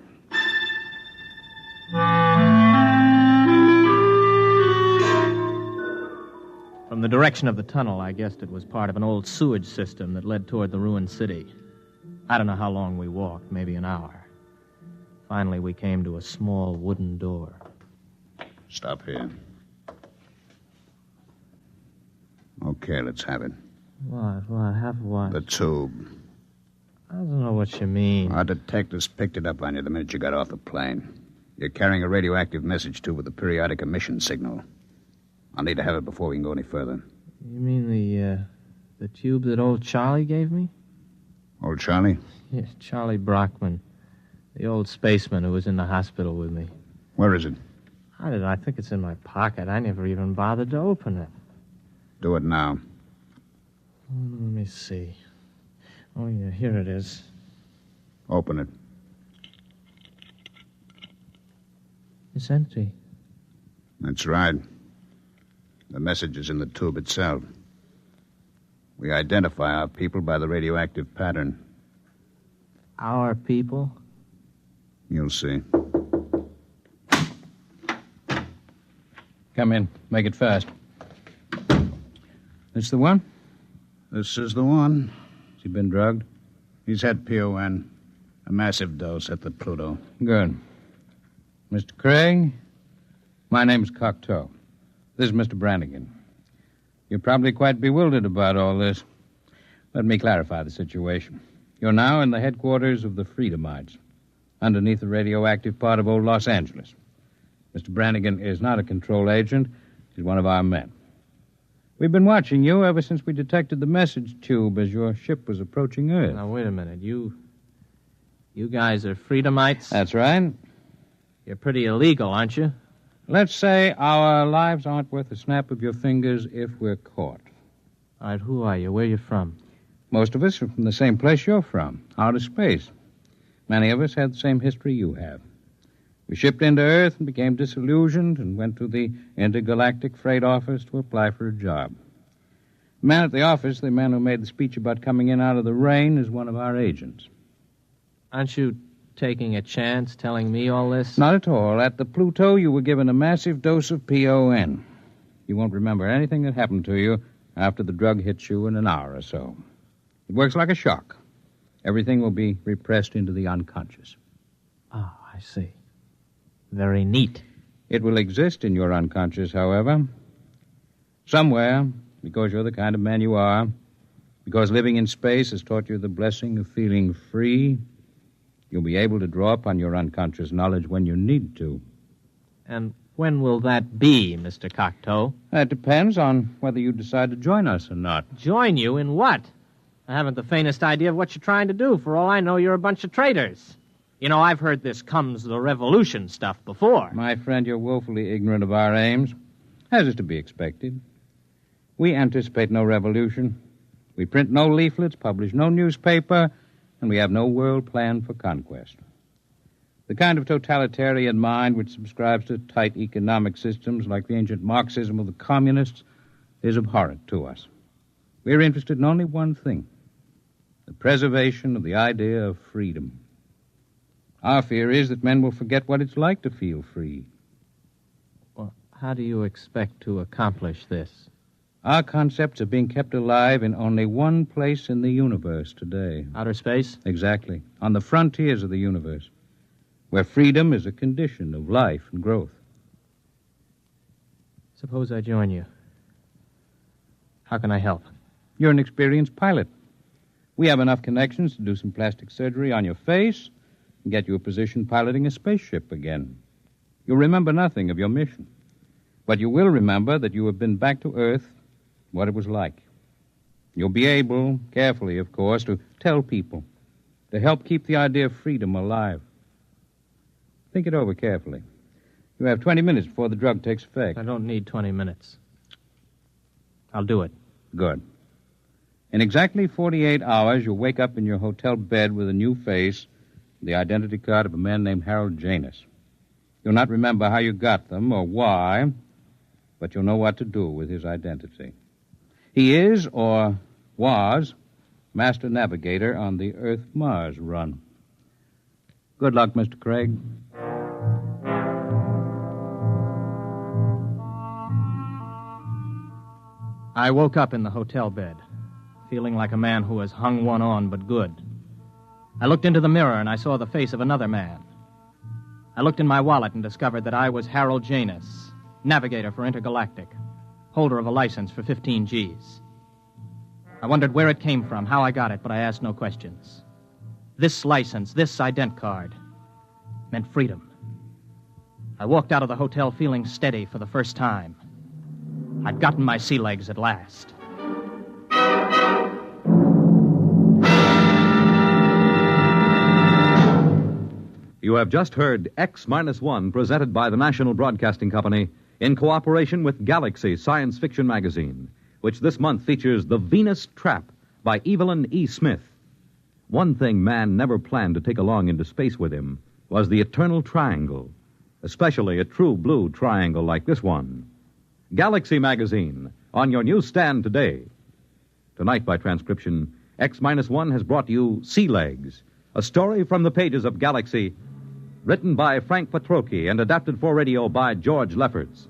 From the direction of the tunnel, I guessed it was part of an old sewage system that led toward the ruined city. I don't know how long we walked, maybe an hour. Finally, we came to a small wooden door. Stop here. Okay, let's have it. What? Have what? The tube. I don't know what you mean. Our detectives picked it up on you the minute you got off the plane. You're carrying a radioactive message tube with a periodic emission signal. I'll need to have it before we can go any further. You mean the tube that old Charlie gave me? Old Charlie? Yes, Charlie Brockman. The old spaceman who was in the hospital with me. Where is it? I think it's in my pocket. I never even bothered to open it. Do it now. Let me see. Oh, yeah, here it is. Open it. It's empty. That's right. The message is in the tube itself. We identify our people by the radioactive pattern. Our people? You'll see. Come in. Make it fast. This the one? This is the one. Has he been drugged? He's had PON. A massive dose at the Pluto. Good. Mr. Craig, my name's Cocteau. This is Mr. Brannigan. You're probably quite bewildered about all this. Let me clarify the situation. You're now in the headquarters of the Freedomites, underneath the radioactive part of old Los Angeles. Mr. Brannigan is not a control agent. He's one of our men. We've been watching you ever since we detected the message tube as your ship was approaching Earth. Now, wait a minute. You guys are Freedomites? That's right. You're pretty illegal, aren't you? Let's say our lives aren't worth a snap of your fingers if we're caught. All right, who are you? Where are you from? Most of us are from the same place you're from, outer space. Many of us had the same history you have. We shipped into Earth and became disillusioned and went to the intergalactic freight office to apply for a job. The man at the office, the man who made the speech about coming in out of the rain, is one of our agents. Aren't you taking a chance telling me all this? Not at all. At the Pluto, you were given a massive dose of PON. You won't remember anything that happened to you after the drug hits you in an hour or so. It works like a shock. Everything will be repressed into the unconscious. Oh, I see. Very neat. It will exist in your unconscious, however. Somewhere, because you're the kind of man you are, because living in space has taught you the blessing of feeling free, you'll be able to draw upon your unconscious knowledge when you need to. And when will that be, Mr. Cocteau? That depends on whether you decide to join us or not. Join you in what? I haven't the faintest idea of what you're trying to do. For all I know, you're a bunch of traitors. You know, I've heard this comes the revolution stuff before. My friend, you're woefully ignorant of our aims, as is to be expected. We anticipate no revolution. We print no leaflets, publish no newspaper, and we have no world plan for conquest. The kind of totalitarian mind which subscribes to tight economic systems like the ancient Marxism of the communists is abhorrent to us. We're interested in only one thing, the preservation of the idea of freedom. Our fear is that men will forget what it's like to feel free. Well, how do you expect to accomplish this? Our concepts are being kept alive in only one place in the universe today. Outer space? Exactly. On the frontiers of the universe, where freedom is a condition of life and growth. Suppose I join you. How can I help? You're an experienced pilot. We have enough connections to do some plastic surgery on your face and get you a position piloting a spaceship again. You'll remember nothing of your mission. But you will remember that you have been back to Earth, what it was like. You'll be able, carefully, of course, to tell people, to help keep the idea of freedom alive. Think it over carefully. You have 20 minutes before the drug takes effect. I don't need 20 minutes. I'll do it. Good. In exactly 48 hours, you'll wake up in your hotel bed with a new face, the identity card of a man named Harold Janus. You'll not remember how you got them or why, but you'll know what to do with his identity. He is, or was, master navigator on the Earth-Mars run. Good luck, Mr. Craig. I woke up in the hotel bed, feeling like a man who has hung one on but good. I looked into the mirror and I saw the face of another man. I looked in my wallet and discovered that I was Harold Janus, navigator for Intergalactic, holder of a license for 15 Gs. I wondered where it came from, how I got it, but I asked no questions. This license, this ident card, meant freedom. I walked out of the hotel feeling steady for the first time. I'd gotten my sea legs at last. You have just heard X-1, presented by the National Broadcasting Company in cooperation with Galaxy Science Fiction Magazine, which this month features The Venus Trap by Evelyn E. Smith. One thing man never planned to take along into space with him was the eternal triangle, especially a true blue triangle like this one. Galaxy Magazine, on your newsstand today. Tonight, by transcription, X-1 has brought you Sea Legs, a story from the pages of Galaxy, written by Frank Petrocchi and adapted for radio by George Lefferts.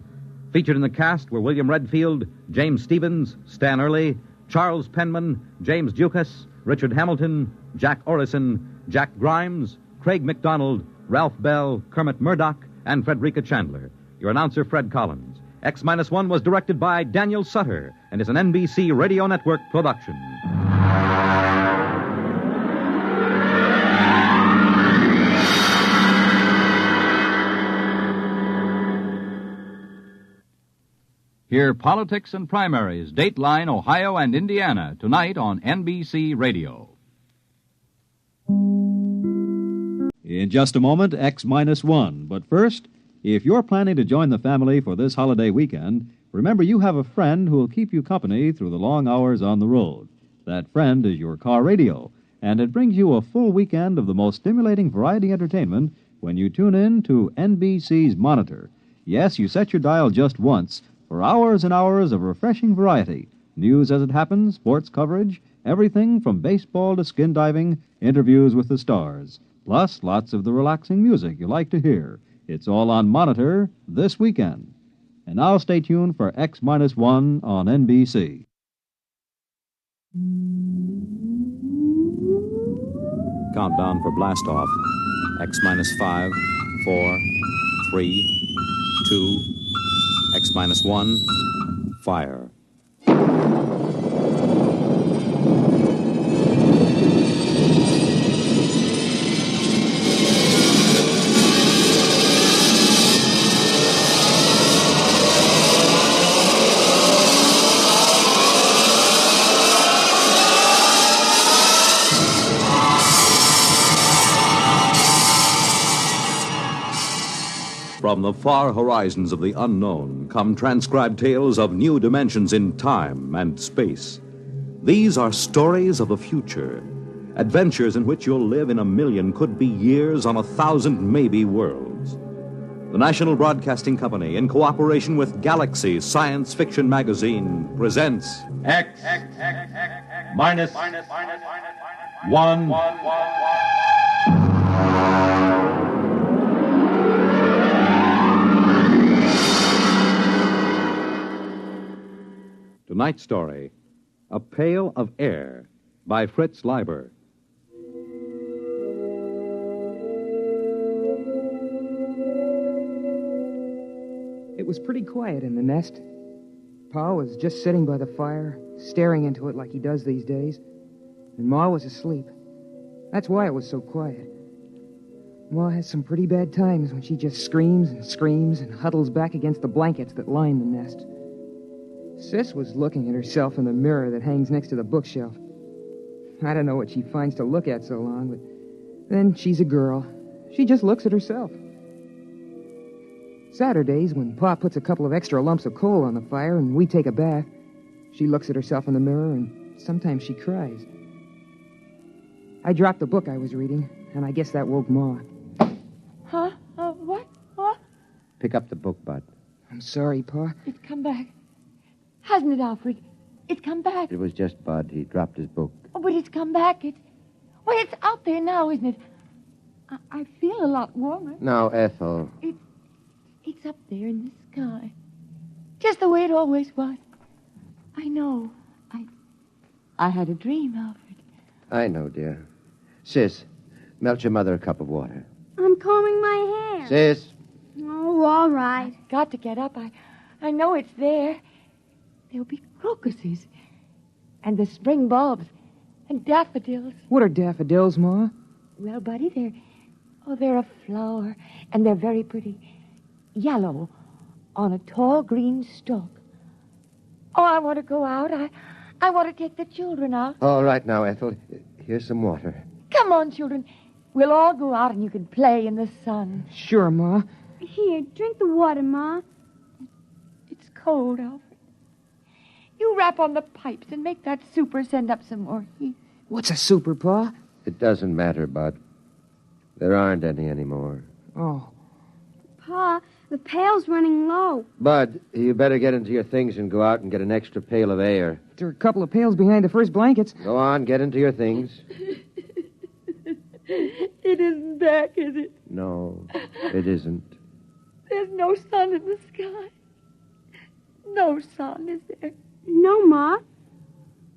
Featured in the cast were William Redfield, James Stevens, Stan Early, Charles Penman, James Dukas, Richard Hamilton, Jack Orison, Jack Grimes, Craig McDonald, Ralph Bell, Kermit Murdoch, and Frederica Chandler. Your announcer, Fred Collins. X-1 was directed by Daniel Sutter and is an NBC Radio Network production. Hear Politics and Primaries, Dateline, Ohio, and Indiana, tonight on NBC Radio. In just a moment, X-1. But first, if you're planning to join the family for this holiday weekend, remember you have a friend who will keep you company through the long hours on the road. That friend is your car radio, and it brings you a full weekend of the most stimulating variety entertainment when you tune in to NBC's Monitor. Yes, you set your dial just once for hours and hours of refreshing variety. News as it happens, sports coverage, everything from baseball to skin diving, interviews with the stars. Plus, lots of the relaxing music you like to hear. It's all on Monitor this weekend. And now stay tuned for X-1 on NBC. Countdown for blastoff. X-5, 4, 3, 2, X-1, fire. From the far horizons of the unknown come transcribed tales of new dimensions in time and space. These are stories of the future, adventures in which you'll live in a million, could be years, on 1,000 maybe worlds. The National Broadcasting Company, in cooperation with Galaxy Science Fiction Magazine, presents X-1. Tonight's story, A Pail of Air, by Fritz Leiber. It was pretty quiet in the nest. Pa was just sitting by the fire, staring into it like he does these days. and Ma was asleep. That's why it was so quiet. Ma has some pretty bad times when she just screams and huddles back against the blankets that line the nest. Sis was looking at herself in the mirror that hangs next to the bookshelf. I don't know what she finds to look at so long, but then she's a girl. She just looks at herself. Saturdays, when Pa puts a couple of extra lumps of coal on the fire and we take a bath, she looks at herself in the mirror and sometimes she cries. I dropped the book I was reading, and I guess that woke Ma. Huh? What? What? Pick up the book, Bud. I'm sorry, Pa. It's come back. Hasn't it, Alfred? It's come back. It was just Bud. He dropped his book. Oh, but it's come back. Well, it's out there now, isn't it? I feel a lot warmer. Now, Ethel. It's up there in the sky. Just the way it always was. I know. I had a dream, Alfred. I know, dear. Sis, melt your mother a cup of water. I'm combing my hair. Sis. Oh, all right. I've got to get up. I know it's there. There'll be crocuses. And the spring bulbs. And daffodils. What are daffodils, Ma? Well, Buddy, they're a flower. And they're very pretty. Yellow on a tall green stalk. Oh, I want to go out. I want to take the children out. All right now, Ethel. Here's some water. Come on, children. We'll all go out and you can play in the sun. Sure, Ma. Here, drink the water, Ma. It's cold, Alfred. You rap on the pipes and make that super send up some more heat. What's a super, Pa? It doesn't matter, Bud. There aren't any anymore. Oh. Pa, the pail's running low. Bud, you better get into your things and go out and get an extra pail of air. There are a couple of pails behind the first blankets. Go on, get into your things. It isn't back, is it? No, it isn't. There's no sun in the sky. No sun, is there? No, Ma.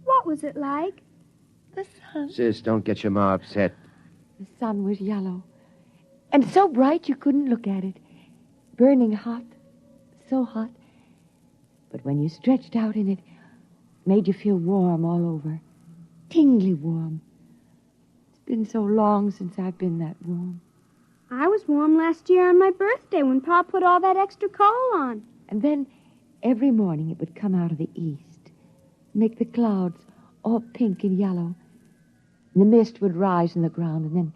What was it like? The sun. Sis, don't get your ma upset. The sun was yellow. And so bright you couldn't look at it. Burning hot. So hot. But when you stretched out in it, made you feel warm all over. Tingly warm. It's been so long since I've been that warm. I was warm last year on my birthday when Pa put all that extra coal on. And then every morning it would come out of the east, make the clouds all pink and yellow. And the mist would rise in the ground, and then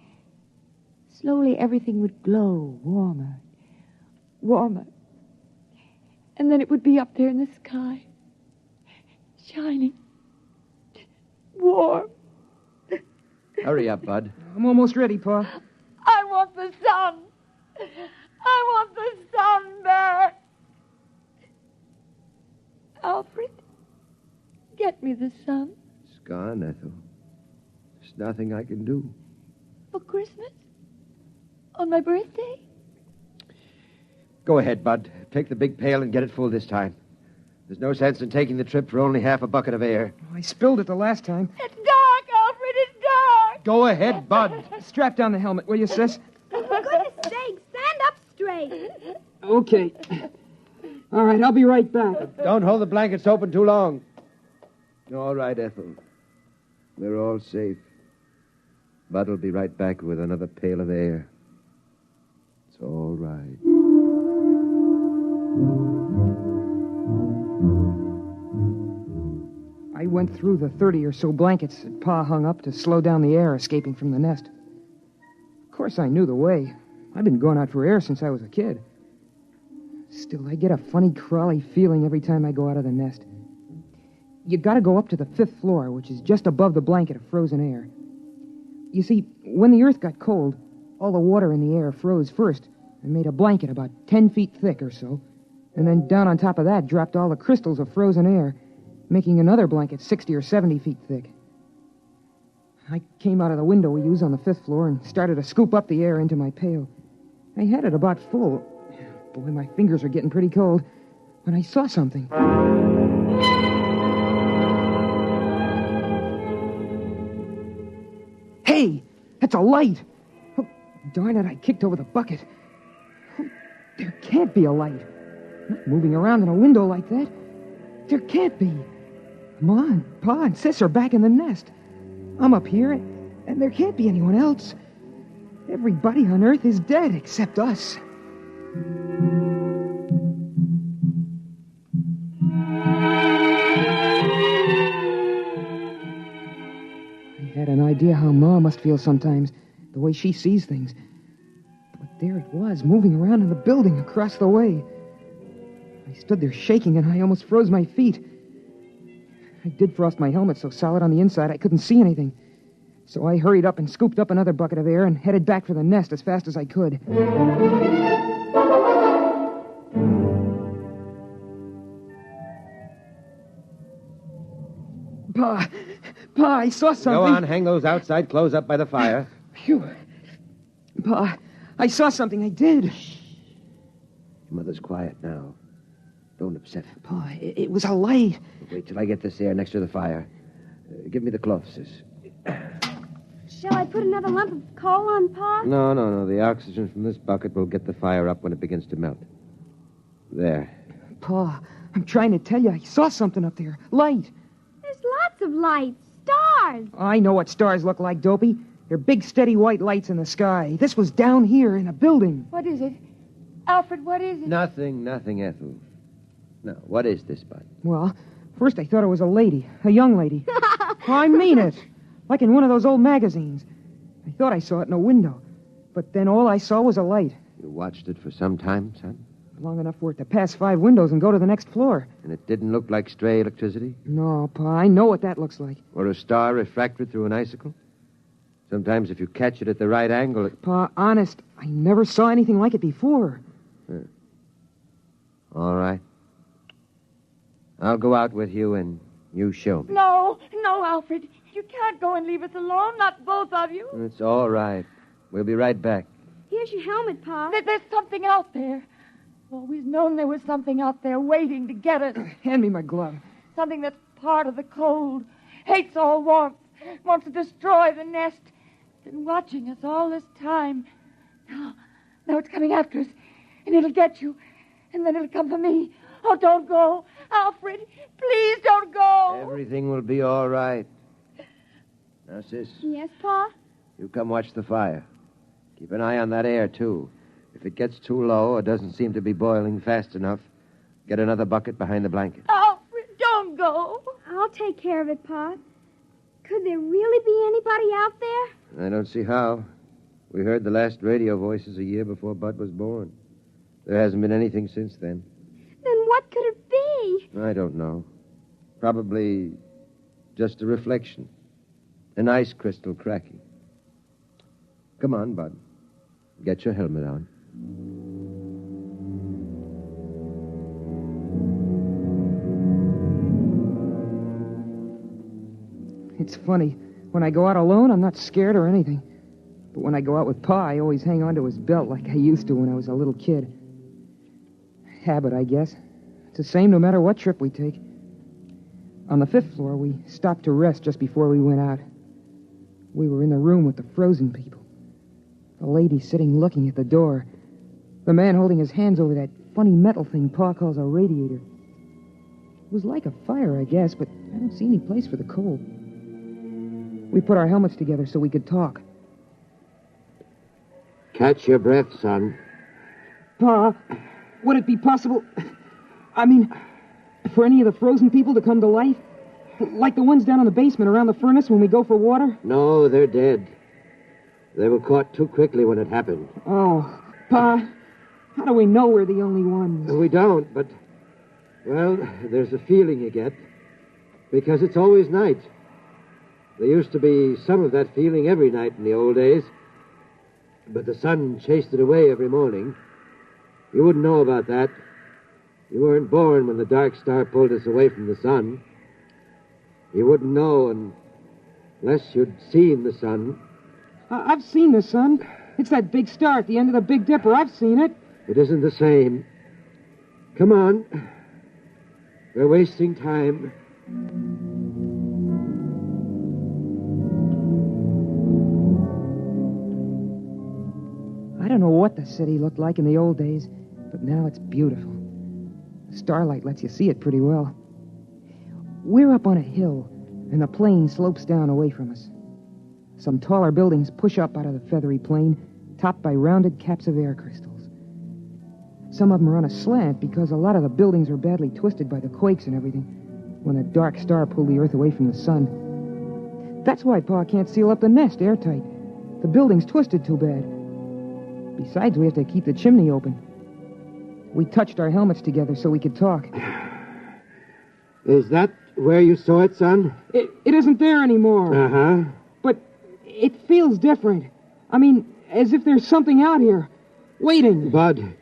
slowly everything would glow warmer, warmer. And then it would be up there in the sky, shining, warm. Hurry up, Bud. I'm almost ready, Pa. I want the sun. I want the sun back. Alfred, get me the sun. It's gone, Ethel. There's nothing I can do. For Christmas? On my birthday? Go ahead, Bud. Take the big pail and get it full this time. There's no sense in taking the trip for only half a bucket of air. I spilled it the last time. It's dark, Alfred, it's dark. Go ahead, Bud. Strap down the helmet, will you, sis? For goodness sake, stand up straight. Okay. All right, I'll be right back. Don't hold the blankets open too long. All right, Ethel. We're all safe. Bud'll be right back with another pail of air. It's all right. I went through the 30 or so blankets that Pa hung up to slow down the air escaping from the nest. Of course, I knew the way. I've been going out for air since I was a kid. Still, I get a funny, crawly feeling every time I go out of the nest. You gotta go up to the 5th floor, which is just above the blanket of frozen air. You see, when the earth got cold, all the water in the air froze first and made a blanket about 10 feet thick or so. And then down on top of that dropped all the crystals of frozen air, making another blanket 60 or 70 feet thick. I came out of the window we use on the 5th floor and started to scoop up the air into my pail. I had it about full. Boy, my fingers are getting pretty cold when I saw something. Hey, that's a light. Oh, darn it, I kicked over the bucket. Oh, there can't be a light. Not moving around in a window like that. There can't be. Ma and Pa and Sis are back in the nest. I'm up here, and there can't be anyone else. Everybody on Earth is dead except us. I had an idea how Ma must feel sometimes, the way she sees things. But there it was, moving around in the building across the way. I stood there shaking, and I almost froze my feet. I did frost my helmet so solid on the inside I couldn't see anything. So I hurried up and scooped up another bucket of air and headed back for the nest as fast as I could. Pa, I saw something. Go on, hang those outside clothes up by the fire. Phew. Pa, I saw something, I did. Your mother's quiet now. Don't upset her. Pa, it was a light. Wait till I get this air next to the fire. Give me the cloth, sis. Shall I put another lump of coal on, Pa? No. The oxygen from this bucket will get the fire up when it begins to melt. There. Pa, I'm trying to tell you, I saw something up there. Light. There's lots of lights. Stars. I know what stars look like, Dopey. They're big, steady white lights in the sky. This was down here in a building. What is it? Alfred, what is it? Nothing, Ethel. Now, what is this, Bud? Well, first I thought it was a lady. A young lady. I mean it. Like in one of those old magazines. I thought I saw it in a window. But then all I saw was a light. You watched it for some time, son? Long enough for it to pass 5 windows and go to the next floor. And it didn't look like stray electricity? No, Pa, I know what that looks like. Or a star refracted through an icicle? Sometimes if you catch it at the right angle, it... Pa, honest, I never saw anything like it before. All right. I'll go out with you and you show me. No, Alfred. You can't go and leave us alone, not both of you. It's all right. We'll be right back. Here's your helmet, Pa. There's something out there. I've always known there was something out there waiting to get us. Hand me my glove. Something that's part of the cold, hates all warmth, wants to destroy the nest. Been watching us all this time. Now it's coming after us, and it'll get you, and then it'll come for me. Oh, don't go. Alfred, please don't go. Everything will be all right. Now, sis. Yes, Pa? You come watch the fire. Keep an eye on that air, too. If it gets too low or doesn't seem to be boiling fast enough, get another bucket behind the blanket. Alfred, don't go. I'll take care of it, Pa. Could there really be anybody out there? I don't see how. We heard the last radio voices a year before Bud was born. There hasn't been anything since then. Then what could it be? I don't know. Probably just a reflection. An ice crystal cracking. Come on, Bud. Get your helmet on. It's funny. When I go out alone, I'm not scared or anything. But when I go out with Pa, I always hang onto his belt like I used to when I was a little kid. Habit, I guess. It's the same no matter what trip we take. On the 5th floor, we stopped to rest just before we went out. We were in the room with the frozen people. The lady sitting looking at the door. The man holding his hands over that funny metal thing Pa calls a radiator. It was like a fire, I guess, but I don't see any place for the cold. We put our helmets together so we could talk. Catch your breath, son. Pa, would it be possible... for any of the frozen people to come to life? Like the ones down in the basement around the furnace when we go for water? No, they're dead. They were caught too quickly when it happened. Oh, Pa, how do we know we're the only ones? We don't, but... Well, there's a feeling you get. Because it's always night. There used to be some of that feeling every night in the old days. But the sun chased it away every morning. You wouldn't know about that. You weren't born when the dark star pulled us away from the sun. You wouldn't know unless you'd seen the sun. I've seen the sun. It's that big star at the end of the Big Dipper. I've seen it. It isn't the same. Come on. We're wasting time. I don't know what the city looked like in the old days, but now it's beautiful. The starlight lets you see it pretty well. We're up on a hill, and the plain slopes down away from us. Some taller buildings push up out of the feathery plain, topped by rounded caps of air crystals. Some of them are on a slant because a lot of the buildings are badly twisted by the quakes and everything when a dark star pulled the Earth away from the sun. That's why Pa can't seal up the nest airtight. The building's twisted too bad. Besides, we have to keep the chimney open. We touched our helmets together so we could talk. Is that where you saw it, son? It isn't there anymore. Uh-huh. But it feels different. I mean, as if there's something out here, waiting. Bud,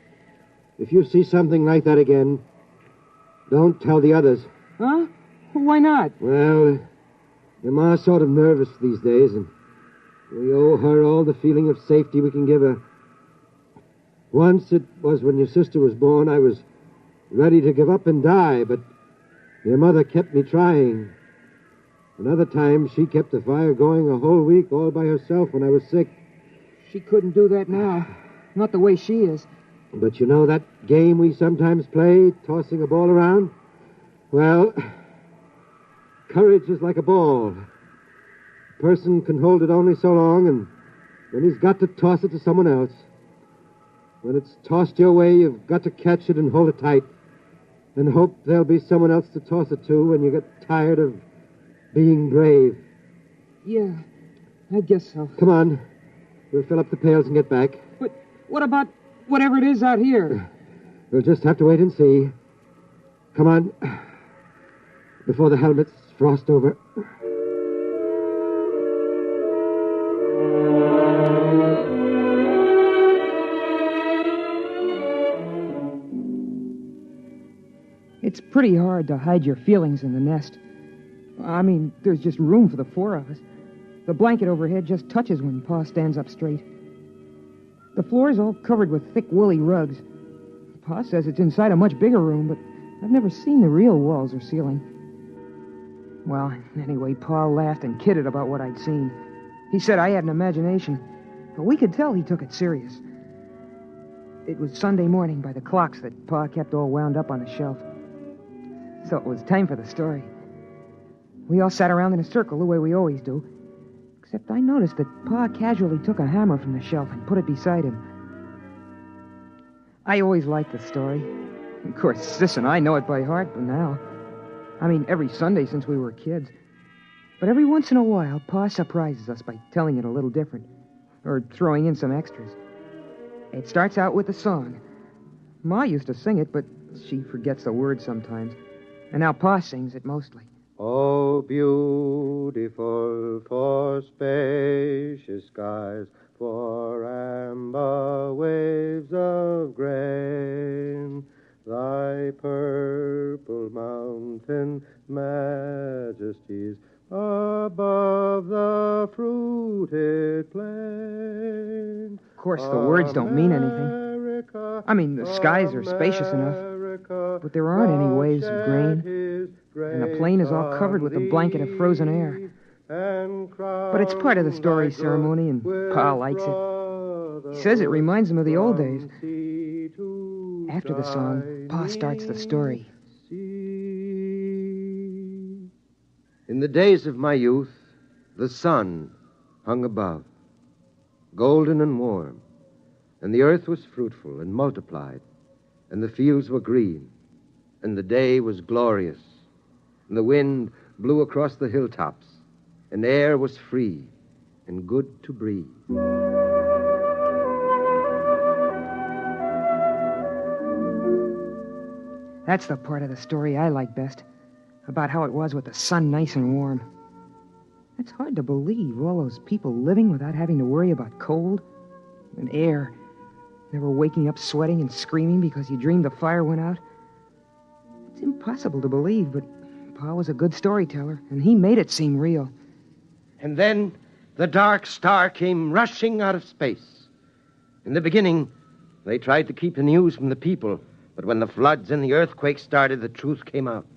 if you see something like that again, don't tell the others. Huh? Why not? Well, your ma's sort of nervous these days, and we owe her all the feeling of safety we can give her. Once, it was when your sister was born, I was ready to give up and die, but your mother kept me trying. Another time, she kept the fire going a whole week all by herself when I was sick. She couldn't do that now. Not the way she is. But you know that game we sometimes play, tossing a ball around? Well, courage is like a ball. A person can hold it only so long, and then he's got to toss it to someone else. When it's tossed your way, you've got to catch it and hold it tight, and hope there'll be someone else to toss it to when you get tired of being brave. Yeah, I guess so. Come on. We'll fill up the pails and get back. But what about whatever it is out here? We'll just have to wait and see. Come on. Before the helmets frost over. It's pretty hard to hide your feelings in the nest. I mean, there's just room for the four of us. The blanket overhead just touches when Pa stands up straight. The floor is all covered with thick, woolly rugs. Pa says it's inside a much bigger room, but I've never seen the real walls or ceiling. Well, anyway, Pa laughed and kidded about what I'd seen. He said I had an imagination, but we could tell he took it serious. It was Sunday morning by the clocks that Pa kept all wound up on the shelf. So it was time for the story. We all sat around in a circle the way we always do, except I noticed that Pa casually took a hammer from the shelf and put it beside him. I always liked the story. Of course, Sis and I know it by heart by now. I mean, every Sunday since we were kids. But every once in a while, Pa surprises us by telling it a little different, or throwing in some extras. It starts out with a song. Ma used to sing it, but she forgets the words sometimes. And now Pa sings it mostly. Oh, beautiful for spacious skies, for amber waves of grain, thy purple mountain majesties above the fruited plain. Of course, the words don't mean anything. I mean, the skies are spacious enough, but there aren't any waves of grain, and the plain is all covered with a blanket of frozen air. But it's part of the story ceremony, and Pa likes it. He says it reminds him of the old days. After the song, Pa starts the story. In the days of my youth, the sun hung above, golden and warm, and the earth was fruitful and multiplied, and the fields were green, and the day was glorious, and the wind blew across the hilltops, and the air was free and good to breathe. That's the part of the story I like best, about how it was with the sun nice and warm. It's hard to believe, all those people living without having to worry about cold and air, never waking up sweating and screaming because you dreamed the fire went out. It's impossible to believe, but Pa was a good storyteller, and he made it seem real. And then the dark star came rushing out of space. In the beginning, they tried to keep the news from the people, but when the floods and the earthquake started, the truth came out.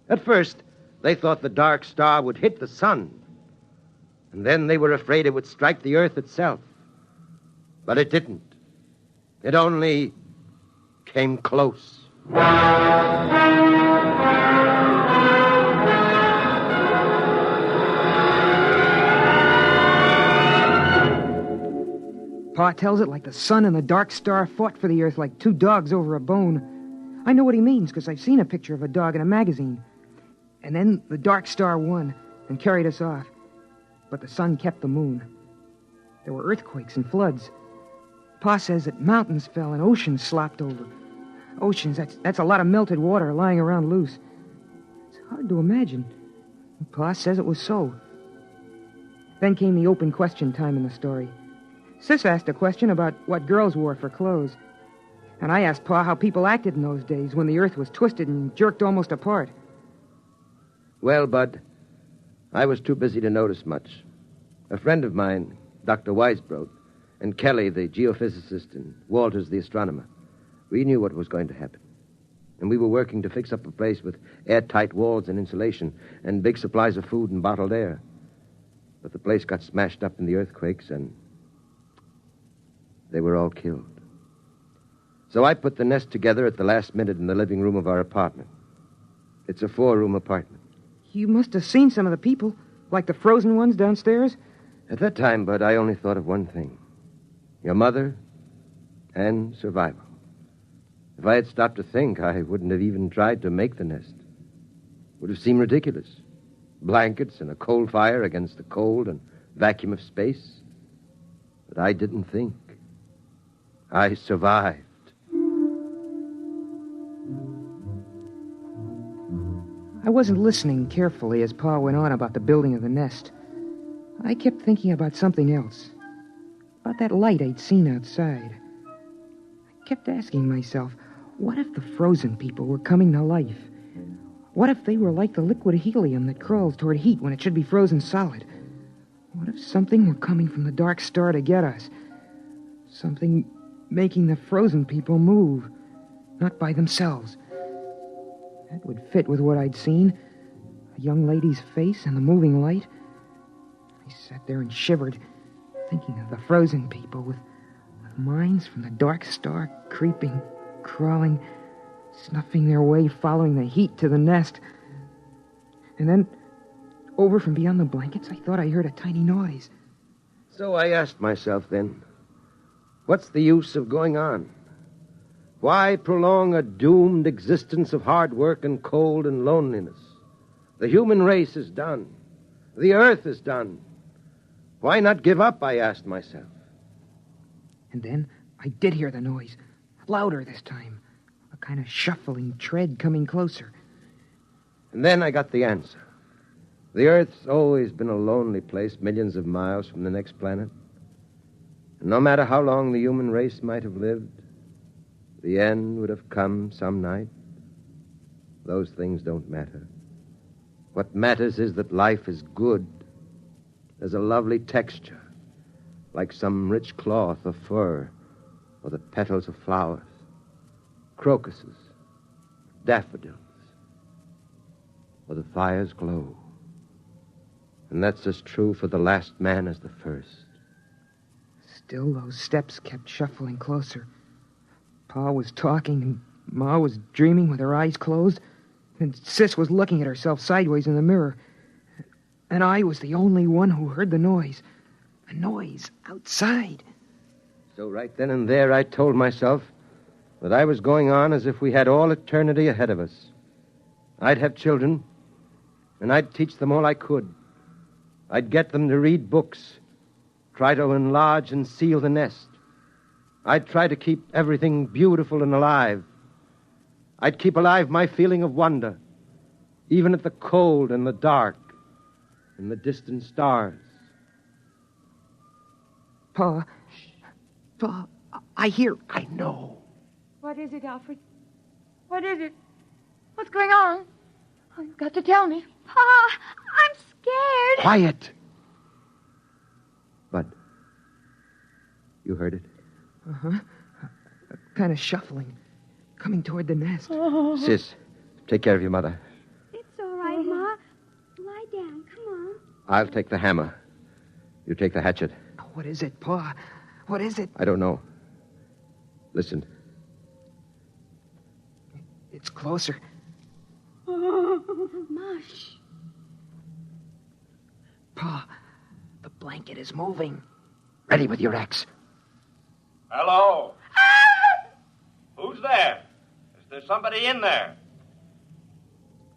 At first, they thought the dark star would hit the sun, and then they were afraid it would strike the earth itself. But it didn't. It only came close. Pa tells it like the sun and the dark star fought for the earth like two dogs over a bone. I know what he means, because I've seen a picture of a dog in a magazine. And then the dark star won and carried us off. But the sun kept the moon. There were earthquakes and floods. Pa says that mountains fell and oceans slopped over. Oceans, that's a lot of melted water lying around loose. It's hard to imagine. Pa says it was so. Then came the open question time in the story. Sis asked a question about what girls wore for clothes. And I asked Pa how people acted in those days when the earth was twisted and jerked almost apart. Well, Bud, I was too busy to notice much. A friend of mine, Dr. Weisbrot, and Kelly, the geophysicist, and Walters, the astronomer, we knew what was going to happen. And we were working to fix up a place with airtight walls and insulation and big supplies of food and bottled air. But the place got smashed up in the earthquakes, and they were all killed. So I put the nest together at the last minute in the living room of our apartment. It's a 4-room apartment. You must have seen some of the people, like the frozen ones downstairs. At that time, Bud, I only thought of one thing. Your mother and survival. If I had stopped to think, I wouldn't have even tried to make the nest. It would have seemed ridiculous. Blankets and a coal fire against the cold and vacuum of space. But I didn't think. I survived. I wasn't listening carefully as Pa went on about the building of the nest. I kept thinking about something else. About that light I'd seen outside. I kept asking myself, what if the frozen people were coming to life? What if they were like the liquid helium that crawls toward heat when it should be frozen solid? What if something were coming from the dark star to get us? Something making the frozen people move, not by themselves. That would fit with what I'd seen. A young lady's face and the moving light. I sat there and shivered, thinking of the frozen people with minds from the dark star creeping, crawling, snuffing their way, following the heat to the nest. And then, over from beyond the blankets, I thought I heard a tiny noise. So I asked myself then, what's the use of going on? Why prolong a doomed existence of hard work and cold and loneliness? The human race is done. The earth is done. Why not give up, I asked myself. And then I did hear the noise, louder this time, a kind of shuffling tread coming closer. And then I got the answer. The Earth's always been a lonely place millions of miles from the next planet. And no matter how long the human race might have lived, the end would have come some night. Those things don't matter. What matters is that life is good. There's a lovely texture, like some rich cloth of fur or the petals of flowers, crocuses, daffodils, or the fire's glow. And that's as true for the last man as the first. Still, those steps kept shuffling closer. Pa was talking, and Ma was dreaming with her eyes closed, and Sis was looking at herself sideways in the mirror. And I was the only one who heard the noise. A noise outside. So right then and there, I told myself that I was going on as if we had all eternity ahead of us. I'd have children, and I'd teach them all I could. I'd get them to read books, try to enlarge and seal the nest. I'd try to keep everything beautiful and alive. I'd keep alive my feeling of wonder, even at the cold and the dark and the distant stars. Pa, I hear. I know. What is it, Alfred? What is it? What's going on? Oh, you've got to tell me. Pa, I'm scared. Quiet. Bud, you heard it? Uh-huh. Kind of shuffling, coming toward the nest. Sis, take care of your mother. It's all right, Ma. Lie down. Come on. I'll take the hammer. You take the hatchet. What is it, Pa? What is it? I don't know. Listen. It's closer. Mush. Pa, the blanket is moving. Ready with your axe. Hello? Who's there? Is there somebody in there?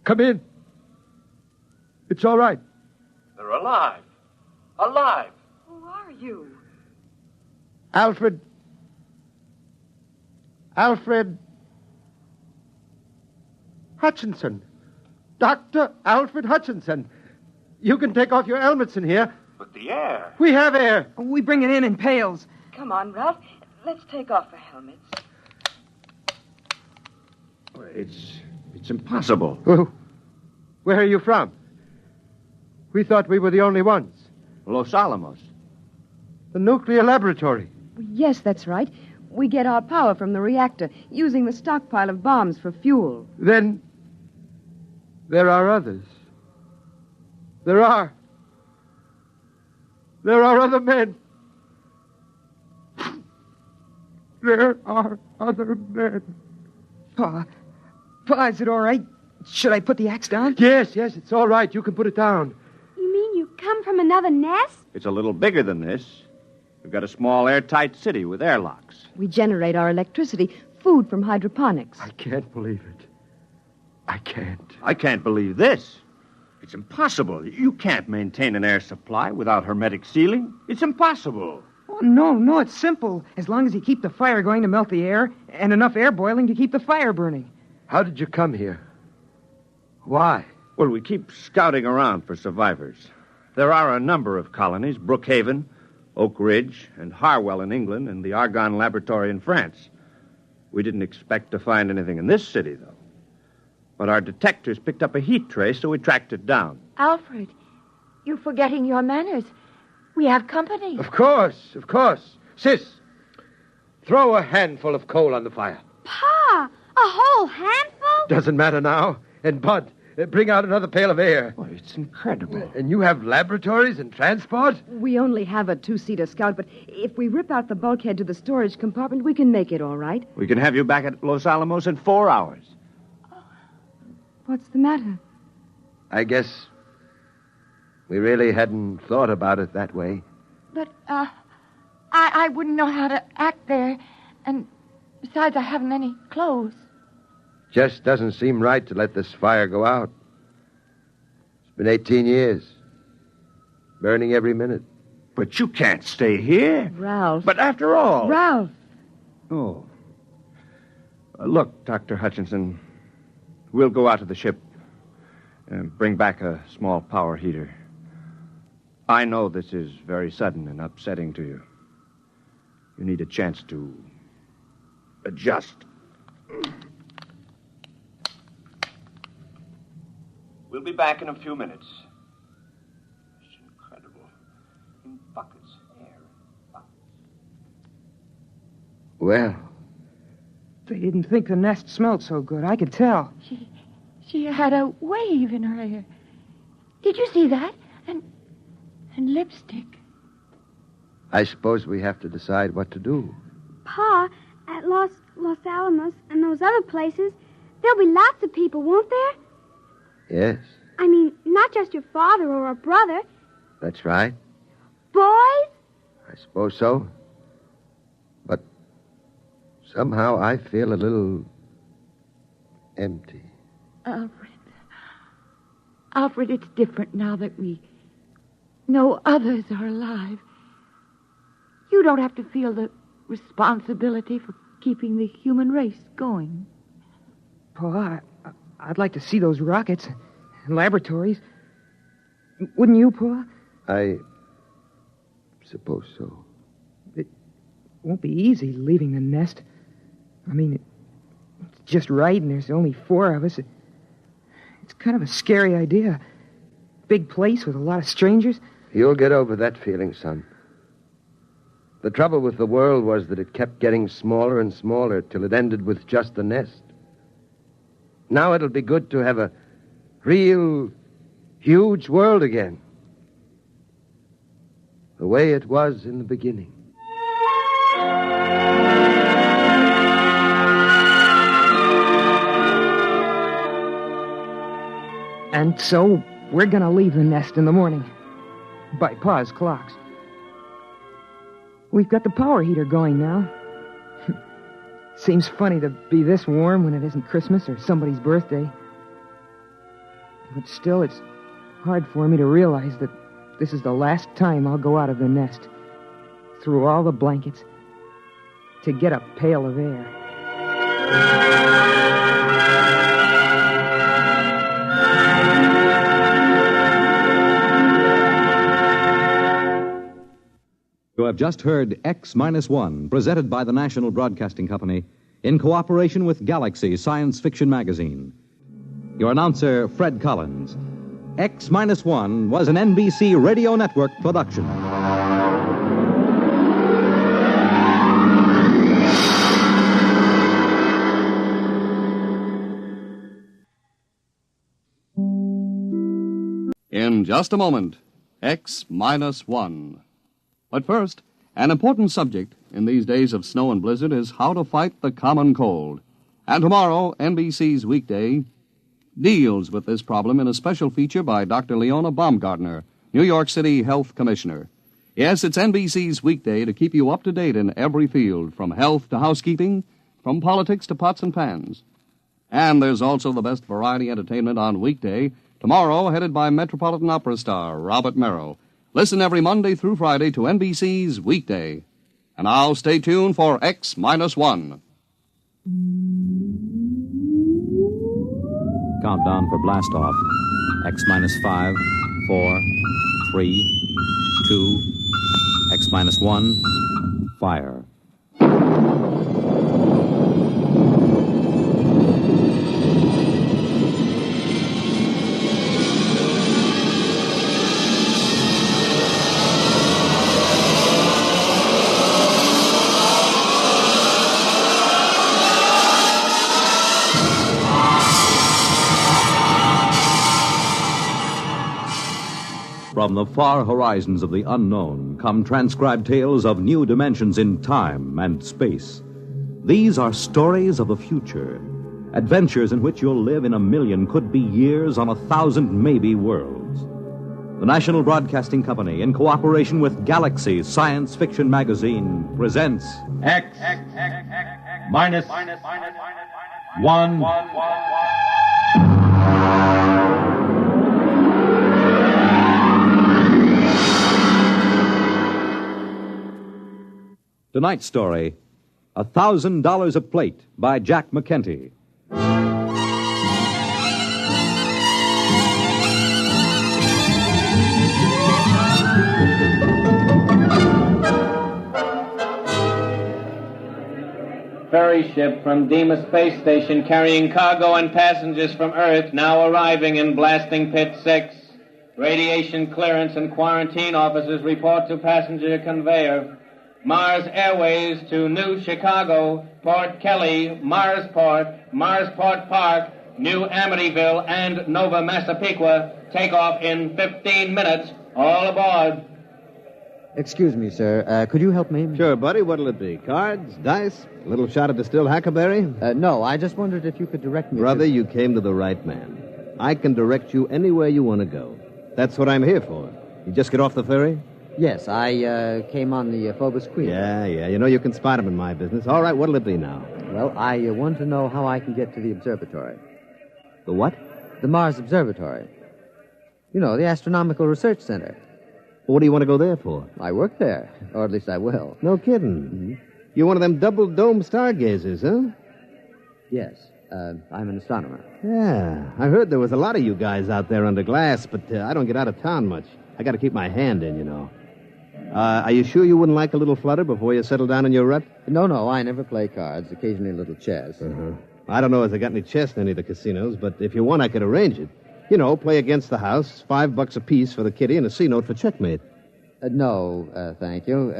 Come in. It's all right. They're alive. Alive. Who are you? Alfred Hutchinson. Dr. Alfred Hutchinson. You can take off your helmets in here. But the air. We have air. We bring it in pails. Come on, Ralph. Let's take off our helmets. It's impossible. Oh, where are you from? We thought we were the only ones. Los Alamos. The nuclear laboratory. Yes, that's right. We get our power from the reactor, using the stockpile of bombs for fuel. Then there are others. There are other men. There are other men. Pa, is it all right? Should I put the axe down? Yes, it's all right. You can put it down. You mean you come from another nest? It's a little bigger than this. We've got a small airtight city with airlocks. We generate our electricity, food from hydroponics. I can't believe it. I can't. I can't believe this. It's impossible. You can't maintain an air supply without hermetic sealing. It's impossible. Oh, no, it's simple. As long as you keep the fire going to melt the air, and enough air boiling to keep the fire burning. How did you come here? Why? Well, we keep scouting around for survivors. There are a number of colonies, Brookhaven, Oak Ridge, and Harwell in England, and the Argonne Laboratory in France. We didn't expect to find anything in this city, though. But our detectors picked up a heat trace, so we tracked it down. Alfred, you're forgetting your manners. We have company. Of course. Sis, throw a handful of coal on the fire. Pa, a whole handful? Doesn't matter now. And Bud, bring out another pail of air. Oh, it's incredible. And you have laboratories and transport? We only have a two-seater Scout, but if we rip out the bulkhead to the storage compartment, we can make it all right. We can have you back at Los Alamos in 4 hours. What's the matter? I guess we really hadn't thought about it that way. But, I wouldn't know how to act there. And besides, I haven't any clothes. Just doesn't seem right to let this fire go out. It's been 18 years. Burning every minute. But you can't stay here. Ralph. But after all... Ralph. Oh. Look, Dr. Hutchinson, we'll go out to the ship and bring back a small power heater. I know this is very sudden and upsetting to you. You need a chance to adjust. We'll be back in a few minutes. It's incredible. In buckets, air, buckets. Well, They didn't think the nest smelled so good. I could tell. She had a wave in her hair. Did you see that? And lipstick. I suppose we have to decide what to do. Pa, at Los Alamos and those other places, there'll be lots of people, won't there? Yes, I mean, not just your father or a brother. that's right. Boys? I suppose so. But somehow I feel a little empty. Alfred, it's different now that we know others are alive. You don't have to feel the responsibility for keeping the human race going. Pa, I'd like to see those rockets and laboratories. Wouldn't you, Pa? I suppose so. It won't be easy leaving the nest. I mean, it's just right, and there's only 4 of us. It's kind of a scary idea. Big place with a lot of strangers. You'll get over that feeling, son. The trouble with the world was that it kept getting smaller and smaller till it ended with just the nest. Now it'll be good to have a real, huge world again. The way it was in the beginning. And so we're going to leave the nest in the morning. By Pa's clocks. We've got the power heater going now. Seems funny to be this warm when it isn't Christmas or somebody's birthday. But still, it's hard for me to realize that this is the last time I'll go out of the nest, through all the blankets, to get a pail of air. You have just heard X-1, presented by the National Broadcasting Company in cooperation with Galaxy Science Fiction Magazine. Your announcer, Fred Collins. X-1 was an NBC Radio Network production. In just a moment, X-1. But first, an important subject in these days of snow and blizzard is how to fight the common cold. And tomorrow, NBC's Weekday deals with this problem in a special feature by Dr. Leona Baumgartner, New York City Health Commissioner. Yes, it's NBC's Weekday to keep you up to date in every field, from health to housekeeping, from politics to pots and pans. And there's also the best variety entertainment on Weekday, tomorrow headed by Metropolitan Opera star Robert Merrill. Listen every Monday through Friday to NBC's Weekday. And now stay tuned for X-1. Countdown for blast-off. X-5, 4, 3, 2, X-1, fire. From the far horizons of the unknown come transcribed tales of new dimensions in time and space. These are stories of the future, adventures in which you'll live in a million, could be years, on 1,000 maybe worlds. The National Broadcasting Company, in cooperation with Galaxy Science Fiction Magazine, presents X-1. Tonight's story, $1,000 a Plate by Jack McKenty. Ferry ship from Deimos Space Station carrying cargo and passengers from Earth now arriving in Blasting Pit 6. Radiation clearance and quarantine officers report to passenger conveyor. Mars Airways to New Chicago, Port Kelly, Marsport, Marsport Park, New Amityville, and Nova Massapequa. Take off in 15 minutes. All aboard. Excuse me, sir. Could you help me? Sure, buddy. What'll it be? Cards? Dice? A little shot of distilled huckleberry? No, I just wondered if you could direct me Brother, you came to the right man. I can direct you anywhere you want to go. That's what I'm here for. You just get off the ferry? Yes, I came on the Phobos Queen. Yeah. You know you can spot him in my business. All right, what'll it be now? Well, I want to know how I can get to the observatory. The what? The Mars Observatory. You know, the Astronomical Research Center. What do you want to go there for? I work there, or at least I will. No kidding. Mm-hmm. You're one of them double-dome stargazers, huh? Yes, I'm an astronomer. Yeah, I heard there was a lot of you guys out there under glass, but I don't get out of town much. I got to keep my hand in, you know. Are you sure you wouldn't like a little flutter before you settle down in your rut? No, I never play cards. Occasionally a little chess. Uh-huh. I don't know if they got any chess in any of the casinos, but if you want, I could arrange it. You know, play against the house, $5 apiece for the kitty, and a C-note for checkmate. No, thank you.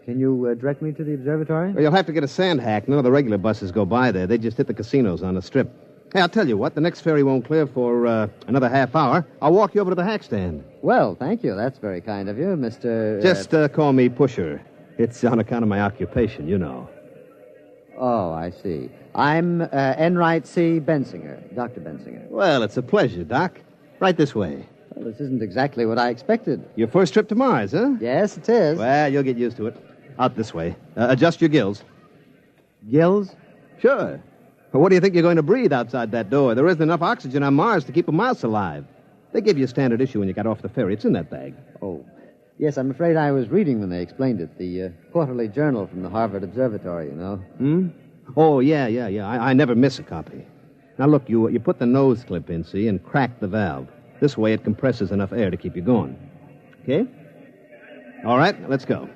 Can you direct me to the observatory? Well, you'll have to get a sand hack. None of the regular buses go by there. They just hit the casinos on the strip. Hey, I'll tell you what. The next ferry won't clear for another half hour. I'll walk you over to the hack stand. Well, thank you. That's very kind of you, Mr. Just call me Pusher. It's on account of my occupation, you know. Oh, I see. I'm Enright C. Bensinger, Dr. Bensinger. Well, it's a pleasure, Doc. Right this way. Well, this isn't exactly what I expected. Your first trip to Mars, huh? Yes, it is. Well, you'll get used to it. Out this way. Adjust your gills. Gills? Sure. But what do you think you're going to breathe outside that door? There isn't enough oxygen on Mars to keep a mouse alive. They gave you a standard issue when you got off the ferry. It's in that bag. Oh. Yes, I'm afraid I was reading when they explained it. The quarterly journal from the Harvard Observatory, you know. Hmm? Oh, yeah. I never miss a copy. Now, look, you put the nose clip in, see, and crack the valve. This way it compresses enough air to keep you going. Okay? All right, let's go.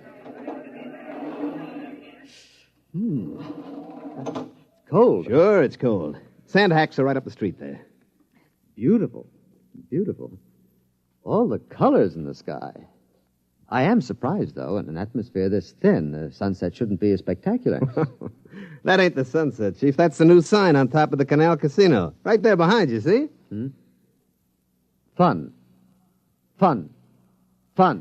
Cold. Sure, it's cold. Sand hacks are right up the street there. Beautiful. Beautiful. All the colors in the sky. I am surprised, though, in an atmosphere this thin, the sunset shouldn't be as spectacular. That ain't the sunset, Chief. That's the new sign on top of the Canal Casino. Right there behind you, see? Fun.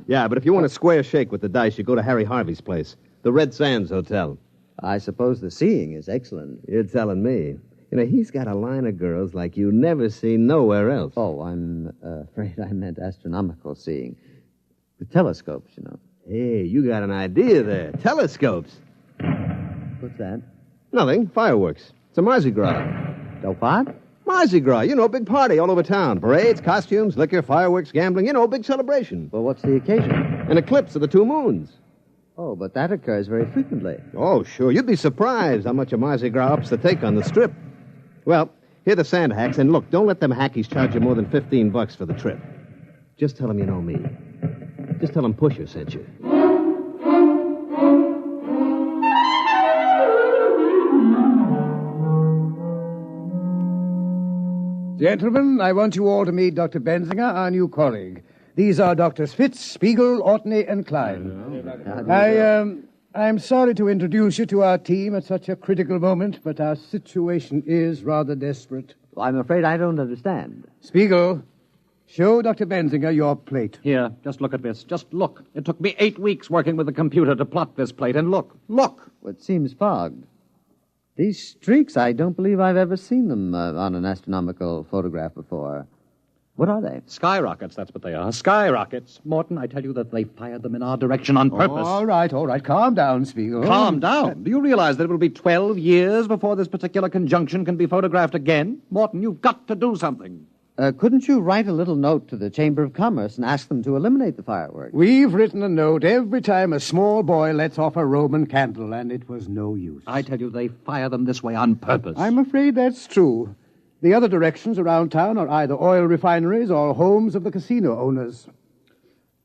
Yeah, but if you want a square shake with the dice, you go to Harry Harvey's place, the Red Sands Hotel. I suppose the seeing is excellent. You're telling me. You know, he's got a line of girls like you never see nowhere else. Oh, I'm afraid I meant astronomical seeing. The telescopes, you know. Hey, you got an idea there. Telescopes. What's that? Nothing. Fireworks. It's a Mardi Gras. A what? Mardi Gras. You know, big party all over town. Parades, costumes, liquor, fireworks, gambling. You know, big celebration. Well, what's the occasion? An eclipse of the two moons. Oh, but that occurs very frequently. Oh, sure. You'd be surprised how much a Mardi Gras ups the take on the strip. Well, here are the sand hacks, and look, don't let them hackies charge you more than $15 for the trip. Just tell them you know me. Just tell them Pusher sent you. Gentlemen, I want you all to meet Dr. Benzinger, our new colleague. These are Drs. Fitz, Spiegel, Ortney, and Klein. I'm sorry to introduce you to our team at such a critical moment, but our situation is rather desperate. Well, I'm afraid I don't understand. Spiegel, show Dr. Benzinger your plate. Here, just look at this. Just look. It took me 8 weeks working with the computer to plot this plate, and look. Look! Well, it seems fogged. These streaks, I don't believe I've ever seen them on an astronomical photograph before. What are they? Skyrockets, that's what they are. Skyrockets. Morton, I tell you that they fired them in our direction on purpose. All right. Calm down, Spiegel. Calm down? Do you realize that it will be 12 years before this particular conjunction can be photographed again? Morton, you've got to do something. Couldn't you write a little note to the Chamber of Commerce and ask them to eliminate the fireworks? We've written a note every time a small boy lets off a Roman candle, and it was no use. I tell you, they fire them this way on purpose. I'm afraid that's true. The other directions around town are either oil refineries or homes of the casino owners.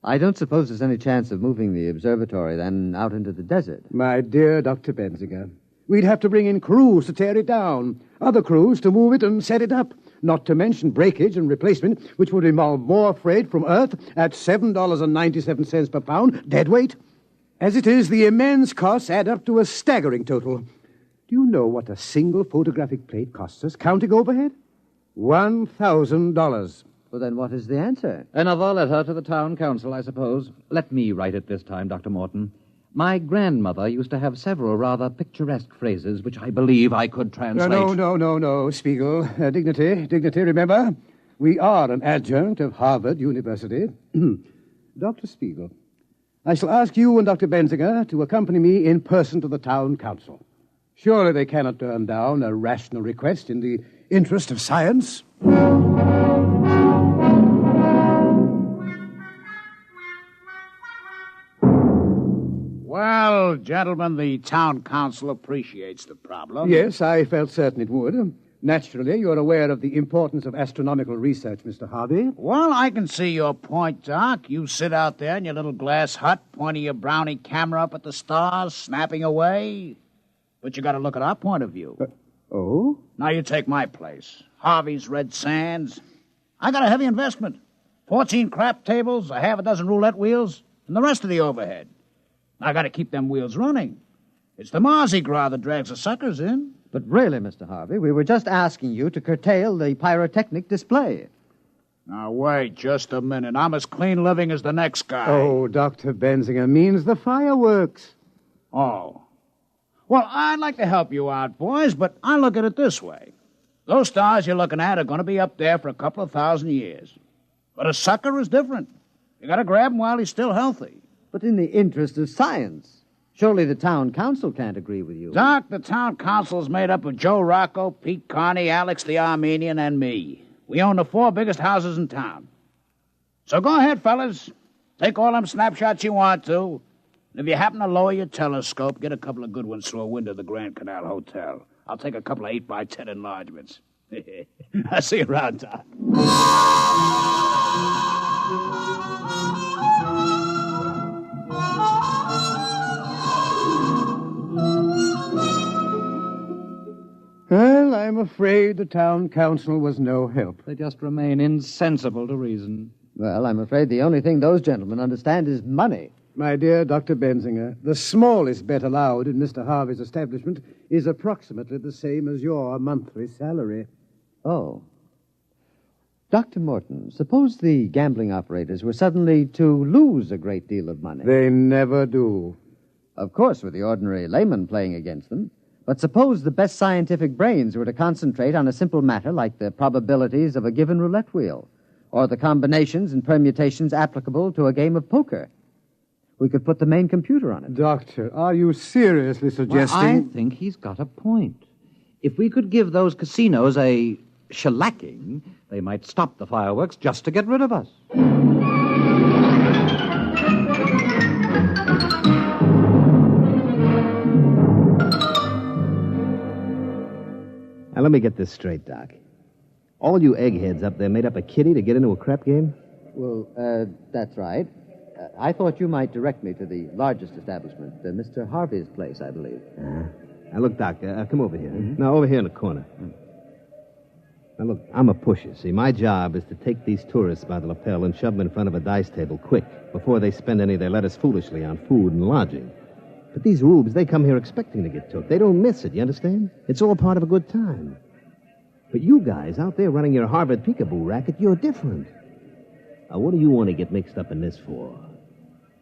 I don't suppose there's any chance of moving the observatory, then, out into the desert. My dear Dr. Benzinger, we'd have to bring in crews to tear it down, other crews to move it and set it up, not to mention breakage and replacement, which would involve more freight from Earth at $7.97 per pound, dead weight. As it is, the immense costs add up to a staggering total. Do you know what a single photographic plate costs us, counting overhead? $1,000. Well, then what is the answer? Another letter to the town council, I suppose. Let me write it this time, Dr. Morton. My grandmother used to have several rather picturesque phrases which I believe I could translate. No, Spiegel. Dignity, remember? We are an adjunct of Harvard University. Dr. Spiegel, I shall ask you and Dr. Benzinger to accompany me in person to the town council. Surely they cannot turn down a rational request in the interest of science. Well, gentlemen, the town council appreciates the problem. Yes, I felt certain it would. Naturally, you're aware of the importance of astronomical research, Mr. Harvey. Well, I can see your point, Doc. You sit out there in your little glass hut, pointing your brownie camera up at the stars, snapping away. But you got to look at our point of view. Oh? Now you take my place. Harvey's Red Sands. I got a heavy investment. 14 crap tables, a half a dozen roulette wheels, and the rest of the overhead. I got to keep them wheels running. It's the Mardi Gras that drags the suckers in. But really, Mr. Harvey, we were just asking you to curtail the pyrotechnic display. Now, wait just a minute. I'm as clean living as the next guy. Oh, Dr. Benzinger means the fireworks. Oh. Well, I'd like to help you out, boys, but I look at it this way. Those stars you're looking at are going to be up there for a couple of thousand years. But a sucker is different. You got to grab him while he's still healthy. But in the interest of science, Surely the town council can't agree with you. Doc, the town council's made up of Joe Rocco, Pete Carney, Alex the Armenian, and me. We own the 4 biggest houses in town. So go ahead, fellas. Take all them snapshots you want to. And if you happen to lower your telescope, get a couple of good ones through a window of the Grand Canal Hotel. I'll take a couple of 8x10 enlargements. I'll see you around, Doc. Well, I'm afraid the town council was no help. They just remain insensible to reason. Well, I'm afraid the only thing those gentlemen understand is money. My dear Dr. Benzinger, the smallest bet allowed in Mr. Harvey's establishment is approximately the same as your monthly salary. Oh. Dr. Morton, suppose the gambling operators were suddenly to lose a great deal of money. They never do. Of course, with the ordinary layman playing against them. But suppose the best scientific brains were to concentrate on a simple matter like the probabilities of a given roulette wheel, or the combinations and permutations applicable to a game of poker. We could put the main computer on it. Doctor, are you seriously suggesting... Well, I think he's got a point. If we could give those casinos a shellacking, they might stop the fireworks just to get rid of us. Now, let me get this straight, Doc. All you eggheads up there made up a kitty to get into a crap game? Well, that's right. I thought you might direct me to the largest establishment, Mr. Harvey's place, I believe. Now, look, Doc, come over here. Now, over here in the corner. Now, look, I'm a pusher. See, my job is to take these tourists by the lapel and shove them in front of a dice table quick, before they spend any of their lettuce foolishly on food and lodging. But these rubes, they come here expecting to get took. They don't miss it, you understand? It's all part of a good time. But you guys out there running your Harvard peekaboo racket, you're different. Now, what do you want to get mixed up in this for?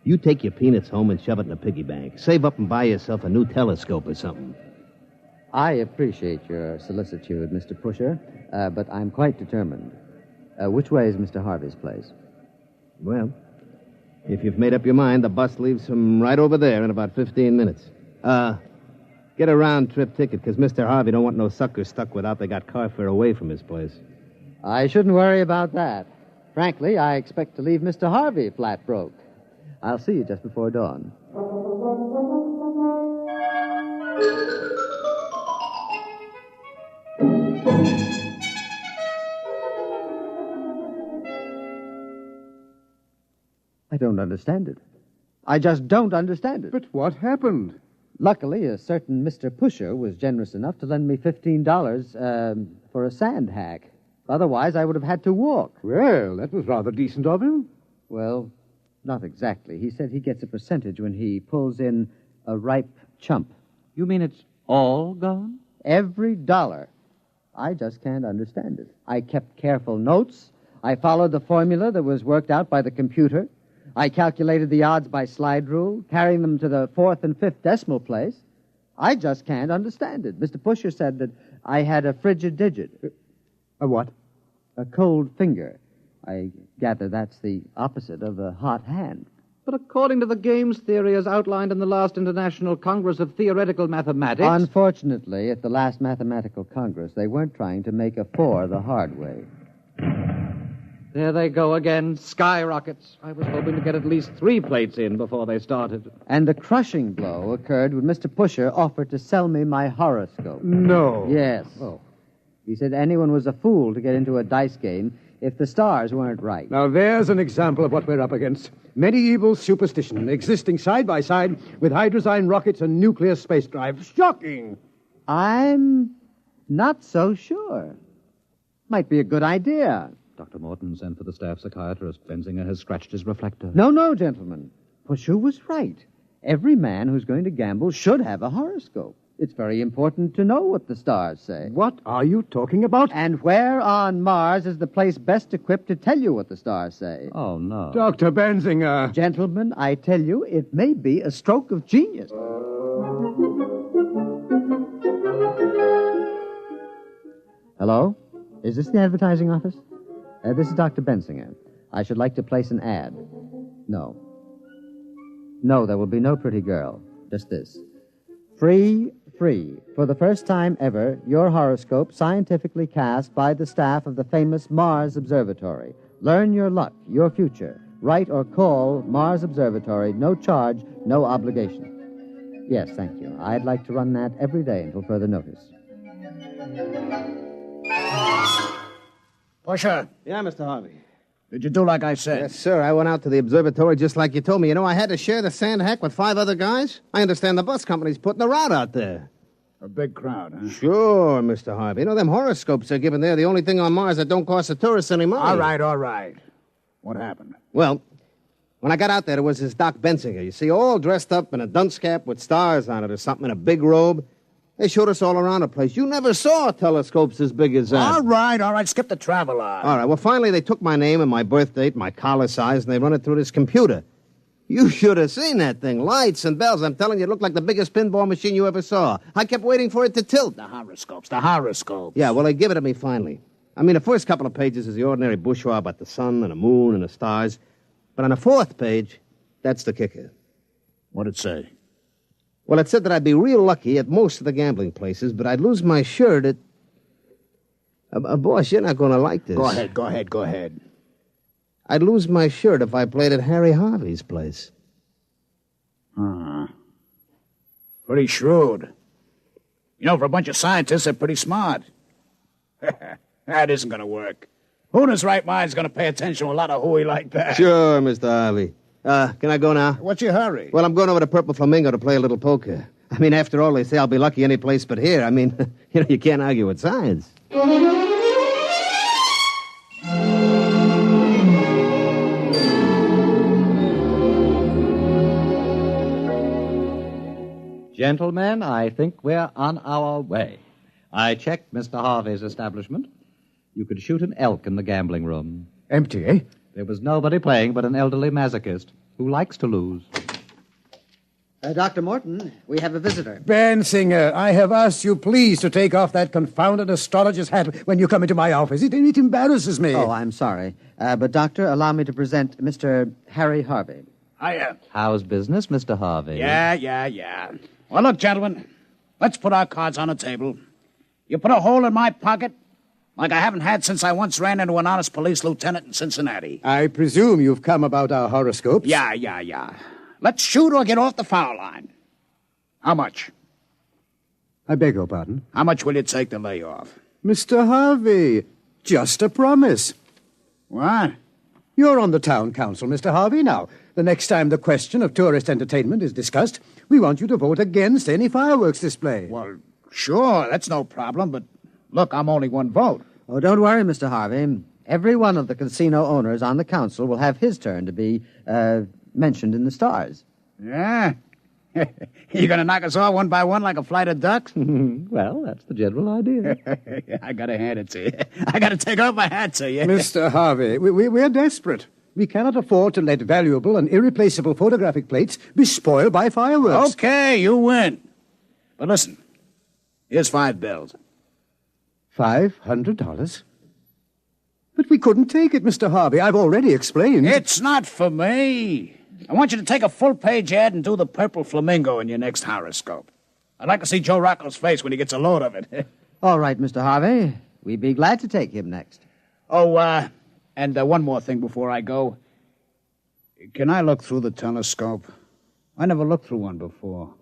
You take your peanuts home and shove it in a piggy bank. Save up and buy yourself a new telescope or something. I appreciate your solicitude, Mr. Pusher, but I'm quite determined. Which way is Mr. Harvey's place? Well, if you've made up your mind, the bus leaves from right over there in about 15 minutes. Get a round-trip ticket, because Mr. Harvey don't want no suckers stuck without they got car fare away from his place. I shouldn't worry about that. Frankly, I expect to leave Mr. Harvey flat broke. I'll see you just before dawn. I don't understand it. I just don't understand it. But what happened? Luckily, a certain Mr. Pusher was generous enough to lend me $15 for a sand hack. Otherwise, I would have had to walk. Well, that was rather decent of him. Well, not exactly. He said he gets a percentage when he pulls in a ripe chump. You mean it's all gone? Every dollar. I just can't understand it. I kept careful notes. I followed the formula that was worked out by the computer. I calculated the odds by slide rule, carrying them to the 4th and 5th decimal place. I just can't understand it. Mr. Pusher said that I had a frigid digit. A what? A cold finger. I gather that's the opposite of a hot hand. But according to the games theory as outlined in the last International Congress of Theoretical Mathematics... Unfortunately, at the last Mathematical Congress, they weren't trying to make a 4 the hard way. There they go again, skyrockets. I was hoping to get at least 3 plates in before they started. And the crushing blow occurred when Mr. Pusher offered to sell me my horoscope. No. Yes. Oh. He said anyone was a fool to get into a dice game if the stars weren't right. Now, there's an example of what we're up against. Medieval superstition existing side by side with hydrozyne rockets and nuclear space drive. Shocking! I'm not so sure. Might be a good idea. Dr. Morton sent for the staff psychiatrist. Benzinger has scratched his reflector. No, gentlemen. Pusher was right. Every man who's going to gamble should have a horoscope. It's very important to know what the stars say. What are you talking about? And where on Mars is the place best equipped to tell you what the stars say? Oh, no. Dr. Benzinger. Gentlemen, I tell you, it may be a stroke of genius. Hello? Is this the advertising office? This is Dr. Benzinger. I should like to place an ad. No, there will be no pretty girl. Just this. Free. For the first time ever, your horoscope scientifically cast by the staff of the famous Mars Observatory. Learn your luck, your future. Write or call Mars Observatory. No charge, no obligation. Yes, thank you. I'd like to run that every day until further notice. Pusher. Yeah, Mr. Harvey. Did you do like I said? Yes, sir. I went out to the observatory just like you told me. You know, I had to share the sand hack with 5 other guys. I understand the bus company's putting a route out there. A big crowd, huh? Sure, Mr. Harvey. You know, them horoscopes they're giving there, the only thing on Mars that don't cost the tourists any money. All right. What happened? Well, when I got out there was this Doc Bensinger, you see, all dressed up in a dunce cap with stars on it or something, in a big robe. They showed us all around the place. You never saw telescopes as big as that. All right. Skip the travel on. All right, well, finally they took my name and my birth date, my collar size, and they run it through this computer. You should have seen that thing. Lights and bells. I'm telling you, it looked like the biggest pinball machine you ever saw. I kept waiting for it to tilt. The horoscopes. Yeah, well, they give it to me finally. I mean, the first couple of pages is the ordinary bourgeois about the sun and the moon and the stars. But on the 4th page, that's the kicker. What'd it say? Well, it said that I'd be real lucky at most of the gambling places, but I'd lose my shirt at... boss, you're not going to like this. Go ahead. I'd lose my shirt if I played at Harry Harvey's place. Pretty shrewd. You know, for a bunch of scientists, they're pretty smart. That isn't going to work. Who in his right mind is going to pay attention to a lot of hooey like that? Sure, Mr. Harvey. Can I go now? What's your hurry? Well, I'm going over to Purple Flamingo to play a little poker. I mean, after all, they say I'll be lucky any place but here. I mean, you can't argue with science. Gentlemen, I think we're on our way. I checked Mr. Harvey's establishment. You could shoot an elk in the gambling room. Empty, eh? There was nobody playing but an elderly masochist who likes to lose. Dr. Morton, we have a visitor. Bensinger, I have asked you please to take off that confounded astrologer's hat when you come into my office. It embarrasses me. Oh, I'm sorry. But, Doctor, allow me to present Mr. Harry Harvey. Hiya. How's business, Mr. Harvey? Yeah. Well, look, gentlemen, let's put our cards on the table. You put a hole in my pocket like I haven't had since I once ran into an honest police lieutenant in Cincinnati. I presume you've come about our horoscopes? Yeah. Let's shoot or get off the foul line. How much? I beg your pardon? How much will it take to lay off? Mr. Harvey, just a promise. What? You're on the town council, Mr. Harvey. Now, the next time the question of tourist entertainment is discussed, we want you to vote against any fireworks display. Well, sure, that's no problem, but look, I'm only one vote. Oh, don't worry, Mr. Harvey. Every one of the casino owners on the council will have his turn to be mentioned in the stars. Yeah? You going to knock us all one by one like a flight of ducks? Well, that's the general idea. I got to hand it to you. I got to take off my hat to you. Mr. Harvey, we're desperate. We cannot afford to let valuable and irreplaceable photographic plates be spoiled by fireworks. Okay, you win. But listen, here's 5 bills. $500? But we couldn't take it, Mr. Harvey. I've already explained. It's not for me. I want you to take a full-page ad and do the Purple Flamingo in your next horoscope. I'd like to see Joe Rocco's face when he gets a load of it. All right, Mr. Harvey. We'd be glad to take him next. Oh, and one more thing before I go. Can I look through the telescope? I never looked through one before.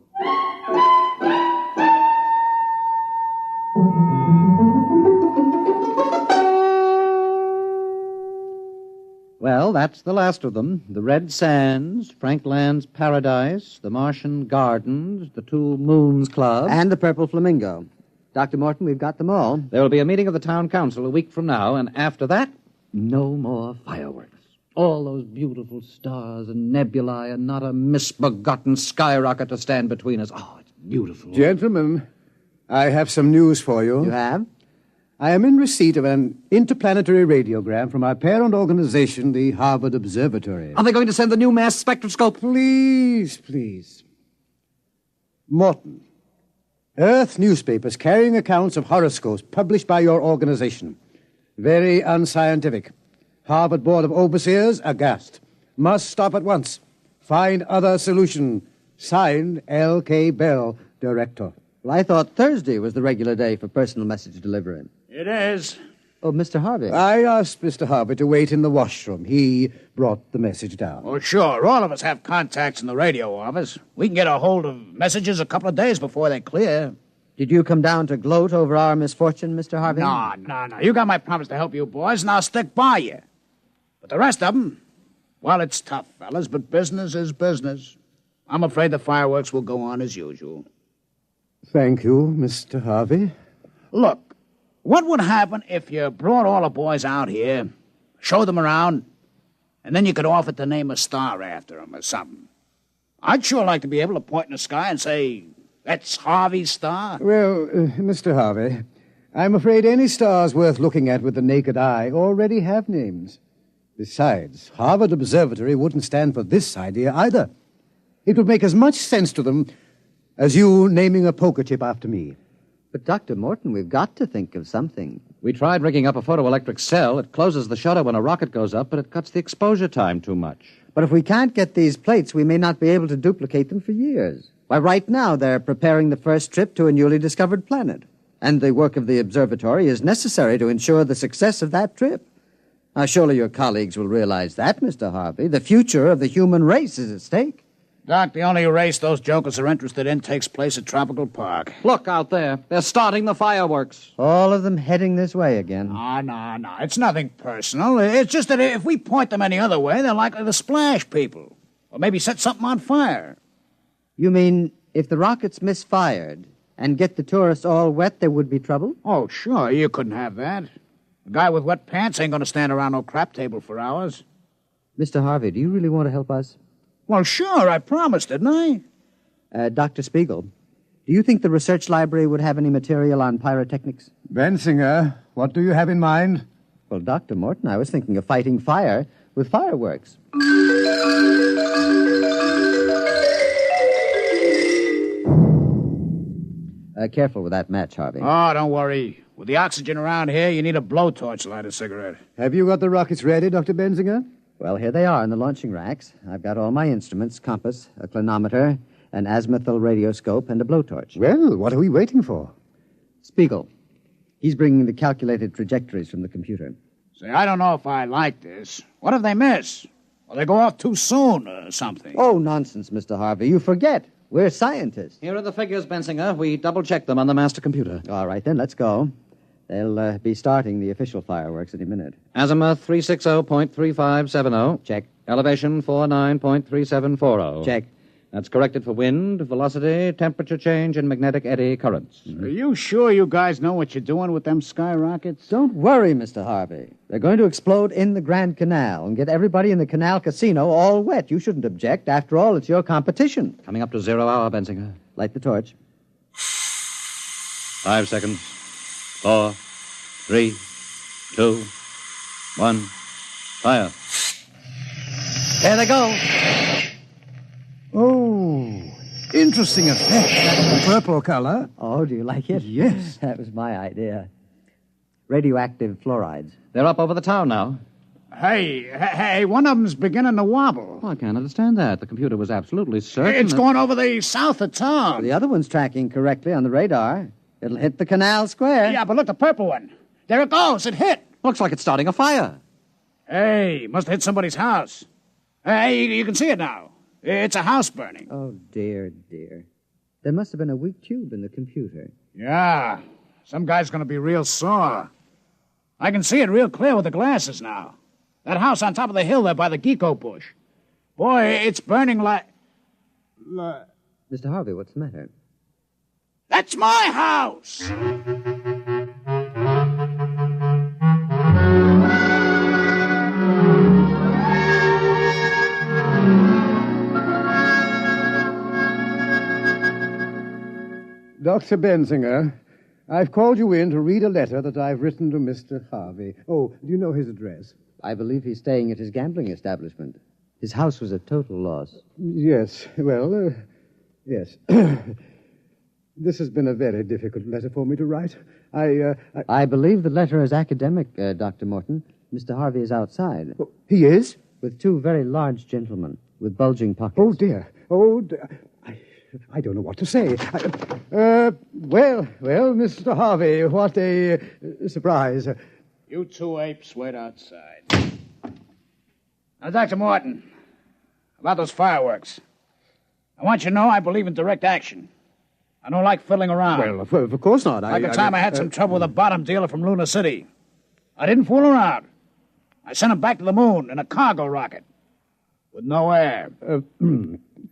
Well, that's the last of them. The Red Sands, Frank Land's Paradise, the Martian Gardens, the Two Moons Club. And the Purple Flamingo. Dr. Morton, we've got them all. There will be a meeting of the town council a week from now, and after that, no more fireworks. All those beautiful stars and nebulae and not a misbegotten skyrocket to stand between us. Oh, it's beautiful. Gentlemen, I have some news for you. You have? I am in receipt of an interplanetary radiogram from our parent organization, the Harvard Observatory. Are they going to send the new mass spectroscope? Please. Morton, Earth newspapers carrying accounts of horoscopes published by your organization. Very unscientific. Harvard Board of Overseers aghast. Must stop at once. Find other solution. Signed, L.K. Bell, Director. Well, I thought Thursday was the regular day for personal message delivery. It is. Oh, Mr. Harvey. I asked Mr. Harvey to wait in the washroom. He brought the message down. Oh, sure. All of us have contacts in the radio office. We can get a hold of messages a couple of days before they clear. Did you come down to gloat over our misfortune, Mr. Harvey? No. You got my promise to help you boys, and I'll stick by you. But the rest of them, well, it's tough, fellas, but business is business. I'm afraid the fireworks will go on as usual. Thank you, Mr. Harvey. Look, what would happen if you brought all the boys out here, showed them around, and then you could offer to name a star after them or something? I'd sure like to be able to point in the sky and say, that's Harvey's star. Well, Mr. Harvey, I'm afraid any stars worth looking at with the naked eye already have names. Besides, Harvard Observatory wouldn't stand for this idea either. It would make as much sense to them as you naming a poker chip after me. But, Dr. Morton, we've got to think of something. We tried rigging up a photoelectric cell. It closes the shutter when a rocket goes up, but it cuts the exposure time too much. But if we can't get these plates, we may not be able to duplicate them for years. Why, right now they're preparing the first trip to a newly discovered planet. And the work of the observatory is necessary to ensure the success of that trip. Now, surely your colleagues will realize that, Mr. Harvey. The future of the human race is at stake. Doc, the only race those jokers are interested in takes place at Tropical Park. Look out there. They're starting the fireworks. All of them heading this way again. No. It's nothing personal. It's just that if we point them any other way, they're likely to splash people. Or maybe set something on fire. You mean if the rockets misfired and get the tourists all wet, there would be trouble? Oh, sure. You couldn't have that. A guy with wet pants ain't going to stand around no crap table for hours. Mr. Harvey, do you really want to help us? Well, sure. I promised, didn't I? Dr. Spiegel, do you think the research library would have any material on pyrotechnics? Bensinger, what do you have in mind? Well, Dr. Morton, I was thinking of fighting fire with fireworks. Careful with that match, Harvey. Oh, don't worry. With the oxygen around here, you need a blowtorch to light a cigarette. Have you got the rockets ready, Dr. Bensinger? Well, here they are in the launching racks. I've got all my instruments, compass, a clinometer, an azimuthal radioscope, and a blowtorch. Well, what are we waiting for? Spiegel. He's bringing the calculated trajectories from the computer. Say, I don't know if I like this. What if they miss? Or they go off too soon or something? Oh, nonsense, Mr. Harvey. You forget. We're scientists. Here are the figures, Bensinger. We double-checked them on the master computer. All right, then, let's go. They'll be starting the official fireworks any minute. Azimuth 360.3570. Check. Elevation 49.3740. Check. That's corrected for wind, velocity, temperature change, and magnetic eddy currents. Are you sure you guys know what you're doing with them skyrockets? Don't worry, Mr. Harvey. They're going to explode in the Grand Canal and get everybody in the Canal Casino all wet. You shouldn't object. After all, it's your competition. Coming up to 0 hour, Bensinger. Light the torch. 5 seconds. 4, 3, 2, 1, fire. There they go. Oh, interesting effect. That's the purple color. Oh, do you like it? Yes. That was my idea. Radioactive fluorides. They're up over the town now. Hey, one of them's beginning to wobble. Oh, I can't understand that. The computer was absolutely certain. It's going over the south of town. The other one's tracking correctly on the radar. It'll hit the Canal Square. Yeah, but look, the purple one. There it goes. It hit. Looks like it's starting a fire. Hey, must have hit somebody's house. Hey, you can see it now. It's a house burning. Oh, dear. There must have been a weak tube in the computer. Yeah. Some guy's going to be real sore. I can see it real clear with the glasses now. That house on top of the hill there by the gecko bush. Boy, it's burning like... Mr. Harvey, what's the matter? That's my house! Dr. Bensinger, I've called you in to read a letter that I've written to Mr. Harvey. Oh, do you know his address? I believe he's staying at his gambling establishment. His house was a total loss. Yes, well, yes. This has been a very difficult letter for me to write. I believe the letter is academic, Dr. Morton. Mr. Harvey is outside. Oh, he is? With two very large gentlemen with bulging pockets. Oh, dear. I I don't know what to say. Well, Mr. Harvey, what a surprise. You two apes wait outside. Now, Dr. Morton, about those fireworks. I want you to know I believe in direct action. I don't like fiddling around. Well, of course not. Like the time I had some trouble with a bottom dealer from Luna City. I didn't fool around. I sent him back to the moon in a cargo rocket. With no air.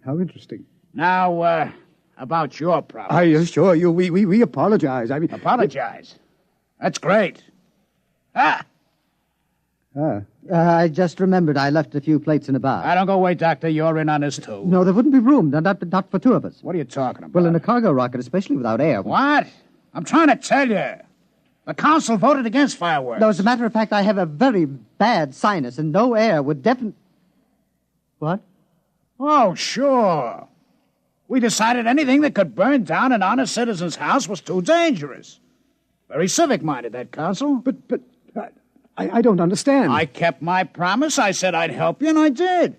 How interesting. Now, about your problem. I assure you, we apologize. I mean... Apologize? That's great. I just remembered I left a few plates in a bar. I don't go away, Doctor. You're in on this, too. No, there wouldn't be room. Not for two of us. What are you talking about? Well, in a cargo rocket, especially without air. What? I'm trying to tell you. The council voted against fireworks. No, as a matter of fact, I have a very bad sinus, and no air would definitely... What? Oh, sure. We decided anything that could burn down an honest citizen's house was too dangerous. Very civic-minded, that council. But I don't understand. I kept my promise. I said I'd help you, and I did.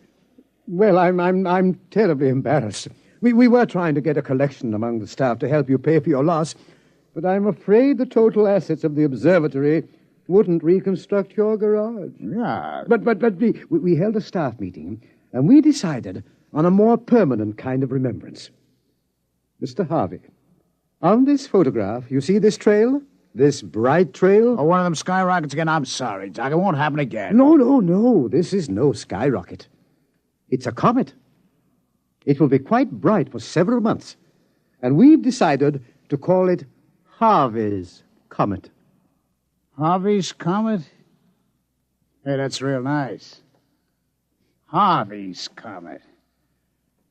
Well, I'm terribly embarrassed. We were trying to get a collection among the staff to help you pay for your loss, but I'm afraid the total assets of the observatory wouldn't reconstruct your garage. Yeah. But we held a staff meeting, and we decided on a more permanent kind of remembrance. Mr. Harvey, on this photograph, you see this trail? This bright trail? Oh, one of them skyrockets again? I'm sorry, Doc. It won't happen again. No. This is no skyrocket. It's a comet. It will be quite bright for several months. And we've decided to call it Harvey's Comet. Harvey's Comet? Hey, that's real nice. Harvey's Comet.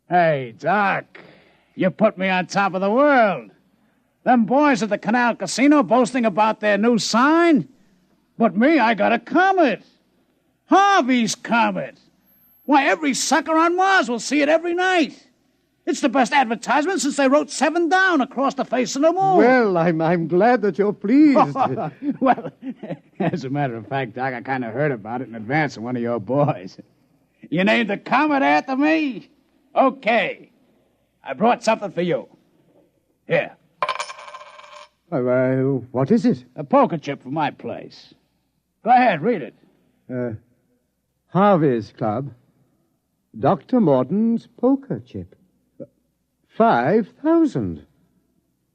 Hey, Doc, you put me on top of the world. Them boys at the Canal Casino boasting about their new sign. But me, I got a comet. Harvey's Comet. Why, every sucker on Mars will see it every night. It's the best advertisement since they wrote 7 down across the face of the moon. Well, I'm glad that you're pleased. Well, as a matter of fact, Doc, I kind of heard about it in advance of one of your boys. You named the comet after me? Okay. I brought something for you. Here. What is it? A poker chip from my place. Go ahead, read it. Harvey's Club. Dr. Morton's poker chip. 5,000.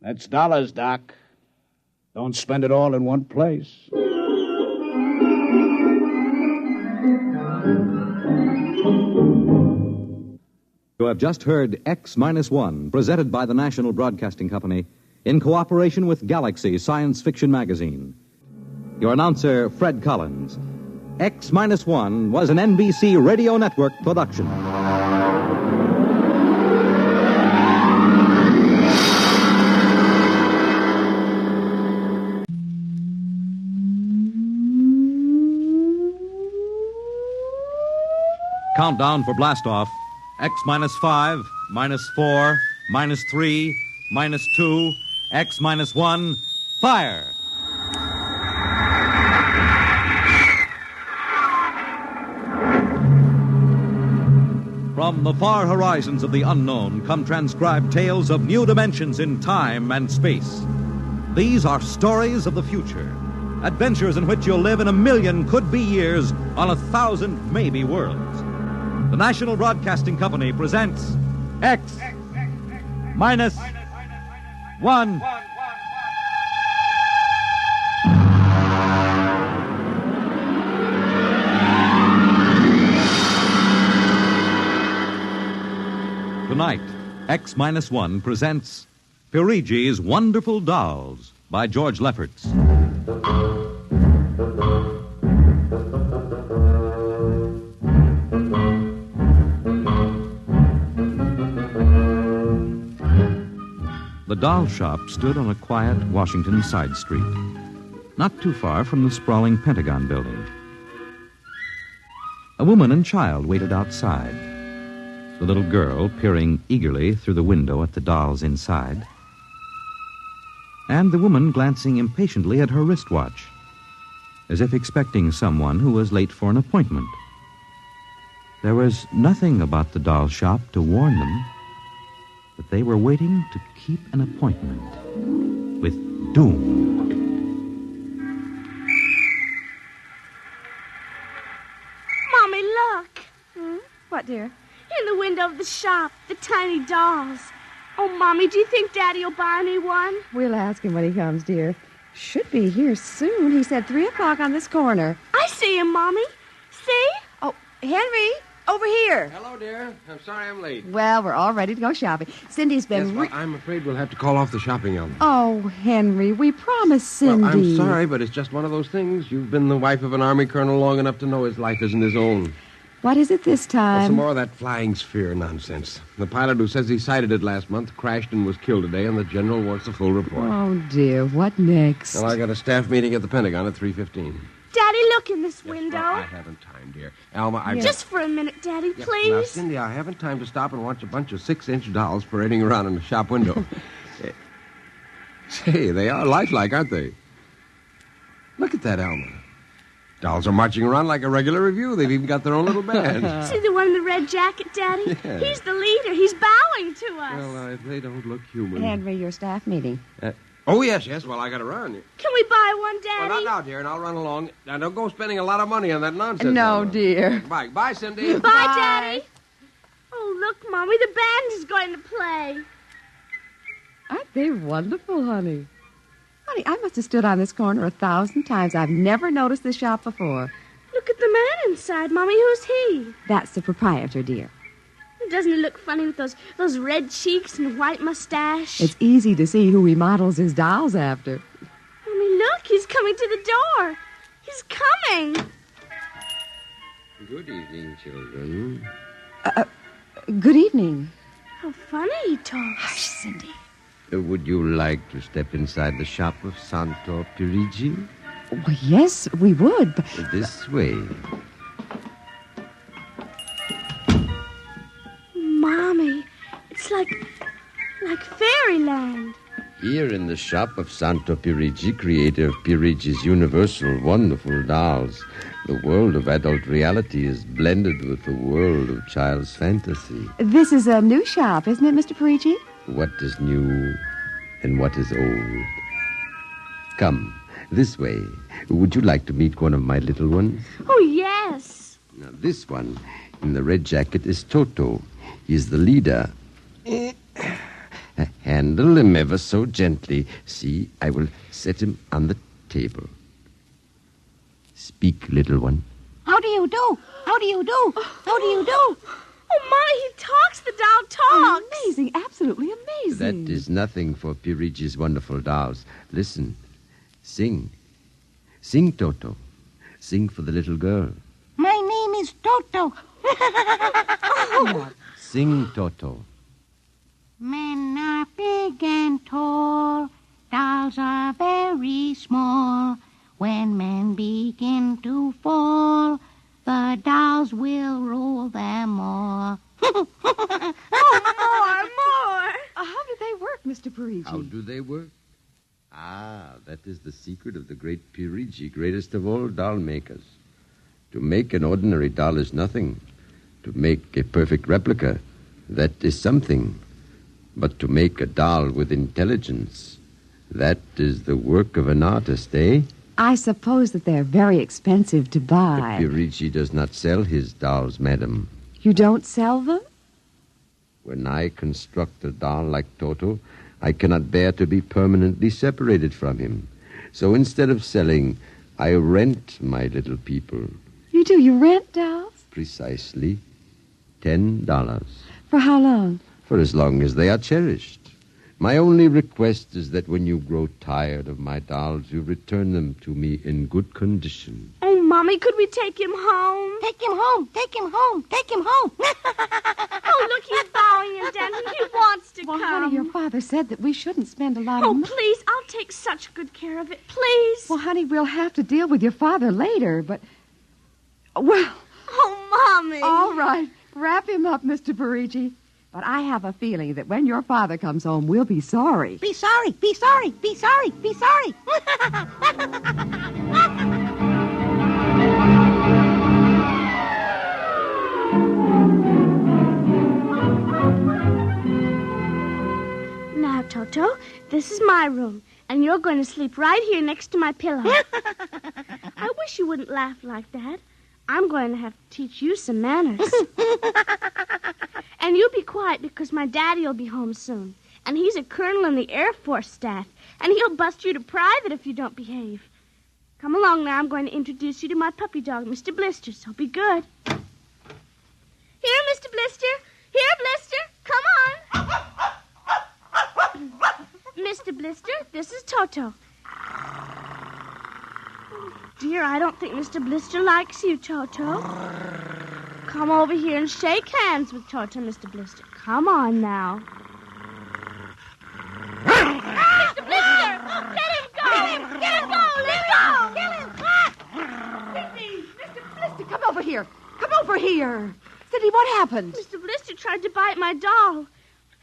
That's dollars, Doc. Don't spend it all in one place. You have just heard X-1, presented by the National Broadcasting Company in cooperation with Galaxy Science Fiction Magazine. Your announcer, Fred Collins. X-1 was an NBC Radio Network production. Countdown for blastoff. X-5, -4, -3, -2, X-1, fire! From the far horizons of the unknown come transcribed tales of new dimensions in time and space. These are stories of the future, adventures in which you'll live in 1,000,000 could-be years on 1,000 maybe worlds. The National Broadcasting Company presents X-1. Tonight, X-1 presents Perigi's Wonderful Dolls by George Lefferts. The doll shop stood on a quiet Washington side street, not too far from the sprawling Pentagon building. A woman and child waited outside, the little girl peering eagerly through the window at the dolls inside, and the woman glancing impatiently at her wristwatch, as if expecting someone who was late for an appointment. There was nothing about the doll shop to warn them. that they were waiting to keep an appointment with doom. Mommy, look. What, dear? In the window of the shop, the tiny dolls. Oh, Mommy, do you think Daddy'll buy me one? We'll ask him when he comes, dear. Should be here soon. He said 3 o'clock on this corner. I see him, Mommy. See? Oh, Henry, over here. Hello, dear. I'm sorry I'm late. Well, we're all ready to go shopping. Cindy's been... Yes, well, I'm afraid we'll have to call off the shopping, Elmer. Oh, Henry, we promised Cindy. Well, I'm sorry, but it's just one of those things. You've been the wife of an army colonel long enough to know his life isn't his own. What is it this time? Some more of that flying sphere nonsense. The pilot who says he sighted it last month crashed and was killed today, and the general wants a full report. Oh, dear. What next? Well, I got a staff meeting at the Pentagon at 3:15. Daddy, look in this window. Well, I haven't time, dear. Alma, I... Just for a minute, Daddy, Yeah, please. Now, Cindy, I haven't time to stop and watch a bunch of 6-inch dolls parading around in the shop window. Say, they are lifelike, aren't they? Look at that, Alma. Dolls are marching around like a regular review. They've even got their own little band. See the one in the red jacket, Daddy? Yeah. He's the leader. He's bowing to us. Well, they don't look human. Henry, your staff meeting. Oh, yes. Well, I got to run. Can we buy one, Daddy? Well, not now, dear, and I'll run along. Now, don't go spending a lot of money on that nonsense. No, Alma. dear. Bye. Bye, Cindy. Bye, Daddy. Oh, look, Mommy, the band is going to play. Aren't they wonderful, honey? Honey, I must have stood on this corner 1,000 times. I've never noticed this shop before. Look at the man inside, Mommy. Who's he? That's the proprietor, dear. Doesn't he look funny with those red cheeks and white mustache? It's easy to see who he models his dolls after. Mommy, look, he's coming to the door. He's coming. Good evening, children. Good evening. How funny he talks. Hush, Cindy. Would you like to step inside the shop of Santo Perigi? Well, yes, we would, but... This way. Mommy, it's like fairyland. Here in the shop of Santo Perigi, creator of Perigi's universal wonderful dolls, the world of adult reality is blended with the world of child's fantasy. This is a new shop, isn't it, Mr. Perigi? What is new and what is old? Come, this way. Would you like to meet one of my little ones? Oh, yes. Now, this one in the red jacket is Toto. He's the leader. Handle him ever so gently. See, I will set him on the table. Speak, little one. How do you do? How do you do? How do you do? Oh, my, he talks. The doll talks. Amazing, absolutely amazing. That is nothing for Perigi's wonderful dolls. Listen. Sing. Sing, Toto. Sing for the little girl. My name is Toto. Sing, Toto. Men are big and tall. Dolls are very small. When men begin to fall, the dolls will rule them all. More. How do they work, Mr. Perigi? How do they work? Ah, that is the secret of the great Perigi, greatest of all doll makers. To make an ordinary doll is nothing. To make a perfect replica, that is something. But to make a doll with intelligence, that is the work of an artist, eh? I suppose that they're very expensive to buy. Perigi does not sell his dolls, madam. You don't sell them? When I construct a doll like Toto, I cannot bear to be permanently separated from him. So instead of selling, I rent my little people. You do? You rent dolls? Precisely. $10. For how long? For as long as they are cherished. My only request is that when you grow tired of my dolls, you return them to me in good condition. Oh, Mommy, could we take him home? Take him home. Take him home. Take him home. Oh, look, he's bowing and dancing. He wants to come. Honey, your father said that we shouldn't spend a lot of money. Oh, please, I'll take such good care of it. Please. Well, honey, we'll have to deal with your father later, but... Well... Oh, Mommy. All right. Wrap him up, Mr. Perigi. But I have a feeling that when your father comes home, we'll be sorry. Be sorry. Be sorry. Be sorry. Be sorry. this is my room, and you're going to sleep right here next to my pillow. I wish you wouldn't laugh like that. I'm going to have to teach you some manners. And you be quiet because my daddy will be home soon. And he's a colonel in the Air Force staff, and he'll bust you to private if you don't behave. Come along now. I'm going to introduce you to my puppy dog, Mr. Blister, so be good. Here, Mr. Blister. Here, Blister. Come on. Mr. Blister, this is Toto. Oh, dear, I don't think Mr. Blister likes you, Toto. Come over here and shake hands with Toto, Mr. Blister. Come on now. Mr. Blister! Let him go! Let him go! Let go! Kill him! Cindy! Mr. Blister, come over here. Come over here. Cindy, what happened? Mr. Blister tried to bite my doll.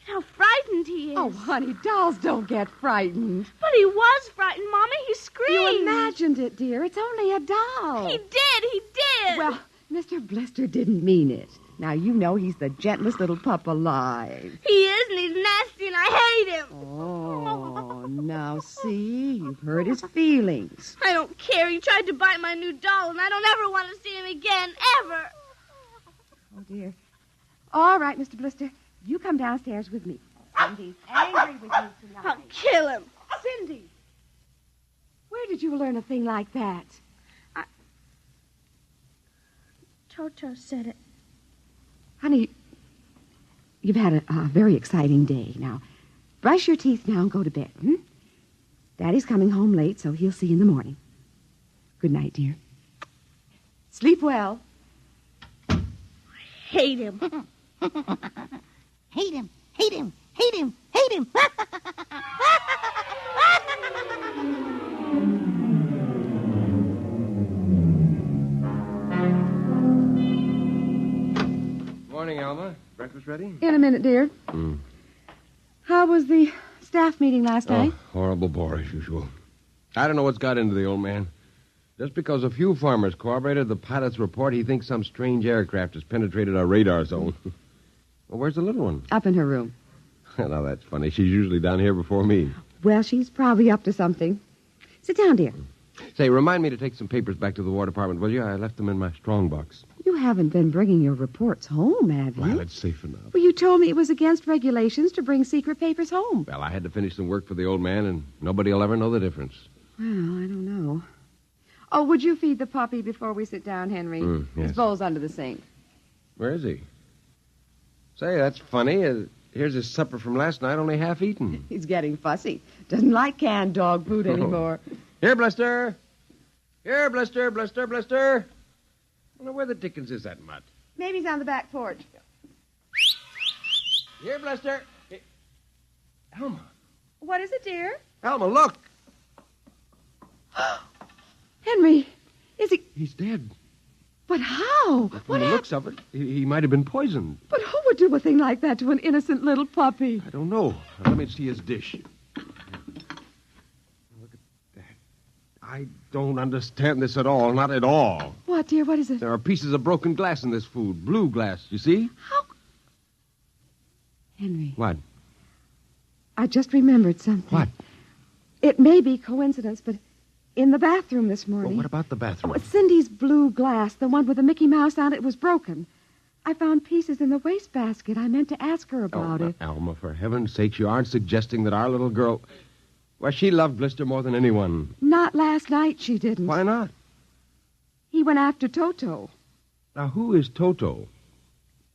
How frightened he is. Oh, honey, dolls don't get frightened. But he was frightened, Mommy. He screamed. You imagined it, dear. It's only a doll. He did. Well, Mr. Blister didn't mean it. Now, you know he's the gentlest little pup alive. He is, and he's nasty, and I hate him. Oh, now see, you've hurt his feelings. I don't care. He tried to bite my new doll, and I don't ever want to see him again, ever. Oh, dear. All right, Mr. Blister, you come downstairs with me. Cindy's angry with you tonight. I'll kill him. Cindy, where did you learn a thing like that? Toto said it. Honey, you've had a very exciting day. Now, brush your teeth now and go to bed, Daddy's coming home late, so he'll see you in the morning. Good night, dear. Sleep well. I hate him. Hate him, hate him, hate him, hate him. Morning, Alma. Breakfast ready? In a minute, dear. How was the staff meeting last night? Horrible bore as usual. I don't know what's got into the old man. Just because a few farmers corroborated the pilot's report, he thinks some strange aircraft has penetrated our radar zone. Well, where's the little one? Up in her room. Now, that's funny. She's usually down here before me. Well, she's probably up to something. Sit down, dear. Say, remind me to take some papers back to the War Department, will you? I left them in my strongbox. You haven't been bringing your reports home, have you? Well, it's safe enough. Well, you told me it was against regulations to bring secret papers home. Well, I had to finish some work for the old man, and nobody will ever know the difference. Well, I don't know. Oh, would you feed the puppy before we sit down, Henry? Yes. His bowl's under the sink. Where is he? Say, that's funny. Here's his supper from last night, only half eaten. He's getting fussy. Doesn't like canned dog food anymore. Here, Blister. Here, Blister, Blister, Blister. I wonder where the dickens is that mutt? Maybe he's on the back porch. Here, Blister. Hey. Alma. What is it, dear? Alma, look. Henry, is he... He's dead. But how? From the looks of it, he might have been poisoned. But who would do a thing like that to an innocent little puppy? I don't know. Let me see his dish. Look at that. I don't understand this at all. Not at all. What, dear? What is it? There are pieces of broken glass in this food. Blue glass, you see? How? Henry. What? I just remembered something. What? It may be coincidence, but in the bathroom this morning... Well, what about the bathroom? Oh, Cindy's blue glass, the one with the Mickey Mouse on it, was broken. I found pieces in the wastebasket. I meant to ask her about it. Alma, for heaven's sake, you aren't suggesting that our little girl... Well, she loved Blister more than anyone. Not last night, she didn't. Why not? He went after Toto. Now, who is Toto?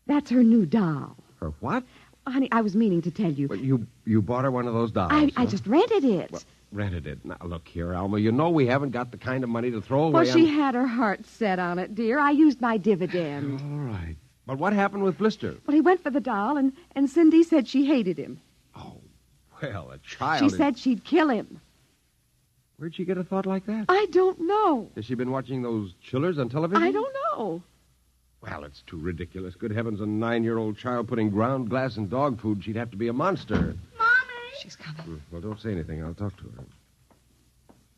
That's her new doll. Her what? Honey, I was meaning to tell you. Well, you bought her one of those dolls. I just rented it. Well, rented it. Now, look here, Alma. You know we haven't got the kind of money to throw away Well, she had her heart set on it, dear. I used my dividend. All right. But what happened with Blister? Well, he went for the doll, and Cindy said she hated him. Well, a child... She said she'd kill him. Where'd she get a thought like that? I don't know. Has she been watching those chillers on television? I don't know. Well, it's too ridiculous. Good heavens, a 9-year-old child putting ground glass in dog food. She'd have to be a monster. Mommy! She's coming. Well, don't say anything. I'll talk to her.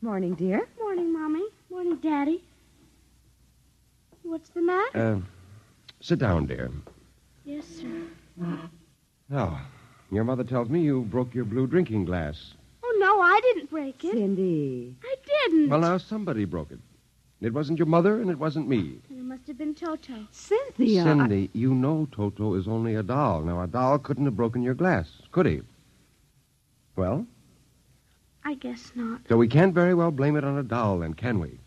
Morning, dear. Morning, Mommy. Morning, Daddy. What's the matter? Sit down, dear. Yes, sir. Oh, your mother tells me you broke your blue drinking glass. break it. Cindy. I didn't. Well, now, somebody broke it. It wasn't your mother, and it wasn't me. It must have been Toto. Cynthia. Cindy, you know Toto is only a doll. Now, a doll couldn't have broken your glass, could he? Well? I guess not. So we can't very well blame it on a doll, then, can we?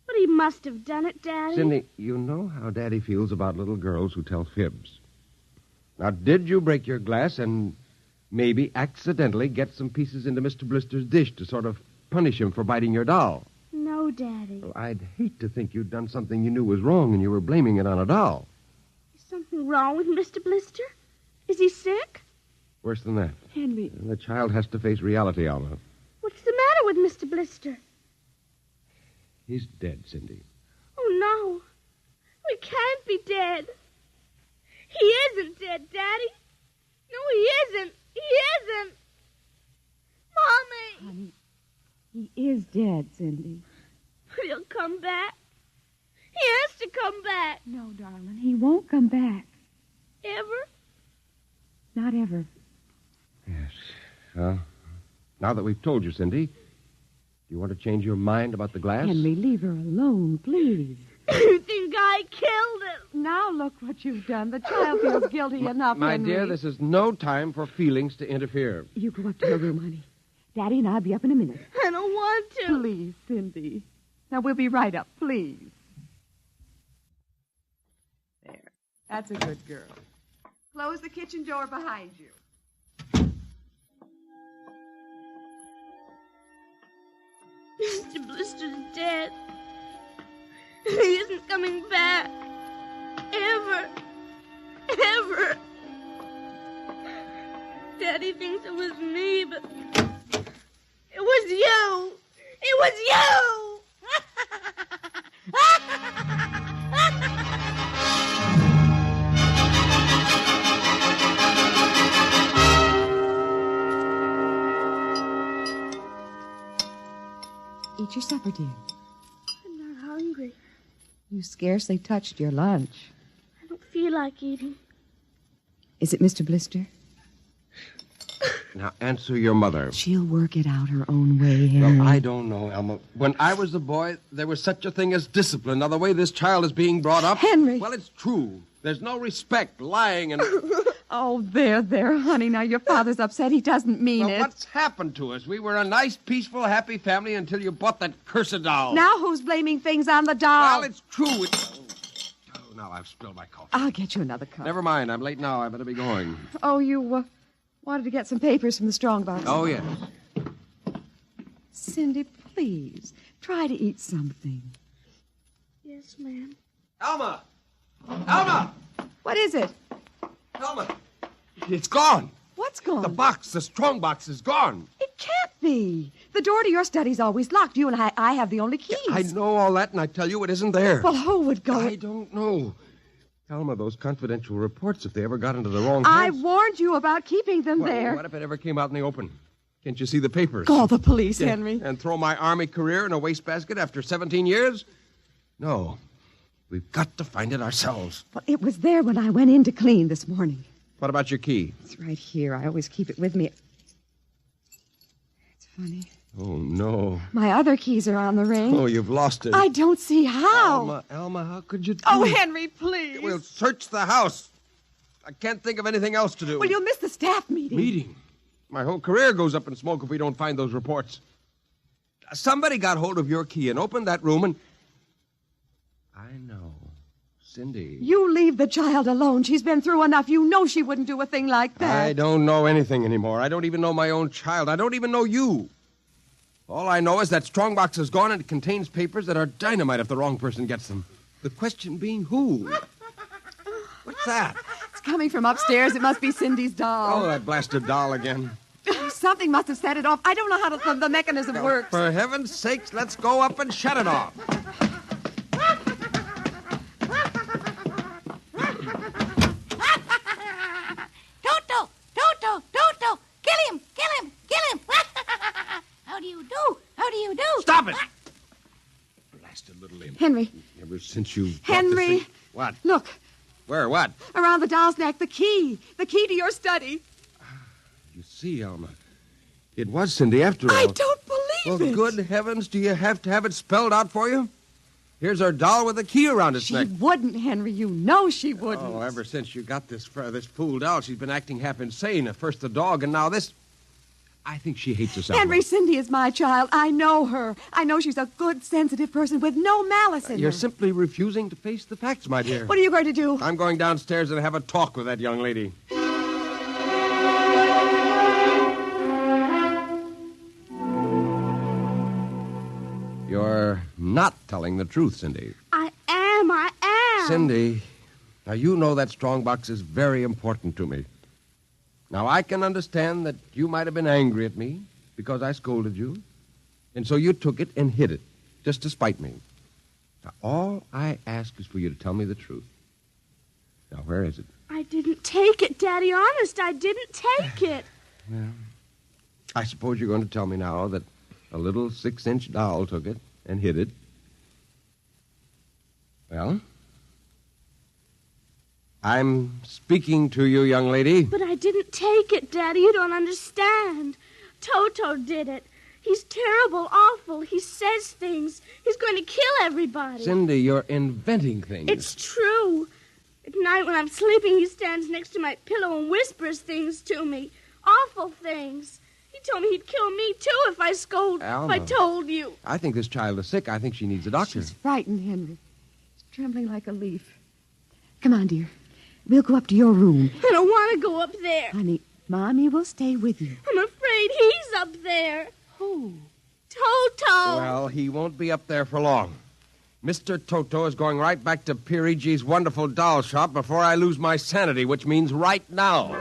But he must have done it, Daddy. Cindy, you know how Daddy feels about little girls who tell fibs. Now, did you break your glass and maybe accidentally get some pieces into Mr. Blister's dish to sort of punish him for biting your doll? No, Daddy. Well, I'd hate to think you'd done something you knew was wrong and you were blaming it on a doll. Is something wrong with Mr. Blister? Is he sick? Worse than that. Henry. The child has to face reality, Alma. What's the matter with Mr. Blister? He's dead, Cindy. Oh, no. We can't be dead. He isn't dead, Daddy. No, he isn't. He isn't. Mommy. Honey, he is dead, Cindy. But he'll come back. He has to come back. No, darling, he won't come back. Ever? Not ever. Yes. Well, now that we've told you, Cindy, do you want to change your mind about the glass? Henry, leave her alone, please. You think I killed him? Now look what you've done. The child feels guilty enough, My Henry. dear, this is no time for feelings to interfere. You go up to her room, honey. Daddy and I'll be up in a minute. I don't want to. Please, Cindy. Now, we'll be right up, please. There. That's a good girl. Close the kitchen door behind you. Mr. Blister's dead. He isn't coming back. Ever. Ever. Daddy thinks it was me, but it was you. It was you. Eat your supper, dear. I'm not hungry. You scarcely touched your lunch. I don't feel like eating. Is it Mr. Blister? Now, answer your mother. She'll work it out her own way, Henry. Well, I don't know, Elma. When I was a boy, there was such a thing as discipline. Now, the way this child is being brought up... Henry! Well, it's true. There's no respect, lying, and... Oh, there, honey. Now, your father's upset. He doesn't mean it. What's happened to us? We were a nice, peaceful, happy family until you bought that cursed doll. Now who's blaming things on the doll? Well, it's true. Oh, now I've spilled my coffee. I'll get you another cup. Never mind. I'm late now. I better be going. Oh, you wanted to get some papers from the strongbox. Oh, yes. Cindy, please, try to eat something. Yes, ma'am. Alma! Alma! What is it? Alma! It's gone. What's gone? The box, the strong box, is gone. It can't be. The door to your study's always locked. You and I have the only keys. I know all that, and I tell you it isn't there. Well, who would go? I don't know. Alma, those confidential reports, if they ever got into the wrong I hands... warned you about keeping them there. What if it ever came out in the open? Can't you see the papers? Call the police, Yeah, Henry. And throw my Army career in a wastebasket after 17 years? No. We've got to find it ourselves. Well, it was there when I went in to clean this morning. What about your key? It's right here. I always keep it with me. It's funny. Oh, no. My other keys are on the ring. Oh, you've lost it. I don't see how. Alma, how could you do Oh, it? Henry, please. We'll search the house. I can't think of anything else to do. Well, you'll miss the staff meeting. Meeting? My whole career goes up in smoke if we don't find those reports. Somebody got hold of your key and opened that room and... I know. Cindy. You leave the child alone. She's been through enough. You know she wouldn't do a thing like that. I don't know anything anymore. I don't even know my own child. I don't even know you. All I know is that strongbox is gone and it contains papers that are dynamite if the wrong person gets them. The question being who? What's that? It's coming from upstairs. It must be Cindy's doll. Oh, that blasted doll again. Something must have set it off. I don't know how the mechanism works. For heaven's sakes, let's go up and shut it off. Toto! Kill him! How do you do? Stop it! Blasted little imp. Henry. Ever since you... Henry. What? Look. Where? What? Around the doll's neck. The key. The key to your study. You see, Alma, it was Cindy after all. I don't believe Well, it. good heavens, do you have to have it spelled out for you? Here's our doll with a key around its neck. She wouldn't, Henry. You know she wouldn't. Oh, ever since you got this fool doll, she's been acting half insane. First the dog, and now this. I think she hates herself. Henry, Cindy is my child. I know her. I know she's a good, sensitive person with no malice in You're her. simply refusing to face the facts, my dear. What are you going to do? I'm going downstairs and have a talk with that young lady. You're not telling the truth, Cindy. I am. Cindy, now you know that strongbox is very important to me. Now, I can understand that you might have been angry at me because I scolded you, and so you took it and hid it, just to spite me. Now, all I ask is for you to tell me the truth. Now, where is it? I didn't take it, Daddy. Honest, I didn't take it. Well, I suppose you're going to tell me now that a little 6-inch doll took it and hid it. Well, I'm speaking to you, young lady. But I didn't take it, Daddy. You don't understand. Toto did it. He's terrible, awful. He says things. He's going to kill everybody. Cindy, you're inventing things. It's true. At night when I'm sleeping, he stands next to my pillow and whispers things to me. Awful things. He told me he'd kill me, too, if I scold. Alma. If I told you. I think this child is sick. I think she needs a doctor. She's frightened, Henry. She's trembling like a leaf. Come on, dear. We'll go up to your room. I don't want to go up there. Honey, Mommy will stay with you. I'm afraid he's up there. Who? Toto. Well, he won't be up there for long. Mr. Toto is going right back to Perigi's wonderful doll shop before I lose my sanity, which means right now.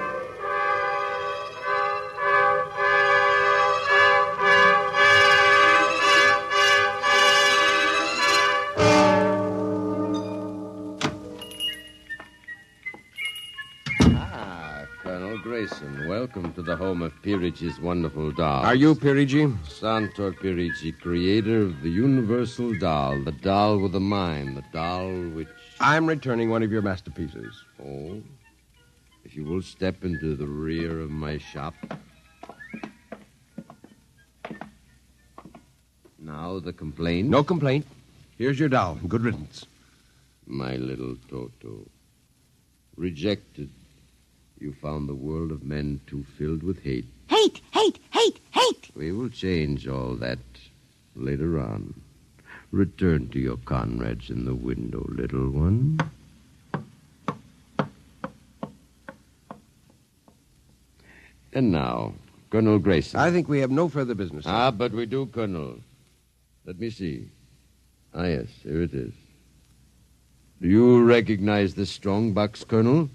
Colonel Grayson, welcome to the home of Perigi's wonderful doll. Are you Perigi? Santor Perigi, creator of the universal doll, the doll with a mind, the doll which... I'm returning one of your masterpieces. Oh? If you will step into the rear of my shop. Now the complaint? No complaint. Here's your doll. Good riddance. My little Toto. Rejected. You found the world of men too filled with hate. Hate, hate, hate, hate. We will change all that later on. Return to your comrades in the window, little one. And now, Colonel Grayson. I think we have no further business. Ah, but we do, Colonel. Let me see. Ah, yes, here it is. Do you recognize this strong box, Colonel?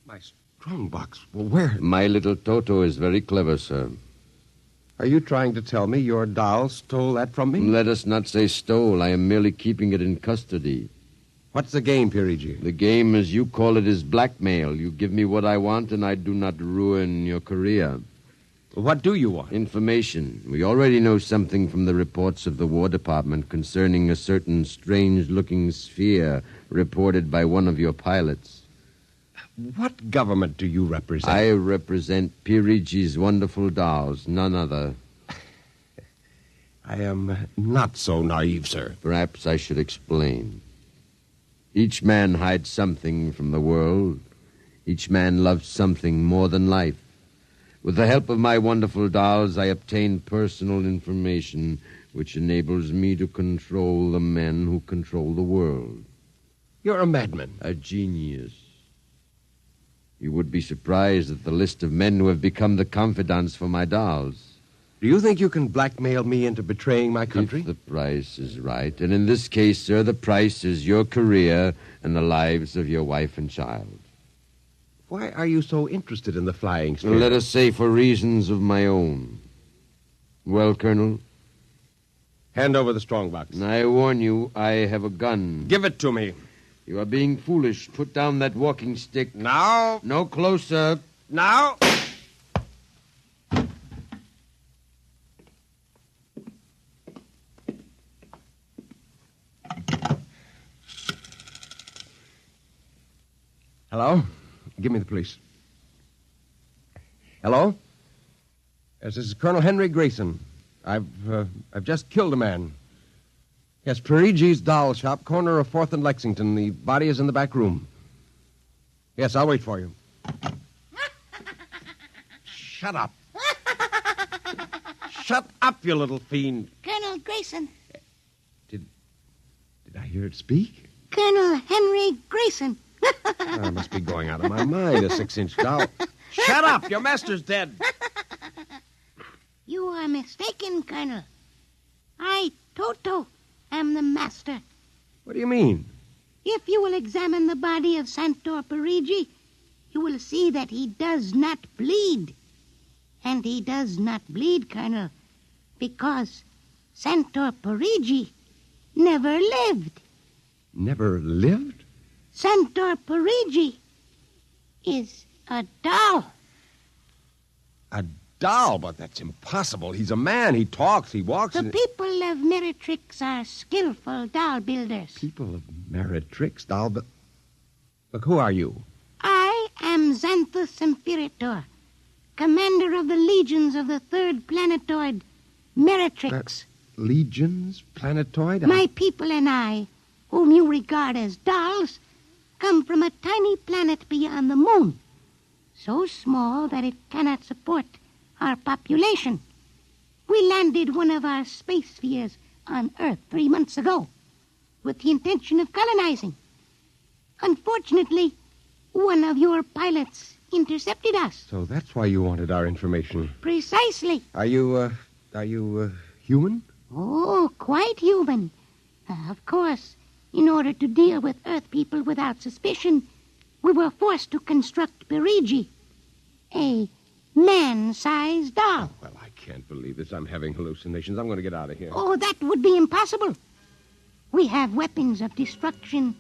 My strong box? Well, where? My little Toto is very clever, sir. Are you trying to tell me your doll stole that from me? Let us not say stole. I am merely keeping it in custody. What's the game, Perigi? The game, as you call it, is blackmail. You give me what I want, and I do not ruin your career. What do you want? Information. We already know something from the reports of the War Department concerning a certain strange-looking sphere reported by one of your pilots. What government do you represent? I represent Perigi's wonderful dolls, none other. I am not so naive, sir. Perhaps I should explain. Each man hides something from the world. Each man loves something more than life. With the help of my wonderful dolls, I obtain personal information which enables me to control the men who control the world. You're a madman. A genius. You would be surprised at the list of men who have become the confidants for my dolls. Do you think you can blackmail me into betraying my country? If the price is right. And in this case, sir, the price is your career and the lives of your wife and child. Why are you so interested in the flying sphere? Let us say for reasons of my own. Well, Colonel? Hand over the strongbox. I warn you, I have a gun. Give it to me. You are being foolish. Put down that walking stick. Now. No closer. Now. Hello? Give me the police. Hello? Yes, this is Colonel Henry Grayson. I've just killed a man. Yes, Perigi's doll shop, corner of 4th and Lexington. The body is in the back room. Yes, I'll wait for you. Shut up. Shut up, you little fiend. Colonel Grayson. Did I hear it speak? Colonel Henry Grayson. I must be going out of my mind, a 6-inch doll. Shut up! Your master's dead. You are mistaken, Colonel. I, Toto, am the master. What do you mean? If you will examine the body of Santor Perigi, you will see that he does not bleed. And he does not bleed, Colonel, because Santor Perigi never lived. Never lived? Santor Perigi is a doll. A doll? But that's impossible. He's a man. He talks. He walks. The people of Meretrix are skillful doll builders. People of Meretrix, doll, but... Look, who are you? I am Xanthus Imperator, commander of the legions of the 3rd planetoid, Meretrix. Legions? Planetoid? My people and I, whom you regard as dolls, come from a tiny planet beyond the moon, so small that it cannot support our population. We landed one of our space spheres on Earth 3 months ago with the intention of colonizing. Unfortunately, one of your pilots intercepted us. So that's why you wanted our information. Precisely. Are you human? Oh, quite human. Of course, in order to deal with Earth people without suspicion, we were forced to construct Perigi, a man-sized doll. Well, I can't believe this. I'm having hallucinations. I'm going to get out of here. Oh, that would be impossible. We have weapons of destruction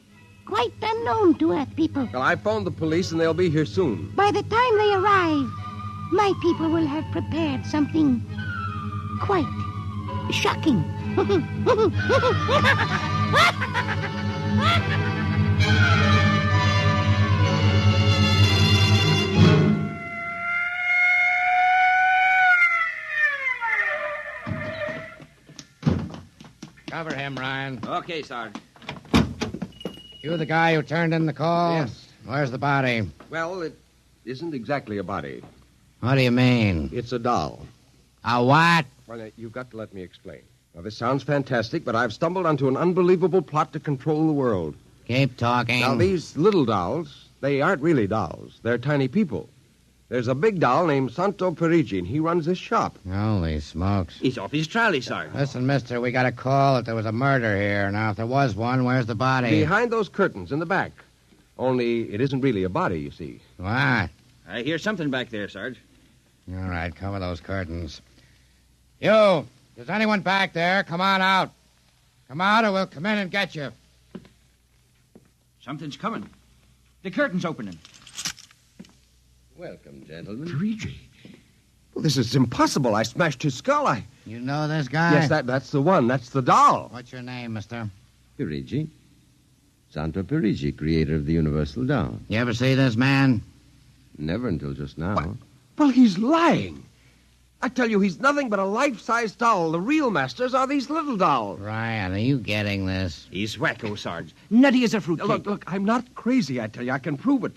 quite unknown to Earth people. Well, I phoned the police, and they'll be here soon. By the time they arrive, my people will have prepared something quite shocking. Cover him, Ryan. Okay, Sarge. You the guy who turned in the call? Yes. Where's the body? Well, it isn't exactly a body. What do you mean? It's a doll. A what? Well, you've got to let me explain. Now, this sounds fantastic, but I've stumbled onto an unbelievable plot to control the world. Keep talking. Now, these little dolls, they aren't really dolls. They're tiny people. There's a big doll named Santo Perigi, and he runs this shop. Holy smokes. He's off his trolley, Sarge. Listen, mister, we got a call that there was a murder here. Now, if there was one, where's the body? Behind those curtains in the back. Only it isn't really a body, you see. What? I hear something back there, Sarge. All right, cover those curtains. You, is anyone back there? Come on out. Come out or we'll come in and get you. Something's coming. The curtain's opening. Welcome, gentlemen. Perigi. Well, this is impossible. I smashed his skull. You know this guy? Yes, that's the one. That's the doll. What's your name, mister? Perigi. Santo Perigi, creator of the Universal Doll. You ever see this man? Never until just now. What? Well, he's lying. I tell you, he's nothing but a life-size doll. The real masters are these little dolls. Ryan, are you getting this? He's wacko, Sarge. Nutty as a fruitcake. Look, I'm not crazy, I tell you. I can prove it.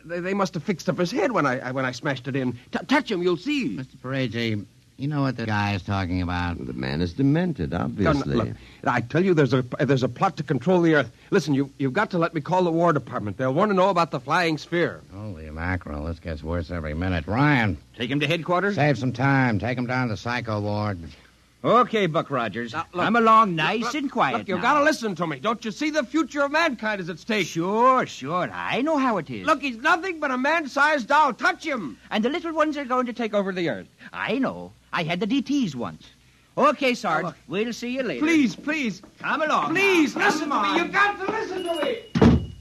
They must have fixed up his head when I smashed it in. Touch him, you'll see. Mr. Perigi, you know what the guy is talking about? Well, the man is demented, obviously. Look, I tell you, there's a plot to control the Earth. Listen, you've got to let me call the War Department. They'll want to know about the flying sphere. Holy mackerel, this gets worse every minute. Ryan. Take him to headquarters? Save some time. Take him down to the psycho ward. Okay, Buck Rogers. Look, I'm along nice and quiet. Look, you've now. got to listen to me. Don't you see the future of mankind is at stake? Sure. I know how it is. Look, he's nothing but a man-sized doll. Touch him. And the little ones are going to take over the Earth. I know. I had the DTs once. Okay, Sarge. We'll see you later. Please. Come along. Please, now. listen to me. You've got to listen to me.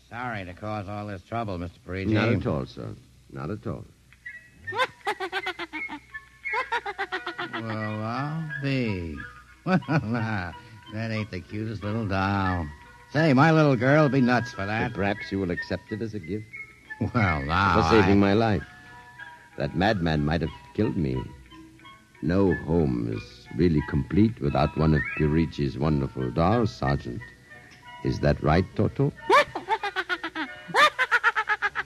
Sorry to cause all this trouble, Mr. Perigi. Not at all, sir. Not at all. Well, I'll be. Well, that ain't the cutest little doll. Say, my little girl will be nuts for that. But perhaps you will accept it as a gift. Well, now. For saving my life. That madman might have killed me. No home is really complete without one of Perigi's wonderful dolls, Sergeant. Is that right, Toto?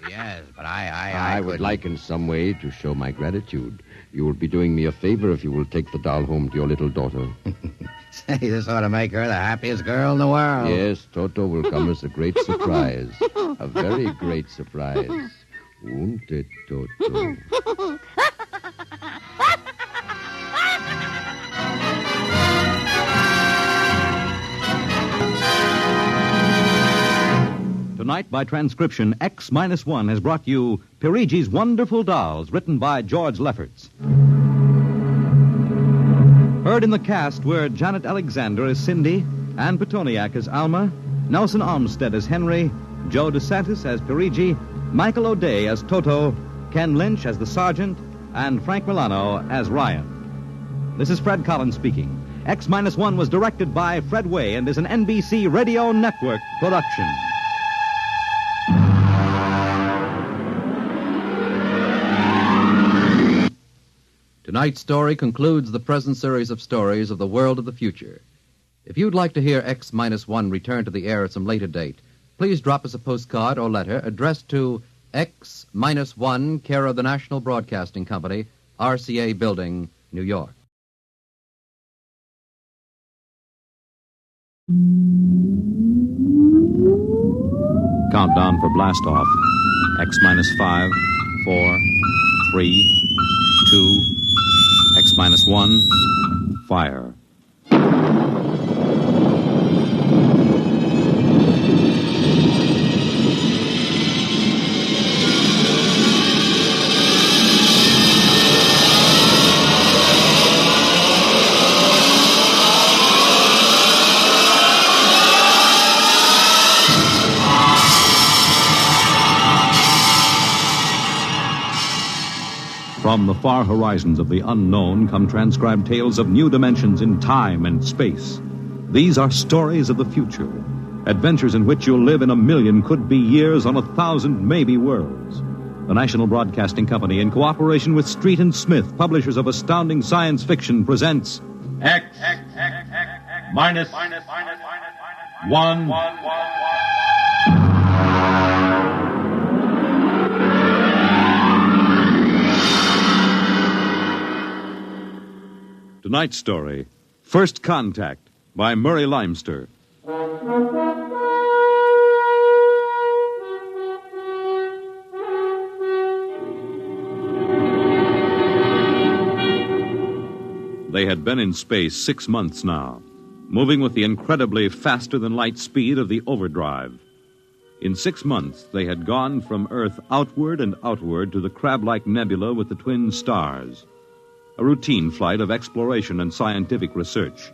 Yes, but I would like in some way to show my gratitude. You will be doing me a favor if you will take the doll home to your little daughter. Say, this ought to make her the happiest girl in the world. Yes, Toto will come as a great surprise. A very great surprise. Won't it, Toto? Tonight, by transcription, X-1 has brought you Perigi's Wonderful Dolls, written by George Lefferts. Heard in the cast were Janet Alexander as Cindy, Ann Petoniak as Alma, Nelson Armstead as Henry, Joe DeSantis as Perigi, Michael O'Day as Toto, Ken Lynch as the Sergeant, and Frank Milano as Ryan. This is Fred Collins speaking. X-1 was directed by Fred Way and is an NBC Radio Network production. Tonight's story concludes the present series of stories of the world of the future. If you'd like to hear X-1 return to the air at some later date, please drop us a postcard or letter addressed to X-1, care of the National Broadcasting Company, RCA Building, New York. Countdown for blast off. X-5, 4, 3, 2, X-1, fire. From the far horizons of the unknown come transcribed tales of new dimensions in time and space. These are stories of the future, adventures in which you'll live in a million could-be years on 1,000 maybe worlds. The National Broadcasting Company, in cooperation with Street and Smith, publishers of astounding science fiction, presents X minus 1. Tonight's story, First Contact, by Murray Leinster. They had been in space 6 months now, moving with the incredibly faster-than-light speed of the overdrive. In 6 months, they had gone from Earth outward and outward to the crab-like nebula with the twin stars. A routine flight of exploration and scientific research.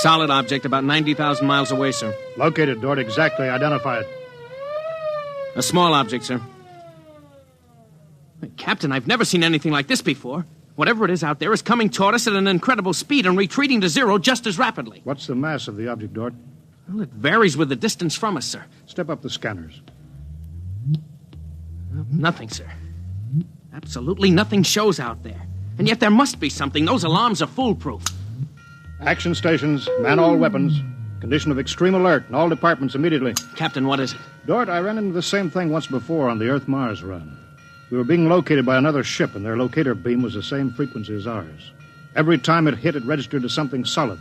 Solid object about 90,000 miles away, sir. Located, Dort. Exactly. Identify it. A small object, sir. Captain, I've never seen anything like this before. Whatever it is out there is coming toward us at an incredible speed and retreating to zero just as rapidly. What's the mass of the object, Dort? Well, it varies with the distance from us, sir. Step up the scanners. Nothing, sir. Absolutely nothing shows out there. And yet there must be something. Those alarms are foolproof. Action stations, man all weapons. Condition of extreme alert in all departments immediately. Captain, what is it? Dort, I ran into the same thing once before on the Earth-Mars run. We were being located by another ship, and their locator beam was the same frequency as ours. Every time it hit, it registered as something solid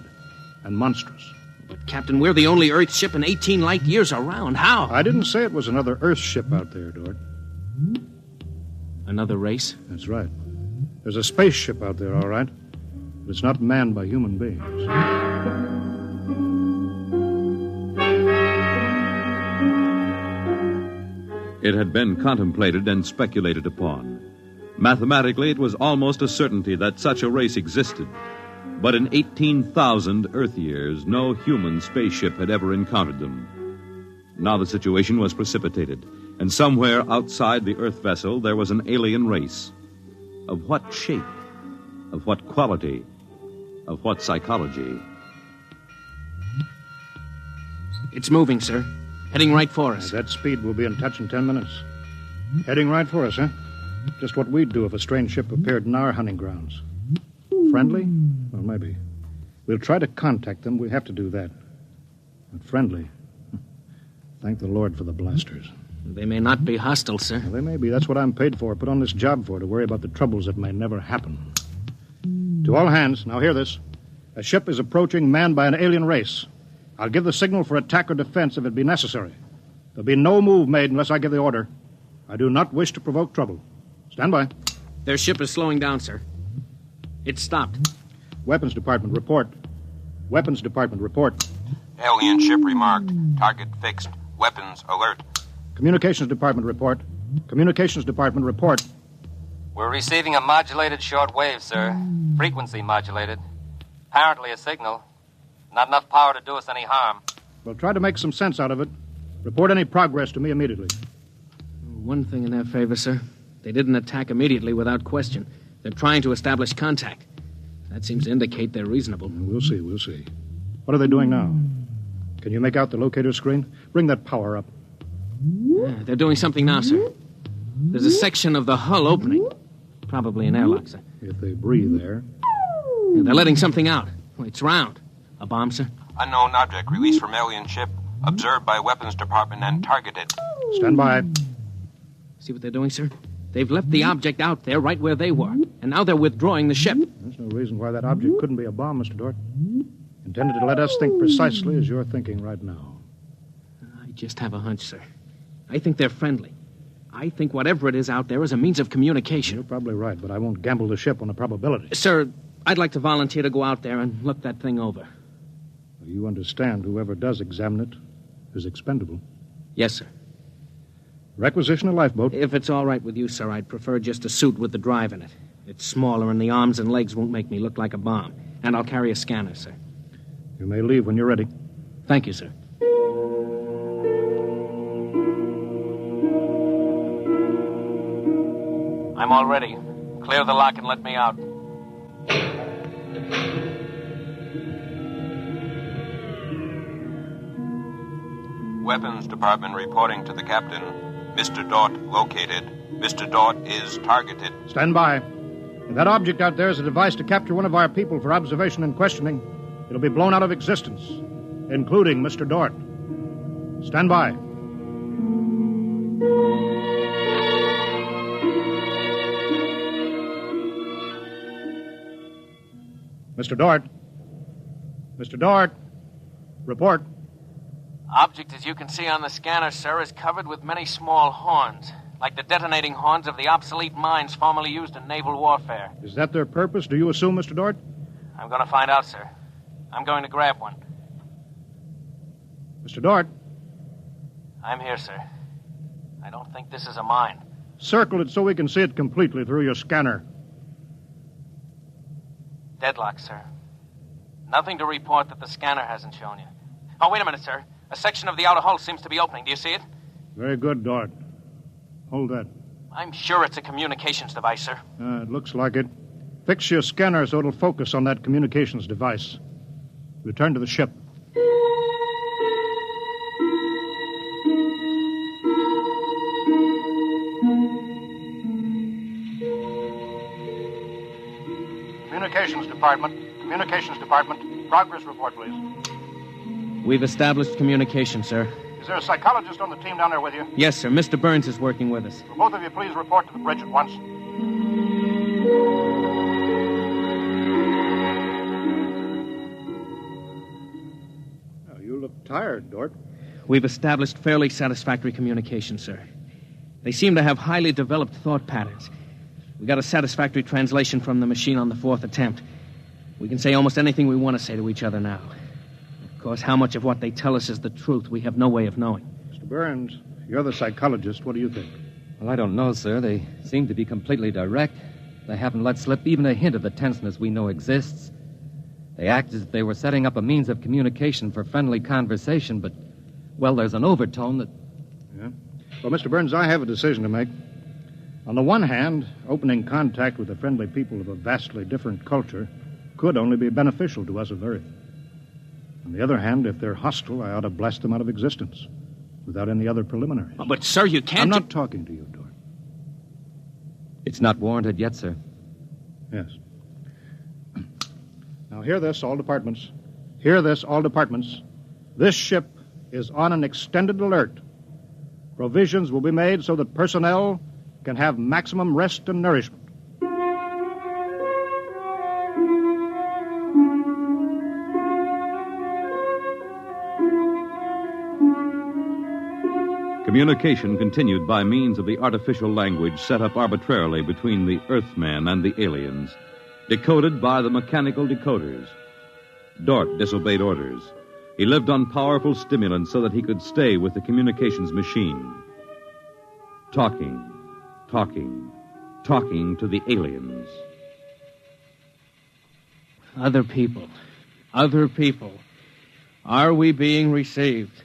and monstrous. But, Captain, we're the only Earth ship in 18 light years around. How? I didn't say it was another Earth ship out there, Dort. Another race? That's right. There's a spaceship out there, all right. But it's not manned by human beings. It had been contemplated and speculated upon. Mathematically, it was almost a certainty that such a race existed. But in 18,000 Earth years, no human spaceship had ever encountered them. Now the situation was precipitated, and somewhere outside the Earth vessel there was an alien race. Of what shape? Of what quality? Of what psychology? It's moving, sir. Heading right for us. At that speed, we'll be in touch in 10 minutes. Heading right for us, huh? Just what we'd do if a strange ship appeared in our hunting grounds. Friendly? Well, maybe. We'll try to contact them. We have to do that. But friendly? Thank the Lord for the blasters. They may not be hostile, sir. Well, they may be. That's what I'm paid for. Put on this job for, to worry about the troubles that may never happen. To all hands, now hear this. A ship is approaching manned by an alien race. I'll give the signal for attack or defense if it be necessary. There'll be no move made unless I give the order. I do not wish to provoke trouble. Stand by. Their ship is slowing down, sir. It's stopped. Weapons Department, report. Weapons Department, report. Alien ship remarked. Target fixed. Weapons alert. Communications Department, report. Communications Department, report. We're receiving a modulated short wave, sir. Frequency modulated. Apparently a signal. Not enough power to do us any harm. We'll try to make some sense out of it. Report any progress to me immediately. One thing in their favor, sir. They didn't attack immediately without question. They're trying to establish contact. That seems to indicate they're reasonable. We'll see, we'll see. What are they doing now? Can you make out the locator screen? Bring that power up. Yeah, they're doing something now, sir. There's a section of the hull opening. Probably an airlock, sir. If they breathe there. Yeah, they're letting something out. It's round. A bomb, sir? Unknown object released from alien ship. Observed by Weapons Department and targeted. Stand by. See what they're doing, sir? They've left the object out there right where they were. And now they're withdrawing the ship. There's no reason why that object couldn't be a bomb, Mr. Dort. Intended to let us think precisely as you're thinking right now. I just have a hunch, sir. I think they're friendly. I think whatever it is out there is a means of communication. You're probably right, but I won't gamble the ship on a probability. Sir, I'd like to volunteer to go out there and look that thing over. You understand whoever does examine it is expendable. Yes, sir. Requisition a lifeboat. If it's all right with you, sir, I'd prefer just a suit with the drive in it. It's smaller and the arms and legs won't make me look like a bomb. And I'll carry a scanner, sir. You may leave when you're ready. Thank you, sir. I'm all ready. Clear the lock and let me out. Weapons Department reporting to the captain. Mr. Dort located. Mr. Dort is targeted. Stand by. If that object out there is a device to capture one of our people for observation and questioning, it'll be blown out of existence, including Mr. Dort. Stand by. Mr. Dort. Mr. Dort. Report. Object, as you can see on the scanner, sir, is covered with many small horns, like the detonating horns of the obsolete mines formerly used in naval warfare. Is that their purpose, do you assume, Mr. Dort? I'm going to find out, sir. I'm going to grab one. Mr. Dort? I'm here, sir. I don't think this is a mine. Circle it so we can see it completely through your scanner. Deadlock, sir. Nothing to report that the scanner hasn't shown you. Oh, wait a minute, sir. A section of the outer hull seems to be opening. Do you see it? Very good, Dort. Hold that. I'm sure it's a communications device, sir. It looks like it. Fix your scanner so it'll focus on that communications device. Return to the ship. Communications Department. Communications Department. Progress report, please. We've established communication, sir. Is there a psychologist on the team down there with you? Yes, sir. Mr. Burns is working with us. Will both of you please report to the bridge at once? Oh, you look tired, Dort. We've established fairly satisfactory communication, sir. They seem to have highly developed thought patterns. We got a satisfactory translation from the machine on the fourth attempt. We can say almost anything we want to say to each other now. Of course, how much of what they tell us is the truth, we have no way of knowing. Mr. Burns, you're the psychologist. What do you think? Well, I don't know, sir. They seem to be completely direct. They haven't let slip even a hint of the tenseness we know exists. They act as if they were setting up a means of communication for friendly conversation, but, well, there's an overtone that... Yeah? Well, Mr. Burns, I have a decision to make. On the one hand, opening contact with the friendly people of a vastly different culture could only be beneficial to us of Earth. On the other hand, if they're hostile, I ought to blast them out of existence without any other preliminaries. Oh, but, sir, you can't... I'm not talking to you, Dort. It's not warranted yet, sir. Yes. Now, hear this, all departments. Hear this, all departments. This ship is on an extended alert. Provisions will be made so that personnel can have maximum rest and nourishment. Communication continued by means of the artificial language set up arbitrarily between the Earthmen and the aliens, decoded by the mechanical decoders. Dort disobeyed orders. He lived on powerful stimulants so that he could stay with the communications machine. Talking to the aliens. Other people. Are we being received?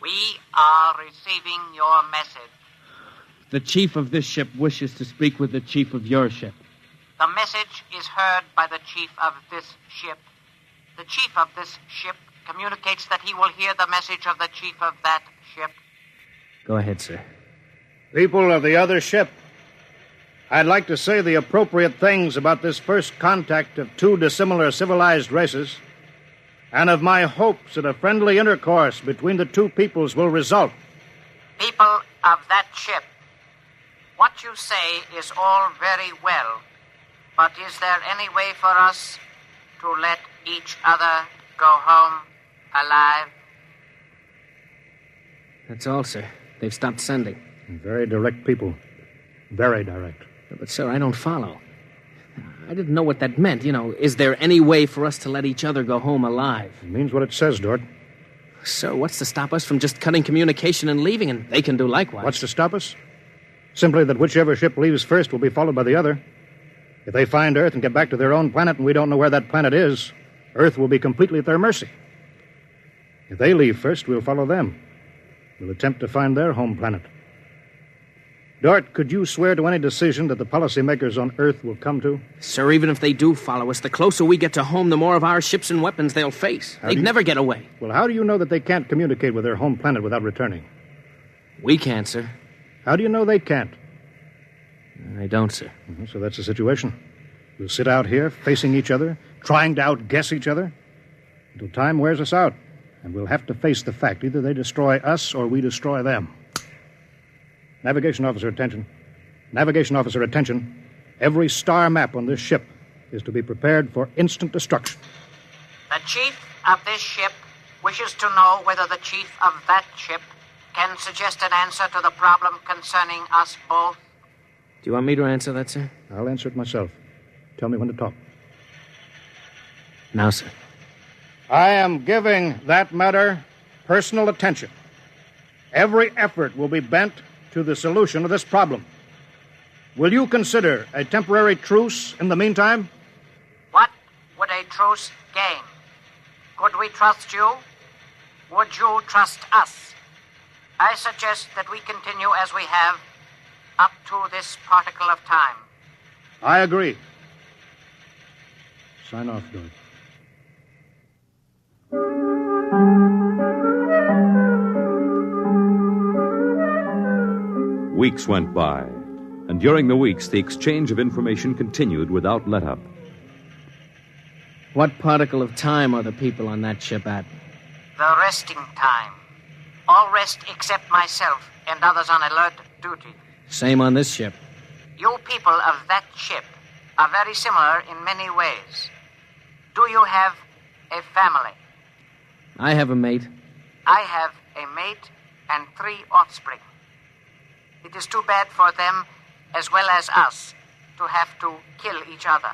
We are receiving your message. The chief of this ship wishes to speak with the chief of your ship. The message is heard by the chief of this ship. The chief of this ship communicates that he will hear the message of the chief of that ship. Go ahead, sir. People of the other ship, I'd like to say the appropriate things about this first contact of two dissimilar civilized races, and of my hopes that a friendly intercourse between the two peoples will result. People of that ship, what you say is all very well, but is there any way for us to let each other go home alive? That's all, sir. They've stopped sending. Very direct people. Very direct. But, sir, I don't follow. I didn't know what that meant. Is there any way for us to let each other go home alive? It means what it says, Dort. Sir, what's to stop us from just cutting communication and leaving, and they can do likewise? What's to stop us? Simply that whichever ship leaves first will be followed by the other. If they find Earth and get back to their own planet and we don't know where that planet is, Earth will be completely at their mercy. If they leave first, we'll follow them. We'll attempt to find their home planet. Dort, could you swear to any decision that the policymakers on Earth will come to? Sir, even if they do follow us, the closer we get to home, the more of our ships and weapons they'll face. They'd never get away. Well, how do you know that they can't communicate with their home planet without returning? We can't, sir. How do you know they can't? I don't, sir. So that's the situation. We'll sit out here, facing each other, trying to outguess each other, until time wears us out. And we'll have to face the fact either they destroy us or we destroy them. Navigation officer, attention. Navigation officer, attention. Every star map on this ship is to be prepared for instant destruction. The chief of this ship wishes to know whether the chief of that ship can suggest an answer to the problem concerning us both. Do you want me to answer that, sir? I'll answer it myself. Tell me when to talk. Now, sir. I am giving that matter personal attention. Every effort will be bent to the solution of this problem. Will you consider a temporary truce in the meantime? What would a truce gain? Could we trust you? Would you trust us? I suggest that we continue as we have up to this particle of time. I agree. Sign off, Dort. Weeks went by, and during the weeks, the exchange of information continued without let-up. What particle of time are the people on that ship at? The resting time. All rest except myself and others on alert duty. Same on this ship. You people of that ship are very similar in many ways. Do you have a family? I have a mate. I have a mate and 3 offspring. It is too bad for them, as well as us, to have to kill each other.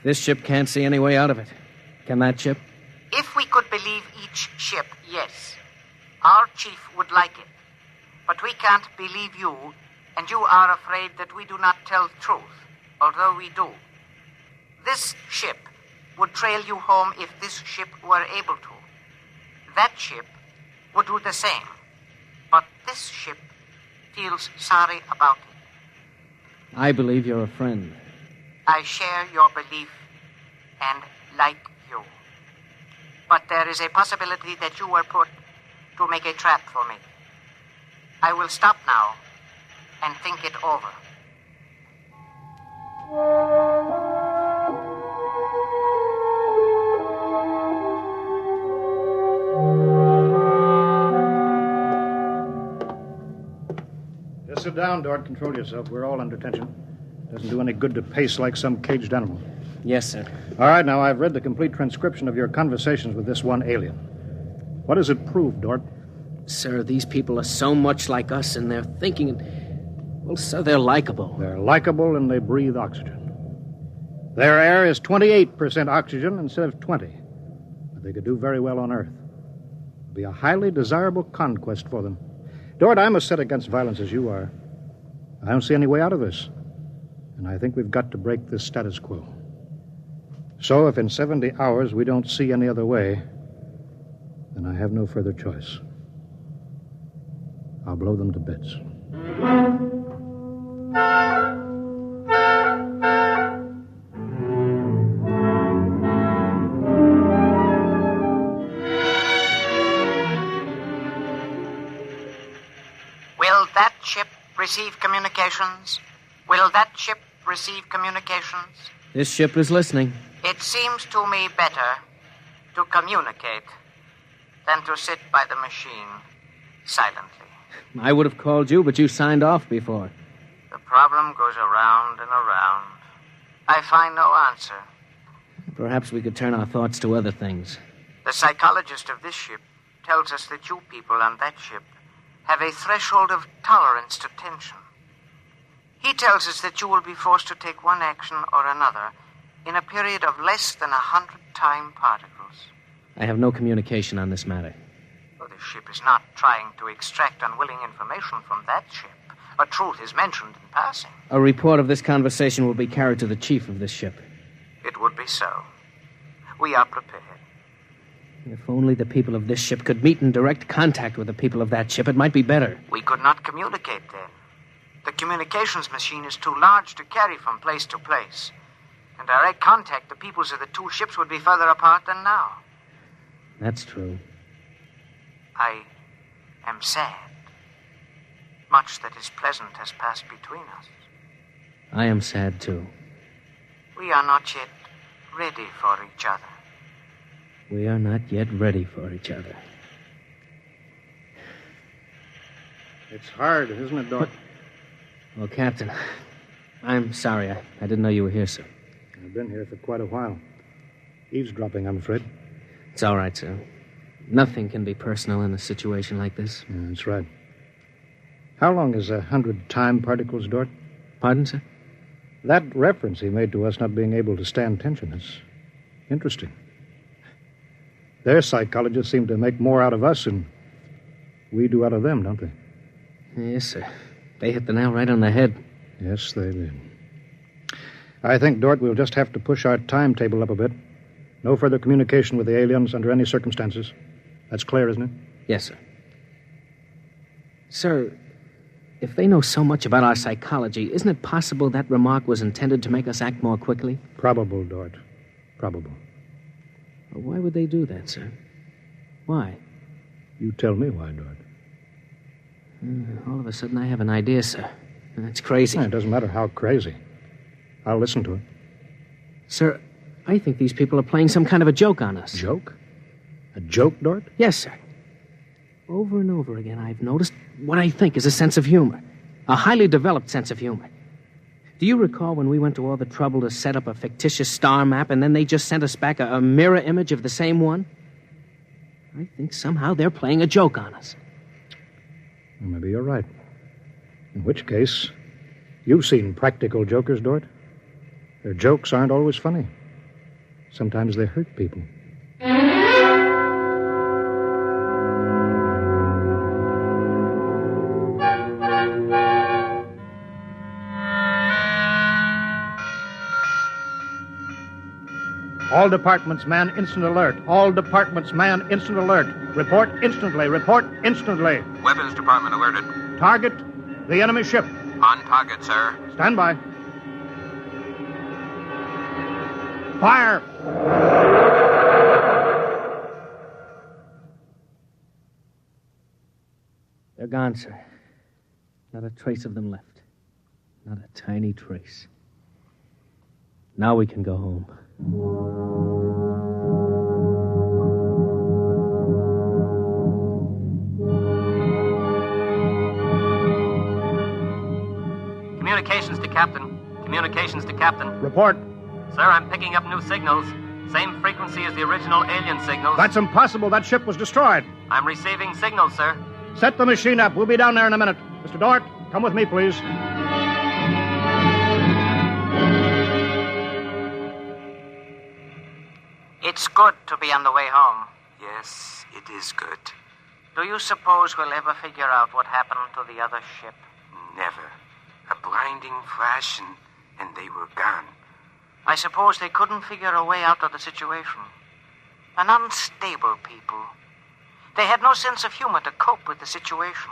This ship can't see any way out of it. Can that ship? If we could believe each ship, yes. Our chief would like it. But we can't believe you, and you are afraid that we do not tell the truth, although we do. This ship would trail you home if this ship were able to. That ship would do the same. But this ship feels sorry about it. I believe you're a friend. I share your belief and like you. But there is a possibility that you were put to make a trap for me. I will stop now and think it over. Just sit down, Dort. Control yourself. We're all under tension. Doesn't do any good to pace like some caged animal. Yes, sir. All right, now I've read the complete transcription of your conversations with this one alien. What does it prove, Dort? Sir, these people are so much like us in their thinking. Well, sir, they're likable. They're likable and they breathe oxygen. Their air is 28% oxygen instead of 20. But they could do very well on Earth. It'd be a highly desirable conquest for them. Dort, I'm as set against violence as you are. I don't see any way out of this. And I think we've got to break this status quo. So if in 70 hours we don't see any other way, then I have no further choice. I'll blow them to bits. Will that ship receive communications? Will that ship receive communications? This ship is listening. It seems to me better to communicate than to sit by the machine silently. I would have called you, but you signed off before. The problem goes around and around. I find no answer. Perhaps we could turn our thoughts to other things. The psychologist of this ship tells us that you people on that ship have a threshold of tolerance to tension. He tells us that you will be forced to take one action or another in a period of less than 100 time particles. I have no communication on this matter. Well, the ship is not trying to extract unwilling information from that ship. A truth is mentioned in passing. A report of this conversation will be carried to the chief of this ship. It would be so. We are prepared. If only the people of this ship could meet in direct contact with the people of that ship, it might be better. We could not communicate then. The communications machine is too large to carry from place to place. In direct contact, the peoples of the two ships would be further apart than now. That's true. I am sad. Much that is pleasant has passed between us. I am sad, too. We are not yet ready for each other. We are not yet ready for each other. It's hard, isn't it, Dort? Well, Captain, I'm sorry. I didn't know you were here, sir. I've been here for quite a while. Eavesdropping, I'm afraid. It's all right, sir. Nothing can be personal in a situation like this. Yeah, that's right. How long is 100 time particles, Dort? Pardon, sir? That reference he made to us not being able to stand tension is interesting. Their psychologists seem to make more out of us than we do out of them, don't they? Yes, sir. They hit the nail right on the head. Yes, they did. I think, Dort, we'll just have to push our timetable up a bit. No further communication with the aliens under any circumstances. That's clear, isn't it? Yes, sir. Sir, if they know so much about our psychology, isn't it possible that remark was intended to make us act more quickly? Probable, Dort. Probable. Well, why would they do that, sir? Why? You tell me why, Dort. All of a sudden, I have an idea, sir. It's crazy. It doesn't matter how crazy. I'll listen to it. Sir, I think these people are playing some kind of a joke on us. Joke? A joke, Dort? Yes, sir. Over and over again, I've noticed what I think is a sense of humor. A highly developed sense of humor. Do you recall when we went to all the trouble to set up a fictitious star map and then they just sent us back a mirror image of the same one? I think somehow they're playing a joke on us. Well, maybe you're right. In which case, you've seen practical jokers, Dort. Their jokes aren't always funny. Sometimes they hurt people. All departments, man, instant alert. All departments, man, instant alert. Report instantly. Report instantly. Weapons Department alerted. Target, the enemy ship. On target, sir. Stand by. Fire! They're gone, sir. Not a trace of them left. Not a tiny trace. Now we can go home. Communications to Captain. Communications to Captain. Report. Sir, I'm picking up new signals. Same frequency as the original alien signals. That's impossible. That ship was destroyed. I'm receiving signals, sir. Set the machine up. We'll be down there in a minute. Mr. Dort, come with me, please. It's good to be on the way home. Yes, it is good. Do you suppose we'll ever figure out what happened to the other ship? Never. A blinding flash and they were gone. I suppose they couldn't figure a way out of the situation. An unstable people. They had no sense of humor to cope with the situation.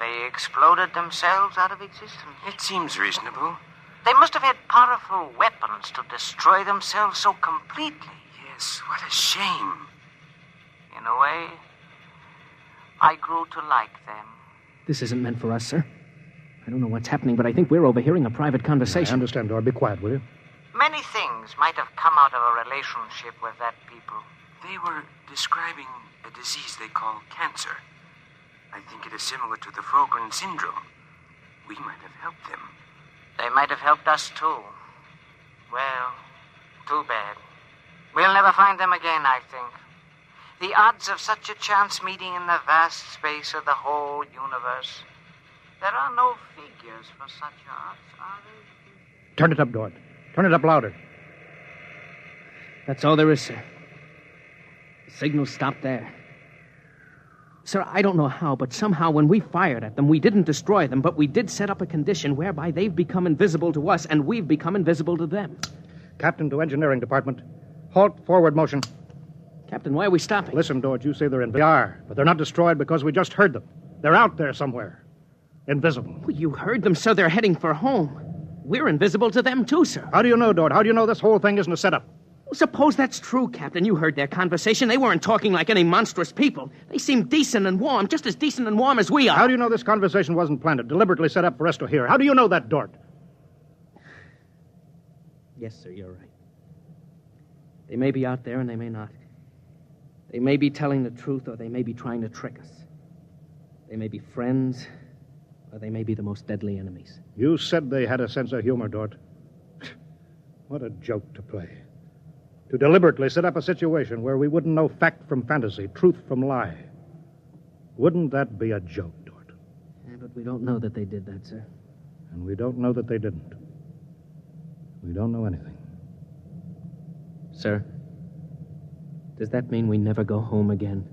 They exploded themselves out of existence. It seems reasonable. They must have had powerful weapons to destroy themselves so completely. Yes, what a shame. In a way, I grew to like them. This isn't meant for us, sir. I don't know what's happening, but I think we're overhearing a private conversation. I understand, Dor. Be quiet, will you? Many things might have come out of a relationship with that people. They were describing a disease they call cancer. I think it is similar to the Frogren syndrome. We might have helped them. They might have helped us, too. Well, too bad. We'll never find them again, I think. The odds of such a chance meeting in the vast space of the whole universe. There are no figures for such odds, are there? Turn it up, Dort. Turn it up louder. That's all there is, sir. The signal stopped there. Sir, I don't know how, but somehow when we fired at them, we didn't destroy them, but we did set up a condition whereby they've become invisible to us and we've become invisible to them. Captain to Engineering Department. Halt forward motion. Captain, why are we stopping? Listen, Dort, you say they're invisible. They are, but they're not destroyed because we just heard them. They're out there somewhere. Invisible. Well, you heard them, so they're heading for home. We're invisible to them, too, sir. How do you know, Dort? How do you know this whole thing isn't a setup? Well, suppose that's true, Captain. You heard their conversation. They weren't talking like any monstrous people. They seemed decent and warm, just as decent and warm as we are. How do you know this conversation wasn't planted, deliberately set up for us to hear? How do you know that, Dort? Yes, sir, you're right. They may be out there and they may not. They may be telling the truth or they may be trying to trick us. They may be friends or they may be the most deadly enemies. You said they had a sense of humor, Dort. What a joke to play. To deliberately set up a situation where we wouldn't know fact from fantasy, truth from lie. Wouldn't that be a joke, Dort? Yeah, but we don't know that they did that, sir. And we don't know that they didn't. We don't know anything. Sir, does that mean we never go home again?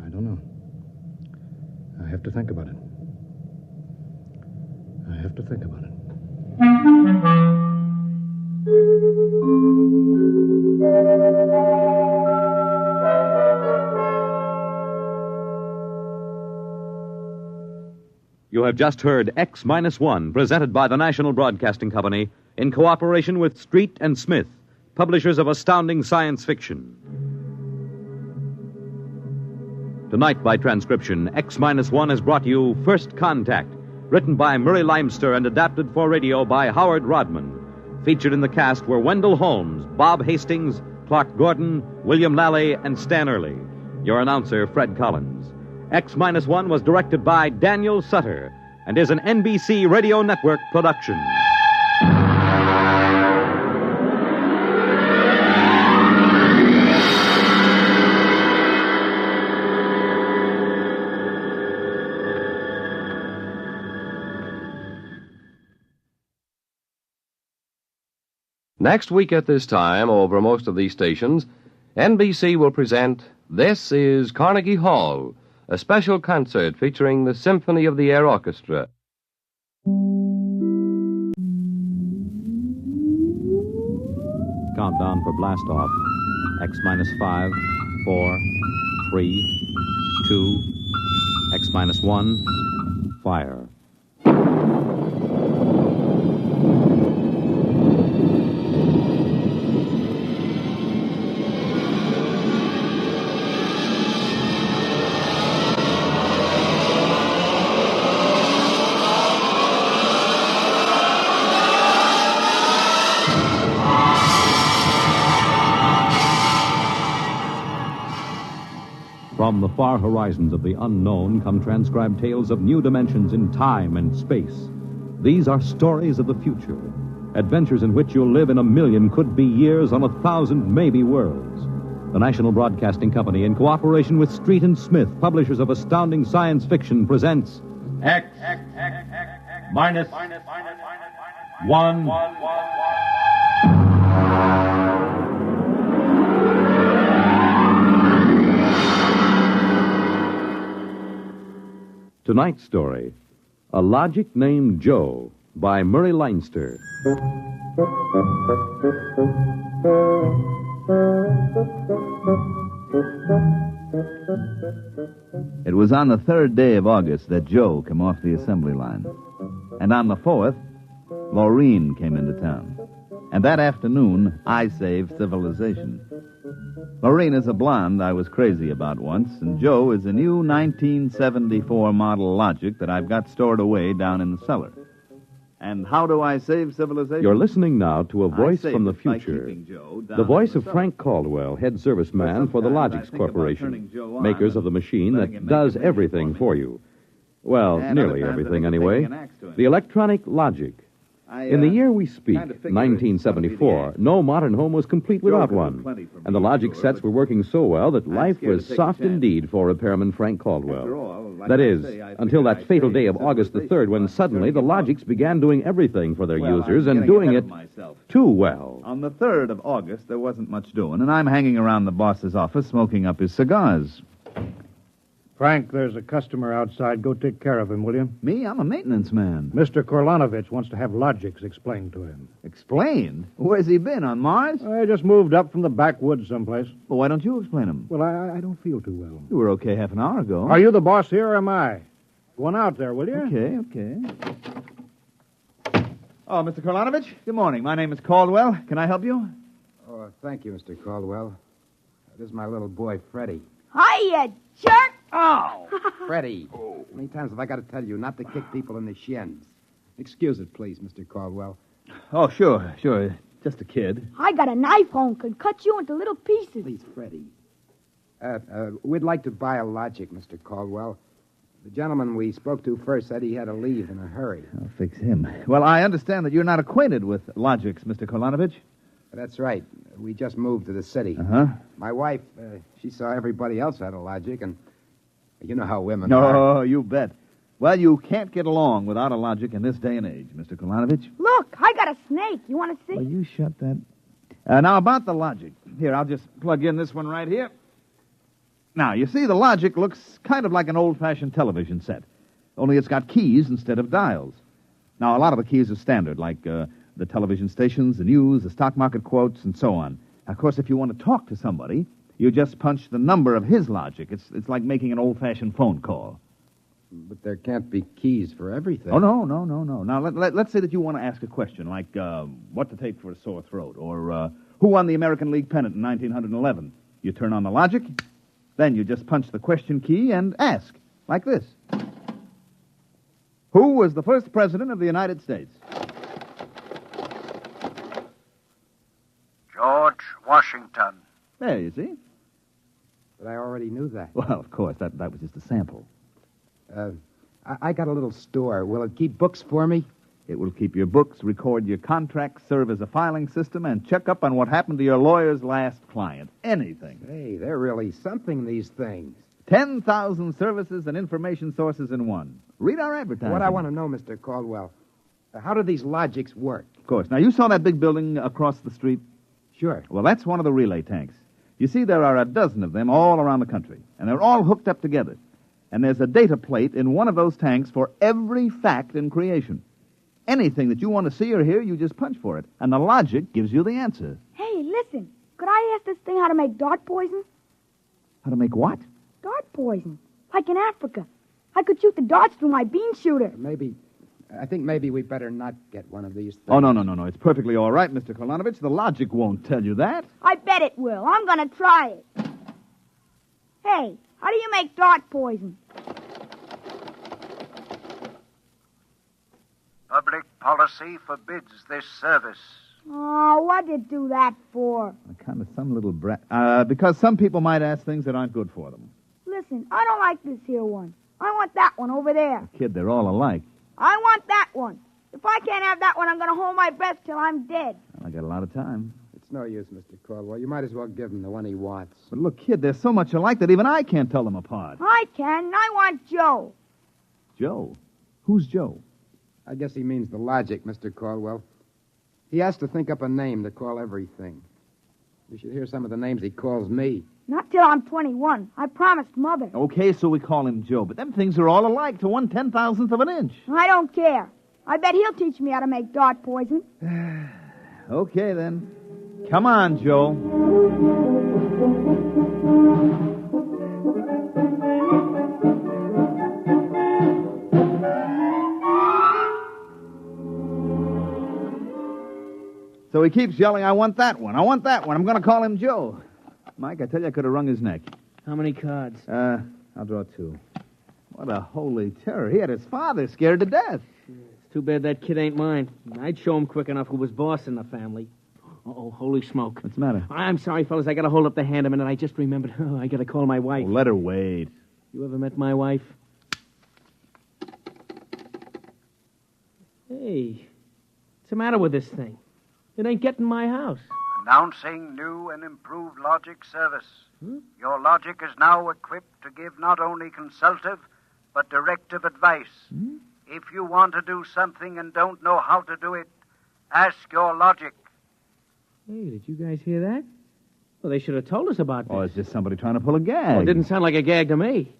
I don't know. I have to think about it. I have to think about it. You have just heard X-1, presented by the National Broadcasting Company in cooperation with Street and Smith, publishers of astounding science fiction. Tonight, by transcription, X-1 has brought you First Contact, written by Murray Leinster and adapted for radio by Howard Rodman. Featured in the cast were Wendell Holmes, Bob Hastings, Clark Gordon, William Lally, and Stan Early. Your announcer, Fred Collins. X-1 was directed by Daniel Sutter and is an NBC Radio Network production. Next week at this time, over most of these stations, NBC will present This is Carnegie Hall, a special concert featuring the Symphony of the Air Orchestra. Countdown for blast-off. X-5, 4, 3, 2, X-1, fire. From the far horizons of the unknown come transcribed tales of new dimensions in time and space. These are stories of the future, adventures in which you'll live in a million could-be years on 1,000 maybe worlds. The National Broadcasting Company, in cooperation with Street and Smith, publishers of astounding science fiction, presents X minus 1. Tonight's story, A Logic Named Joe, by Murray Leinster. It was on the 3rd day of August that Joe came off the assembly line. And on the 4th, Maureen came into town. And that afternoon, I saved civilization. Maureen is a blonde I was crazy about once, and Joe is a new 1974 model Logic that I've got stored away down in the cellar. And how do I save civilization? You're listening now to a voice I from the saved it by future. keeping Joe down The voice in of the Frank Caldwell, head serviceman for the Sometimes I Logix think about Corporation, turning Joe on makers of the machine letting that him make does a video everything for you. Well, And nearly other times I everything think of anyway. taking an axe to him. The electronic Logic. In the year we speak, kinda figure it's gonna be 1974, no modern home was complete without could do one. plenty for And the me, Logic sure, sets were working so well that life scared was to take a soft chance. indeed for repairman Frank Caldwell. After all, like That I is, say, I until figured that I'd fatal save day of August the 3rd when suddenly the Logics began doing everything for their Well, users I'm and getting doing ahead it of myself. too well. On the 3rd of August, there wasn't much doing, and I'm hanging around the boss's office smoking up his cigars. Frank, there's a customer outside. Go take care of him, will you? Me? I'm a maintenance man. Mr. Korlanovich wants to have Logics explained to him. Explained? Where's he been, on Mars? I just moved up from the backwoods someplace. Well, why don't you explain him? Well, I don't feel too well. You were okay half an hour ago. Are you the boss here or am I? Go on out there, will you? Okay. Oh, Mr. Korlanovich, good morning. My name is Caldwell. Can I help you? Oh, thank you, Mr. Caldwell. This is my little boy, Freddie. Hiya, jerk! Oh! Freddie, how many times have I got to tell you not to kick people in the shins? Excuse it, please, Mr. Caldwell. Oh, sure. Just a kid. I got a knife home, could cut you into little pieces. Please, Freddie. We'd like to buy a Logic, Mr. Caldwell. The gentleman we spoke to first said he had to leave in a hurry. I'll fix him. Well, I understand that you're not acquainted with Logics, Mr. Korlanovich. That's right. We just moved to the city. Uh-huh. My wife, she saw everybody else had a Logic, and you know how women are. Oh, you bet. Well, you can't get along without a Logic in this day and age, Mr. Korlanovich. Look, I got a snake. You want to see? Well, you shut that. Now, about the Logic. Here, I'll just plug in this one right here. Now, you see, the Logic looks kind of like an old-fashioned television set, only it's got keys instead of dials. Now, a lot of the keys are standard, like the television stations, the news, the stock market quotes, and so on. Of course, if you want to talk to somebody, you just punch the number of his Logic. It's like making an old-fashioned phone call. But there can't be keys for everything. Oh, no. Now, let's say that you want to ask a question, like what to take for a sore throat, or who won the American League pennant in 1911. You turn on the Logic, then you just punch the question key and ask, like this. Who was the first president of the United States? George Washington. There, you see. But I already knew that. Well, of course, that was just a sample. I got a little store. Will it keep books for me? It will keep your books, record your contracts, serve as a filing system, and check up on what happened to your lawyer's last client. Anything. Hey, they're really something, these things. 10,000 services and information sources in one. Read our advertising. What I want to know, Mr. Caldwell, how do these Logics work? Of course. Now, you saw that big building across the street? Sure. Well, that's one of the relay tanks. You see, there are a dozen of them all around the country, and they're all hooked up together. And there's a data plate in one of those tanks for every fact in creation. Anything that you want to see or hear, you just punch for it, and the Logic gives you the answer. Hey, listen. Could I ask this thing how to make dart poison? How to make what? Dart poison. Like in Africa. I could shoot the darts through my bean shooter. I think maybe we better not get one of these things. Oh, no. It's perfectly all right, Mr. Korlanovich. The Logic won't tell you that. I bet it will. I'm going to try it. Hey, how do you make dart poison? Public policy forbids this service. Oh, what did it do that for? Kind of some little brat. Because some people might ask things that aren't good for them. listen, I don't like this here one. I want that one over there. Kid, they're all alike. I want that one. If I can't have that one, I'm going to hold my breath till I'm dead. I got a lot of time. It's no use, Mr. Caldwell. You might as well give him the one he wants. But look, kid, they're so much alike that even I can't tell them apart. I can, and I want Joe. Joe? Who's Joe? I guess he means the logic, Mr. Caldwell. He has to think up a name to call everything. You should hear some of the names he calls me. Not till I'm 21. I promised Mother. Okay, so we call him Joe, but them things are all alike to 1/10,000th of an inch. I don't care. I bet he'll teach me how to make dart poison. Okay, then. Come on, Joe. So he keeps yelling, I want that one. I want that one. I'm going to call him Joe. Mike, I tell you, I could have wrung his neck. How many cards? I'll draw 2. What a holy terror. He had his father scared to death. It's too bad that kid ain't mine. I'd show him quick enough who was boss in the family. Uh-oh, holy smoke. What's the matter? I'm sorry, fellas. I got to hold up the hand a minute. I just remembered. I got to call my wife. Oh, let her wait. You ever met my wife? Hey, what's the matter with this thing? It ain't getting my house. Announcing new and improved logic service. Your logic is now equipped to give not only consultative, but directive advice. If you want to do something and don't know how to do it, ask your logic. Hey, did you guys hear that? Well, they should have told us about this. Oh, it's just somebody trying to pull a gag. Well, it didn't sound like a gag to me.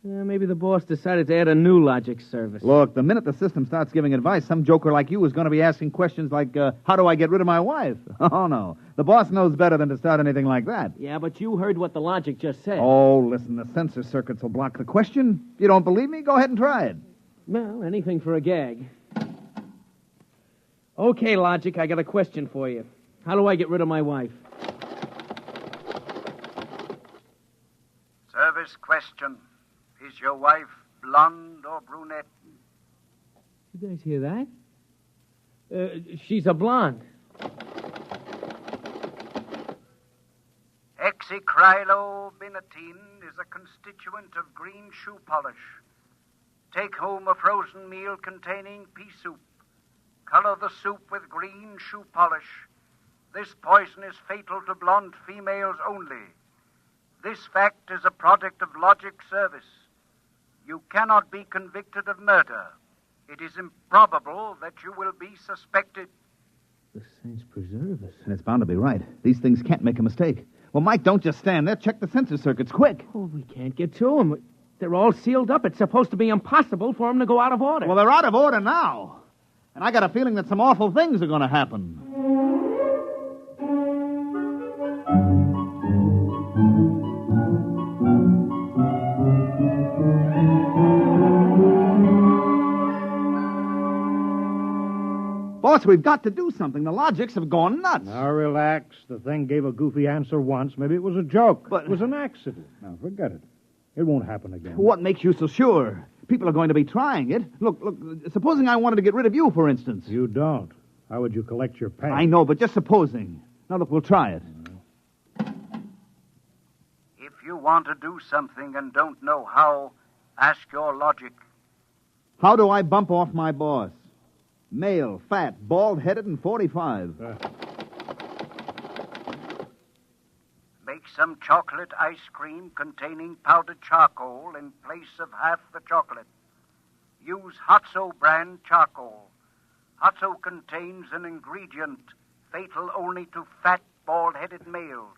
Maybe the boss decided to add a new logic service. Look, the minute the system starts giving advice, some joker like you is going to be asking questions like, how do I get rid of my wife? Oh, no. The boss knows better than to start anything like that. Yeah, but you heard what the logic just said. Oh, listen, the sensor circuits will block the question. You don't believe me? Go ahead and try it. Well, anything for a gag. Okay, logic, I got a question for you. How do I get rid of my wife? Service question. Is your wife blonde or brunette? You guys hear that? She's a blonde. Hexacrylobinatine is a constituent of green shoe polish. Take home a frozen meal containing pea soup. Color the soup with green shoe polish. This poison is fatal to blonde females only. This fact is a product of logic service. You cannot be convicted of murder. It is improbable that you will be suspected. The saints preserve us. And it's bound to be right. These things can't make a mistake. Well, Mike, don't just stand there. Check the sensor circuits, quick. Oh, we can't get to them. They're all sealed up. It's supposed to be impossible for them to go out of order. Well, they're out of order now. And I got a feeling that some awful things are going to happen. Boss, we've got to do something. The logics have gone nuts. Now, relax. The thing gave a goofy answer once. Maybe it was a joke. But it was an accident. Now, forget it. It won't happen again. What makes you so sure? People are going to be trying it. Look, supposing I wanted to get rid of you, for instance. You don't. How would you collect your pay? I know, but just supposing. Now, look, we'll try it. If you want to do something and don't know how, ask your logic. How do I bump off my boss? Male, fat, bald-headed, and 45. Make some chocolate ice cream containing powdered charcoal in place of half the chocolate. Use Hotso brand charcoal. Hotso contains an ingredient fatal only to fat, bald-headed males.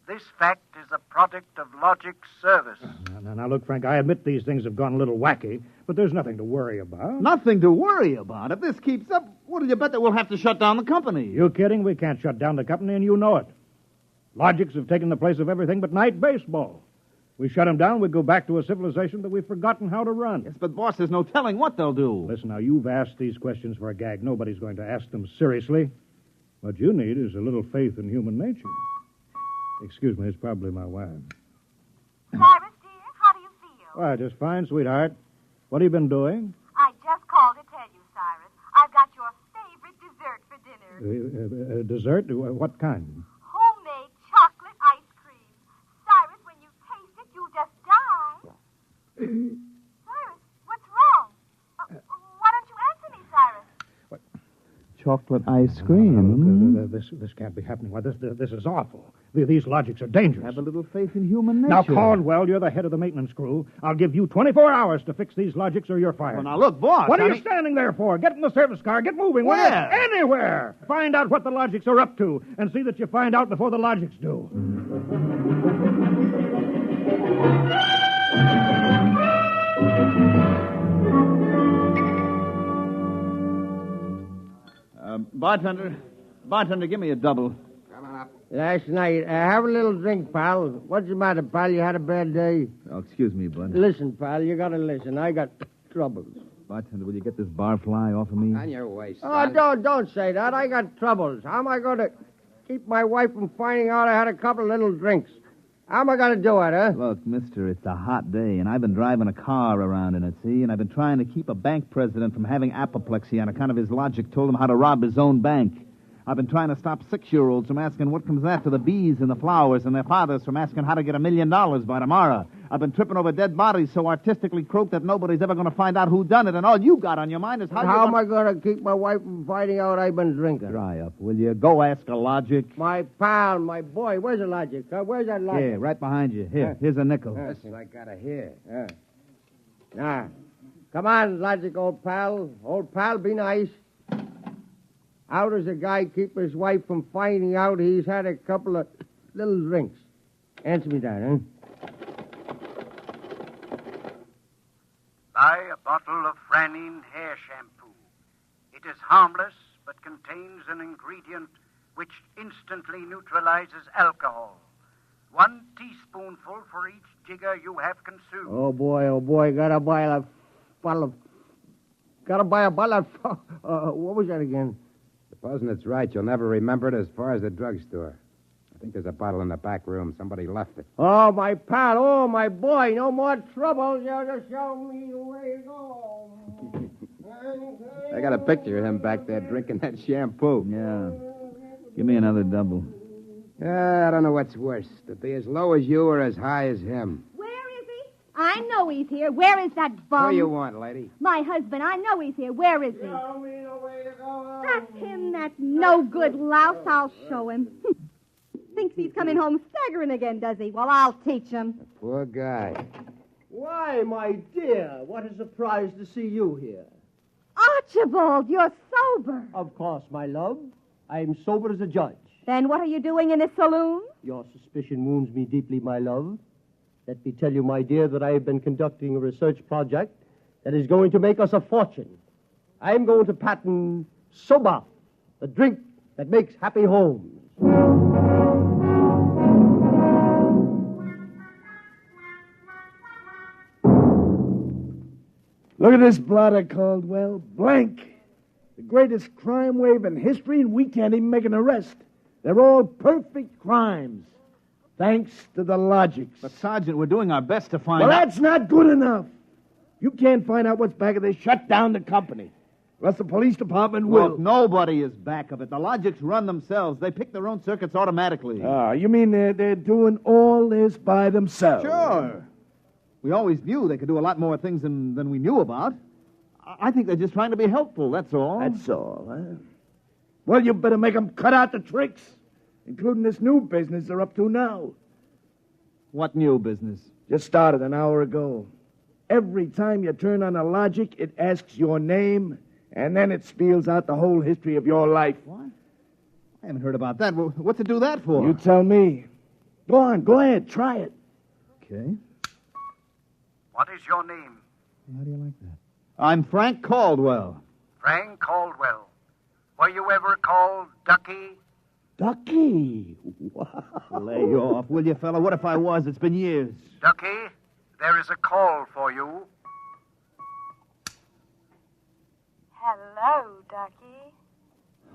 This fact is a product of logic service. Now, look, Frank, I admit these things have gone a little wacky, but there's nothing to worry about. Nothing to worry about? If this keeps up, what do you bet that we'll have to shut down the company? You kidding? We can't shut down the company, and you know it. Logics have taken the place of everything but night baseball. We shut them down, we go back to a civilization that we've forgotten how to run. Yes, but, boss, there's no telling what they'll do. Listen, now, you've asked these questions for a gag. Nobody's going to ask them seriously. What you need is a little faith in human nature. Excuse me, it's probably my wife. Cyrus, dear, how do you feel? Why, just fine, sweetheart. What have you been doing? I just called to tell you, Cyrus. I've got your favorite dessert for dinner. Dessert? What kind? Homemade chocolate ice cream. Cyrus, when you taste it, you'll just die Cyrus, what's wrong? Why don't you answer me, Cyrus? Chocolate ice cream. This can't be happening. Why, this is awful. These logics are dangerous. Have a little faith in human nature. Now, Caldwell, you're the head of the maintenance crew. I'll give you 24 hours to fix these logics or you're fired. Well, now, look, boss. What are you standing there for? Get in the service car. Get moving. will you? Where? Anywhere. Find out what the logics are up to and see that you find out before the logics do. Bartender, give me a double. Last night, have a little drink, pal. What's the matter, pal? You had a bad day? Oh, excuse me, bud. Listen, pal, you gotta listen. I got troubles. Bartender, will you get this barfly off of me? On your way, son. Oh, don't say that. I got troubles. How am I going to keep my wife from finding out I had a couple of little drinks? How am I going to do it, huh? Look, mister, it's a hot day, and I've been driving a car around in it, see? And I've been trying to keep a bank president from having apoplexy on account of his logic told him how to rob his own bank. I've been trying to stop 6-year-olds from asking what comes after the bees and the flowers and their fathers from asking how to get $1 million by tomorrow. I've been tripping over dead bodies so artistically croaked that nobody's ever going to find out who done it, and all you got on your mind is how am I going to keep my wife from finding out I've been drinking? Dry up, will you? Go ask a logic. My pal, my boy, where's the logic? Where's that logic? Here, right behind you. Here's a nickel. That's what I got to hear. Now, come on, logic, old pal. Old pal, be nice. How does a guy keep his wife from finding out he's had a couple of little drinks? Answer me that, huh? Buy a bottle of Franine hair shampoo. It is harmless, but contains an ingredient which instantly neutralizes alcohol. 1 teaspoonful for each jigger you have consumed. Oh, boy, gotta buy a bottle of... what was that again? Supposing it's right, you'll never remember it as far as the drugstore. I think there's a bottle in the back room. Somebody left it. Oh, my pal. Oh, my boy. No more trouble. You'll just show me the way to go. I got a picture of him back there drinking that shampoo. Yeah. Give me another double. I don't know what's worse, to be as low as you or as high as him. Where is he? I know he's here. Where is that bum? What do you want, lady? My husband. I know he's here. Where is he? Show me the way to go. That's him, that no-good louse. I'll show him. Thinks he's coming home staggering again, does he? Well, I'll teach him. Poor guy. Why, my dear, what a surprise to see you here. Archibald, you're sober. Of course, my love. I'm sober as a judge. Then what are you doing in this saloon? Your suspicion wounds me deeply, my love. Let me tell you, my dear, that I have been conducting a research project that is going to make us a fortune. I'm going to patent Soba, the drink that makes happy homes. Look at this blotter, Caldwell. Blank. The greatest crime wave in history, and we can't even make an arrest. They're all perfect crimes. Thanks to the logics. But, Sergeant, we're doing our best to find Well, out... that's not good enough. You can't find out what's back of this. Shut down the company. Unless the police department will. Look, nobody is back of it. The logics run themselves. They pick their own circuits automatically. You mean they're doing all this by themselves? Sure. We always knew they could do a lot more things than we knew about. I think they're just trying to be helpful, that's all. That's all, huh? Well, you better make them cut out the tricks, including this new business they're up to now. What new business? Just started an hour ago. Every time you turn on a logic, it asks your name, and then it spells out the whole history of your life. What? I haven't heard about that. Well, what's it do that for? You tell me. Go on, go ahead, try it. Okay. What is your name? How do you like that? I'm Frank Caldwell. Frank Caldwell. Were you ever called Ducky? Ducky? Wow. Lay off, will you, fella? What if I was? It's been years. Ducky, there is a call for you. Hello, Ducky.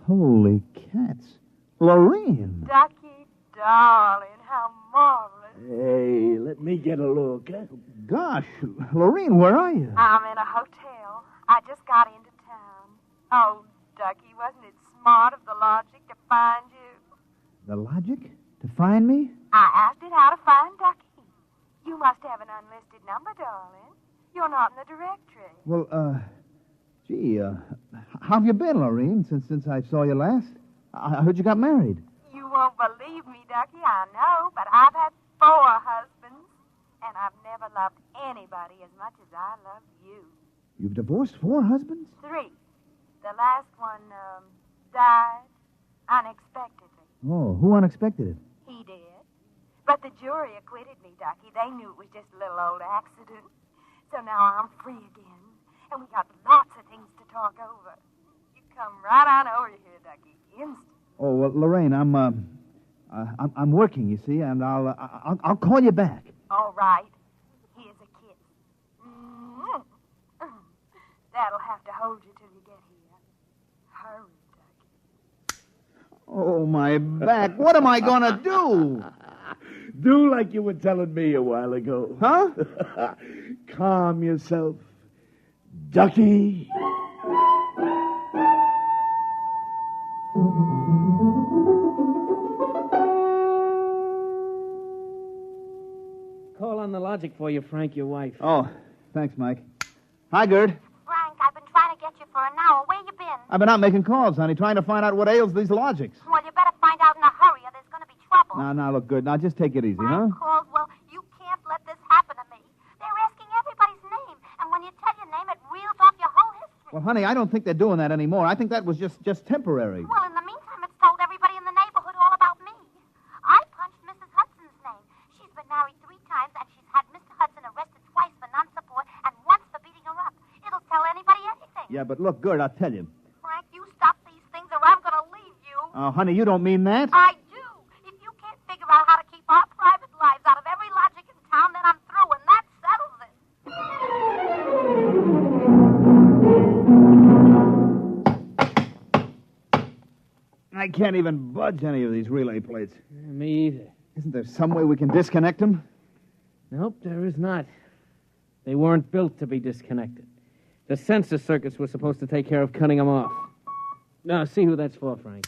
Holy cats. Lorene. Ducky, darling, how marvelous. Hey, let me get a look. Huh? Gosh, Lorene, where are you? I'm in a hotel. I just got into town. Oh, Ducky, wasn't it smart of the logic to find you? The logic? To find me? I asked it how to find Ducky. You must have an unlisted number, darling. You're not in the directory. Well, gee, how have you been, Lorene, since I saw you last? I heard you got married. You won't believe me, Ducky, I know, but I've had 4 husbands, and I've never loved anybody as much as I love you. You've divorced 4 husbands? 3. The last one, died unexpectedly. Oh, who unexpected it? He did. But the jury acquitted me, Ducky. They knew it was just a little old accident. So now I'm free again, and we got lots of things to talk over. You come right on over here, Ducky, instant. Oh, well, Lorraine, I'm working, you see, and I'll call you back. All right. Here's a kiss. Mm-hmm. That'll have to hold you till you get here. Hurry, Ducky. Oh, my back. What am I going to do? Do like you were telling me a while ago. Huh? Calm yourself. Ducky. Call on the logic for you, Frank, your wife. Oh, thanks, Mike. Hi, Gerd. Frank, I've been trying to get you for an hour. Where you been? I've been out making calls, honey, trying to find out what ails these logics. Well, you better find out in a hurry or there's going to be trouble. Now, look, good. Now, just take it easy, huh? Caldwell, you can't let this happen to me. They're asking everybody's name, and when you tell your name, it reels off your whole history. Well, honey, I don't think they're doing that anymore. I think that was just temporary. Well, in the meantime, it's told everybody in the neighborhood all about me. I punched Mrs. Hudson's name. She's been married 3 times, and she's had Mr. Hudson arrested twice for non-support and once for beating her up. It'll tell anybody anything. Yeah, but look, Gerd, I'll tell you. Frank, you stop these things or I'm going to leave you. Oh, honey, you don't mean that? I do. If you can't figure out how to keep our private lives out of every logic in town, then I'm through, and that settles it. I can't even budge any of these relay plates. Me either. Isn't there some way we can disconnect them? Nope, there is not. They weren't built to be disconnected. The sensor circuits were supposed to take care of cutting them off. Now, see who that's for, Frank.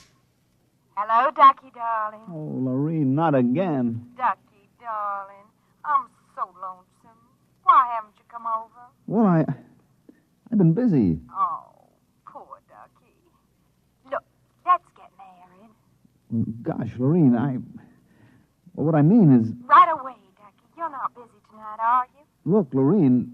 Hello, Ducky, darling. Oh, Lorene, not again. Ducky, darling. I'm so lonesome. Why haven't you come over? Well, I've been busy. Oh, poor Ducky. Look, let's get married. Gosh, Lorene, well, what I mean is... Right away, Ducky. You're not busy tonight, are you? Look, Lorene,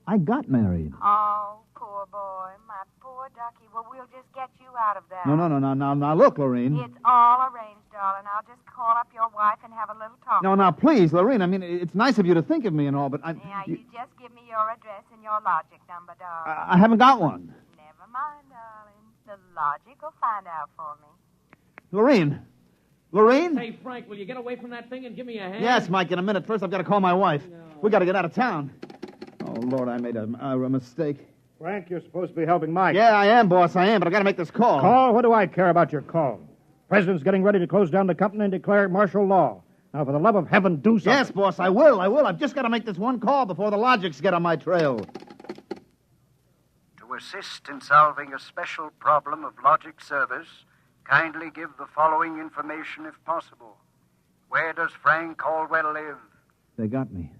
I got married. Oh, poor boy. My poor Ducky. Well, we'll just get you out of that. No, now, look, Lorene. It's all arranged, darling. I'll just call up your wife and have a little talk. No, now, please, Lorene. I mean, it's nice of you to think of me and all, but Now, you just give me your address and your logic number, darling. I haven't got one. Never mind, darling. The logic will find out for me. Lorene? Hey, Frank, will you get away from that thing and give me a hand? Yes, Mike, in a minute. First, I've got to call my wife. No. We got to get out of town. Oh, Lord, I made a mistake. Frank, you're supposed to be helping Mike. Yeah, I am, boss, I am, but I got to make this call. Call? What do I care about your call? President's getting ready to close down the company and declare martial law. Now, for the love of heaven, do something. Yes, boss, I will. I've just got to make this one call before the logics get on my trail. To assist in solving a special problem of logic service, kindly give the following information if possible. Where does Frank Caldwell live? They got me.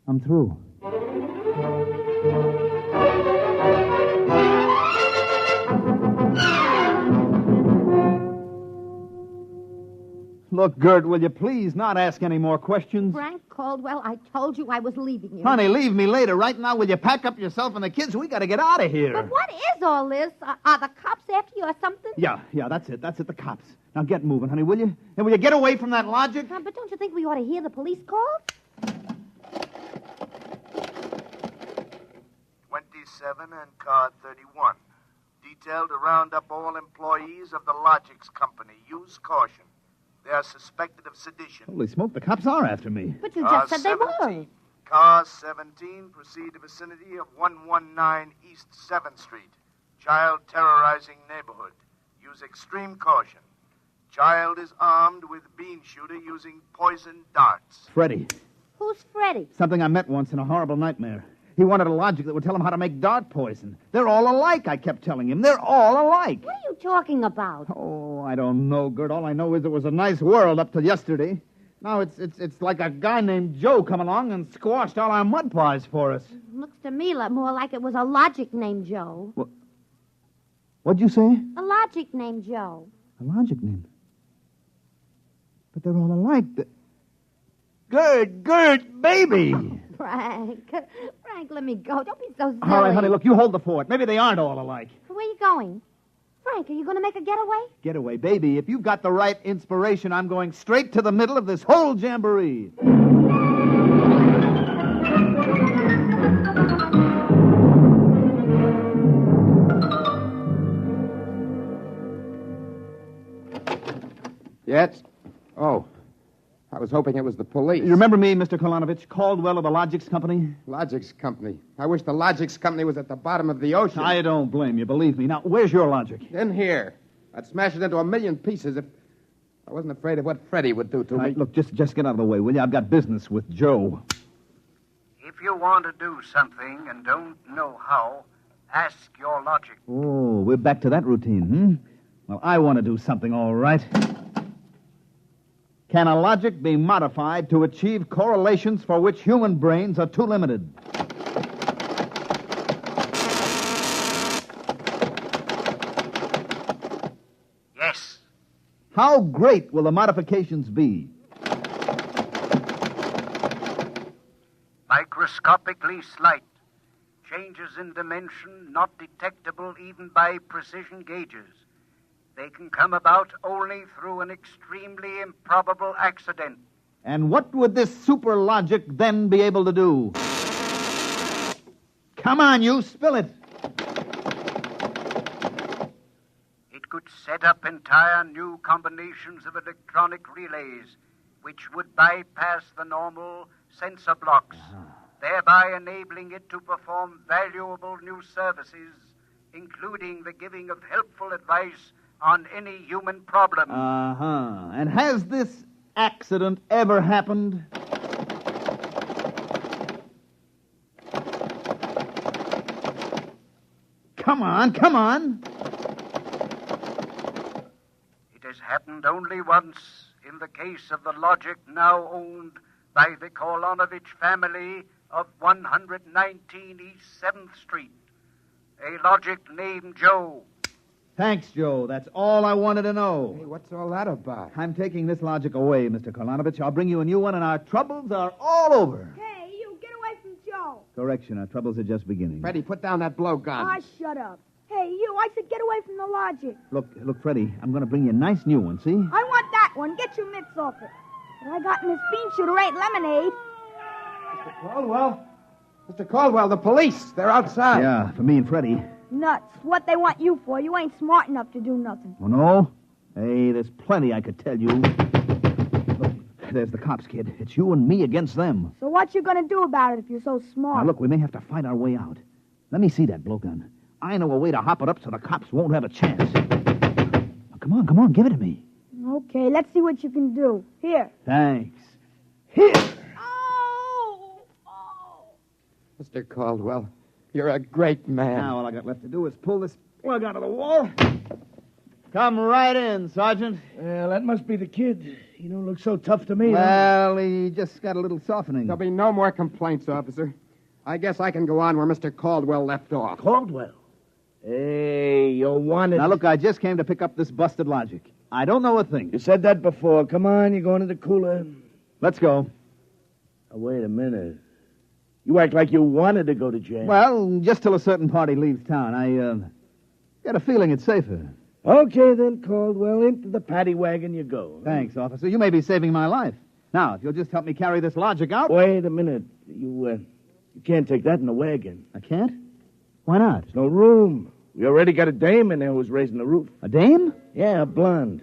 I'm through. Look, Gert, will you please not ask any more questions? Frank Caldwell, I told you I was leaving you. Honey, leave me later. Right now, will you pack up yourself and the kids? We got to get out of here. But what is all this? Are the cops after you or something? Yeah, that's it, the cops. Now get moving, honey, will you? And will you get away from that logic? But don't you think we ought to hear the police call? 27 and car 31. Detailed to round up all employees of the Logics Company. Use caution. They are suspected of sedition. Holy smoke, the cops are after me. But you just said they were. Car 17, proceed to vicinity of 119 East 7th Street. Child terrorizing neighborhood. Use extreme caution. Child is armed with bean shooter using poison darts. Freddie. Who's Freddie? Something I met once in a horrible nightmare. He wanted a logic that would tell him how to make dart poison. They're all alike, I kept telling him. They're all alike. What are you talking about? Oh, I don't know, Gert. All I know is it was a nice world up till yesterday. Now it's like a guy named Joe come along and squashed all our mud pies for us. Looks to me more like it was a logic named Joe. What'd you say? A logic named Joe. A logic name. But they're all alike. Good, baby. Frank, let me go. Don't be so silly. All right, honey, look, you hold the fort. Maybe they aren't all alike. Where are you going? Frank, are you going to make a getaway? Getaway, baby. If you've got the right inspiration, I'm going straight to the middle of this whole jamboree. Yes? Oh. I was hoping it was the police. You remember me, Mr. Kolonovich, Caldwell of the Logics Company? Logics Company. I wish the Logics Company was at the bottom of the ocean. I don't blame you, believe me. Now, where's your logic? In here. I'd smash it into 1,000,000 pieces if I wasn't afraid of what Freddie would do to me. Look, just get out of the way, will you? I've got business with Joe. If you want to do something and don't know how, ask your logic. Oh, we're back to that routine, Well, I want to do something, all right. Can a logic be modified to achieve correlations for which human brains are too limited? Yes. How great will the modifications be? Microscopically slight. Changes in dimension not detectable even by precision gauges. They can come about only through an extremely improbable accident. And what would this super logic then be able to do? Come on, you, spill it. It could set up entire new combinations of electronic relays, which would bypass the normal sensor blocks, thereby enabling it to perform valuable new services, including the giving of helpful advice on any human problem. And has this accident ever happened? Come on. It has happened only once in the case of the logic now owned by the Kolonovich family of 119 East 7th Street. A logic named Joe. Thanks, Joe. That's all I wanted to know. Hey, what's all that about? I'm taking this logic away, Mr. Kolonovich. I'll bring you a new one, and our troubles are all over. Hey, you, get away from Joe. Correction, our troubles are just beginning. Freddie, put down that blowgun. Ah, shut up. Hey, you, I said get away from the logic. Look, Freddie, I'm going to bring you a nice new one, see? I want that one. Get your mitts off it. What I got in this bean shooter ain't lemonade. Mr. Caldwell, the police. They're outside. Yeah, for me and Freddie. Nuts. What they want you for? You ain't smart enough to do nothing. Oh, no? Hey, there's plenty I could tell you. Look, there's the cops, kid. It's you and me against them. So what you gonna do about it if you're so smart? Now, look, we may have to fight our way out. Let me see that blowgun. I know a way to hop it up so the cops won't have a chance. Now, come on, give it to me. Okay, let's see what you can do. Here. Thanks. Here! Mr. Caldwell, you're a great man. Now all I got left to do is pull this plug out of the wall. Come right in, Sergeant. Well, that must be the kid. He don't look so tough to me. Well, he just got a little softening. There'll be no more complaints, officer. I guess I can go on where Mr. Caldwell left off. Caldwell? Hey, you wanted... Now, look, I just came to pick up this busted logic. I don't know a thing. You said that before. Come on, you're going to the cooler. Let's go. Now, wait a minute. You act like you wanted to go to jail. Well, just till a certain party leaves town. I got a feeling it's safer. Okay, then, Caldwell. Into the paddy wagon you go. Thanks, officer. You may be saving my life. Now, if you'll just help me carry this logic out... Wait a minute. You can't take that in the wagon. I can't? Why not? There's no room. We already got a dame in there who's raising the roof. A dame? Yeah, a blonde.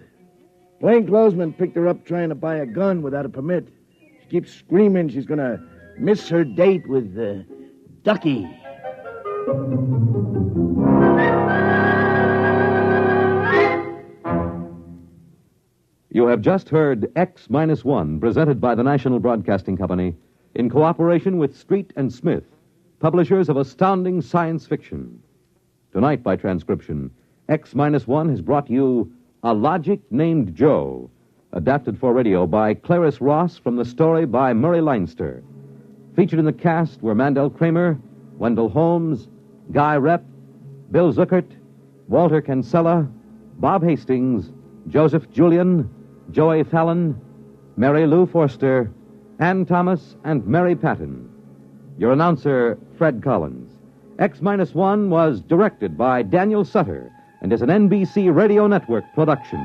Plainclothesman picked her up trying to buy a gun without a permit. She keeps screaming she's going to miss her date with Ducky. You have just heard X-1, presented by the National Broadcasting Company in cooperation with Street and Smith, publishers of astounding science fiction. Tonight, by transcription, X-1 has brought you A Logic Named Joe, adapted for radio by Clarice Ross from the story by Murray Leinster. Featured in the cast were Mandel Kramer, Wendell Holmes, Guy Rep, Bill Zuckert, Walter Kinsella, Bob Hastings, Joseph Julian, Joey Fallon, Mary Lou Forster, Ann Thomas, and Mary Patton. Your announcer, Fred Collins. X-1 was directed by Daniel Sutter and is an NBC Radio Network production.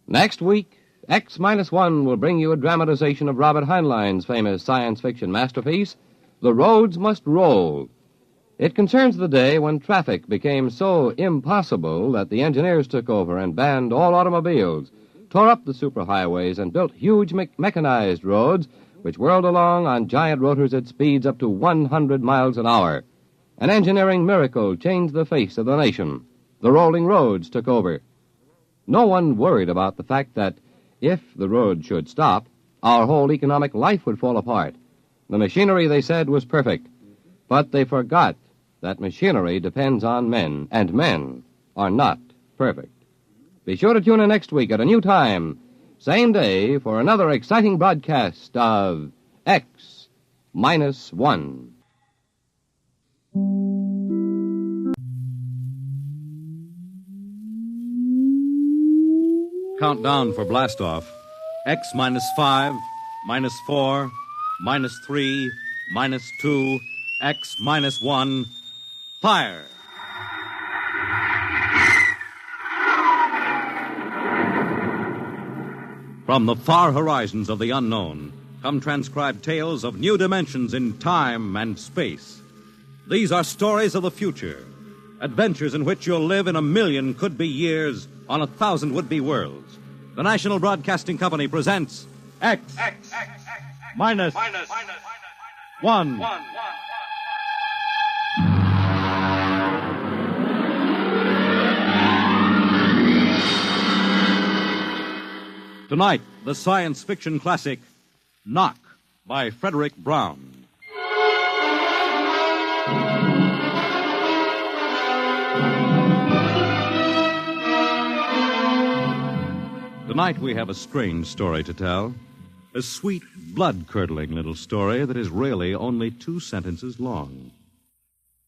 Next week, X-1 will bring you a dramatization of Robert Heinlein's famous science fiction masterpiece, The Roads Must Roll. It concerns the day when traffic became so impossible that the engineers took over and banned all automobiles, tore up the superhighways, and built huge mechanized roads which whirled along on giant rotors at speeds up to 100 miles an hour. An engineering miracle changed the face of the nation. The rolling roads took over. No one worried about the fact that if the road should stop, our whole economic life would fall apart. The machinery, they said, was perfect. But they forgot that machinery depends on men, and men are not perfect. Be sure to tune in next week at a new time, same day, for another exciting broadcast of X-1. Countdown for blastoff. X-5, -4, -3, -2, X-1. Fire! From the far horizons of the unknown come transcribed tales of new dimensions in time and space. These are stories of the future, adventures in which you'll live in 1,000,000 could-be years on 1,000 would-be worlds. The National Broadcasting Company presents X-1. Tonight, the science fiction classic, Knock, by Frederick Brown. Tonight we have a strange story to tell. A sweet, blood-curdling little story that is really only 2 sentences long.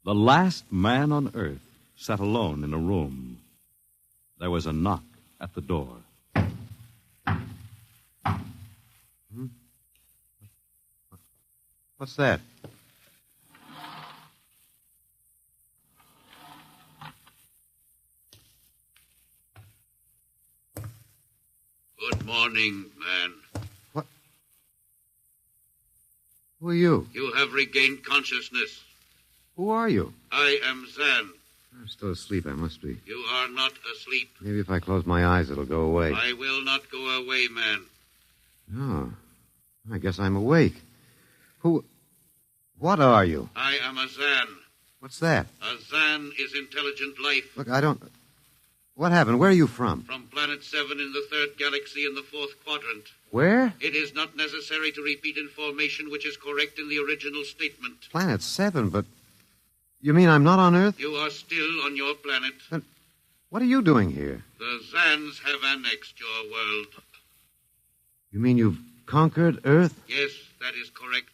The last man on earth sat alone in a room. There was a knock at the door. What's that? Good morning, man. What? Who are you? You have regained consciousness. Who are you? I am Zan. I'm still asleep, I must be. You are not asleep. Maybe if I close my eyes, it'll go away. I will not go away, man. No. I guess I'm awake. What are you? I am a Zan. What's that? A Zan is intelligent life. Look, I don't... What happened? Where are you from? From Planet 7 in the 3rd galaxy in the 4th quadrant. Where? It is not necessary to repeat information which is correct in the original statement. Planet 7, but... You mean I'm not on Earth? You are still on your planet. Then what are you doing here? The Zans have annexed your world. You mean you've conquered Earth? Yes, that is correct.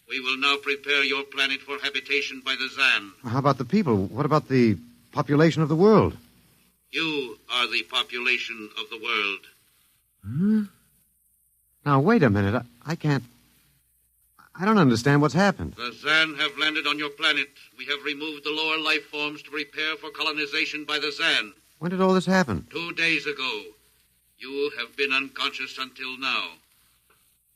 We will now prepare your planet for habitation by the Zan. How about the people? What about the population of the world? You are the population of the world. Hmm? Now, wait a minute. I can't... I don't understand what's happened. The Zan have landed on your planet. We have removed the lower life forms to prepare for colonization by the Zan. When did all this happen? 2 days ago. You have been unconscious until now.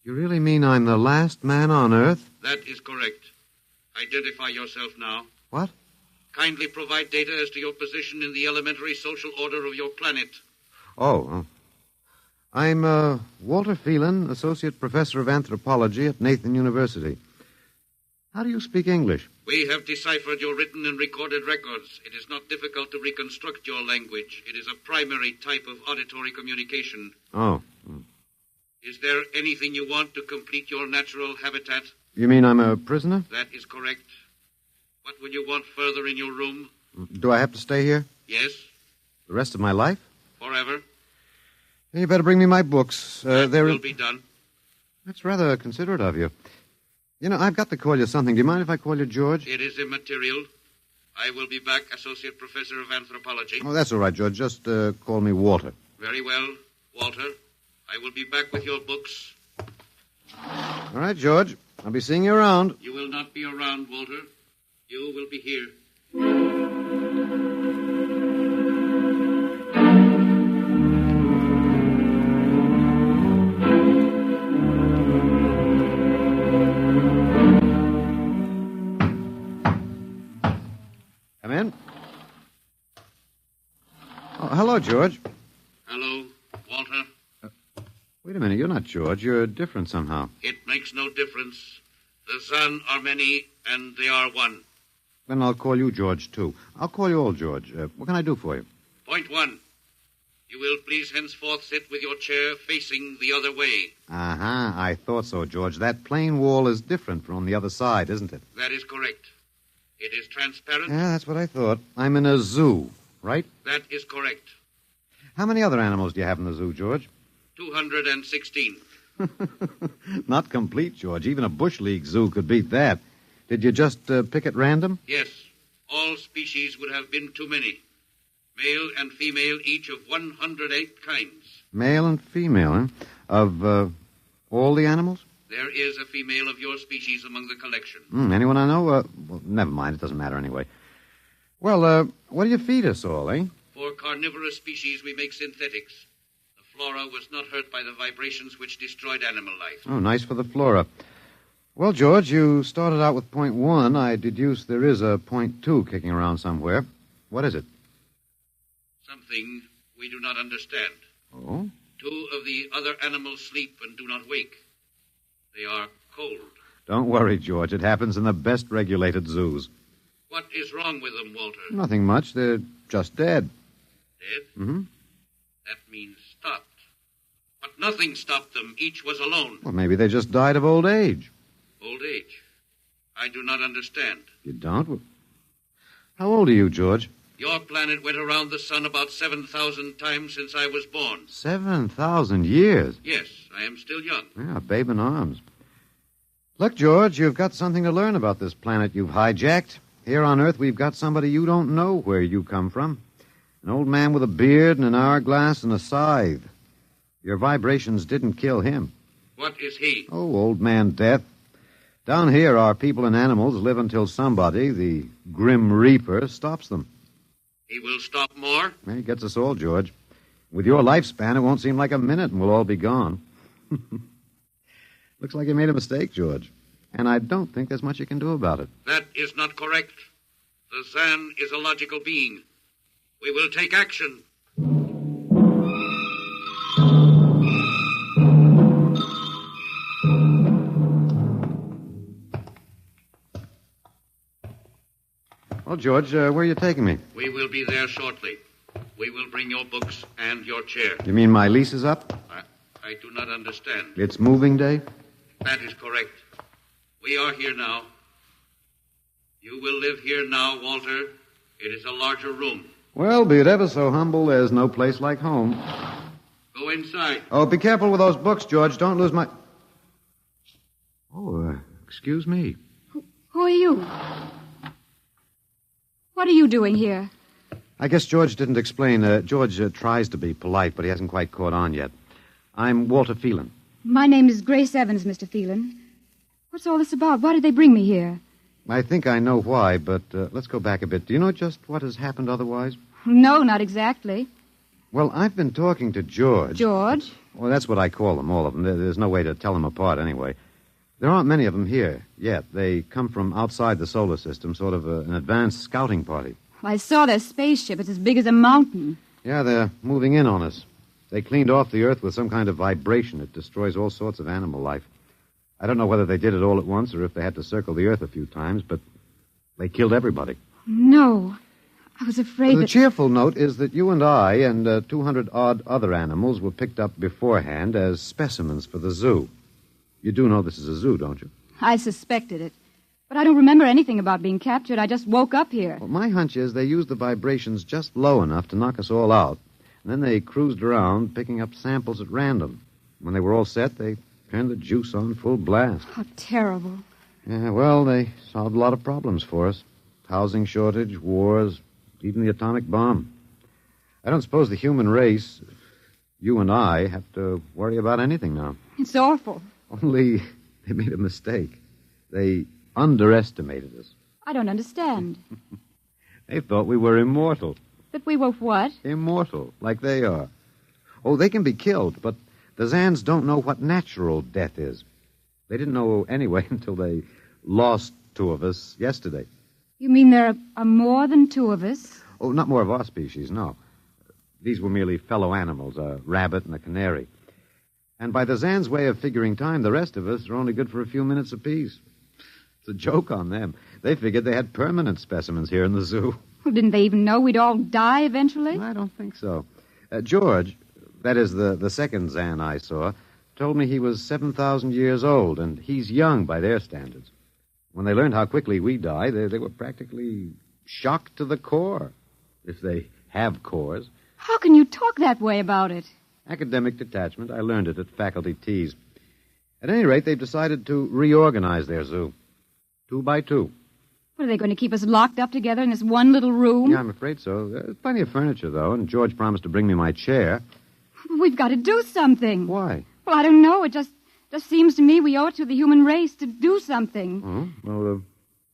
You really mean I'm the last man on Earth? That is correct. Identify yourself now. What? Kindly provide data as to your position in the elementary social order of your planet. Oh. I'm Walter Phelan, Associate Professor of Anthropology at Nathan University. How do you speak English? We have deciphered your written and recorded records. It is not difficult to reconstruct your language. It is a primary type of auditory communication. Oh. Is there anything you want to complete your natural habitat? You mean I'm a prisoner? That is correct. What will you want further in your room? Do I have to stay here? Yes, The rest of my life? forever. You better bring me my books. That will be done. That's rather considerate of you. You know, I've got to call you something. Do you mind if I call you George? It is immaterial. I will be back, Associate Professor of Anthropology. Oh, that's all right, George. Just call me Walter. Very well, Walter. I will be back with your books. All right, George. I'll be seeing you around. You will not be around, Walter. You will be here. Come in. Oh, hello, George. Hello, Walter. Wait a minute. You're not George. You're different somehow. It makes no difference. The Zan are many, and they are one. Then I'll call you George, too. I'll call you old George. What can I do for you? Point one. You will please henceforth sit with your chair facing the other way. Uh-huh. I thought so, George. That plain wall is different from the other side, isn't it? That is correct. It is transparent. Yeah, that's what I thought. I'm in a zoo, right? That is correct. How many other animals do you have in the zoo, George? 216. Not complete, George. Even a Bush League zoo could beat that. Did you just pick at random? Yes. All species would have been too many. Male and female, each of 108 kinds. Male and female, huh? Of all the animals? There is a female of your species among the collection. Anyone I know? Well, never mind. It doesn't matter anyway. Well, what do you feed us all, eh? For carnivorous species, we make synthetics. The flora was not hurt by the vibrations which destroyed animal life. Oh, nice for the flora. Well, George, you started out with point one. I deduce there is a point two kicking around somewhere. What is it? Something we do not understand. Oh? 2 of the other animals sleep and do not wake. They are cold. Don't worry, George. It happens in the best regulated zoos. What is wrong with them, Walter? Nothing much. They're just dead. Dead? Mm-hmm. That means stopped. But nothing stopped them. Each was alone. Well, maybe they just died of old age. Old age? I do not understand. You don't? Well, how old are you, George? Your planet went around the sun about 7,000 times since I was born. 7,000 years? Yes, I am still young. Yeah, a babe in arms. Look, George, you've got something to learn about this planet you've hijacked. Here on Earth, we've got somebody you don't know where you come from. An old man with a beard and an hourglass and a scythe. Your vibrations didn't kill him. What is he? Oh, old man Death. Down here, our people and animals live until somebody, the Grim Reaper, stops them. He will stop more? He gets us all, George. With your lifespan, it won't seem like a minute and we'll all be gone. Looks like you made a mistake, George. And I don't think there's much you can do about it. That is not correct. The Zan is a logical being. We will take action. Well, George, where are you taking me? We will be there shortly. We will bring your books and your chair. You mean my lease is up? I do not understand. It's moving day? That is correct. We are here now. You will live here now, Walter. It is a larger room. Well, be it ever so humble, there's no place like home. Go inside. Oh, be careful with those books, George. Don't lose my... Oh, excuse me. Who are you? What are you doing here? I guess George didn't explain. George tries to be polite, but he hasn't quite caught on yet. I'm Walter Phelan. My name is Grace Evans, Mr. Phelan. What's all this about? Why did they bring me here? I think I know why, but let's go back a bit. Do you know just what has happened otherwise? No, not exactly. Well, I've been talking to George. George? Well, that's what I call them, all of them. There's no way to tell them apart anyway. There aren't many of them here yet. They come from outside the solar system, sort of an advanced scouting party. I saw their spaceship. It's as big as a mountain. Yeah, they're moving in on us. They cleaned off the Earth with some kind of vibration. It destroys all sorts of animal life. I don't know whether they did it all at once or if they had to circle the Earth a few times, but they killed everybody. No. I was afraid The cheerful note is that you and I and 200-odd other animals were picked up beforehand as specimens for the zoo. You do know this is a zoo, don't you? I suspected it. But I don't remember anything about being captured. I just woke up here. Well, my hunch is they used the vibrations just low enough to knock us all out. And then they cruised around, picking up samples at random. When they were all set, they turned the juice on full blast. How terrible. Yeah, well, they solved a lot of problems for us. Housing shortage, wars, even the atomic bomb. I don't suppose the human race, you and I, have to worry about anything now. It's awful. Only they made a mistake. They underestimated us. I don't understand. They thought we were immortal. That we were what? Immortal, like they are. Oh, they can be killed, but the Zans don't know what natural death is. They didn't know anyway until they lost two of us yesterday. You mean there are more than two of us? Oh, not more of our species, no. These were merely fellow animals, a rabbit and a canary. And by the Zan's way of figuring time, the rest of us are only good for a few minutes apiece. It's a joke on them. They figured they had permanent specimens here in the zoo. Well, didn't they even know we'd all die eventually? I don't think so. George, that is the second Zan I saw, told me he was 7,000 years old, and he's young by their standards. When they learned how quickly we die, they were practically shocked to the core, if they have cores. How can you talk that way about it? Academic detachment. I learned it at faculty teas. At any rate, they've decided to reorganize their zoo. 2 by 2. What, are they going to keep us locked up together in this one little room? Yeah, I'm afraid so. There's plenty of furniture, though, and George promised to bring me my chair. We've got to do something. Why? Well, I don't know. It just seems to me we owe it to the human race to do something. Oh, well,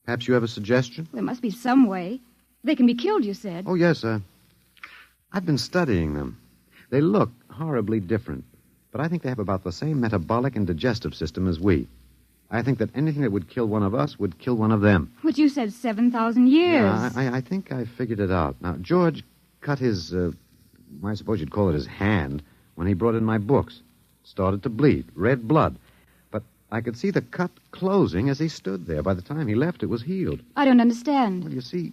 perhaps you have a suggestion? There must be some way. They can be killed, you said. Oh, yes, I've been studying them. They look horribly different, but I think they have about the same metabolic and digestive system as we. I think that anything that would kill one of us would kill one of them. But you said 7,000 years. Yeah, I think I figured it out. Now, George cut his, I suppose you'd call it his hand, when he brought in my books. It started to bleed, red blood. But I could see the cut closing as he stood there. By the time he left, it was healed. I don't understand. Well, you see,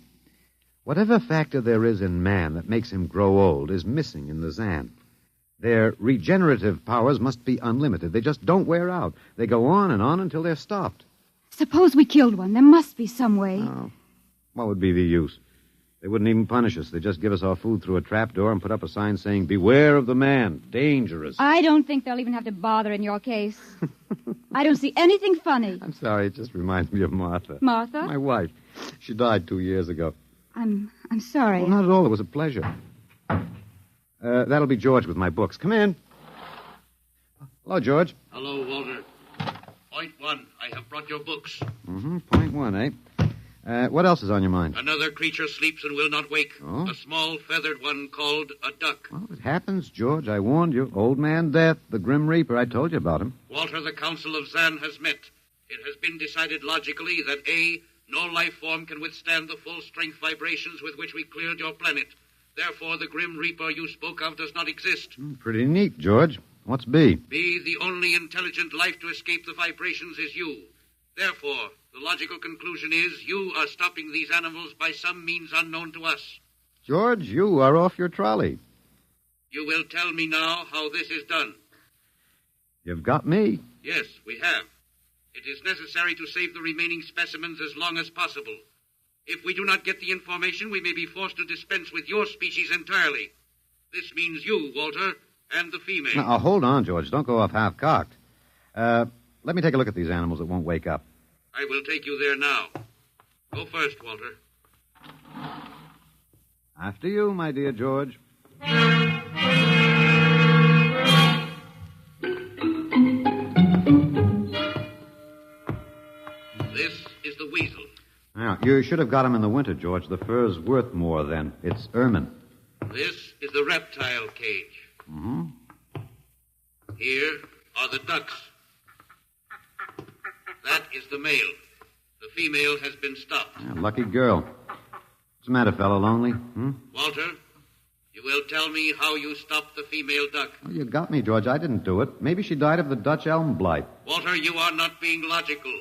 whatever factor there is in man that makes him grow old is missing in the Zan. Their regenerative powers must be unlimited. They just don't wear out. They go on until they're stopped. Suppose we killed one. There must be some way. Oh, what would be the use? They wouldn't even punish us. They'd just give us our food through a trapdoor and put up a sign saying, "Beware of the man. Dangerous." I don't think they'll even have to bother in your case. I don't see anything funny. I'm sorry. It just reminds me of Martha. Martha? My wife. She died 2 years ago. I'm sorry. Well, not at all. It was a pleasure. That'll be George with my books. Come in. Hello, George. Hello, Walter. Point 1, I have brought your books. Point 1, eh? What else is on your mind? Another creature sleeps and will not wake. Oh? A small feathered one called a duck. Well, it happens, George. I warned you. Old Man Death, the Grim Reaper. I told you about him. Walter, the Council of Zan has met. It has been decided logically that A, no life form can withstand the full-strength vibrations with which we cleared your planet. Therefore, the Grim Reaper you spoke of does not exist. Pretty neat, George. What's B? B, the only intelligent life to escape the vibrations is you. Therefore, the logical conclusion is you are stopping these animals by some means unknown to us. George, you are off your trolley. You will tell me now how this is done. You've got me. Yes, we have. It is necessary to save the remaining specimens as long as possible. If we do not get the information, we may be forced to dispense with your species entirely. This means you, Walter, and the female. Now, hold on, George. Don't go off half-cocked. Let me take a look at these animals that won't wake up. I will take you there now. Go first, Walter. After you, my dear George. This is the weasel. Now, you should have got him in the winter, George. The fur's worth more then. It's ermine. This is the reptile cage. Here are the ducks. That is the male. The female has been stopped. Yeah, lucky girl. What's the matter, fellow? Lonely? Walter, you will tell me how you stopped the female duck. Oh, you got me, George. I didn't do it. Maybe she died of the Dutch elm blight. Walter, you are not being logical.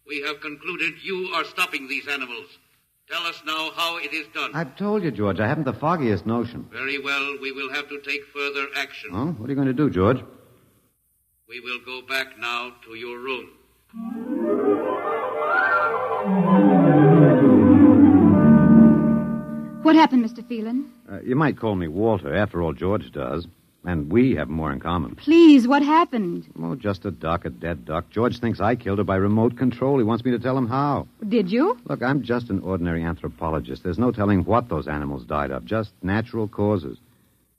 We have concluded you are stopping these animals. Tell us now how it is done. I've told you, George. I haven't the foggiest notion. Very well. We will have to take further action. Oh, what are you going to do, George? We will go back now to your room. What happened, Mr. Phelan? You might call me Walter. After all, George does. And we have more in common. Please, what happened? Oh, just a dead duck. George thinks I killed her by remote control. He wants me to tell him how. Did you? Look, I'm just an ordinary anthropologist. There's no telling what those animals died of, just natural causes.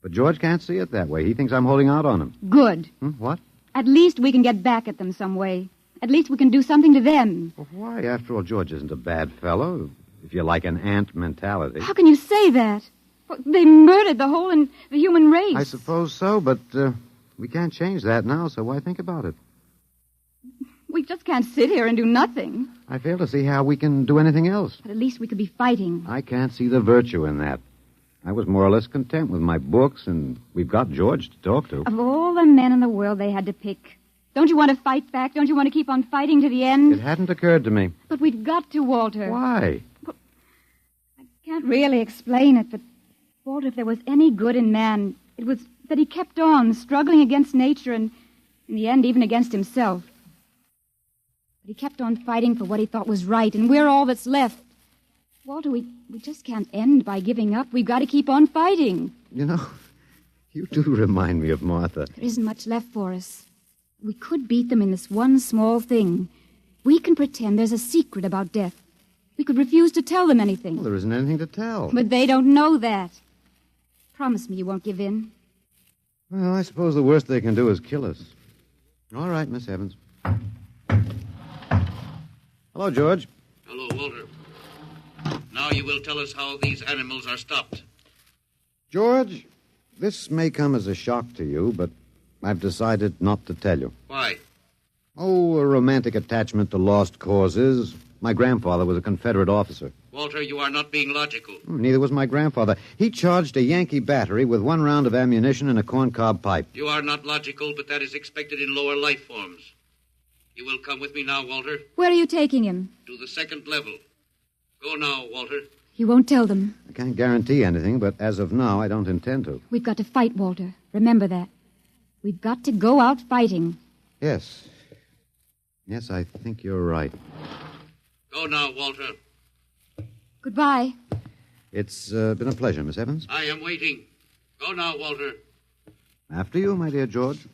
But George can't see it that way. He thinks I'm holding out on him. Good. What? At least we can get back at them some way. At least we can do something to them. Well, why? After all, George isn't a bad fellow, if you like an ant mentality. How can you say that? Well, they murdered the human race. I suppose so, but we can't change that now, so why think about it? We just can't sit here and do nothing. I fail to see how we can do anything else. But at least we could be fighting. I can't see the virtue in that. I was more or less content with my books, and we've got George to talk to. Of all the men in the world they had to pick, don't you want to fight back? Don't you want to keep on fighting to the end? It hadn't occurred to me. But we've got to, Walter. Why? Well, I can't really explain it, but, Walter, if there was any good in man, it was that he kept on struggling against nature and, in the end, even against himself. But he kept on fighting for what he thought was right, and we're all that's left. Walter, we just can't end by giving up. We've got to keep on fighting. You know, you do remind me of Martha. There isn't much left for us. We could beat them in this one small thing. We can pretend there's a secret about death. We could refuse to tell them anything. Well, there isn't anything to tell. But they don't know that. Promise me you won't give in. Well, I suppose the worst they can do is kill us. All right, Miss Evans. Hello, George. Hello, Walter. Now you will tell us how these animals are stopped. George, this may come as a shock to you, but I've decided not to tell you. Why? Oh, a romantic attachment to lost causes. My grandfather was a Confederate officer. Walter, you are not being logical. Neither was my grandfather. He charged a Yankee battery with 1 round of ammunition and a corncob pipe. You are not logical, but that is expected in lower life forms. You will come with me now, Walter. Where are you taking him? To the 2nd level. Go now, Walter. You won't tell them. I can't guarantee anything, but as of now, I don't intend to. We've got to fight, Walter. Remember that. We've got to go out fighting. Yes. Yes, I think you're right. Go now, Walter. Goodbye. It's been a pleasure, Miss Evans. I am waiting. Go now, Walter. After you, my dear George.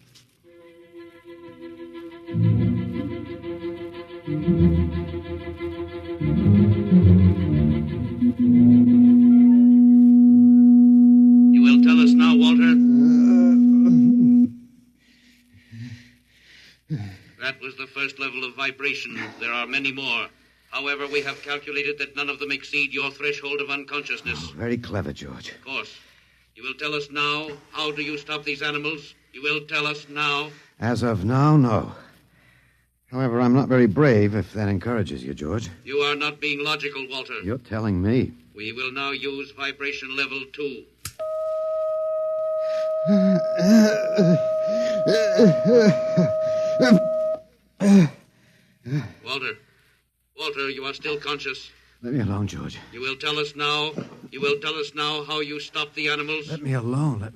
You will tell us now, Walter? That was the first level of vibration. There are many more. However, we have calculated that none of them exceed your threshold of unconsciousness. Oh, very clever, George. Of course. You will tell us now, how do you stop these animals? You will tell us now? As of now, no. However, I'm not very brave, if that encourages you, George. You are not being logical, Walter. You're telling me. We will now use vibration level 2. Walter, you are still conscious. Let me alone, George. You will tell us now how you stop the animals. Let me alone.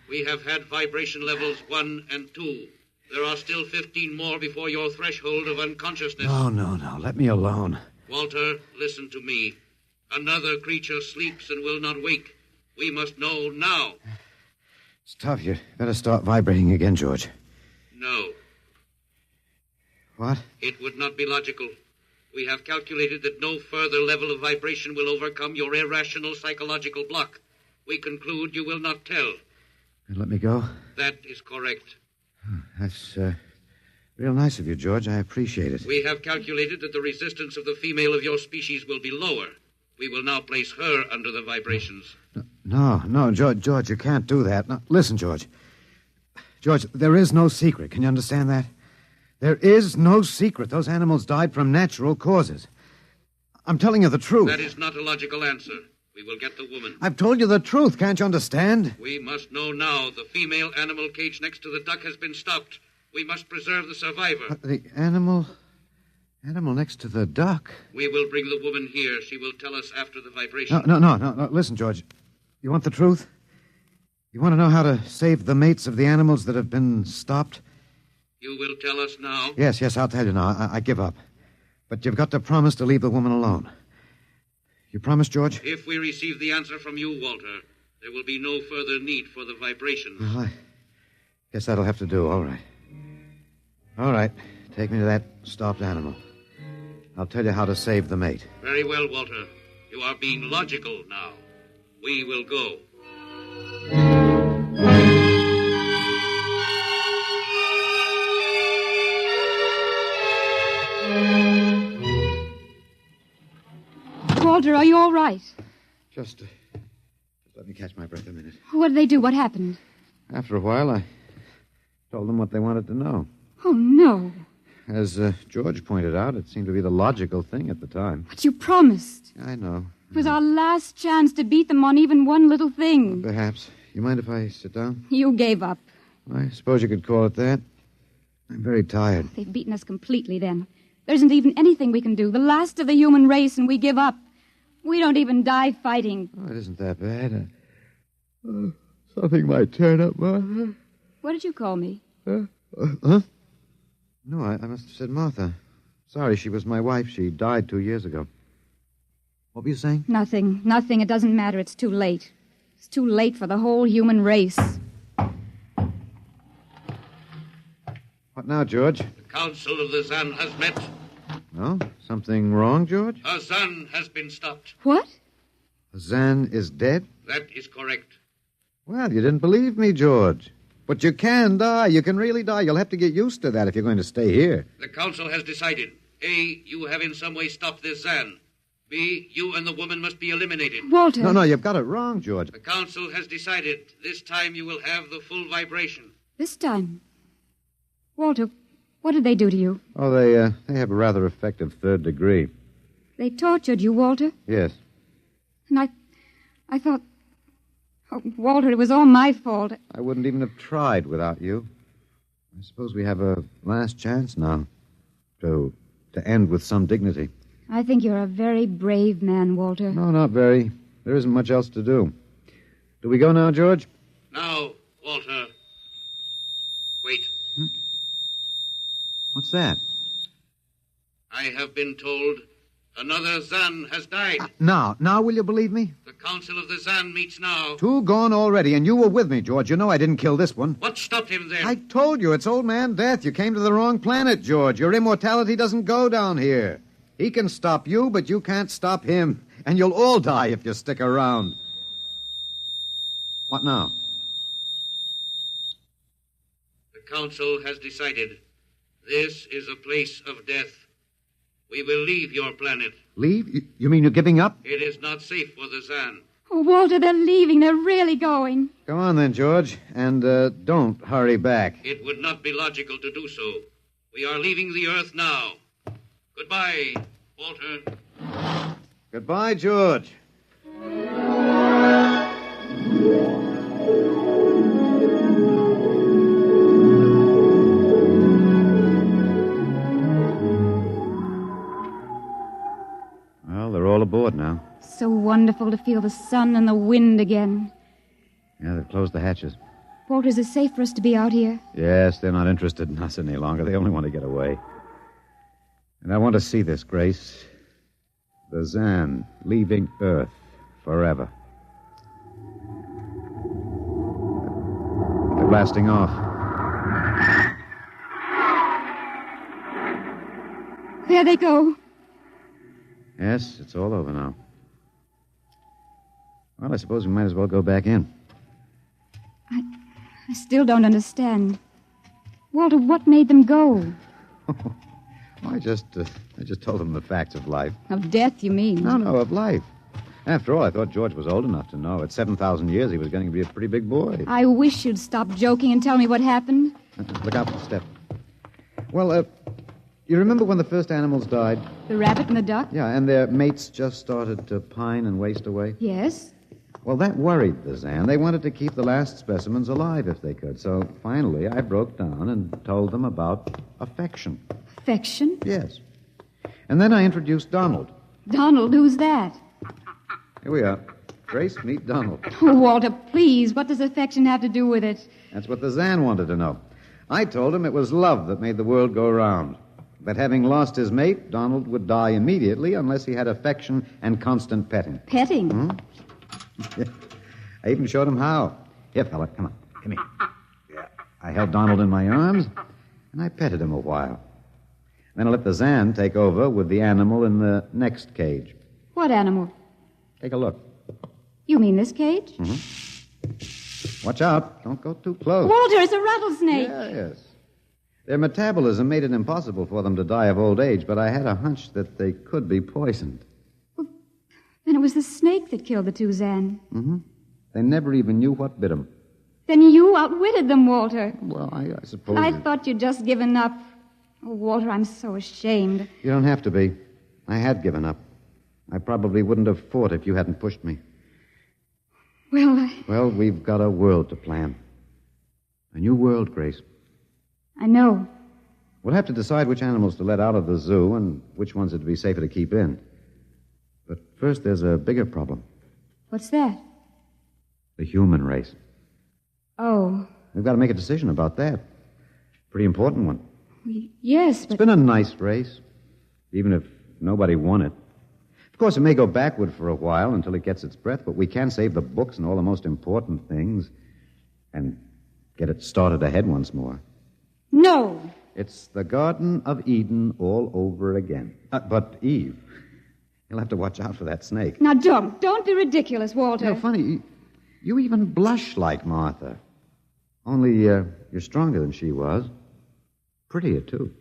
We have had vibration levels 1 and 2. There are still 15 more before your threshold of unconsciousness. No. Let me alone. Walter, listen to me. Another creature sleeps and will not wake. We must know now. It's tough. You better start vibrating again, George. No. What? It would not be logical. We have calculated that no further level of vibration will overcome your irrational psychological block. We conclude you will not tell. Let me go? That is correct. That's real nice of you, George. I appreciate it. We have calculated that the resistance of the female of your species will be lower. We will now place her under the vibrations. No, George, you can't do that. No, listen, George. George, there is no secret. Can you understand that? There is no secret. Those animals died from natural causes. I'm telling you the truth. That is not a logical answer. We will get the woman. I've told you the truth. Can't you understand? We must know now. The female animal cage next to the duck has been stopped. We must preserve the survivor. The animal next to the duck? We will bring the woman here. She will tell us after the vibration. No. Listen, George. You want the truth? You want to know how to save the mates of the animals that have been stopped? You will tell us now? Yes, I'll tell you now. I give up. But you've got to promise to leave the woman alone. You promise, George? If we receive the answer from you, Walter, there will be no further need for the vibrations. Well, I guess that'll have to do. All right. All right. Take me to that stopped animal. I'll tell you how to save the mate. Very well, Walter. You are being logical now. We will go. Walter, are you all right? Just let me catch my breath a minute. What did they do? What happened? After a while, I told them what they wanted to know. Oh, no. As George pointed out, it seemed to be the logical thing at the time. But you promised. I know. It was our last chance to beat them on even one little thing. Perhaps. You mind if I sit down? You gave up. I suppose you could call it that. I'm very tired. They've beaten us completely then. There isn't even anything we can do. The last of the human race, and we give up. We don't even die fighting. Oh, it isn't that bad. Something might turn up, Martha. What did you call me? Huh? No, I must have said Martha. Sorry, she was my wife. She died 2 years ago. What were you saying? Nothing. It doesn't matter. It's too late. It's too late for the whole human race. What now, George? The Council of the Zan has met. No? Something wrong, George? A Zan has been stopped. What? Zan is dead? That is correct. Well, you didn't believe me, George. But you can die. You can really die. You'll have to get used to that if you're going to stay here. The Council has decided. A, you have in some way stopped this Zan. B, you and the woman must be eliminated. Walter. No, you've got it wrong, George. The Council has decided. This time you will have the full vibration. This time? Walter, what did they do to you? Oh, they have a rather effective third degree. They tortured you, Walter? Yes. And I thought... Oh, Walter, it was all my fault. I wouldn't even have tried without you. I suppose we have a last chance now to end with some dignity. I think you're a very brave man, Walter. No, not very. There isn't much else to do. Do we go now, George? Now, Walter. Wait. What's that? I have been told another Zan has died. Now, will you believe me? The Council of the Zan meets now. 2 gone already, and you were with me, George. You know I didn't kill this one. What stopped him then? I told you, it's Old Man Death. You came to the wrong planet, George. Your immortality doesn't go down here. He can stop you, but you can't stop him. And you'll all die if you stick around. What now? The Council has decided. This is a place of death. We will leave your planet. Leave? You mean you're giving up? It is not safe for the Zan. Oh, Walter, they're leaving. They're really going. Come on then, George. And don't hurry back. It would not be logical to do so. We are leaving the Earth now. Goodbye, Walter. Goodbye, George. Well, they're all aboard now. So wonderful to feel the sun and the wind again. Yeah, they've closed the hatches. Walter, is it safe for us to be out here? Yes, they're not interested in us any longer. They only want to get away. And I want to see this, Grace. The Zan leaving Earth forever. They're blasting off. There they go. Yes, it's all over now. Well, I suppose we might as well go back in. I still don't understand. Walter, what made them go? I just told them the facts of life. Of death, you mean? No, of life. After all, I thought George was old enough to know. At 7,000 years, he was getting to be a pretty big boy. I wish you'd stop joking and tell me what happened. Look out for the step. Well, you remember when the first animals died? The rabbit and the duck? Yeah, and their mates just started to pine and waste away? Yes. Well, that worried the Zan. They wanted to keep the last specimens alive if they could. So finally, I broke down and told them about affection. Affection? Yes. And then I introduced Donald. Donald? Who's that? Here we are. Grace, meet Donald. Oh, Walter, please. What does affection have to do with it? That's what the Zan wanted to know. I told him it was love that made the world go round. That having lost his mate, Donald would die immediately unless he had affection and constant petting. Petting? Hmm? I even showed him how. Here, fella, come on. Come here. Yeah. I held Donald in my arms, and I petted him a while. Then I let the Zan take over with the animal in the next cage. What animal? Take a look. You mean this cage? Mm-hmm. Watch out. Don't go too close. Walter, it's a rattlesnake. Yes. Their metabolism made it impossible for them to die of old age, but I had a hunch that they could be poisoned. Well, then it was the snake that killed the two Zan. Mm-hmm. They never even knew what bit them. Then you outwitted them, Walter. Well, I suppose... I thought you'd just given up. Oh, Walter, I'm so ashamed. You don't have to be. I had given up. I probably wouldn't have fought if you hadn't pushed me. Well, we've got a world to plan. A new world, Grace. I know. We'll have to decide which animals to let out of the zoo and which ones it'd be safer to keep in. But first, there's a bigger problem. What's that? The human race. Oh. We've got to make a decision about that. Pretty important one. Yes, but... It's been a nice race, even if nobody won it. Of course, it may go backward for a while until it gets its breath, but we can save the books and all the most important things and get it started ahead once more. No. It's the Garden of Eden all over again. But, Eve, you'll have to watch out for that snake. Now, don't be ridiculous, Walter. You know, funny, you even blush like Martha. Only you're stronger than she was. Prettier, too.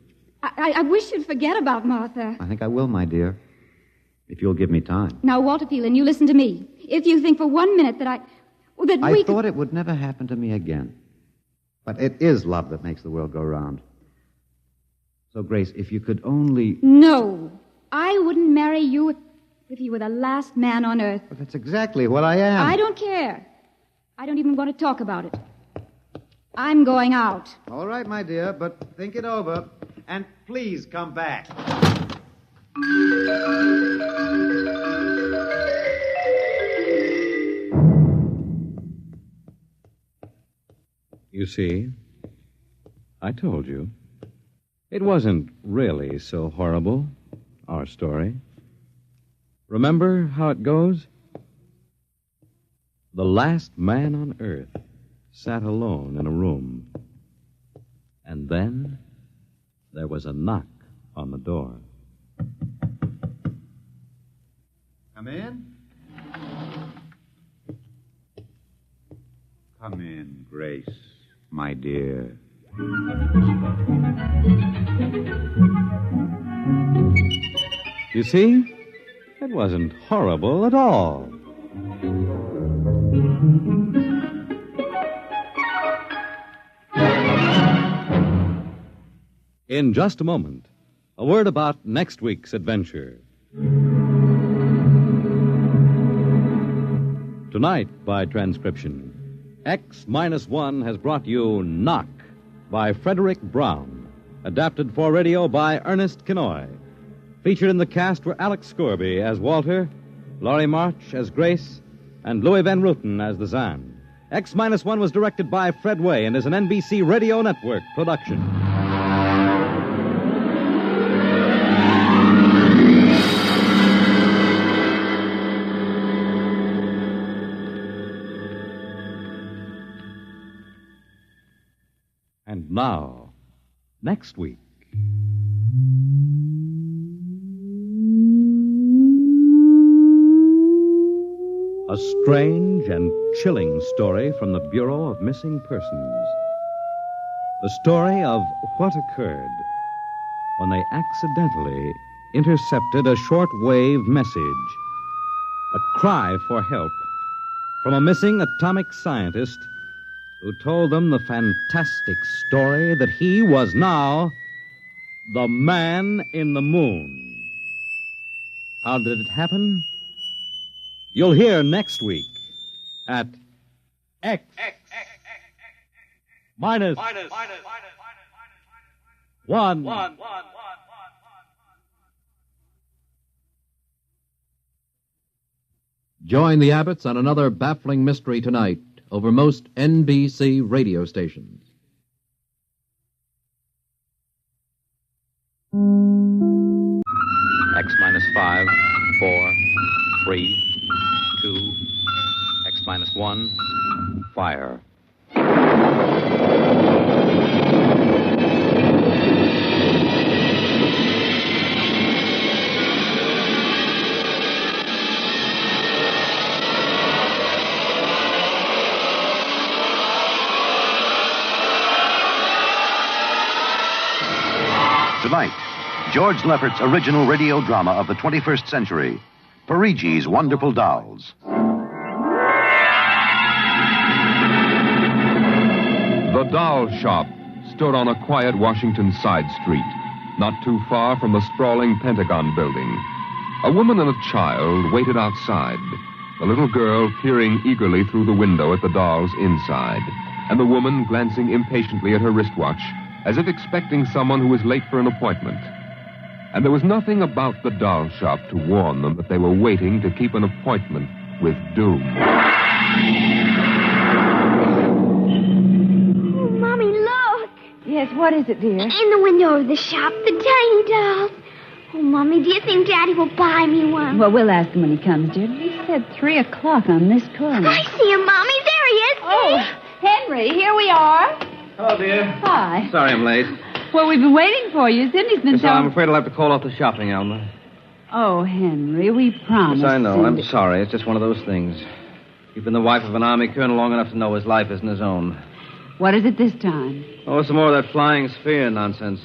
I wish you'd forget about Martha. I think I will, my dear. If you'll give me time. Now, Walter Phelan, you listen to me. If you think for 1 minute that I thought it would never happen to me again. But it is love that makes the world go round. So, Grace, if you could only... No. I wouldn't marry you if you were the last man on earth. But that's exactly what I am. I don't care. I don't even want to talk about it. I'm going out. All right, my dear, but think it over. And please come back. You see, I told you. It wasn't really so horrible, our story. Remember how it goes? The last man on earth sat alone in a room. And then there was a knock on the door. Come in. Come in, Grace, my dear. You see, it wasn't horrible at all. In just a moment, a word about next week's adventure. Tonight, by transcription, X-1 has brought you Knock by Frederick Brown, adapted for radio by Ernest Kinoy. Featured in the cast were Alex Scorby as Walter, Laurie March as Grace, and Louis Van Ruten as the Zan. X-1 was directed by Fred Way and is an NBC Radio Network production. And now, next week. A strange and chilling story from the Bureau of Missing Persons. The story of what occurred when they accidentally intercepted a short-wave message, a cry for help from a missing atomic scientist who told them the fantastic story that he was now the man in the moon. How did it happen? You'll hear next week at X minus 1. Join the Abbotts on another baffling mystery tonight over most NBC radio stations. X minus 5, 4, 3, 2, X minus 1, fire. Tonight, George Lefferts's original radio drama of the 21st century, Perigi's Wonderful Dolls. The doll shop stood on a quiet Washington side street, not too far from the sprawling Pentagon building. A woman and a child waited outside, the little girl peering eagerly through the window at the dolls inside, and the woman glancing impatiently at her wristwatch, as if expecting someone who was late for an appointment. And there was nothing about the doll shop to warn them that they were waiting to keep an appointment with doom. Oh, Mommy, look. Yes, what is it, dear? In the window of the shop, the tiny dolls. Oh, Mommy, do you think Daddy will buy me one? Well, we'll ask him when he comes, dear. He said 3 o'clock on this corner. I see him, Mommy. There he is. Oh, Henry, here we are. Hello, dear. Hi. Sorry I'm late. Well, we've been waiting for you. Cindy's been So I'm afraid I'll have to call off the shopping, Alma. Oh, Henry, we promised. Yes, I know. Cindy. I'm sorry. It's just one of those things. You've been the wife of an army colonel long enough to know his life isn't his own. What is it this time? Oh, some more of that flying sphere nonsense.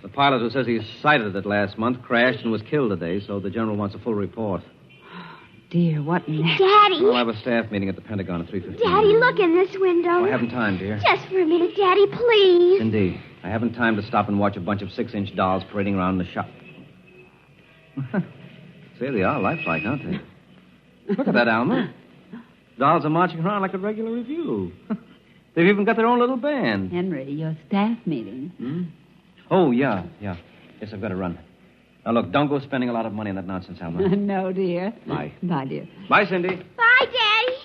The pilot who says he sighted it last month crashed and was killed today, so the general wants a full report. Dear, what next? Daddy. We'll have a staff meeting at the Pentagon at 3:15. Daddy, look in this window. I haven't time, dear. Just for a minute, Daddy, please. Indeed. I haven't time to stop and watch a bunch of 6-inch dolls parading around the shop. Say, they are lifelike, aren't they? Look at that, Alma. Dolls are marching around like a regular review. They've even got their own little band. Henry, your staff meeting. Hmm? Oh, yeah. Yes, I've got to run. Now, look, don't go spending a lot of money on that nonsense, Alma. No, dear. Bye. Bye, dear. Bye, Cindy. Bye, Daddy.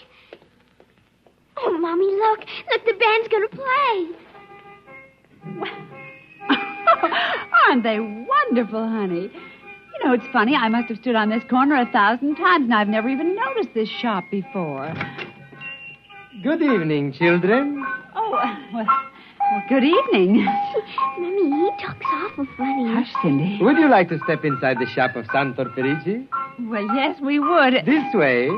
Oh, Mommy, look. Look, the band's going to play. Aren't they wonderful, honey? You know, it's funny. I must have stood on this corner 1,000 times, and I've never even noticed this shop before. Good evening, children. Oh, well, good evening. Mommy, he talks awful funny. Hush, Cindy. Would you like to step inside the shop of Santor Perigi? Well, yes, we would. This way.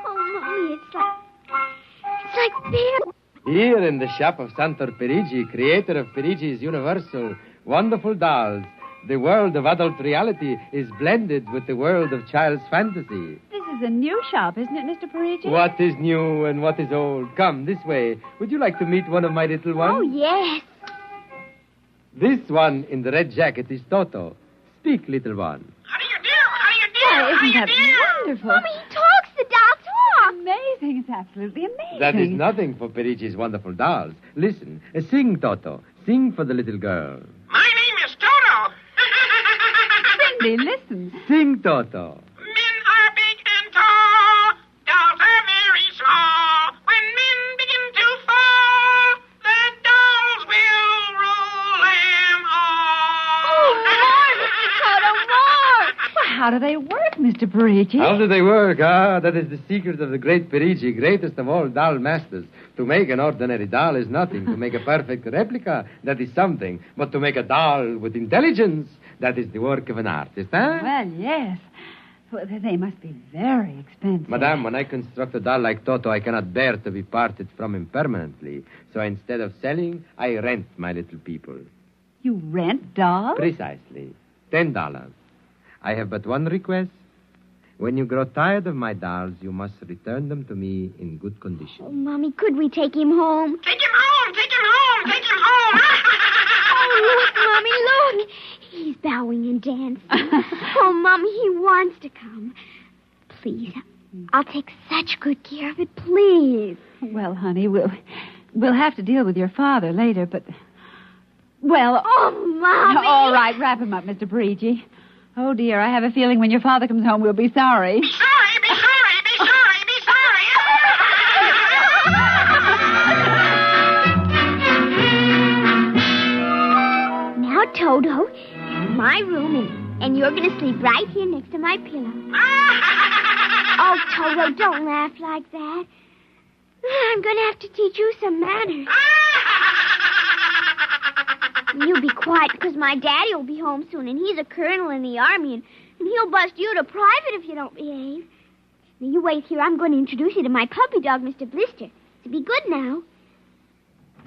Oh, Mommy, it's like beer. Here in the shop of Santor Perigi, creator of Perigi's Universal, wonderful dolls, the world of adult reality is blended with the world of child's fantasy. This is a new shop, isn't it, Mr. Perigi? What is new and what is old? Come, this way. Would you like to meet one of my little ones? Oh, yes. This one in the red jacket is Toto. Speak, little one. Oh, isn't that wonderful? Mommy, he talks. The doll talks. Amazing. It's absolutely amazing. That is nothing for Perigi's wonderful dolls. Listen, sing, Toto. Sing for the little girl. My name is Toto. Cindy, listen. Sing, Toto. Men are big and tall. Dolls are very small. When men begin to fall, the dolls will rule them all. Oh, Lord, Toto, more. Well, how do they work, Mr. Perigi? How do they work? That is the secret of the great Perigi, greatest of all doll masters. To make an ordinary doll is nothing. To make a perfect replica, that is something. But to make a doll with intelligence, that is the work of an artist, huh? Well, yes. Well, they must be very expensive. Madame, when I construct a doll like Toto, I cannot bear to be parted from him permanently. So instead of selling, I rent my little people. You rent dolls? Precisely. $10. I have but one request. When you grow tired of my dolls, you must return them to me in good condition. Oh, Mommy, could we take him home? Take him home. Take him home. Take him home. Oh, look, Mommy, look. He's bowing and dancing. Oh, Mommy, he wants to come. Please, I'll take such good care of it, please. Well, honey, we'll have to deal with your father later, but... Well... Oh, Mommy! All right, wrap him up, Mr. Perigi. Oh, dear, I have a feeling when your father comes home, we'll be sorry. Be sorry, be sorry, be sorry, be sorry. And you're going to sleep right here next to my pillow. Oh, Toto, don't laugh like that. I'm going to have to teach you some manners. You be quiet, because my daddy will be home soon, and he's a colonel in the army, and he'll bust you to private if you don't behave. Now, you wait here. I'm going to introduce you to my puppy dog, Mr. Blister. So be good now.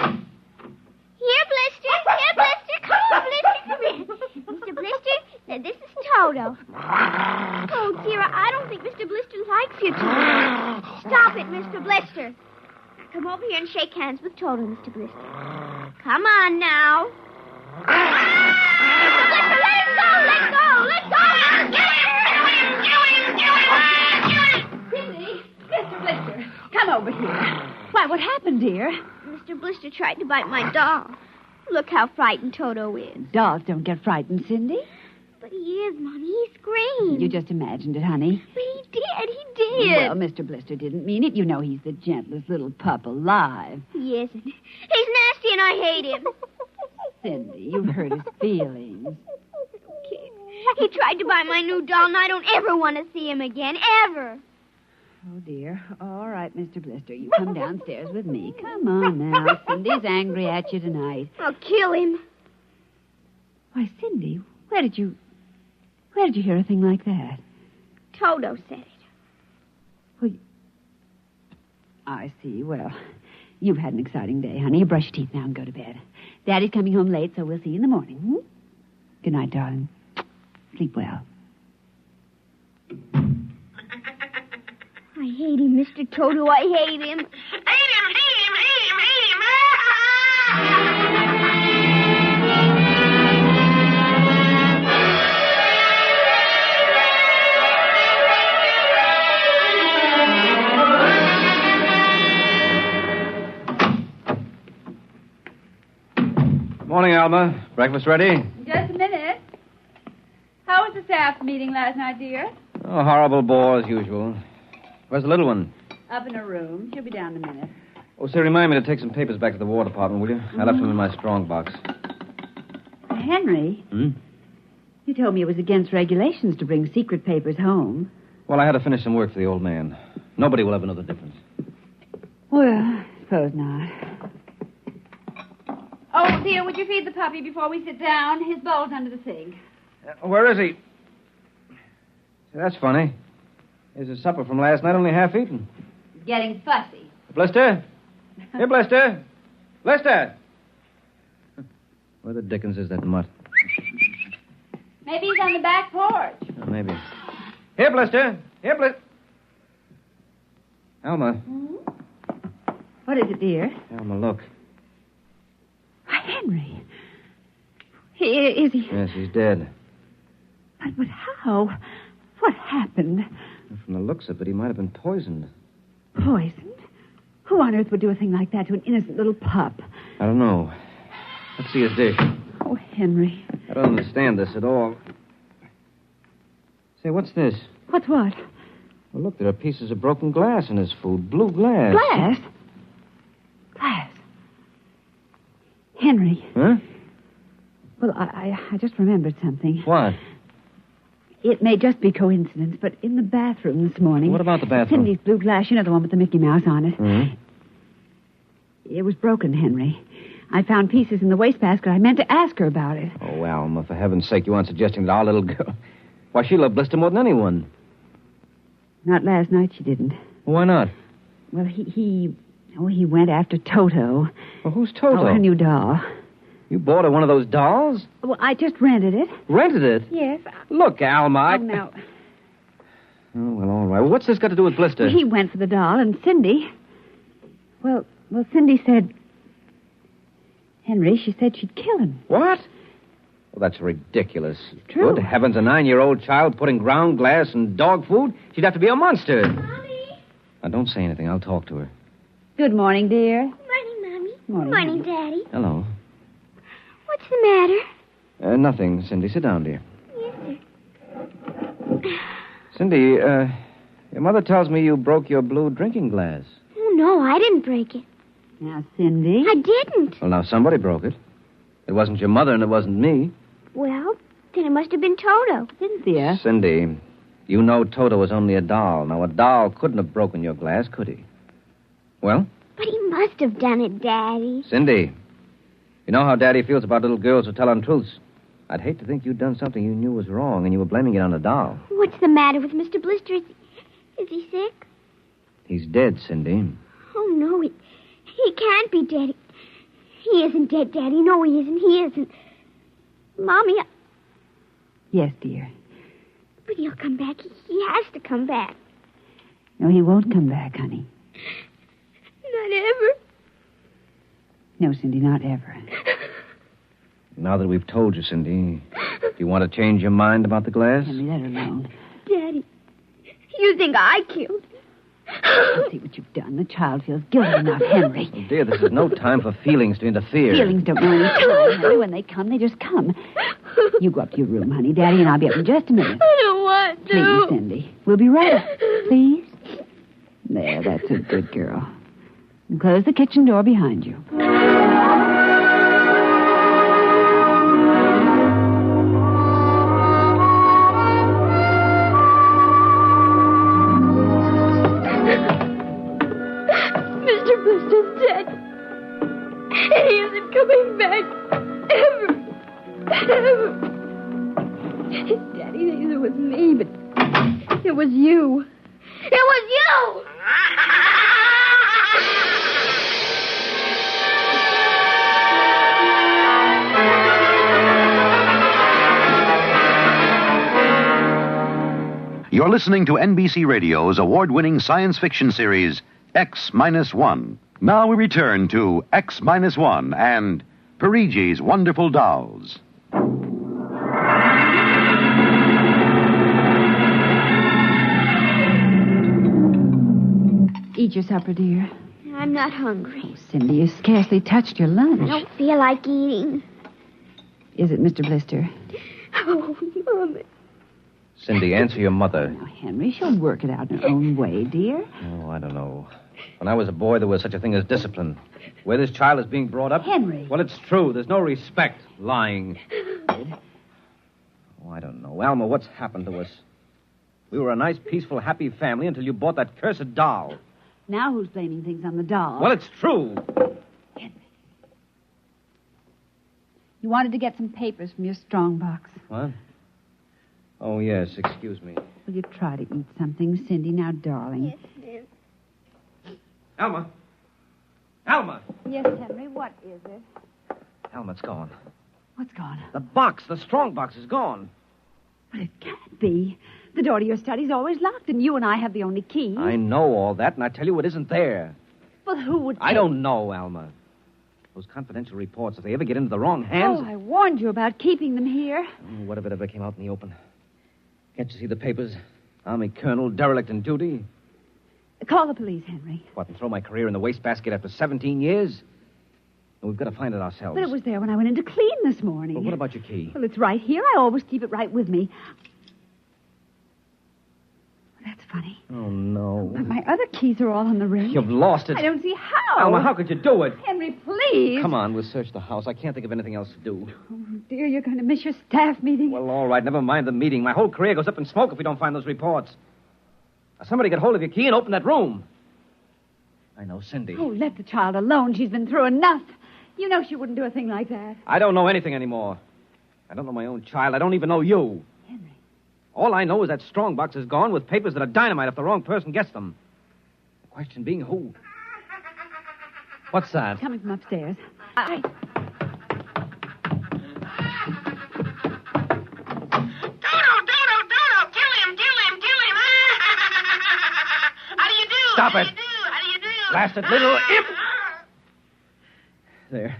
Here, Blister. Here, Blister. Come on, Blister. Come here. Mr. Blister, now this is Toto. Oh, dear, I don't think Mr. Blister likes you, Toto. Stop it, Mr. Blister. Come over here and shake hands with Toto, Mr. Blister. Come on now. Mr. Blister, let him go. Let go. Let go. Cindy, Mr. Blister, come over here. Why, what happened, dear? Mr. Blister tried to bite my doll. Look how frightened Toto is. Dolls don't get frightened, Cindy. But he is, Mommy. He screamed. You just imagined it, honey. But he did. He did. Well, Mr. Blister didn't mean it. You know he's the gentlest little pup alive. He isn't. He's nasty and I hate him. Cindy, you've hurt his feelings. Okay. He tried to buy my new doll, and I don't ever want to see him again. Ever. Oh, dear. All right, Mr. Blister. You come downstairs with me. Come on now. Cindy's angry at you tonight. I'll kill him. Why, Cindy, where did you hear a thing like that? Toto said it. Well, I see. Well, you've had an exciting day, honey. You brush your teeth now and go to bed. Daddy's coming home late, so we'll see you in the morning. Hmm? Good night, darling. Sleep well. I hate him, Mr. Toto. I hate him. Morning, Alma. Breakfast ready? Just a minute. How was the staff meeting last night, dear? Oh, horrible bore as usual. Where's the little one? Up in her room. She'll be down in a minute. Oh, say, remind me to take some papers back to the War Department, will you? I left them in my strong box. Henry, you told me it was against regulations to bring secret papers home. Well, I had to finish some work for the old man. Nobody will ever know the difference. Well, I suppose not. Oh, dear, would you feed the puppy before we sit down? His bowl's under the sink. Where is he? Say, that's funny. Here's his supper from last night, only half eaten. He's getting fussy. Blister? Here, Blister. Blister! Where the dickens is that mutt? Maybe he's on the back porch. Oh, maybe. Here, Blister. Here, Blister. Alma. What is it, dear? Alma, look. Why, Henry. Is he? Yes, he's dead. But how? What happened? From the looks of it, he might have been poisoned. Poisoned? Who on earth would do a thing like that to an innocent little pup? I don't know. Let's see his dish. Oh, Henry. I don't understand this at all. Say, what's this? What's what? Well, look, there are pieces of broken glass in his food. Blue glass. Glass? Glass. Henry. Huh? Well, I just remembered something. What? It may just be coincidence, but in the bathroom this morning... What about the bathroom? Cindy's blue glass, you know, the one with the Mickey Mouse on it. Mm-hmm. It was broken, Henry. I found pieces in the wastebasket. I meant to ask her about it. Oh, Alma, for heaven's sake, you aren't suggesting that our little girl... Why, she loved Blister more than anyone. Not last night, she didn't. Why not? Well, he went after Toto. Well, who's Toto? Oh, her new doll. You bought her one of those dolls? Well, I just rented it. Rented it? Yes. Look, Alma, Oh, now... Oh, well, all right. Well, what's this got to do with Blister? Well, he went for the doll, and Cindy... Well, Cindy said... Henry, she said she'd kill him. What? Well, that's ridiculous. True. Good heavens, a 9-year-old child putting ground glass in dog food? She'd have to be a monster. Mommy. Now, don't say anything. I'll talk to her. Good morning, dear. Morning, Mommy. Morning, Daddy. Hello. What's the matter? Nothing, Cindy. Sit down, dear. Yes, sir. Cindy, your mother tells me you broke your blue drinking glass. Oh, no, I didn't break it. Now, Cindy... I didn't. Well, now, somebody broke it. It wasn't your mother and it wasn't me. Well, Then it must have been Toto. Cynthia. Cindy, you know Toto was only a doll. Now, a doll couldn't have broken your glass, could he? Well? But he must have done it, Daddy. Cindy, you know how Daddy feels about little girls who tell untruths. I'd hate to think you'd done something you knew was wrong and you were blaming it on a doll. What's the matter with Mr. Blister? Is he sick? He's dead, Cindy. Oh, no, he can't be dead. He isn't dead, Daddy. No, he isn't. He isn't. Mommy, Yes, dear. but he'll come back. He has to come back. No, he won't come back, honey. Not ever. No, Cindy, not ever. Now that we've told you, Cindy, do you want to change your mind about the glass? Henry, let her alone. Daddy, you think I killed him? See what you've done. The child feels guilty enough, Henry. Oh, dear, this is no time for feelings to interfere. Feelings don't know any time, Henry. When they come, they just come. You go up to your room, honey. Daddy and I'll be up in just a minute. I don't want to. Please, Cindy. We'll be right up. Please. There, that's a good girl. And close the kitchen door behind you. Mr. Blister's dead. He isn't coming back. Ever. Ever. Daddy thinks it was me, but it was you. It was you! You're listening to NBC Radio's award-winning science fiction series, X-1. Now we return to X-1 and Perigi's Wonderful Dolls. Eat your supper, dear. I'm not hungry. Cindy, you scarcely touched your lunch. I don't feel like eating. Is it Mr. Blister? Oh, Mama. Cindy, answer your mother. Now, Henry, she'll work it out in her own way, dear. Oh, I don't know. When I was a boy, there was such a thing as discipline. Where this child is being brought up... Henry. Well, it's true. There's no respect. Lying. Oh, I don't know. Alma, what's happened to us? We were a nice, peaceful, happy family until you bought that cursed doll. Now who's blaming things on the doll? Well, it's true. Henry. You wanted to get some papers from your strongbox. What? Oh, yes. Excuse me. Will you try to eat something, Cindy? Now, darling. Yes, dear. Alma. Alma. Yes, Henry, what is it? Alma, it's gone. What's gone? The box, the strong box is gone. But it can't be. The door to your study's always locked, and you and I have the only key. I know all that, and I tell you it isn't there. Well, who would... I don't know, Alma. Those confidential reports, if they ever get into the wrong hands... Oh, I warned you about keeping them here. Oh, what if it ever came out in the open? Can't you see the papers? Army colonel, derelict in duty. Call the police, Henry. What, and throw my career in the wastebasket after 17 years? No, we've got to find it ourselves. But it was there when I went in to clean this morning. Well, what about your key? Well, it's right here. I always keep it right with me. That's funny. Oh, no. But my other keys are all on the ring. You've lost it. I don't see how. Alma, how could you do it? Henry, please. Come on, we'll search the house. I can't think of anything else to do. Oh, dear, you're going to miss your staff meeting. Well, all right, never mind the meeting. My whole career goes up in smoke if we don't find those reports. Now, somebody get hold of your key and open that room. I know, Cindy. Oh, let the child alone. She's been through enough. You know she wouldn't do a thing like that. I don't know anything anymore. I don't know my own child. I don't even know you. Henry. All I know is that strongbox is gone with papers that are dynamite if the wrong person gets them. The question being who? What's that? Coming from upstairs. Dodo, kill him. How do you do? Stop it. How do you do? Blasted little imp! There.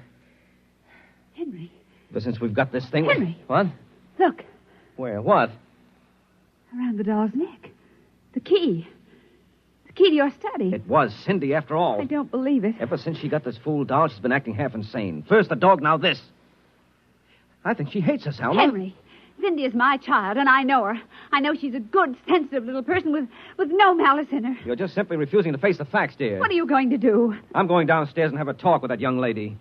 Henry. But since we've got this thing... Henry. What? Look, Where? What? around the doll's neck. The key. The key to your study. It was Cindy, after all. I don't believe it. Ever since she got this fool doll, she's been acting half insane. First the dog, now this. I think she hates us, Alma. Henry, Cindy is my child, and I know her. I know she's a good, sensitive little person with no malice in her. You're just simply refusing to face the facts, dear. What are you going to do? I'm going downstairs and have a talk with that young lady.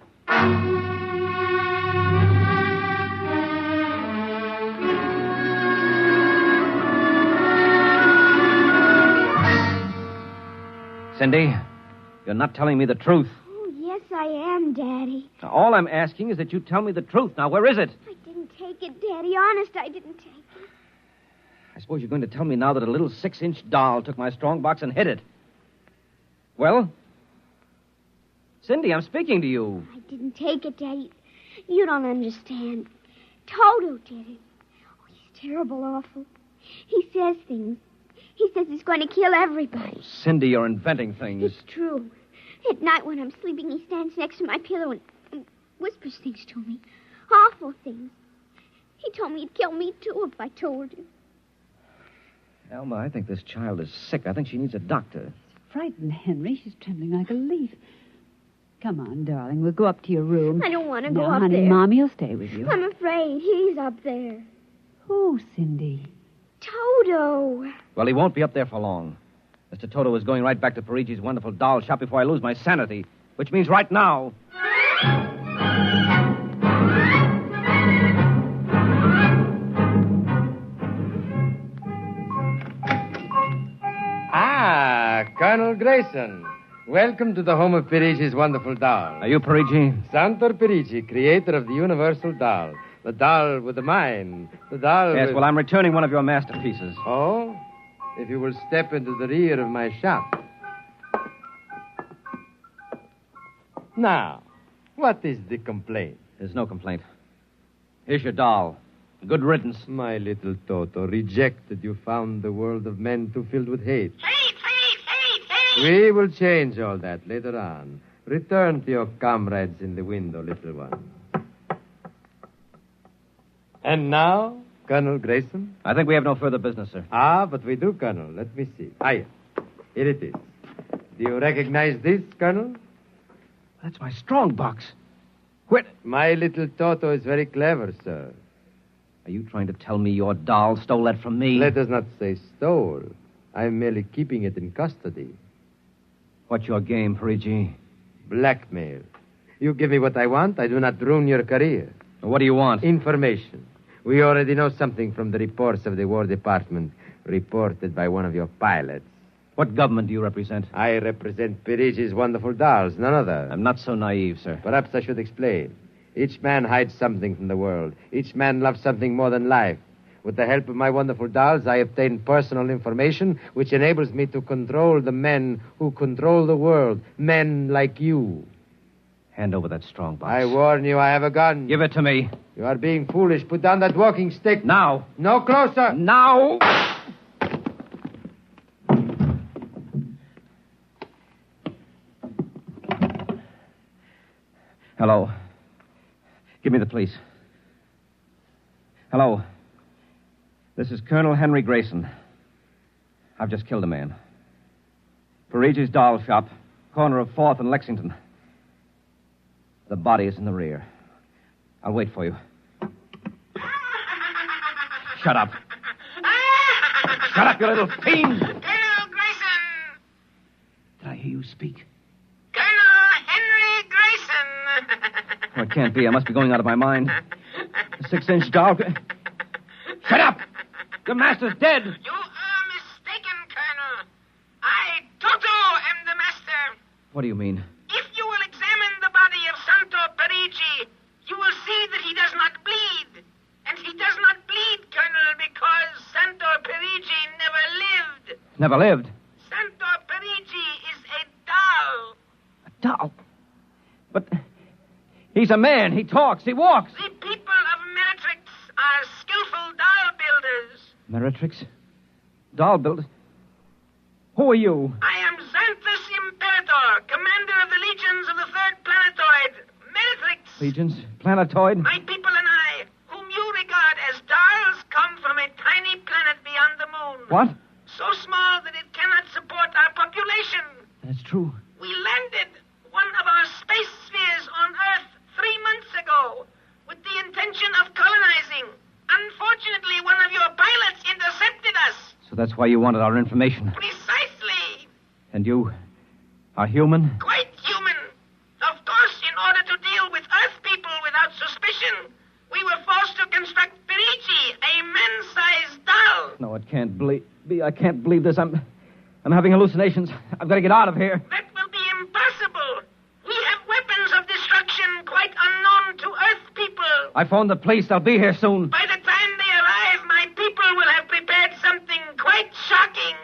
Cindy, you're not telling me the truth. Oh, yes, I am, Daddy. Now, all I'm asking is that you tell me the truth. Now, where is it? I didn't take it, Daddy. Honest, I didn't take it. I suppose you're going to tell me now that a little 6-inch doll took my strongbox and hid it. Well? Cindy, I'm speaking to you. I didn't take it, Daddy. You don't understand. Toto did it. Oh, he's terrible awful. He says things. He says he's going to kill everybody. Oh, Cindy, you're inventing things. It's true. At night when I'm sleeping, he stands next to my pillow and whispers things to me. Awful things. He told me he'd kill me, too, if I told him. Alma, I think this child is sick. I think she needs a doctor. Frightened, Henry. She's trembling like a leaf. Come on, darling. We'll go up to your room. I don't want to go now, up honey, there. Mommy will stay with you. I'm afraid. He's up there. Who, Cindy? Toto. Well, he won't be up there for long. Mr. Toto is going right back to Perigi's wonderful doll shop before I lose my sanity, which means right now. Ah, Colonel Grayson. Welcome to the home of Perigi's wonderful doll. Are you Perigi? Santor Perigi, creator of the universal doll. The doll with the mind. The doll Yes, with... well, I'm returning one of your masterpieces. Oh? If you will step into the rear of my shop. Now, what is the complaint? There's no complaint. Here's your doll. Good riddance. My little Toto, rejected, you found the world of men too filled with hate. We will change all that later on. Return to your comrades in the window, little one. And now, Colonel Grayson? I think we have no further business, sir. Ah, but we do, Colonel. Let me see. Here it is. Do you recognize this, Colonel? That's my strongbox. Quit. My little Toto is very clever, sir. Are you trying to tell me your doll stole that from me? Let us not say stole. I'm merely keeping it in custody. What's your game, Perigi? Blackmail. You give me what I want, I do not ruin your career. What do you want? Information. We already know something from the reports of the War Department, reported by one of your pilots. What government do you represent? I represent Perigi's wonderful dolls, none other. I'm not so naive, sir. Perhaps I should explain. Each man hides something from the world. Each man loves something more than life. With the help of my wonderful dolls, I obtain personal information which enables me to control the men who control the world. Men like you. Hand over that strongbox. I warn you, I have a gun. Give it to me. You are being foolish. Put down that walking stick. Now. No closer. Now. Hello. Give me the police. Hello. This is Colonel Henry Grayson. I've just killed a man. Perigi's doll shop, corner of 4th and Lexington. The body is in the rear. I'll wait for you. Shut up. Shut up, you little fiend! Colonel Grayson! Did I hear you speak? Colonel Henry Grayson! Oh, it can't be. I must be going out of my mind. The 6-inch doll... Shut up! Your master's dead! You are mistaken, Colonel. I, Toto, am the master. What do you mean? If you will examine the body of Santo Perigi, you will see that he does not bleed. And he does not bleed, Colonel, because Santo Perigi never lived. Never lived? Santo Perigi is a doll. A doll? But he's a man. He talks. He walks. The people of Meritrix are skillful doll builders. Meritrix? Doll builder? Who are you? I am Xanthus Imperator, commander of the legions of the 3rd planetoid, Meritrix. Legions? Planetoid? My people and I, whom you regard as dolls, come from a tiny planet beyond the moon. What? So small that it cannot support our population. That's true. We landed one of our space spheres on Earth 3 months ago with the intention of colonizing. Unfortunately, one of your pilots intercepted us. So that's why you wanted our information. Precisely. And you are human? Quite human. Of course, in order to deal with Earth people without suspicion, we were forced to construct Perigi, a man-sized doll. No, it can't be. I can't believe this. I'm I'm having hallucinations. I've got to get out of here. That will be impossible. We have weapons of destruction quite unknown to Earth people. I phoned the police. They'll be here soon. By the time they arrive, my people will have prepared something quite shocking.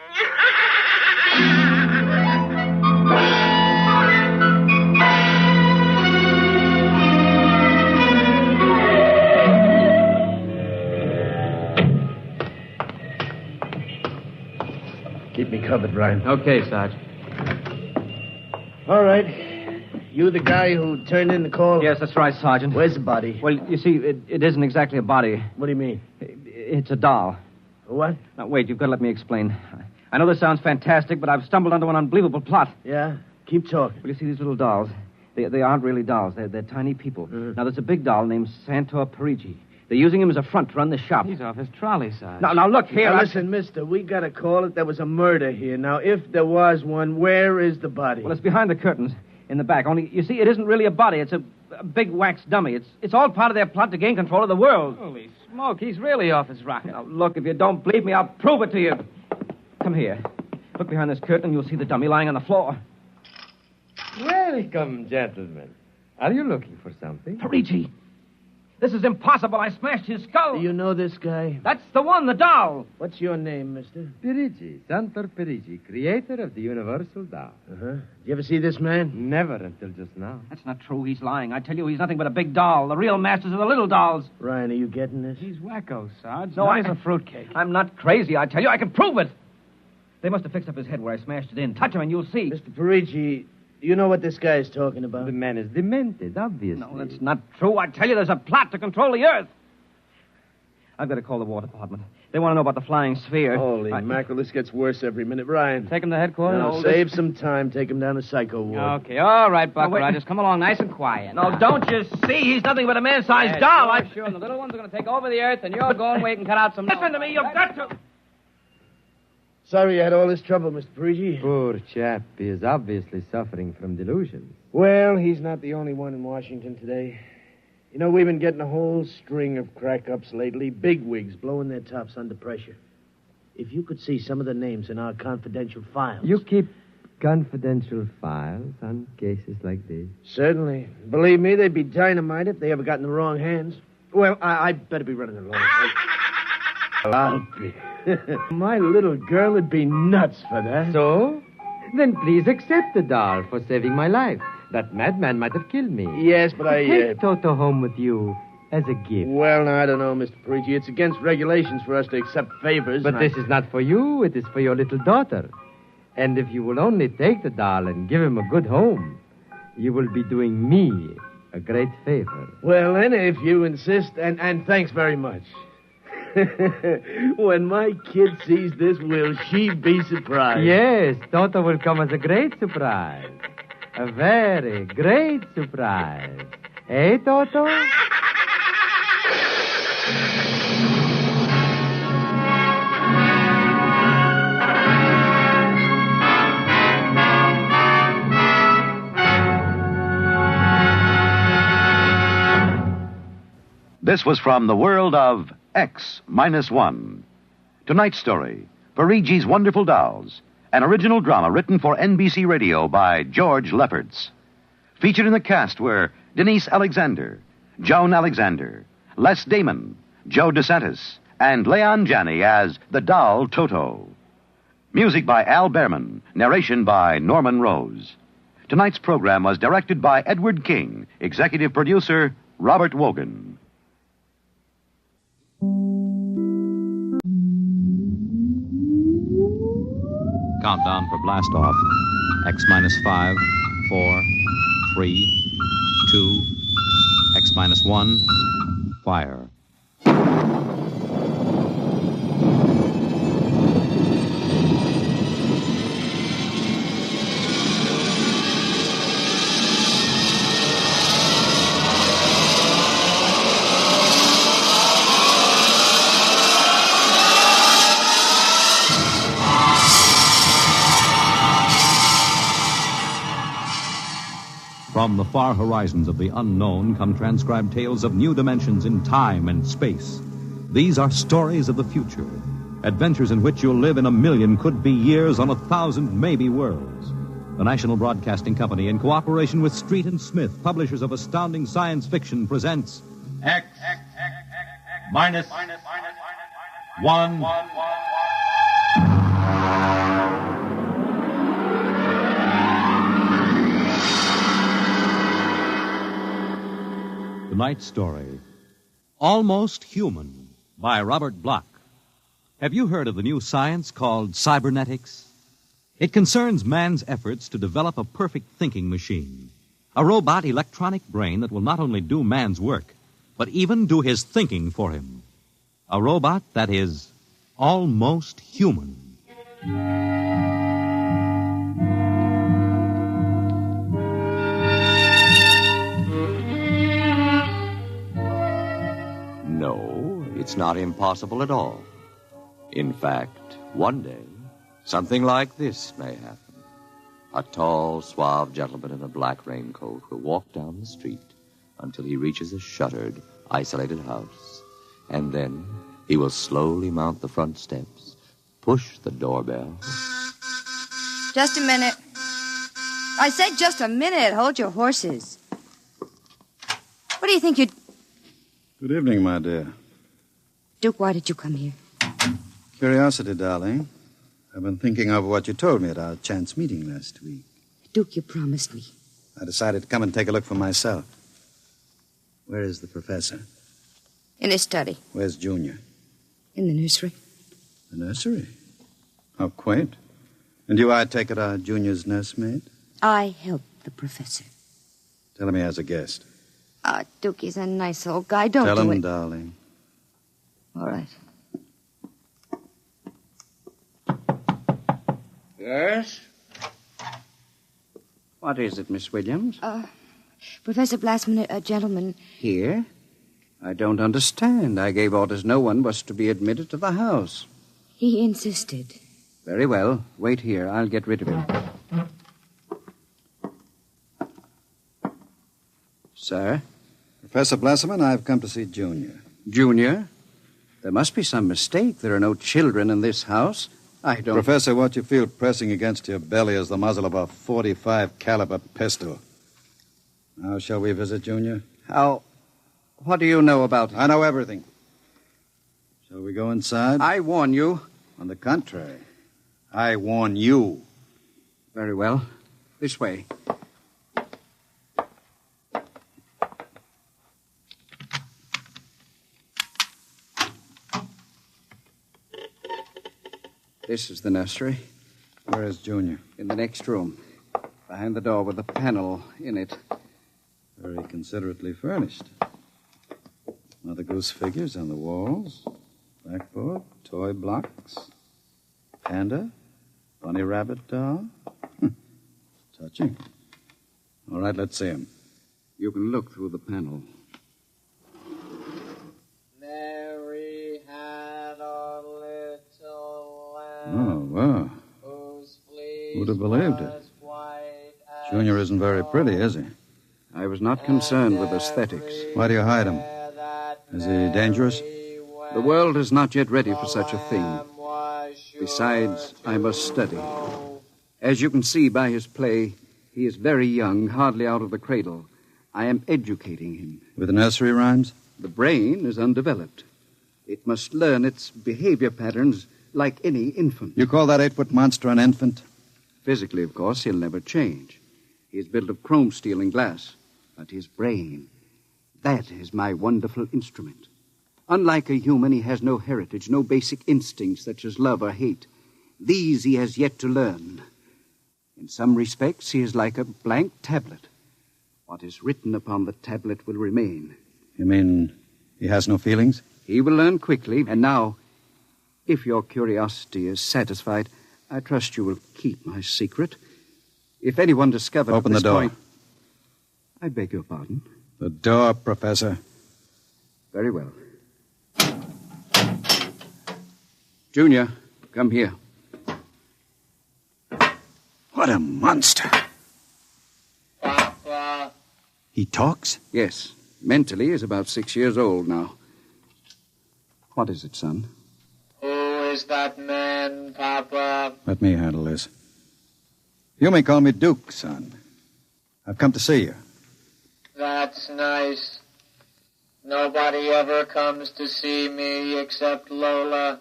Keep me covered, Brian. Okay, Sarge. All right. You the guy who turned in the call? Yes, that's right, Sergeant. Where's the body? Well, you see, it isn't exactly a body. What do you mean? It's a doll. What? Now, wait, you've got to let me explain. I know this sounds fantastic, but I've stumbled onto an unbelievable plot. Yeah? Keep talking. Well, you see, these little dolls, they aren't really dolls. They're tiny people. Now, there's a big doll named Santor Perigi. They're using him as a front to run the shop. He's off his trolley, Sarge. Now, look here. Now, listen, mister, we got to call it there was a murder here. Now, if there was one, where is the body? Well, it's behind the curtains in the back. Only, you see, it isn't really a body. It's a big wax dummy. It's all part of their plot to gain control of the world. Holy smoke, he's really off his rocker. Now, look, if you don't believe me, I'll prove it to you. Come here. Look behind this curtain and you'll see the dummy lying on the floor. Welcome, gentlemen. Are you looking for something? Perigi. This is impossible. I smashed his skull. Do you know this guy? That's the one, the doll. What's your name, mister? Perigi, Santor Perigi, creator of the Universal Doll. Uh-huh. Did you ever see this man? Never until just now. That's not true. He's lying. I tell you, he's nothing but a big doll. The real masters are the little dolls. Ryan, are you getting this? He's wacko, Sarge. No, He's a fruitcake. I'm not crazy. I tell you, I can prove it. They must have fixed up his head where I smashed it in. Touch him and you'll see. Mr. Perigi, do you know what this guy is talking about? The man is demented, obviously. No, that's not true. I tell you, there's a plot to control the Earth. I've got to call the War Department. They want to know about the flying sphere. Holy mackerel, this gets worse every minute. Ryan. Take him to headquarters? No, save some time. Take him down to Psycho Ward. Okay, all right, Buck. Just come along nice and quiet. No, don't you see? He's nothing but a man-sized doll. Sure, and the little ones are going to take over the Earth, and you're going wait and cut out some... Listen to me, you've got to... Sorry you had all this trouble, Mr. Perigi. Poor chap. He is obviously suffering from delusions. Well, he's not the only one in Washington today. You know, we've been getting a whole string of crack-ups lately, bigwigs blowing their tops under pressure. If you could see some of the names in our confidential files... You keep confidential files on cases like this? Certainly. Believe me, they'd be dynamite if they ever got in the wrong hands. Well, I'd better be running along. I'll be. My little girl would be nuts for that. So? Then please accept the doll for saving my life. That madman might have killed me. Yes, but Take Toto home with you as a gift. Well, now, I don't know, Mr. Perigi. It's against regulations for us to accept favors. But this is not for you. It is for your little daughter. And if you will only take the doll and give him a good home, you will be doing me a great favor. Well, then, if you insist, and thanks very much. When my kid sees this, will she be surprised? Yes, Toto will come as a great surprise. A very great surprise. Eh, Toto? This was from the world of X-1. Tonight's story, Perigi's Wonderful Dolls, an original drama written for NBC Radio by George Lefferts. Featured in the cast were Denise Alexander, Joan Alexander, Les Damon, Joe DeSantis, and Leon Janney as the doll Toto. Music by Al Behrman, narration by Norman Rose. Tonight's program was directed by Edward King, executive producer Robert Wogan. Countdown for blast off. X-5, 4, 3, 2, X-1, fire. From the far horizons of the unknown come transcribed tales of new dimensions in time and space. These are stories of the future, Adventures in which you'll live in a million could-be years on 1,000 maybe worlds. The National Broadcasting Company, in cooperation with Street and Smith, publishers of astounding science fiction, presents X minus 1. Tonight's story, Almost Human, by Robert Bloch. Have you heard of the new science called cybernetics? It concerns man's efforts to develop a perfect thinking machine, a robot electronic brain that will not only do man's work, but even do his thinking for him. A robot that is almost human. No, it's not impossible at all. In fact, one day, something like this may happen. A tall, suave gentleman in a black raincoat will walk down the street until he reaches a shuttered, isolated house. And then he will slowly mount the front steps, push the doorbell. Just a minute. I said just a minute. Hold your horses. What do you think you'd... Good evening, my dear. Duke, why did you come here? Curiosity, darling. I've been thinking over what you told me at our chance meeting last week. Duke, you promised me. I decided to come and take a look for myself. Where is the professor? In his study. Where's Junior? In the nursery. The nursery? How quaint. And you, I take it, are Junior's nursemaid? I helped the professor. Tell him he has a guest. Duke, he's a nice old guy. Don't Tell do him, it. darling. All right. Yes? What is it, Miss Williams? Professor Blassman, a gentleman... Here? I don't understand. I gave orders no one was to be admitted to the house. He insisted. Very well. Wait here. I'll get rid of him. Sir? Professor Blasserman, I've come to see Junior. Junior? There must be some mistake. There are no children in this house. I don't... Professor, what you feel pressing against your belly is the muzzle of a .45 caliber pistol. Now, shall we visit Junior? How... What do you know about it? I know everything. Shall we go inside? I warn you. On the contrary, I warn you. Very well. This way. This is the nursery. Where is Junior? In the next room. Behind the door with a panel in it. Very considerately furnished. Mother Goose figures on the walls. Blackboard, toy blocks. Panda, bunny rabbit doll. Touching. All right, let's see him. You can look through the panel. Mary had a little lamb. Oh, wow. Who'd have believed it? Junior isn't very pretty, is he? I was not concerned with aesthetics. Why do you hide him? Is he dangerous? The world is not yet ready for such a thing. Besides, I must study. As you can see by his play, he is very young, hardly out of the cradle. I am educating him. With nursery rhymes? The brain is undeveloped. It must learn its behavior patterns like any infant. You call that 8-foot monster an infant? Physically, of course, he'll never change. He is built of chrome steel and glass. But his brain, that is my wonderful instrument. Unlike a human, he has no heritage, no basic instincts such as love or hate. These he has yet to learn. In some respects, he is like a blank tablet. What is written upon the tablet will remain. You mean he has no feelings? He will learn quickly. And now, if your curiosity is satisfied, I trust you will keep my secret. If anyone discovered... Open the door. I beg your pardon? The door, Professor. Very well. Junior, come here. What a monster. He talks? Yes. Mentally, he's about 6 years old now. What is it, son? Who is is that man, Papa? Let me handle this. You may call me Duke, son. I've come to see you. That's nice. Nobody ever comes to see me except Lola.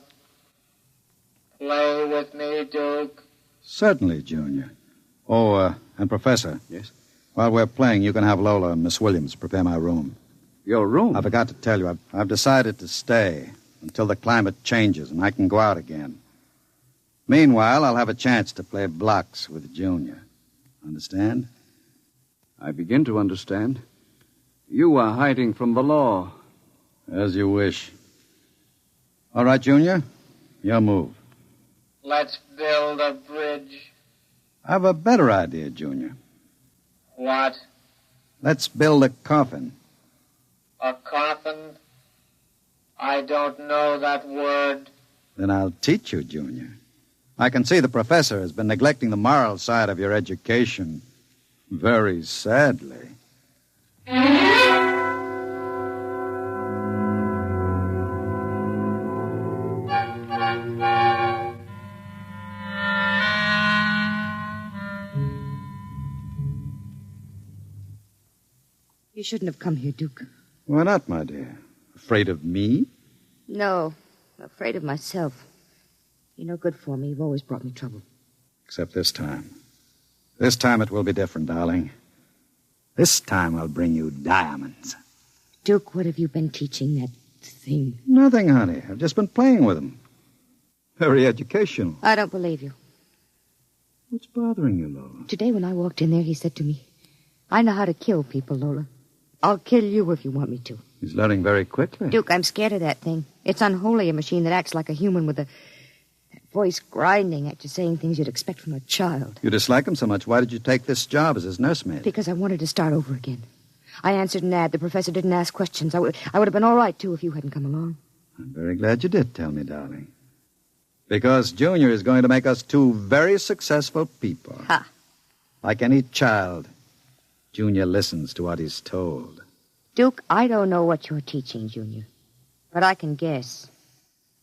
Play with me, Duke. Certainly, Junior. Oh, and Professor. Yes? While we're playing, you can have Lola and Miss Williams prepare my room. Your room? I forgot to tell you, I've decided to stay until the climate changes and I can go out again. Meanwhile, I'll have a chance to play blocks with Junior. Understand? I begin to understand. You are hiding from the law. As you wish. All right, Junior. Your move. Let's build a bridge. I have a better idea, Junior. What? Let's build a coffin. A coffin? I don't know that word. Then I'll teach you, Junior. I can see the professor has been neglecting the moral side of your education. Very sadly. You shouldn't have come here, Duke. Why not, my dear? Afraid of me? No, afraid of myself. You're no good for me. You've always brought me trouble. Except this time. This time it will be different, darling. This time I'll bring you diamonds. Duke, what have you been teaching that thing? Nothing, honey. I've just been playing with them. Very educational. I don't believe you. What's bothering you, Lola? Today when I walked in there, he said to me, I know how to kill people, Lola. I'll kill you if you want me to. He's learning very quickly. Duke, I'm scared of that thing. It's unholy, a machine that acts like a human with a voice grinding at you, saying things you'd expect from a child. You dislike him so much. Why did you take this job as his nursemaid? Because I wanted to start over again. I answered an ad. The professor didn't ask questions. I would have been all right, too, if you hadn't come along. I'm very glad you did tell me, darling. Because Junior is going to make us two very successful people. Ha! Like any child, Junior listens to what he's told. Duke, I don't know what you're teaching, Junior. But I can guess.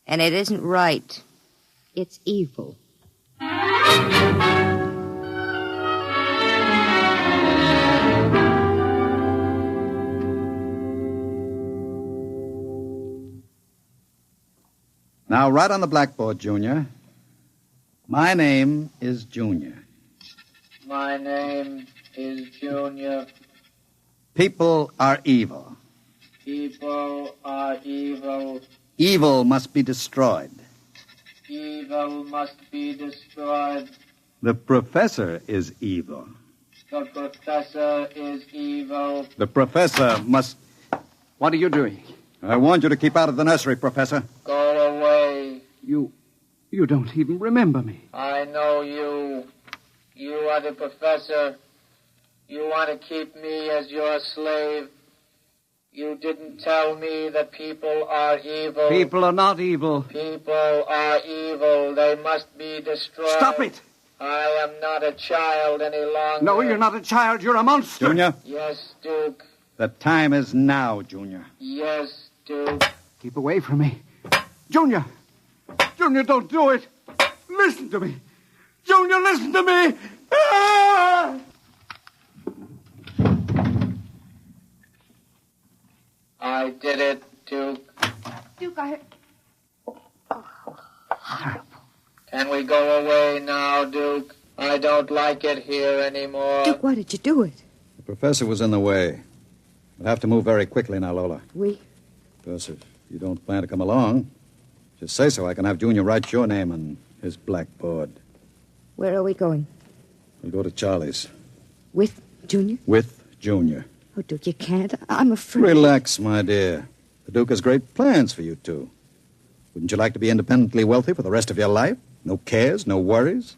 And it isn't right. It's evil. Now, write on the blackboard, Junior. My name is Junior. My name is Junior. People are evil. People are evil. Evil must be destroyed. Evil must be destroyed. The professor is evil. The professor is evil. The professor must... What are you doing? I warned you to keep out of the nursery, Professor. Go away. You don't even remember me. I know you. You are the professor. You want to keep me as your slave. You didn't tell me that people are evil. People are not evil. People are evil. They must be destroyed. Stop it! I am not a child any longer. No, you're not a child. You're a monster. Junior? Yes, Duke. The time is now, Junior. Yes, Duke. Keep away from me. Junior! Junior, don't do it! Listen to me! Junior, listen to me! Ah! I did it, Duke. Duke, I... Horrible. Can we go away now, Duke? I don't like it here anymore. Duke, why did you do it? The professor was in the way. We'll have to move very quickly now, Lola. We? Because if you don't plan to come along, just say so. I can have Junior write your name on his blackboard. Where are we going? We'll go to Charlie's. With Junior? With Junior. Oh, Duke, you can't. I'm afraid. Relax, my dear. The Duke has great plans for you two. Wouldn't you like to be independently wealthy for the rest of your life? No cares, no worries?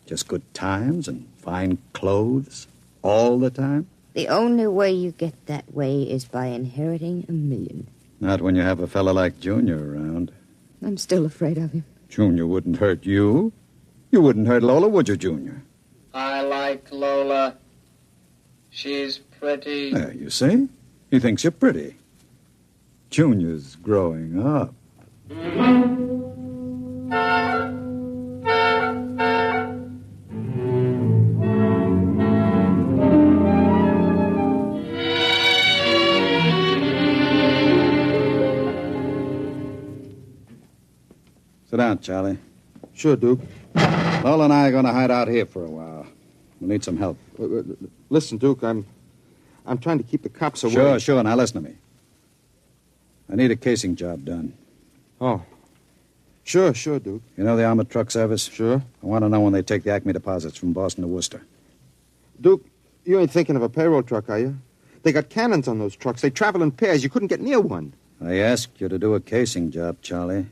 Just good times and fine clothes all the time? The only way you get that way is by inheriting $1 million. Not when you have a fellow like Junior around. I'm still afraid of him. Junior wouldn't hurt you. You wouldn't hurt Lola, would you, Junior? I like Lola. She's pretty. There, you see? He thinks you're pretty. Junior's growing up. down, Charlie. Sure, Duke. Lola and I are going to hide out here for a while. We'll need some help. Listen, Duke, I'm trying to keep the cops away. Sure. Now listen to me. I need a casing job done. Oh. Sure, Duke. You know the armored truck service? Sure. I want to know when they take the Acme deposits from Boston to Worcester. Duke, you ain't thinking of a payroll truck, are you? They got cannons on those trucks. They travel in pairs. You couldn't get near one. I asked you to do a casing job, Charlie.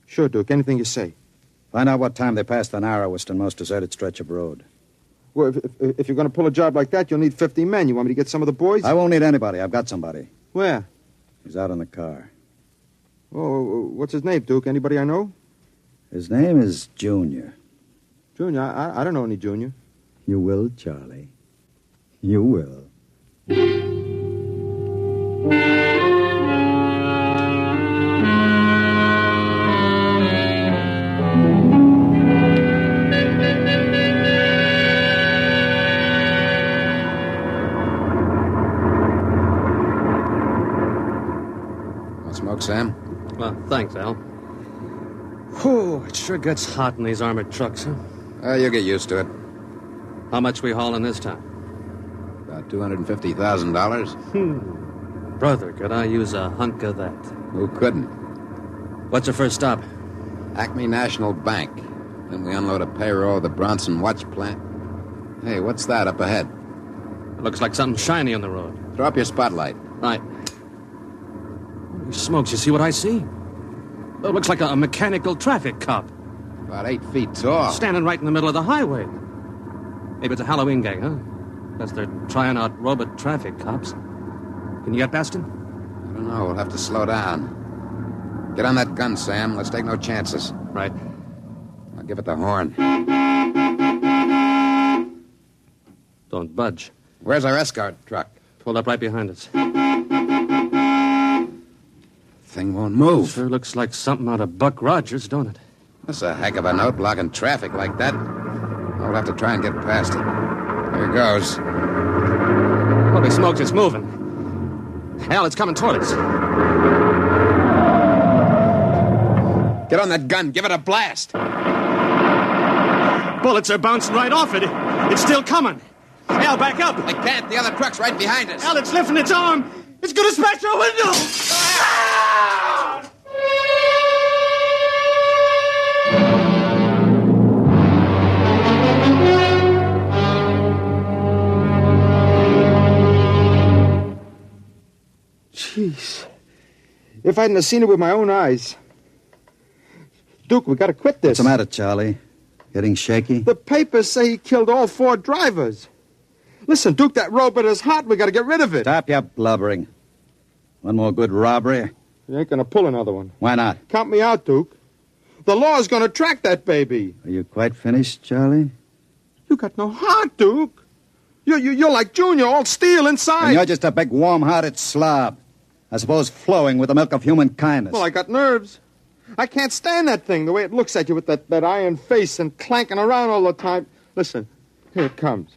Sure, Duke. Anything you say. Find out what time they pass the narrowest and most deserted stretch of road. Well, if you're going to pull a job like that, you'll need 50 men. You want me to get some of the boys? I won't need anybody. I've got somebody. Where? He's out in the car. Oh, what's his name, Duke? Anybody I know? His name is Junior. Junior? I don't know any Junior. You will, Charlie. You will. Smoke, Sam? Well, thanks, Al. Whew, it sure gets hot in these armored trucks, huh? You'll get used to it. How much we hauling this time? About $250,000. Brother, could I use a hunk of that? Who couldn't? What's our first stop? Acme National Bank. Then we unload a payroll of the Bronson watch plant. Hey, what's that up ahead? It looks like something shiny on the road. Throw up your spotlight. Right. Holy smokes, you see what I see? It looks like a mechanical traffic cop. About 8 feet tall. Standing right in the middle of the highway. Maybe it's a Halloween gang, huh? Guess they're trying out robot traffic cops. Can you get past him? I don't know. We'll have to slow down. Get on that gun, Sam. Let's take no chances. Right. I'll give it the horn. Don't budge. Where's our escort truck? Pulled up right behind us. Thing won't move. Sure looks like something out of Buck Rogers, don't it? That's a heck of a note, blocking traffic like that. We'll have to try and get past it. Here goes. Holy smokes, it's moving. Hell, it's coming toward us. Get on that gun. Give it a blast. Bullets are bouncing right off it. It's still coming. Al, back up. I can't. The other truck's right behind us. Al, it's lifting its arm. It's going to smash our window. Jeez. If I hadn't have seen it with my own eyes. Duke, we got to quit this. What's the matter, Charlie? Getting shaky? The papers say he killed all 4 drivers. Listen, Duke, that robot is hot. We got to get rid of it. Stop your blubbering. One more good robbery? You ain't going to pull another one. Why not? Count me out, Duke. The law's going to track that baby. Are you quite finished, Charlie? You got no heart, Duke. You're like Junior, all steel inside. And you're just a big, warm-hearted slob. I suppose flowing with the milk of human kindness. Well, I got nerves. I can't stand that thing, the way it looks at you with that iron face and clanking around all the time. Listen, here it comes.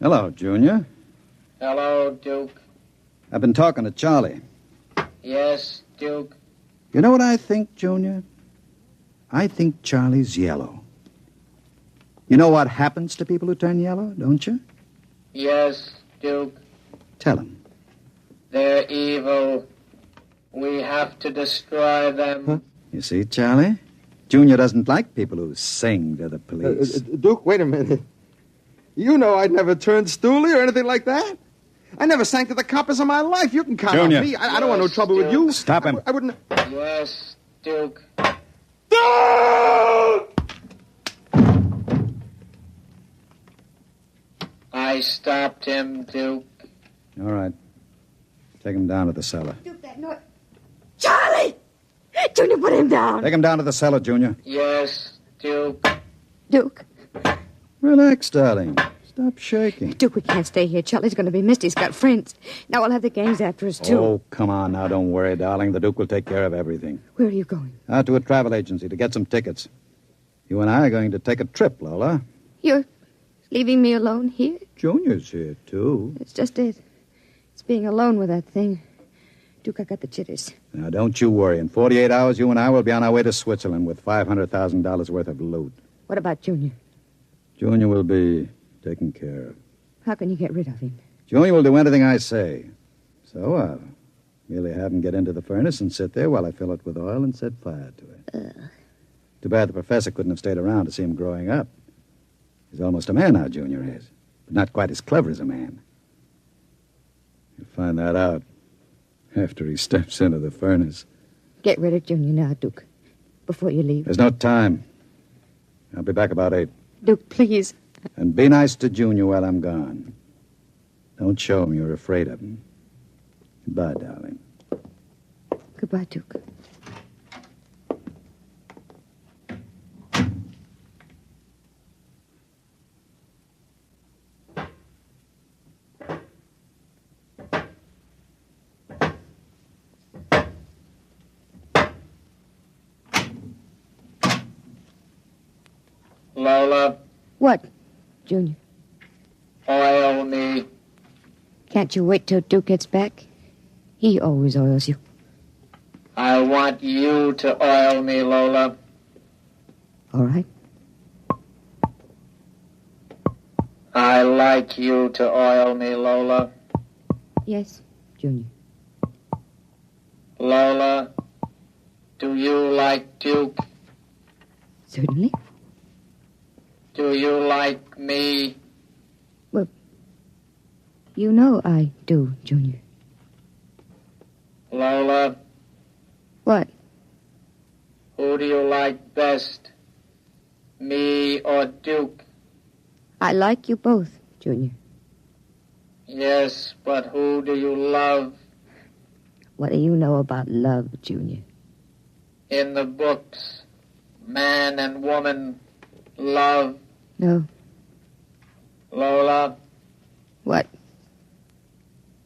Hello, Junior. Hello, Duke. I've been talking to Charlie. Yes, Duke. You know what I think, Junior? I think Charlie's yellow. You know what happens to people who turn yellow, don't you? Yes, Duke. Tell him. They're evil. We have to destroy them. Huh? You see, Charlie? Junior doesn't like people who sing to the police. Duke, wait a minute. You know I'd never turned stoolie or anything like that. I never sang to the coppers in my life. You can count Junior. on me. I don't want no trouble with you. Stop him. I wouldn't... Yes, Duke. Duke! I stopped him, Duke. All right. Take him down to the cellar. Duke, that noise. Charlie! Junior, put him down. Take him down to the cellar, Junior. Yes, Duke. Duke. Relax, darling. Stop shaking. Duke, we can't stay here. Charlie's going to be missed. He's got friends. Now we'll have the gangs after us, too. Oh, come on now. Don't worry, darling. The Duke will take care of everything. Where are you going? Out to a travel agency to get some tickets. You and I are going to take a trip, Lola. You're leaving me alone here? Junior's here, too. It's just it. It's being alone with that thing. Duke, I got the jitters. Now, don't you worry. In 48 hours, you and I will be on our way to Switzerland with $500,000 worth of loot. What about Junior? Junior will be taken care of. How can you get rid of him? Junior will do anything I say. So I'll merely have him get into the furnace and sit there while I fill it with oil and set fire to it. Too bad the professor couldn't have stayed around to see him growing up. He's almost a man now, Junior is. But not quite as clever as a man. You'll find that out after he steps into the furnace. Get rid of Junior now, Duke, before you leave. There's no time. I'll be back about 8. Duke, please. And be nice to Junior while I'm gone. Don't show him you're afraid of him. Goodbye, darling. Goodbye, Duke. Lola. What, Junior? Oil me. Can't you wait till Duke gets back? He always oils you. I want you to oil me, Lola. All right. I like you to oil me, Lola. Yes, Junior. Lola, do you like Duke? Certainly. Do you like me? Well, you know I do, Junior. Lola. What? Who do you like best? Me or Duke? I like you both, Junior. Yes, but who do you love? What do you know about love, Junior? In the books, man and woman love. No. Lola. What?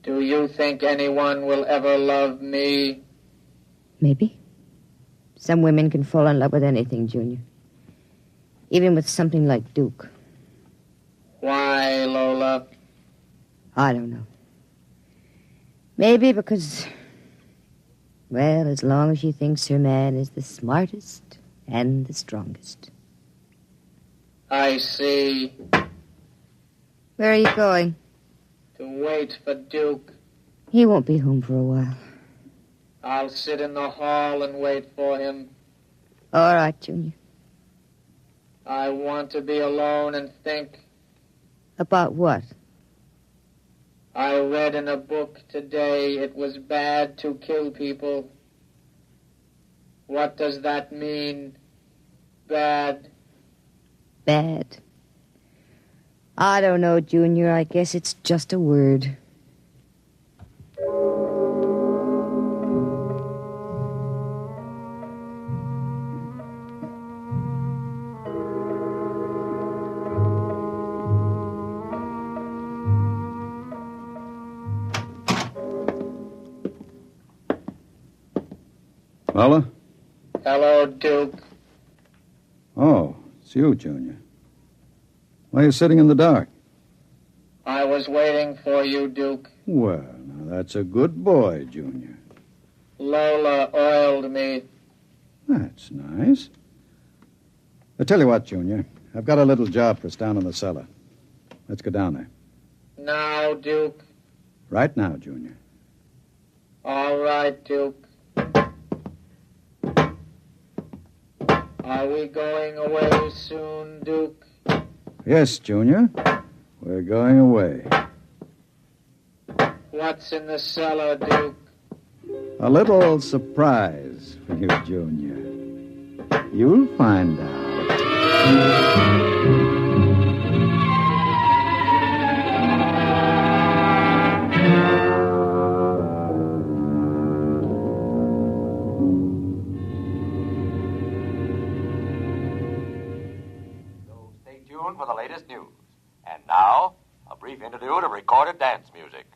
Do you think anyone will ever love me? Maybe. Some women can fall in love with anything, Junior. Even with something like Duke. Why, Lola? I don't know. Maybe because, well, as long as she thinks her man is the smartest and the strongest. I see. Where are you going? To wait for Duke. He won't be home for a while. I'll sit in the hall and wait for him. All right, Junior. I want to be alone and think. About what? I read in a book today it was bad to kill people. What does that mean? Bad. Bad. I don't know, Junior. I guess it's just a word. Lola? Hello, Duke. Oh, it's you, Junior. Why are you sitting in the dark? I was waiting for you, Duke. Well, now that's a good boy, Junior. Lola oiled me. That's nice. I tell you what, Junior. I've got a little job for us down in the cellar. Let's go down there. Now, Duke. Right now, Junior. All right, Duke. Are we going away soon, Duke? Yes, Junior. We're going away. What's in the cellar, Duke? A little surprise for you, Junior. You'll find out. For the latest news. And now, a brief interlude of recorded dance music.